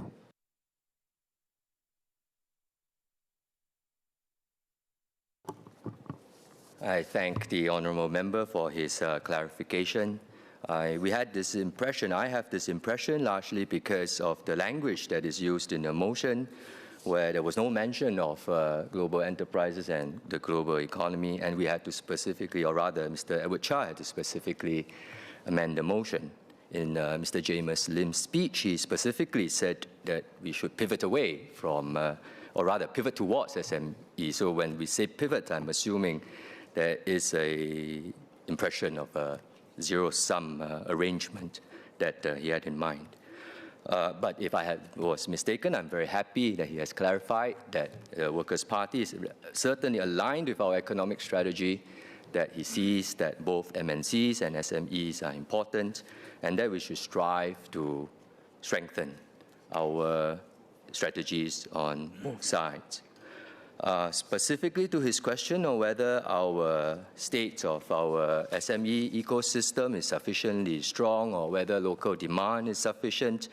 U: I thank the honourable member for his clarification. We had this impression, I have this impression largely because of the language that is used in the motion, where there was no mention of global enterprises and the global economy, and we had to specifically, or rather Mr. Edward Chia had to specifically amend the motion. In Mr. James Lim's speech, he specifically said that we should pivot away from, or rather pivot towards SME. So when we say pivot, I'm assuming there is an impression of a zero-sum arrangement that he had in mind. But if I was mistaken, I'm very happy that he has clarified that the Workers' Party is certainly aligned with our economic strategy, that he sees that both MNCs and SMEs are important, and that we should strive to strengthen our strategies on both sides. Specifically to his question on whether our state of our SME ecosystem is sufficiently strong or whether local demand is sufficient,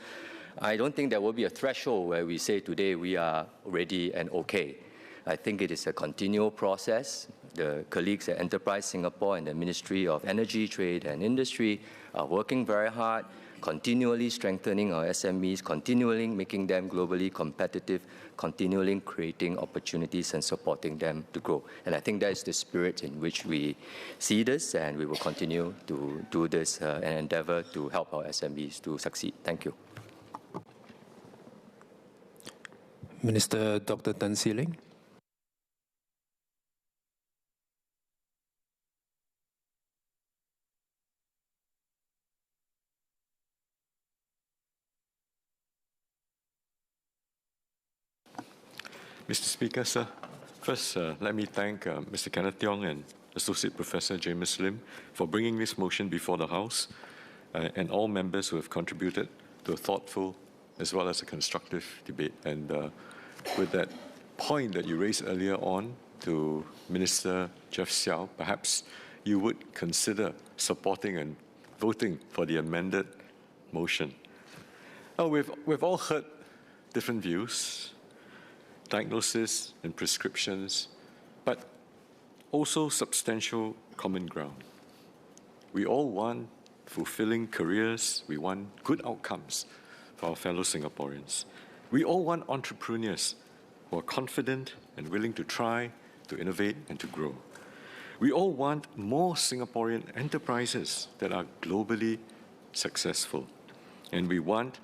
U: I don't think there will be a threshold where we say today we are ready and okay. I think it is a continual process. The colleagues at Enterprise Singapore and the Ministry of Energy, Trade and Industry are working very hard, continually strengthening our SMEs, continually making them globally competitive, continually creating opportunities and supporting them to grow. And I think that is the spirit in which we see this, and we will continue to do this and endeavor to help our SMEs to succeed. Thank you.
F: Minister Dr. Tan See Leng.
R: Mr. Speaker, sir, first let me thank Mr. Kenneth Tiong and Associate Professor James Lim for bringing this motion before the House and all members who have contributed to a thoughtful as well as a constructive debate. And with that point that you raised earlier on to Minister Jeff Xiao, perhaps you would consider supporting and voting for the amended motion. Now, we've all heard different views, diagnosis and prescriptions, but also substantial common ground. We all want fulfilling careers. We want good outcomes for our fellow Singaporeans. We all want entrepreneurs who are confident and willing to try, to innovate, and to grow. We all want more Singaporean enterprises that are globally successful. And we want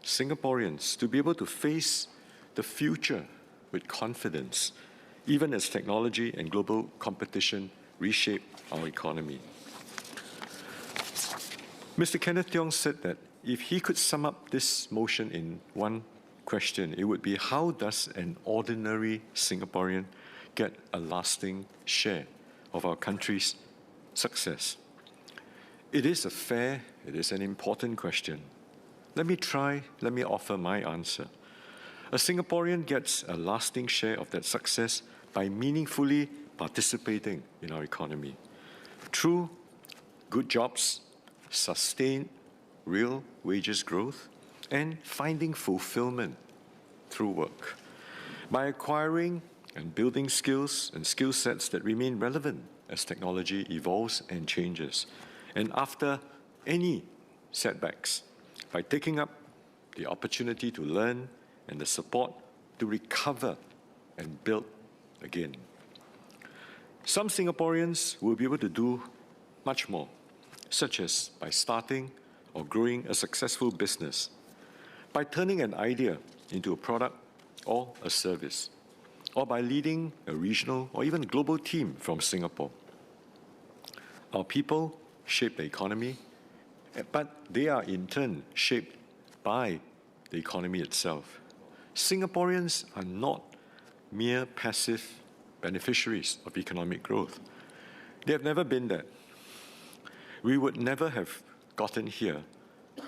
R: Singaporeans to be able to face the future with confidence, even as technology and global competition reshape our economy. Mr. Kenneth Tiong said that if he could sum up this motion in one question, it would be, how does an ordinary Singaporean get a lasting share of our country's success? It is a fair, it is an important question. Let me offer my answer. A Singaporean gets a lasting share of that success by meaningfully participating in our economy through good jobs, sustained real wages growth, and finding fulfillment through work. By acquiring and building skills and skill sets that remain relevant as technology evolves and changes. And after any setbacks, by taking up the opportunity to learn and the support to recover and build again. Some Singaporeans will be able to do much more, such as by starting or growing a successful business, by turning an idea into a product or a service, or by leading a regional or even global team from Singapore. Our people shape the economy, but they are in turn shaped by the economy itself. Singaporeans are not mere passive beneficiaries of economic growth. They have never been that. We would never have gotten here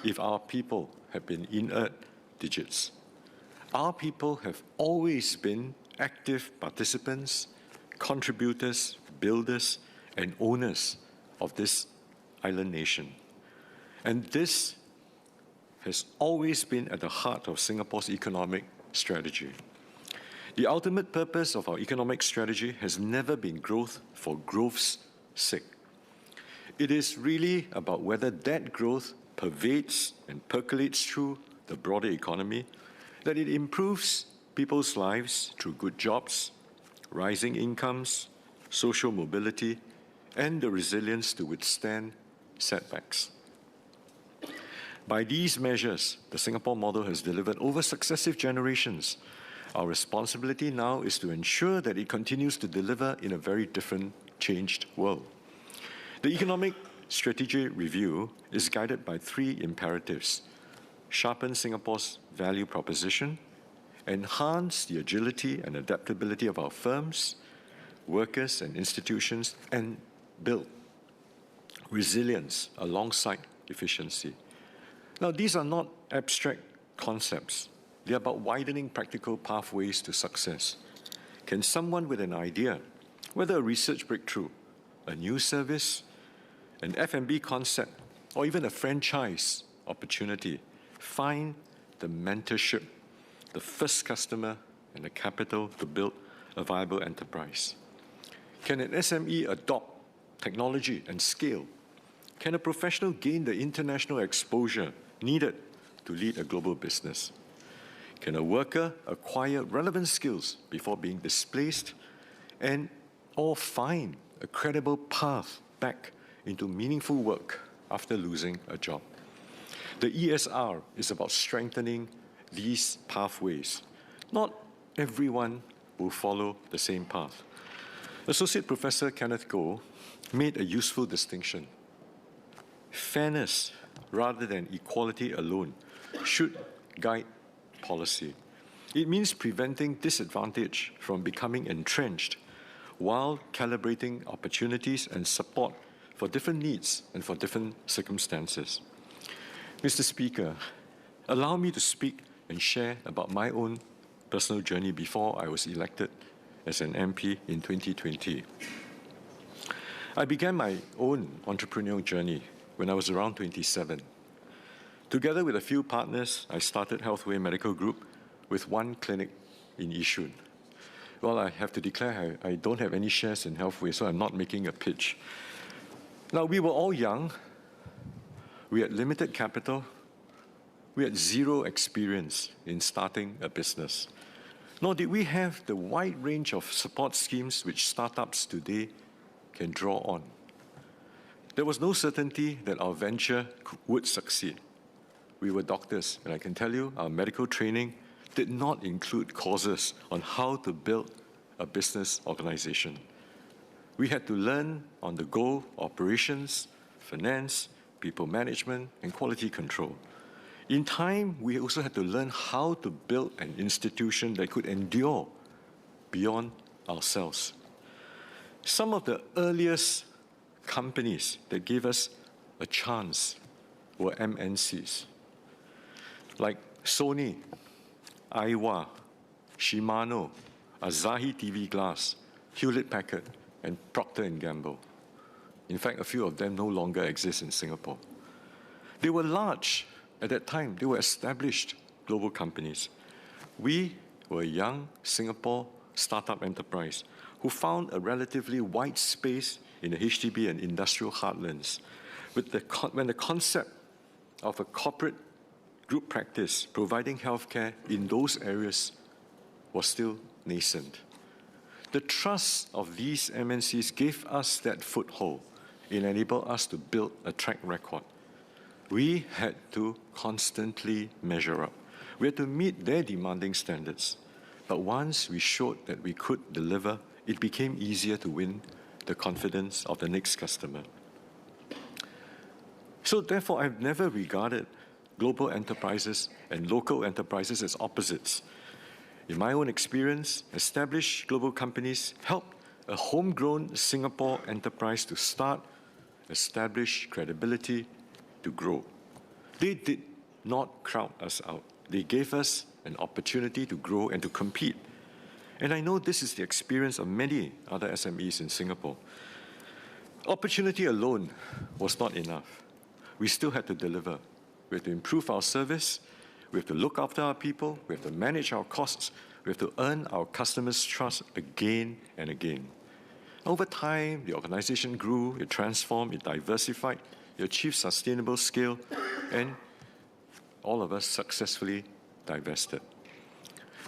R: if our people had been inert digits. Our people have always been active participants, contributors, builders, and owners of this island nation. And this has always been at the heart of Singapore's economic strategy. The ultimate purpose of our economic strategy has never been growth for growth's sake. It is really about whether that growth pervades and percolates through the broader economy, that it improves people's lives through good jobs, rising incomes, social mobility, and the resilience to withstand setbacks. By these measures, the Singapore model has delivered over successive generations. Our responsibility now is to ensure that it continues to deliver in a very different, changed world. The economic strategy review is guided by three imperatives: sharpen Singapore's value proposition, enhance the agility and adaptability of our firms, workers and institutions, and build resilience alongside efficiency. Now, these are not abstract concepts. They are about widening practical pathways to success. Can someone with an idea, whether a research breakthrough, a new service, an F&B concept, or even a franchise opportunity, find the mentorship, the first customer, and the capital to build a viable enterprise? Can an SME adopt technology and scale? Can a professional gain the international exposure needed to lead a global business? Can a worker acquire relevant skills before being displaced or find a credible path back into meaningful work after losing a job? The ESR is about strengthening these pathways. Not everyone will follow the same path. Associate Professor Kenneth Goh made a useful distinction. Fairness rather than equality alone should guide policy. It means preventing disadvantage from becoming entrenched while calibrating opportunities and support for different needs and for different circumstances. Mr. Speaker, allow me to speak and share about my own personal journey before I was elected as an MP in 2020. I began my own entrepreneurial journey when I was around 27. Together with a few partners, I started Healthway Medical Group with one clinic in Yishun. Well, I have to declare I don't have any shares in Healthway, so I'm not making a pitch. Now, we were all young. We had limited capital. We had zero experience in starting a business. Nor did we have the wide range of support schemes which startups today can draw on. There was no certainty that our venture would succeed. We were doctors, and I can tell you our medical training did not include courses on how to build a business organization. We had to learn on-the-go operations, finance, people management, and quality control. In time, we also had to learn how to build an institution that could endure beyond ourselves. Some of the earliest companies that gave us a chance were MNCs. like Sony, Aiwa, Shimano, Asahi TV Glass, Hewlett-Packard, and Procter & Gamble. In fact, a few of them no longer exist in Singapore. They were large at that time. They were established global companies. We were a young Singapore startup enterprise who found a relatively wide space in the HDB and industrial heartlands when the concept of a corporate group practice providing healthcare in those areas was still nascent. The trust of these MNCs gave us that foothold. It enabled us to build a track record. We had to constantly measure up. We had to meet their demanding standards. But once we showed that we could deliver, it became easier to win the confidence of the next customer. So therefore, I've never regarded global enterprises and local enterprises as opposites. In my own experience, established global companies help a homegrown Singapore enterprise to start, establish credibility, to grow. They did not crowd us out. They gave us an opportunity to grow and to compete. And I know this is the experience of many other SMEs in Singapore. Opportunity alone was not enough. We still had to deliver. We have to improve our service. We have to look after our people. We have to manage our costs. We have to earn our customers' trust again and again. Over time, the organization grew, it transformed, it diversified, it achieved sustainable scale, and all of us successfully divested.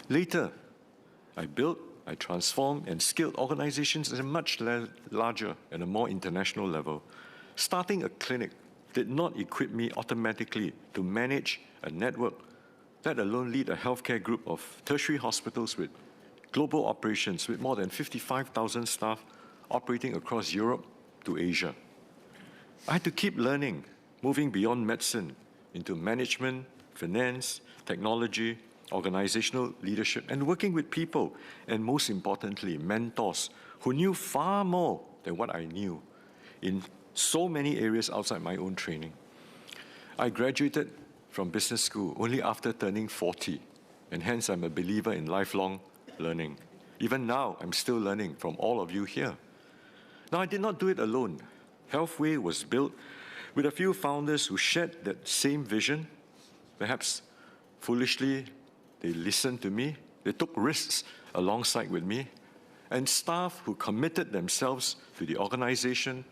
R: Later, I built, I transformed, and scaled organizations at a much larger and a more international level. Starting a clinic did not equip me automatically to manage a network, let alone lead a healthcare group of tertiary hospitals with global operations with more than 55,000 staff operating across Europe to Asia. I had to keep learning, moving beyond medicine into management, finance, technology, organizational leadership, and working with people, and most importantly, mentors who knew far more than what I knew in so many areas outside my own training. I graduated from business school only after turning 40, and hence I'm a believer in lifelong learning. Even now, I'm still learning from all of you here. Now, I did not do it alone. Healthway was built with a few founders who shared that same vision. Perhaps foolishly, they listened to me, they took risks alongside with me, and staff who committed themselves to the organization,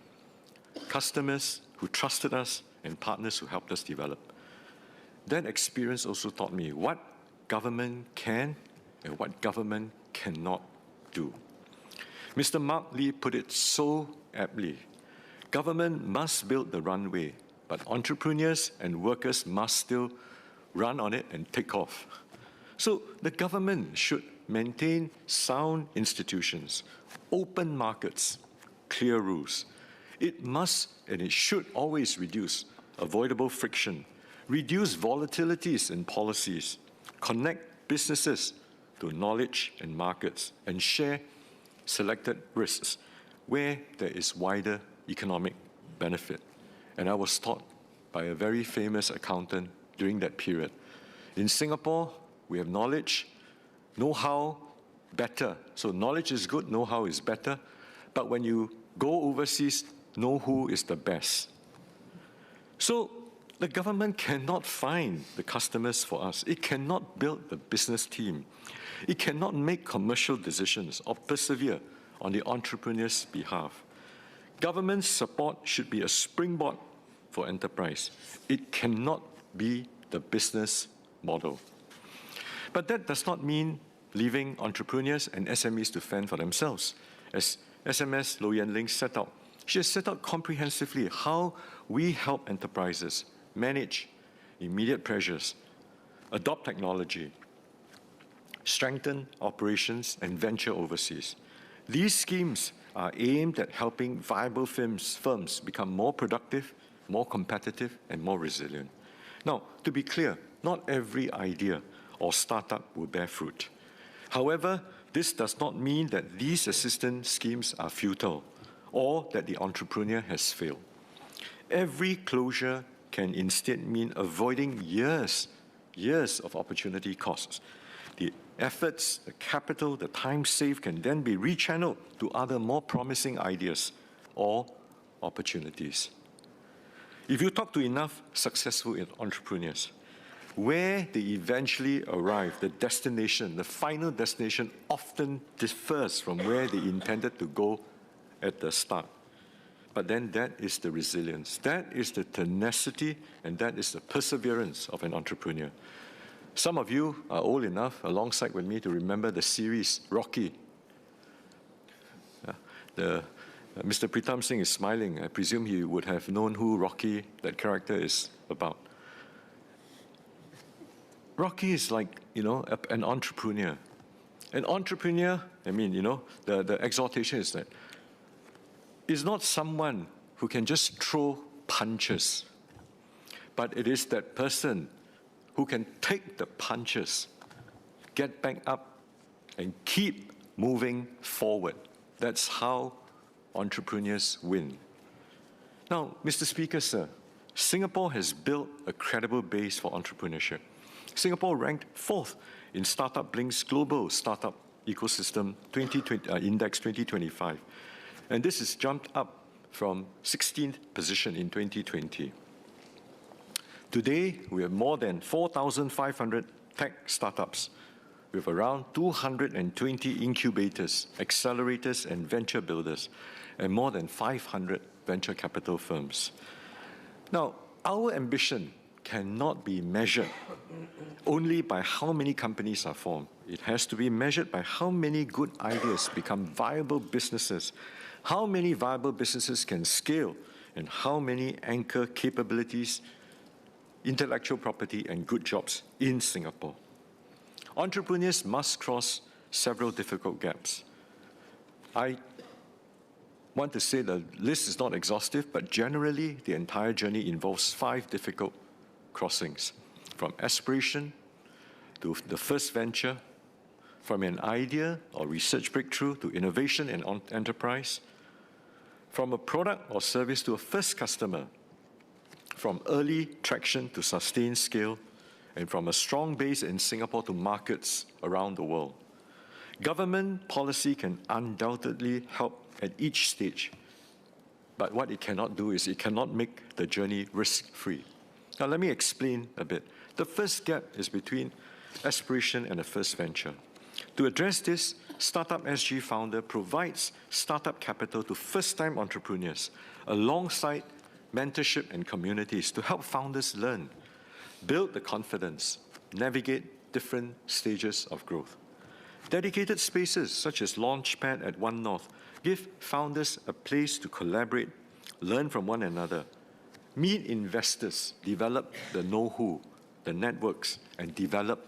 R: customers who trusted us, and partners who helped us develop. That experience also taught me what government can and what government cannot do. Mr. Mark Lee put it so aptly. Government must build the runway, but entrepreneurs and workers must still run on it and take off. So the government should maintain sound institutions, open markets, clear rules. It must and it should always reduce avoidable friction, reduce volatilities in policies, connect businesses to knowledge and markets, and share selected risks where there is wider economic benefit. And I was taught by a very famous accountant during that period. In Singapore, we have knowledge, know-how, better. So knowledge is good, know-how is better. But when you go overseas, know who is the best. So the government cannot find the customers for us. It cannot build the business team. It cannot make commercial decisions or persevere on the entrepreneur's behalf. Government support should be a springboard for enterprise. It cannot be the business model. But that does not mean leaving entrepreneurs and SMEs to fend for themselves. As SMS Low Yen Ling set out, she has set out comprehensively how we help enterprises manage immediate pressures, adopt technology, strengthen operations, and venture overseas. These schemes are aimed at helping viable firms become more productive, more competitive, and more resilient. Now, to be clear, not every idea or startup will bear fruit. However, this does not mean that these assistance schemes are futile or that the entrepreneur has failed. Every closure can instead mean avoiding years years of opportunity costs. The efforts, the capital, the time saved can then be rechanneled to other more promising ideas or opportunities. If you talk to enough successful entrepreneurs, where they eventually arrive, the destination, the final destination often differs from where they intended to go at the start. But then that is the resilience, that is the tenacity, and that is the perseverance of an entrepreneur. Some of you are old enough, alongside with me, to remember the series Rocky. Mr. Pritam Singh is smiling. I presume he would have known who Rocky, that character, is about. Rocky is like, an entrepreneur. An entrepreneur, the exhortation is that, is not someone who can just throw punches, but it is that person who can take the punches, get back up, and keep moving forward. That's how entrepreneurs win. Now, Mr. Speaker, sir, Singapore has built a credible base for entrepreneurship. Singapore ranked 4th in Startup Blink's Global Startup Ecosystem Index 2025. And this has jumped up from 16th position in 2020. Today, we have more than 4,500 tech startups with around 220 incubators, accelerators, and venture builders, and more than 500 venture capital firms. Now, our ambition cannot be measured only by how many companies are formed. It has to be measured by how many good ideas become viable businesses, how many viable businesses can scale, and how many anchor capabilities, intellectual property, and good jobs in Singapore. Entrepreneurs must cross several difficult gaps. I want to say the list is not exhaustive, but generally the entire journey involves 5 difficult crossings, from aspiration to the first venture, from an idea or research breakthrough to innovation and enterprise, from a product or service to a first customer, from early traction to sustained scale, and from a strong base in Singapore to markets around the world. Government policy can undoubtedly help at each stage, but what it cannot do is it cannot make the journey risk-free. Now, let me explain a bit. The first gap is between aspiration and a first venture. To address this, Startup SG Founder provides startup capital to first-time entrepreneurs alongside mentorship and communities to help founders learn, build the confidence, navigate different stages of growth. Dedicated spaces such as Launchpad at One North give founders a place to collaborate, learn from one another, meet investors, develop the know-who, the networks, and develop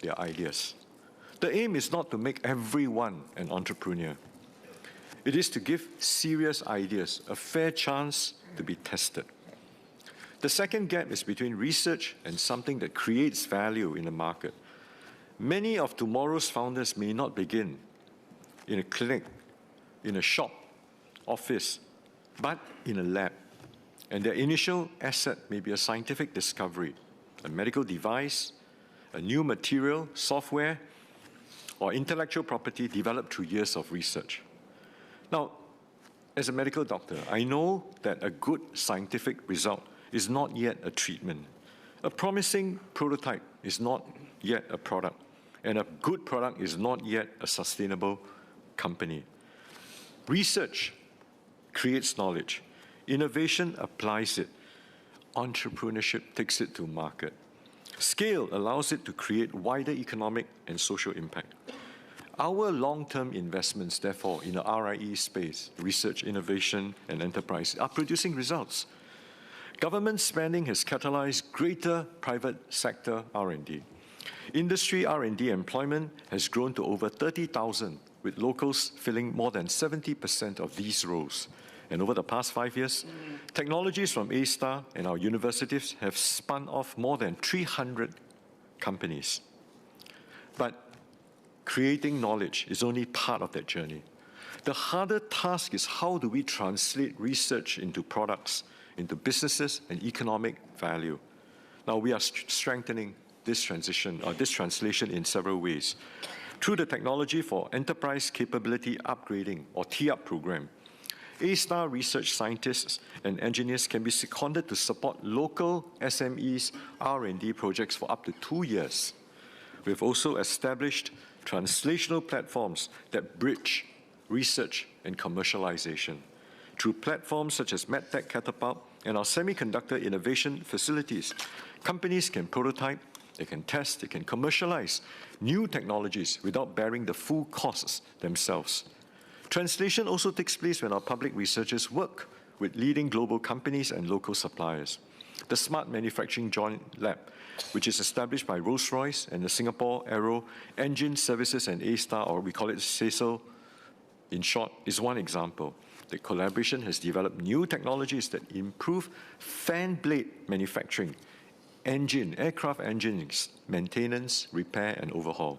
R: their ideas. The aim is not to make everyone an entrepreneur. It is to give serious ideas a fair chance to be tested. The second gap is between research and something that creates value in the market. Many of tomorrow's founders may not begin in a clinic, in a shop, office, but in a lab. And their initial asset may be a scientific discovery, a medical device, a new material, software, or intellectual property developed through years of research. Now, as a medical doctor, I know that a good scientific result is not yet a treatment. A promising prototype is not yet a product, and a good product is not yet a sustainable company. Research creates knowledge. Innovation applies it. Entrepreneurship takes it to market. Scale allows it to create wider economic and social impact. Our long-term investments, therefore, in the RIE space, research, innovation, and enterprise, are producing results. Government spending has catalyzed greater private sector R&D. Industry R&D employment has grown to over 30,000, with locals filling more than 70% of these roles. And over the past 5 years, technologies from A-Star and our universities have spun off more than 300 companies. But creating knowledge is only part of that journey. The harder task is how do we translate research into products, into businesses and economic value. Now we are strengthening this transition or this translation in several ways. Through the Technology for Enterprise Capability Upgrading, or TUP program, A-star research scientists and engineers can be seconded to support local SMEs R&D projects for up to 2 years. We've also established translational platforms that bridge research and commercialization. Through platforms such as MedTech Catapult and our semiconductor innovation facilities, companies can prototype, they can test, they can commercialize new technologies without bearing the full costs themselves. Translation also takes place when our public researchers work with leading global companies and local suppliers. The Smart Manufacturing Joint Lab, which is established by Rolls-Royce and the Singapore Aero Engine Services and A-Star, or we call it CESO in short, is one example. The collaboration has developed new technologies that improve fan blade manufacturing, aircraft engines, maintenance, repair, and overhaul.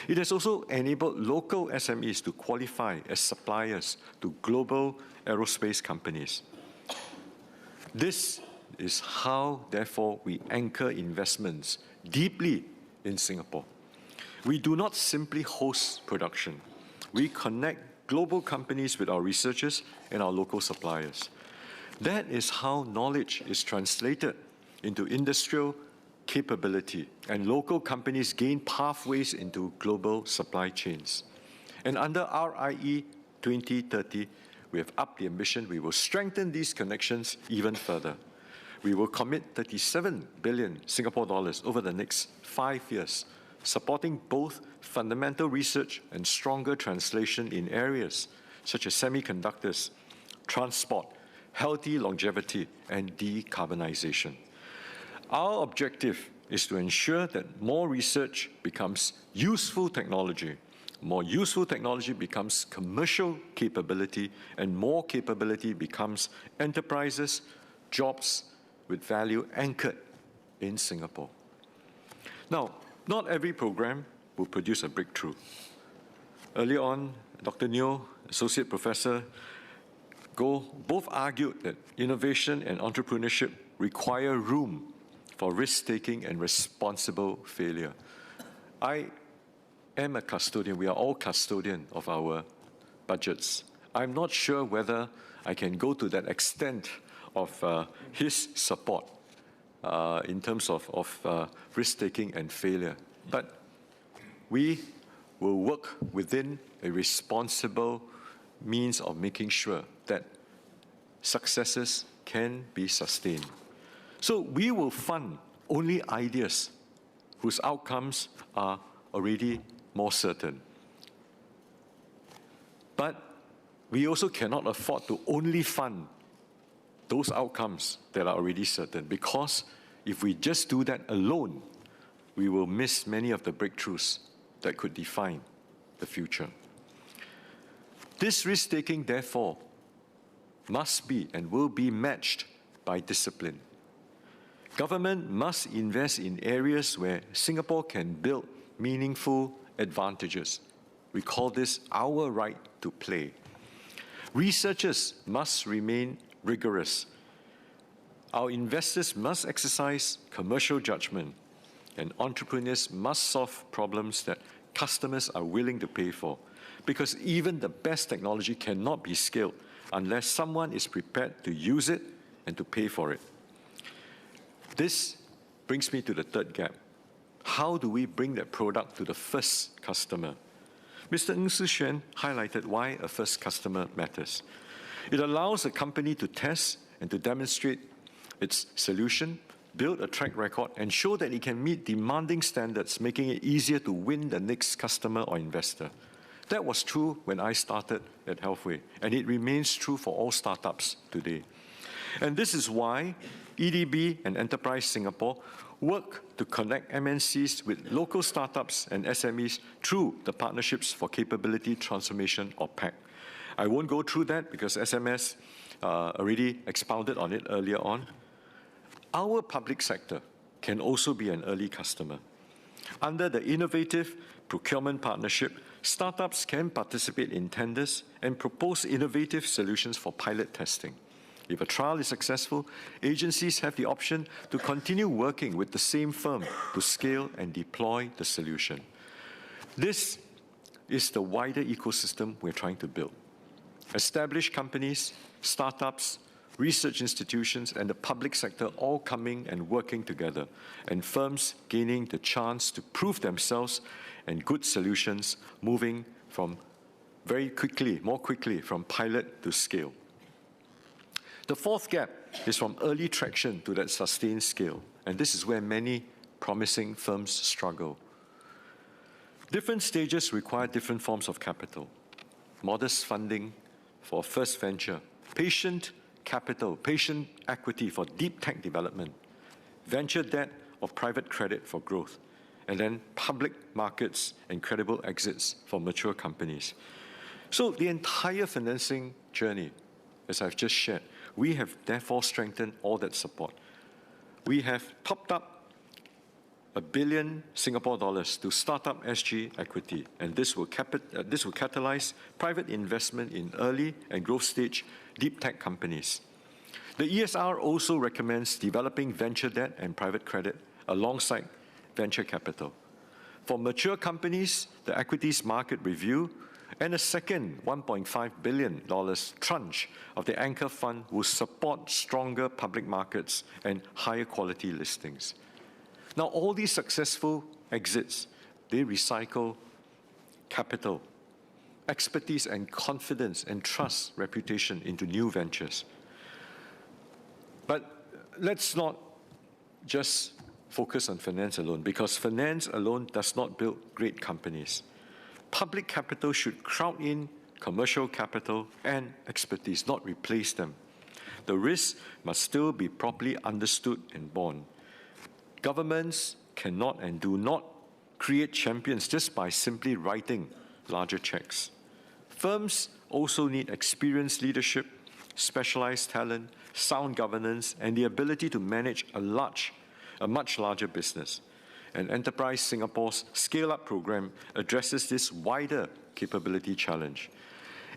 R: It has also enabled local SMEs to qualify as suppliers to global aerospace companies. This is how, therefore, we anchor investments deeply in Singapore. We do not simply host production. We connect global companies with our researchers and our local suppliers. That is how knowledge is translated into industrial capability, and local companies gain pathways into global supply chains. And under RIE 2030, we have upped the ambition. We will strengthen these connections even further. We will commit 37 billion Singapore dollars over the next 5 years, supporting both fundamental research and stronger translation in areas such as semiconductors, transport, healthy longevity, and decarbonization. Our objective is to ensure that more research becomes useful technology, more useful technology becomes commercial capability, and more capability becomes enterprises, jobs with value anchored in Singapore. Now, not every program will produce a breakthrough. Earlier on, Dr. Neo, Associate Professor Goh, both argued that innovation and entrepreneurship require room for risk-taking and responsible failure. I am a custodian. We are all custodian of our budgets. I'm not sure whether I can go to that extent of his support in terms of risk-taking and failure. But we will work within a responsible means of making sure that successes can be sustained. So we will fund only ideas whose outcomes are already more certain. But we also cannot afford to only fund those outcomes that are already certain, because if we just do that alone, we will miss many of the breakthroughs that could define the future. This risk-taking, therefore, must be and will be matched by discipline. Government must invest in areas where Singapore can build meaningful advantages. We call this our right to play. Researchers must remain rigorous. Our investors must exercise commercial judgment, and entrepreneurs must solve problems that customers are willing to pay for, because even the best technology cannot be scaled unless someone is prepared to use it and to pay for it. This brings me to the third gap. How do we bring that product to the first customer? Mr. Ng Su Xuan highlighted why a first customer matters. It allows a company to test and to demonstrate its solution, build a track record, and show that it can meet demanding standards, making it easier to win the next customer or investor. That was true when I started at Healthway, and it remains true for all startups today. And this is why EDB and Enterprise Singapore work to connect MNCs with local startups and SMEs through the Partnerships for Capability Transformation, or PAC. I won't go through that because SMS already expounded on it earlier on. Our public sector can also be an early customer. Under the Innovative Procurement Partnership, startups can participate in tenders and propose innovative solutions for pilot testing. If a trial is successful, agencies have the option to continue working with the same firm to scale and deploy the solution. This is the wider ecosystem we're trying to build. Established companies, startups, research institutions, and the public sector all coming and working together, and firms gaining the chance to prove themselves and good solutions moving from more quickly from pilot to scale. The fourth gap is from early traction to that sustained scale, and this is where many promising firms struggle. Different stages require different forms of capital. Modest funding for first venture, patient capital, patient equity for deep tech development, venture debt or private credit for growth, and then public markets and credible exits for mature companies. So the entire financing journey, as I've just shared, we have therefore strengthened all that support. We have topped up $1 billion Singapore dollars to Startup SG equity, and this will catalyze private investment in early and growth stage deep tech companies. The ESR also recommends developing venture debt and private credit alongside venture capital. For mature companies, the equities market review and a second $1.5 billion tranche of the anchor fund will support stronger public markets and higher quality listings. Now, all these successful exits, they recycle capital, expertise and confidence and trust reputation into new ventures. But let's not just focus on finance alone, because finance alone does not build great companies. Public capital should crowd in commercial capital and expertise, not replace them. The risks must still be properly understood and borne. Governments cannot and do not create champions just by simply writing larger checks. Firms also need experienced leadership, specialized talent, sound governance, and the ability to manage a much larger business. And Enterprise Singapore's Scale-Up program addresses this wider capability challenge.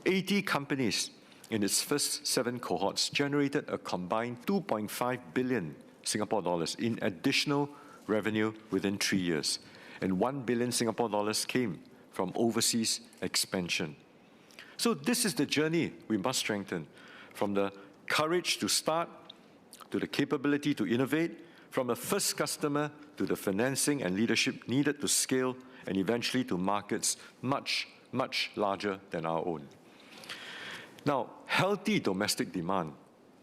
R: 80 companies in its first 7 cohorts generated a combined 2.5 billion Singapore dollars in additional revenue within 3 years, and 1 billion Singapore dollars came from overseas expansion. So this is the journey we must strengthen, from the courage to start, to the capability to innovate, from the first customer to the financing and leadership needed to scale, and eventually to markets much, much larger than our own. Now, healthy domestic demand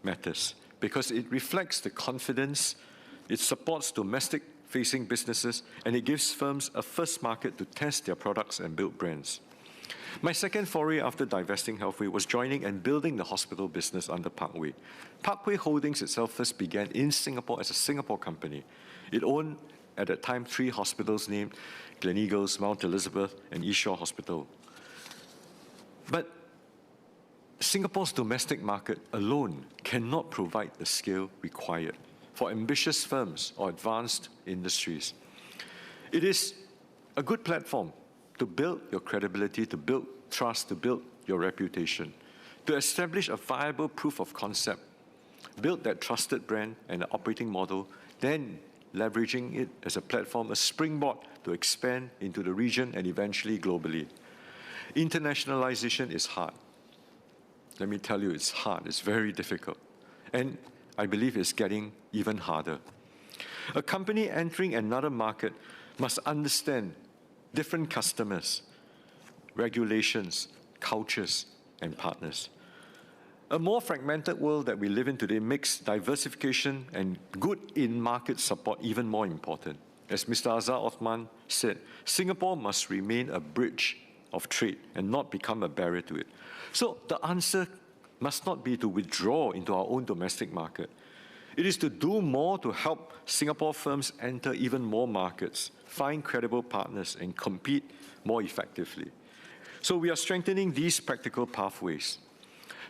R: matters because it reflects the confidence, it supports domestic-facing businesses, and it gives firms a first market to test their products and build brands. My second foray after divesting Healthway was joining and building the hospital business under Parkway. Parkway Holdings itself first began in Singapore as a Singapore company. It owned, at that time, 3 hospitals named Gleneagles, Mount Elizabeth, and East Shore Hospital. But Singapore's domestic market alone cannot provide the scale required for ambitious firms or advanced industries. It is a good platform to build your credibility, to build trust, to build your reputation, to establish a viable proof of concept, build that trusted brand and operating model, then leveraging it as a platform, a springboard to expand into the region and eventually globally. Internationalization is hard. Let me tell you, it's hard, it's very difficult. And I believe it's getting even harder. A company entering another market must understand different customers, regulations, cultures, and partners. A more fragmented world that we live in today makes diversification and good in-market support even more important. As Mr. Azhar Othman said, Singapore must remain a bridge of trade and not become a barrier to it. So the answer must not be to withdraw into our own domestic market. It is to do more to help Singapore firms enter even more markets, find credible partners, and compete more effectively. So we are strengthening these practical pathways.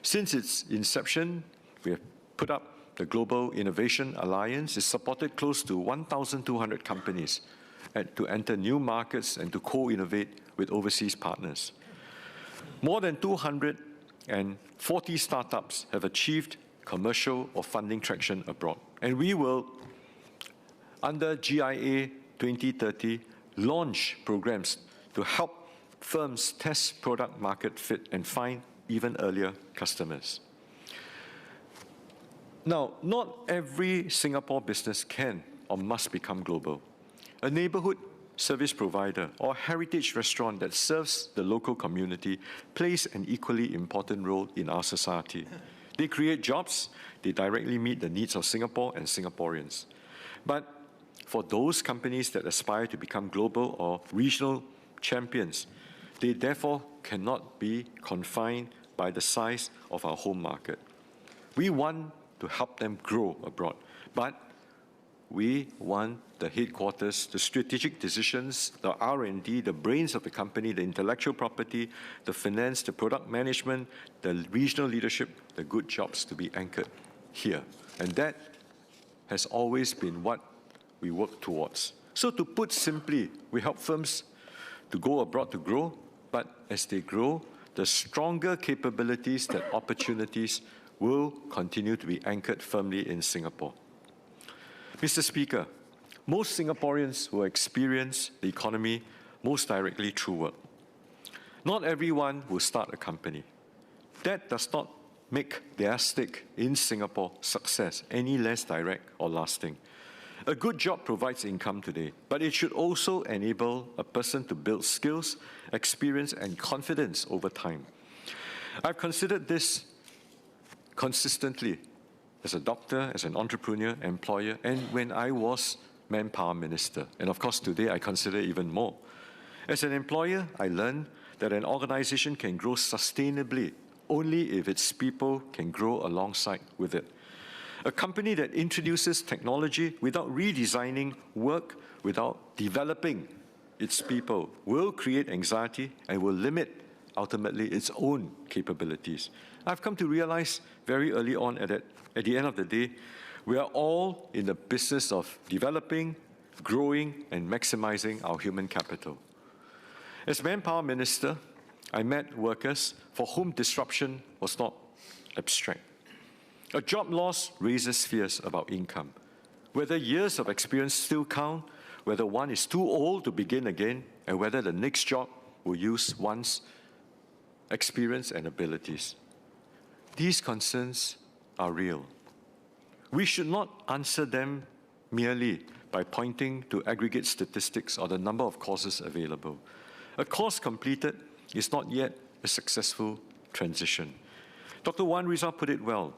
R: Since its inception, we have put up the Global Innovation Alliance. It's supported close to 1,200 companies to enter new markets and to co-innovate with overseas partners. More than 240 startups have achieved commercial or funding traction abroad. And we will, under GIA 2030, launch programs to help firms test product market fit and find even earlier customers. Now, not every Singapore business can or must become global. A neighborhood service provider or heritage restaurant that serves the local community plays an equally important role in our society. They create jobs, they directly meet the needs of Singapore and Singaporeans. But for those companies that aspire to become global or regional champions, they therefore cannot be confined by the size of our home market. We want to help them grow abroad, but we want the headquarters, the strategic decisions, the R&D, the brains of the company, the intellectual property, the finance, the product management, the regional leadership, the good jobs to be anchored here. And that has always been what we work towards. So to put simply, we help firms to go abroad to grow, but as they grow, the stronger capabilities, the opportunities will continue to be anchored firmly in Singapore. Mr. Speaker, most Singaporeans will experience the economy most directly through work. Not everyone will start a company. That does not make their stake in Singapore success any less direct or lasting. A good job provides income today, but it should also enable a person to build skills, experience, and confidence over time. I've considered this consistently as a doctor, as an entrepreneur, employer, and when I was Manpower Minister. And of course, today I consider even more. As an employer, I learned that an organization can grow sustainably only if its people can grow alongside with it. A company that introduces technology without redesigning work, without developing its people, will create anxiety and will limit, ultimately, its own capabilities. I've come to realize very early on at the end of the day, we are all in the business of developing, growing, and maximizing our human capital. As Manpower Minister, I met workers for whom disruption was not abstract. A job loss raises fears about income, whether years of experience still count, whether one is too old to begin again, and whether the next job will use one's experience and abilities. These concerns are real. We should not answer them merely by pointing to aggregate statistics or the number of courses available. A course completed is not yet a successful transition. Dr. Wan Rizal put it well.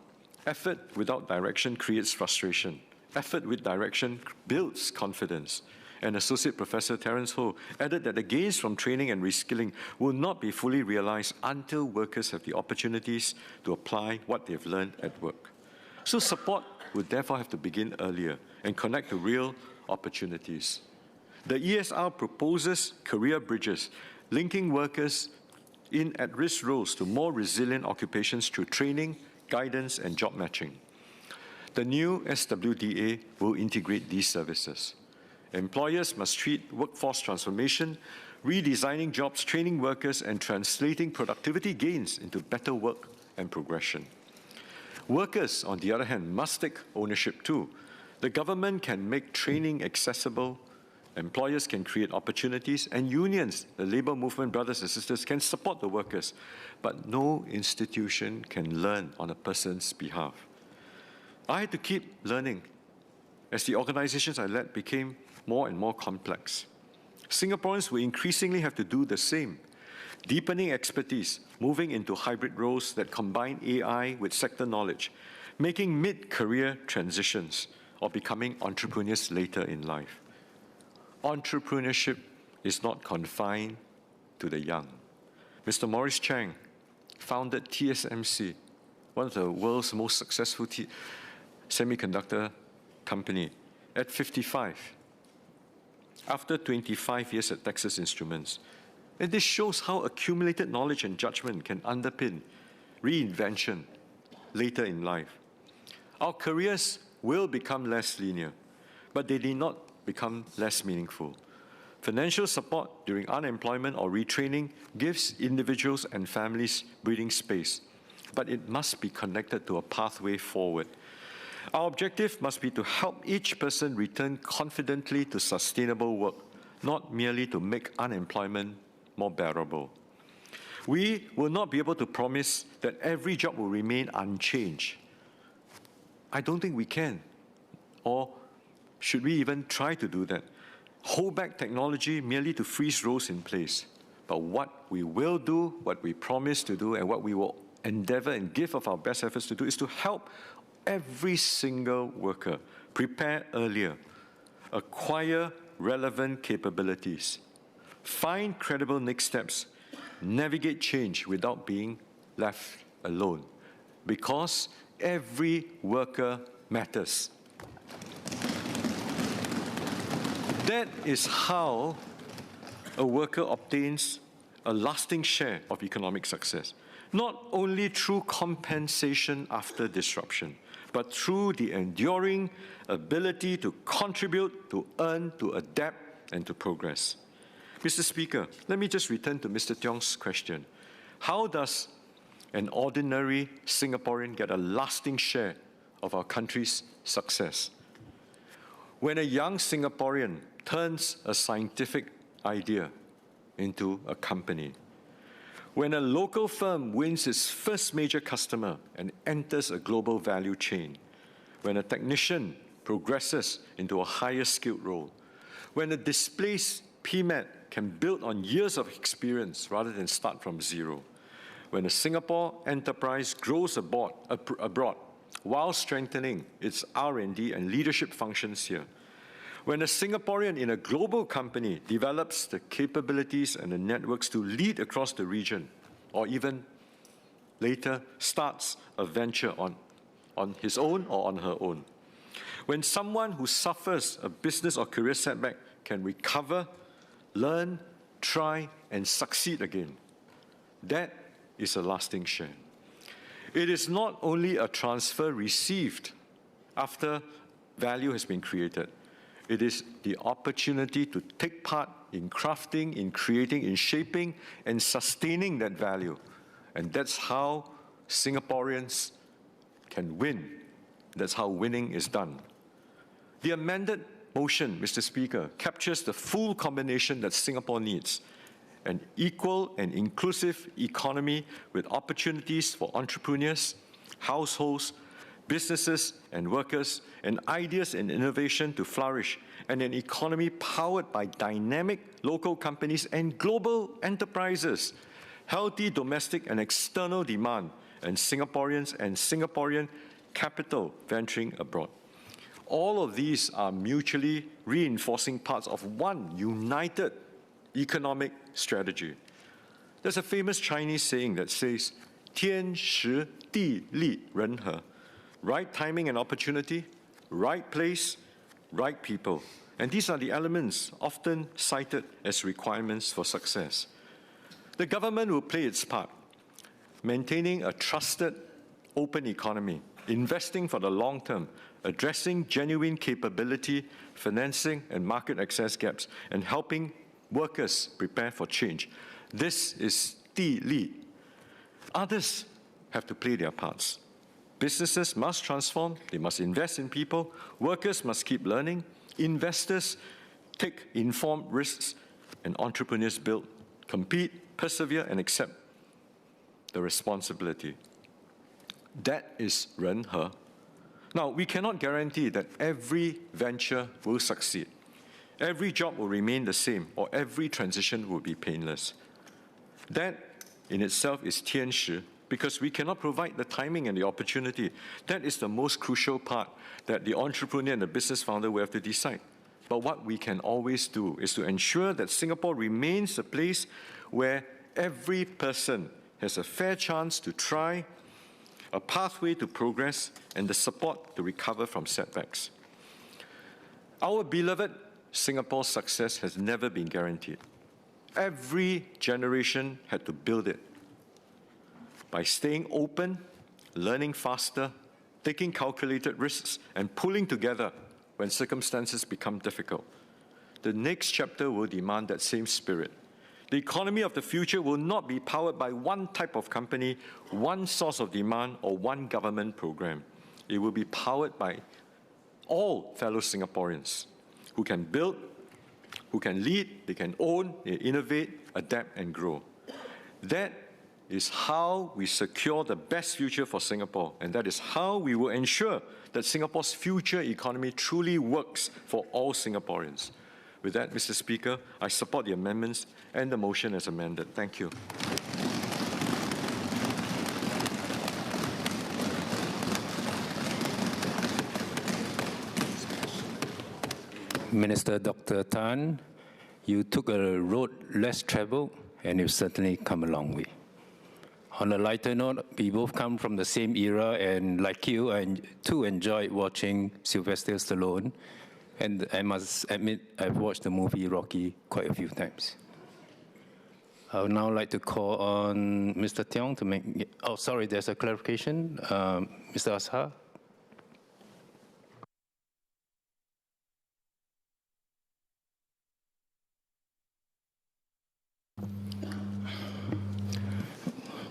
R: Effort without direction creates frustration. Effort with direction builds confidence. And Associate Professor Terence Ho added that the gains from training and reskilling will not be fully realized until workers have the opportunities to apply what they've learned at work. So support would therefore have to begin earlier and connect to real opportunities. The ESR proposes career bridges, linking workers in at-risk roles to more resilient occupations through training, guidance, and job matching. The new SWDA will integrate these services. Employers must treat workforce transformation, redesigning jobs, training workers, and translating productivity gains into better work and progression. Workers, on the other hand, must take ownership too. The government can make training accessible, employers can create opportunities, and unions, the labor movement brothers and sisters, can support the workers. But no institution can learn on a person's behalf. I had to keep learning as the organizations I led became more and more complex. Singaporeans will increasingly have to do the same, deepening expertise, moving into hybrid roles that combine AI with sector knowledge, making mid-career transitions, or becoming entrepreneurs later in life. Entrepreneurship is not confined to the young. Mr. Maurice Chang founded TSMC, one of the world's most successful semiconductor company, at 55, after 25 years at Texas Instruments. And this shows how accumulated knowledge and judgment can underpin reinvention later in life. Our careers will become less linear, but they need not become less meaningful. Financial support during unemployment or retraining gives individuals and families breathing space. but it must be connected to a pathway forward. Our objective must be to help each person return confidently to sustainable work, not merely to make unemployment more bearable. We will not be able to promise that every job will remain unchanged. I don't think we can, or should we even try to do that? Hold back technology merely to freeze roles in place. But what we will do, what we promise to do, and what we will endeavor and give of our best efforts to do is to help every single worker prepare earlier, acquire relevant capabilities, find credible next steps, navigate change without being left alone, because every worker matters. That is how a worker obtains a lasting share of economic success, not only through compensation after disruption, but through the enduring ability to contribute, to earn, to adapt, and to progress. Mr. Speaker, let me just return to Mr. Tiong's question. How does an ordinary Singaporean get a lasting share of our country's success? When a young Singaporean turns a scientific idea into a company, when a local firm wins its first major customer and enters a global value chain, when a technician progresses into a higher skilled role, when a displaced PMET can build on years of experience rather than start from zero, when a Singapore enterprise grows abroad while strengthening its R&D and leadership functions here, when a Singaporean in a global company develops the capabilities and the networks to lead across the region, or even later starts a venture on his own or on her own, when someone who suffers a business or career setback can recover, learn, try, and succeed again, that is a lasting share. It is not only a transfer received after value has been created. It is the opportunity to take part in crafting, in creating, in shaping, and sustaining that value. And that's how Singaporeans can win. That's how winning is done. The amended motion, Mr. Speaker, captures the full combination that Singapore needs: an equal and inclusive economy with opportunities for entrepreneurs, households, businesses and workers, and ideas and innovation to flourish, and an economy powered by dynamic local companies and global enterprises, healthy domestic and external demand, and Singaporeans and Singaporean capital venturing abroad. All of these are mutually reinforcing parts of one united economic strategy. There's a famous Chinese saying that says, 天时地利人和, right timing and opportunity, right place, right people. And these are the elements often cited as requirements for success. The government will play its part, maintaining a trusted, open economy, investing for the long term, addressing genuine capability, financing and market access gaps, and helping workers prepare for change. This is 地利. Others have to play their parts. Businesses must transform, they must invest in people, workers must keep learning, investors take informed risks, and entrepreneurs build, compete, persevere, and accept the responsibility. That is 人和. Now, we cannot guarantee that every venture will succeed, every job will remain the same, or every transition will be painless. That in itself is 天时, because we cannot provide the timing and the opportunity. That is the most crucial part that the entrepreneur and the business founder will have to decide. But what we can always do is to ensure that Singapore remains a place where every person has a fair chance to try, a pathway to progress, and the support to recover from setbacks. Our beloved Singapore's success has never been guaranteed. Every generation had to build it by staying open, learning faster, taking calculated risks, and pulling together when circumstances become difficult. The next chapter will demand that same spirit. The economy of the future will not be powered by one type of company, one source of demand, or one government program. It will be powered by all fellow Singaporeans who can build, who can lead, they can own, they innovate, adapt, and grow. That is how we secure the best future for Singapore, and that is how we will ensure that Singapore's future economy truly works for all Singaporeans. With that, Mr. Speaker, I support the amendments and the motion as amended. Thank you.
F: Minister Dr. Tan, you took a road less traveled, and you've certainly come a long way. On a lighter note, we both come from the same era, and like you, I too enjoyed watching Sylvester Stallone, and I must admit, I've watched the movie Rocky quite a few times. I would now like to call on Mr. Tiong to make, oh, sorry, there's a clarification. Mr. Azhar.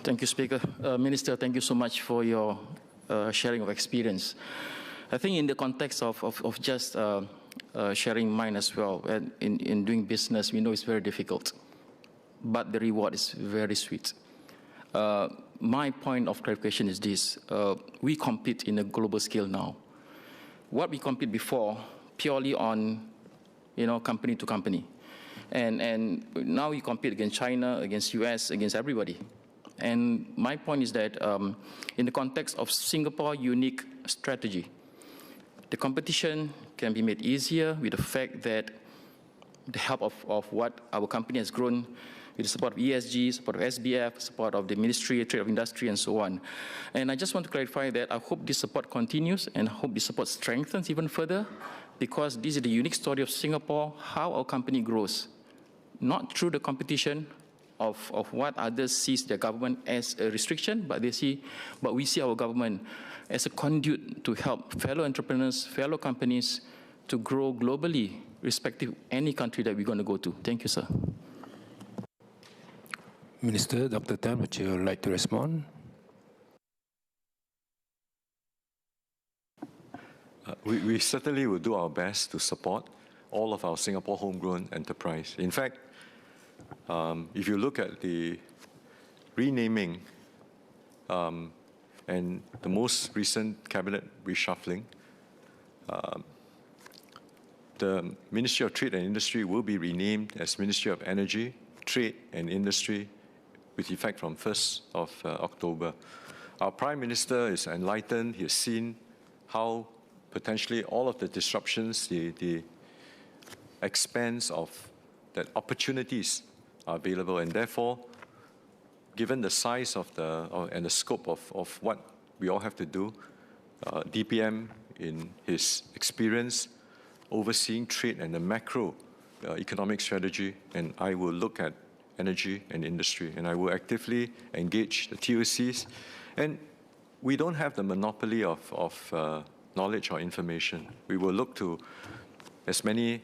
G: Thank you, Speaker. Minister, thank you so much for your sharing of experience. I think in the context of just sharing mine as well, and in doing business, we know it's very difficult, but the reward is very sweet. My point of clarification is this. We compete in a global scale now. What we compete before, purely on, company to company. And now we compete against China, against US, against everybody. And my point is that in the context of Singapore's unique strategy, the competition can be made easier with the fact that the help of what our company has grown with the support of ESG, support of SBF, support of the Ministry of Trade of Industry, and so on. And I just want to clarify that I hope this support continues and I hope this support strengthens even further, because this is the unique story of Singapore, how our company grows, not through the competition of what others sees their government as a restriction, but we see our government as a conduit to help fellow entrepreneurs, fellow companies to grow globally, irrespective of any country that we're going to go to. Thank you, sir.
F: Minister Dr. Tan, would you like to respond?
R: We certainly will do our best to support all of our Singapore homegrown enterprise. In fact, if you look at the renaming and the most recent cabinet reshuffling, the Ministry of Trade and Industry will be renamed as Ministry of Energy, Trade and Industry with effect from 1st of October. Our Prime Minister is enlightened. He has seen how potentially all of the disruptions, the expense of that opportunities are available, and therefore, given the size of and the scope of what we all have to do, DPM, in his experience overseeing trade and the macro economic strategy, and I will look at energy and industry, and I will actively engage the TOCs. And we don't have the monopoly of knowledge or information. We will look to as many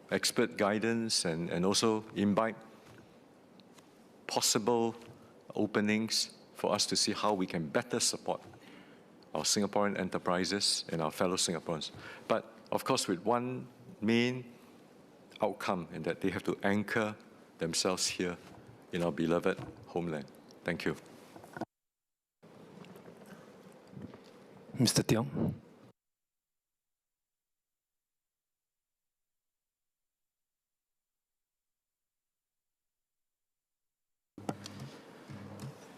R: expert guidance and also imbibe possible openings for us to see how we can better support our Singaporean enterprises and our fellow Singaporeans. But of course, with one main outcome, in that they have to anchor themselves here in our beloved homeland. Thank you.
F: Mr. Tiong.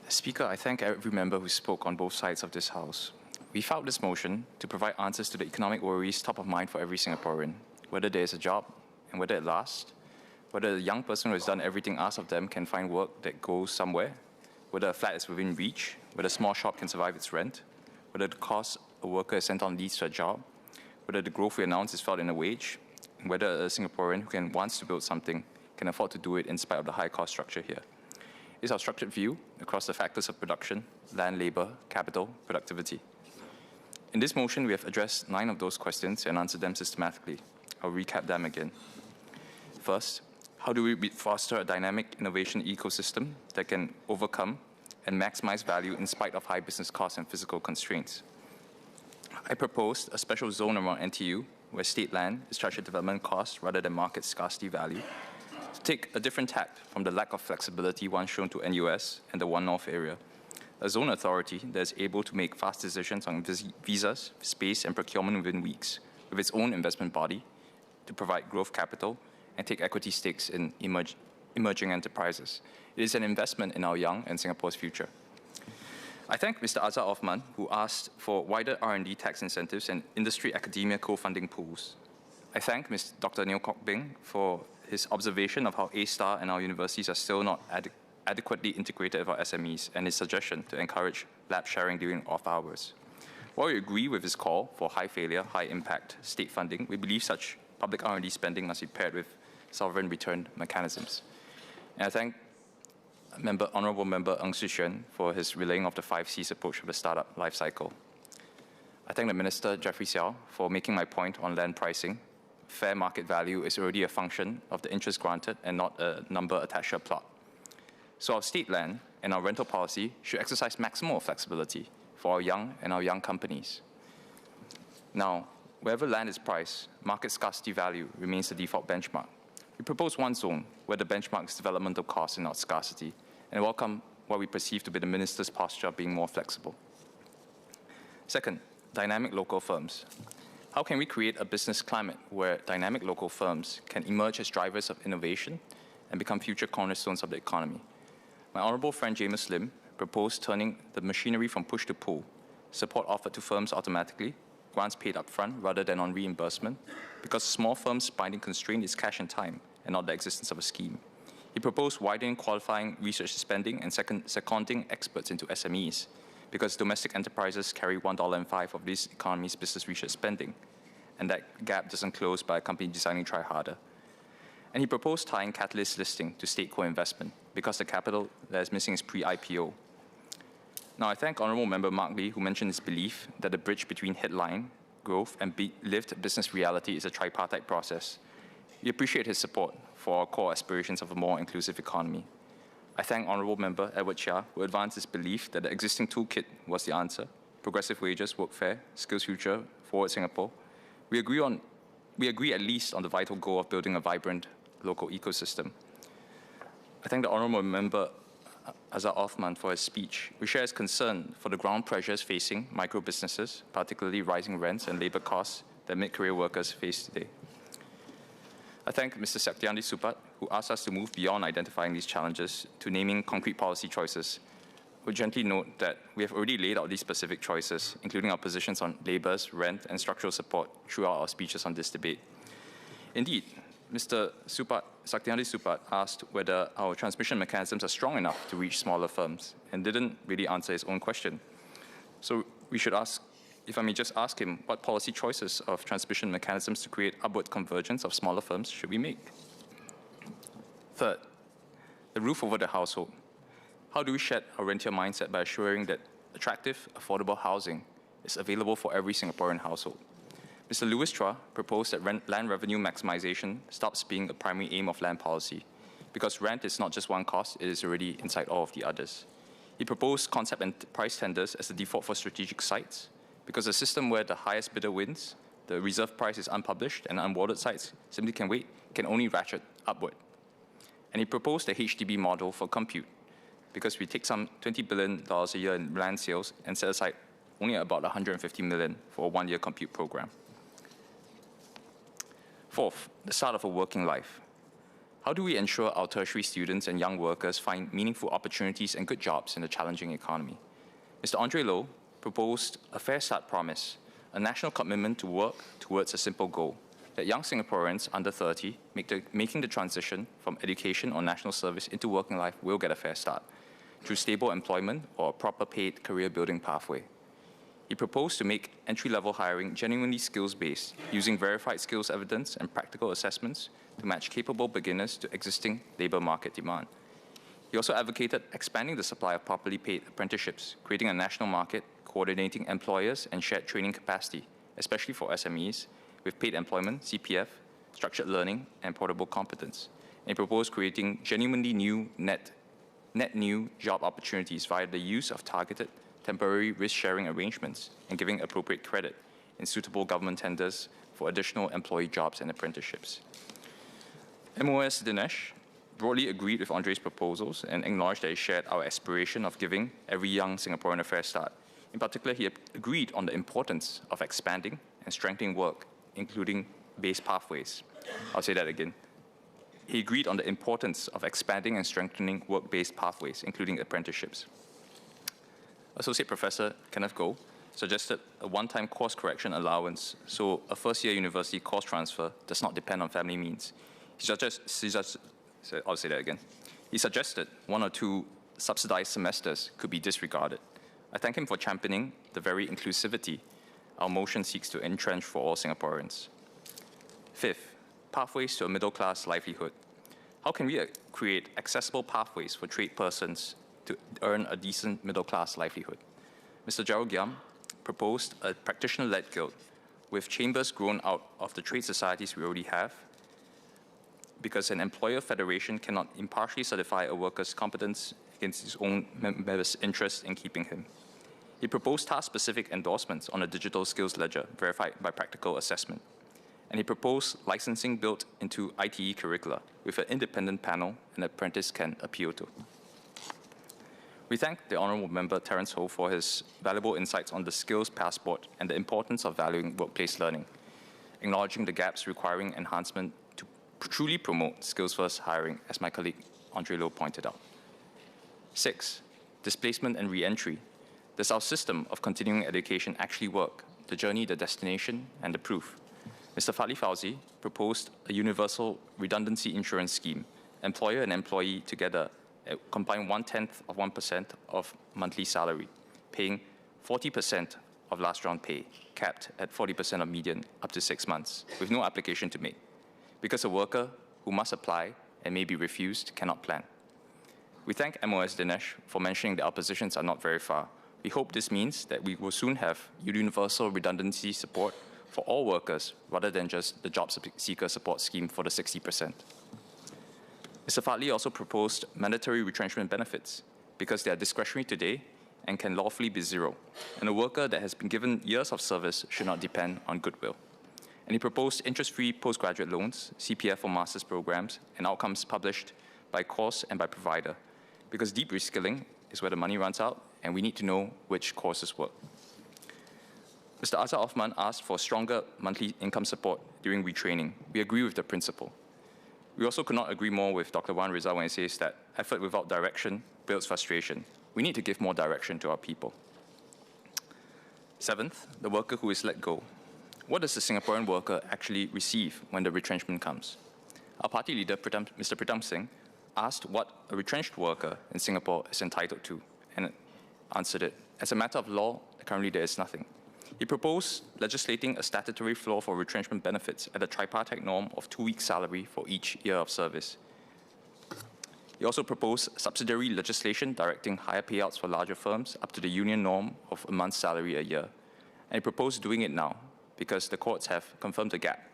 T: Speaker, I thank every member who spoke on both sides of this House. We filed this motion to provide answers to the economic worries top of mind for every Singaporean, whether there is a job and whether it lasts, whether a young person who has done everything asked of them can find work that goes somewhere, whether a flat is within reach, whether a small shop can survive its rent, whether the cost a worker is sent on leads to a job, whether the growth we announce is felt in a wage, and whether a Singaporean who wants to build something can afford to do it in spite of the high cost structure here. It's our structured view across the factors of production, land, labor, capital, productivity. In this motion, we have addressed 9 of those questions and answered them systematically. I'll recap them again. First, How do we foster a dynamic innovation ecosystem that can overcome and maximize value in spite of high business costs and physical constraints? I proposed a special zone around NTU where state land is charged at development costs rather than market scarcity value, to take a different tact from the lack of flexibility once shown to NUS and the One North area. A zone authority that is able to make fast decisions on visas, space, and procurement within weeks, with its own investment body to provide growth capital and take equity stakes in emerging enterprises. It is an investment in our young and Singapore's future. I thank Mr. Azhar Othman, who asked for wider R&D tax incentives and industry-academia co-funding pools. I thank Dr. Neo Kok Beng for his observation of how A-STAR and our universities are still not adequately integrated with our SMEs, and his suggestion to encourage lab sharing during off hours. While we agree with his call for high failure, high impact state funding, we believe such public R&D spending must be paired with sovereign return mechanisms. And I thank Honourable Member Ng Su Xuan for his relaying of the 5 C's approach of the startup life cycle. I thank the Minister, Jeffrey Xiao, for making my point on land pricing. Fair market value is already a function of the interest granted and not a number attached to a plot. So our state land and our rental policy should exercise maximal flexibility for our young companies. Now, wherever land is priced, market scarcity value remains the default benchmark. We propose one zone where the benchmark is developmental cost and not scarcity, and welcome what we perceive to be the Minister's posture of being more flexible. Second, dynamic local firms. How can we create a business climate where dynamic local firms can emerge as drivers of innovation and become future cornerstones of the economy? My honourable friend James Lim proposed turning the machinery from push to pull, support offered to firms automatically, grants paid up front rather than on reimbursement, because small firms' binding constraint is cash and time, and not the existence of a scheme. He proposed widening qualifying research spending and seconding experts into SMEs, because domestic enterprises carry $1.05 of this economy's business research spending, and that gap doesn't close by a company deciding to try harder. And he proposed tying catalyst listing to state co-investment, because the capital that is missing is pre-IPO. Now, I thank Honourable Member Mark Lee, who mentioned his belief that the bridge between headline growth and lived business reality is a tripartite process. We appreciate his support for our core aspirations of a more inclusive economy. I thank Honourable Member Edward Chia, who advanced his belief that the existing toolkit was the answer: progressive wages, workfare, skills future, forward Singapore. We agree at least on the vital goal of building a vibrant local ecosystem. I thank the Honourable Member Azhar Othman for his speech. We share his concern for the ground pressures facing micro businesses, particularly rising rents and labour costs that mid-career workers face today. I thank Mr. Saktiandi Supat, who asked us to move beyond identifying these challenges to naming concrete policy choices. We'll gently note that we have already laid out these specific choices, including our positions on labours, rent, and structural support throughout our speeches on this debate. Indeed, Mr. Saktiandi Supat asked whether our transmission mechanisms are strong enough to reach smaller firms, and didn't really answer his own question. So we should ask, if I may just ask him, what policy choices of transmission mechanisms to create upward convergence of smaller firms should we make? Third, the roof over the household. How do we shed our rentier mindset by assuring that attractive, affordable housing is available for every Singaporean household? Mr. Louis Chua proposed that land revenue maximization stops being a primary aim of land policy, because rent is not just one cost, it is already inside all of the others. He proposed concept and price tenders as the default for strategic sites, because a system where the highest bidder wins, the reserve price is unpublished, and unwarded sites simply can wait, can only ratchet upward. And he proposed the HDB model for compute, because we take some $20 billion a year in land sales and set aside only about $150 million for a one-year compute program. Fourth, the start of a working life. How do we ensure our tertiary students and young workers find meaningful opportunities and good jobs in a challenging economy? Mr. Andre Loh proposed a Fair Start promise, a national commitment to work towards a simple goal, that young Singaporeans under 30 making the transition from education or national service into working life will get a fair start through stable employment or a proper paid career-building pathway. He proposed to make entry-level hiring genuinely skills-based, using verified skills evidence and practical assessments to match capable beginners to existing labour market demand. He also advocated expanding the supply of properly paid apprenticeships, creating a national market, coordinating employers and shared training capacity, especially for SMEs, with paid employment, CPF, structured learning, and portable competence. and he proposed creating genuinely new net new job opportunities via the use of targeted temporary risk-sharing arrangements and giving appropriate credit in suitable government tenders for additional employee jobs and apprenticeships. MOS Dinesh broadly agreed with Andre's proposals and acknowledged that he shared our aspiration of giving every young Singaporean a fair start. In particular, he agreed on the importance of expanding and strengthening work, including base pathways. I'll say that again. He agreed on the importance of expanding and strengthening work-based pathways, including apprenticeships. Associate Professor Kenneth Goh suggested a one-time course correction allowance, so a first-year university course transfer does not depend on family means. I'll say that again. He suggested 1 or 2 subsidized semesters could be disregarded. I thank him for championing the very inclusivity our motion seeks to entrench for all Singaporeans. Fifth, pathways to a middle-class livelihood. How can we create accessible pathways for trade persons to earn a decent middle-class livelihood? Mr. Gerald Giam proposed a practitioner-led guild with chambers grown out of the trade societies we already have, because an employer federation cannot impartially certify a worker's competence against his own members' interest in keeping him. He proposed task-specific endorsements on a digital skills ledger verified by practical assessment. And he proposed licensing built into ITE curricula with an independent panel an apprentice can appeal to. We thank the Honourable Member Terence Ho for his valuable insights on the skills passport and the importance of valuing workplace learning, acknowledging the gaps requiring enhancement to truly promote skills-first hiring, as my colleague Andre Loh pointed out. 6, displacement and re-entry. Does our system of continuing education actually work? The journey, the destination, and the proof. Mr. Fadli Fauzi proposed a universal redundancy insurance scheme, employer and employee together combine 1/10% of monthly salary, paying 40% of last round pay, capped at 40% of median up to 6 months, with no application to make, because a worker who must apply and may be refused cannot plan. We thank MOS Dinesh for mentioning that our positions are not very far. We hope this means that we will soon have universal redundancy support for all workers rather than just the job seeker support scheme for the 60%. Mr. Fadli also proposed mandatory retrenchment benefits because they are discretionary today and can lawfully be zero, and a worker that has been given years of service should not depend on goodwill. And he proposed interest-free postgraduate loans, CPF for master's programs, and outcomes published by course and by provider, because deep reskilling is where the money runs out, and we need to know which courses work. Mr. Azhar Othman asked for stronger monthly income support during retraining. We agree with the principle. We also could not agree more with Dr. Wan Rizal when he says that effort without direction builds frustration. We need to give more direction to our people. 7th, the worker who is let go. What does the Singaporean worker actually receive when the retrenchment comes? Our party leader, Mr. Pritam Singh, asked what a retrenched worker in Singapore is entitled to, and answered it. As a matter of law, currently there is nothing. He proposed legislating a statutory floor for retrenchment benefits at a tripartite norm of 2 weeks' salary for each year of service. He also proposed subsidiary legislation directing higher payouts for larger firms up to the union norm of a month's salary a year. And he proposed doing it now because the courts have confirmed the gap.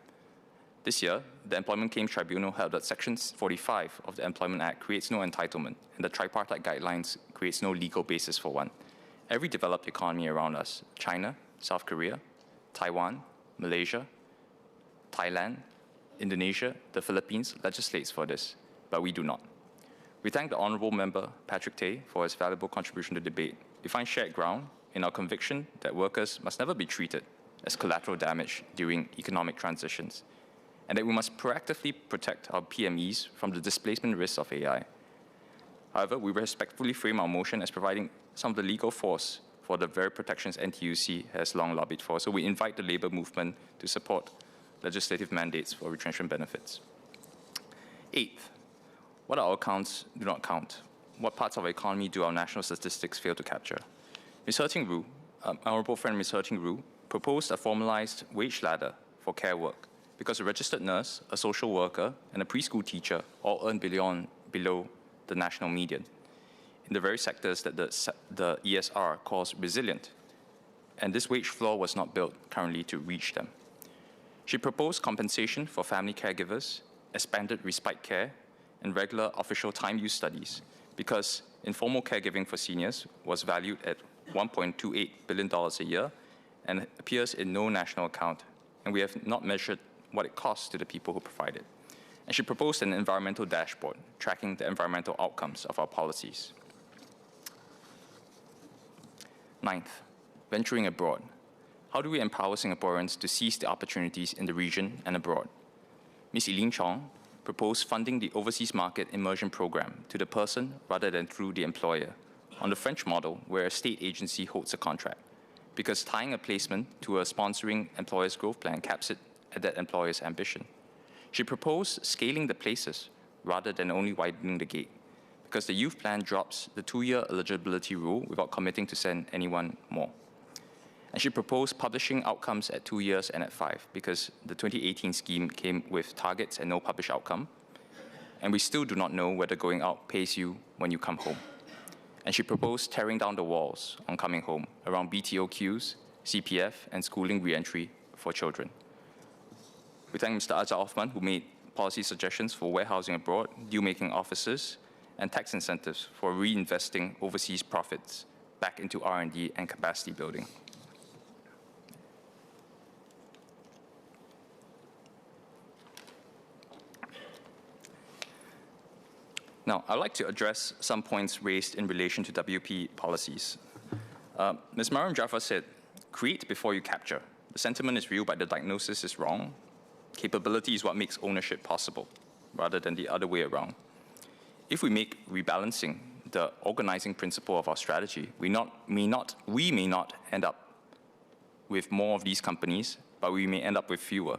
T: This year, the Employment Claims Tribunal held that Section 45 of the Employment Act creates no entitlement, and the tripartite guidelines creates no legal basis for one. Every developed economy around us, China, South Korea, Taiwan, Malaysia, Thailand, Indonesia, the Philippines legislates for this, but we do not. We thank the Honourable Member Patrick Tay for his valuable contribution to the debate. We find shared ground in our conviction that workers must never be treated as collateral damage during economic transitions, and that we must proactively protect our PMEs from the displacement risks of AI. However, we respectfully frame our motion as providing some of the legal force for the very protections NTUC has long lobbied for. So we invite the labour movement to support legislative mandates for retrenchment benefits. 8th, what our accounts do not count? What parts of our economy do our national statistics fail to capture? Ms. Herting-Roo, Honourable friend Ms. Herting-Roo, proposed a formalised wage ladder for care work because a registered nurse, a social worker, and a preschool teacher all earn below the national median in the very sectors that the ESR calls resilient. And this wage floor was not built currently to reach them. She proposed compensation for family caregivers, expanded respite care, and regular official time use studies, because informal caregiving for seniors was valued at $1.28 billion a year and appears in no national account, and we have not measured what it costs to the people who provide it. And she proposed an environmental dashboard tracking the environmental outcomes of our policies. Ninth, venturing abroad. How do we empower Singaporeans to seize the opportunities in the region and abroad? Ms. Eileen Chong proposed funding the Overseas Market Immersion Program to the person rather than through the employer, on the French model where a state agency holds a contract, because tying a placement to a sponsoring employer's growth plan caps it at that employer's ambition. She proposed scaling the places rather than only widening the gate, because the youth plan drops the 2-year eligibility rule without committing to send anyone more. And she proposed publishing outcomes at 2 years and at 5, because the 2018 scheme came with targets and no published outcome, and we still do not know whether going out pays you when you come home. And she proposed tearing down the walls on coming home around BTO queues, CPF, and schooling re-entry for children. We thank Mr. Azhar Othman, who made policy suggestions for warehousing abroad, deal-making offices, and tax incentives for reinvesting overseas profits back into R&D and capacity building. Now, I'd like to address some points raised in relation to WP policies. Ms. Mariam Jaffa said, create before you capture. The sentiment is real, but the diagnosis is wrong. Capability is what makes ownership possible, rather than the other way around. If we make rebalancing the organizing principle of our strategy, we may not end up with more of these companies, but we may end up with fewer.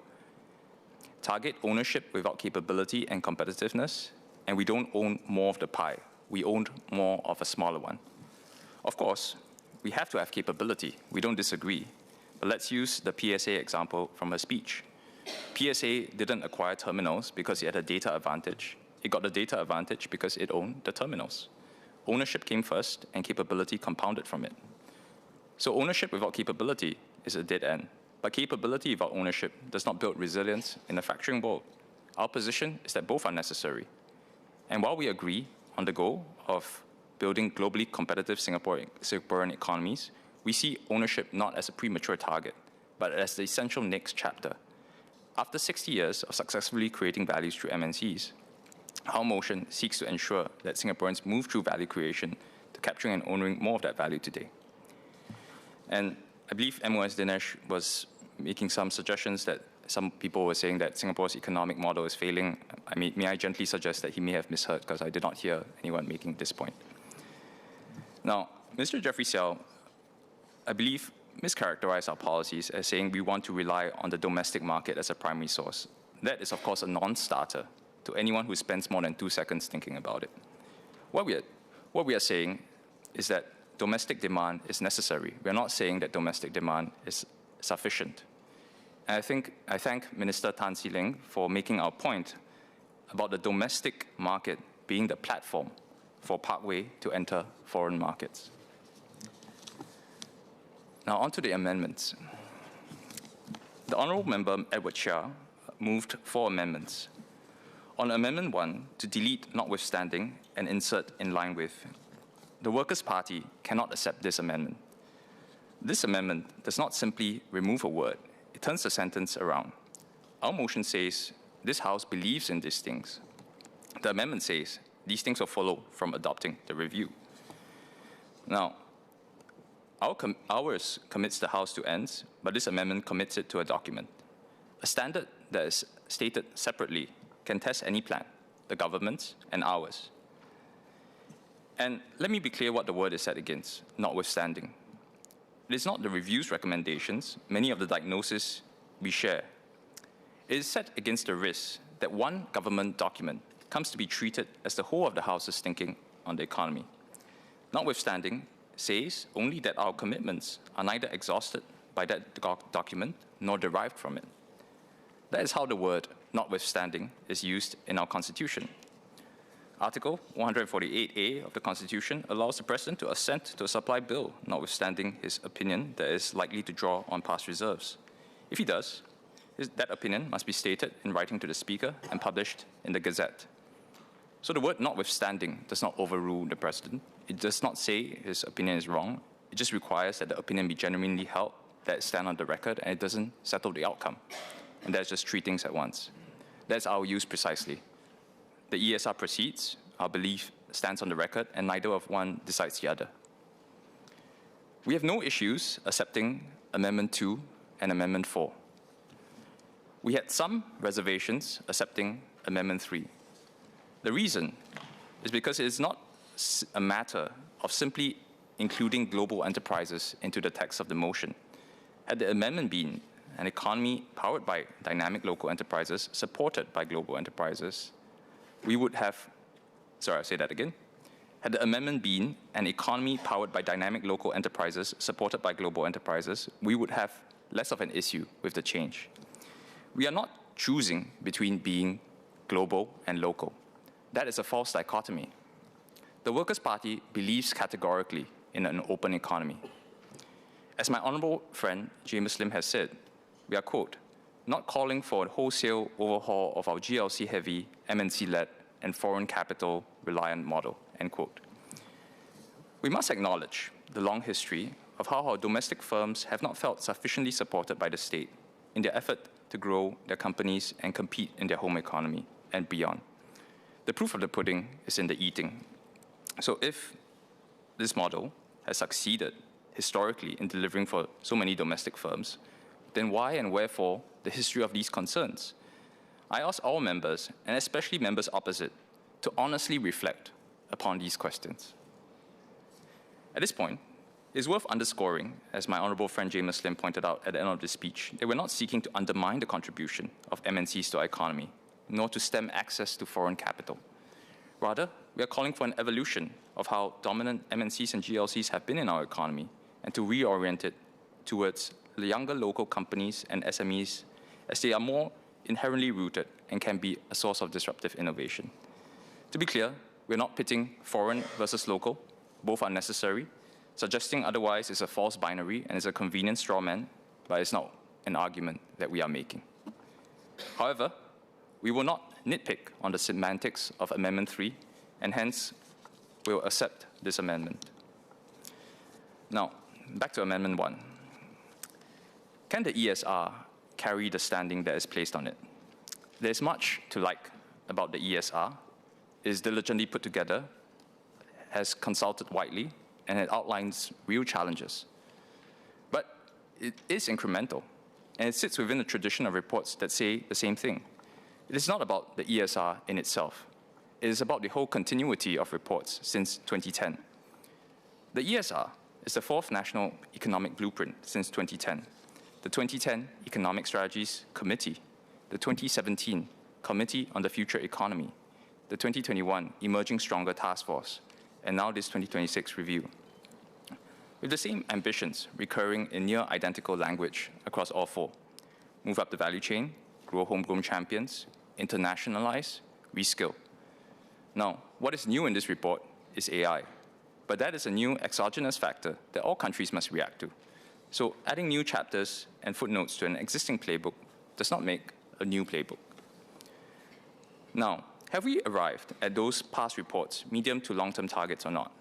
T: Target ownership without capability and competitiveness, and we don't own more of the pie. We own more of a smaller one. Of course, we have to have capability. We don't disagree. But let's use the PSA example from her speech. PSA didn't acquire terminals because it had a data advantage. It got the data advantage because it owned the terminals. Ownership came first, and capability compounded from it. So ownership without capability is a dead end. But capability without ownership does not build resilience in the fracturing world. Our position is that both are necessary. And while we agree on the goal of building globally competitive Singaporean economies, we see ownership not as a premature target, but as the essential next chapter. After 60 years of successfully creating values through MNCs, our motion seeks to ensure that Singaporeans move through value creation to capturing and owning more of that value today. And I believe MOS Dinesh was making some suggestions that some people were saying that Singapore's economic model is failing. May I gently suggest that he may have misheard, because I did not hear anyone making this point. Now, Mr. Jeffrey Seow, I believe, mischaracterized our policies as saying we want to rely on the domestic market as a primary source. That is, of course, a non-starter to anyone who spends more than 2 seconds thinking about it. What we are saying is that domestic demand is necessary. We are not saying that domestic demand is sufficient. And I thank Minister Tan See Leng for making our point about the domestic market being the platform for Parkway to enter foreign markets. Now, on to the amendments. The Honourable Member Edward Chia moved 4 amendments. On Amendment 1, to delete notwithstanding and insert in line with, the Workers' Party cannot accept this amendment. This amendment does not simply remove a word, it turns the sentence around. Our motion says, this House believes in these things. The amendment says, these things will follow from adopting the review. Now, ours commits the House to ends, but this amendment commits it to a document. A standard that is stated separately can test any plan, the government's and ours. And let me be clear what the word is set against, notwithstanding. It is not the review's recommendations, many of the diagnoses we share. It is set against the risk that one government document comes to be treated as the whole of the House's thinking on the economy. Notwithstanding says only that our commitments are neither exhausted by that document nor derived from it. That is how the word notwithstanding is used in our Constitution. Article 148A of the Constitution allows the President to assent to a supply bill, notwithstanding his opinion that is likely to draw on past reserves. If he does, that opinion must be stated in writing to the Speaker and published in the Gazette. So the word notwithstanding does not overrule the President. It does not say his opinion is wrong. It just requires that the opinion be genuinely held, that it stand on the record, and it doesn't settle the outcome. And that's just three things at once. That's our use precisely. The ESR proceeds, our belief stands on the record, and neither of one decides the other. We have no issues accepting Amendment 2 and Amendment 4. We had some reservations accepting Amendment 3. The reason is because it is not a matter of simply including global enterprises into the text of the motion. Had the amendment been an economy powered by dynamic local enterprises, supported by global enterprises, we would have, sorry, I'll say that again. Had the amendment been an economy powered by dynamic local enterprises, supported by global enterprises, we would have less of an issue with the change. We are not choosing between being global and local. That is a false dichotomy. The Workers' Party believes categorically in an open economy. As my honourable friend James Lim has said, we are, quote, not calling for a wholesale overhaul of our GLC-heavy, MNC-led, and foreign capital-reliant model, end quote. We must acknowledge the long history of how our domestic firms have not felt sufficiently supported by the state in their effort to grow their companies and compete in their home economy and beyond. The proof of the pudding is in the eating. So if this model has succeeded historically in delivering for so many domestic firms, then why and wherefore the history of these concerns? I ask all members, and especially members opposite, to honestly reflect upon these questions. At this point, it is worth underscoring, as my honourable friend James Lim pointed out at the end of this speech, that we're not seeking to undermine the contribution of MNCs to our economy, nor to stem access to foreign capital. Rather, we are calling for an evolution of how dominant MNCs and GLCs have been in our economy, and to reorient it towards the younger local companies and SMEs, as they are more inherently rooted and can be a source of disruptive innovation. To be clear, we're not pitting foreign versus local. Both are necessary. Suggesting otherwise is a false binary and is a convenient straw man, but it's not an argument that we are making. However, we will not nitpick on the semantics of Amendment 3, and hence we'll accept this amendment. Now, back to Amendment 1. Can the ESR carry the standing that is placed on it? There's much to like about the ESR. It is diligently put together, has consulted widely, and it outlines real challenges. But it is incremental, and it sits within a tradition of reports that say the same thing. It is not about the ESR in itself. It is about the whole continuity of reports since 2010. The ESR is the fourth national economic blueprint since 2010. The 2010 Economic Strategies Committee, the 2017 Committee on the Future Economy, the 2021 Emerging Stronger Task Force, and now this 2026 review. With the same ambitions recurring in near identical language across all four: move up the value chain, grow homegrown champions, internationalize, reskill. Now, what is new in this report is AI, but that is a new exogenous factor that all countries must react to. So adding new chapters and footnotes to an existing playbook does not make a new playbook. Now, have we arrived at those past reports' medium to long-term targets or not?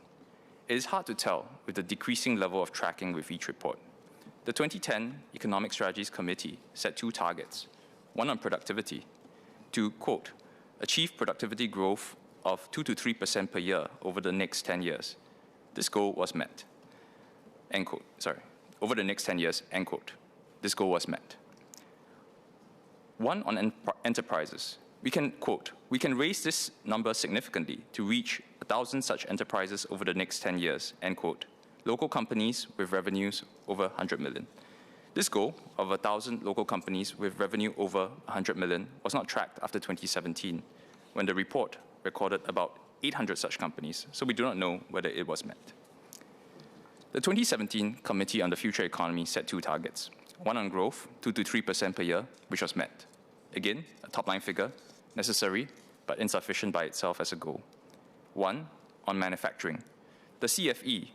T: It is hard to tell with the decreasing level of tracking with each report. The 2010 Economic Strategies Committee set two targets, one on productivity, to, quote, achieve productivity growth of 2 to 3% per year over the next 10 years. This goal was met, end quote, sorry, over the next 10 years, end quote. This goal was met. One on enterprises. We can, quote, we can raise this number significantly to reach 1,000 such enterprises over the next 10 years, end quote. Local companies with revenues over 100 million. This goal of 1,000 local companies with revenue over 100 million was not tracked after 2017, when the report recorded about 800 such companies, so we do not know whether it was met. The 2017 Committee on the Future Economy set two targets, one on growth, 2 to 3% per year, which was met. Again, a top-line figure, necessary, but insufficient by itself as a goal. One on manufacturing. The CFE,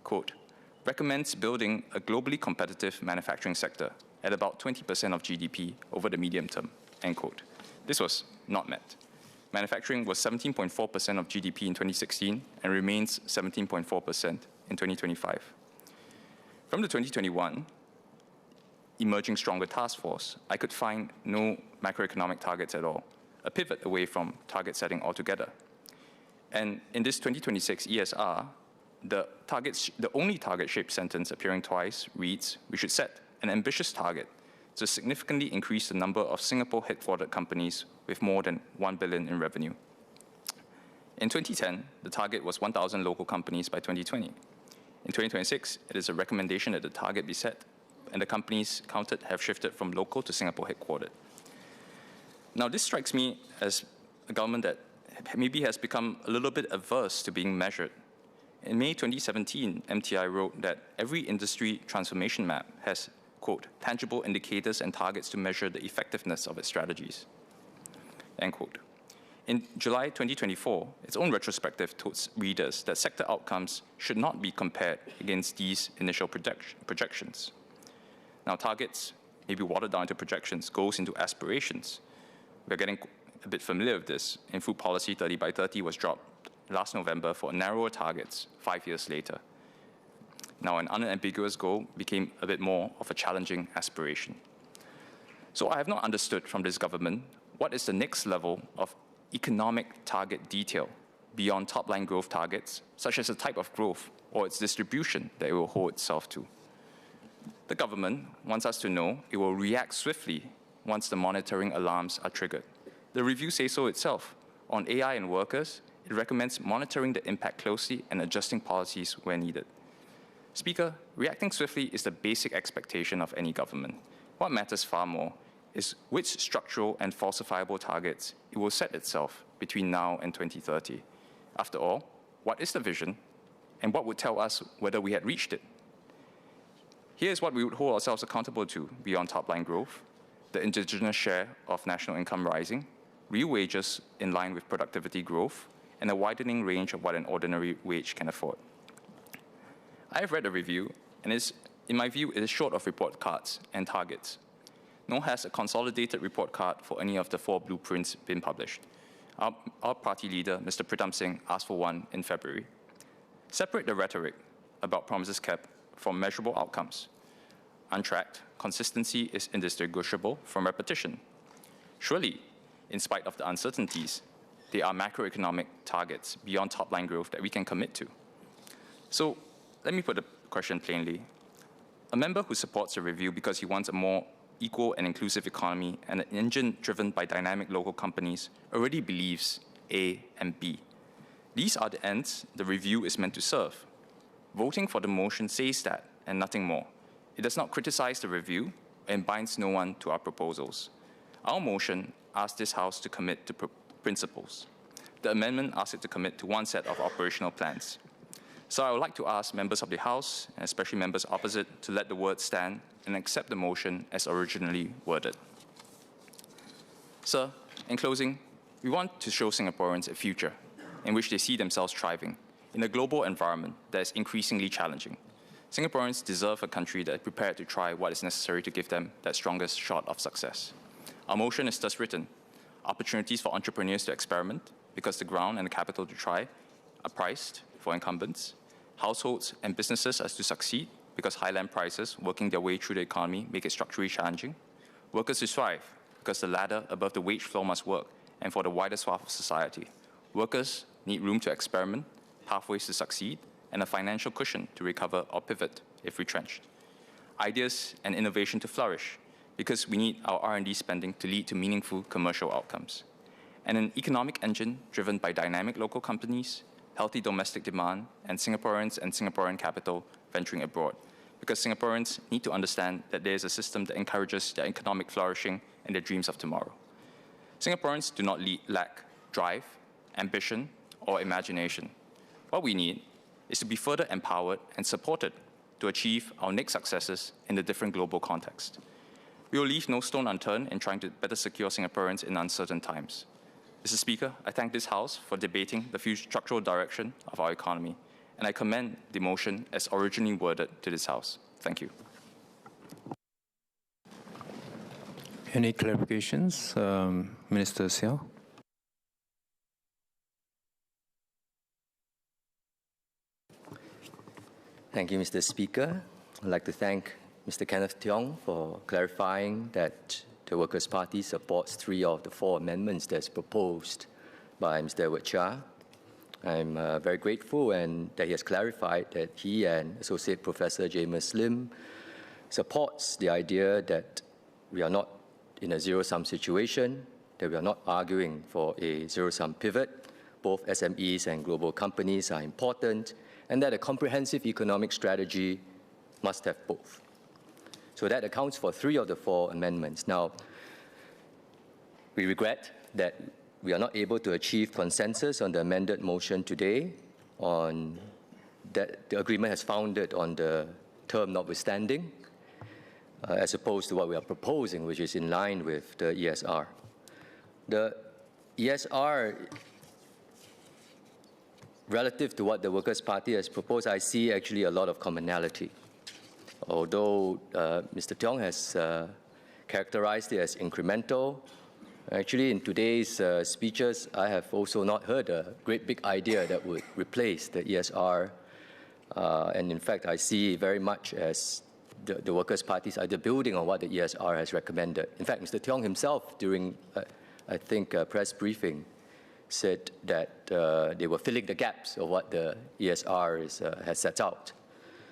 T: quote, recommends building a globally competitive manufacturing sector at about 20% of GDP over the medium term, end quote. This was not met. manufacturing was 17.4% of GDP in 2016 and remains 17.4% in 2025. From the 2021 Emerging Stronger Task Force, I could find no macroeconomic targets at all, a pivot away from target setting altogether. And in this 2026 ESR, the only target-shaped sentence appearing twice reads, we should set an ambitious target to significantly increase the number of Singapore-headquartered companies with more than 1 billion in revenue. In 2010, the target was 1,000 local companies by 2020. In 2026, it is a recommendation that the target be set, and the companies counted have shifted from local to Singapore-headquartered. Now, this strikes me as a government that maybe has become a little bit averse to being measured. In May 2017, MTI wrote that every industry transformation map has, quote, tangible indicators and targets to measure the effectiveness of its strategies, end quote. In July 2024, its own retrospective told readers that sector outcomes should not be compared against these initial projections. Now, targets may be watered down to projections, goals into aspirations. We're getting a bit familiar with this. In food policy, 30 by 30 was dropped last November for narrower targets 5 years later. Now, an unambiguous goal became a bit more of a challenging aspiration. So I have not understood from this government what is the next level of economic target detail beyond top-line growth targets, such as the type of growth or its distribution that it will hold itself to. The government wants us to know it will react swiftly once the monitoring alarms are triggered. The review says so itself. On AI and workers, it recommends monitoring the impact closely and adjusting policies where needed. Speaker, reacting swiftly is the basic expectation of any government. What matters far more is which structural and falsifiable targets it will set itself between now and 2030. After all, what is the vision, and what would tell us whether we had reached it? Here's what we would hold ourselves accountable to beyond top-line growth: the indigenous share of national income rising, real wages in line with productivity growth, and a widening range of what an ordinary wage can afford. I have read the review, and in my view, it is short of report cards and targets. Nor has a consolidated report card for any of the 4 blueprints been published. Our party leader, Mr. Pritam Singh, asked for one in February. Separate the rhetoric about promises kept from measurable outcomes. Untracked, consistency is indistinguishable from repetition. Surely, in spite of the uncertainties, there are macroeconomic targets beyond top-line growth that we can commit to. So, let me put the question plainly. A member who supports the review because he wants a more equal and inclusive economy and an engine driven by dynamic local companies already believes A and B. These are the ends the review is meant to serve. Voting for the motion says that and nothing more. It does not criticize the review and binds no one to our proposals. Our motion asks this House to commit to principles. The amendment asks it to commit to one set of operational plans. So I would like to ask members of the House, and especially members opposite, to let the word stand and accept the motion as originally worded. Sir, in closing, we want to show Singaporeans a future in which they see themselves thriving in a global environment that is increasingly challenging. Singaporeans deserve a country that is prepared to try what is necessary to give them that strongest shot of success. Our motion is thus written: opportunities for entrepreneurs to experiment, because the ground and the capital to try are priced for incumbents. Households and businesses are to succeed, because high land prices working their way through the economy make it structurally challenging. Workers to thrive, because the ladder above the wage floor must work, and for the wider swath of society. Workers need room to experiment, pathways to succeed, and a financial cushion to recover or pivot if retrenched. Ideas and innovation to flourish, because we need our R&D spending to lead to meaningful commercial outcomes. And an economic engine driven by dynamic local companies, healthy domestic demand, and Singaporeans and Singaporean capital venturing abroad, because Singaporeans need to understand that there is a system that encourages their economic flourishing and their dreams of tomorrow. Singaporeans do not lack drive, ambition, or imagination. What we need is to be further empowered and supported to achieve our next successes in the different global context. We will leave no stone unturned in trying to better secure Singaporeans in uncertain times. Mr. Speaker, I thank this House for debating the future structural direction of our economy, and I commend the motion as originally worded to this House. Thank you.
F: Any clarifications? Minister Seow?
U: Thank you, Mr. Speaker. I'd like to thank Mr. Kenneth Tiong for clarifying that the Workers' Party supports 3 of the 4 amendments that's proposed by Mr. Edward Chia. I'm very grateful and that he has clarified that he and Associate Professor James Lim supports the idea that we are not in a zero-sum situation, that we are not arguing for a zero-sum pivot. Both SMEs and global companies are important, and that a comprehensive economic strategy must have both. So that accounts for 3 of the 4 amendments. Now, we regret that we are not able to achieve consensus on the amended motion today, on that the agreement has founded on the term notwithstanding, as opposed to what we are proposing, which is in line with the ESR. The ESR, relative to what the Workers' Party has proposed, I see actually a lot of commonality. Although Mr. Tiong has characterized it as incremental, actually in today's speeches, I have also not heard a great big idea that would replace the ESR. And in fact, I see very much as the Workers' Party's either building on what the ESR has recommended. In fact, Mr. Tiong himself, during, I think, a press briefing, said that they were filling the gaps of what the ESR has set out.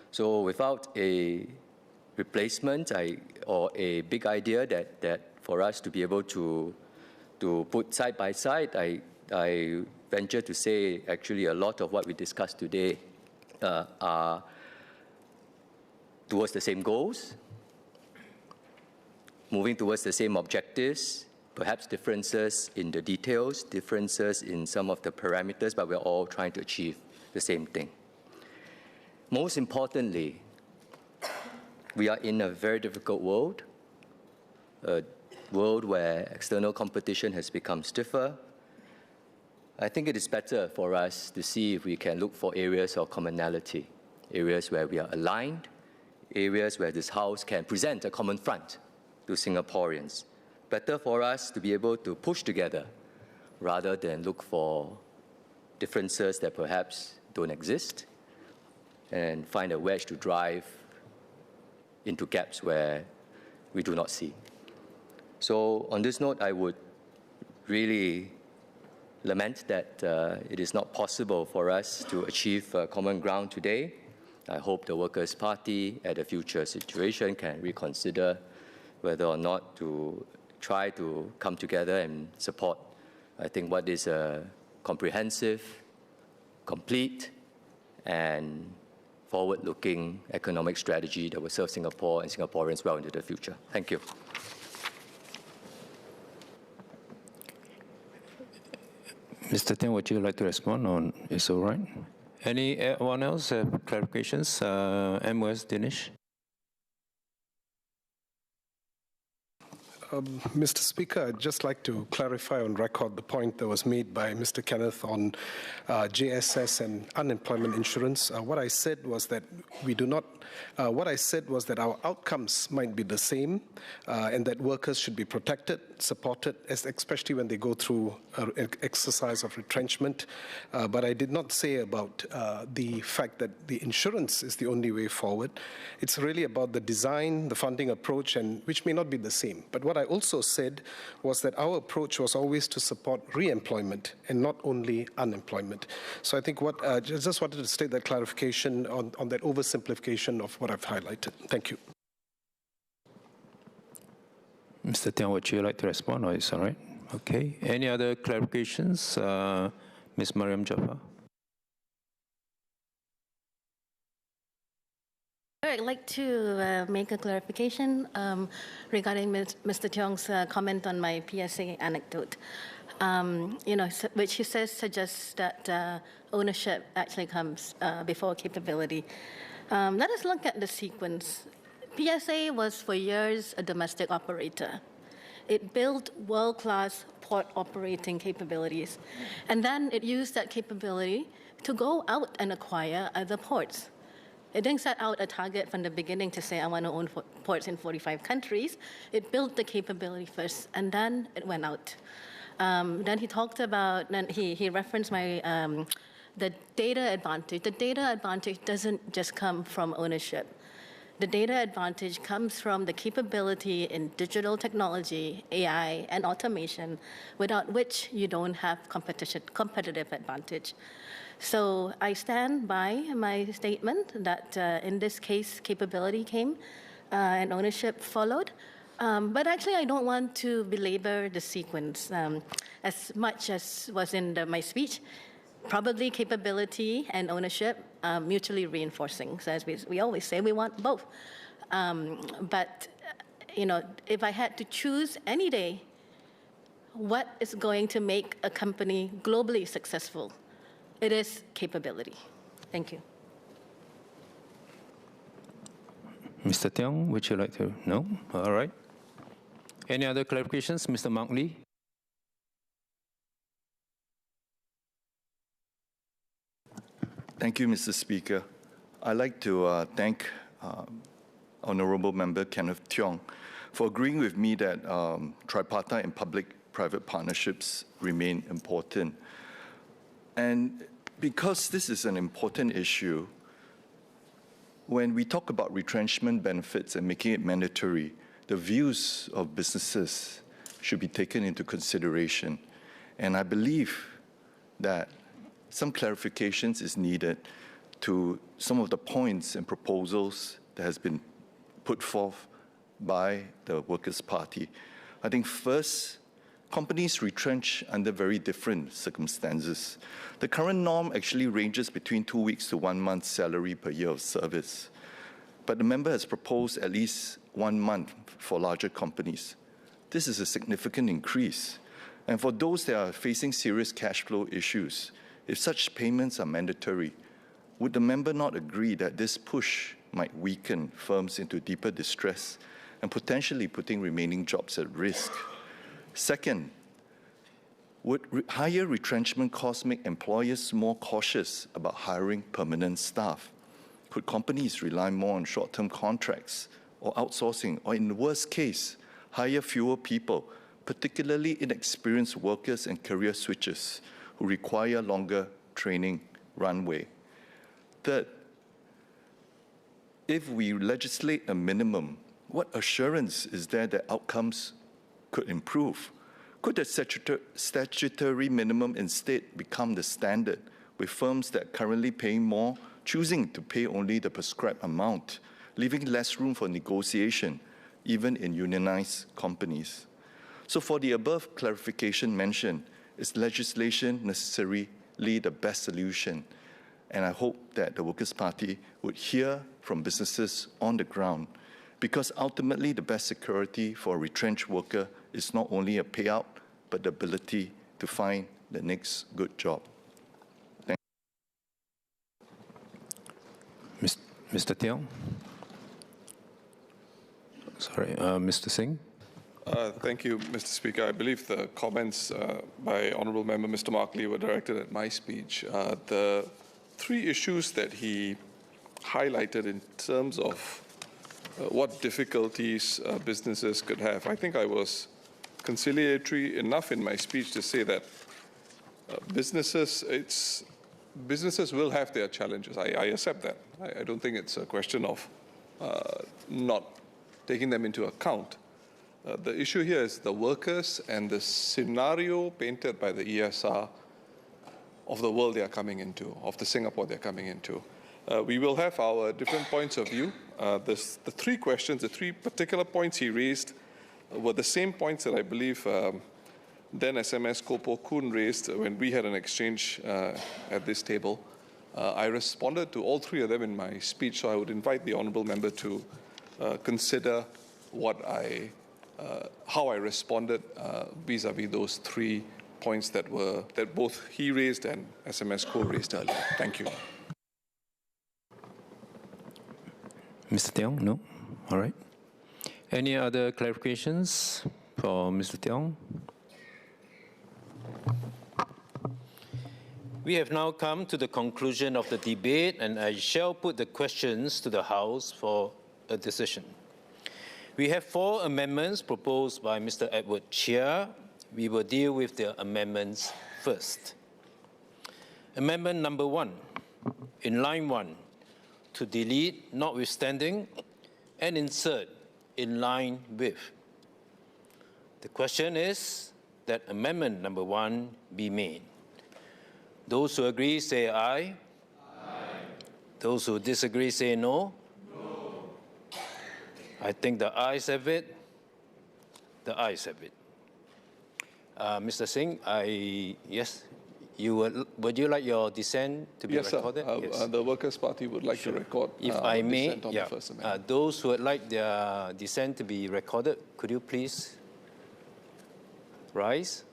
U: So without a replacement or a big idea that for us to be able to put side by side, I venture to say actually a lot of what we discussed today are towards the same goals, moving towards the same objectives, perhaps differences in the details, differences in some of the parameters, but we're all trying to achieve the same thing. Most importantly, we are in a very difficult world, a world where external competition has become stiffer. I think it is better for us to see if we can look for areas of commonality, areas where we are aligned, areas where this House can present a common front to Singaporeans. Better for us to be able to push together rather than look for differences that perhaps don't exist and find a wedge to drive into gaps where we do not see. So on this note, I would really lament that it is not possible for us to achieve common ground today. I hope the Workers' Party at a future situation can reconsider whether or not to try to come together and support, I think, what is a comprehensive, complete, and forward-looking economic strategy that will serve Singapore and Singaporeans well into the future. Thank you.
F: Mr. Tiong, would you like to respond, or is all right? Anyone else have clarifications? MOS Dinesh?
Q: Mr. Speaker, I'd just like to clarify on record the point that was made by Mr. Kenneth on JSS and unemployment insurance. What I said was that we do not. What I said was that our outcomes might be the same, and that workers should be protected, supported, especially when they go through an exercise of retrenchment. But I did not say about the fact that the insurance is the only way forward. It's really about the design, the funding approach, and which may not be the same. But what I also said was that our approach was always to support re-employment and not only unemployment. So I think what I just wanted to state that clarification on that oversimplification of what I've highlighted. Thank you.
F: Mr. Tiong, would you like to respond, or is all right? Okay. Any other clarifications? Ms. Mariam Jafar.
N: I'd like to make a clarification regarding Mr. Tiong's comment on my PSA anecdote. Which he says suggests that ownership actually comes before capability. Let us look at the sequence. PSA was for years a domestic operator. It built world-class port operating capabilities, and then it used that capability to go out and acquire other ports. It didn't set out a target from the beginning to say, I want to own ports in 45 countries. It built the capability first, and then it went out. Then he talked about, then he referenced my the data advantage doesn't just come from ownership. The data advantage comes from the capability in digital technology, AI, and automation, without which you don't have competitive advantage. So I stand by my statement that in this case, capability came and ownership followed. But actually, I don't want to belabor the sequence as much as was in my speech. Probably capability and ownership mutually reinforcing. So as we always say, we want both. But if I had to choose any day, what is going to make a company globally successful? It is capability. Thank you.
F: Mr. Tiong, would you like to? No? All right. Any other clarifications? Mr. Mark Lee?
L: Thank you, Mr. Speaker. I'd like to thank Honourable Member Kenneth Tiong for agreeing with me that tripartite and public-private partnerships remain important. And because this is an important issue, when we talk about retrenchment benefits and making it mandatory, the views of businesses should be taken into consideration. And I believe that some clarifications is needed to some of the points and proposals that has been put forth by the Workers' Party. I think first, companies retrench under very different circumstances. The current norm actually ranges between 2 weeks to 1 month's salary per year of service. But the member has proposed at least 1 month for larger companies. This is a significant increase. And for those that are facing serious cash flow issues, if such payments are mandatory, would the member not agree that this push might weaken firms into deeper distress and potentially putting remaining jobs at risk? Second, would higher retrenchment costs make employers more cautious about hiring permanent staff? Could companies rely more on short-term contracts or outsourcing, or in the worst case, hire fewer people, particularly inexperienced workers and career switchers who require longer training runway? Third, if we legislate a minimum, what assurance is there that outcomes could improve? Could the statutory minimum instead become the standard, with firms that are currently paying more choosing to pay only the prescribed amount, leaving less room for negotiation, even in unionized companies? So for the above clarification mentioned, is legislation necessarily the best solution? And I hope that the Workers' Party would hear from businesses on the ground, because ultimately the best security for a retrenched worker is not only a payout, but the ability to find the next good job. Thank
F: you. Mr. Tiong? Sorry, Mr. Singh?
O: Thank you, Mr. Speaker. I believe the comments by Honourable Member Mr. Mark Lee were directed at my speech. The three issues that he highlighted in terms of what difficulties businesses could have, I think I was conciliatory enough in my speech to say that businesses will have their challenges. I accept that. I don't think it's a question of not taking them into account. The issue here is the workers and the scenario painted by the ESR of the world they are coming into, of the Singapore they're coming into. We will have our different points of view. The three questions, the three particular points he raised were the same points that I believe then SMS Kopo Kun raised when we had an exchange at this table. I responded to all three of them in my speech, so I would invite the Honourable Member to consider how I responded vis-à-vis those 3 points that both he raised and SMS Co raised earlier. Thank you.
F: Mr. Tiong, no? All right. Any other clarifications for Mr. Tiong? We have now come to the conclusion of the debate, and I shall put the questions to the House for a decision. We have 4 amendments proposed by Mr. Edward Chia. We will deal with the amendments first. Amendment number 1, in line 1, to delete notwithstanding and insert in line with. The question is that amendment number 1 be made. Those who agree say aye. Aye. Those who disagree say no. No. I think the ayes have it. The ayes have it. Mr. Singh, yes, would you like your dissent to be recorded?
O: Yes, the Workers' Party would like to record
F: if I may,
O: dissent on the First Amendment.
F: Those who would like their dissent to be recorded, could you please rise?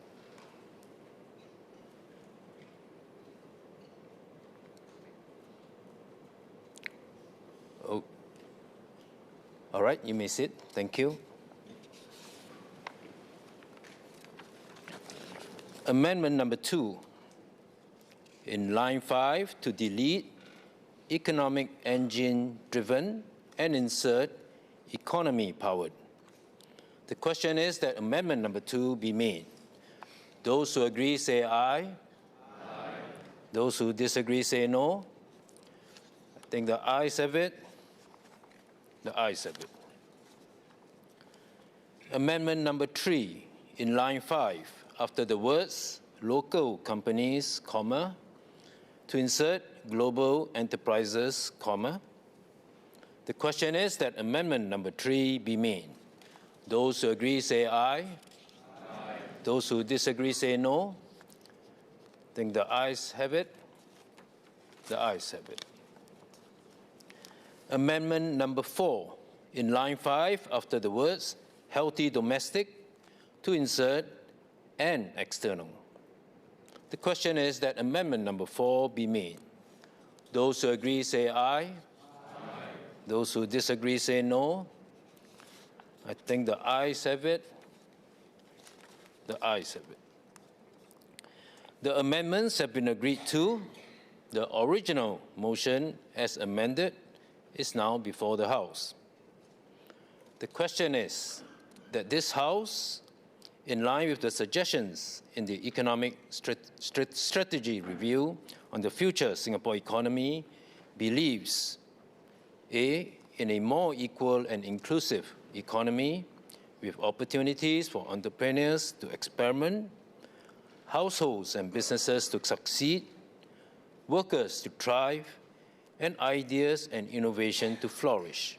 F: Oh. All right, you may sit. Thank you. Amendment number 2, in line 5, to delete economic engine driven and insert economy powered. The question is that amendment number 2 be made. Those who agree say aye. Aye. Those who disagree say no. I think the ayes have it. The ayes have it. Amendment number 3, in line 5, after the words local companies, comma, to insert global enterprises, comma. The question is that amendment number 3 be made. Those who agree say aye. Aye. Those who disagree say no. I think the ayes have it. The ayes have it. Amendment number 4, in line 5, after the words healthy domestic, to insert and external. The question is that amendment number 4 be made. Those who agree say aye. Aye. Those who disagree say no. I think the ayes have it. The ayes have it. The amendments have been agreed to. The original motion as amended is now before the House. The question is that this House, in line with the suggestions in the Economic Strategy Review on the future Singapore economy, believes A, in a more equal and inclusive economy with opportunities for entrepreneurs to experiment, households and businesses to succeed, workers to thrive, and ideas and innovation to flourish.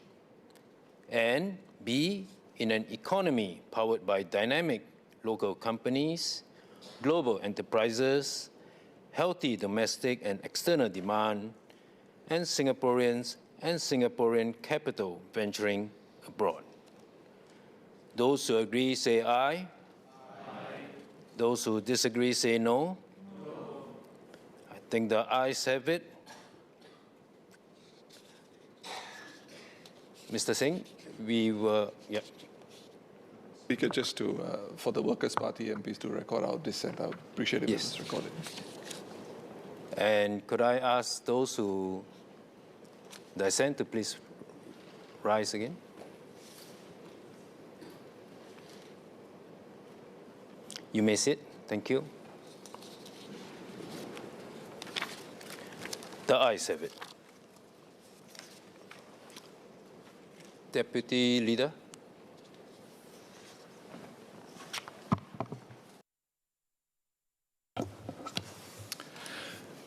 F: And B, in an economy powered by dynamic local companies, global enterprises, healthy domestic and external demand, and Singaporeans and Singaporean capital venturing abroad. Those who agree say aye. Aye. Those who disagree say no. No. I think the ayes have it. Mr. Singh,
O: Speaker, just for the Workers' Party MPs to record our dissent, I would appreciate it if it's recorded.
F: And could I ask those who dissent to please rise again? You may sit. Thank you. The ayes have it. Deputy Leader.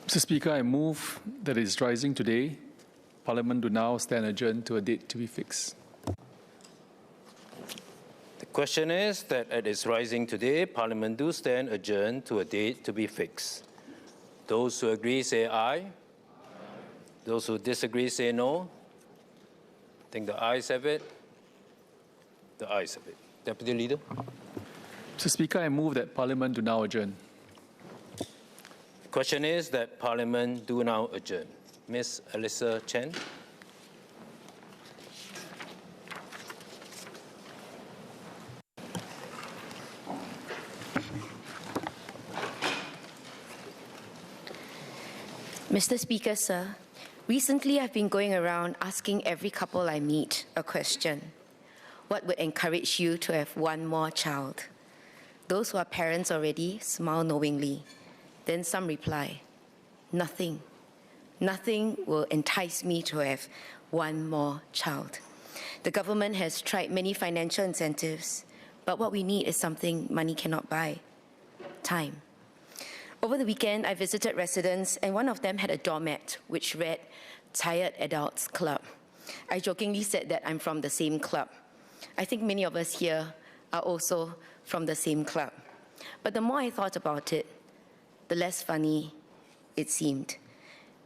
M: Mr. Speaker, I move that it is rising today. Parliament do now stand adjourned to a date to be fixed.
F: The question is that it is rising today. Parliament do stand adjourned to a date to be fixed. Those who agree say aye. Aye. Those who disagree say no. I think the ayes have it. The ayes have it. Deputy Leader.
M: Mr. Speaker, I move that Parliament do now adjourn.
F: The question is that Parliament do now adjourn. Ms. Alyssa Chen.
V: Mr. Speaker, sir, recently I've been going around asking every couple I meet a question. What would encourage you to have one more child? Those who are parents already smile knowingly. Then some reply, Nothing. Nothing will entice me to have one more child. The government has tried many financial incentives, but what we need is something money cannot buy: time. Over the weekend, I visited residents, and one of them had a doormat which read Tired Adults Club. I jokingly said that I'm from the same club. I think many of us here are also from the same club. But the more I thought about it, the less funny it seemed.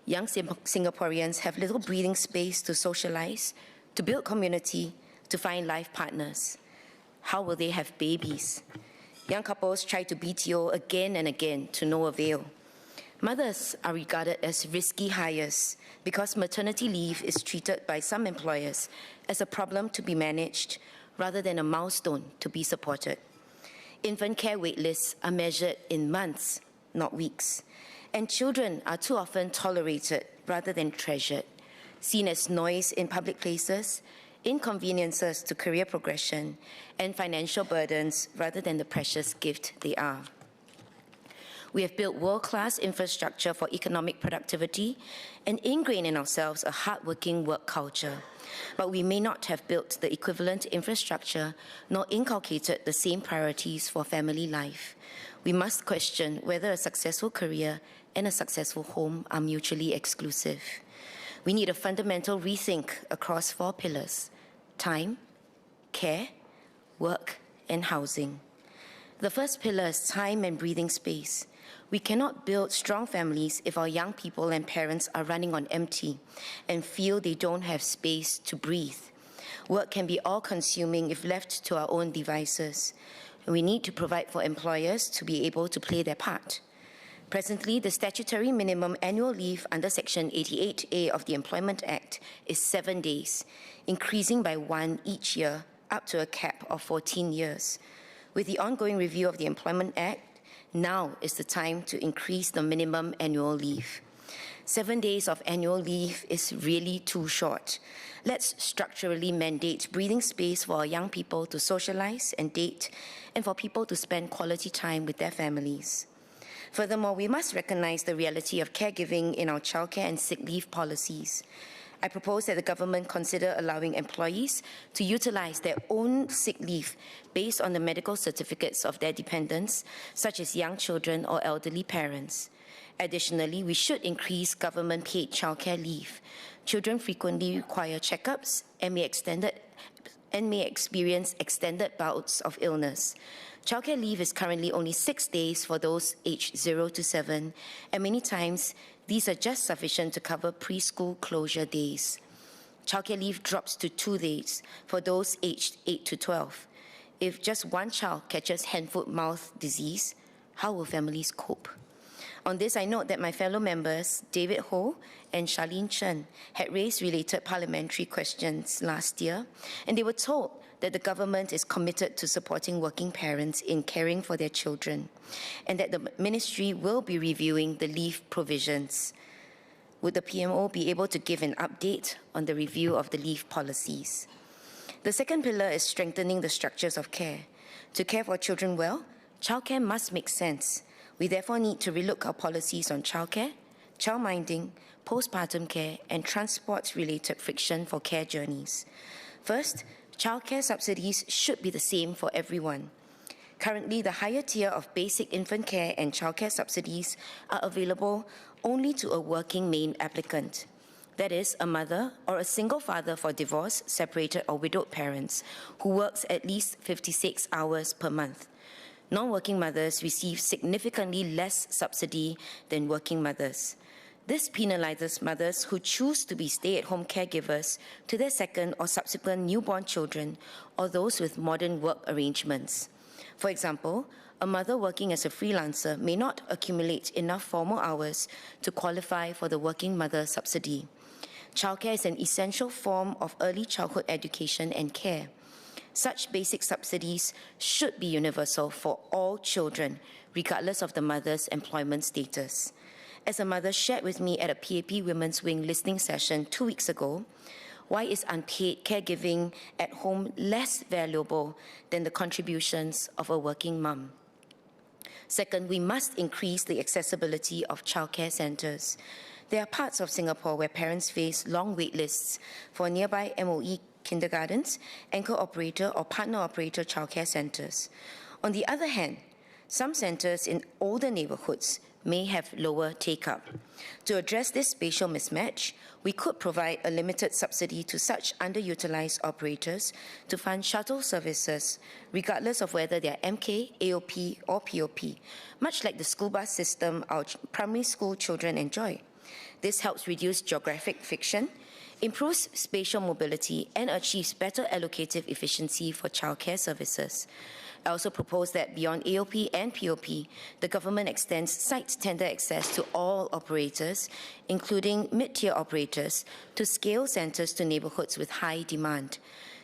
V: Young Singaporeans have little breathing space to socialize, to build community, to find life partners. How will they have babies? Young couples try to BTO again and again to no avail. Mothers are regarded as risky hires because maternity leave is treated by some employers as a problem to be managed rather than a milestone to be supported. Infant care wait lists are measured in months, not weeks. And children are too often tolerated rather than treasured, seen as noise in public places, inconveniences to career progression, and financial burdens rather than the precious gift they are. We have built world-class infrastructure for economic productivity and ingrained in ourselves a hard-working work culture. But we may not have built the equivalent infrastructure nor inculcated the same priorities for family life. We must question whether a successful career and a successful home are mutually exclusive. We need a fundamental rethink across 4 pillars: time, care, work, and housing. The first pillar is time and breathing space. We cannot build strong families if our young people and parents are running on empty and feel they don't have space to breathe. Work can be all-consuming if left to our own devices. We need to provide for employers to be able to play their part. Presently, the statutory minimum annual leave under Section 88A of the Employment Act is 7 days, increasing by 1 each year up to a cap of 14 years. With the ongoing review of the Employment Act, now is the time to increase the minimum annual leave. 7 days of annual leave is really too short. Let's structurally mandate breathing space for our young people to socialize and date, and for people to spend quality time with their families. Furthermore, we must recognize the reality of caregiving in our childcare and sick leave policies. I propose that the government consider allowing employees to utilize their own sick leave based on the medical certificates of their dependents, such as young children or elderly parents. Additionally, we should increase government-paid childcare leave. Children frequently require checkups and may experience extended bouts of illness. Childcare leave is currently only 6 days for those aged 0 to 7, and many times these are just sufficient to cover preschool closure days. Childcare leave drops to 2 days for those aged 8 to 12. If just one child catches hand-foot-mouth disease, how will families cope? On this, I note that my fellow members, David Ho and Charlene Chen, had raised related parliamentary questions last year, and they were told that the government is committed to supporting working parents in caring for their children, and that the ministry will be reviewing the leave provisions. Would the PMO be able to give an update on the review of the leave policies? The second pillar is strengthening the structures of care. To care for children well, childcare must make sense. We therefore need to relook our policies on childcare, childminding, postpartum care, and transport-related friction for care journeys. First, childcare subsidies should be the same for everyone. Currently, the higher tier of basic infant care and childcare subsidies are available only to a working main applicant. That is, a mother or a single father for divorced, separated, or widowed parents who works at least 56 hours per month. Non-working mothers receive significantly less subsidy than working mothers. This penalizes mothers who choose to be stay-at-home caregivers to their second or subsequent newborn children, or those with modern work arrangements. For example, a mother working as a freelancer may not accumulate enough formal hours to qualify for the working mother subsidy. Childcare is an essential form of early childhood education and care. Such basic subsidies should be universal for all children, regardless of the mother's employment status. As a mother shared with me at a PAP Women's Wing listening session 2 weeks ago, why is unpaid caregiving at home less valuable than the contributions of a working mum? Second, we must increase the accessibility of childcare centres. There are parts of Singapore where parents face long wait lists for nearby MOE kindergartens, anchor operator or partner operator childcare centres. On the other hand, some centres in older neighbourhoods may have lower take-up. To address this spatial mismatch, we could provide a limited subsidy to such underutilised operators to fund shuttle services, regardless of whether they are MK, AOP or POP, much like the school bus system our primary school children enjoy. This helps reduce geographic friction, improves spatial mobility, and achieves better allocative efficiency for childcare services. I also propose that beyond AOP and POP, the government extends site tender access to all operators, including mid-tier operators, to scale centres to neighbourhoods with high demand.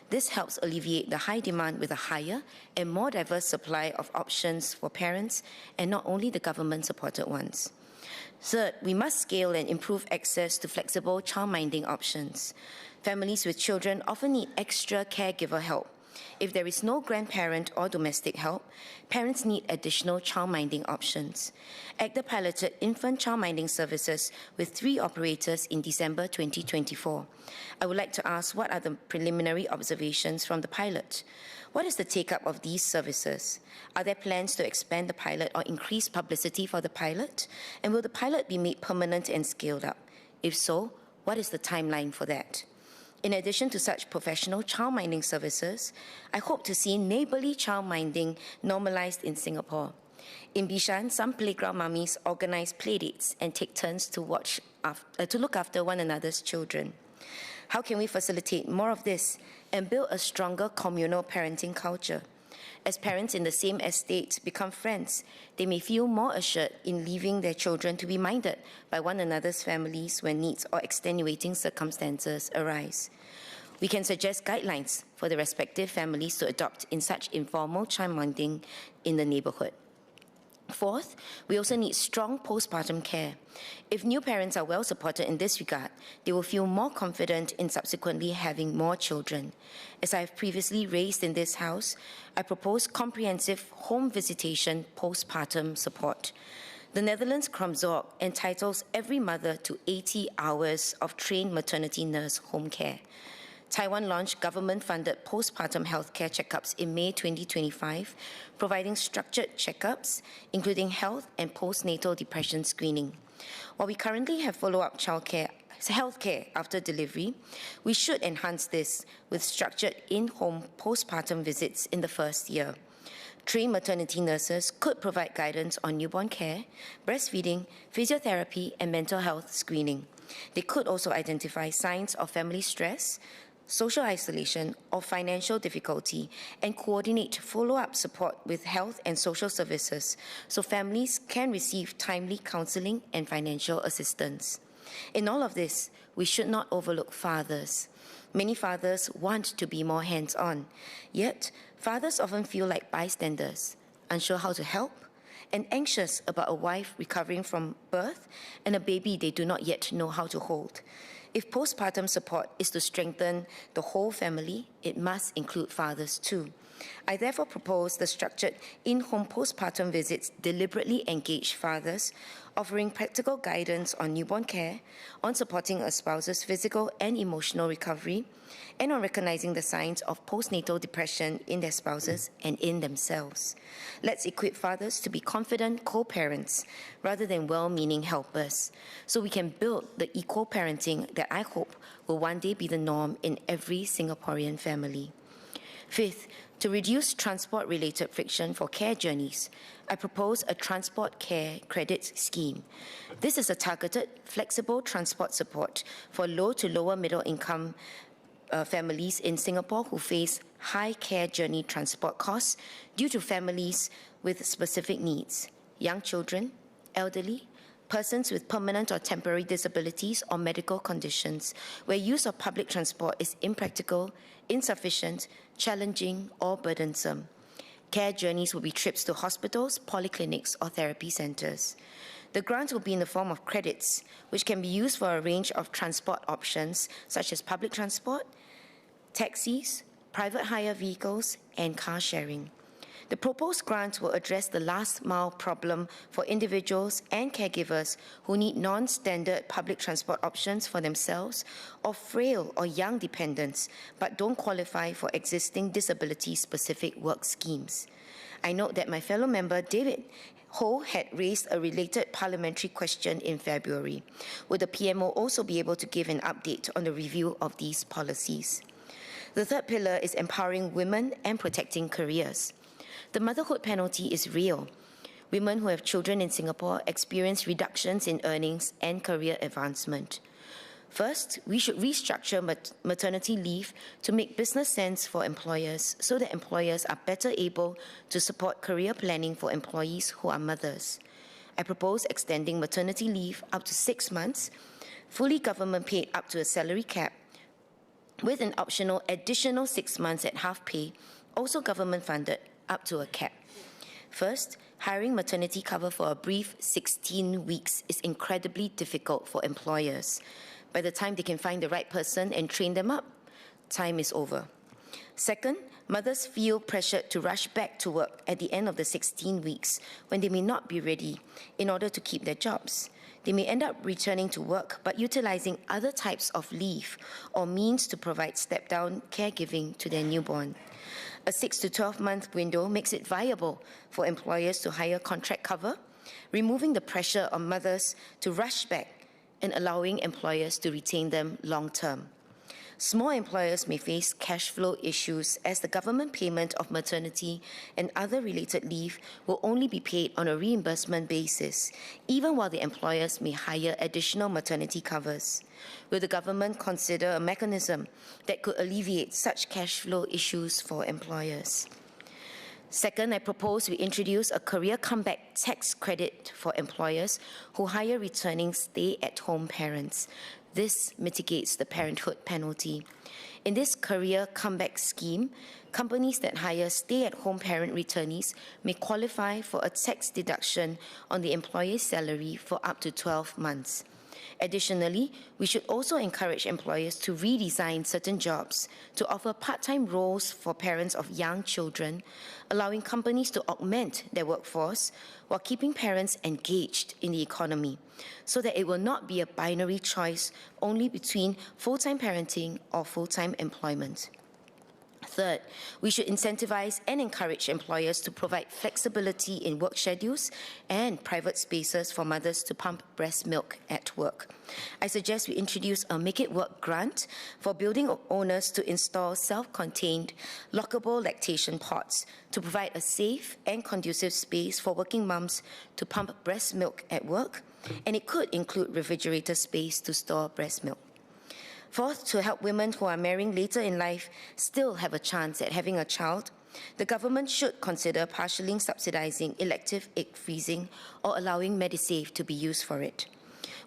V: This helps alleviate the high demand with a higher and more diverse supply of options for parents, and not only the government-supported ones. Third, we must scale and improve access to flexible childminding options. Families with children often need extra caregiver help. If there is no grandparent or domestic help, parents need additional childminding options. ACDA piloted infant childminding services with 3 operators in December 2024. I would like to ask, what are the preliminary observations from the pilot? What is the take-up of these services? Are there plans to expand the pilot or increase publicity for the pilot? And will the pilot be made permanent and scaled up? If so, what is the timeline for that? In addition to such professional childminding services, I hope to see neighbourly childminding normalised in Singapore. In Bishan, some playground mummies organise playdates and take turns to look after one another's children. How can we facilitate more of this and build a stronger communal parenting culture? As parents in the same estate become friends, they may feel more assured in leaving their children to be minded by one another's families when needs or extenuating circumstances arise. We can suggest guidelines for the respective families to adopt in such informal childminding in the neighbourhood. Fourth, we also need strong postpartum care. If new parents are well supported in this regard, they will feel more confident in subsequently having more children. As I have previously raised in this House, I propose comprehensive home visitation postpartum support. The Netherlands Kromzorg entitles every mother to 80 hours of trained maternity nurse home care. Taiwan launched government-funded postpartum healthcare checkups in May 2025, providing structured checkups, including health and postnatal depression screening. While we currently have follow-up healthcare after delivery, we should enhance this with structured in-home postpartum visits in the first year. Trained maternity nurses could provide guidance on newborn care, breastfeeding, physiotherapy, and mental health screening. They could also identify signs of family stress, social isolation, or financial difficulty, and coordinate follow-up support with health and social services so families can receive timely counselling and financial assistance. In all of this, we should not overlook fathers. Many fathers want to be more hands-on, yet fathers often feel like bystanders, unsure how to help, and anxious about a wife recovering from birth and a baby they do not yet know how to hold. If postpartum support is to strengthen the whole family, it must include fathers too. I therefore propose the structured in-home postpartum visits deliberately engage fathers, offering practical guidance on newborn care, on supporting a spouse's physical and emotional recovery, and on recognizing the signs of postnatal depression in their spouses and in themselves. Let's equip fathers to be confident co-parents rather than well-meaning helpers, so we can build the equal parenting that I hope will one day be the norm in every Singaporean family. Fifth, to reduce transport-related friction for care journeys, I propose a transport care credit scheme. This is a targeted, flexible transport support for low to lower middle income families in Singapore who face high care journey transport costs due to families with specific needs, young children, elderly, persons with permanent or temporary disabilities or medical conditions where use of public transport is impractical, insufficient, challenging, or burdensome. Care journeys will be trips to hospitals, polyclinics, or therapy centres. The grant will be in the form of credits, which can be used for a range of transport options, such as public transport, taxis, private hire vehicles, and car sharing. The proposed grant will address the last mile problem for individuals and caregivers who need non-standard public transport options for themselves or frail or young dependents but don't qualify for existing disability-specific work schemes. I note that my fellow member David Ho had raised a related parliamentary question in February. Would the PMO also be able to give an update on the review of these policies? The third pillar is empowering women and protecting careers. The motherhood penalty is real. Women who have children in Singapore experience reductions in earnings and career advancement. First, we should restructure maternity leave to make business sense for employers so that employers are better able to support career planning for employees who are mothers. I propose extending maternity leave up to 6 months, fully government paid up to a salary cap, with an optional additional 6 months at half pay, also government funded up to a cap. First, hiring maternity cover for a brief 16 weeks is incredibly difficult for employers. By the time they can find the right person and train them up, time is over. Second, mothers feel pressured to rush back to work at the end of the 16 weeks when they may not be ready in order to keep their jobs. They may end up returning to work but utilizing other types of leave or means to provide step-down caregiving to their newborn. A 6 to 12-month window makes it viable for employers to hire contract cover, removing the pressure on mothers to rush back and allowing employers to retain them long-term. Small employers may face cash flow issues as the government payment of maternity and other related leave will only be paid on a reimbursement basis, even while the employers may hire additional maternity covers. Will the government consider a mechanism that could alleviate such cash flow issues for employers? Second, I propose we introduce a career comeback tax credit for employers who hire returning stay-at-home parents. This mitigates the parenthood penalty. In this career comeback scheme, companies that hire stay-at-home parent returnees may qualify for a tax deduction on the employee's salary for up to 12 months. Additionally, we should also encourage employers to redesign certain jobs to offer part-time roles for parents of young children, allowing companies to augment their workforce while keeping parents engaged in the economy, so that it will not be a binary choice only between full-time parenting or full-time employment. Third, we should incentivize and encourage employers to provide flexibility in work schedules and private spaces for mothers to pump breast milk at work. I suggest we introduce a Make It Work grant for building owners to install self-contained, lockable lactation pods to provide a safe and conducive space for working mums to pump breast milk at work, and it could include refrigerator space to store breast milk. Fourth, to help women who are marrying later in life still have a chance at having a child, the government should consider partially subsidizing elective egg freezing or allowing MediSave to be used for it.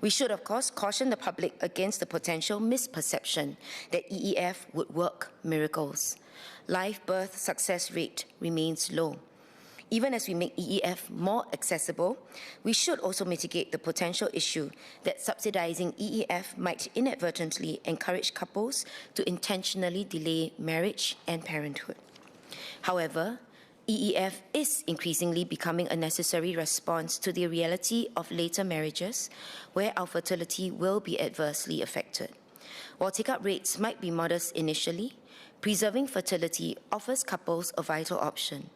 V: We should, of course, caution the public against the potential misperception that EEF would work miracles. Live birth success rate remains low. Even as we make EEF more accessible, we should also mitigate the potential issue that subsidizing EEF might inadvertently encourage couples to intentionally delay marriage and parenthood. However, EEF is increasingly becoming a necessary response to the reality of later marriages, where our fertility will be adversely affected. While take-up rates might be modest initially, preserving fertility offers couples a vital option.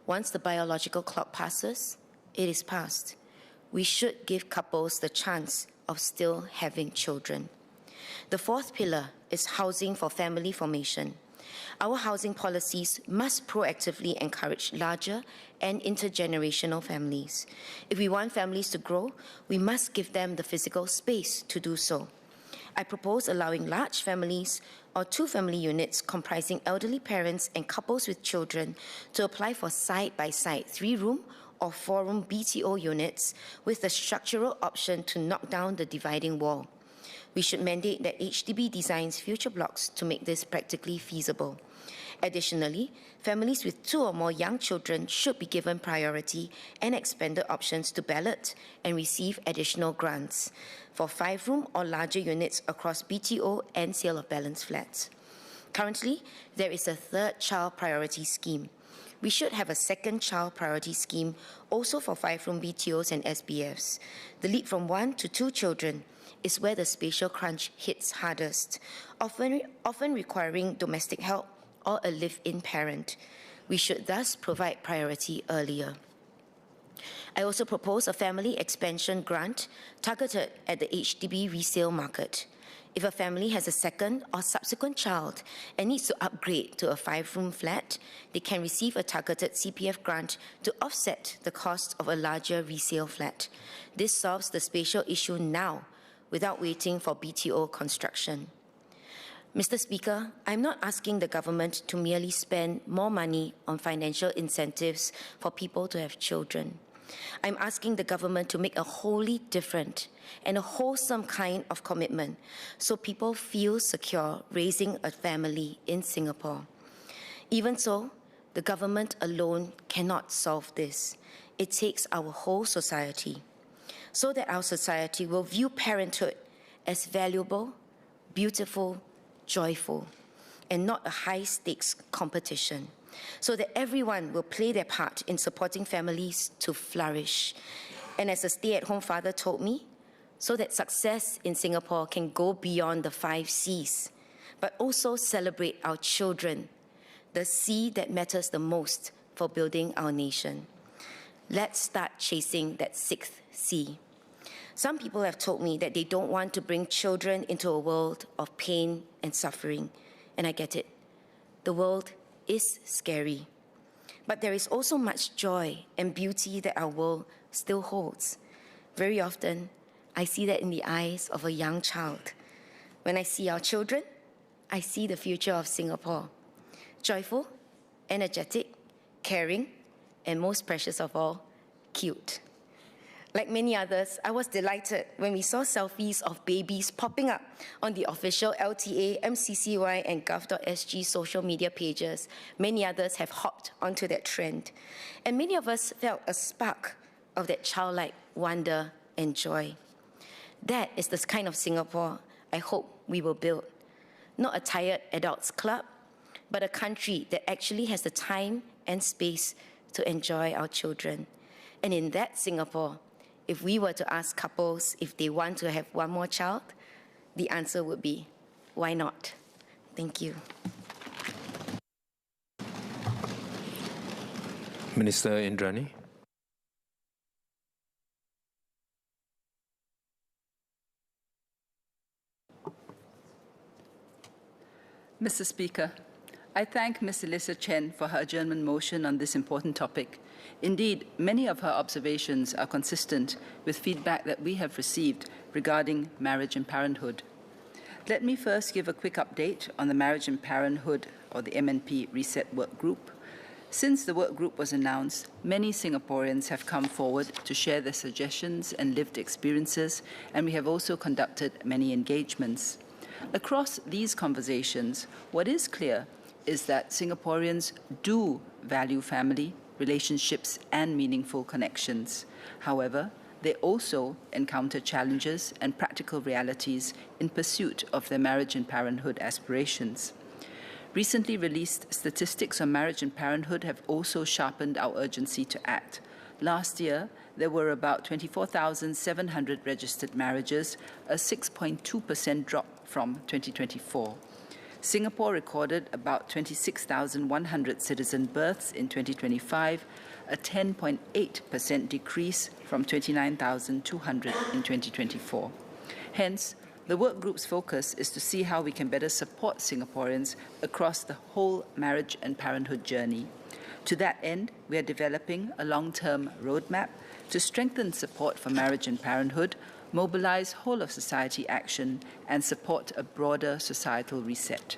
V: Once the biological clock passes, it is past. We should give couples the chance of still having children. The fourth pillar is housing for family formation. Our housing policies must proactively encourage larger and intergenerational families. If we want families to grow, we must give them the physical space to do so. I propose allowing large families or 2-family units comprising elderly parents and couples with children to apply for side-by-side 3-room or 4-room BTO units with the structural option to knock down the dividing wall. We should mandate that HDB designs future blocks to make this practically feasible. Additionally, families with 2 or more young children should be given priority and expanded options to ballot and receive additional grants for 5-room or larger units across BTO and sale of balance flats. Currently, there is a 3rd child priority scheme. We should have a second child priority scheme also for 5-room BTOs and SBFs. The leap from 1 to 2 children is where the spatial crunch hits hardest, often requiring domestic help or a live-in parent. We should thus provide priority earlier. I also propose a family expansion grant targeted at the HDB resale market. If a family has a second or subsequent child and needs to upgrade to a 5-room flat, they can receive a targeted CPF grant to offset the cost of a larger resale flat. This solves the spatial issue now without waiting for BTO construction. Mr. Speaker, I'm not asking the government to merely spend more money on financial incentives for people to have children. I'm asking the government to make a wholly different and a wholesome kind of commitment so people feel secure raising a family in Singapore. Even so, the government alone cannot solve this. It takes our whole society, so that our society will view parenthood as valuable, beautiful, joyful, and not a high-stakes competition, so that everyone will play their part in supporting families to flourish. And as a stay-at-home father told me, so that success in Singapore can go beyond the 5 C's, but also celebrate our children, the C that matters the most for building our nation. Let's start chasing that 6th C. Some people have told me that they don't want to bring children into a world of pain and suffering, and I get it. The world is scary, but there is also much joy and beauty that our world still holds. Very often, I see that in the eyes of a young child. When I see our children, I see the future of Singapore. Joyful, energetic, caring, and most precious of all, cute. Like many others, I was delighted when we saw selfies of babies popping up on the official LTA, MCCY, and gov.sg social media pages. Many others have hopped onto that trend. And many of us felt a spark of that childlike wonder and joy. That is the kind of Singapore I hope we will build. Not a tired adults club, but a country that actually has the time and space to enjoy our children. And in that Singapore, if we were to ask couples if they want to have one more child, the answer would be, why not? Thank you.
F: Minister Indrani.
E: Mr. Speaker, I thank Ms. Elissa Chen for her adjournment motion on this important topic. Indeed, many of her observations are consistent with feedback that we have received regarding marriage and parenthood. Let me first give a quick update on the Marriage and Parenthood, or the MNP Reset Work Group. Since the work group was announced, many Singaporeans have come forward to share their suggestions and lived experiences, and we have also conducted many engagements. Across these conversations, what is clear is that Singaporeans do value family, relationships, and meaningful connections. However, they also encounter challenges and practical realities in pursuit of their marriage and parenthood aspirations. Recently released statistics on marriage and parenthood have also sharpened our urgency to act. Last year, there were about 24,700 registered marriages, a 6.2% drop from 2024. Singapore recorded about 26,100 citizen births in 2025, a 10.8% decrease from 29,200 in 2024. Hence, the work group's focus is to see how we can better support Singaporeans across the whole marriage and parenthood journey. To that end, we are developing a long-term roadmap to strengthen support for marriage and parenthood, mobilize whole-of-society action, and support a broader societal reset.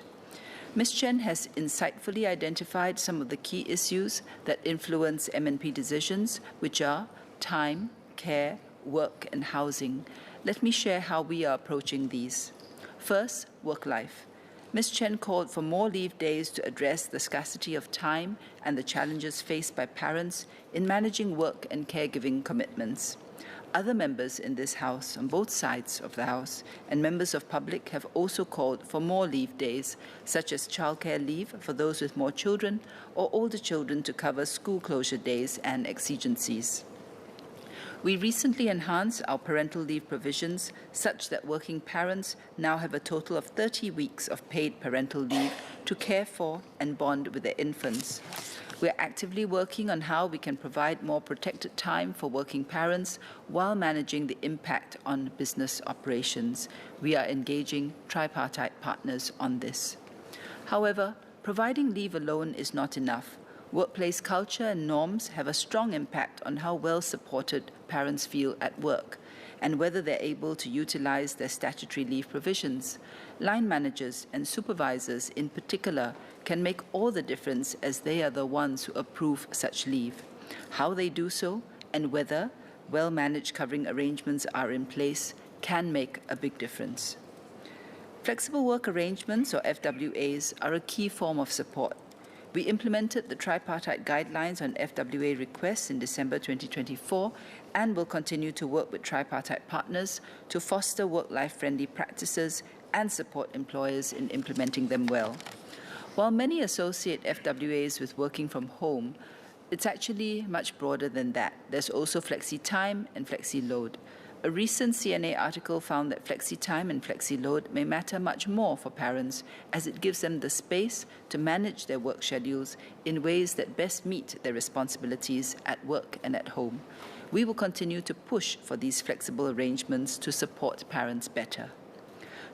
E: Ms. Chen has insightfully identified some of the key issues that influence MNP decisions, which are time, care, work, and housing. Let me share how we are approaching these. First, work life. Ms. Chen called for more leave days to address the scarcity of time and the challenges faced by parents in managing work and caregiving commitments. Other members in this House, on both sides of the House, and members of public have also called for more leave days, such as childcare leave for those with more children or older children to cover school closure days and exigencies. We recently enhanced our parental leave provisions such that working parents now have a total of 30 weeks of paid parental leave to care for and bond with their infants. We are actively working on how we can provide more protected time for working parents while managing the impact on business operations. We are engaging tripartite partners on this. However, providing leave alone is not enough. Workplace culture and norms have a strong impact on how well supported parents feel at work and whether they're able to utilize their statutory leave provisions. Line managers and supervisors in particular can make all the difference as they are the ones who approve such leave. How they do so and whether well-managed covering arrangements are in place can make a big difference. Flexible work arrangements, or FWAs, are a key form of support. We implemented the tripartite guidelines on FWA requests in December 2024 and will continue to work with tripartite partners to foster work-life friendly practices and support employers in implementing them well. While many associate FWAs with working from home, it's actually much broader than that. There's also flexi-time and flexi-load. A recent CNA article found that flexi-time and flexi-load may matter much more for parents as it gives them the space to manage their work schedules in ways that best meet their responsibilities at work and at home. We will continue to push for these flexible arrangements to support parents better.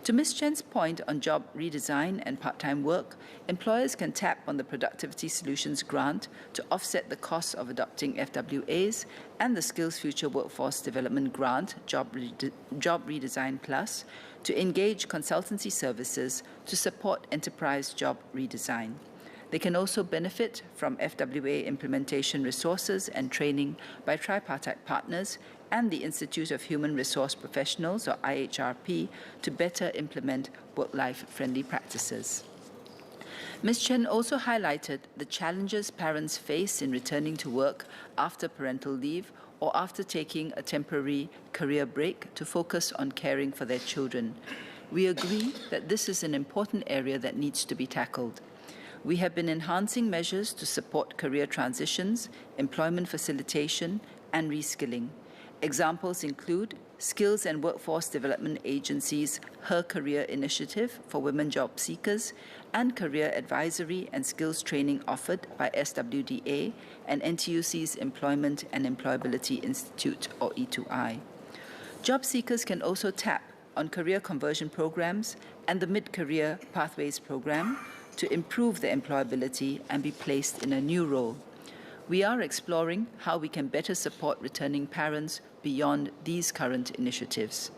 E: To Ms. Chen's point on job redesign and part-time work, employers can tap on the Productivity Solutions Grant to offset the costs of adopting FWAs and the Skills Future Workforce Development Grant, Job Redesign Plus, to engage consultancy services to support enterprise job redesign. They can also benefit from FWA implementation resources and training by tripartite partners and the Institute of Human Resource Professionals, or IHRP, to better implement work-life friendly practices. Ms. Chen also highlighted the challenges parents face in returning to work after parental leave or after taking a temporary career break to focus on caring for their children. We agree that this is an important area that needs to be tackled. We have been enhancing measures to support career transitions, employment facilitation, and reskilling. Examples include Skills and Workforce Development Agency's Her Career Initiative for women job seekers and career advisory and skills training offered by SWDA and NTUC's Employment and Employability Institute, or E2I. Job seekers can also tap on career conversion programs and the Mid-Career Pathways program to improve their employability and be placed in a new role. We are exploring how we can better support returning parents beyond these current initiatives.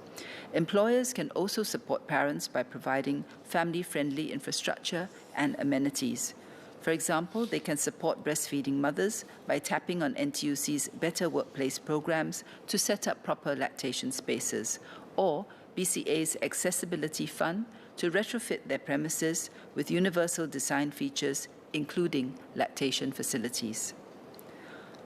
E: Employers can also support parents by providing family-friendly infrastructure and amenities. For example, they can support breastfeeding mothers by tapping on NTUC's Better Workplace programs to set up proper lactation spaces, or BCA's Accessibility Fund to retrofit their premises with universal design features, including lactation facilities.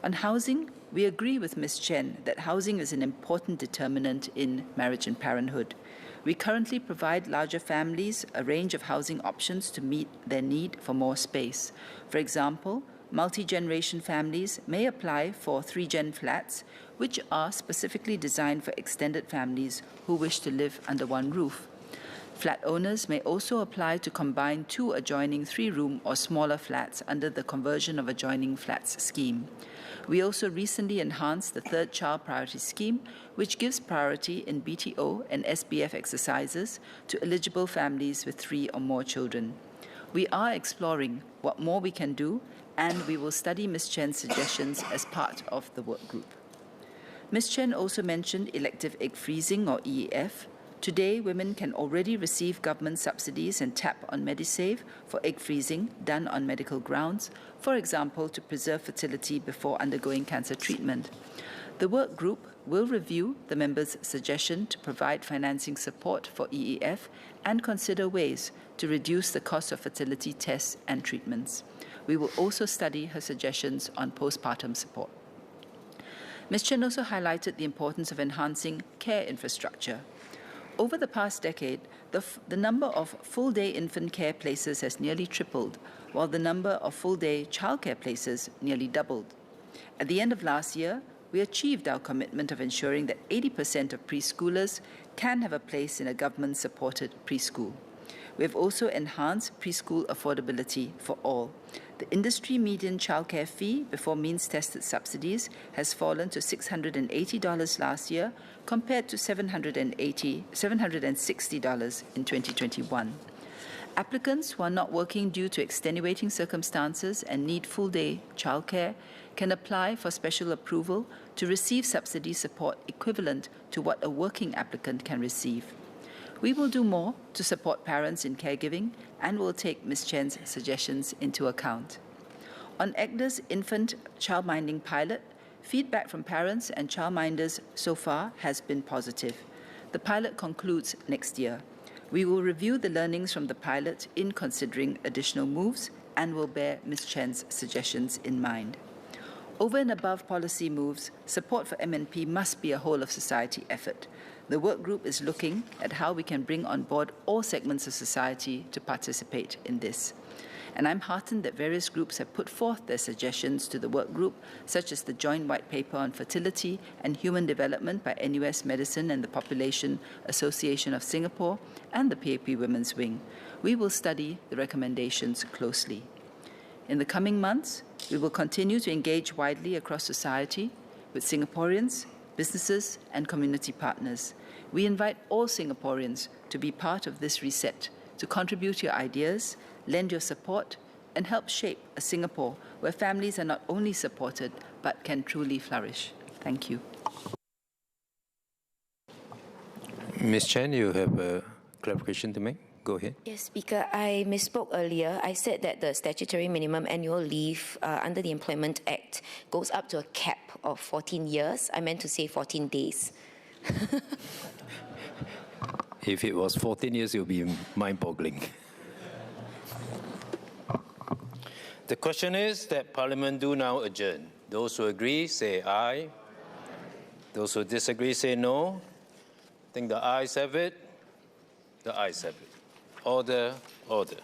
E: On housing, we agree with Ms. Chen that housing is an important determinant in marriage and parenthood. We currently provide larger families a range of housing options to meet their need for more space. For example, multi-generation families may apply for 3-gen flats, which are specifically designed for extended families who wish to live under one roof. Flat owners may also apply to combine 2 adjoining 3-room or smaller flats under the Conversion of Adjoining Flats scheme. We also recently enhanced the Third Child Priority Scheme, which gives priority in BTO and SBF exercises to eligible families with 3 or more children. We are exploring what more we can do, and we will study Ms. Chen's suggestions as part of the work group. Ms. Chen also mentioned elective egg freezing, or EEF. Today, women can already receive government subsidies and tap on MediSave for egg freezing done on medical grounds, for example, to preserve fertility before undergoing cancer treatment. The work group will review the members' suggestion to provide financing support for EEF and consider ways to reduce the cost of fertility tests and treatments. We will also study her suggestions on postpartum support. Ms. Chen also highlighted the importance of enhancing care infrastructure. Over the past decade, the number of full-day infant care places has nearly tripled, while the number of full-day childcare places nearly doubled. At the end of last year, we achieved our commitment of ensuring that 80% of preschoolers can have a place in a government-supported preschool. We have also enhanced preschool affordability for all. The industry median childcare fee before means-tested subsidies has fallen to $680 last year compared to $760 in 2021. Applicants who are not working due to extenuating circumstances and need full-day childcare can apply for special approval to receive subsidy support equivalent to what a working applicant can receive. We will do more to support parents in caregiving and will take Ms. Chen's suggestions into account. On EGDA's infant childminding pilot, feedback from parents and childminders so far has been positive. The pilot concludes next year. We will review the learnings from the pilot in considering additional moves and will bear Ms. Chen's suggestions in mind. Over and above policy moves, support for MNP must be a whole-of-society effort. The work group is looking at how we can bring on board all segments of society to participate in this. And I'm heartened that various groups have put forth their suggestions to the work group, such as the Joint White Paper on Fertility and Human Development by NUS Medicine and the Population Association of Singapore and the PAP Women's Wing. We will study the recommendations closely. In the coming months, we will continue to engage widely across society with Singaporeans, businesses, and community partners. We invite all Singaporeans to be part of this reset, to contribute your ideas, lend your support, and help shape a Singapore where families are not only supported, but can truly flourish. Thank you.
F: Ms. Chen, you have a clarification to make? Go ahead.
V: Yes, Speaker, I misspoke earlier. I said that the statutory minimum annual leave under the Employment Act goes up to a cap of 14 years. I meant to say 14 days.
F: If it was 14 years, it would be mind-boggling. The question is that Parliament do now adjourn. Those who agree, say aye. Those who disagree, say no. I think the ayes have it. The ayes have it. Order, order.